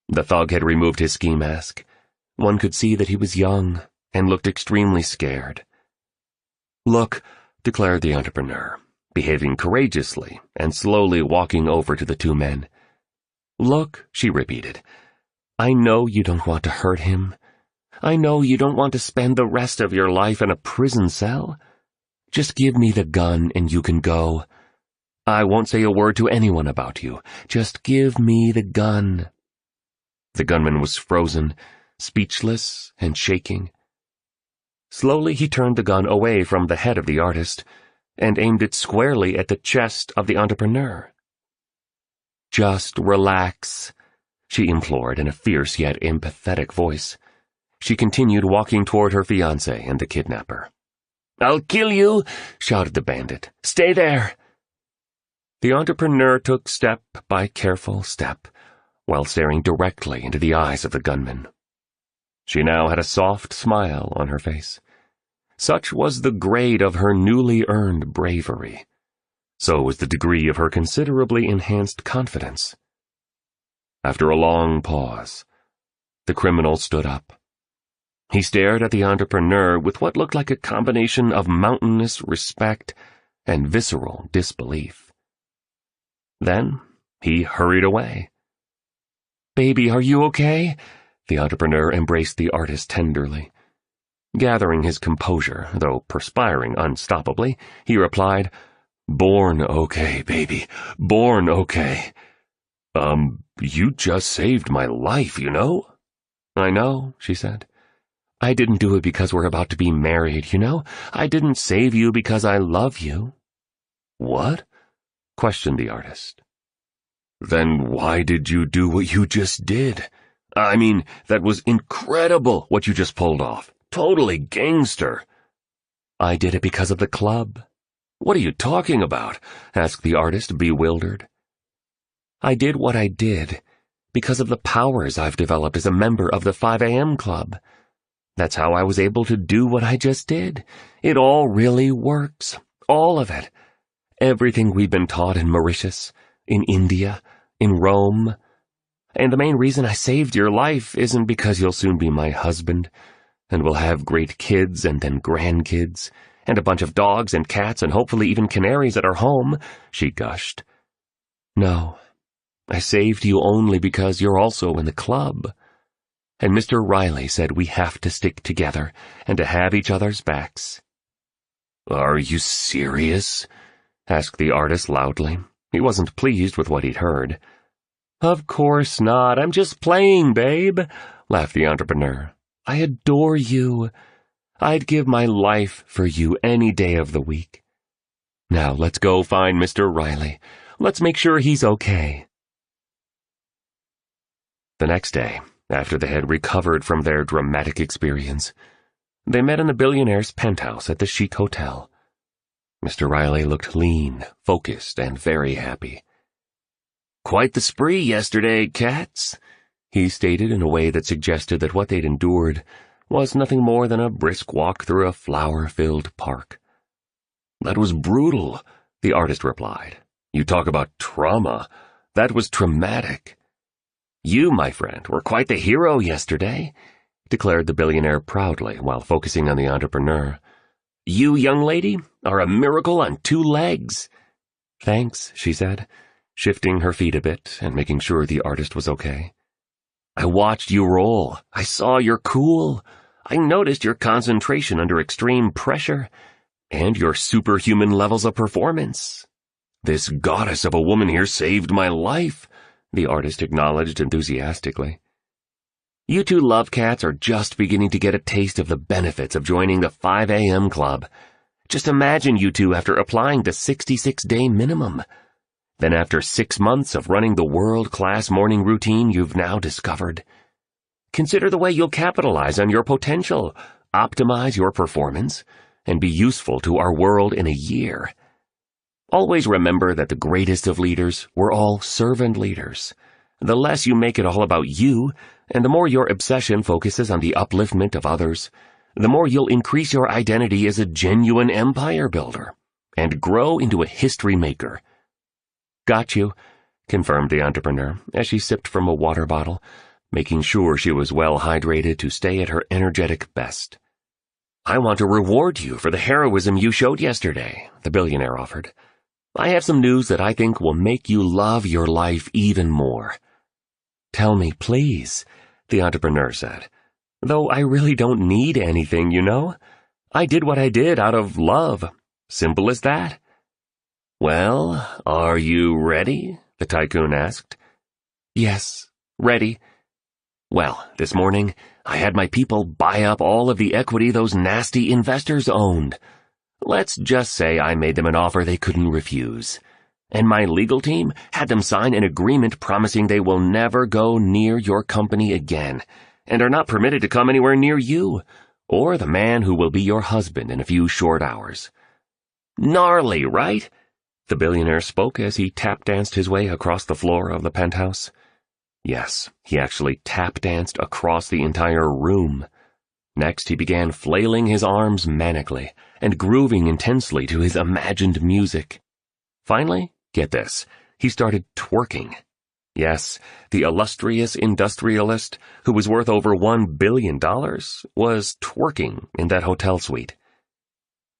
The thug had removed his ski mask. One could see that he was young and looked extremely scared. "Look," declared the entrepreneur, behaving courageously and slowly walking over to the 2 men. "Look," she repeated. "I know you don't want to hurt him. I know you don't want to spend the rest of your life in a prison cell. Just give me the gun and you can go. I won't say a word to anyone about you. Just give me the gun." The gunman was frozen, speechless and shaking. Slowly he turned the gun away from the head of the artist and aimed it squarely at the chest of the entrepreneur. "Just relax," she implored in a fierce yet empathetic voice. She continued walking toward her fiancé and the kidnapper. "I'll kill you," shouted the bandit. "Stay there." The entrepreneur took step by careful step, while staring directly into the eyes of the gunman. She now had a soft smile on her face. Such was the grade of her newly earned bravery. So was the degree of her considerably enhanced confidence. After a long pause, the criminal stood up. He stared at the entrepreneur with what looked like a combination of mountainous respect and visceral disbelief. Then he hurried away. "Baby, are you okay?" The entrepreneur embraced the artist tenderly. Gathering his composure, though perspiring unstoppably, he replied, "Born okay, baby, born okay. You just saved my life, you know?" "I know," she said. "I didn't do it because we're about to be married, you know? I didn't save you because I love you." "What?" questioned the artist. "Then why did you do what you just did? I mean, that was incredible what you just pulled off. Totally gangster." "I did it because of the club." "What are you talking about?" asked the artist, bewildered. "I did what I did because of the powers I've developed as a member of the 5 a.m. club. That's how I was able to do what I just did. It all really works. All of it. Everything we've been taught in Mauritius, in India, in Rome. And the main reason I saved your life isn't because you'll soon be my husband, and we'll have great kids and then grandkids, and a bunch of dogs and cats and hopefully even canaries at our home," she gushed. "No, I saved you only because you're also in the club. And Mr. Riley said we have to stick together and to have each other's backs." "Are you serious?" asked the artist loudly, He wasn't pleased with what he'd heard. "Of course not. I'm just playing, babe," laughed the entrepreneur. "I adore you. I'd give my life for you any day of the week. Now let's go find Mr. Riley. Let's make sure he's okay." The next day, after they had recovered from their dramatic experience, they met in the billionaire's penthouse at the chic hotel. Mr. Riley looked lean, focused, and very happy. "Quite the spree yesterday, cats," he stated in a way that suggested that what they'd endured was nothing more than a brisk walk through a flower-filled park. "That was brutal," the artist replied. "You talk about trauma. That was traumatic." "You, my friend, were quite the hero yesterday," declared the billionaire proudly while focusing on the entrepreneur. "You, young lady, are a miracle on two legs." "Thanks," she said, shifting her feet a bit and making sure the artist was okay. "I watched you roll. I saw you're cool. I noticed your concentration under extreme pressure and your superhuman levels of performance. This goddess of a woman here saved my life," the artist acknowledged enthusiastically. "You two love cats are just beginning to get a taste of the benefits of joining the 5 a.m. club. Just imagine you two after applying the 66-day minimum. Then after 6 months of running the world-class morning routine you've now discovered. Consider the way you'll capitalize on your potential, optimize your performance, and be useful to our world in a year. Always remember that the greatest of leaders were all servant leaders. The less you make it all about you, and the more your obsession focuses on the upliftment of others, the more you'll increase your identity as a genuine empire builder and grow into a history maker." "Got you," confirmed the entrepreneur as she sipped from a water bottle, making sure she was well hydrated to stay at her energetic best. "I want to reward you for the heroism you showed yesterday," the billionaire offered. "I have some news that I think will make you love your life even more." "Tell me, please," the entrepreneur said. "Though I really don't need anything, you know. I did what I did out of love. Simple as that." "Well, are you ready?" the tycoon asked. "Yes, ready." "Well, this morning, I had my people buy up all of the equity those nasty investors owned. Let's just say I made them an offer they couldn't refuse. And my legal team had them sign an agreement promising they will never go near your company again, and are not permitted to come anywhere near you, or the man who will be your husband in a few short hours. Gnarly, right?" The billionaire spoke as he tap-danced his way across the floor of the penthouse. Yes, he actually tap-danced across the entire room. Next, he began flailing his arms manically and grooving intensely to his imagined music. Finally, get this, he started twerking. Yes, the illustrious industrialist, who was worth over $1 billion, was twerking in that hotel suite.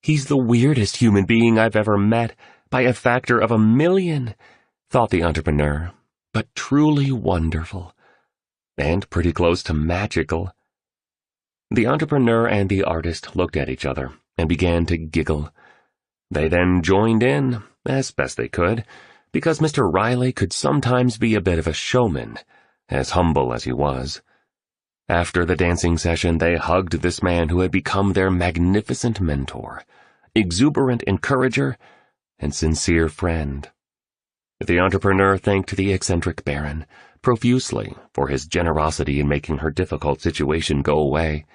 "He's the weirdest human being I've ever met, by a factor of 1,000,000, thought the entrepreneur, but truly wonderful, and pretty close to magical. The entrepreneur and the artist looked at each other and began to giggle. They then joined in, as best they could, because Mr. Riley could sometimes be a bit of a showman, as humble as he was. After the dancing session, they hugged this man who had become their magnificent mentor, exuberant encourager, and sincere friend. The entrepreneur thanked the eccentric baron profusely for his generosity in making her difficult situation go away.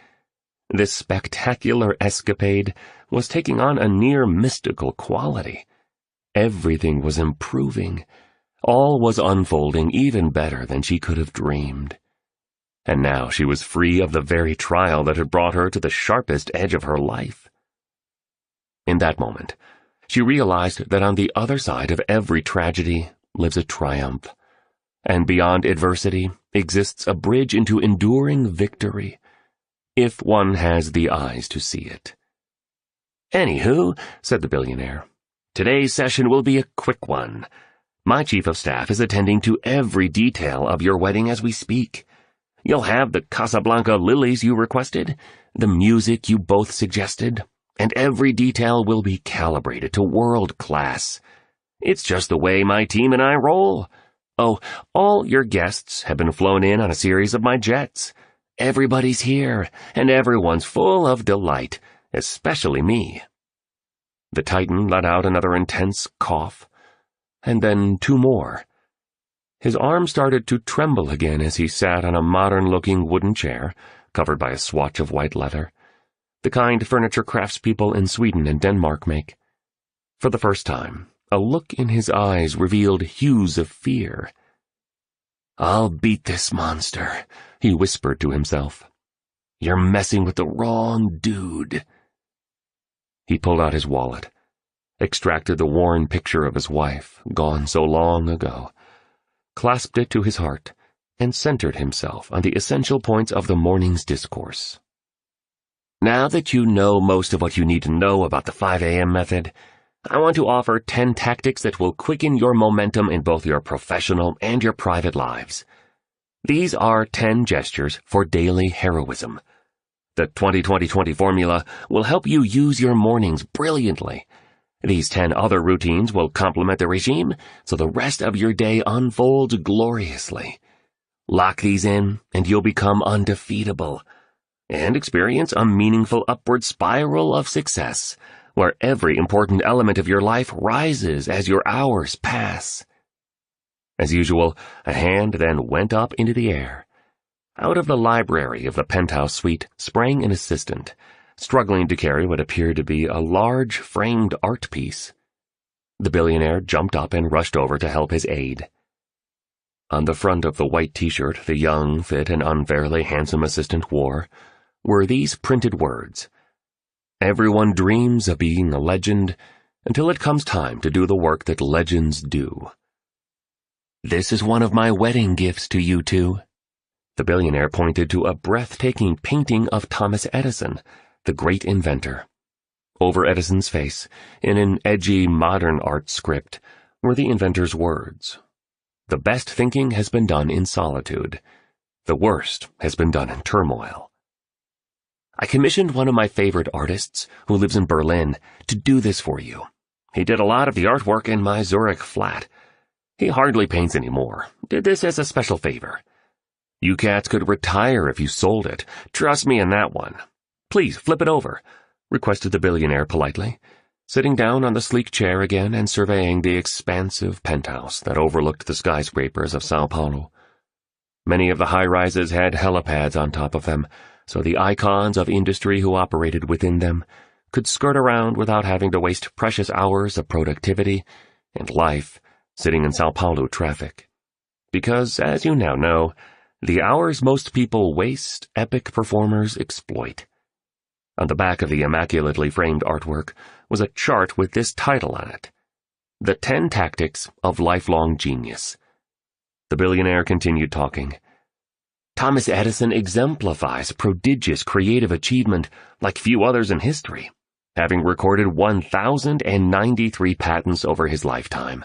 This spectacular escapade was taking on a near mystical quality. Everything was improving. All was unfolding even better than she could have dreamed. And now she was free of the very trial that had brought her to the sharpest edge of her life. In that moment, she realized that on the other side of every tragedy lives a triumph, and beyond adversity exists a bridge into enduring victory, if one has the eyes to see it. "Anywho," said the billionaire, "today's session will be a quick one. My chief of staff is attending to every detail of your wedding as we speak. You'll have the Casablanca lilies you requested, the music you both suggested, and every detail will be calibrated to world class. It's just the way my team and I roll. Oh, all your guests have been flown in on a series of my jets. Everybody's here, and everyone's full of delight, especially me." The Titan let out another intense cough, and then two more. His arm started to tremble again as he sat on a modern-looking wooden chair, covered by a swatch of white leather, the kind furniture craftspeople in Sweden and Denmark make. For the first time, a look in his eyes revealed hues of fear. "I'll beat this monster," he whispered to himself. "You're messing with the wrong dude." He pulled out his wallet, extracted the worn picture of his wife, gone so long ago, clasped it to his heart, and centered himself on the essential points of the morning's discourse. "Now that you know most of what you need to know about the 5 a.m. method, I want to offer 10 tactics that will quicken your momentum in both your professional and your private lives. These are 10 gestures for daily heroism. The 20-20-20 formula will help you use your mornings brilliantly. These 10 other routines will complement the regime, so the rest of your day unfolds gloriously. Lock these in, and you'll become undefeatable, and experience a meaningful upward spiral of success, where every important element of your life rises as your hours pass." As usual, a hand then went up into the air. Out of the library of the penthouse suite sprang an assistant, struggling to carry what appeared to be a large framed art piece. The billionaire jumped up and rushed over to help his aide. On the front of the white t-shirt the young, fit, and unfairly handsome assistant wore were these printed words: "Everyone dreams of being a legend until it comes time to do the work that legends do. This is one of my wedding gifts to you two." The billionaire pointed to a breathtaking painting of Thomas Edison, the great inventor. Over Edison's face, in an edgy modern art script, were the inventor's words: "The best thinking has been done in solitude. The worst has been done in turmoil." I commissioned one of my favorite artists, who lives in Berlin, to do this for you. He did a lot of the artwork in my Zurich flat. He hardly paints anymore. Did this as a special favor. You cats could retire if you sold it. Trust me on that one. Please flip it over," requested the billionaire politely, sitting down on the sleek chair again and surveying the expansive penthouse that overlooked the skyscrapers of Sao Paulo. Many of the high-rises had helipads on top of them, so the icons of industry who operated within them could skirt around without having to waste precious hours of productivity and life sitting in Sao Paulo traffic. Because, as you now know, the hours most people waste, epic performers exploit. On the back of the immaculately framed artwork was a chart with this title on it: "The 10 Tactics of Lifelong Genius." The billionaire continued talking. "Thomas Edison exemplifies prodigious creative achievement like few others in history, having recorded 1,093 patents over his lifetime,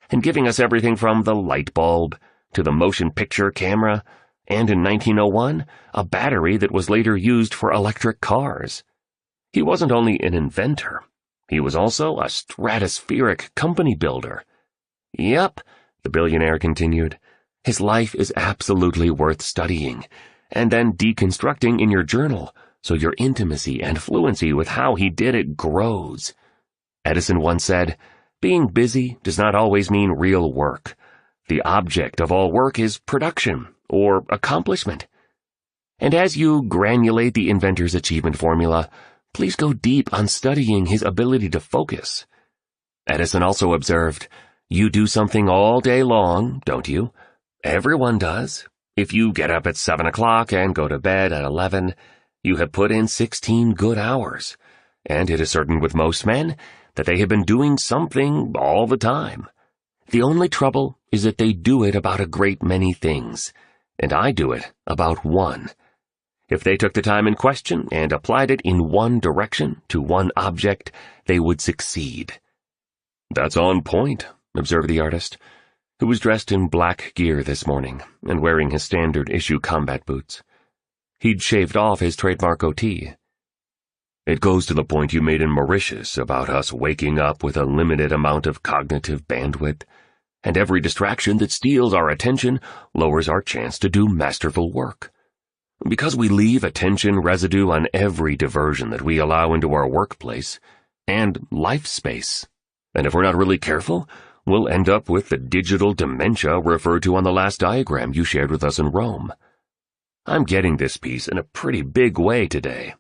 and giving us everything from the light bulb to the motion picture camera, and in 1901, a battery that was later used for electric cars. He wasn't only an inventor, he was also a stratospheric company builder. Yep," the billionaire continued, "his life is absolutely worth studying, and then deconstructing in your journal, so your intimacy and fluency with how he did it grows. Edison once said, 'Being busy does not always mean real work. The object of all work is production, or accomplishment.' And as you granulate the inventor's achievement formula, please go deep on studying his ability to focus. Edison also observed, 'You do something all day long, don't you? Everyone does. If you get up at 7 o'clock and go to bed at 11, you have put in 16 good hours, and it is certain with most men that they have been doing something all the time. The only trouble is that they do it about a great many things, and I do it about one. If they took the time in question and applied it in one direction to one object, they would succeed." "That's on point," observed the artist, who was dressed in black gear this morning and wearing his standard-issue combat boots. He'd shaved off his trademark goatee. It goes to the point you made in Mauritius about us waking up with a limited amount of cognitive bandwidth, and every distraction that steals our attention lowers our chance to do masterful work. Because we leave attention residue on every diversion that we allow into our workplace and life space. And if we're not really careful, we'll end up with the digital dementia referred to on the last diagram you shared with us in Rome. I'm getting this piece in a pretty big way today.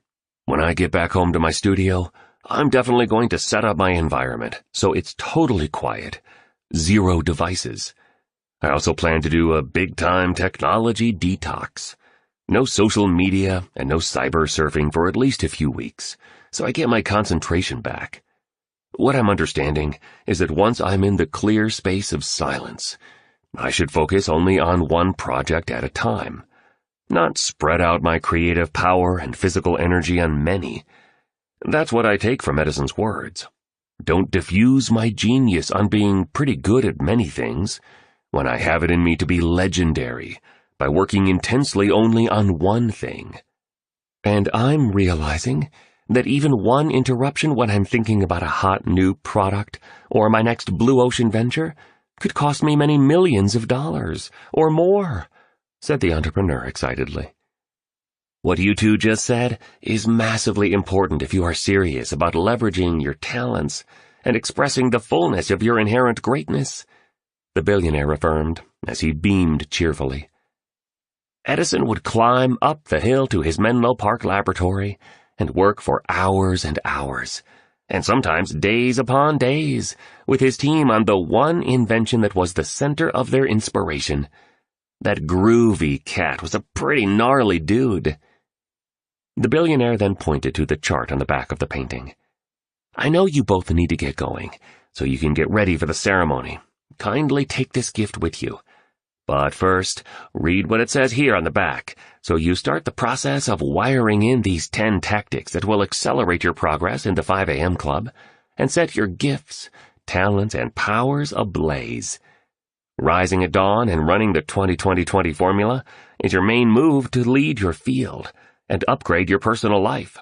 When I get back home to my studio, I'm definitely going to set up my environment so it's totally quiet. 0 devices. I also plan to do a big-time technology detox. No social media and no cyber surfing for at least a few weeks, so I get my concentration back. What I'm understanding is that once I'm in the clear space of silence, I should focus only on one project at a time, not spread out my creative power and physical energy on many. That's what I take from Edison's words. Don't diffuse my genius on being pretty good at many things, when I have it in me to be legendary, by working intensely only on one thing. And I'm realizing that even one interruption when I'm thinking about a hot new product or my next blue ocean venture could cost me many millions of dollars, or more, said the entrepreneur excitedly. What you two just said is massively important if you are serious about leveraging your talents and expressing the fullness of your inherent greatness, the billionaire affirmed as he beamed cheerfully. Edison would climb up the hill to his Menlo Park laboratory and work for hours and hours, and sometimes days upon days, with his team on the one invention that was the center of their inspiration. That groovy cat was a pretty gnarly dude. The billionaire then pointed to the chart on the back of the painting. I know you both need to get going, so you can get ready for the ceremony. Kindly take this gift with you. But first, read what it says here on the back, so you start the process of wiring in these 10 tactics that will accelerate your progress in the 5 a.m. club and set your gifts, talents, and powers ablaze. Rising at dawn and running the 20-20-20 formula is your main move to lead your field and upgrade your personal life.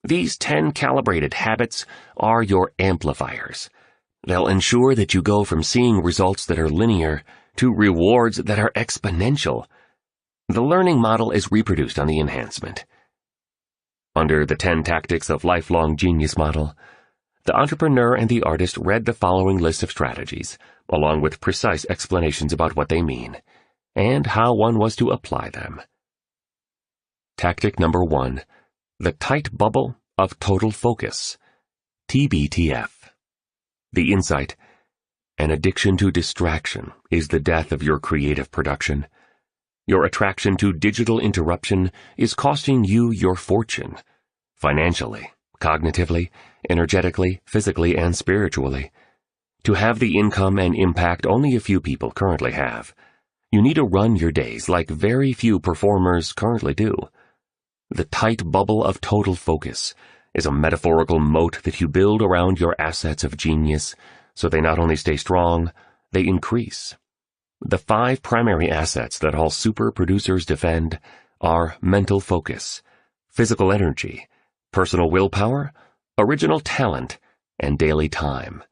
These 10 calibrated habits are your amplifiers. They'll ensure that you go from seeing results that are linear to rewards that are exponential. The learning model is reproduced on the enhancement. Under the 10 Tactics of Lifelong Genius model, the entrepreneur and the artist read the following list of strategies, along with precise explanations about what they mean, and how one was to apply them. Tactic number 1, the tight bubble of total focus, TBTF. The insight: an addiction to distraction is the death of your creative production. Your attraction to digital interruption is costing you your fortune, financially, cognitively, energetically, physically, and spiritually. To have the income and impact only a few people currently have, you need to run your days like very few performers currently do. The tight bubble of total focus is a metaphorical moat that you build around your assets of genius, so they not only stay strong, they increase. The 5 primary assets that all super producers defend are mental focus, physical energy, personal willpower, original talent, and daily time.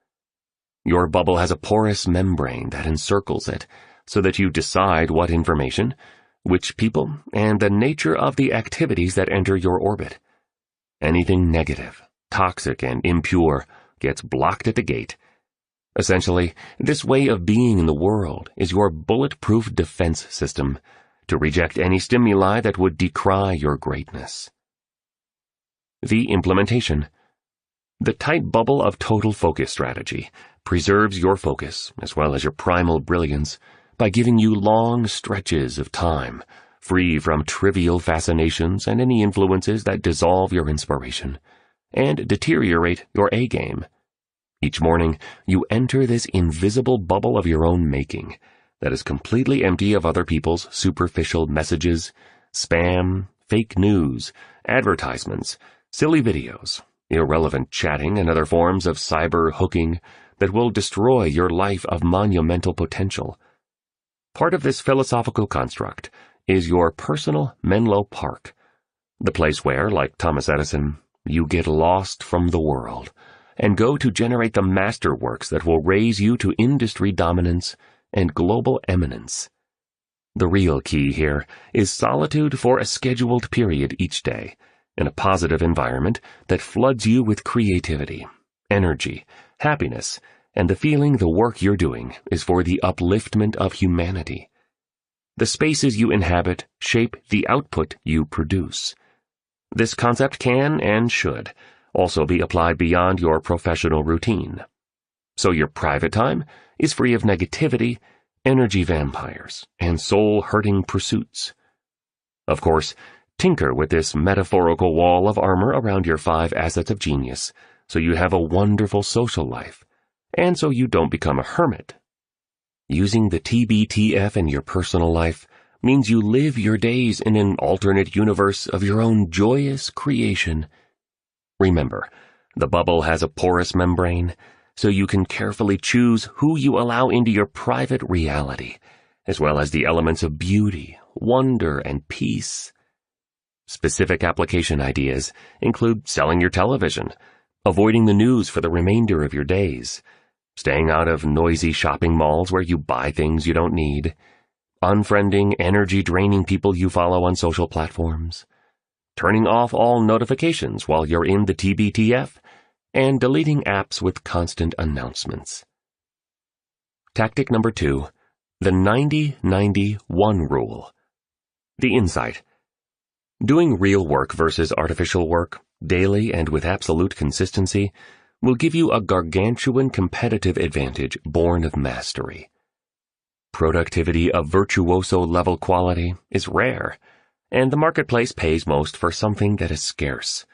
Your bubble has a porous membrane that encircles it so that you decide what information, which people, and the nature of the activities that enter your orbit. Anything negative, toxic, and impure gets blocked at the gate. Essentially, this way of being in the world is your bulletproof defense system to reject any stimuli that would decry your greatness. The implementation. The tight bubble of total focus strategy preserves your focus as well as your primal brilliance by giving you long stretches of time free from trivial fascinations and any influences that dissolve your inspiration and deteriorate your A-game. Each morning, you enter this invisible bubble of your own making that is completely empty of other people's superficial messages, spam, fake news, advertisements, silly videos, irrelevant chatting, and other forms of cyber hooking that will destroy your life of monumental potential. Part of this philosophical construct is your personal Menlo Park, the place where, like Thomas Edison, you get lost from the world and go to generate the masterworks that will raise you to industry dominance and global eminence. The real key here is solitude for a scheduled period each day, in a positive environment that floods you with creativity, energy, happiness, and the feeling the work you're doing is for the upliftment of humanity. The spaces you inhabit shape the output you produce. This concept can and should also be applied beyond your professional routine. So your private time is free of negativity, energy vampires, and soul-hurting pursuits. Of course, tinker with this metaphorical wall of armor around your 5 assets of genius so you have a wonderful social life, and so you don't become a hermit. Using the TBTF in your personal life means you live your days in an alternate universe of your own joyous creation. Remember, the bubble has a porous membrane, so you can carefully choose who you allow into your private reality, as well as the elements of beauty, wonder, and peace. Specific application ideas include selling your television, avoiding the news for the remainder of your days, staying out of noisy shopping malls where you buy things you don't need, unfriending energy-draining people you follow on social platforms, turning off all notifications while you're in the TBTF, and deleting apps with constant announcements. Tactic number 2, the 90-90-1 rule. The insight. Doing real work versus artificial work, daily and with absolute consistency, will give you a gargantuan competitive advantage born of mastery. Productivity of virtuoso-level quality is rare, and the marketplace pays most for something that is scarce.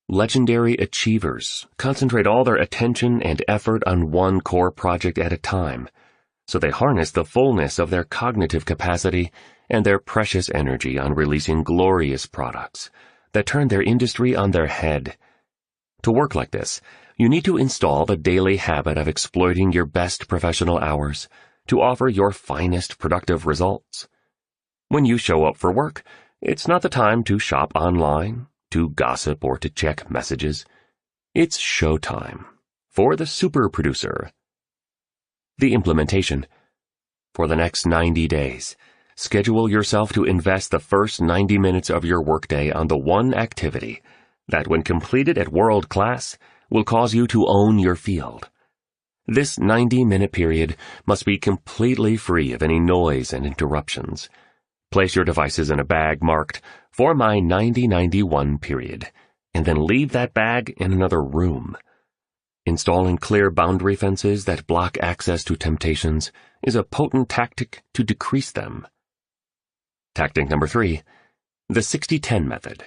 Legendary achievers concentrate all their attention and effort on one core project at a time, so they harness the fullness of their cognitive capacity and their precious energy on releasing glorious products that turn their industry on their head. To work like this, you need to install the daily habit of exploiting your best professional hours to offer your finest productive results. When you show up for work, it's not the time to shop online, to gossip, or to check messages. It's showtime for the super producer. The implementation. For the next 90 days, schedule yourself to invest the first 90 minutes of your workday on the one activity that, when completed at world class, will cause you to own your field. This 90-minute period must be completely free of any noise and interruptions. Place your devices in a bag marked "For my 90-91 period," and then leave that bag in another room. Installing clear boundary fences that block access to temptations is a potent tactic to decrease them. Tactic number 3, the 60-10 method.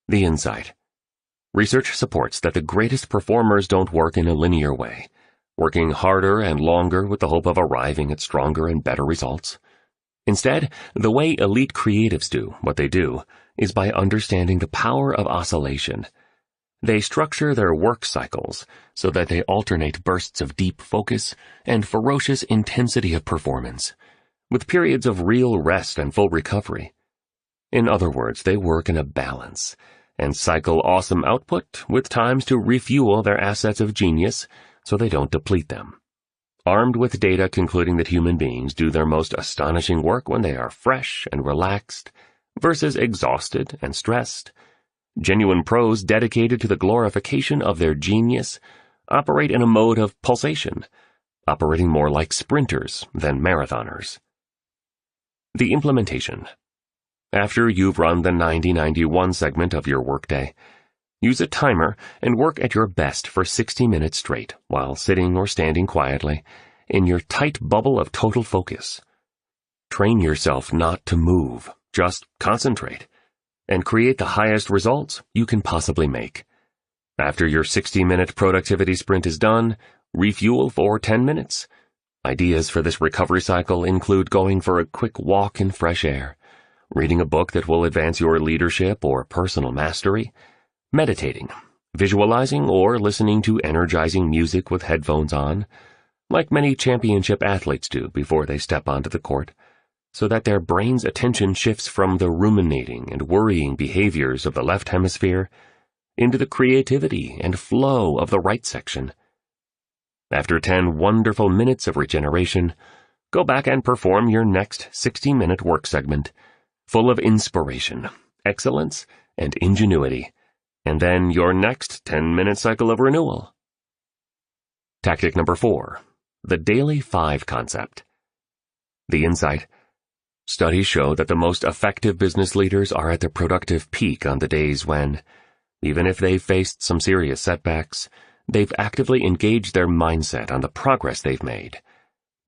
The insight. Research supports that the greatest performers don't work in a linear way, working harder and longer with the hope of arriving at stronger and better results. Instead, the way elite creatives do what they do is by understanding the power of oscillation. They structure their work cycles so that they alternate bursts of deep focus and ferocious intensity of performance, with periods of real rest and full recovery. In other words, they work in a balance and cycle awesome output with times to refuel their assets of genius so they don't deplete them. Armed with data concluding that human beings do their most astonishing work when they are fresh and relaxed versus exhausted and stressed, genuine pros dedicated to the glorification of their genius operate in a mode of pulsation, operating more like sprinters than marathoners. The implementation. After you've run the 90-91 segment of your workday, use a timer and work at your best for 60 minutes straight while sitting or standing quietly in your tight bubble of total focus. Train yourself not to move, just concentrate, and create the highest results you can possibly make. After your 60-minute productivity sprint is done, refuel for 10 minutes. Ideas for this recovery cycle include going for a quick walk in fresh air, reading a book that will advance your leadership or personal mastery, meditating, visualizing, or listening to energizing music with headphones on, like many championship athletes do before they step onto the court, so that their brain's attention shifts from the ruminating and worrying behaviors of the left hemisphere into the creativity and flow of the right section. After 10 wonderful minutes of regeneration, go back and perform your next 60-minute work segment, full of inspiration, excellence, and ingenuity, and then your next 10-minute cycle of renewal. Tactic number 4, the Daily 5 concept. The insight. Studies show that the most effective business leaders are at their productive peak on the days when, even if they've faced some serious setbacks, they've actively engaged their mindset on the progress they've made.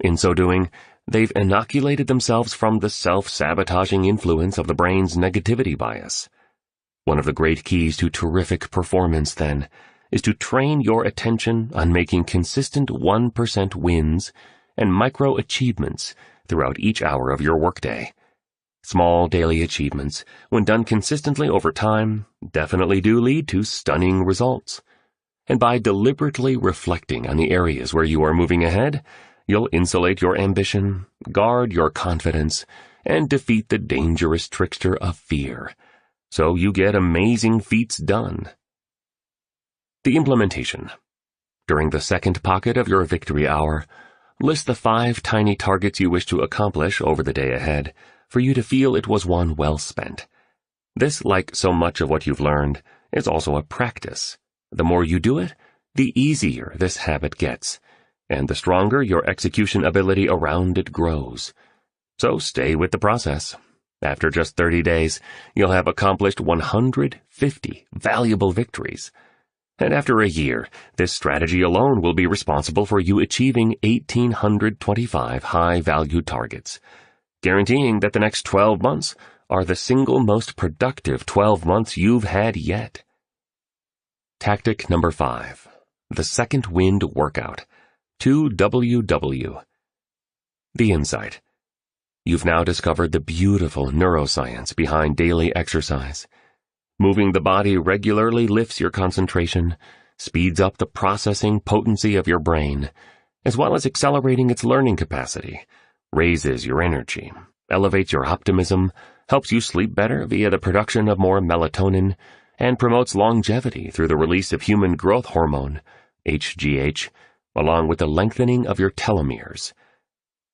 In so doing, they've inoculated themselves from the self-sabotaging influence of the brain's negativity bias. One of the great keys to terrific performance, then, is to train your attention on making consistent 1% wins and micro-achievements throughout each hour of your workday. Small daily achievements, when done consistently over time, definitely do lead to stunning results. And by deliberately reflecting on the areas where you are moving ahead, you'll insulate your ambition, guard your confidence, and defeat the dangerous trickster of fear, so you get amazing feats done. The implementation. During the second pocket of your victory hour, list the 5 tiny targets you wish to accomplish over the day ahead for you to feel it was one well spent. This, like so much of what you've learned, is also a practice. The more you do it, the easier this habit gets, and the stronger your execution ability around it grows. So stay with the process. After just 30 days, you'll have accomplished 150 valuable victories. And after a year, this strategy alone will be responsible for you achieving 1,825 high-value targets, guaranteeing that the next 12 months are the single most productive 12 months you've had yet. Tactic number 5, the second wind workout, 2WW. The insight. You've now discovered the beautiful neuroscience behind daily exercise. Moving the body regularly lifts your concentration, speeds up the processing potency of your brain, as well as accelerating its learning capacity, raises your energy, elevates your optimism, helps you sleep better via the production of more melatonin, and promotes longevity through the release of human growth hormone, HGH, along with the lengthening of your telomeres.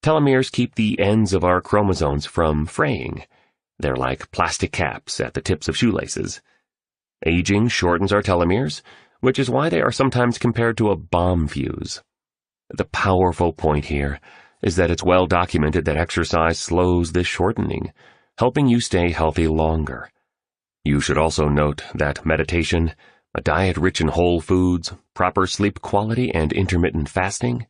Telomeres keep the ends of our chromosomes from fraying. They're like plastic caps at the tips of shoelaces. Aging shortens our telomeres, which is why they are sometimes compared to a bomb fuse. The powerful point here is that it's well documented that exercise slows this shortening, helping you stay healthy longer. You should also note that meditation, a diet rich in whole foods, proper sleep quality, and intermittent fasting,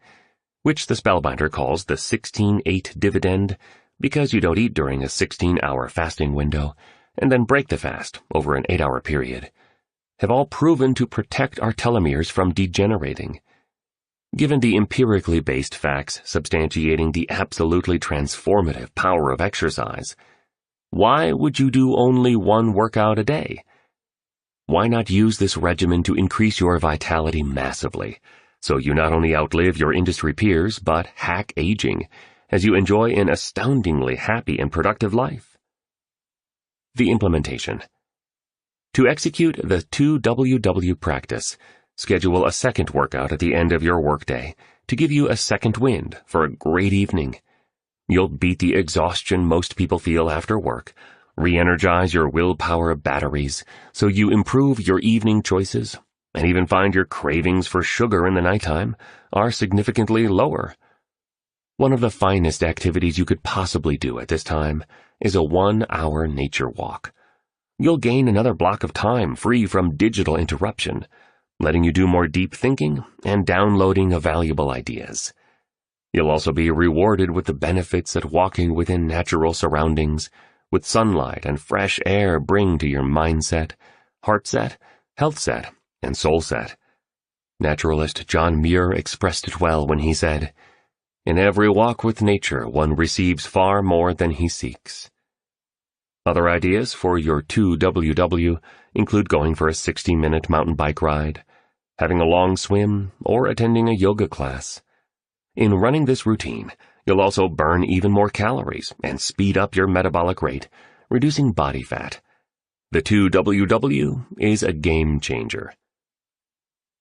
which the Spellbinder calls the 16-8 dividend, because you don't eat during a 16-hour fasting window, and then break the fast over an 8-hour period, have all proven to protect our telomeres from degenerating. Given the empirically based facts substantiating the absolutely transformative power of exercise, why would you do only one workout a day? Why not use this regimen to increase your vitality massively, so you not only outlive your industry peers, but hack aging, as you enjoy an astoundingly happy and productive life? The implementation. To execute the 2WW practice, schedule a second workout at the end of your workday to give you a second wind for a great evening. You'll beat the exhaustion most people feel after work, re-energize your willpower batteries so you improve your evening choices, and even find your cravings for sugar in the nighttime are significantly lower. One of the finest activities you could possibly do at this time is a 1-hour nature walk. You'll gain another block of time free from digital interruption, letting you do more deep thinking and downloading of valuable ideas. You'll also be rewarded with the benefits that walking within natural surroundings, with sunlight and fresh air bring to your mindset, heart set, health set, and soul set. Naturalist John Muir expressed it well when he said, "In every walk with nature one receives far more than he seeks." Other ideas for your 2WW include going for a 60-minute mountain bike ride, having a long swim, or attending a yoga class. In running this routine, you'll also burn even more calories and speed up your metabolic rate, reducing body fat. The 2WW is a game changer.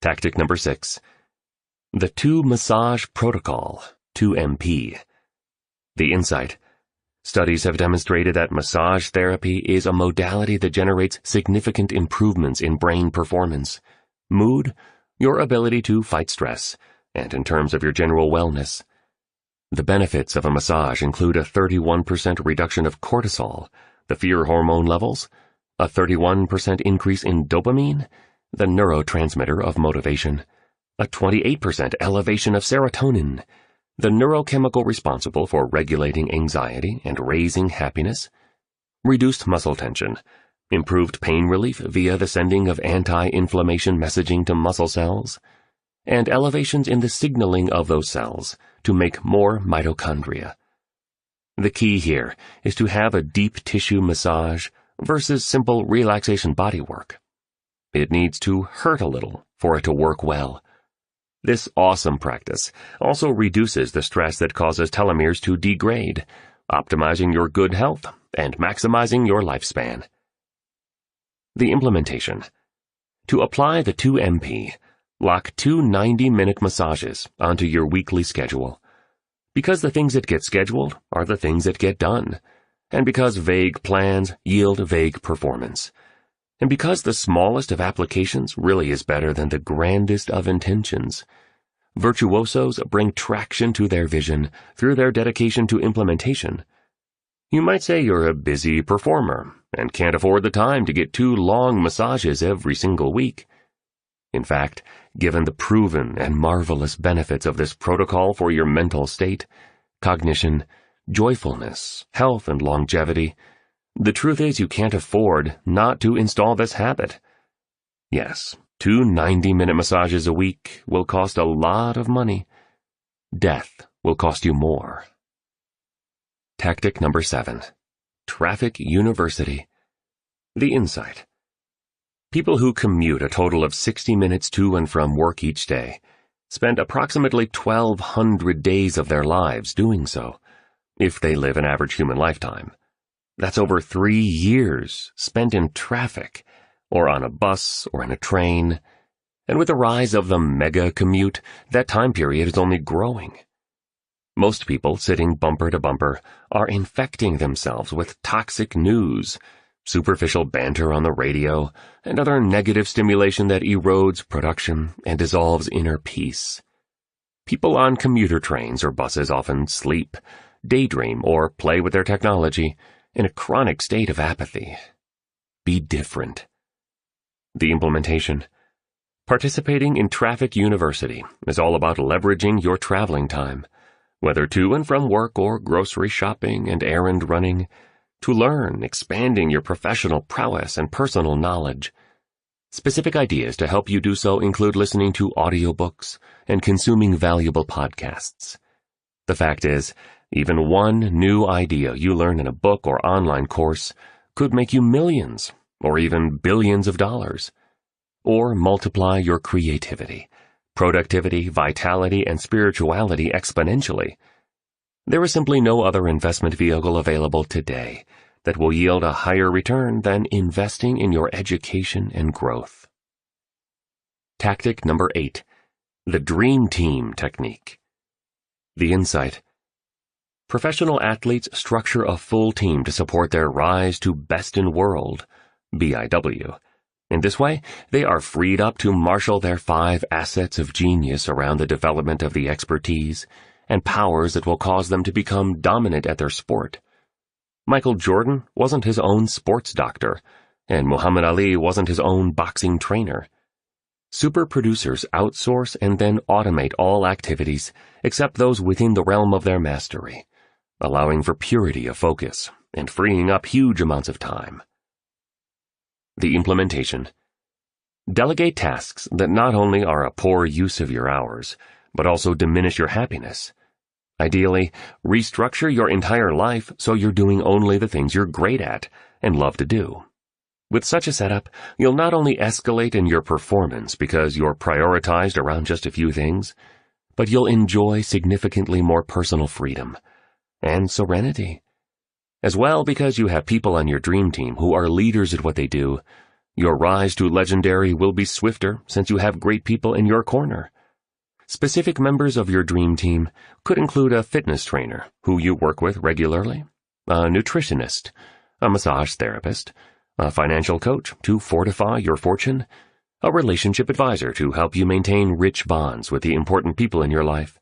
Tactic number 6. The 2 Massage Protocol, 2MP. The insight. Studies have demonstrated that massage therapy is a modality that generates significant improvements in brain performance, mood, your ability to fight stress, and in terms of your general wellness. The benefits of a massage include a 31% reduction of cortisol, the fear hormone levels, a 31% increase in dopamine, the neurotransmitter of motivation, a 28% elevation of serotonin, the neurochemical responsible for regulating anxiety and raising happiness, reduced muscle tension, improved pain relief via the sending of anti-inflammation messaging to muscle cells, and elevations in the signaling of those cells to make more mitochondria. The key here is to have a deep tissue massage versus simple relaxation bodywork. It needs to hurt a little for it to work well. This awesome practice also reduces the stress that causes telomeres to degrade, optimizing your good health and maximizing your lifespan. The implementation. To apply the 2MP, lock 2 90-minute massages onto your weekly schedule. Because the things that get scheduled are the things that get done, and because vague plans yield vague performance, and because the smallest of applications really is better than the grandest of intentions. Virtuosos bring traction to their vision through their dedication to implementation. You might say you're a busy performer and can't afford the time to get 2 long massages every single week. In fact, given the proven and marvelous benefits of this protocol for your mental state, cognition, joyfulness, health, and longevity, the truth is you can't afford not to install this habit. Yes, 2 90-minute massages a week will cost a lot of money. Death will cost you more. Tactic number 7. Traffic University. The insight. People who commute a total of 60 minutes to and from work each day spend approximately 1,200 days of their lives doing so, if they live an average human lifetime. That's over 3 years spent in traffic, or on a bus or in a train, and with the rise of the mega commute, that time period is only growing. Most people sitting bumper to bumper are infecting themselves with toxic news, superficial banter on the radio, and other negative stimulation that erodes production and dissolves inner peace. People on commuter trains or buses often sleep, daydream, or play with their technology in a chronic state of apathy. Be different. The implementation. Participating in Traffic University is all about leveraging your traveling time, whether to and from work or grocery shopping and errand running, to learn, expanding your professional prowess and personal knowledge. Specific ideas to help you do so include listening to audiobooks and consuming valuable podcasts. The fact is, even one new idea you learn in a book or online course could make you millions or even billions of dollars. Or multiply your creativity, productivity, vitality, and spirituality exponentially. There is simply no other investment vehicle available today that will yield a higher return than investing in your education and growth. Tactic number 8. The Dream Team Technique. The insight. Professional athletes structure a full team to support their rise to best in world, BIW. In this way, they are freed up to marshal their 5 assets of genius around the development of the expertise and powers that will cause them to become dominant at their sport. Michael Jordan wasn't his own sports doctor, and Muhammad Ali wasn't his own boxing trainer. Super producers outsource and then automate all activities except those within the realm of their mastery, allowing for purity of focus and freeing up huge amounts of time. The implementation. Delegate tasks that not only are a poor use of your hours, but also diminish your happiness. Ideally, restructure your entire life so you're doing only the things you're great at and love to do. With such a setup, you'll not only escalate in your performance because you're prioritized around just a few things, but you'll enjoy significantly more personal freedom and serenity. As well, because you have people on your dream team who are leaders at what they do, your rise to legendary will be swifter since you have great people in your corner. Specific members of your dream team could include a fitness trainer who you work with regularly, a nutritionist, a massage therapist, a financial coach to fortify your fortune, a relationship advisor to help you maintain rich bonds with the important people in your life,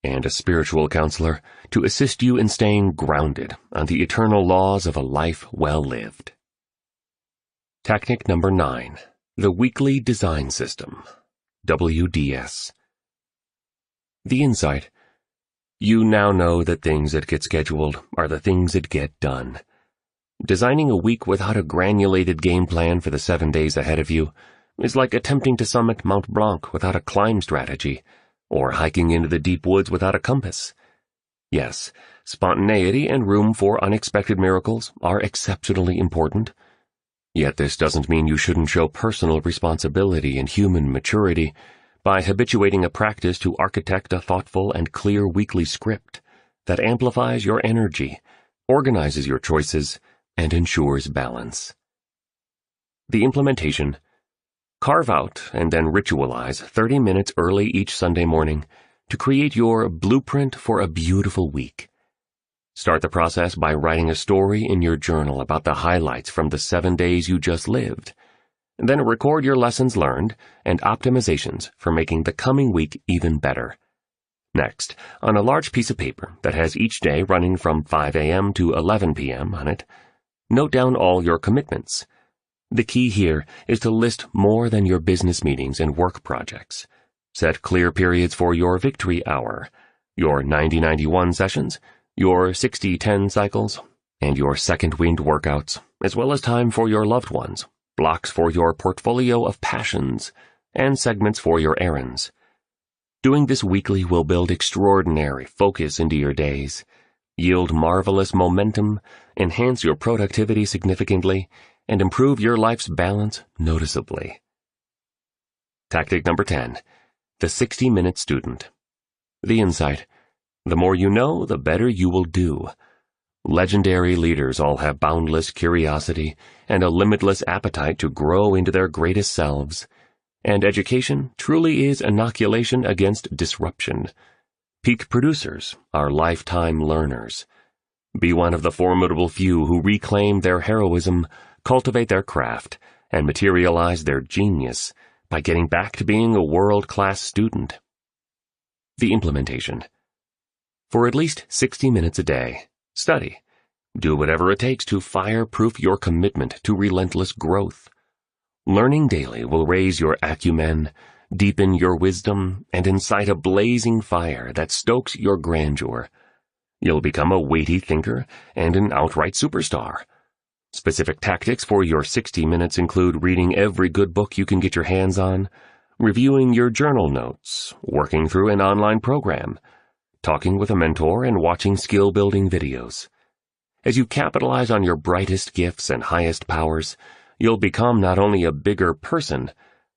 and a spiritual counselor to assist you in staying grounded on the eternal laws of a life well lived. Tactic number 9. The Weekly Design System, WDS. The insight. You now know that things that get scheduled are the things that get done. Designing a week without a granulated game plan for the 7 days ahead of you is like attempting to summit Mount Blanc without a climb strategy, or hiking into the deep woods without a compass. Yes, spontaneity and room for unexpected miracles are exceptionally important. Yet this doesn't mean you shouldn't show personal responsibility and human maturity by habituating a practice to architect a thoughtful and clear weekly script that amplifies your energy, organizes your choices, and ensures balance. The implementation. Carve out and then ritualize 30 minutes early each Sunday morning to create your blueprint for a beautiful week. Start the process by writing a story in your journal about the highlights from the 7 days you just lived. Then record your lessons learned and optimizations for making the coming week even better. Next, on a large piece of paper that has each day running from 5 a.m. to 11 p.m. on it, note down all your commitments. The key here is to list more than your business meetings and work projects. Set clear periods for your victory hour, your 90-91 sessions, your 60-10 cycles, and your second wind workouts, as well as time for your loved ones, blocks for your portfolio of passions, and segments for your errands. Doing this weekly will build extraordinary focus into your days, yield marvelous momentum, enhance your productivity significantly, and improve your life's balance noticeably. Tactic number 10. The 60-minute student. The insight. The more you know, the better you will do. Legendary leaders all have boundless curiosity and a limitless appetite to grow into their greatest selves. And education truly is inoculation against disruption. Peak producers are lifetime learners. Be one of the formidable few who reclaim their heroism, cultivate their craft, and materialize their genius by getting back to being a world-class student. The implementation. For at least 60 minutes a day, study. Do whatever it takes to fireproof your commitment to relentless growth. Learning daily will raise your acumen, deepen your wisdom, and incite a blazing fire that stokes your grandeur. You'll become a weighty thinker and an outright superstar. Specific tactics for your 60 minutes include reading every good book you can get your hands on, reviewing your journal notes, working through an online program, talking with a mentor, and watching skill-building videos. As you capitalize on your brightest gifts and highest powers, you'll become not only a bigger person,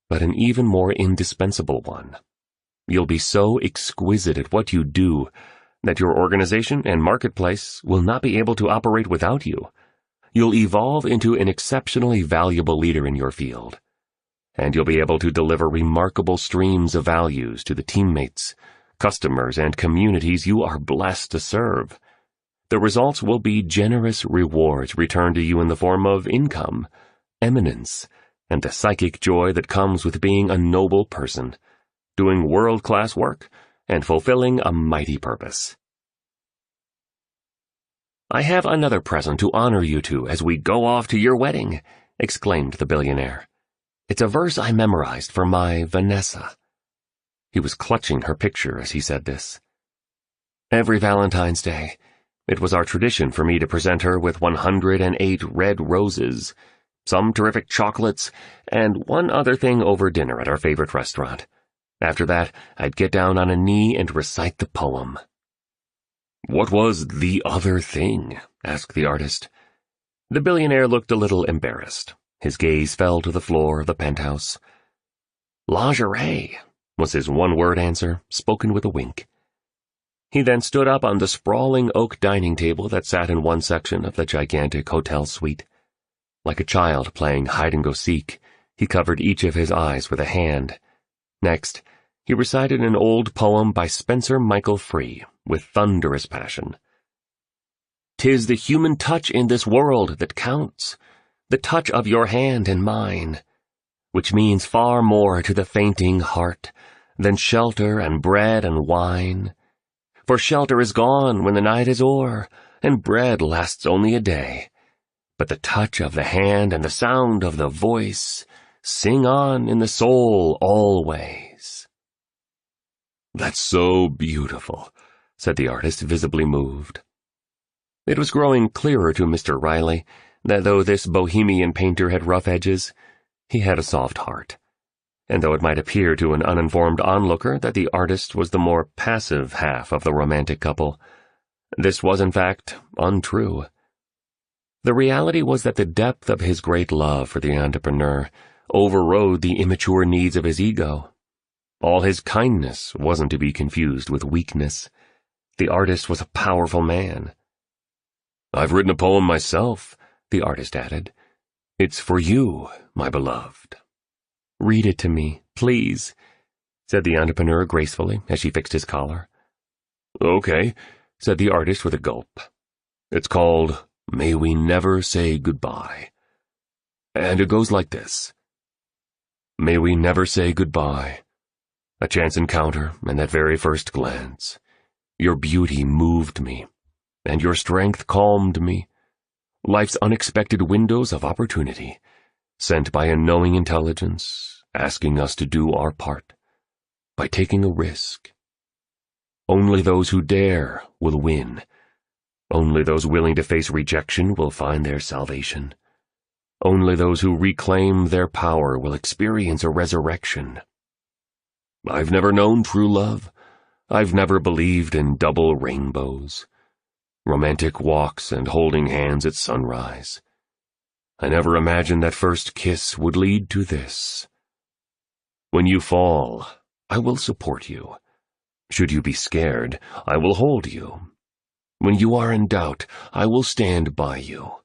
but an even more indispensable one. You'll be so exquisite at what you do that your organization and marketplace will not be able to operate without you. You'll evolve into an exceptionally valuable leader in your field, and you'll be able to deliver remarkable streams of values to the teammates, customers, and communities you are blessed to serve. The results will be generous rewards returned to you in the form of income, eminence, and the psychic joy that comes with being a noble person, doing world-class work, and fulfilling a mighty purpose. "I have another present to honor you two as we go off to your wedding," exclaimed the billionaire. "It's a verse I memorized for my Vanessa." He was clutching her picture as he said this. "Every Valentine's Day, it was our tradition for me to present her with 108 red roses, some terrific chocolates, and one other thing over dinner at our favorite restaurant. After that, I'd get down on a knee and recite the poem." "What was the other thing?" asked the artist. The billionaire looked a little embarrassed. His gaze fell to the floor of the penthouse. "Lingerie," was his one-word answer, spoken with a wink. He then stood up on the sprawling oak dining table that sat in one section of the gigantic hotel suite. Like a child playing hide-and-go-seek, he covered each of his eyes with a hand. Next, he recited an old poem by Spencer Michael Free with thunderous passion. "'Tis the human touch in this world that counts, the touch of your hand and mine, which means far more to the fainting heart than shelter and bread and wine. For shelter is gone when the night is o'er, and bread lasts only a day. But the touch of the hand and the sound of the voice sing on in the soul always." "That's so beautiful," said the artist, visibly moved. It was growing clearer to Mr. Riley that though this bohemian painter had rough edges, he had a soft heart. And though it might appear to an uninformed onlooker that the artist was the more passive half of the romantic couple, this was in fact untrue. The reality was that the depth of his great love for the entrepreneur overrode the immature needs of his ego. All his kindness wasn't to be confused with weakness. The artist was a powerful man. "I've written a poem myself," the artist added. "It's for you, my beloved." "Read it to me, please," said the entrepreneur gracefully as she fixed his collar. "Okay," said the artist with a gulp. "It's called May We Never Say Goodbye. And it goes like this. May we never say goodbye. A chance encounter and that very first glance. Your beauty moved me, and your strength calmed me. Life's unexpected windows of opportunity, sent by a knowing intelligence, asking us to do our part, by taking a risk. Only those who dare will win. Only those willing to face rejection will find their salvation. Only those who reclaim their power will experience a resurrection. I've never known true love. I've never believed in double rainbows, romantic walks and holding hands at sunrise. I never imagined that first kiss would lead to this. When you fall, I will support you. Should you be scared, I will hold you. When you are in doubt, I will stand by you.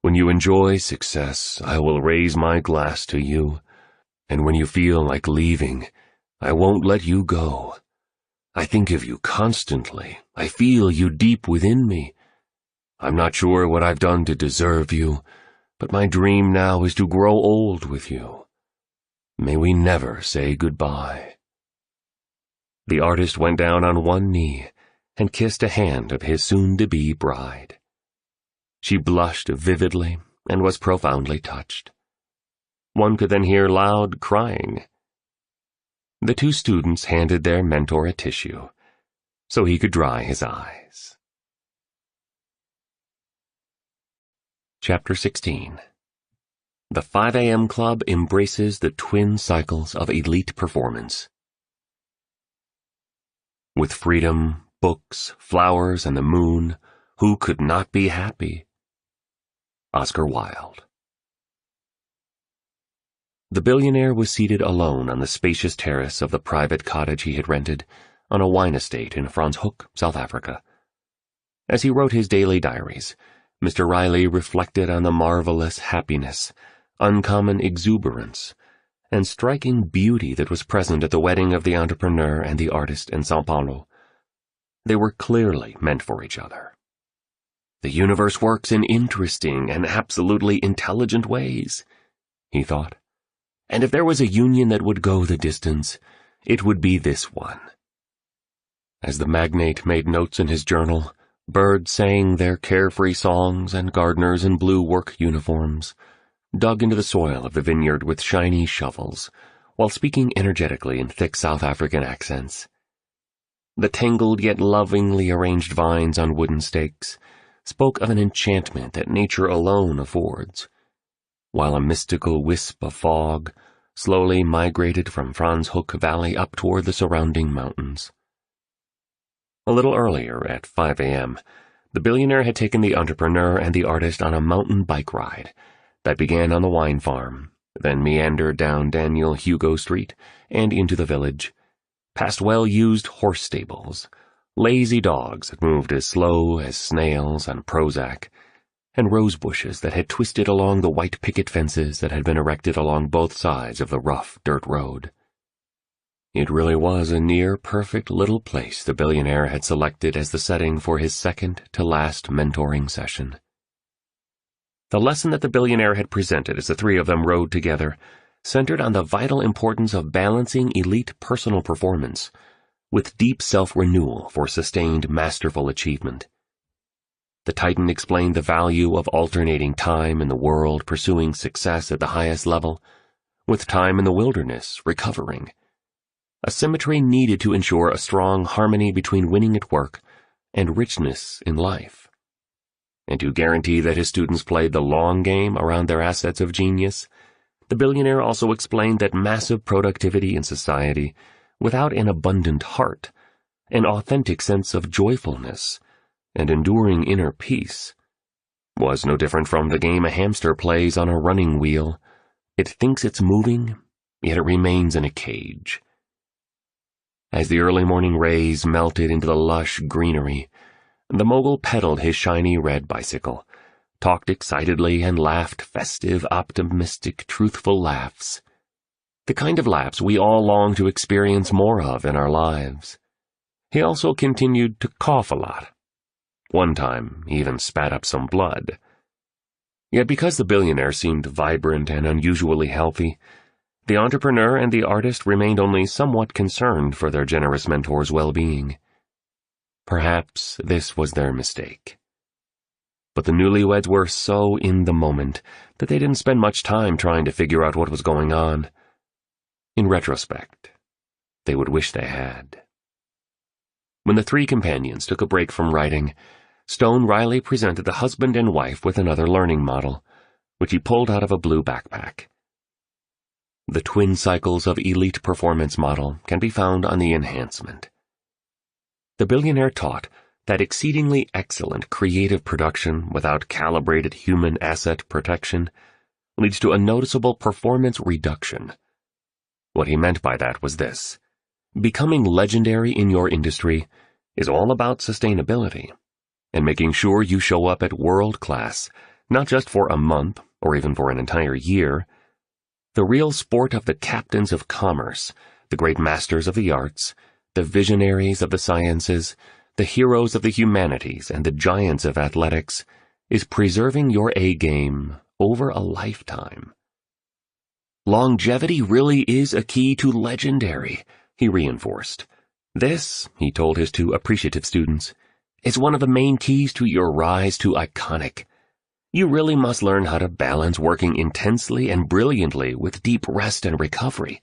When you enjoy success, I will raise my glass to you. And when you feel like leaving, I won't let you go. I think of you constantly. I feel you deep within me. I'm not sure what I've done to deserve you, but my dream now is to grow old with you. May we never say goodbye." The artist went down on one knee and kissed a hand of his soon-to-be bride. She blushed vividly and was profoundly touched. One could then hear loud crying. The two students handed their mentor a tissue so he could dry his eyes. Chapter 16. The 5 a.m. Club embraces the twin cycles of elite performance. With freedom, books, flowers, and the moon, who could not be happy? Oscar Wilde. The billionaire was seated alone on the spacious terrace of the private cottage he had rented on a wine estate in Franschhoek, South Africa. As he wrote his daily diaries, Mr. Riley reflected on the marvelous happiness, uncommon exuberance, and striking beauty that was present at the wedding of the entrepreneur and the artist in Sao Paulo. They were clearly meant for each other. The universe works in interesting and absolutely intelligent ways, he thought. And if there was a union that would go the distance, it would be this one. As the magnate made notes in his journal, birds sang their carefree songs and gardeners in blue work uniforms dug into the soil of the vineyard with shiny shovels, while speaking energetically in thick South African accents. The tangled yet lovingly arranged vines on wooden stakes spoke of an enchantment that nature alone affords, while a mystical wisp of fog slowly migrated from Franschhoek Valley up toward the surrounding mountains. A little earlier, at 5 a.m., the billionaire had taken the entrepreneur and the artist on a mountain bike ride that began on the wine farm, then meandered down Daniel Hugo Street and into the village, past well-used horse stables, lazy dogs that moved as slow as snails on Prozac, and rose bushes that had twisted along the white picket fences that had been erected along both sides of the rough dirt road. It really was a near-perfect little place the billionaire had selected as the setting for his second-to-last mentoring session. The lesson that the billionaire had presented as the three of them rode together centered on the vital importance of balancing elite personal performance with deep self-renewal for sustained masterful achievement. The Titan explained the value of alternating time in the world pursuing success at the highest level with time in the wilderness recovering. A symmetry needed to ensure a strong harmony between winning at work and richness in life. And to guarantee that his students played the long game around their assets of genius, the billionaire also explained that massive productivity in society without an abundant heart, an authentic sense of joyfulness, and enduring inner peace, was no different from the game a hamster plays on a running wheel. It thinks it's moving, yet it remains in a cage. As the early morning rays melted into the lush greenery, the mogul pedaled his shiny red bicycle, talked excitedly, and laughed festive, optimistic, truthful laughs. The kind of laughs we all long to experience more of in our lives. He also continued to cough a lot. One time, he even spat up some blood. Yet because the billionaire seemed vibrant and unusually healthy, the entrepreneur and the artist remained only somewhat concerned for their generous mentor's well-being. Perhaps this was their mistake. But the newlyweds were so in the moment that they didn't spend much time trying to figure out what was going on. In retrospect, they would wish they had. When the three companions took a break from writing, Stone Riley presented the husband and wife with another learning model, which he pulled out of a blue backpack. The twin cycles of elite performance model can be found on the enhancement. The billionaire taught that exceedingly excellent creative production without calibrated human asset protection leads to a noticeable performance reduction. What he meant by that was this: becoming legendary in your industry is all about sustainability and making sure you show up at world class, not just for a month or even for an entire year. The real sport of the captains of commerce, the great masters of the arts, the visionaries of the sciences, the heroes of the humanities, and the giants of athletics, is preserving your A-game over a lifetime. Longevity really is a key to legendary, he reinforced. This, he told his two appreciative students, is one of the main keys to your rise to iconic. You really must learn how to balance working intensely and brilliantly with deep rest and recovery,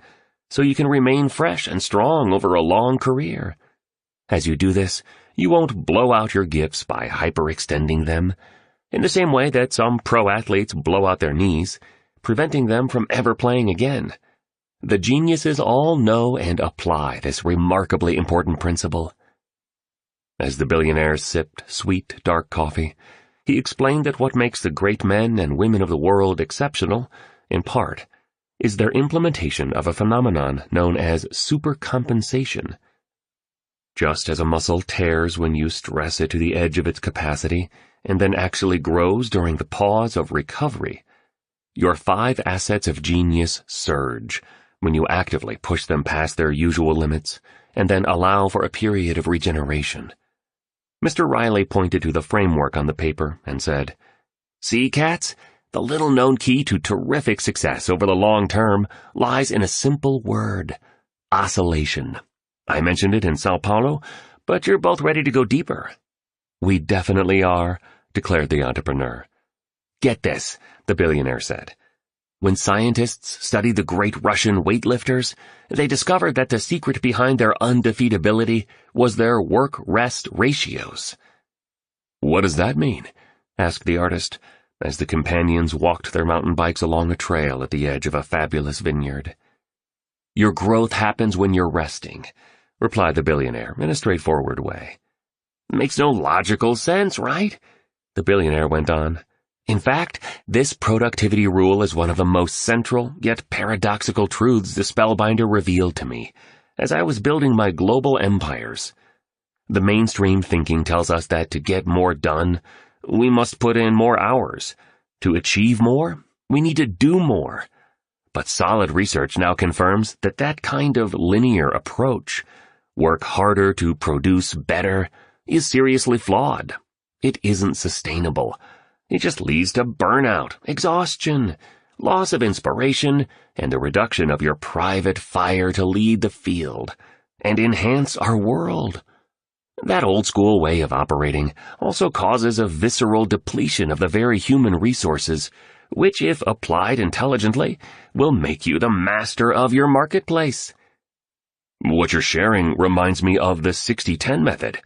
so you can remain fresh and strong over a long career. As you do this, you won't blow out your gifts by hyperextending them, in the same way that some pro athletes blow out their knees, preventing them from ever playing again. The geniuses all know and apply this remarkably important principle. As the billionaire sipped sweet, dark coffee, he explained that what makes the great men and women of the world exceptional, in part, is their implementation of a phenomenon known as supercompensation. Just as a muscle tears when you stress it to the edge of its capacity and then actually grows during the pause of recovery, your 5 assets of genius surge when you actively push them past their usual limits and then allow for a period of regeneration. Mr. Riley pointed to the framework on the paper and said, "See, cats? The little-known key to terrific success over the long term lies in a simple word: oscillation. I mentioned it in Sao Paulo, but you're both ready to go deeper." "We definitely are," declared the entrepreneur. "Get this," the billionaire said. When scientists studied the great Russian weightlifters, they discovered that the secret behind their undefeatability was their work-rest ratios. "What does that mean?" asked the artist, as the companions walked their mountain bikes along a trail at the edge of a fabulous vineyard. "Your growth happens when you're resting," replied the billionaire in a straightforward way. "Makes no logical sense, right?" the billionaire went on. "In fact, this productivity rule is one of the most central, yet paradoxical truths the Spellbinder revealed to me as I was building my global empires. The mainstream thinking tells us that to get more done, we must put in more hours. To achieve more, we need to do more. But solid research now confirms that that kind of linear approach, work harder to produce better, is seriously flawed. It isn't sustainable. It just leads to burnout, exhaustion, loss of inspiration, and the reduction of your private fire to lead the field and enhance our world. That old-school way of operating also causes a visceral depletion of the very human resources, which, if applied intelligently, will make you the master of your marketplace. "What you're sharing reminds me of the 60-10 method,"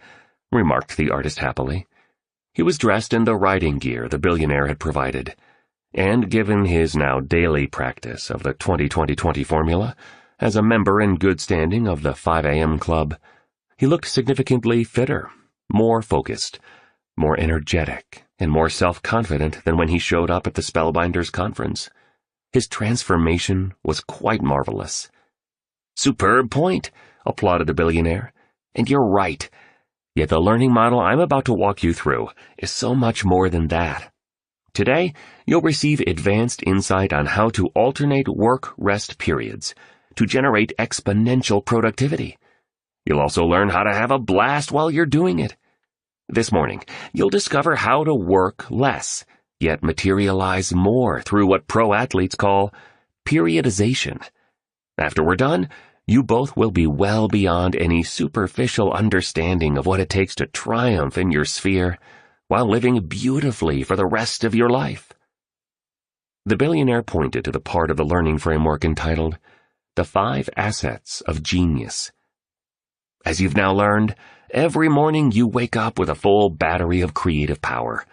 remarked the artist happily. He was dressed in the riding gear the billionaire had provided, and given his now daily practice of the 20-20-20 formula, as a member in good standing of the 5 a.m. club, he looked significantly fitter, more focused, more energetic, and more self-confident than when he showed up at the Spellbinders conference. His transformation was quite marvelous. "Superb point," applauded the billionaire. "And you're right. Yet the learning model I'm about to walk you through is so much more than that. Today, you'll receive advanced insight on how to alternate work-rest periods to generate exponential productivity. You'll also learn how to have a blast while you're doing it. This morning, you'll discover how to work less, yet materialize more through what pro athletes call periodization. After we're done, you both will be well beyond any superficial understanding of what it takes to triumph in your sphere while living beautifully for the rest of your life." The billionaire pointed to the part of the learning framework entitled The 5 Assets of Genius. As you've now learned, every morning you wake up with a full battery of creative power.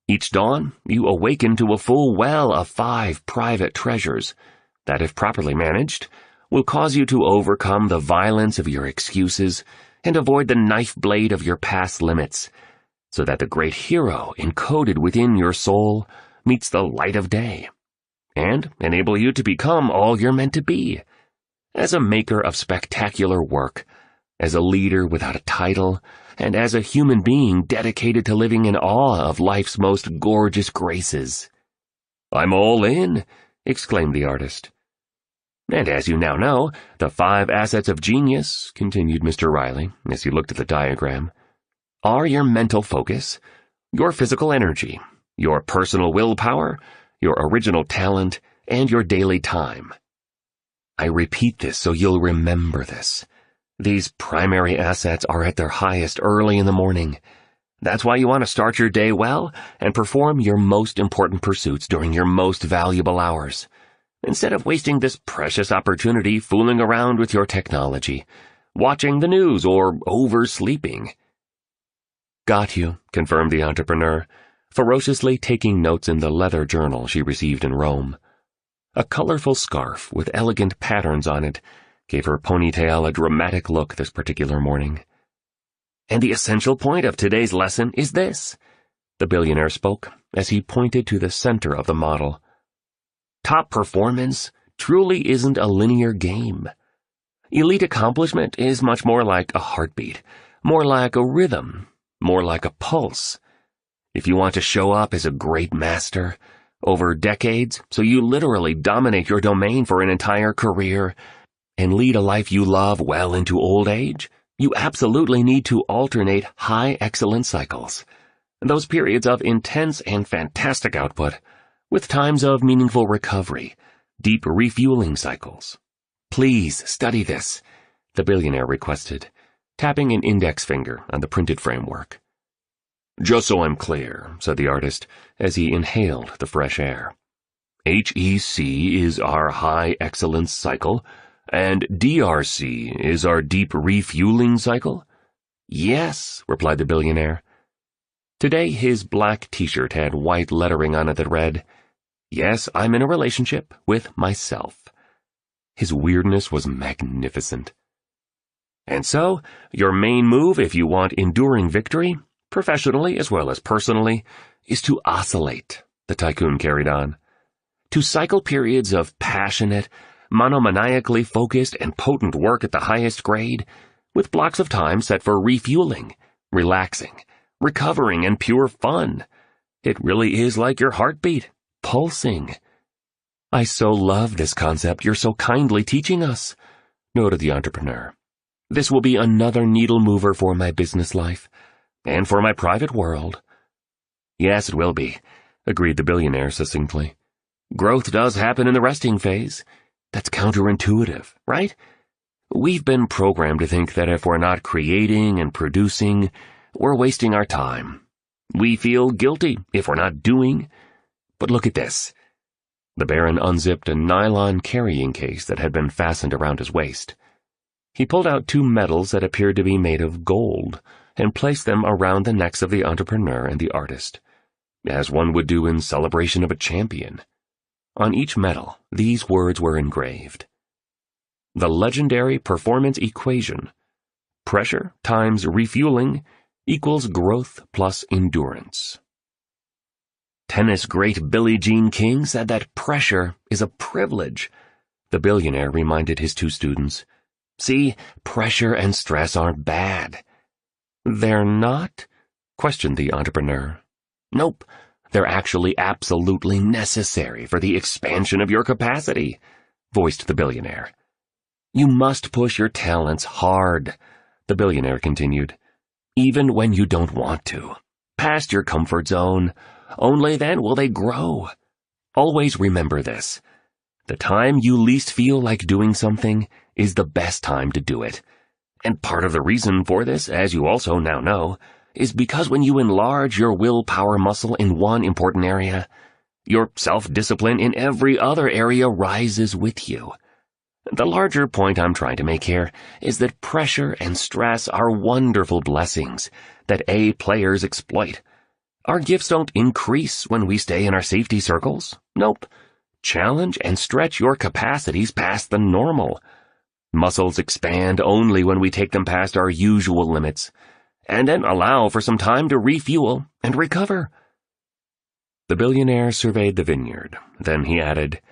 Each dawn, you awaken to a full well of 5 private treasures that, if properly managed, will cause you to overcome the violence of your excuses and avoid the knife blade of your past limits, so that the great hero encoded within your soul meets the light of day, and enable you to become all you're meant to be, as a maker of spectacular work, as a leader without a title, and as a human being dedicated to living in awe of life's most gorgeous graces. "I'm all in," exclaimed the artist. "And as you now know, the 5 assets of genius," continued Mr. Riley, as he looked at the diagram, "are your mental focus, your physical energy, your personal willpower, your original talent, and your daily time. I repeat this so you'll remember this. These primary assets are at their highest early in the morning. That's why you want to start your day well and perform your most important pursuits during your most valuable hours, instead of wasting this precious opportunity fooling around with your technology, watching the news, or oversleeping." "Got you," confirmed the entrepreneur, ferociously taking notes in the leather journal she received in Rome. A colorful scarf with elegant patterns on it gave her ponytail a dramatic look this particular morning. "And the essential point of today's lesson is this," the billionaire spoke as he pointed to the center of the model. "Top performance truly isn't a linear game. Elite accomplishment is much more like a heartbeat, more like a rhythm, more like a pulse. If you want to show up as a great master over decades, so you literally dominate your domain for an entire career and lead a life you love well into old age, you absolutely need to alternate high excellence cycles, those periods of intense and fantastic output, with times of meaningful recovery, deep refueling cycles. Please study this," the billionaire requested, tapping an index finger on the printed framework. "Just so I'm clear," said the artist as he inhaled the fresh air. "HEC is our high excellence cycle, and DRC is our deep refueling cycle?" "Yes," replied the billionaire. Today his black t-shirt had white lettering on it that read, "Yes, I'm in a relationship with myself." His weirdness was magnificent. "And so, your main move if you want enduring victory, professionally as well as personally, is to oscillate," the tycoon carried on. "To cycle periods of passionate, monomaniacally focused and potent work at the highest grade, with blocks of time set for refueling, relaxing, recovering, and pure fun. It really is like your heartbeat, pulsing. I so love this concept you're so kindly teaching us, noted the entrepreneur. This will be another needle mover for my business life, and for my private world. Yes, it will be, agreed the billionaire succinctly. Growth does happen in the resting phase. That's counterintuitive, right? We've been programmed to think that if we're not creating and producing, we're wasting our time. We feel guilty if we're not doing. But look at this. The Baron unzipped a nylon carrying case that had been fastened around his waist. He pulled out 2 medals that appeared to be made of gold and placed them around the necks of the entrepreneur and the artist, as one would do in celebration of a champion. On each medal, these words were engraved. The legendary performance equation. Pressure times refueling equals growth plus endurance. Tennis great Billie Jean King said that pressure is a privilege, the billionaire reminded his 2 students. See, pressure and stress aren't bad. They're not? Questioned the entrepreneur. Nope, they're actually absolutely necessary for the expansion of your capacity, voiced the billionaire. You must push your talents hard, the billionaire continued, even when you don't want to, past your comfort zone. Only then will they grow. Always remember this. The time you least feel like doing something is the best time to do it. And part of the reason for this, as you also now know, is because when you enlarge your willpower muscle in one important area, your self-discipline in every other area rises with you. The larger point I'm trying to make here is that pressure and stress are wonderful blessings that A players exploit. Our gifts don't increase when we stay in our safety circles. Nope. Challenge and stretch your capacities past the normal. Muscles expand only when we take them past our usual limits, and then allow for some time to refuel and recover. The billionaire surveyed the vineyard. Then he added,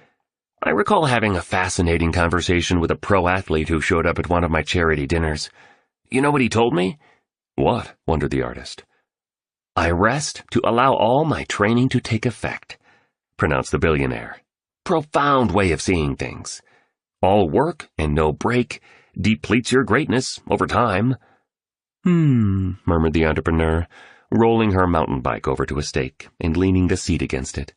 I recall having a fascinating conversation with a pro athlete who showed up at one of my charity dinners. You know what he told me? What? Wondered the artist. I rest to allow all my training to take effect, pronounced the billionaire. Profound way of seeing things. All work and no break depletes your greatness over time. Murmured the entrepreneur, rolling her mountain bike over to a stake and leaning the seat against it.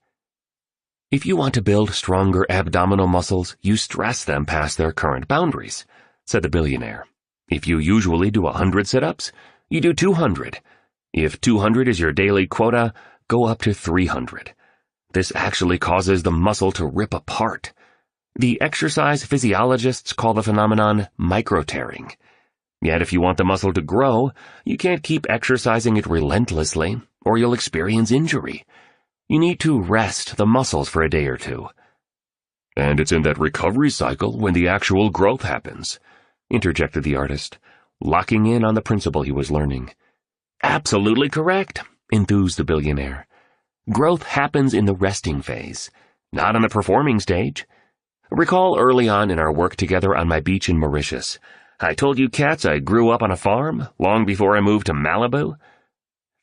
If you want to build stronger abdominal muscles, you stress them past their current boundaries, said the billionaire. If you usually do 100 sit-ups, you do 200. If 200 is your daily quota, go up to 300. This actually causes the muscle to rip apart. The exercise physiologists call the phenomenon micro-tearing. Yet if you want the muscle to grow, you can't keep exercising it relentlessly, or you'll experience injury. You need to rest the muscles for a day or 2. And it's in that recovery cycle when the actual growth happens, interjected the artist, locking in on the principle he was learning. Absolutely correct, enthused the billionaire. Growth happens in the resting phase, not in the performing stage. Recall early on in our work together on my beach in Mauritius, I told you cats I grew up on a farm long before I moved to Malibu?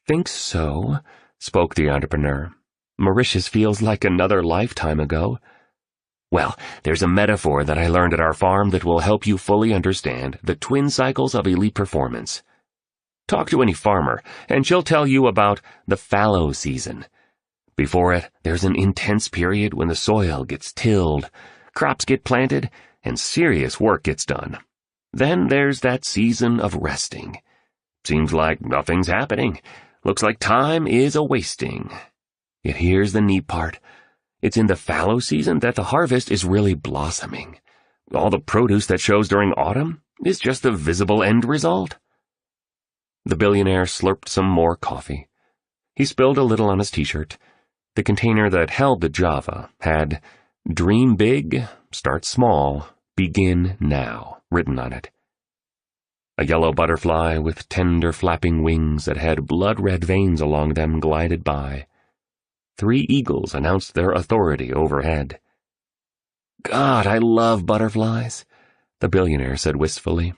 Think so, spoke the entrepreneur. Mauritius feels like another lifetime ago. Well, there's a metaphor that I learned at our farm that will help you fully understand the twin cycles of elite performance. Talk to any farmer, and she'll tell you about the fallow season. Before it, there's an intense period when the soil gets tilled, crops get planted, and serious work gets done. Then there's that season of resting. Seems like nothing's happening. Looks like time is a-wasting. Yet here's the neat part. It's in the fallow season that the harvest is really blossoming. All the produce that shows during autumn is just the visible end result. The billionaire slurped some more coffee. He spilled a little on his t-shirt. The container that held the Java had Dream Big, Start Small, Begin Now written on it. A yellow butterfly with tender flapping wings that had blood-red veins along them glided by. 3 eagles announced their authority overhead. God, I love butterflies, the billionaire said wistfully.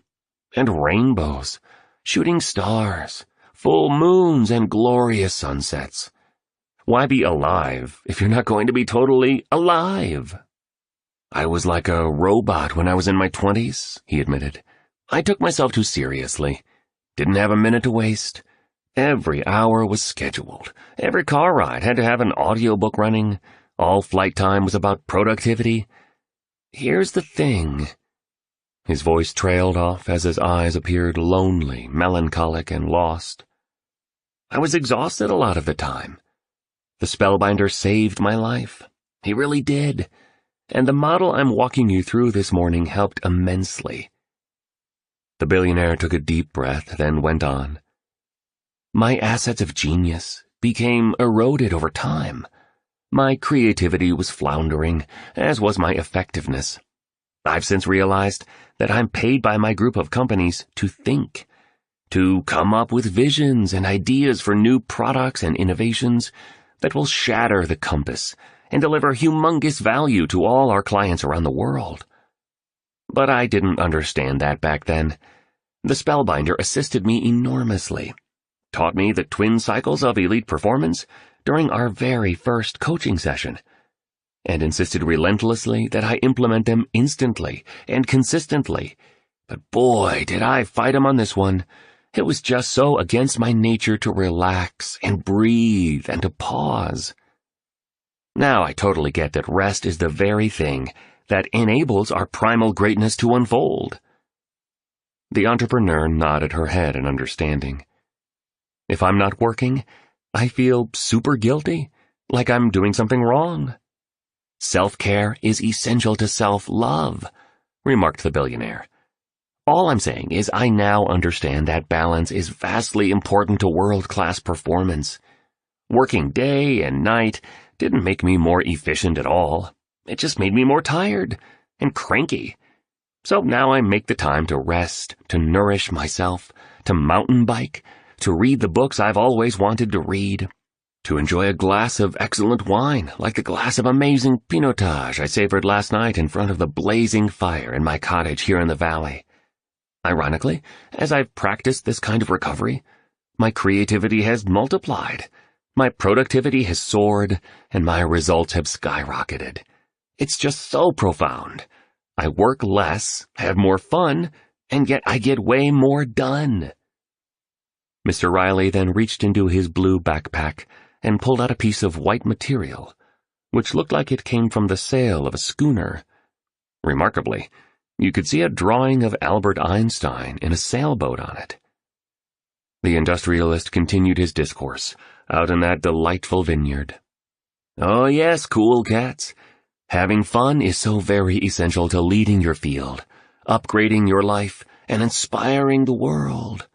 and rainbows, shooting stars, full moons, and glorious sunsets. Why be alive if you're not going to be totally alive? I was like a robot when I was in my 20s, he admitted. I took myself too seriously. Didn't have a minute to waste. Every hour was scheduled. Every car ride had to have an audiobook running. All flight time was about productivity. Here's the thing. His voice trailed off as his eyes appeared lonely, melancholic, and lost. I was exhausted a lot of the time. The spellbinder saved my life. He really did. And the model I'm walking you through this morning helped immensely. The billionaire took a deep breath, then went on. My assets of genius became eroded over time. My creativity was floundering, as was my effectiveness. I've since realized that I'm paid by my group of companies to think, to come up with visions and ideas for new products and innovations that will shatter the compass and deliver humongous value to all our clients around the world. But I didn't understand that back then. The spellbinder assisted me enormously, taught me the twin cycles of elite performance during our very first coaching session, and insisted relentlessly that I implement them instantly and consistently. But boy, did I fight him on this one. It was just so against my nature to relax and breathe and to pause. Now I totally get that rest is the very thing that enables our primal greatness to unfold. The entrepreneur nodded her head in understanding. If I'm not working, I feel super guilty, like I'm doing something wrong. Self-care is essential to self-love, remarked the billionaire. All I'm saying is I now understand that balance is vastly important to world-class performance. Working day and night didn't make me more efficient at all. It just made me more tired and cranky. So now I make the time to rest, to nourish myself, to mountain bike, to read the books I've always wanted to read, to enjoy a glass of excellent wine, like the glass of amazing pinotage I savored last night in front of the blazing fire in my cottage here in the valley. Ironically, as I've practiced this kind of recovery, my creativity has multiplied, my productivity has soared, and my results have skyrocketed. It's just so profound. I work less, have more fun, and yet I get way more done. Mr. Riley then reached into his blue backpack and pulled out a piece of white material, which looked like it came from the sail of a schooner. Remarkably, you could see a drawing of Albert Einstein in a sailboat on it. The industrialist continued his discourse out in that delightful vineyard. Oh yes, cool cats. Having fun is so very essential to leading your field, upgrading your life, and inspiring the world.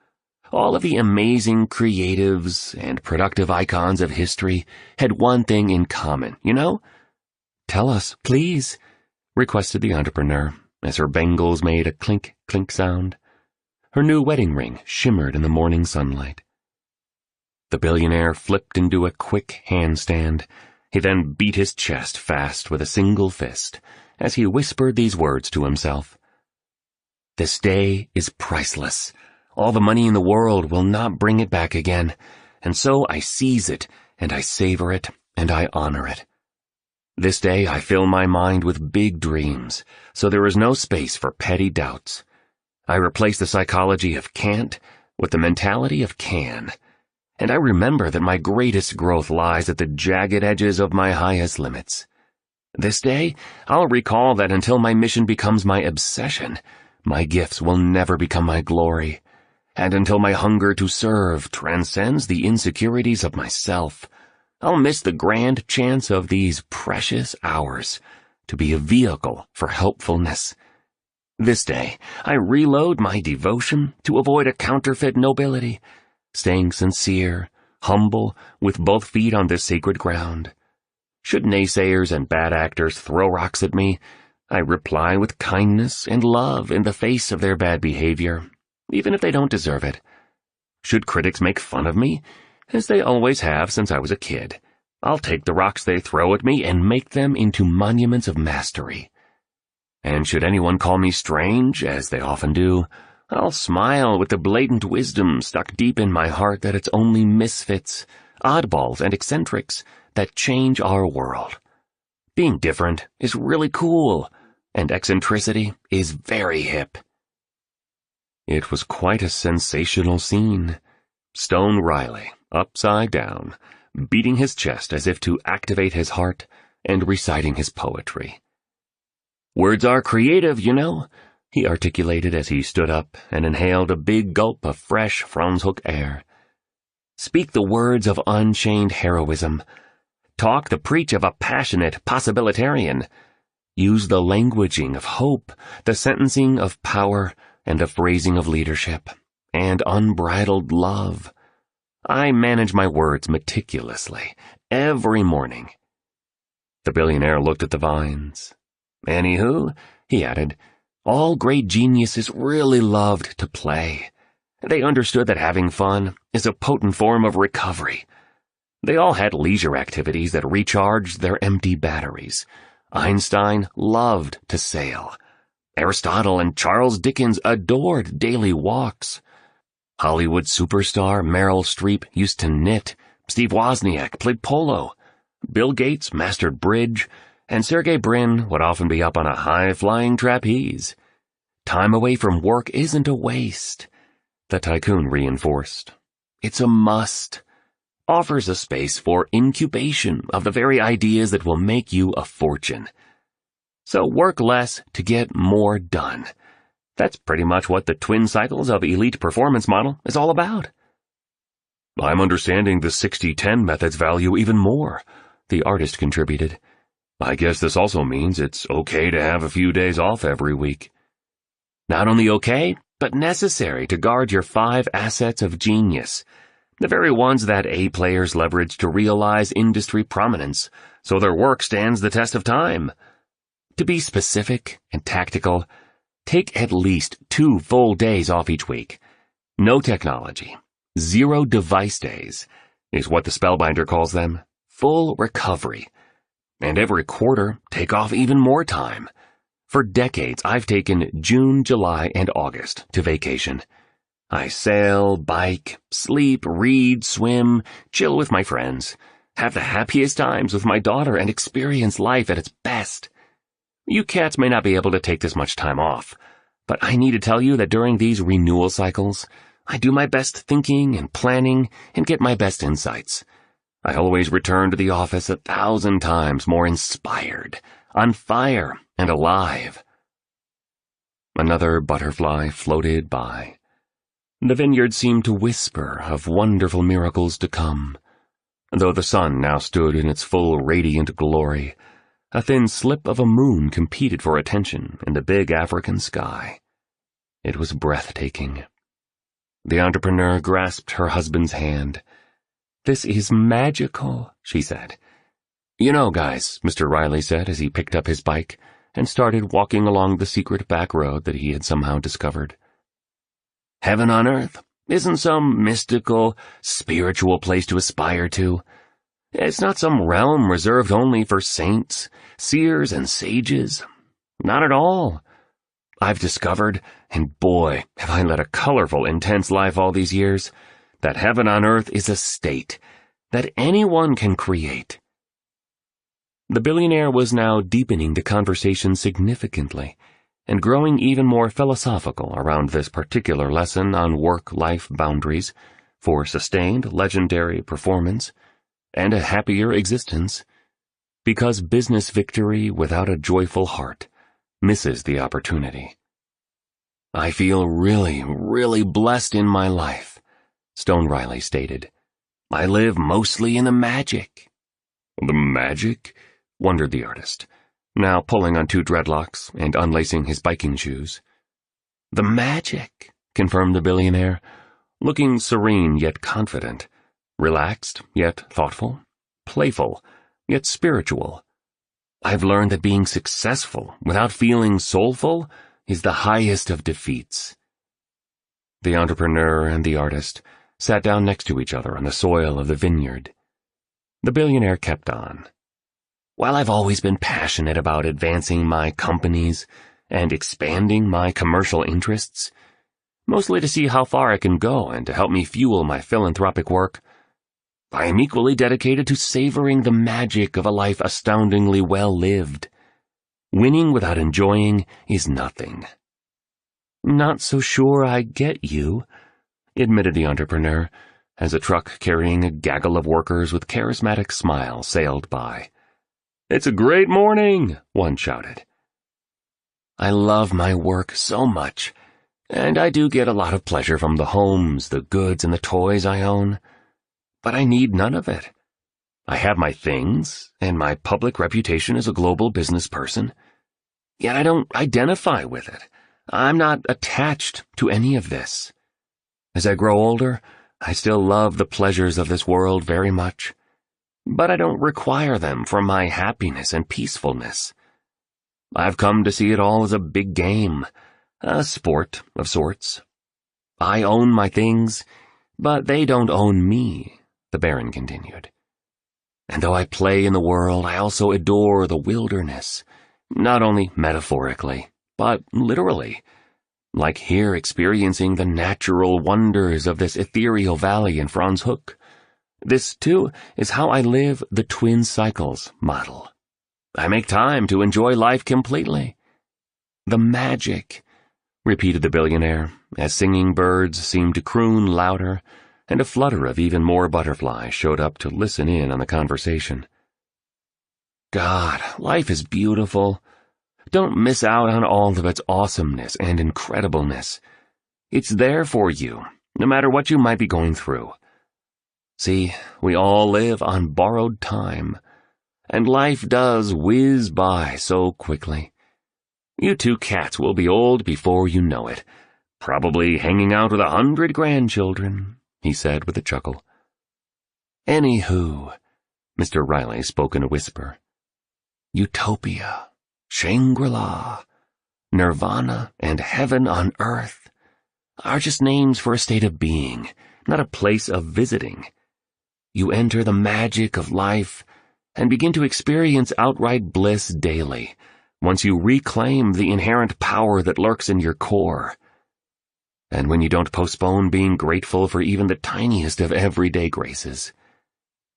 All of the amazing creatives and productive icons of history had one thing in common, you know? Tell us, please, requested the entrepreneur, as her bangles made a clink-clink sound. Her new wedding ring shimmered in the morning sunlight. The billionaire flipped into a quick handstand. He then beat his chest fast with a single fist, as he whispered these words to himself. This day is priceless. All the money in the world will not bring it back again, and so I seize it, and I savor it, and I honor it. This day I fill my mind with big dreams, so there is no space for petty doubts. I replace the psychology of can't with the mentality of can, and I remember that my greatest growth lies at the jagged edges of my highest limits. This day, I'll recall that until my mission becomes my obsession, my gifts will never become my glory, and until my hunger to serve transcends the insecurities of myself, I'll miss the grand chance of these precious hours to be a vehicle for helpfulness. This day, I reload my devotion to avoid a counterfeit nobility, staying sincere, humble, with both feet on this sacred ground. Should naysayers and bad actors throw rocks at me, I reply with kindness and love in the face of their bad behavior, even if they don't deserve it. Should critics make fun of me, as they always have since I was a kid, I'll take the rocks they throw at me and make them into monuments of mastery. And should anyone call me strange, as they often do, I'll smile with the blatant wisdom stuck deep in my heart that it's only misfits, oddballs, and eccentrics that change our world. Being different is really cool, and eccentricity is very hip. It was quite a sensational scene. Stone Riley, upside down, beating his chest as if to activate his heart, and reciting his poetry. "Words are creative, you know," he articulated as he stood up and inhaled a big gulp of fresh Franzhoek air. "Speak the words of unchained heroism. Talk the preach of a passionate possibilitarian. Use the languaging of hope, the sentencing of power, and the phrasing of leadership, and unbridled love. I manage my words meticulously, every morning." The billionaire looked at the vines. "Anywho," he added, "all great geniuses really loved to play. They understood that having fun is a potent form of recovery. They all had leisure activities that recharged their empty batteries. Einstein loved to sail. Aristotle and Charles Dickens adored daily walks. Hollywood superstar Meryl Streep used to knit. Steve Wozniak played polo. Bill Gates mastered bridge, and Sergey Brin would often be up on a high-flying trapeze. Time away from work isn't a waste," the tycoon reinforced. "It's a must. Offers a space for incubation of the very ideas that will make you a fortune. So work less to get more done. That's pretty much what the twin cycles of elite performance model is all about." "I'm understanding the 60-10 method's value even more," the artist contributed. "I guess this also means it's okay to have a few days off every week." "Not only okay, but necessary to guard your 5 assets of genius, the very ones that A players leverage to realize industry prominence, so their work stands the test of time. To be specific and tactical, take at least 2 full days off each week. No technology, 0 device days, is what the Spellbinder calls them. Full recovery. And every quarter, take off even more time. For decades, I've taken June, July, and August to vacation. I sail, bike, sleep, read, swim, chill with my friends, have the happiest times with my daughter, and experience life at its best. You cats may not be able to take this much time off, but I need to tell you that during these renewal cycles, I do my best thinking and planning and get my best insights. I always return to the office 1,000 times more inspired, on fire, and alive." Another butterfly floated by. The vineyard seemed to whisper of wonderful miracles to come. Though the sun now stood in its full radiant glory, a thin slip of a moon competed for attention in the big African sky. It was breathtaking. The entrepreneur grasped her husband's hand. "This is magical," she said. "You know, guys," Mr. Riley said as he picked up his bike and started walking along the secret back road that he had somehow discovered. "Heaven on earth isn't some mystical, spiritual place to aspire to. It's not some realm reserved only for saints, seers, and sages. Not at all. I've discovered, and boy, have I led a colorful, intense life all these years, that heaven on earth is a state that anyone can create." The billionaire was now deepening the conversation significantly and growing even more philosophical around this particular lesson on work-life boundaries for sustained legendary performance and a happier existence, because business victory without a joyful heart misses the opportunity. "I feel really, really blessed in my life," Stone Riley stated. "I live mostly in the magic." "The magic?" wondered the artist, now pulling on 2 dreadlocks and unlacing his biking shoes. "The magic," confirmed the billionaire, looking serene yet confident, relaxed yet thoughtful, playful yet spiritual. "I've learned that being successful without feeling soulful is the highest of defeats." The entrepreneur and the artist sat down next to each other on the soil of the vineyard. The billionaire kept on. "While I've always been passionate about advancing my companies and expanding my commercial interests, mostly to see how far I can go and to help me fuel my philanthropic work. I am equally dedicated to savoring the magic of a life astoundingly well lived. Winning without enjoying is nothing." "Not so sure I get you," admitted the entrepreneur, as a truck carrying a gaggle of workers with charismatic smiles sailed by. "It's a great morning," one shouted. "I love my work so much, and I do get a lot of pleasure from the homes, the goods, and the toys I own. But I need none of it. I have my things, and my public reputation as a global business person. Yet I don't identify with it. I'm not attached to any of this. As I grow older, I still love the pleasures of this world very much, but I don't require them for my happiness and peacefulness. I've come to see it all as a big game, a sport of sorts. I own my things, but they don't own me," the Baron continued. "And though I play in the world, I also adore the wilderness, not only metaphorically, but literally, like here experiencing the natural wonders of this ethereal valley in Franz Hook. This, too, is how I live the twin cycles model. I make time to enjoy life completely. The magic," repeated the billionaire, as singing birds seemed to croon louder, and a flutter of even more butterflies showed up to listen in on the conversation. "God, life is beautiful. Don't miss out on all of its awesomeness and incredibleness. It's there for you, no matter what you might be going through. See, we all live on borrowed time, and life does whiz by so quickly. You two cats will be old before you know it, probably hanging out with 100 grandchildren," he said with a chuckle. "Anywho," Mr. Riley spoke in a whisper, "Utopia, Shangri-La, Nirvana, and heaven on earth are just names for a state of being, not a place of visiting. You enter the magic of life and begin to experience outright bliss daily, once you reclaim the inherent power that lurks in your core. And when you don't postpone being grateful for even the tiniest of everyday graces,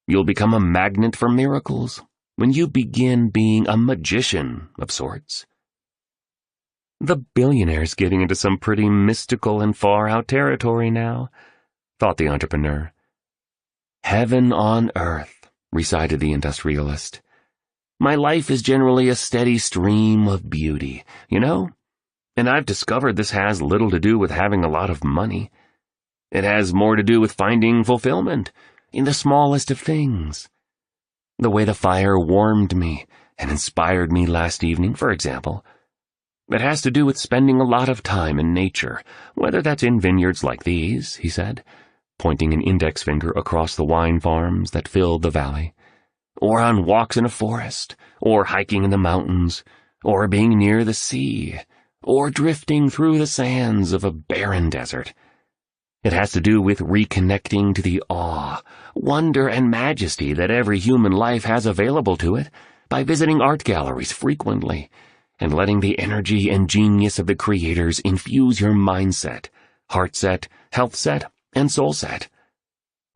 you'll become a magnet for miracles when you begin being a magician of sorts." "The billionaire's getting into some pretty mystical and far-out territory now," thought the entrepreneur. "Heaven on earth," recited the industrialist. "My life is generally a steady stream of beauty, you know? And I've discovered this has little to do with having a lot of money. It has more to do with finding fulfillment in the smallest of things. The way the fire warmed me and inspired me last evening, for example. It has to do with spending a lot of time in nature, whether that's in vineyards like these," he said, pointing an index finger across the wine farms that filled the valley, "or on walks in a forest, or hiking in the mountains, or being near the sea, or drifting through the sands of a barren desert. It has to do with reconnecting to the awe, wonder, and majesty that every human life has available to it by visiting art galleries frequently and letting the energy and genius of the creators infuse your mindset, heart set, health set, and soul set.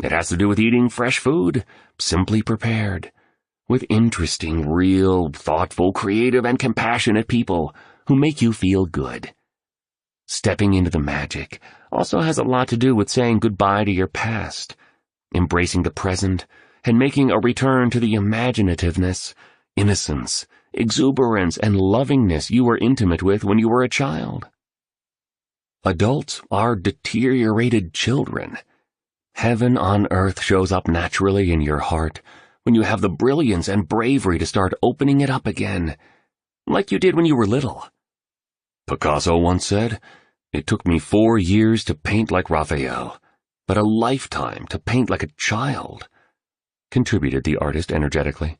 It has to do with eating fresh food, simply prepared, with interesting, real, thoughtful, creative, and compassionate people who make you feel good. Stepping into the magic also has a lot to do with saying goodbye to your past, embracing the present, and making a return to the imaginativeness, innocence, exuberance, and lovingness you were intimate with when you were a child. Adults are deteriorated children. Heaven on earth shows up naturally in your heart when you have the brilliance and bravery to start opening it up again, like you did when you were little. Picasso once said, "It took me 4 years to paint like Raphael, but a lifetime to paint like a child," contributed the artist energetically.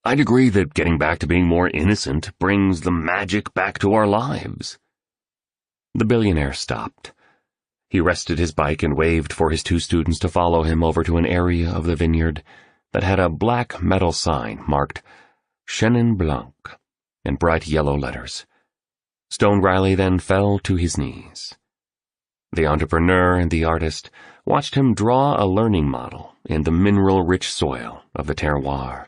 "I'd agree that getting back to being more innocent brings the magic back to our lives." The billionaire stopped. He rested his bike and waved for his 2 students to follow him over to an area of the vineyard that had a black metal sign marked Chenin Blanc in bright yellow letters. Stone Riley then fell to his knees. The entrepreneur and the artist watched him draw a learning model in the mineral-rich soil of the terroir.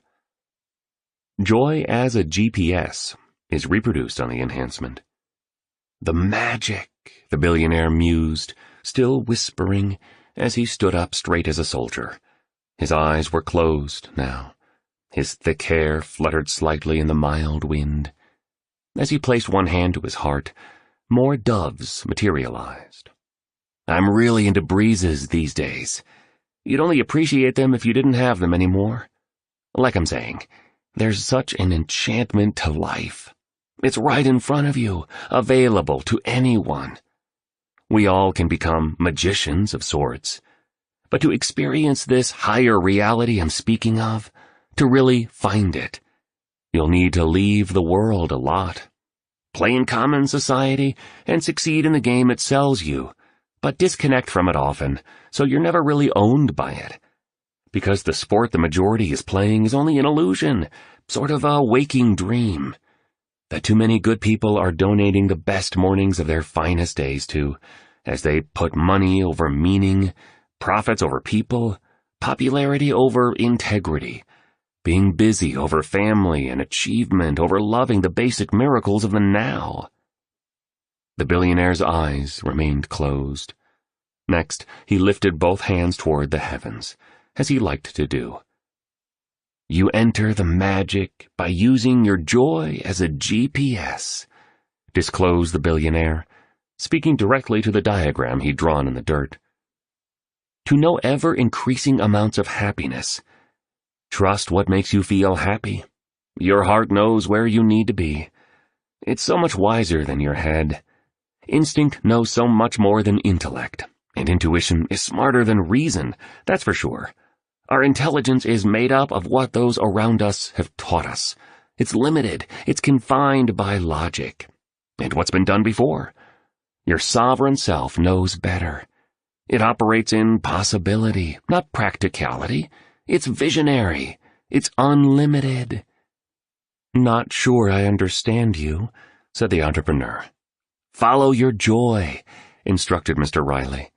Joy as a GPS is reproduced on the enhancement. The magic, the billionaire mused, still whispering as he stood up straight as a soldier. His eyes were closed now. His thick hair fluttered slightly in the mild wind. As he placed one hand to his heart, more doves materialized. I'm really into breezes these days. You'd only appreciate them if you didn't have them anymore. Like I'm saying, there's such an enchantment to life. It's right in front of you, available to anyone. We all can become magicians of sorts. But to experience this higher reality I'm speaking of, to really find it, you'll need to leave the world a lot. Play in common society and succeed in the game it sells you, but disconnect from it often, so you're never really owned by it. Because the sport the majority is playing is only an illusion, sort of a waking dream, that too many good people are donating the best mornings of their finest days to, as they put money over meaning, profits over people, popularity over integrity, being busy over family and achievement over loving the basic miracles of the now. The billionaire's eyes remained closed. Next, he lifted both hands toward the heavens, as he liked to do. You enter the magic by using your joy as a GPS, disclosed the billionaire, speaking directly to the diagram he'd drawn in the dirt. To know ever-increasing amounts of happiness, trust what makes you feel happy. Your heart knows where you need to be. It's so much wiser than your head. Instinct knows so much more than intellect, and intuition is smarter than reason, that's for sure. Our intelligence is made up of what those around us have taught us. It's limited, it's confined by logic. And what's been done before? Your sovereign self knows better. It operates in possibility, not practicality. It's visionary. It's unlimited. Not sure I understand you, said the entrepreneur. Follow your joy, instructed Mr. Riley.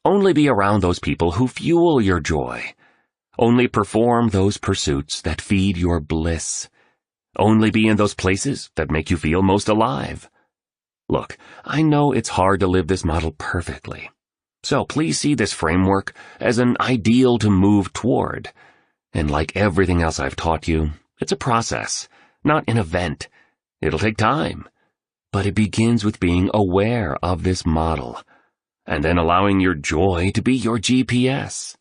Only be around those people who fuel your joy. Only perform those pursuits that feed your bliss. Only be in those places that make you feel most alive. Look, I know it's hard to live this model perfectly. So please see this framework as an ideal to move toward. And like everything else I've taught you, it's a process, not an event. It'll take time. But it begins with being aware of this model, and then allowing your joy to be your GPS.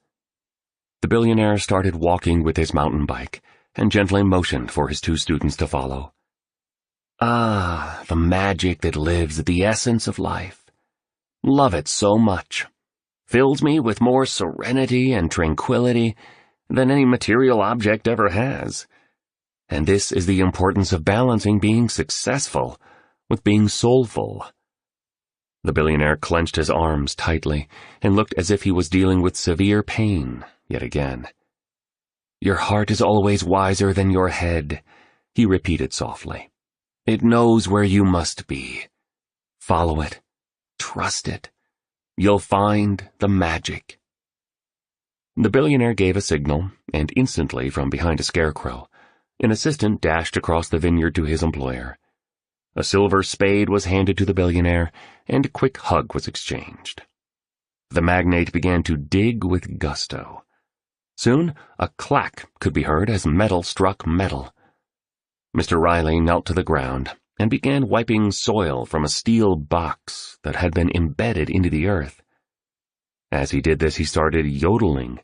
The billionaire started walking with his mountain bike, and gently motioned for his two students to follow. Ah, the magic that lives at the essence of life. Love it so much. Fills me with more serenity and tranquility than any material object ever has. And this is the importance of balancing being successful with being soulful. The billionaire clenched his arms tightly and looked as if he was dealing with severe pain yet again. Your heart is always wiser than your head, he repeated softly. It knows where you must be. Follow it. Trust it. You'll find the magic. The billionaire gave a signal, and instantly from behind a scarecrow, an assistant dashed across the vineyard to his employer. A silver spade was handed to the billionaire, and a quick hug was exchanged. The magnate began to dig with gusto. Soon, a clack could be heard as metal struck metal. Mr. Riley knelt to the ground and began wiping soil from a steel box that had been embedded into the earth. As he did this, he started yodeling,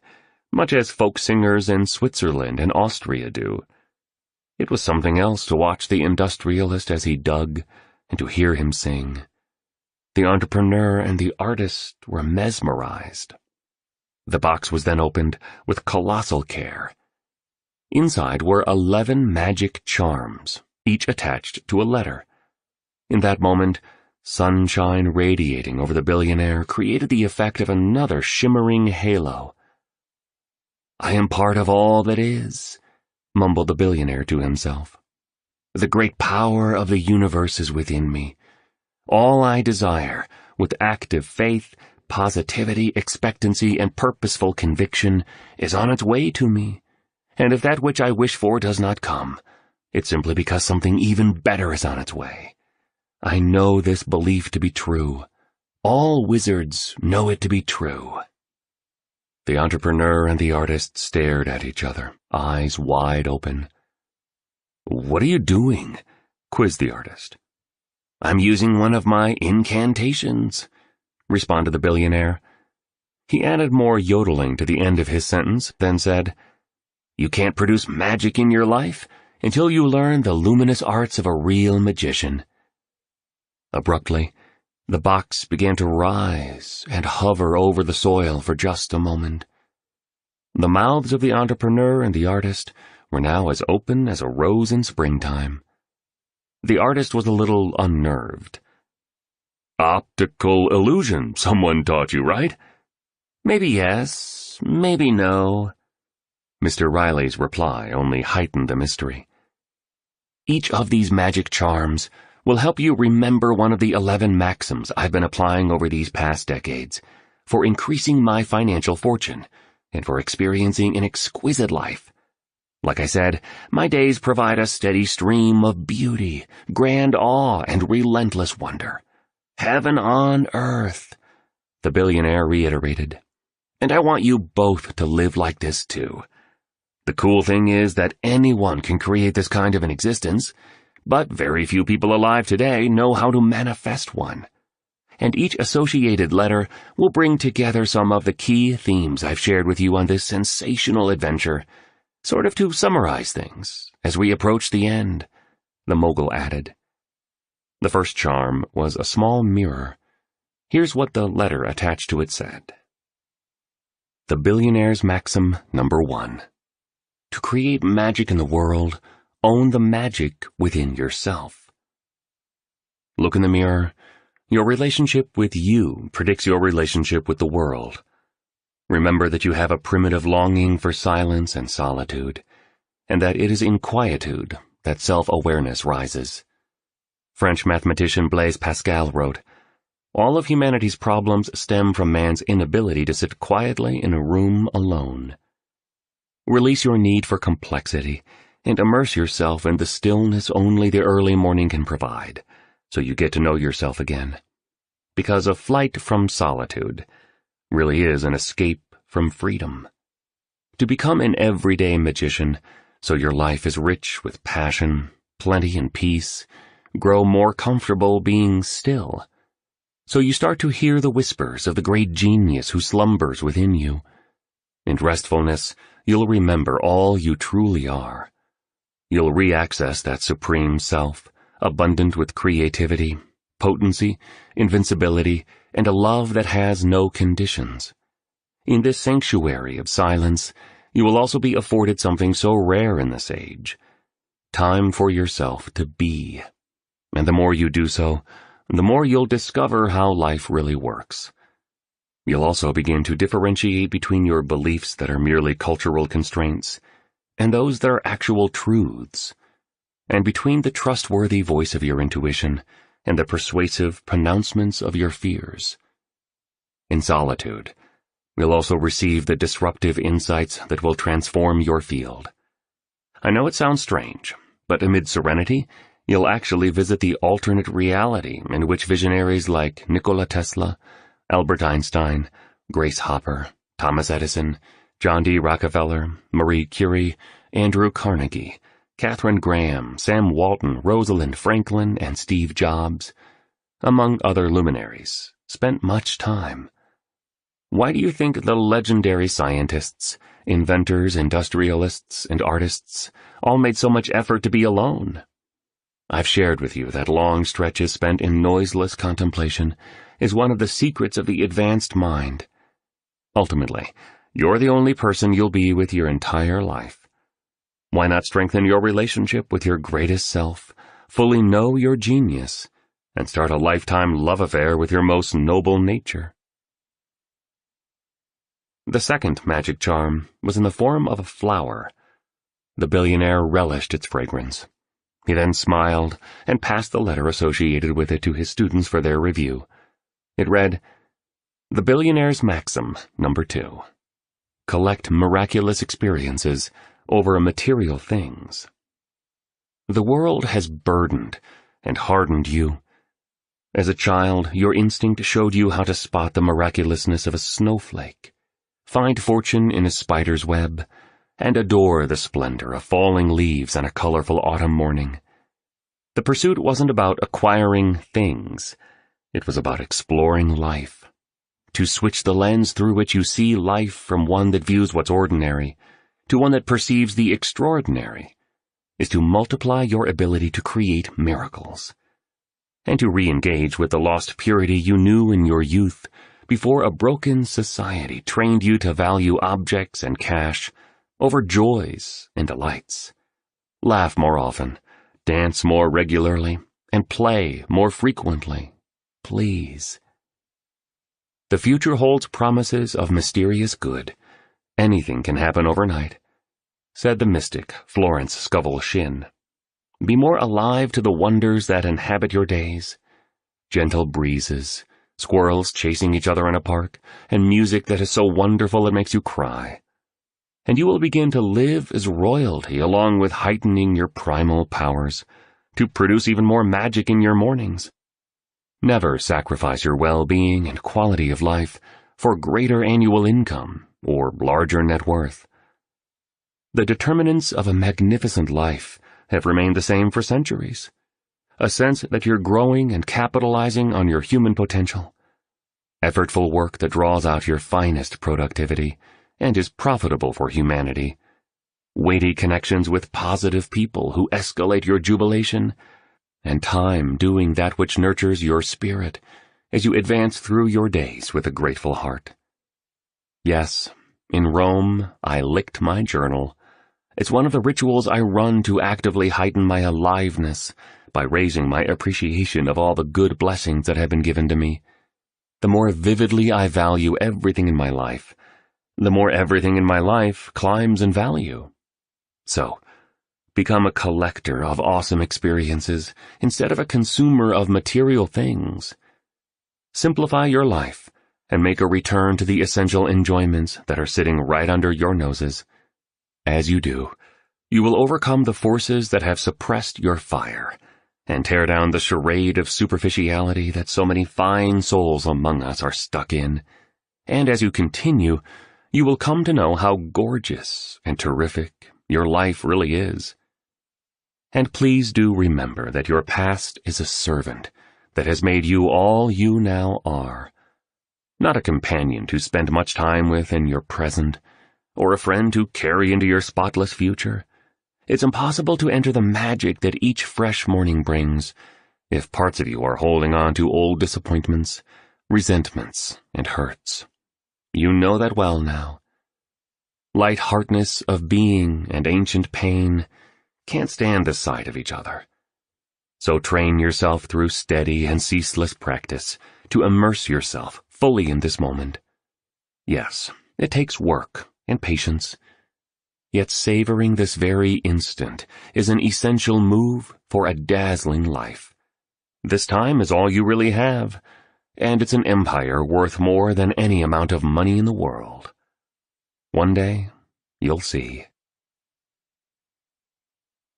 much as folk singers in Switzerland and Austria do. It was something else to watch the industrialist as he dug and to hear him sing. The entrepreneur and the artist were mesmerized. The box was then opened with colossal care. Inside were 11 magic charms, each attached to a letter. In that moment, sunshine radiating over the billionaire created the effect of another shimmering halo. I am part of all that is, mumbled the billionaire to himself. The great power of the universe is within me. All I desire, with active faith, positivity, expectancy, and purposeful conviction, is on its way to me. And if that which I wish for does not come, it's simply because something even better is on its way. I know this belief to be true. All wizards know it to be true." The entrepreneur and the artist stared at each other, eyes wide open. "What are you doing?" quizzed the artist. "I'm using one of my incantations," responded the billionaire. He added more yodeling to the end of his sentence, then said, "You can't produce magic in your life until you learn the luminous arts of a real magician." Abruptly, the box began to rise and hover over the soil for just a moment. The mouths of the entrepreneur and the artist were now as open as a rose in springtime. The artist was a little unnerved. "Optical illusion, someone taught you, right?" "Maybe yes, maybe no." Mr. Riley's reply only heightened the mystery. "Each of these magic charms will help you remember one of the 11 maxims I've been applying over these past decades for increasing my financial fortune and for experiencing an exquisite life. Like I said, my days provide a steady stream of beauty, grand awe, and relentless wonder. Heaven on earth," the billionaire reiterated. "And I want you both to live like this too. The cool thing is that anyone can create this kind of an existence, but very few people alive today know how to manifest one. And each associated letter will bring together some of the key themes I've shared with you on this sensational adventure, sort of to summarize things as we approach the end," the mogul added. The first charm was a small mirror. Here's what the letter attached to it said. The billionaire's maxim number 1. To create magic in the world, own the magic within yourself. Look in the mirror. Your relationship with you predicts your relationship with the world. Remember that you have a primitive longing for silence and solitude, and that it is in quietude that self-awareness rises. French mathematician Blaise Pascal wrote, "All of humanity's problems stem from man's inability to sit quietly in a room alone." Release your need for complexity and immerse yourself in the stillness only the early morning can provide, so you get to know yourself again. Because a flight from solitude really is an escape from freedom. To become an everyday magician, so your life is rich with passion, plenty and peace, grow more comfortable being still. So you start to hear the whispers of the great genius who slumbers within you. In restfulness, you'll remember all you truly are. You'll re-access that supreme self, abundant with creativity, potency, invincibility, and a love that has no conditions. In this sanctuary of silence, you will also be afforded something so rare in this age, time for yourself to be. And the more you do so, the more you'll discover how life really works. You'll also begin to differentiate between your beliefs that are merely cultural constraints and those that are actual truths, and between the trustworthy voice of your intuition and the persuasive pronouncements of your fears. In solitude, you'll also receive the disruptive insights that will transform your field. I know it sounds strange, but amid serenity, you'll actually visit the alternate reality in which visionaries like Nikola Tesla, Albert Einstein, Grace Hopper, Thomas Edison, John D. Rockefeller, Marie Curie, Andrew Carnegie, Katharine Graham, Sam Walton, Rosalind Franklin, and Steve Jobs, among other luminaries, spent much time. Why do you think the legendary scientists, inventors, industrialists, and artists all made so much effort to be alone? I've shared with you that long stretches spent in noiseless contemplation is one of the secrets of the advanced mind. Ultimately, you're the only person you'll be with your entire life. Why not strengthen your relationship with your greatest self, fully know your genius, and start a lifetime love affair with your most noble nature? The second magic charm was in the form of a flower. The billionaire relished its fragrance. He then smiled and passed the letter associated with it to his students for their review. It read, "The Billionaire's Maxim, Number 2. Collect miraculous experiences over material things." The world has burdened and hardened you. As a child, your instinct showed you how to spot the miraculousness of a snowflake, find fortune in a spider's web, and adore the splendor of falling leaves on a colorful autumn morning. The pursuit wasn't about acquiring things. It was about exploring life. To switch the lens through which you see life from one that views what's ordinary to one that perceives the extraordinary is to multiply your ability to create miracles, and to re-engage with the lost purity you knew in your youth before a broken society trained you to value objects and cash over joys and delights. Laugh more often, dance more regularly, and play more frequently, please. The future holds promises of mysterious good. Anything can happen overnight, said the mystic Florence Scovel Shinn. Be more alive to the wonders that inhabit your days. Gentle breezes, squirrels chasing each other in a park, and music that is so wonderful it makes you cry. And you will begin to live as royalty along with heightening your primal powers, to produce even more magic in your mornings. Never sacrifice your well-being and quality of life for greater annual income or larger net worth. The determinants of a magnificent life have remained the same for centuries. A sense that you're growing and capitalizing on your human potential. Effortful work that draws out your finest productivity and is profitable for humanity. Weighty connections with positive people who escalate your jubilation, and time doing that which nurtures your spirit as you advance through your days with a grateful heart. Yes, in Rome, I licked my journal. It's one of the rituals I run to actively heighten my aliveness by raising my appreciation of all the good blessings that have been given to me. The more vividly I value everything in my life, the more everything in my life climbs in value. So, become a collector of awesome experiences instead of a consumer of material things. Simplify your life and make a return to the essential enjoyments that are sitting right under your noses. As you do, you will overcome the forces that have suppressed your fire and tear down the charade of superficiality that so many fine souls among us are stuck in. And as you continue, you will come to know how gorgeous and terrific your life really is. And please do remember that your past is a servant that has made you all you now are, not a companion to spend much time with in your present, or a friend to carry into your spotless future. It's impossible to enter the magic that each fresh morning brings if parts of you are holding on to old disappointments, resentments, and hurts. You know that well now. Light-heartedness of being and ancient pain can't stand the sight of each other. So train yourself through steady and ceaseless practice to immerse yourself fully in this moment. Yes, it takes work and patience. Yet savoring this very instant is an essential move for a dazzling life. This time is all you really have, and it's an empire worth more than any amount of money in the world. One day, you'll see.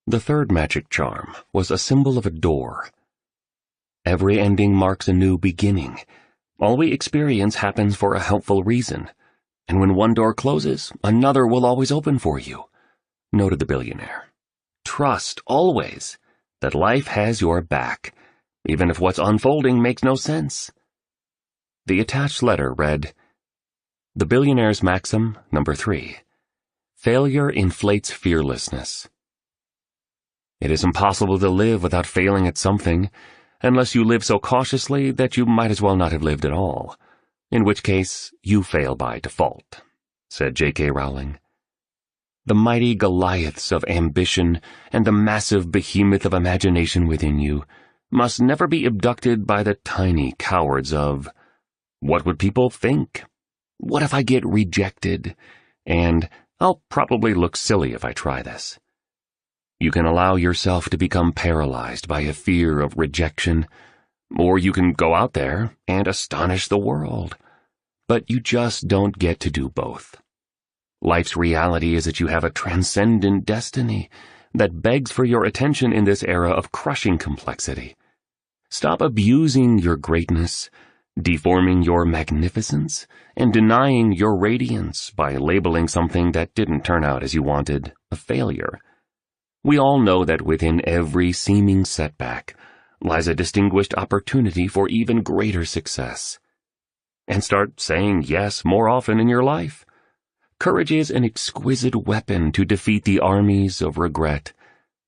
The third magic charm was a symbol of a door. Every ending marks a new beginning. All we experience happens for a helpful reason, and when one door closes, another will always open for you, noted the billionaire. Trust, always, that life has your back, even if what's unfolding makes no sense. The attached letter read, "The Billionaire's Maxim, Number 3. Failure inflates fearlessness." It is impossible to live without failing at something, unless you live so cautiously that you might as well not have lived at all, in which case you fail by default, said J.K. Rowling. The mighty Goliaths of ambition and the massive behemoth of imagination within you must never be abducted by the tiny cowards of, "What would people think? What if I get rejected? And I'll probably look silly if I try this." You can allow yourself to become paralyzed by a fear of rejection, or you can go out there and astonish the world. But you just don't get to do both. Life's reality is that you have a transcendent destiny that begs for your attention in this era of crushing complexity. Stop abusing your greatness, deforming your magnificence, and denying your radiance by labeling something that didn't turn out as you wanted a failure. We all know that within every seeming setback lies a distinguished opportunity for even greater success. And start saying yes more often in your life. Courage is an exquisite weapon to defeat the armies of regret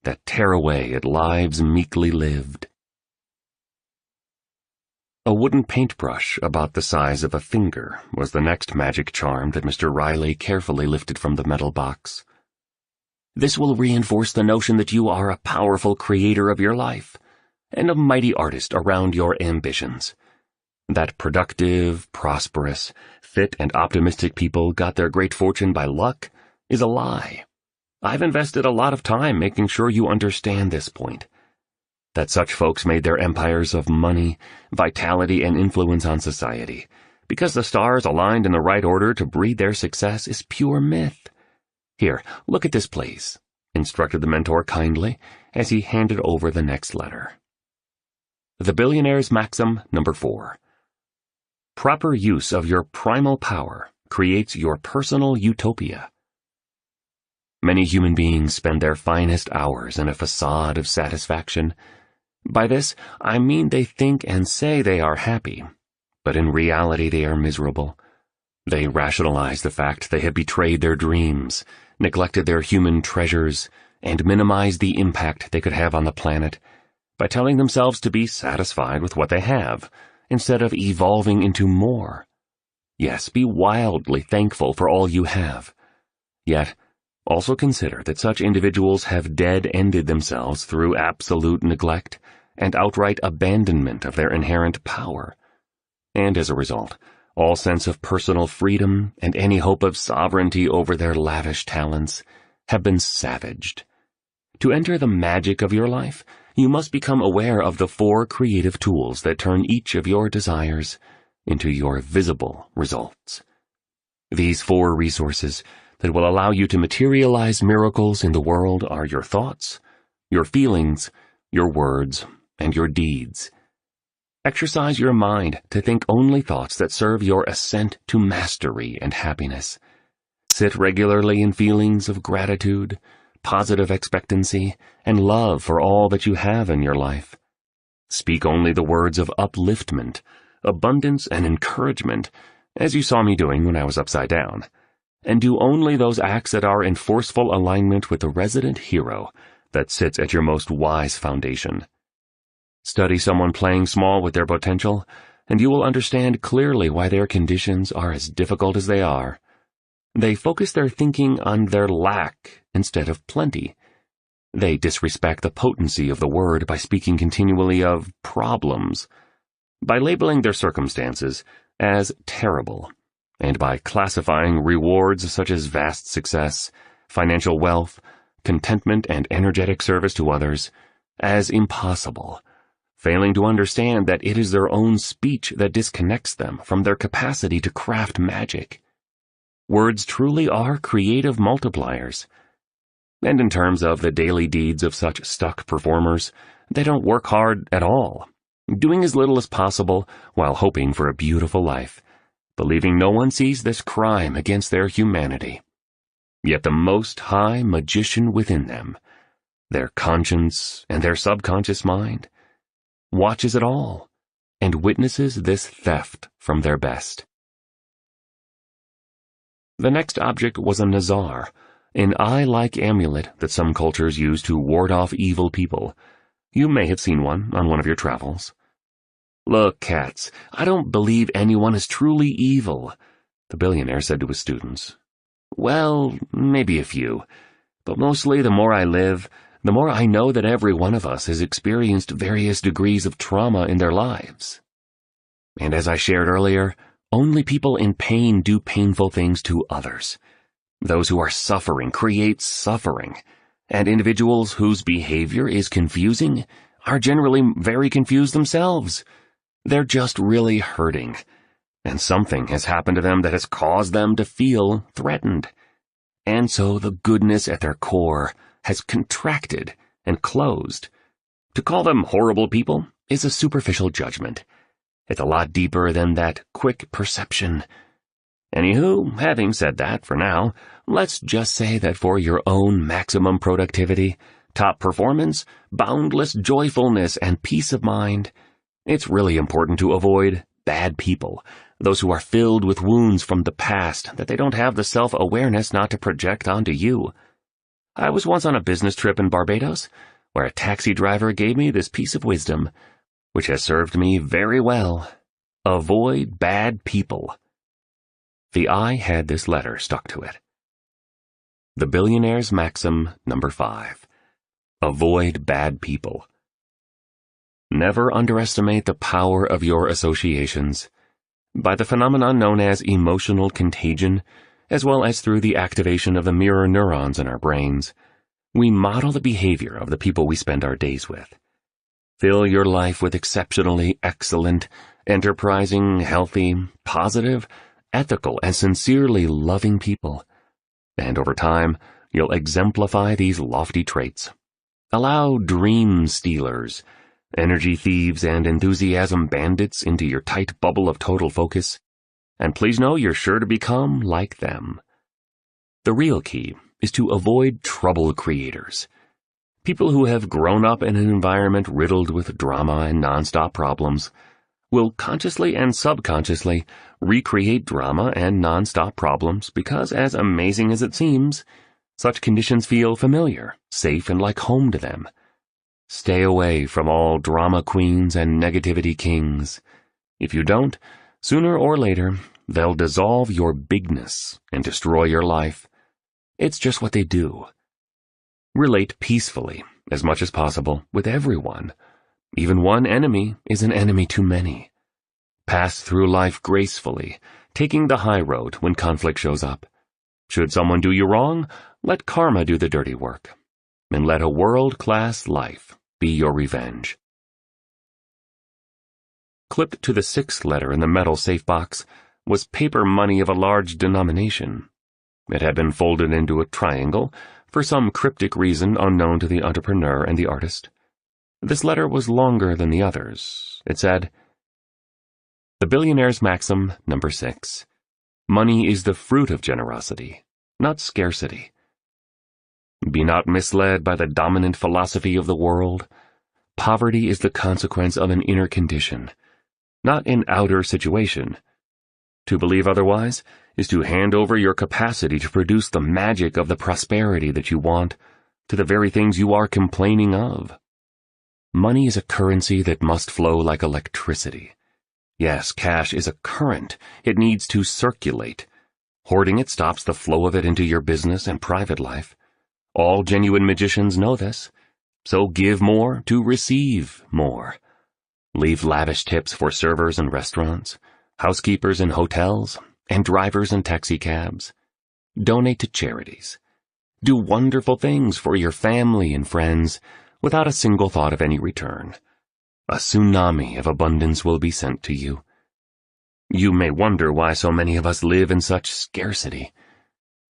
that tear away at lives meekly lived. A wooden paintbrush about the size of a finger was the next magic charm that Mr. Riley carefully lifted from the metal box. This will reinforce the notion that you are a powerful creator of your life and a mighty artist around your ambitions. That productive, prosperous, fit, and optimistic people got their great fortune by luck is a lie. I've invested a lot of time making sure you understand this point. That such folks made their empires of money, vitality, and influence on society because the stars aligned in the right order to breed their success is pure myth. Here, look at this, please, instructed the mentor kindly as he handed over the next letter. The Billionaire's Maxim number 4. Proper use of your primal power creates your personal utopia. Many human beings spend their finest hours in a facade of satisfaction. By this, I mean they think and say they are happy, but in reality they are miserable. They rationalize the fact they have betrayed their dreams, neglected their human treasures, and minimized the impact they could have on the planet by telling themselves to be satisfied with what they have, instead of evolving into more. Yes, be wildly thankful for all you have. Yet, also consider that such individuals have dead-ended themselves through absolute neglect and outright abandonment of their inherent power. And as a result, all sense of personal freedom and any hope of sovereignty over their lavish talents have been savaged. To enter the magic of your life, you must become aware of the 4 creative tools that turn each of your desires into your visible results. These 4 resources that will allow you to materialize miracles in the world are your thoughts, your feelings, your words, and your deeds. Exercise your mind to think only thoughts that serve your ascent to mastery and happiness. Sit regularly in feelings of gratitude, positive expectancy, and love for all that you have in your life. Speak only the words of upliftment, abundance, and encouragement, as you saw me doing when I was upside down, and do only those acts that are in forceful alignment with the resident hero that sits at your most wise foundation. Study someone playing small with their potential, and you will understand clearly why their conditions are as difficult as they are. They focus their thinking on their lack instead of plenty. They disrespect the potency of the word by speaking continually of problems, by labeling their circumstances as terrible, and by classifying rewards such as vast success, financial wealth, contentment, and energetic service to others as impossible, failing to understand that it is their own speech that disconnects them from their capacity to craft magic. Words truly are creative multipliers. And in terms of the daily deeds of such stuck performers, they don't work hard at all, doing as little as possible while hoping for a beautiful life, believing no one sees this crime against their humanity. Yet the Most High magician within them, their conscience and their subconscious mind, watches it all and witnesses this theft from their best. The next object was a nazar, an eye-like amulet that some cultures use to ward off evil people. You may have seen one on one of your travels. Look, cats, I don't believe anyone is truly evil, the billionaire said to his students. Well, maybe a few, but mostly the more I live, the more I know that every one of us has experienced various degrees of trauma in their lives. And as I shared earlier, only people in pain do painful things to others. Those who are suffering create suffering, and individuals whose behavior is confusing are generally very confused themselves. They're just really hurting, and something has happened to them that has caused them to feel threatened. And so the goodness at their core has contracted and closed. To call them horrible people is a superficial judgment. It's a lot deeper than that quick perception. Anywho, having said that for now, let's just say that for your own maximum productivity, top performance, boundless joyfulness, and peace of mind, it's really important to avoid bad people, those who are filled with wounds from the past that they don't have the self-awareness not to project onto you. I was once on a business trip in Barbados, where a taxi driver gave me this piece of wisdom, which has served me very well. Avoid bad people. The eye had this letter stuck to it. The Billionaire's Maxim number 5. Avoid bad people. Never underestimate the power of your associations. By the phenomenon known as emotional contagion, as well as through the activation of the mirror neurons in our brains, we model the behavior of the people we spend our days with. Fill your life with exceptionally excellent, enterprising, healthy, positive, ethical, and sincerely loving people. And over time, you'll exemplify these lofty traits. Allow dream stealers, energy thieves, and enthusiasm bandits into your tight bubble of total focus, and please know you're sure to become like them. The real key is to avoid trouble creators. People who have grown up in an environment riddled with drama and nonstop problems will consciously and subconsciously recreate drama and nonstop problems because, as amazing as it seems, such conditions feel familiar, safe, and like home to them. Stay away from all drama queens and negativity kings. If you don't, sooner or later, they'll dissolve your bigness and destroy your life. It's just what they do. Relate peacefully, as much as possible, with everyone. Even one enemy is an enemy too many. Pass through life gracefully, taking the high road when conflict shows up. Should someone do you wrong, let karma do the dirty work. And let a world-class life be your revenge. Clipped to the 6th letter in the metal safe box was paper money of a large denomination. It had been folded into a triangle for some cryptic reason unknown to the entrepreneur and the artist. This letter was longer than the others. It said, The Billionaire's Maxim number 6. Money is the fruit of generosity, not scarcity. Be not misled by the dominant philosophy of the world. Poverty is the consequence of an inner condition, not an outer situation. To believe otherwise is to hand over your capacity to produce the magic of the prosperity that you want to the very things you are complaining of. Money is a currency that must flow like electricity. Yes, cash is a current. It needs to circulate. Hoarding it stops the flow of it into your business and private life. All genuine magicians know this. So give more to receive more. Leave lavish tips for servers in restaurants, housekeepers in hotels, and drivers in taxicabs. Donate to charities. Do wonderful things for your family and friends without a single thought of any return. A tsunami of abundance will be sent to you. You may wonder why so many of us live in such scarcity.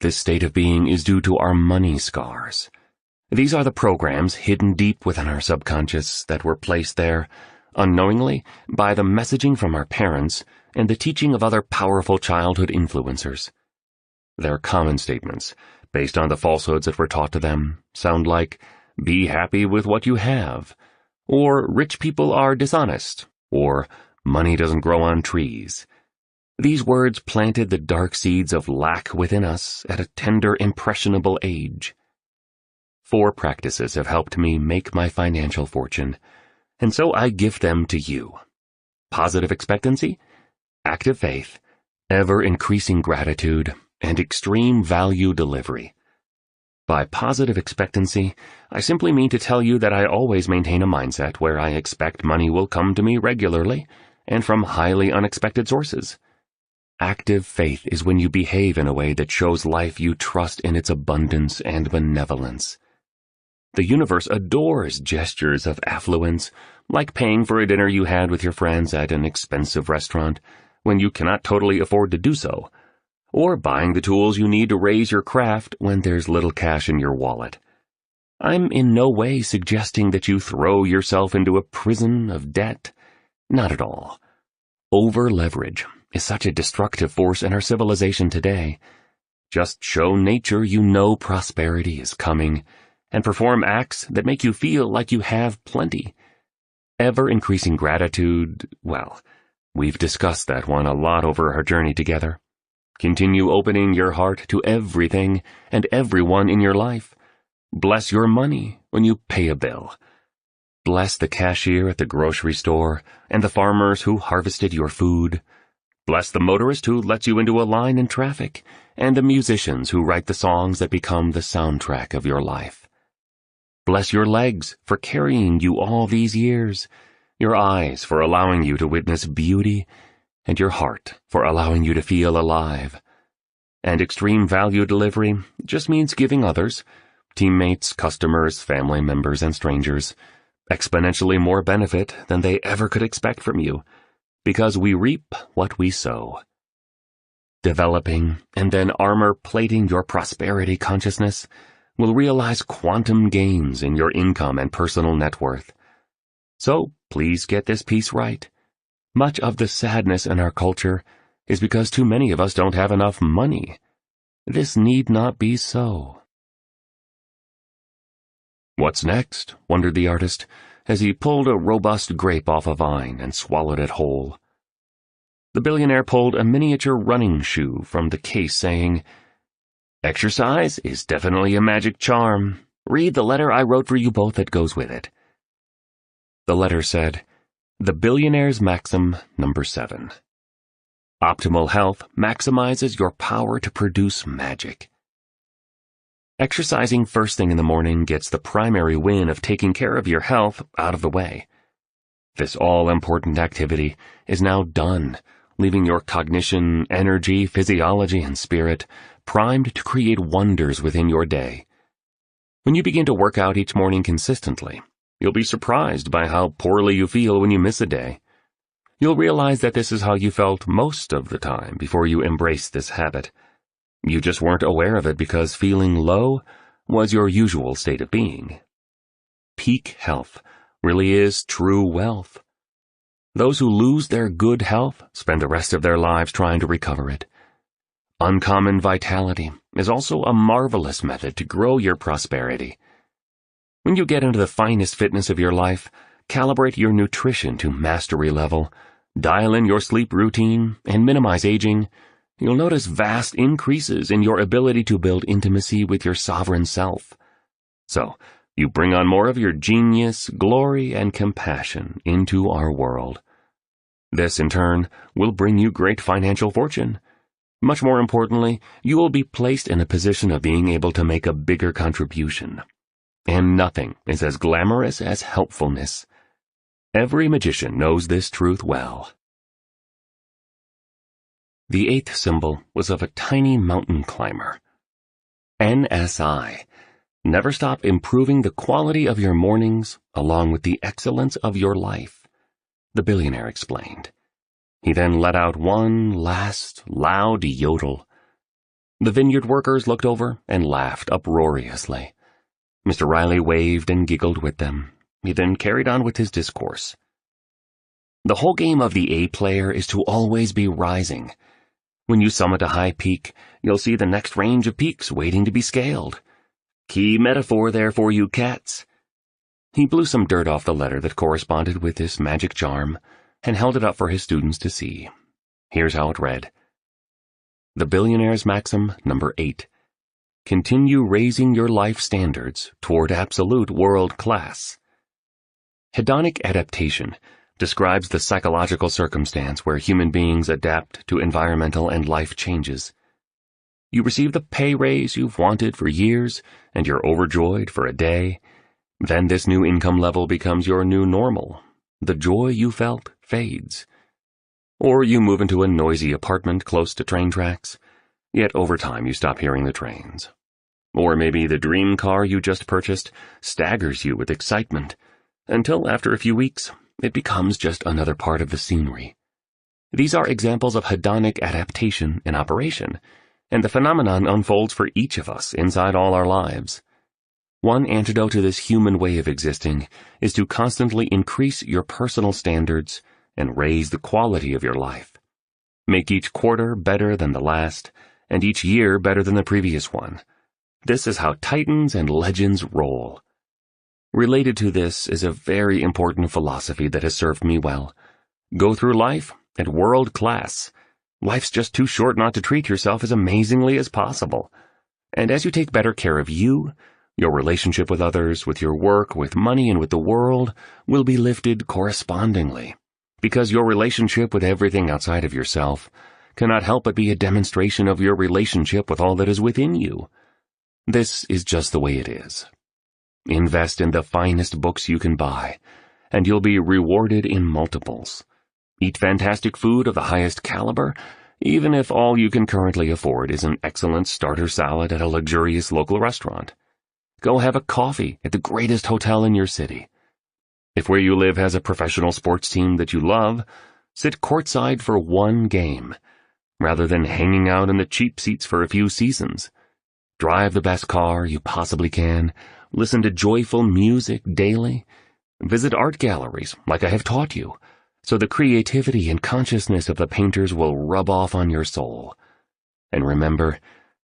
This state of being is due to our money scars. These are the programs hidden deep within our subconscious that were placed there, unknowingly, by the messaging from our parents and the teaching of other powerful childhood influencers. Their common statements, based on the falsehoods that were taught to them, sound like, be happy with what you have, or rich people are dishonest, or money doesn't grow on trees. These words planted the dark seeds of lack within us at a tender, impressionable age. 4 practices have helped me make my financial fortune, and so I gift them to you. Positive expectancy, active faith, ever-increasing gratitude, and extreme value delivery. By positive expectancy, I simply mean to tell you that I always maintain a mindset where I expect money will come to me regularly and from highly unexpected sources. Active faith is when you behave in a way that shows life you trust in its abundance and benevolence. The universe adores gestures of affluence, like paying for a dinner you had with your friends at an expensive restaurant when you cannot totally afford to do so, or buying the tools you need to raise your craft when there's little cash in your wallet. I'm in no way suggesting that you throw yourself into a prison of debt. Not at all. Over-leverage is such a destructive force in our civilization today. Just show nature you know prosperity is coming, and perform acts that make you feel like you have plenty. Ever-increasing gratitude, well, we've discussed that one a lot over our journey together. Continue opening your heart to everything and everyone in your life. Bless your money when you pay a bill. Bless the cashier at the grocery store and the farmers who harvested your food. Bless the motorist who lets you into a line in traffic, and the musicians who write the songs that become the soundtrack of your life. Bless your legs for carrying you all these years, your eyes for allowing you to witness beauty, and your heart for allowing you to feel alive. And extreme value delivery just means giving others, teammates, customers, family members, and strangers, exponentially more benefit than they ever could expect from you, because we reap what we sow. Developing and then armor-plating your prosperity consciousness will realize quantum gains in your income and personal net worth. So please get this piece right. Much of the sadness in our culture is because too many of us don't have enough money. This need not be so. What's next? Wondered the artist, as he pulled a robust grape off a vine and swallowed it whole. The billionaire pulled a miniature running shoe from the case, saying, "Exercise is definitely a magic charm. Read the letter I wrote for you both that goes with it." The letter said, "The Billionaire's Maxim number 7. Optimal health maximizes your power to produce magic." Exercising first thing in the morning gets the primary win of taking care of your health out of the way. This all-important activity is now done, leaving your cognition, energy, physiology, and spirit primed to create wonders within your day. When you begin to work out each morning consistently, you'll be surprised by how poorly you feel when you miss a day. You'll realize that this is how you felt most of the time before you embraced this habit. You just weren't aware of it because feeling low was your usual state of being. Peak health really is true wealth. Those who lose their good health spend the rest of their lives trying to recover it. Uncommon vitality is also a marvelous method to grow your prosperity. When you get into the finest fitness of your life, calibrate your nutrition to mastery level, dial in your sleep routine, and minimize aging, you'll notice vast increases in your ability to build intimacy with your sovereign self. So, you bring on more of your genius, glory, and compassion into our world. This, in turn, will bring you great financial fortune. Much more importantly, you will be placed in a position of being able to make a bigger contribution. And nothing is as glamorous as helpfulness. Every magician knows this truth well. The 8th symbol was of a tiny mountain climber. NSI. Never stop improving the quality of your mornings along with the excellence of your life, the billionaire explained. He then let out one last loud yodel. The vineyard workers looked over and laughed uproariously. Mr. Riley waved and giggled with them. He then carried on with his discourse. The whole game of the A player is to always be rising. When you summit a high peak, you'll see the next range of peaks waiting to be scaled. Key metaphor there for you cats. He blew some dirt off the letter that corresponded with this magic charm and held it up for his students to see. Here's how it read. The Billionaire's Maxim number 8. Continue raising your life standards toward absolute world class. Hedonic adaptation describes the psychological circumstance where human beings adapt to environmental and life changes. You receive the pay raise you've wanted for years, and you're overjoyed for a day. Then this new income level becomes your new normal. The joy you felt fades. Or you move into a noisy apartment close to train tracks, yet over time you stop hearing the trains. Or maybe the dream car you just purchased staggers you with excitement, until after a few weeks, it becomes just another part of the scenery. These are examples of hedonic adaptation in operation, and the phenomenon unfolds for each of us inside all our lives. One antidote to this human way of existing is to constantly increase your personal standards and raise the quality of your life. Make each quarter better than the last, and each year better than the previous one. This is how titans and legends roll. Related to this is a very important philosophy that has served me well. Go through life at world class. Life's just too short not to treat yourself as amazingly as possible. And as you take better care of you, your relationship with others, with your work, with money, and with the world will be lifted correspondingly. Because your relationship with everything outside of yourself cannot help but be a demonstration of your relationship with all that is within you. This is just the way it is. Invest in the finest books you can buy, and you'll be rewarded in multiples. Eat fantastic food of the highest caliber, even if all you can currently afford is an excellent starter salad at a luxurious local restaurant. Go have a coffee at the greatest hotel in your city. If where you live has a professional sports team that you love, sit courtside for one game, rather than hanging out in the cheap seats for a few seasons. Drive the best car you possibly can, listen to joyful music daily, visit art galleries like I have taught you, so the creativity and consciousness of the painters will rub off on your soul. And remember,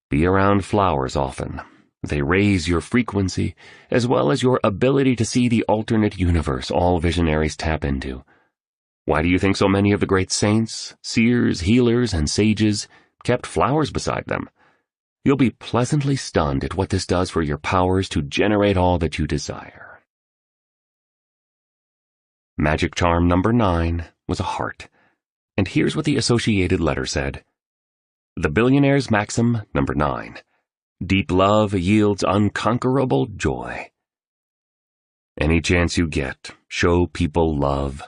be around flowers often. They raise your frequency, as well as your ability to see the alternate universe all visionaries tap into. Why do you think so many of the great saints, seers, healers, and sages kept flowers beside them? You'll be pleasantly stunned at what this does for your powers to generate all that you desire. Magic charm number 9 was a heart, and here's what the associated letter said. The billionaire's maxim number 9. Deep love yields unconquerable joy. Any chance you get, show people love.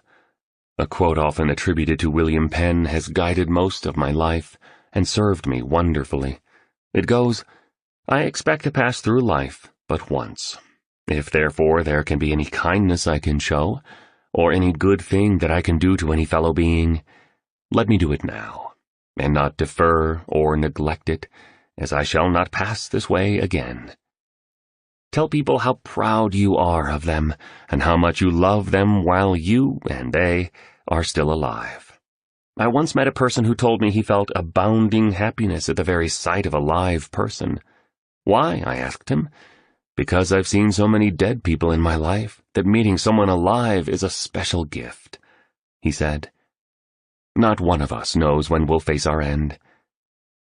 A quote often attributed to William Penn has guided most of my life and served me wonderfully. It goes, I expect to pass through life but once. If therefore there can be any kindness I can show, or any good thing that I can do to any fellow being, let me do it now, and not defer or neglect it, as I shall not pass this way again. Tell people how proud you are of them, and how much you love them while you and they are still alive. I once met a person who told me he felt abounding happiness at the very sight of a live person. Why? I asked him. Because I've seen so many dead people in my life that meeting someone alive is a special gift, he said. Not one of us knows when we'll face our end.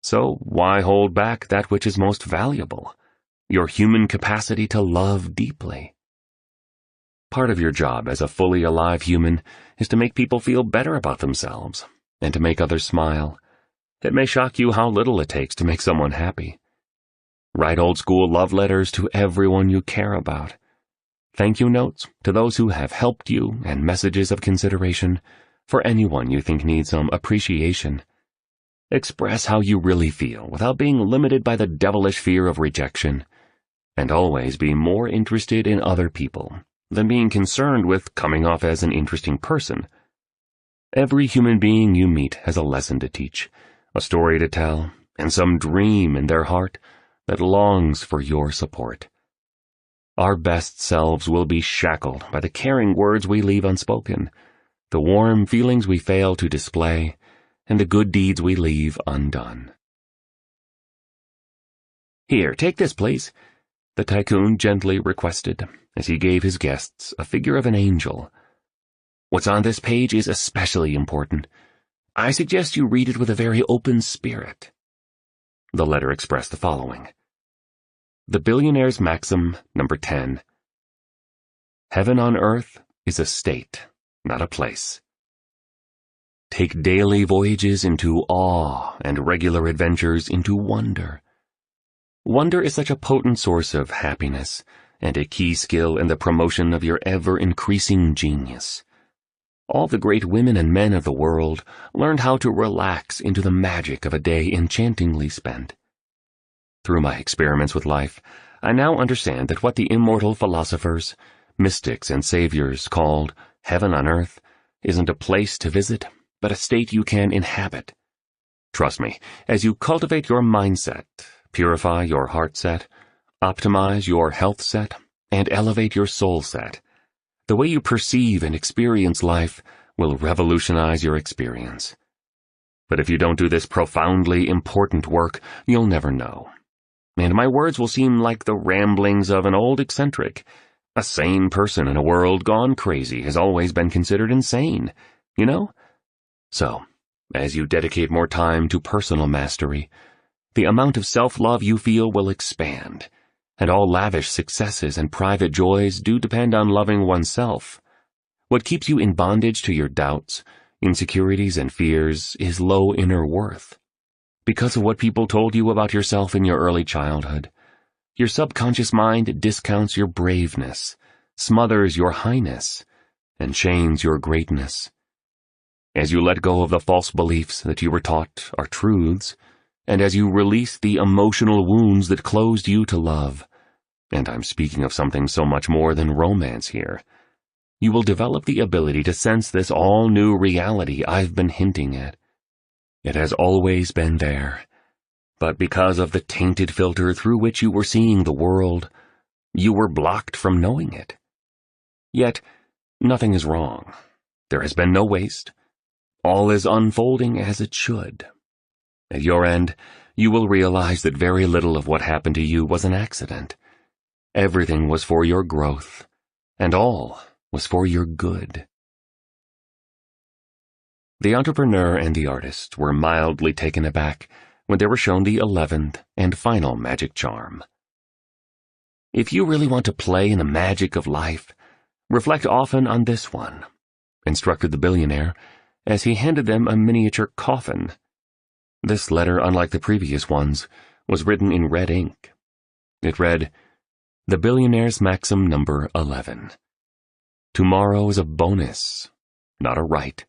So why hold back that which is most valuable, your human capacity to love deeply? Part of your job as a fully alive human is to make people feel better about themselves and to make others smile. It may shock you how little it takes to make someone happy. Write old-school love letters to everyone you care about. Thank you notes to those who have helped you and messages of consideration for anyone you think needs some appreciation. Express how you really feel without being limited by the devilish fear of rejection, and always be more interested in other people than being concerned with coming off as an interesting person. Every human being you meet has a lesson to teach, a story to tell, and some dream in their heart that longs for your support. Our best selves will be shackled by the caring words we leave unspoken, the warm feelings we fail to display, and the good deeds we leave undone. Here, take this, please, the tycoon gently requested, as he gave his guests a figure of an angel. What's on this page is especially important. I suggest you read it with a very open spirit. The letter expressed the following. The billionaire's maxim, number 10. Heaven on earth is a state, not a place. Take daily voyages into awe and regular adventures into wonder. Wonder is such a potent source of happiness and a key skill in the promotion of your ever-increasing genius. All the great women and men of the world learned how to relax into the magic of a day enchantingly spent. Through my experiments with life, I now understand that what the immortal philosophers, mystics, and saviors called heaven on earth isn't a place to visit, but a state you can inhabit. Trust me, as you cultivate your mindset, purify your heart set, optimize your health set, and elevate your soul set, the way you perceive and experience life will revolutionize your experience. But if you don't do this profoundly important work, you'll never know. And my words will seem like the ramblings of an old eccentric. A sane person in a world gone crazy has always been considered insane, you know? So, as you dedicate more time to personal mastery, the amount of self-love you feel will expand, and all lavish successes and private joys do depend on loving oneself. What keeps you in bondage to your doubts, insecurities, and fears is low inner worth. Because of what people told you about yourself in your early childhood, your subconscious mind discounts your braveness, smothers your highness, and chains your greatness. As you let go of the false beliefs that you were taught are truths, and as you release the emotional wounds that closed you to love, and I'm speaking of something so much more than romance here, you will develop the ability to sense this all-new reality I've been hinting at. It has always been there, but because of the tainted filter through which you were seeing the world, you were blocked from knowing it. Yet, nothing is wrong. There has been no waste. All is unfolding as it should. At your end, you will realize that very little of what happened to you was an accident. Everything was for your growth, and all was for your good. The entrepreneur and the artist were mildly taken aback when they were shown the 11th and final magic charm. If you really want to play in the magic of life, reflect often on this one, instructed the billionaire as he handed them a miniature coffin. This letter, unlike the previous ones, was written in red ink. It read, "The billionaire's maxim number 11. Tomorrow is a bonus, not a right.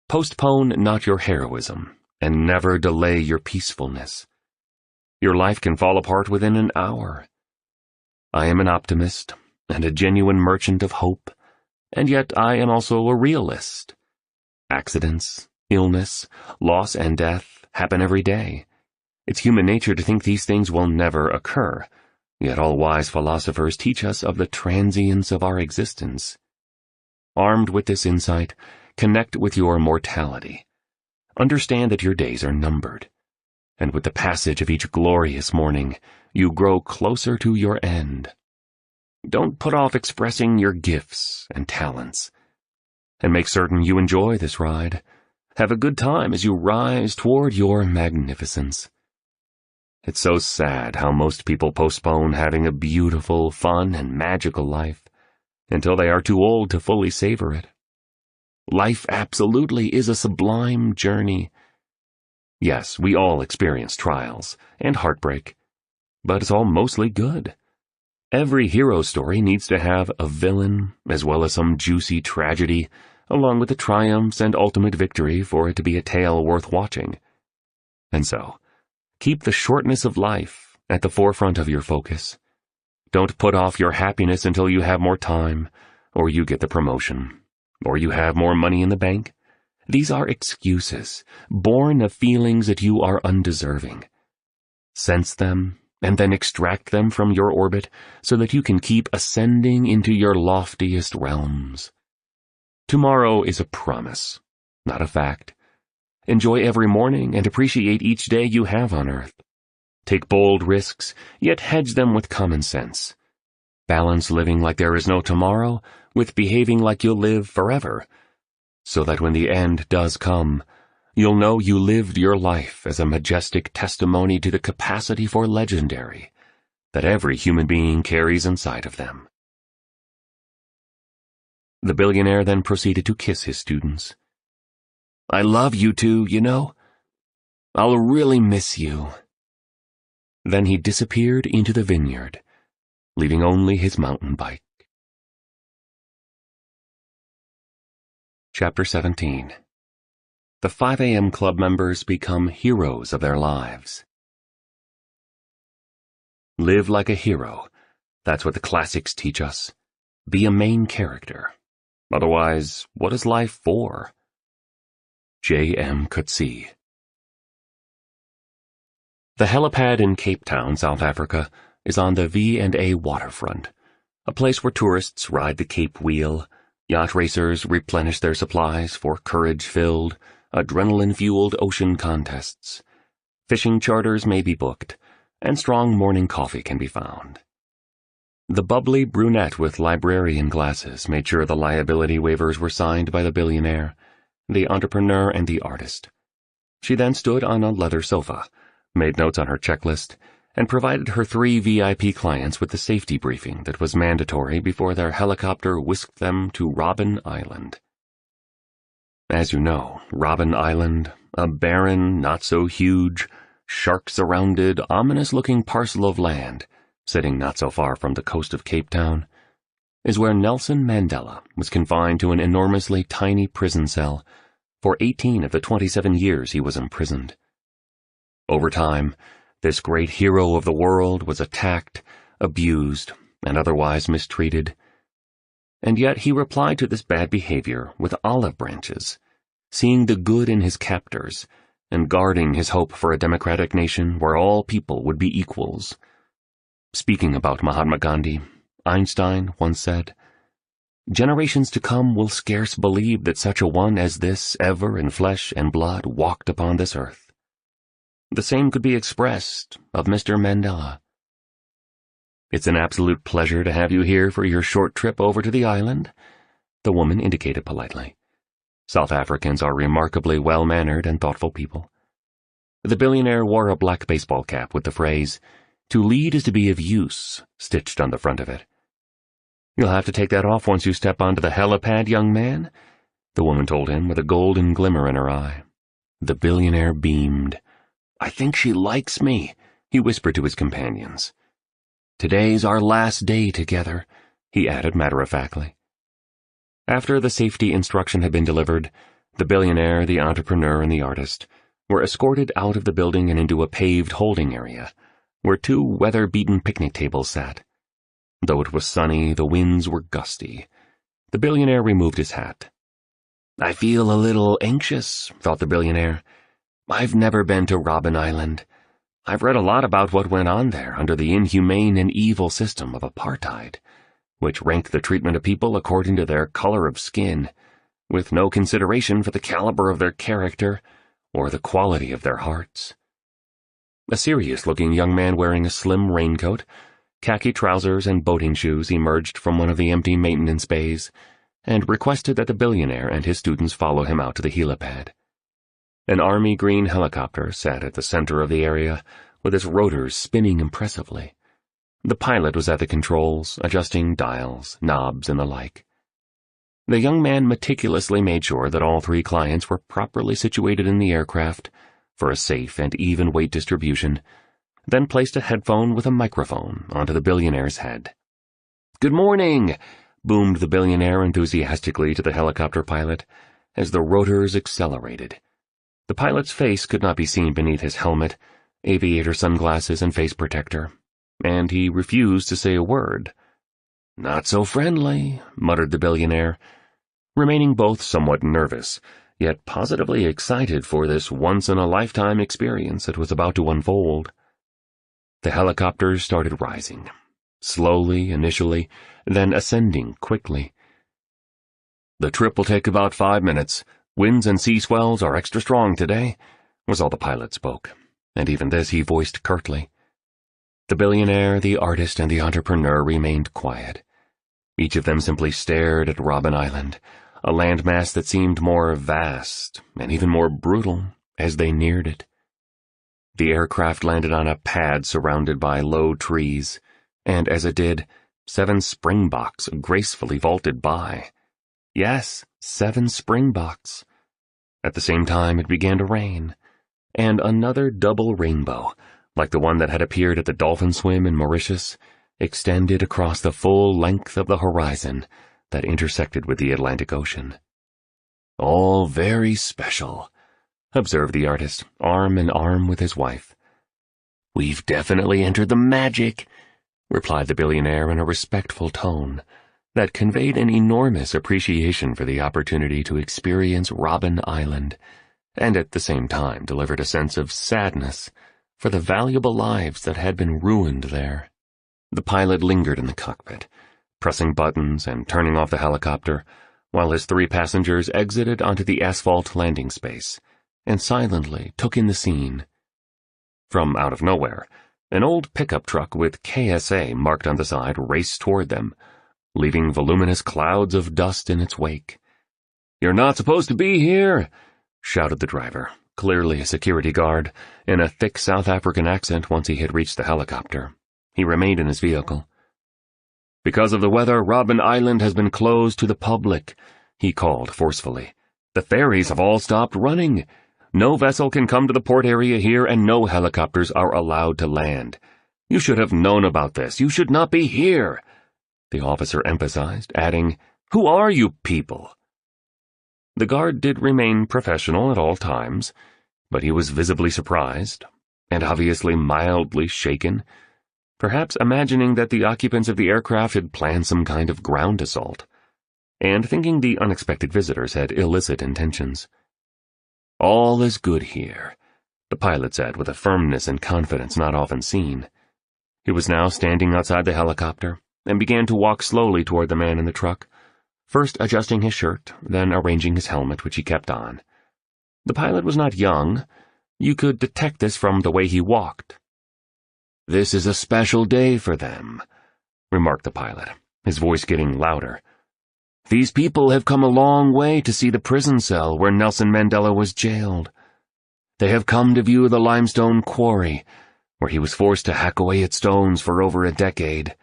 Postpone not your heroism, and never delay your peacefulness. Your life can fall apart within an hour. I am an optimist and a genuine merchant of hope, and yet I am also a realist. Accidents, illness, loss, and death happen every day. It's human nature to think these things will never occur, yet all wise philosophers teach us of the transience of our existence. Armed with this insight, connect with your mortality. Understand that your days are numbered, and with the passage of each glorious morning, you grow closer to your end. Don't put off expressing your gifts and talents, and make certain you enjoy this ride. Have a good time as you rise toward your magnificence. It's so sad how most people postpone having a beautiful, fun, and magical life until they are too old to fully savor it. Life absolutely is a sublime journey. Yes, we all experience trials and heartbreak, but it's all mostly good. Every hero story needs to have a villain as well as some juicy tragedy, along with the triumphs and ultimate victory for it to be a tale worth watching. And so, keep the shortness of life at the forefront of your focus. Don't put off your happiness until you have more time, or you get the promotion, or you have more money in the bank. These are excuses, born of feelings that you are undeserving. Sense them, and then extract them from your orbit so that you can keep ascending into your loftiest realms. Tomorrow is a promise, not a fact. Enjoy every morning and appreciate each day you have on earth. Take bold risks, yet hedge them with common sense. Balance living like there is no tomorrow with behaving like you'll live forever, so that when the end does come, you'll know you lived your life as a majestic testimony to the capacity for legendary that every human being carries inside of them. The billionaire then proceeded to kiss his students. I love you two, you know. I'll really miss you. Then he disappeared into the vineyard, leaving only his mountain bike. Chapter 17. The 5 a.m. club members become heroes of their lives. Live like a hero. That's what the classics teach us. Be a main character. Otherwise, what is life for? J.M. Coetzee. The helipad in Cape Town, South Africa, is on the V&A waterfront, a place where tourists ride the Cape Wheel, yacht racers replenish their supplies for courage-filled, adrenaline-fueled ocean contests. Fishing charters may be booked, and strong morning coffee can be found. The bubbly brunette with librarian glasses made sure the liability waivers were signed by the billionaire, the entrepreneur, and the artist. She then stood on a leather sofa, made notes on her checklist, and provided her 3 VIP clients with the safety briefing that was mandatory before their helicopter whisked them to Robben Island. As you know, Robben Island, a barren, not-so-huge, shark-surrounded, ominous-looking parcel of land, sitting not so far from the coast of Cape Town, is where Nelson Mandela was confined to an enormously tiny prison cell for 18 of the 27 years he was imprisoned. Over time, this great hero of the world was attacked, abused, and otherwise mistreated. And yet he replied to this bad behavior with olive branches, seeing the good in his captors, and guarding his hope for a democratic nation where all people would be equals. Speaking about Mahatma Gandhi, Einstein once said, "Generations to come will scarce believe that such a one as this ever in flesh and blood walked upon this earth." The same could be expressed of Mr. Mandela. "It's an absolute pleasure to have you here for your short trip over to the island," the woman indicated politely. South Africans are remarkably well-mannered and thoughtful people. The billionaire wore a black baseball cap with the phrase, "To lead is to be of use," stitched on the front of it. "You'll have to take that off once you step onto the helipad, young man," the woman told him with a golden glimmer in her eye. The billionaire beamed. "I think she likes me," he whispered to his companions. "Today's our last day together," he added matter-of-factly. After the safety instruction had been delivered, the billionaire, the entrepreneur, and the artist were escorted out of the building and into a paved holding area, where 2 weather-beaten picnic tables sat. Though it was sunny, the winds were gusty. The billionaire removed his hat. "I feel a little anxious," thought the billionaire. "I've never been to Robben Island. I've read a lot about what went on there under the inhumane and evil system of apartheid, which ranked the treatment of people according to their color of skin, with no consideration for the caliber of their character or the quality of their hearts." A serious-looking young man wearing a slim raincoat, khaki trousers, and boating shoes emerged from one of the empty maintenance bays and requested that the billionaire and his students follow him out to the helipad. An army green helicopter sat at the center of the area, with its rotors spinning impressively. The pilot was at the controls, adjusting dials, knobs, and the like. The young man meticulously made sure that all 3 clients were properly situated in the aircraft for a safe and even weight distribution, then placed a headphone with a microphone onto the billionaire's head. "Good morning," boomed the billionaire enthusiastically to the helicopter pilot as the rotors accelerated. The pilot's face could not be seen beneath his helmet, aviator sunglasses, and face protector, and he refused to say a word. "Not so friendly," muttered the billionaire, remaining both somewhat nervous, yet positively excited for this once-in-a-lifetime experience that was about to unfold. The helicopters started rising, slowly initially, then ascending quickly. "The trip will take about 5 minutes. Winds and sea swells are extra strong today," was all the pilot spoke, and even this he voiced curtly. The billionaire, the artist, and the entrepreneur remained quiet. Each of them simply stared at Robben Island, a landmass that seemed more vast and even more brutal as they neared it. The aircraft landed on a pad surrounded by low trees, and as it did, 7 springboks gracefully vaulted by. Yes, 7 springboks. At the same time, it began to rain, and another double rainbow, like the one that had appeared at the dolphin swim in Mauritius, extended across the full length of the horizon that intersected with the Atlantic Ocean. "All very special," observed the artist, arm in arm with his wife. "We've definitely entered the magic," replied the billionaire in a respectful tone that conveyed an enormous appreciation for the opportunity to experience Robben Island, and at the same time delivered a sense of sadness for the valuable lives that had been ruined there. The pilot lingered in the cockpit, pressing buttons and turning off the helicopter, while his 3 passengers exited onto the asphalt landing space and silently took in the scene. From out of nowhere, an old pickup truck with KSA marked on the side raced toward them, leaving voluminous clouds of dust in its wake. "You're not supposed to be here," shouted the driver, clearly a security guard, in a thick South African accent once he had reached the helicopter. He remained in his vehicle. "Because of the weather, Robben Island has been closed to the public," he called forcefully. "The ferries have all stopped running. No vessel can come to the port area here, and no helicopters are allowed to land. You should have known about this. You should not be here," the officer emphasized, adding, "Who are you people?" The guard did remain professional at all times, but he was visibly surprised, and obviously mildly shaken, perhaps imagining that the occupants of the aircraft had planned some kind of ground assault, and thinking the unexpected visitors had illicit intentions. "All is good here," the pilot said with a firmness and confidence not often seen. He was now standing outside the helicopter and began to walk slowly toward the man in the truck, first adjusting his shirt, then arranging his helmet, which he kept on. The pilot was not young. You could detect this from the way he walked. "This is a special day for them," remarked the pilot, his voice getting louder. "These people have come a long way to see the prison cell where Nelson Mandela was jailed. They have come to view the limestone quarry, where he was forced to hack away at stones for over a decade,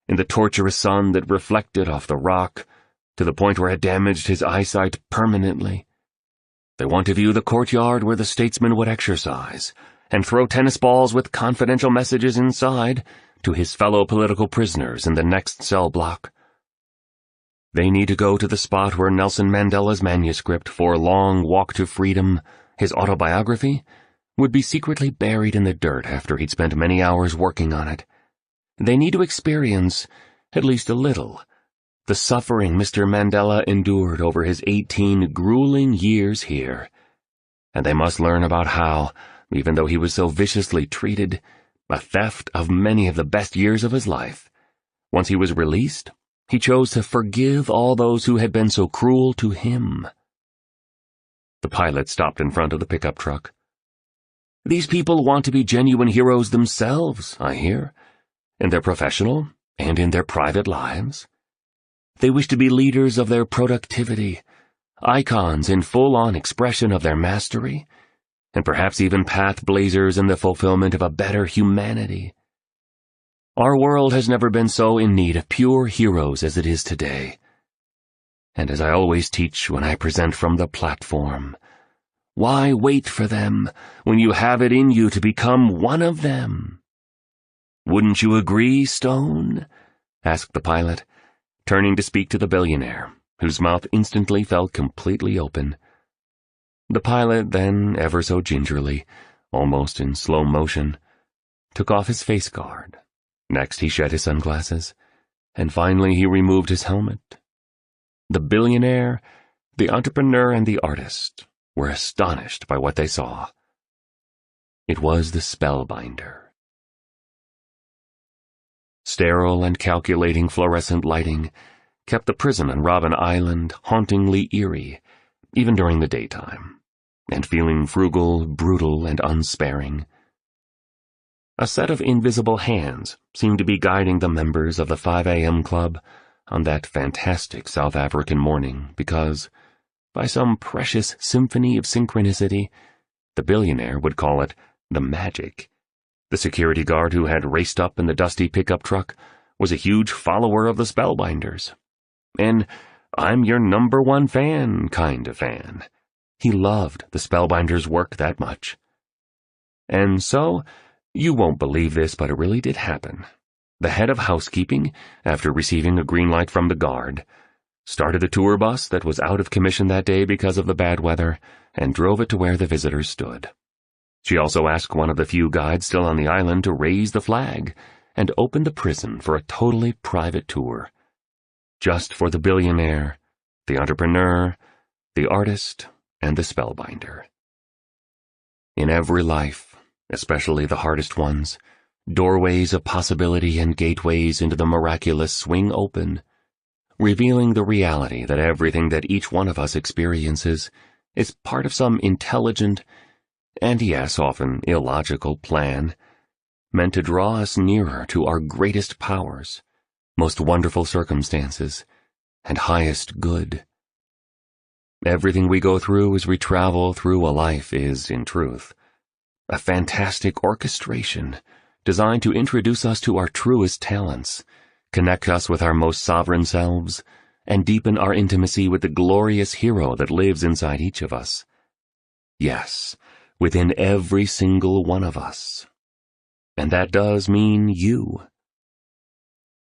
in the torturous sun that reflected off the rock, to the point where it damaged his eyesight permanently. They want to view the courtyard where the statesman would exercise, and throw tennis balls with confidential messages inside to his fellow political prisoners in the next cell block. They need to go to the spot where Nelson Mandela's manuscript for Long Walk to Freedom, his autobiography, would be secretly buried in the dirt after he'd spent many hours working on it. They need to experience, at least a little, the suffering Mr. Mandela endured over his 18 grueling years here, and they must learn about how, even though he was so viciously treated, a theft of many of the best years of his life, once he was released, he chose to forgive all those who had been so cruel to him. The pilot stopped in front of the pickup truck. "These people want to be genuine heroes themselves, I hear, in their professional and in their private lives. They wish to be leaders of their productivity, icons in full-on expression of their mastery, and perhaps even path blazers in the fulfillment of a better humanity. Our world has never been so in need of pure heroes as it is today. And as I always teach when I present from the platform, why wait for them when you have it in you to become one of them? Wouldn't you agree, Stone?" asked the pilot, turning to speak to the billionaire, whose mouth instantly fell completely open. The pilot then, ever so gingerly, almost in slow motion, took off his face guard. Next he shed his sunglasses, and finally he removed his helmet. The billionaire, the entrepreneur, and the artist were astonished by what they saw. It was the Spellbinder. Sterile and calculating fluorescent lighting kept the prison on Robben Island hauntingly eerie, even during the daytime, and feeling frugal, brutal, and unsparing. A set of invisible hands seemed to be guiding the members of the 5 a.m. club on that fantastic South African morning because, by some precious symphony of synchronicity, the billionaire would call it the magic. The security guard who had raced up in the dusty pickup truck was a huge follower of the Spellbinders. An I'm your #1 fan kind of fan. He loved the Spellbinders' work that much. And so, you won't believe this, but it really did happen. The head of housekeeping, after receiving a green light from the guard, started a tour bus that was out of commission that day because of the bad weather and drove it to where the visitors stood. She also asked one of the few guides still on the island to raise the flag and open the prison for a totally private tour. Just for the billionaire, the entrepreneur, the artist, and the spellbinder. In every life, especially the hardest ones, doorways of possibility and gateways into the miraculous swing open, revealing the reality that everything that each one of us experiences is part of some intelligent, and yes, often illogical plan, meant to draw us nearer to our greatest powers, most wonderful circumstances, and highest good. Everything we go through as we travel through a life is, in truth, a fantastic orchestration designed to introduce us to our truest talents, connect us with our most sovereign selves, and deepen our intimacy with the glorious hero that lives inside each of us. Yes, within every single one of us. And that does mean you.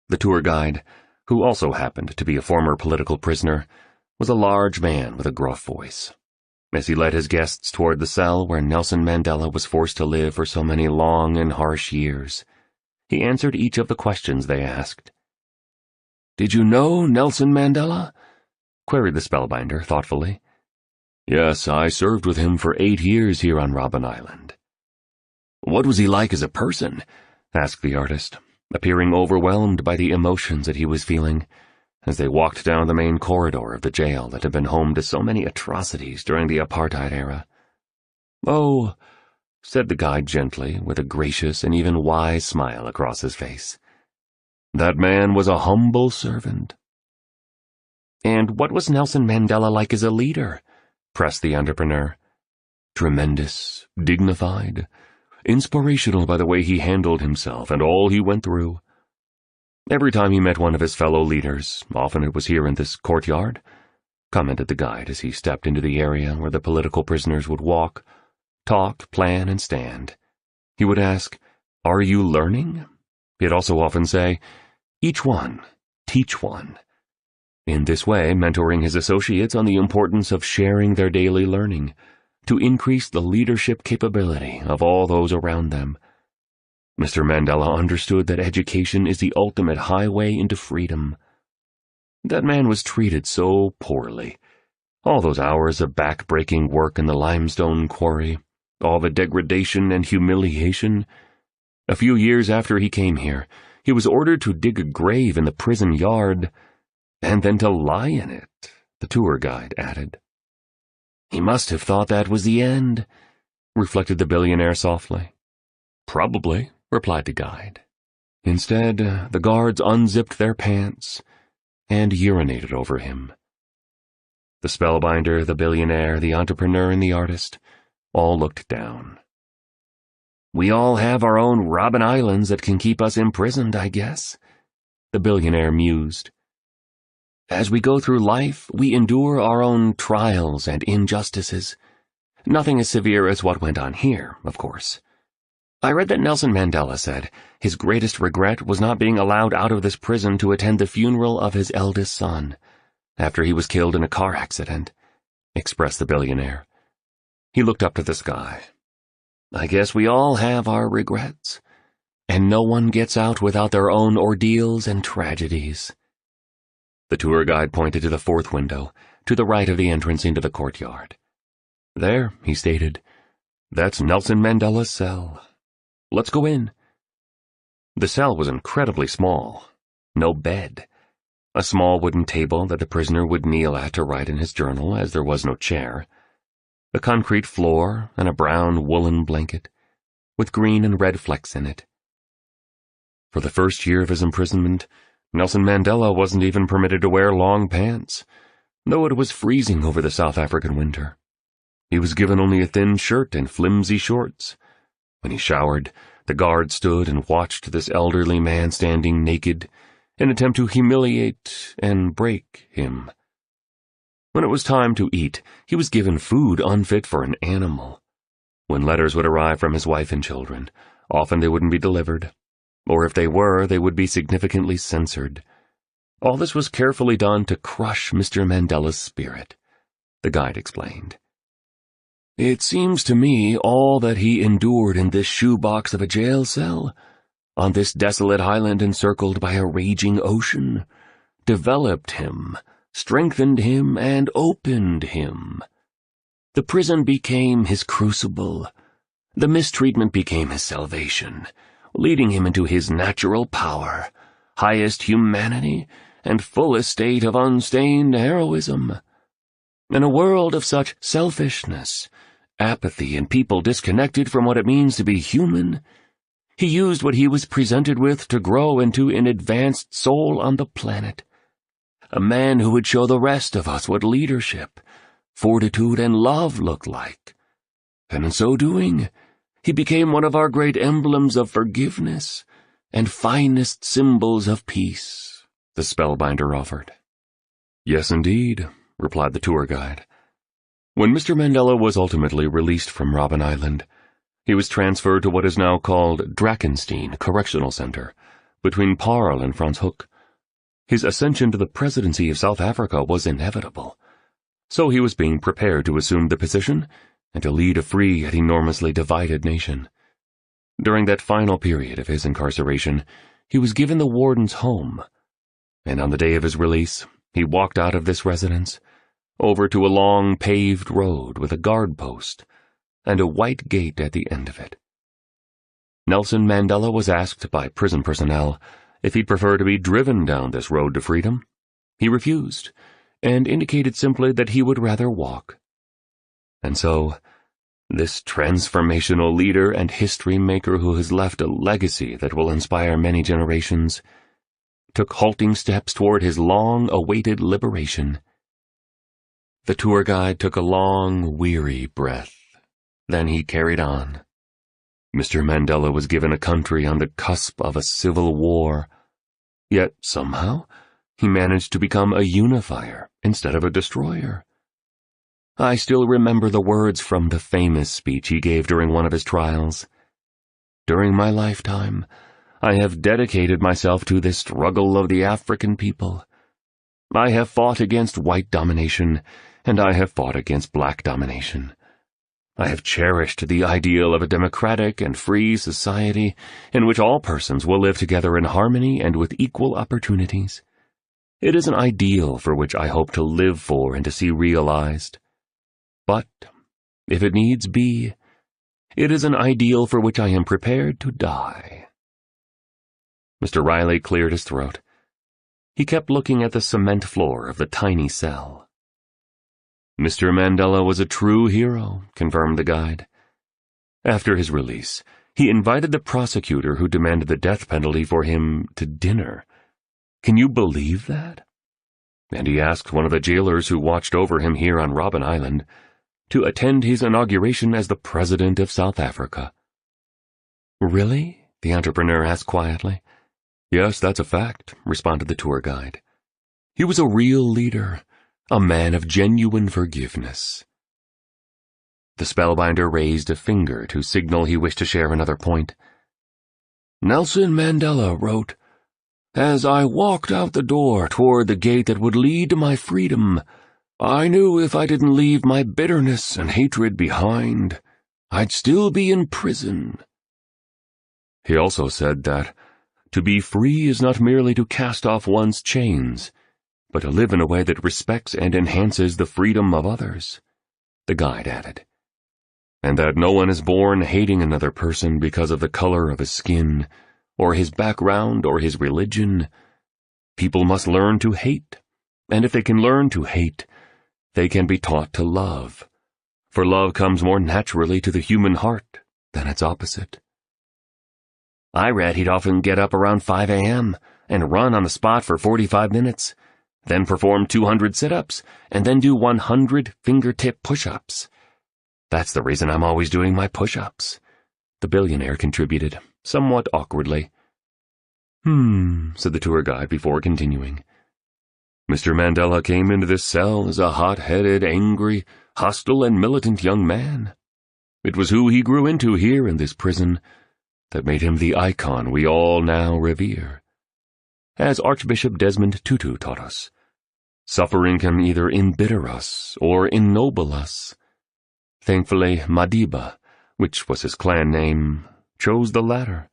The tour guide, who also happened to be a former political prisoner, was a large man with a gruff voice. As he led his guests toward the cell where Nelson Mandela was forced to live for so many long and harsh years, he answered each of the questions they asked. "Did you know Nelson Mandela?" queried the spellbinder thoughtfully. "Yes, I served with him for 8 years here on Robben Island." "What was he like as a person?" asked the artist, appearing overwhelmed by the emotions that he was feeling as they walked down the main corridor of the jail that had been home to so many atrocities during the apartheid era. "Oh," said the guide gently, with a gracious and even wise smile across his face, "that man was a humble servant." "And what was Nelson Mandela like as a leader?" pressed the entrepreneur. "Tremendous, dignified, inspirational by the way he handled himself and all he went through. Every time he met one of his fellow leaders, often it was here in this courtyard," commented the guide as he stepped into the area where the political prisoners would walk, talk, plan, and stand. He would ask, "Are you learning?" He'd also often say, "Each one, teach one." In this way, mentoring his associates on the importance of sharing their daily learning to increase the leadership capability of all those around them. Mr. Mandela understood that education is the ultimate highway into freedom. That man was treated so poorly. All those hours of back-breaking work in the limestone quarry, all the degradation and humiliation. A few years after he came here, he was ordered to dig a grave in the prison yard, and then to lie in it, the tour guide added. "He must have thought that was the end," reflected the billionaire softly. "Probably," replied the guide. Instead, the guards unzipped their pants and urinated over him. The spellbinder, the billionaire, the entrepreneur, and the artist all looked down. "We all have our own Robben Islands that can keep us imprisoned, I guess," the billionaire mused. "As we go through life, we endure our own trials and injustices. Nothing as severe as what went on here, of course. I read that Nelson Mandela said his greatest regret was not being allowed out of this prison to attend the funeral of his eldest son, after he was killed in a car accident," expressed the billionaire. He looked up to the sky. "I guess we all have our regrets, and no one gets out without their own ordeals and tragedies." The tour guide pointed to the fourth window, to the right of the entrance into the courtyard. "There," he stated, "that's Nelson Mandela's cell. Let's go in." The cell was incredibly small. No bed. A small wooden table that the prisoner would kneel at to write in his journal, as there was no chair. A concrete floor and a brown woolen blanket, with green and red flecks in it. For the first year of his imprisonment, Nelson Mandela wasn't even permitted to wear long pants, though it was freezing over the South African winter. He was given only a thin shirt and flimsy shorts. When he showered, the guard stood and watched this elderly man standing naked, in an attempt to humiliate and break him. When it was time to eat, he was given food unfit for an animal. When letters would arrive from his wife and children, often they wouldn't be delivered, or if they were, they would be significantly censored. All this was carefully done to crush Mr. Mandela's spirit, the guide explained. It seems to me all that he endured in this shoebox of a jail cell, on this desolate island encircled by a raging ocean, developed him, strengthened him, and opened him. The prison became his crucible. The mistreatment became his salvation, leading him into his natural power, highest humanity, and fullest state of unstained heroism. In a world of such selfishness, apathy, and people disconnected from what it means to be human, he used what he was presented with to grow into an advanced soul on the planet, a man who would show the rest of us what leadership, fortitude, and love looked like. And in so doing, he became one of our great emblems of forgiveness and finest symbols of peace, the spellbinder offered. Yes, indeed, replied the tour guide. When Mr. Mandela was ultimately released from Robben Island, he was transferred to what is now called Drakenstein Correctional Center, between Paarl and Franschhoek. His ascension to the presidency of South Africa was inevitable, so he was being prepared to assume the position and to lead a free yet enormously divided nation. During that final period of his incarceration, he was given the warden's home, and on the day of his release, he walked out of this residence, over to a long paved road with a guard post and a white gate at the end of it. Nelson Mandela was asked by prison personnel if he'd prefer to be driven down this road to freedom. He refused, and indicated simply that he would rather walk. And so, this transformational leader and history maker who has left a legacy that will inspire many generations took halting steps toward his long-awaited liberation. The tour guide took a long, weary breath. Then he carried on. Mr. Mandela was given a country on the cusp of a civil war, yet somehow he managed to become a unifier instead of a destroyer. I still remember the words from the famous speech he gave during one of his trials. During my lifetime, I have dedicated myself to this struggle of the African people. I have fought against white domination, and I have fought against black domination. I have cherished the ideal of a democratic and free society in which all persons will live together in harmony and with equal opportunities. It is an ideal for which I hope to live for and to see realized. But, if it needs be, it is an ideal for which I am prepared to die. Mr. Riley cleared his throat. He kept looking at the cement floor of the tiny cell. Mr. Mandela was a true hero, confirmed the guide. After his release, he invited the prosecutor who demanded the death penalty for him to dinner. Can you believe that? And he asked one of the jailers who watched over him here on Robben Island to attend his inauguration as the President of South Africa. Really? The entrepreneur asked quietly. Yes, that's a fact, responded the tour guide. He was a real leader, a man of genuine forgiveness. The spellbinder raised a finger to signal he wished to share another point. Nelson Mandela wrote, As I walked out the door toward the gate that would lead to my freedom, I knew if I didn't leave my bitterness and hatred behind, I'd still be in prison. He also said that to be free is not merely to cast off one's chains, but to live in a way that respects and enhances the freedom of others, the guide added, and that no one is born hating another person because of the color of his skin, or his background, or his religion. People must learn to hate, and if they can learn to hate, they can be taught to love, for love comes more naturally to the human heart than its opposite. I read he'd often get up around 5 a.m. and run on the spot for 45 minutes, then perform 200 sit-ups, and then do 100 fingertip push-ups. That's the reason I'm always doing my push-ups, the billionaire contributed, somewhat awkwardly. Said the tour guide before continuing. Mr. Mandela came into this cell as a hot-headed, angry, hostile, and militant young man. It was who he grew into here in this prison that made him the icon we all now revere. As Archbishop Desmond Tutu taught us, suffering can either embitter us or ennoble us. Thankfully, Madiba, which was his clan name, chose the latter.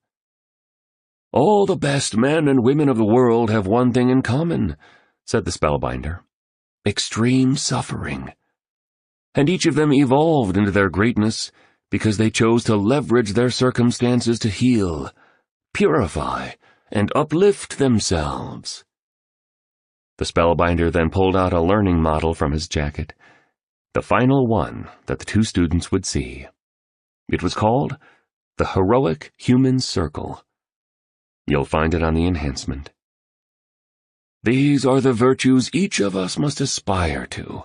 "All the best men and women of the world have one thing in common," said the spellbinder: extreme suffering. And each of them evolved into their greatness because they chose to leverage their circumstances to heal, purify, and uplift themselves. The spellbinder then pulled out a learning model from his jacket, the final one that the two students would see. It was called the Heroic Human Circle. You'll find it on the enhancement. "These are the virtues each of us must aspire to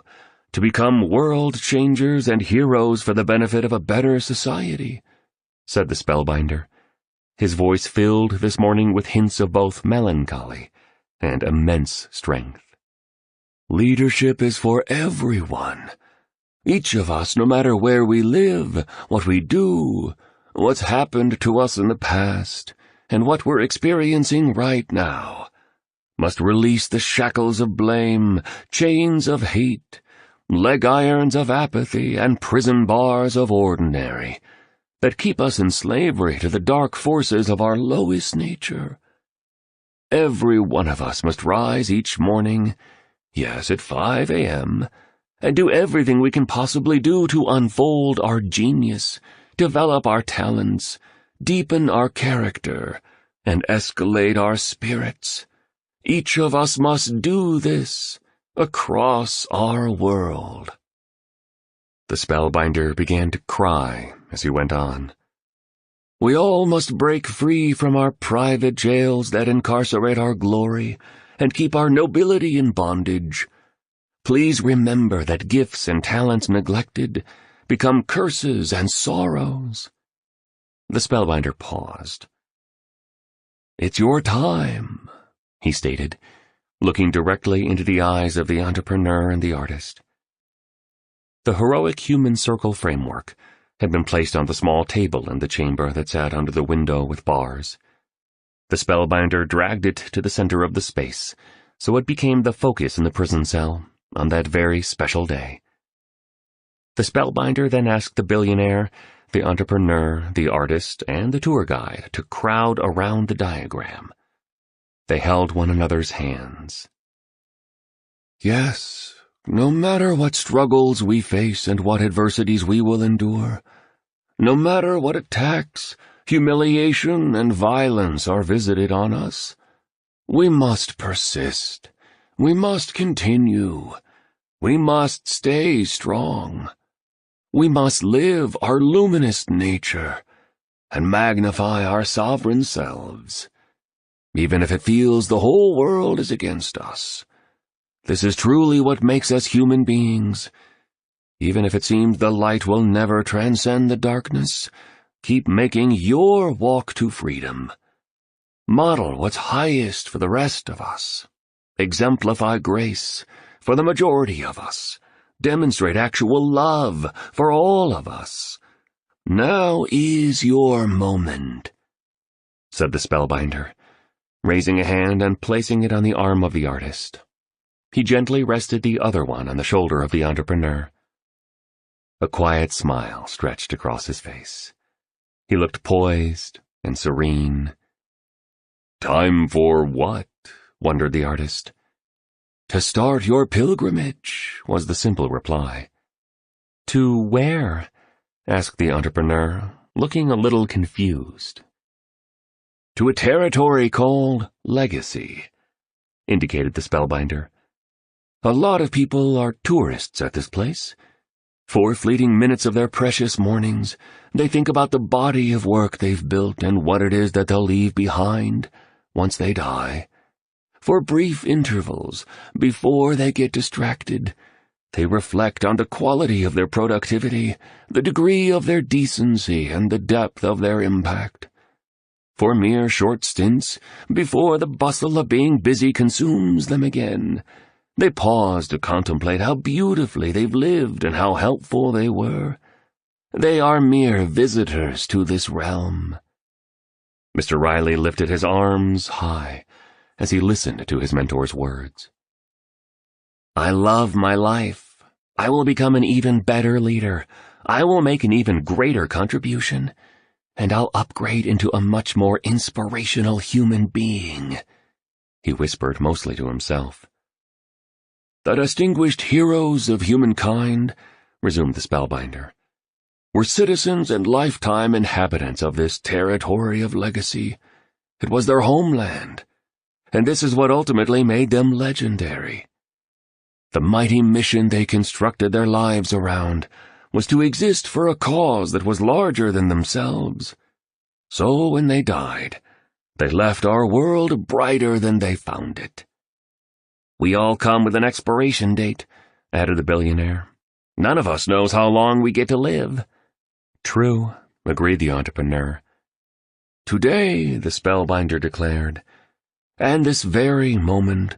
become world changers and heroes for the benefit of a better society," said the spellbinder, his voice filled this morning with hints of both melancholy and immense strength. "Leadership is for everyone. Each of us, no matter where we live, what we do, what's happened to us in the past, and what we're experiencing right now, must release the shackles of blame, chains of hate, leg irons of apathy, and prison bars of ordinary, that keep us in slavery to the dark forces of our lowest nature. Every one of us must rise each morning, yes, at 5 a.m., and do everything we can possibly do to unfold our genius, develop our talents, deepen our character, and escalate our spirits. Each of us must do this across our world." The spellbinder began to cry as he went on. "We all must break free from our private jails that incarcerate our glory and keep our nobility in bondage. Please remember that gifts and talents neglected become curses and sorrows." The spellbinder paused. "It's your time," he stated, looking directly into the eyes of the entrepreneur and the artist. The Heroic Human Circle framework had been placed on the small table in the chamber that sat under the window with bars. The spellbinder dragged it to the center of the space, so it became the focus in the prison cell on that very special day. The spellbinder then asked the billionaire, the entrepreneur, the artist, and the tour guide to crowd around the diagram. They held one another's hands. "Yes, no matter what struggles we face and what adversities we will endure, no matter what attacks, humiliation, and violence are visited on us, we must persist. We must continue. We must stay strong. We must live our luminous nature and magnify our sovereign selves, even if it feels the whole world is against us. This is truly what makes us human beings. Even if it seems the light will never transcend the darkness, keep making your walk to freedom. Model what's highest for the rest of us. Exemplify grace for the majority of us. Demonstrate actual love for all of us. Now is your moment," said the spellbinder, raising a hand and placing it on the arm of the artist. He gently rested the other one on the shoulder of the entrepreneur. A quiet smile stretched across his face. He looked poised and serene. "Time for what?" wondered the artist. "To start your pilgrimage," was the simple reply. "To where?" asked the entrepreneur, looking a little confused. "To a territory called Legacy," indicated the spellbinder. "A lot of people are tourists at this place. For fleeting minutes of their precious mornings, they think about the body of work they've built and what it is that they'll leave behind once they die. For brief intervals, before they get distracted, they reflect on the quality of their productivity, the degree of their decency, and the depth of their impact. For mere short stints, before the bustle of being busy consumes them again, they pause to contemplate how beautifully they've lived and how helpful they were. They are mere visitors to this realm." Mr. Riley lifted his arms high as he listened to his mentor's words. "I love my life. I will become an even better leader, I will make an even greater contribution, and I'll upgrade into a much more inspirational human being," he whispered mostly to himself. "The distinguished heroes of humankind," resumed the spellbinder, "were citizens and lifetime inhabitants of this territory of legacy. It was their homeland, and this is what ultimately made them legendary. The mighty mission they constructed their lives around was to exist for a cause that was larger than themselves. So when they died, they left our world brighter than they found it." "We all come with an expiration date," added the billionaire. "None of us knows how long we get to live." "True," agreed the entrepreneur. "Today," the spellbinder declared, "and this very moment,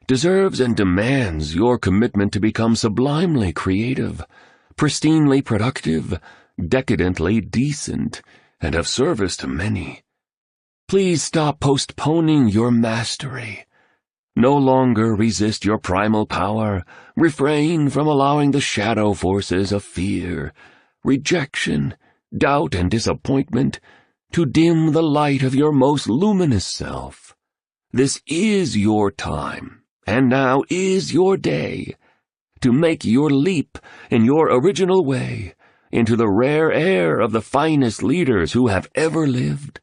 deserves and demands your commitment to become sublimely creative, pristinely productive, decadently decent, and of service to many. Please stop postponing your mastery. No longer resist your primal power. Refrain from allowing the shadow forces of fear, rejection, doubt, and disappointment to dim the light of your most luminous self. This is your time, and now is your day, to make your leap in your original way into the rare air of the finest leaders who have ever lived,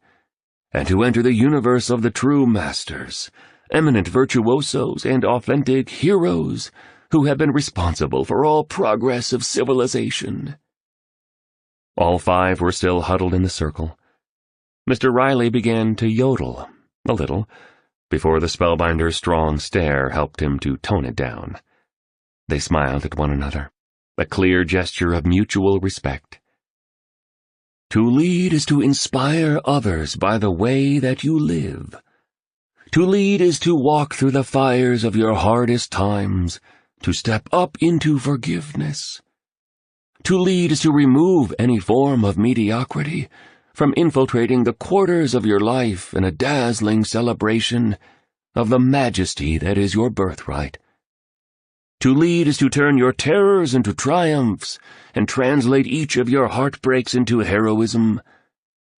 and to enter the universe of the true masters, eminent virtuosos, and authentic heroes who have been responsible for all progress of civilization." All five were still huddled in the circle. Mr. Riley began to yodel, a little, before the spellbinder's strong stare helped him to tone it down. They smiled at one another, a clear gesture of mutual respect. "To lead is to inspire others by the way that you live. To lead is to walk through the fires of your hardest times, to step up into forgiveness. To lead is to remove any form of mediocrity from infiltrating the quarters of your life in a dazzling celebration of the majesty that is your birthright. To lead is to turn your terrors into triumphs and translate each of your heartbreaks into heroism.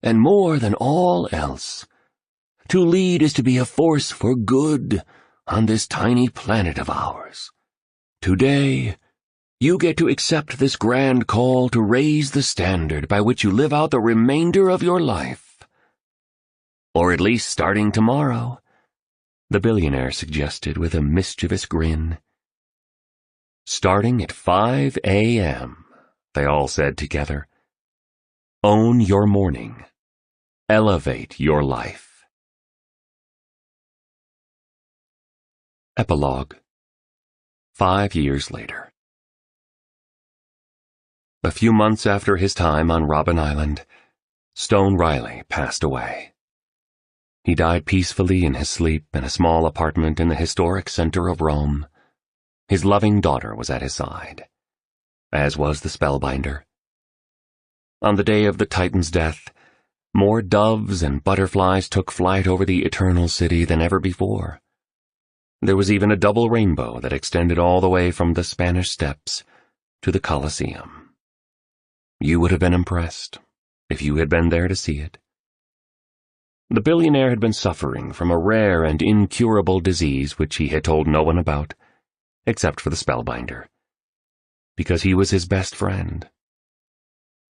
And more than all else, to lead is to be a force for good on this tiny planet of ours. Today, you get to accept this grand call to raise the standard by which you live out the remainder of your life. Or at least starting tomorrow," the billionaire suggested with a mischievous grin. "Starting at 5 a.m., they all said together. Own your morning. Elevate your life." Epilogue. 5 years later. A few months after his time on Robben Island, Stone Riley passed away. He died peacefully in his sleep in a small apartment in the historic center of Rome. His loving daughter was at his side, as was the spellbinder. On the day of the Titan's death, more doves and butterflies took flight over the eternal city than ever before. There was even a double rainbow that extended all the way from the Spanish Steps to the Colosseum. You would have been impressed if you had been there to see it. The billionaire had been suffering from a rare and incurable disease which he had told no one about, except for the spellbinder, because he was his best friend.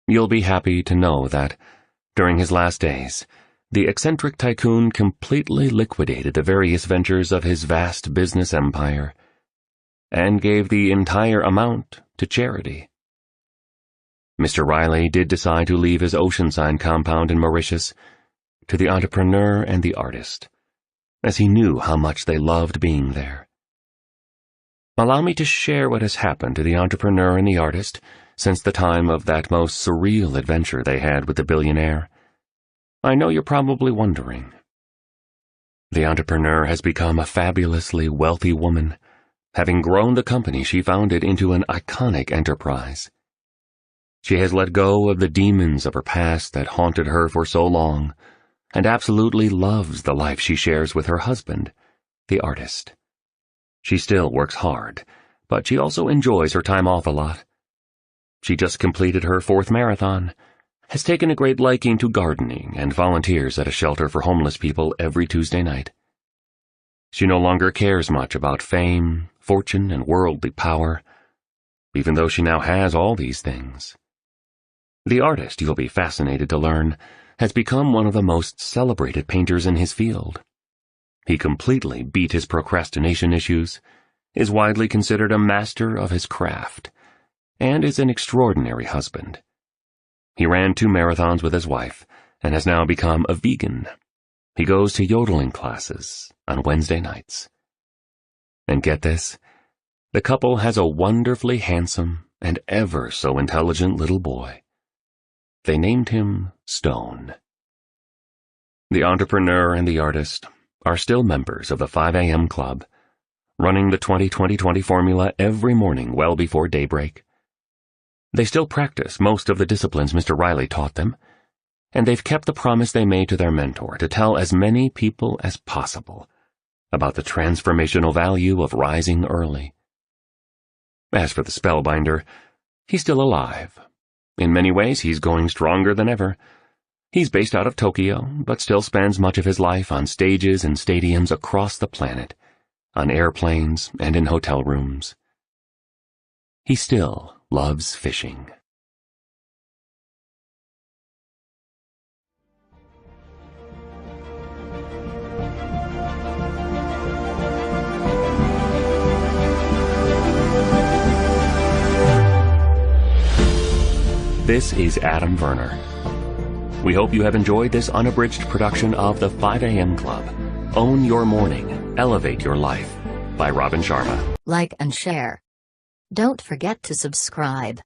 You'll be happy to know that, during his last days, the eccentric tycoon completely liquidated the various ventures of his vast business empire, and gave the entire amount to charity. Mr. Riley did decide to leave his oceanside compound in Mauritius to the entrepreneur and the artist, as he knew how much they loved being there. Allow me to share what has happened to the entrepreneur and the artist since the time of that most surreal adventure they had with the billionaire. I know you're probably wondering. The entrepreneur has become a fabulously wealthy woman, having grown the company she founded into an iconic enterprise. She has let go of the demons of her past that haunted her for so long, and absolutely loves the life she shares with her husband, the artist. She still works hard, but she also enjoys her time off a lot. She just completed her 4th marathon, has taken a great liking to gardening, and volunteers at a shelter for homeless people every Tuesday night. She no longer cares much about fame, fortune, and worldly power, even though she now has all these things. The artist, you'll be fascinated to learn, has become one of the most celebrated painters in his field. He completely beat his procrastination issues, is widely considered a master of his craft, and is an extraordinary husband. He ran 2 marathons with his wife and has now become a vegan. He goes to yodeling classes on Wednesday nights. And get this, the couple has a wonderfully handsome and ever so intelligent little boy. They named him Stone. The entrepreneur and the artist are still members of the 5 a.m. club, running the 20-20-20 formula every morning well before daybreak. They still practice most of the disciplines Mr. Riley taught them, and they've kept the promise they made to their mentor to tell as many people as possible about the transformational value of rising early. As for the spellbinder, he's still alive. In many ways, he's going stronger than ever. He's based out of Tokyo, but still spends much of his life on stages and stadiums across the planet, on airplanes and in hotel rooms. He still loves fishing. This is Adam Werner. We hope you have enjoyed this unabridged production of the 5 a.m. Club. Own Your Morning, Elevate Your Life by Robin Sharma. Like and share. Don't forget to subscribe.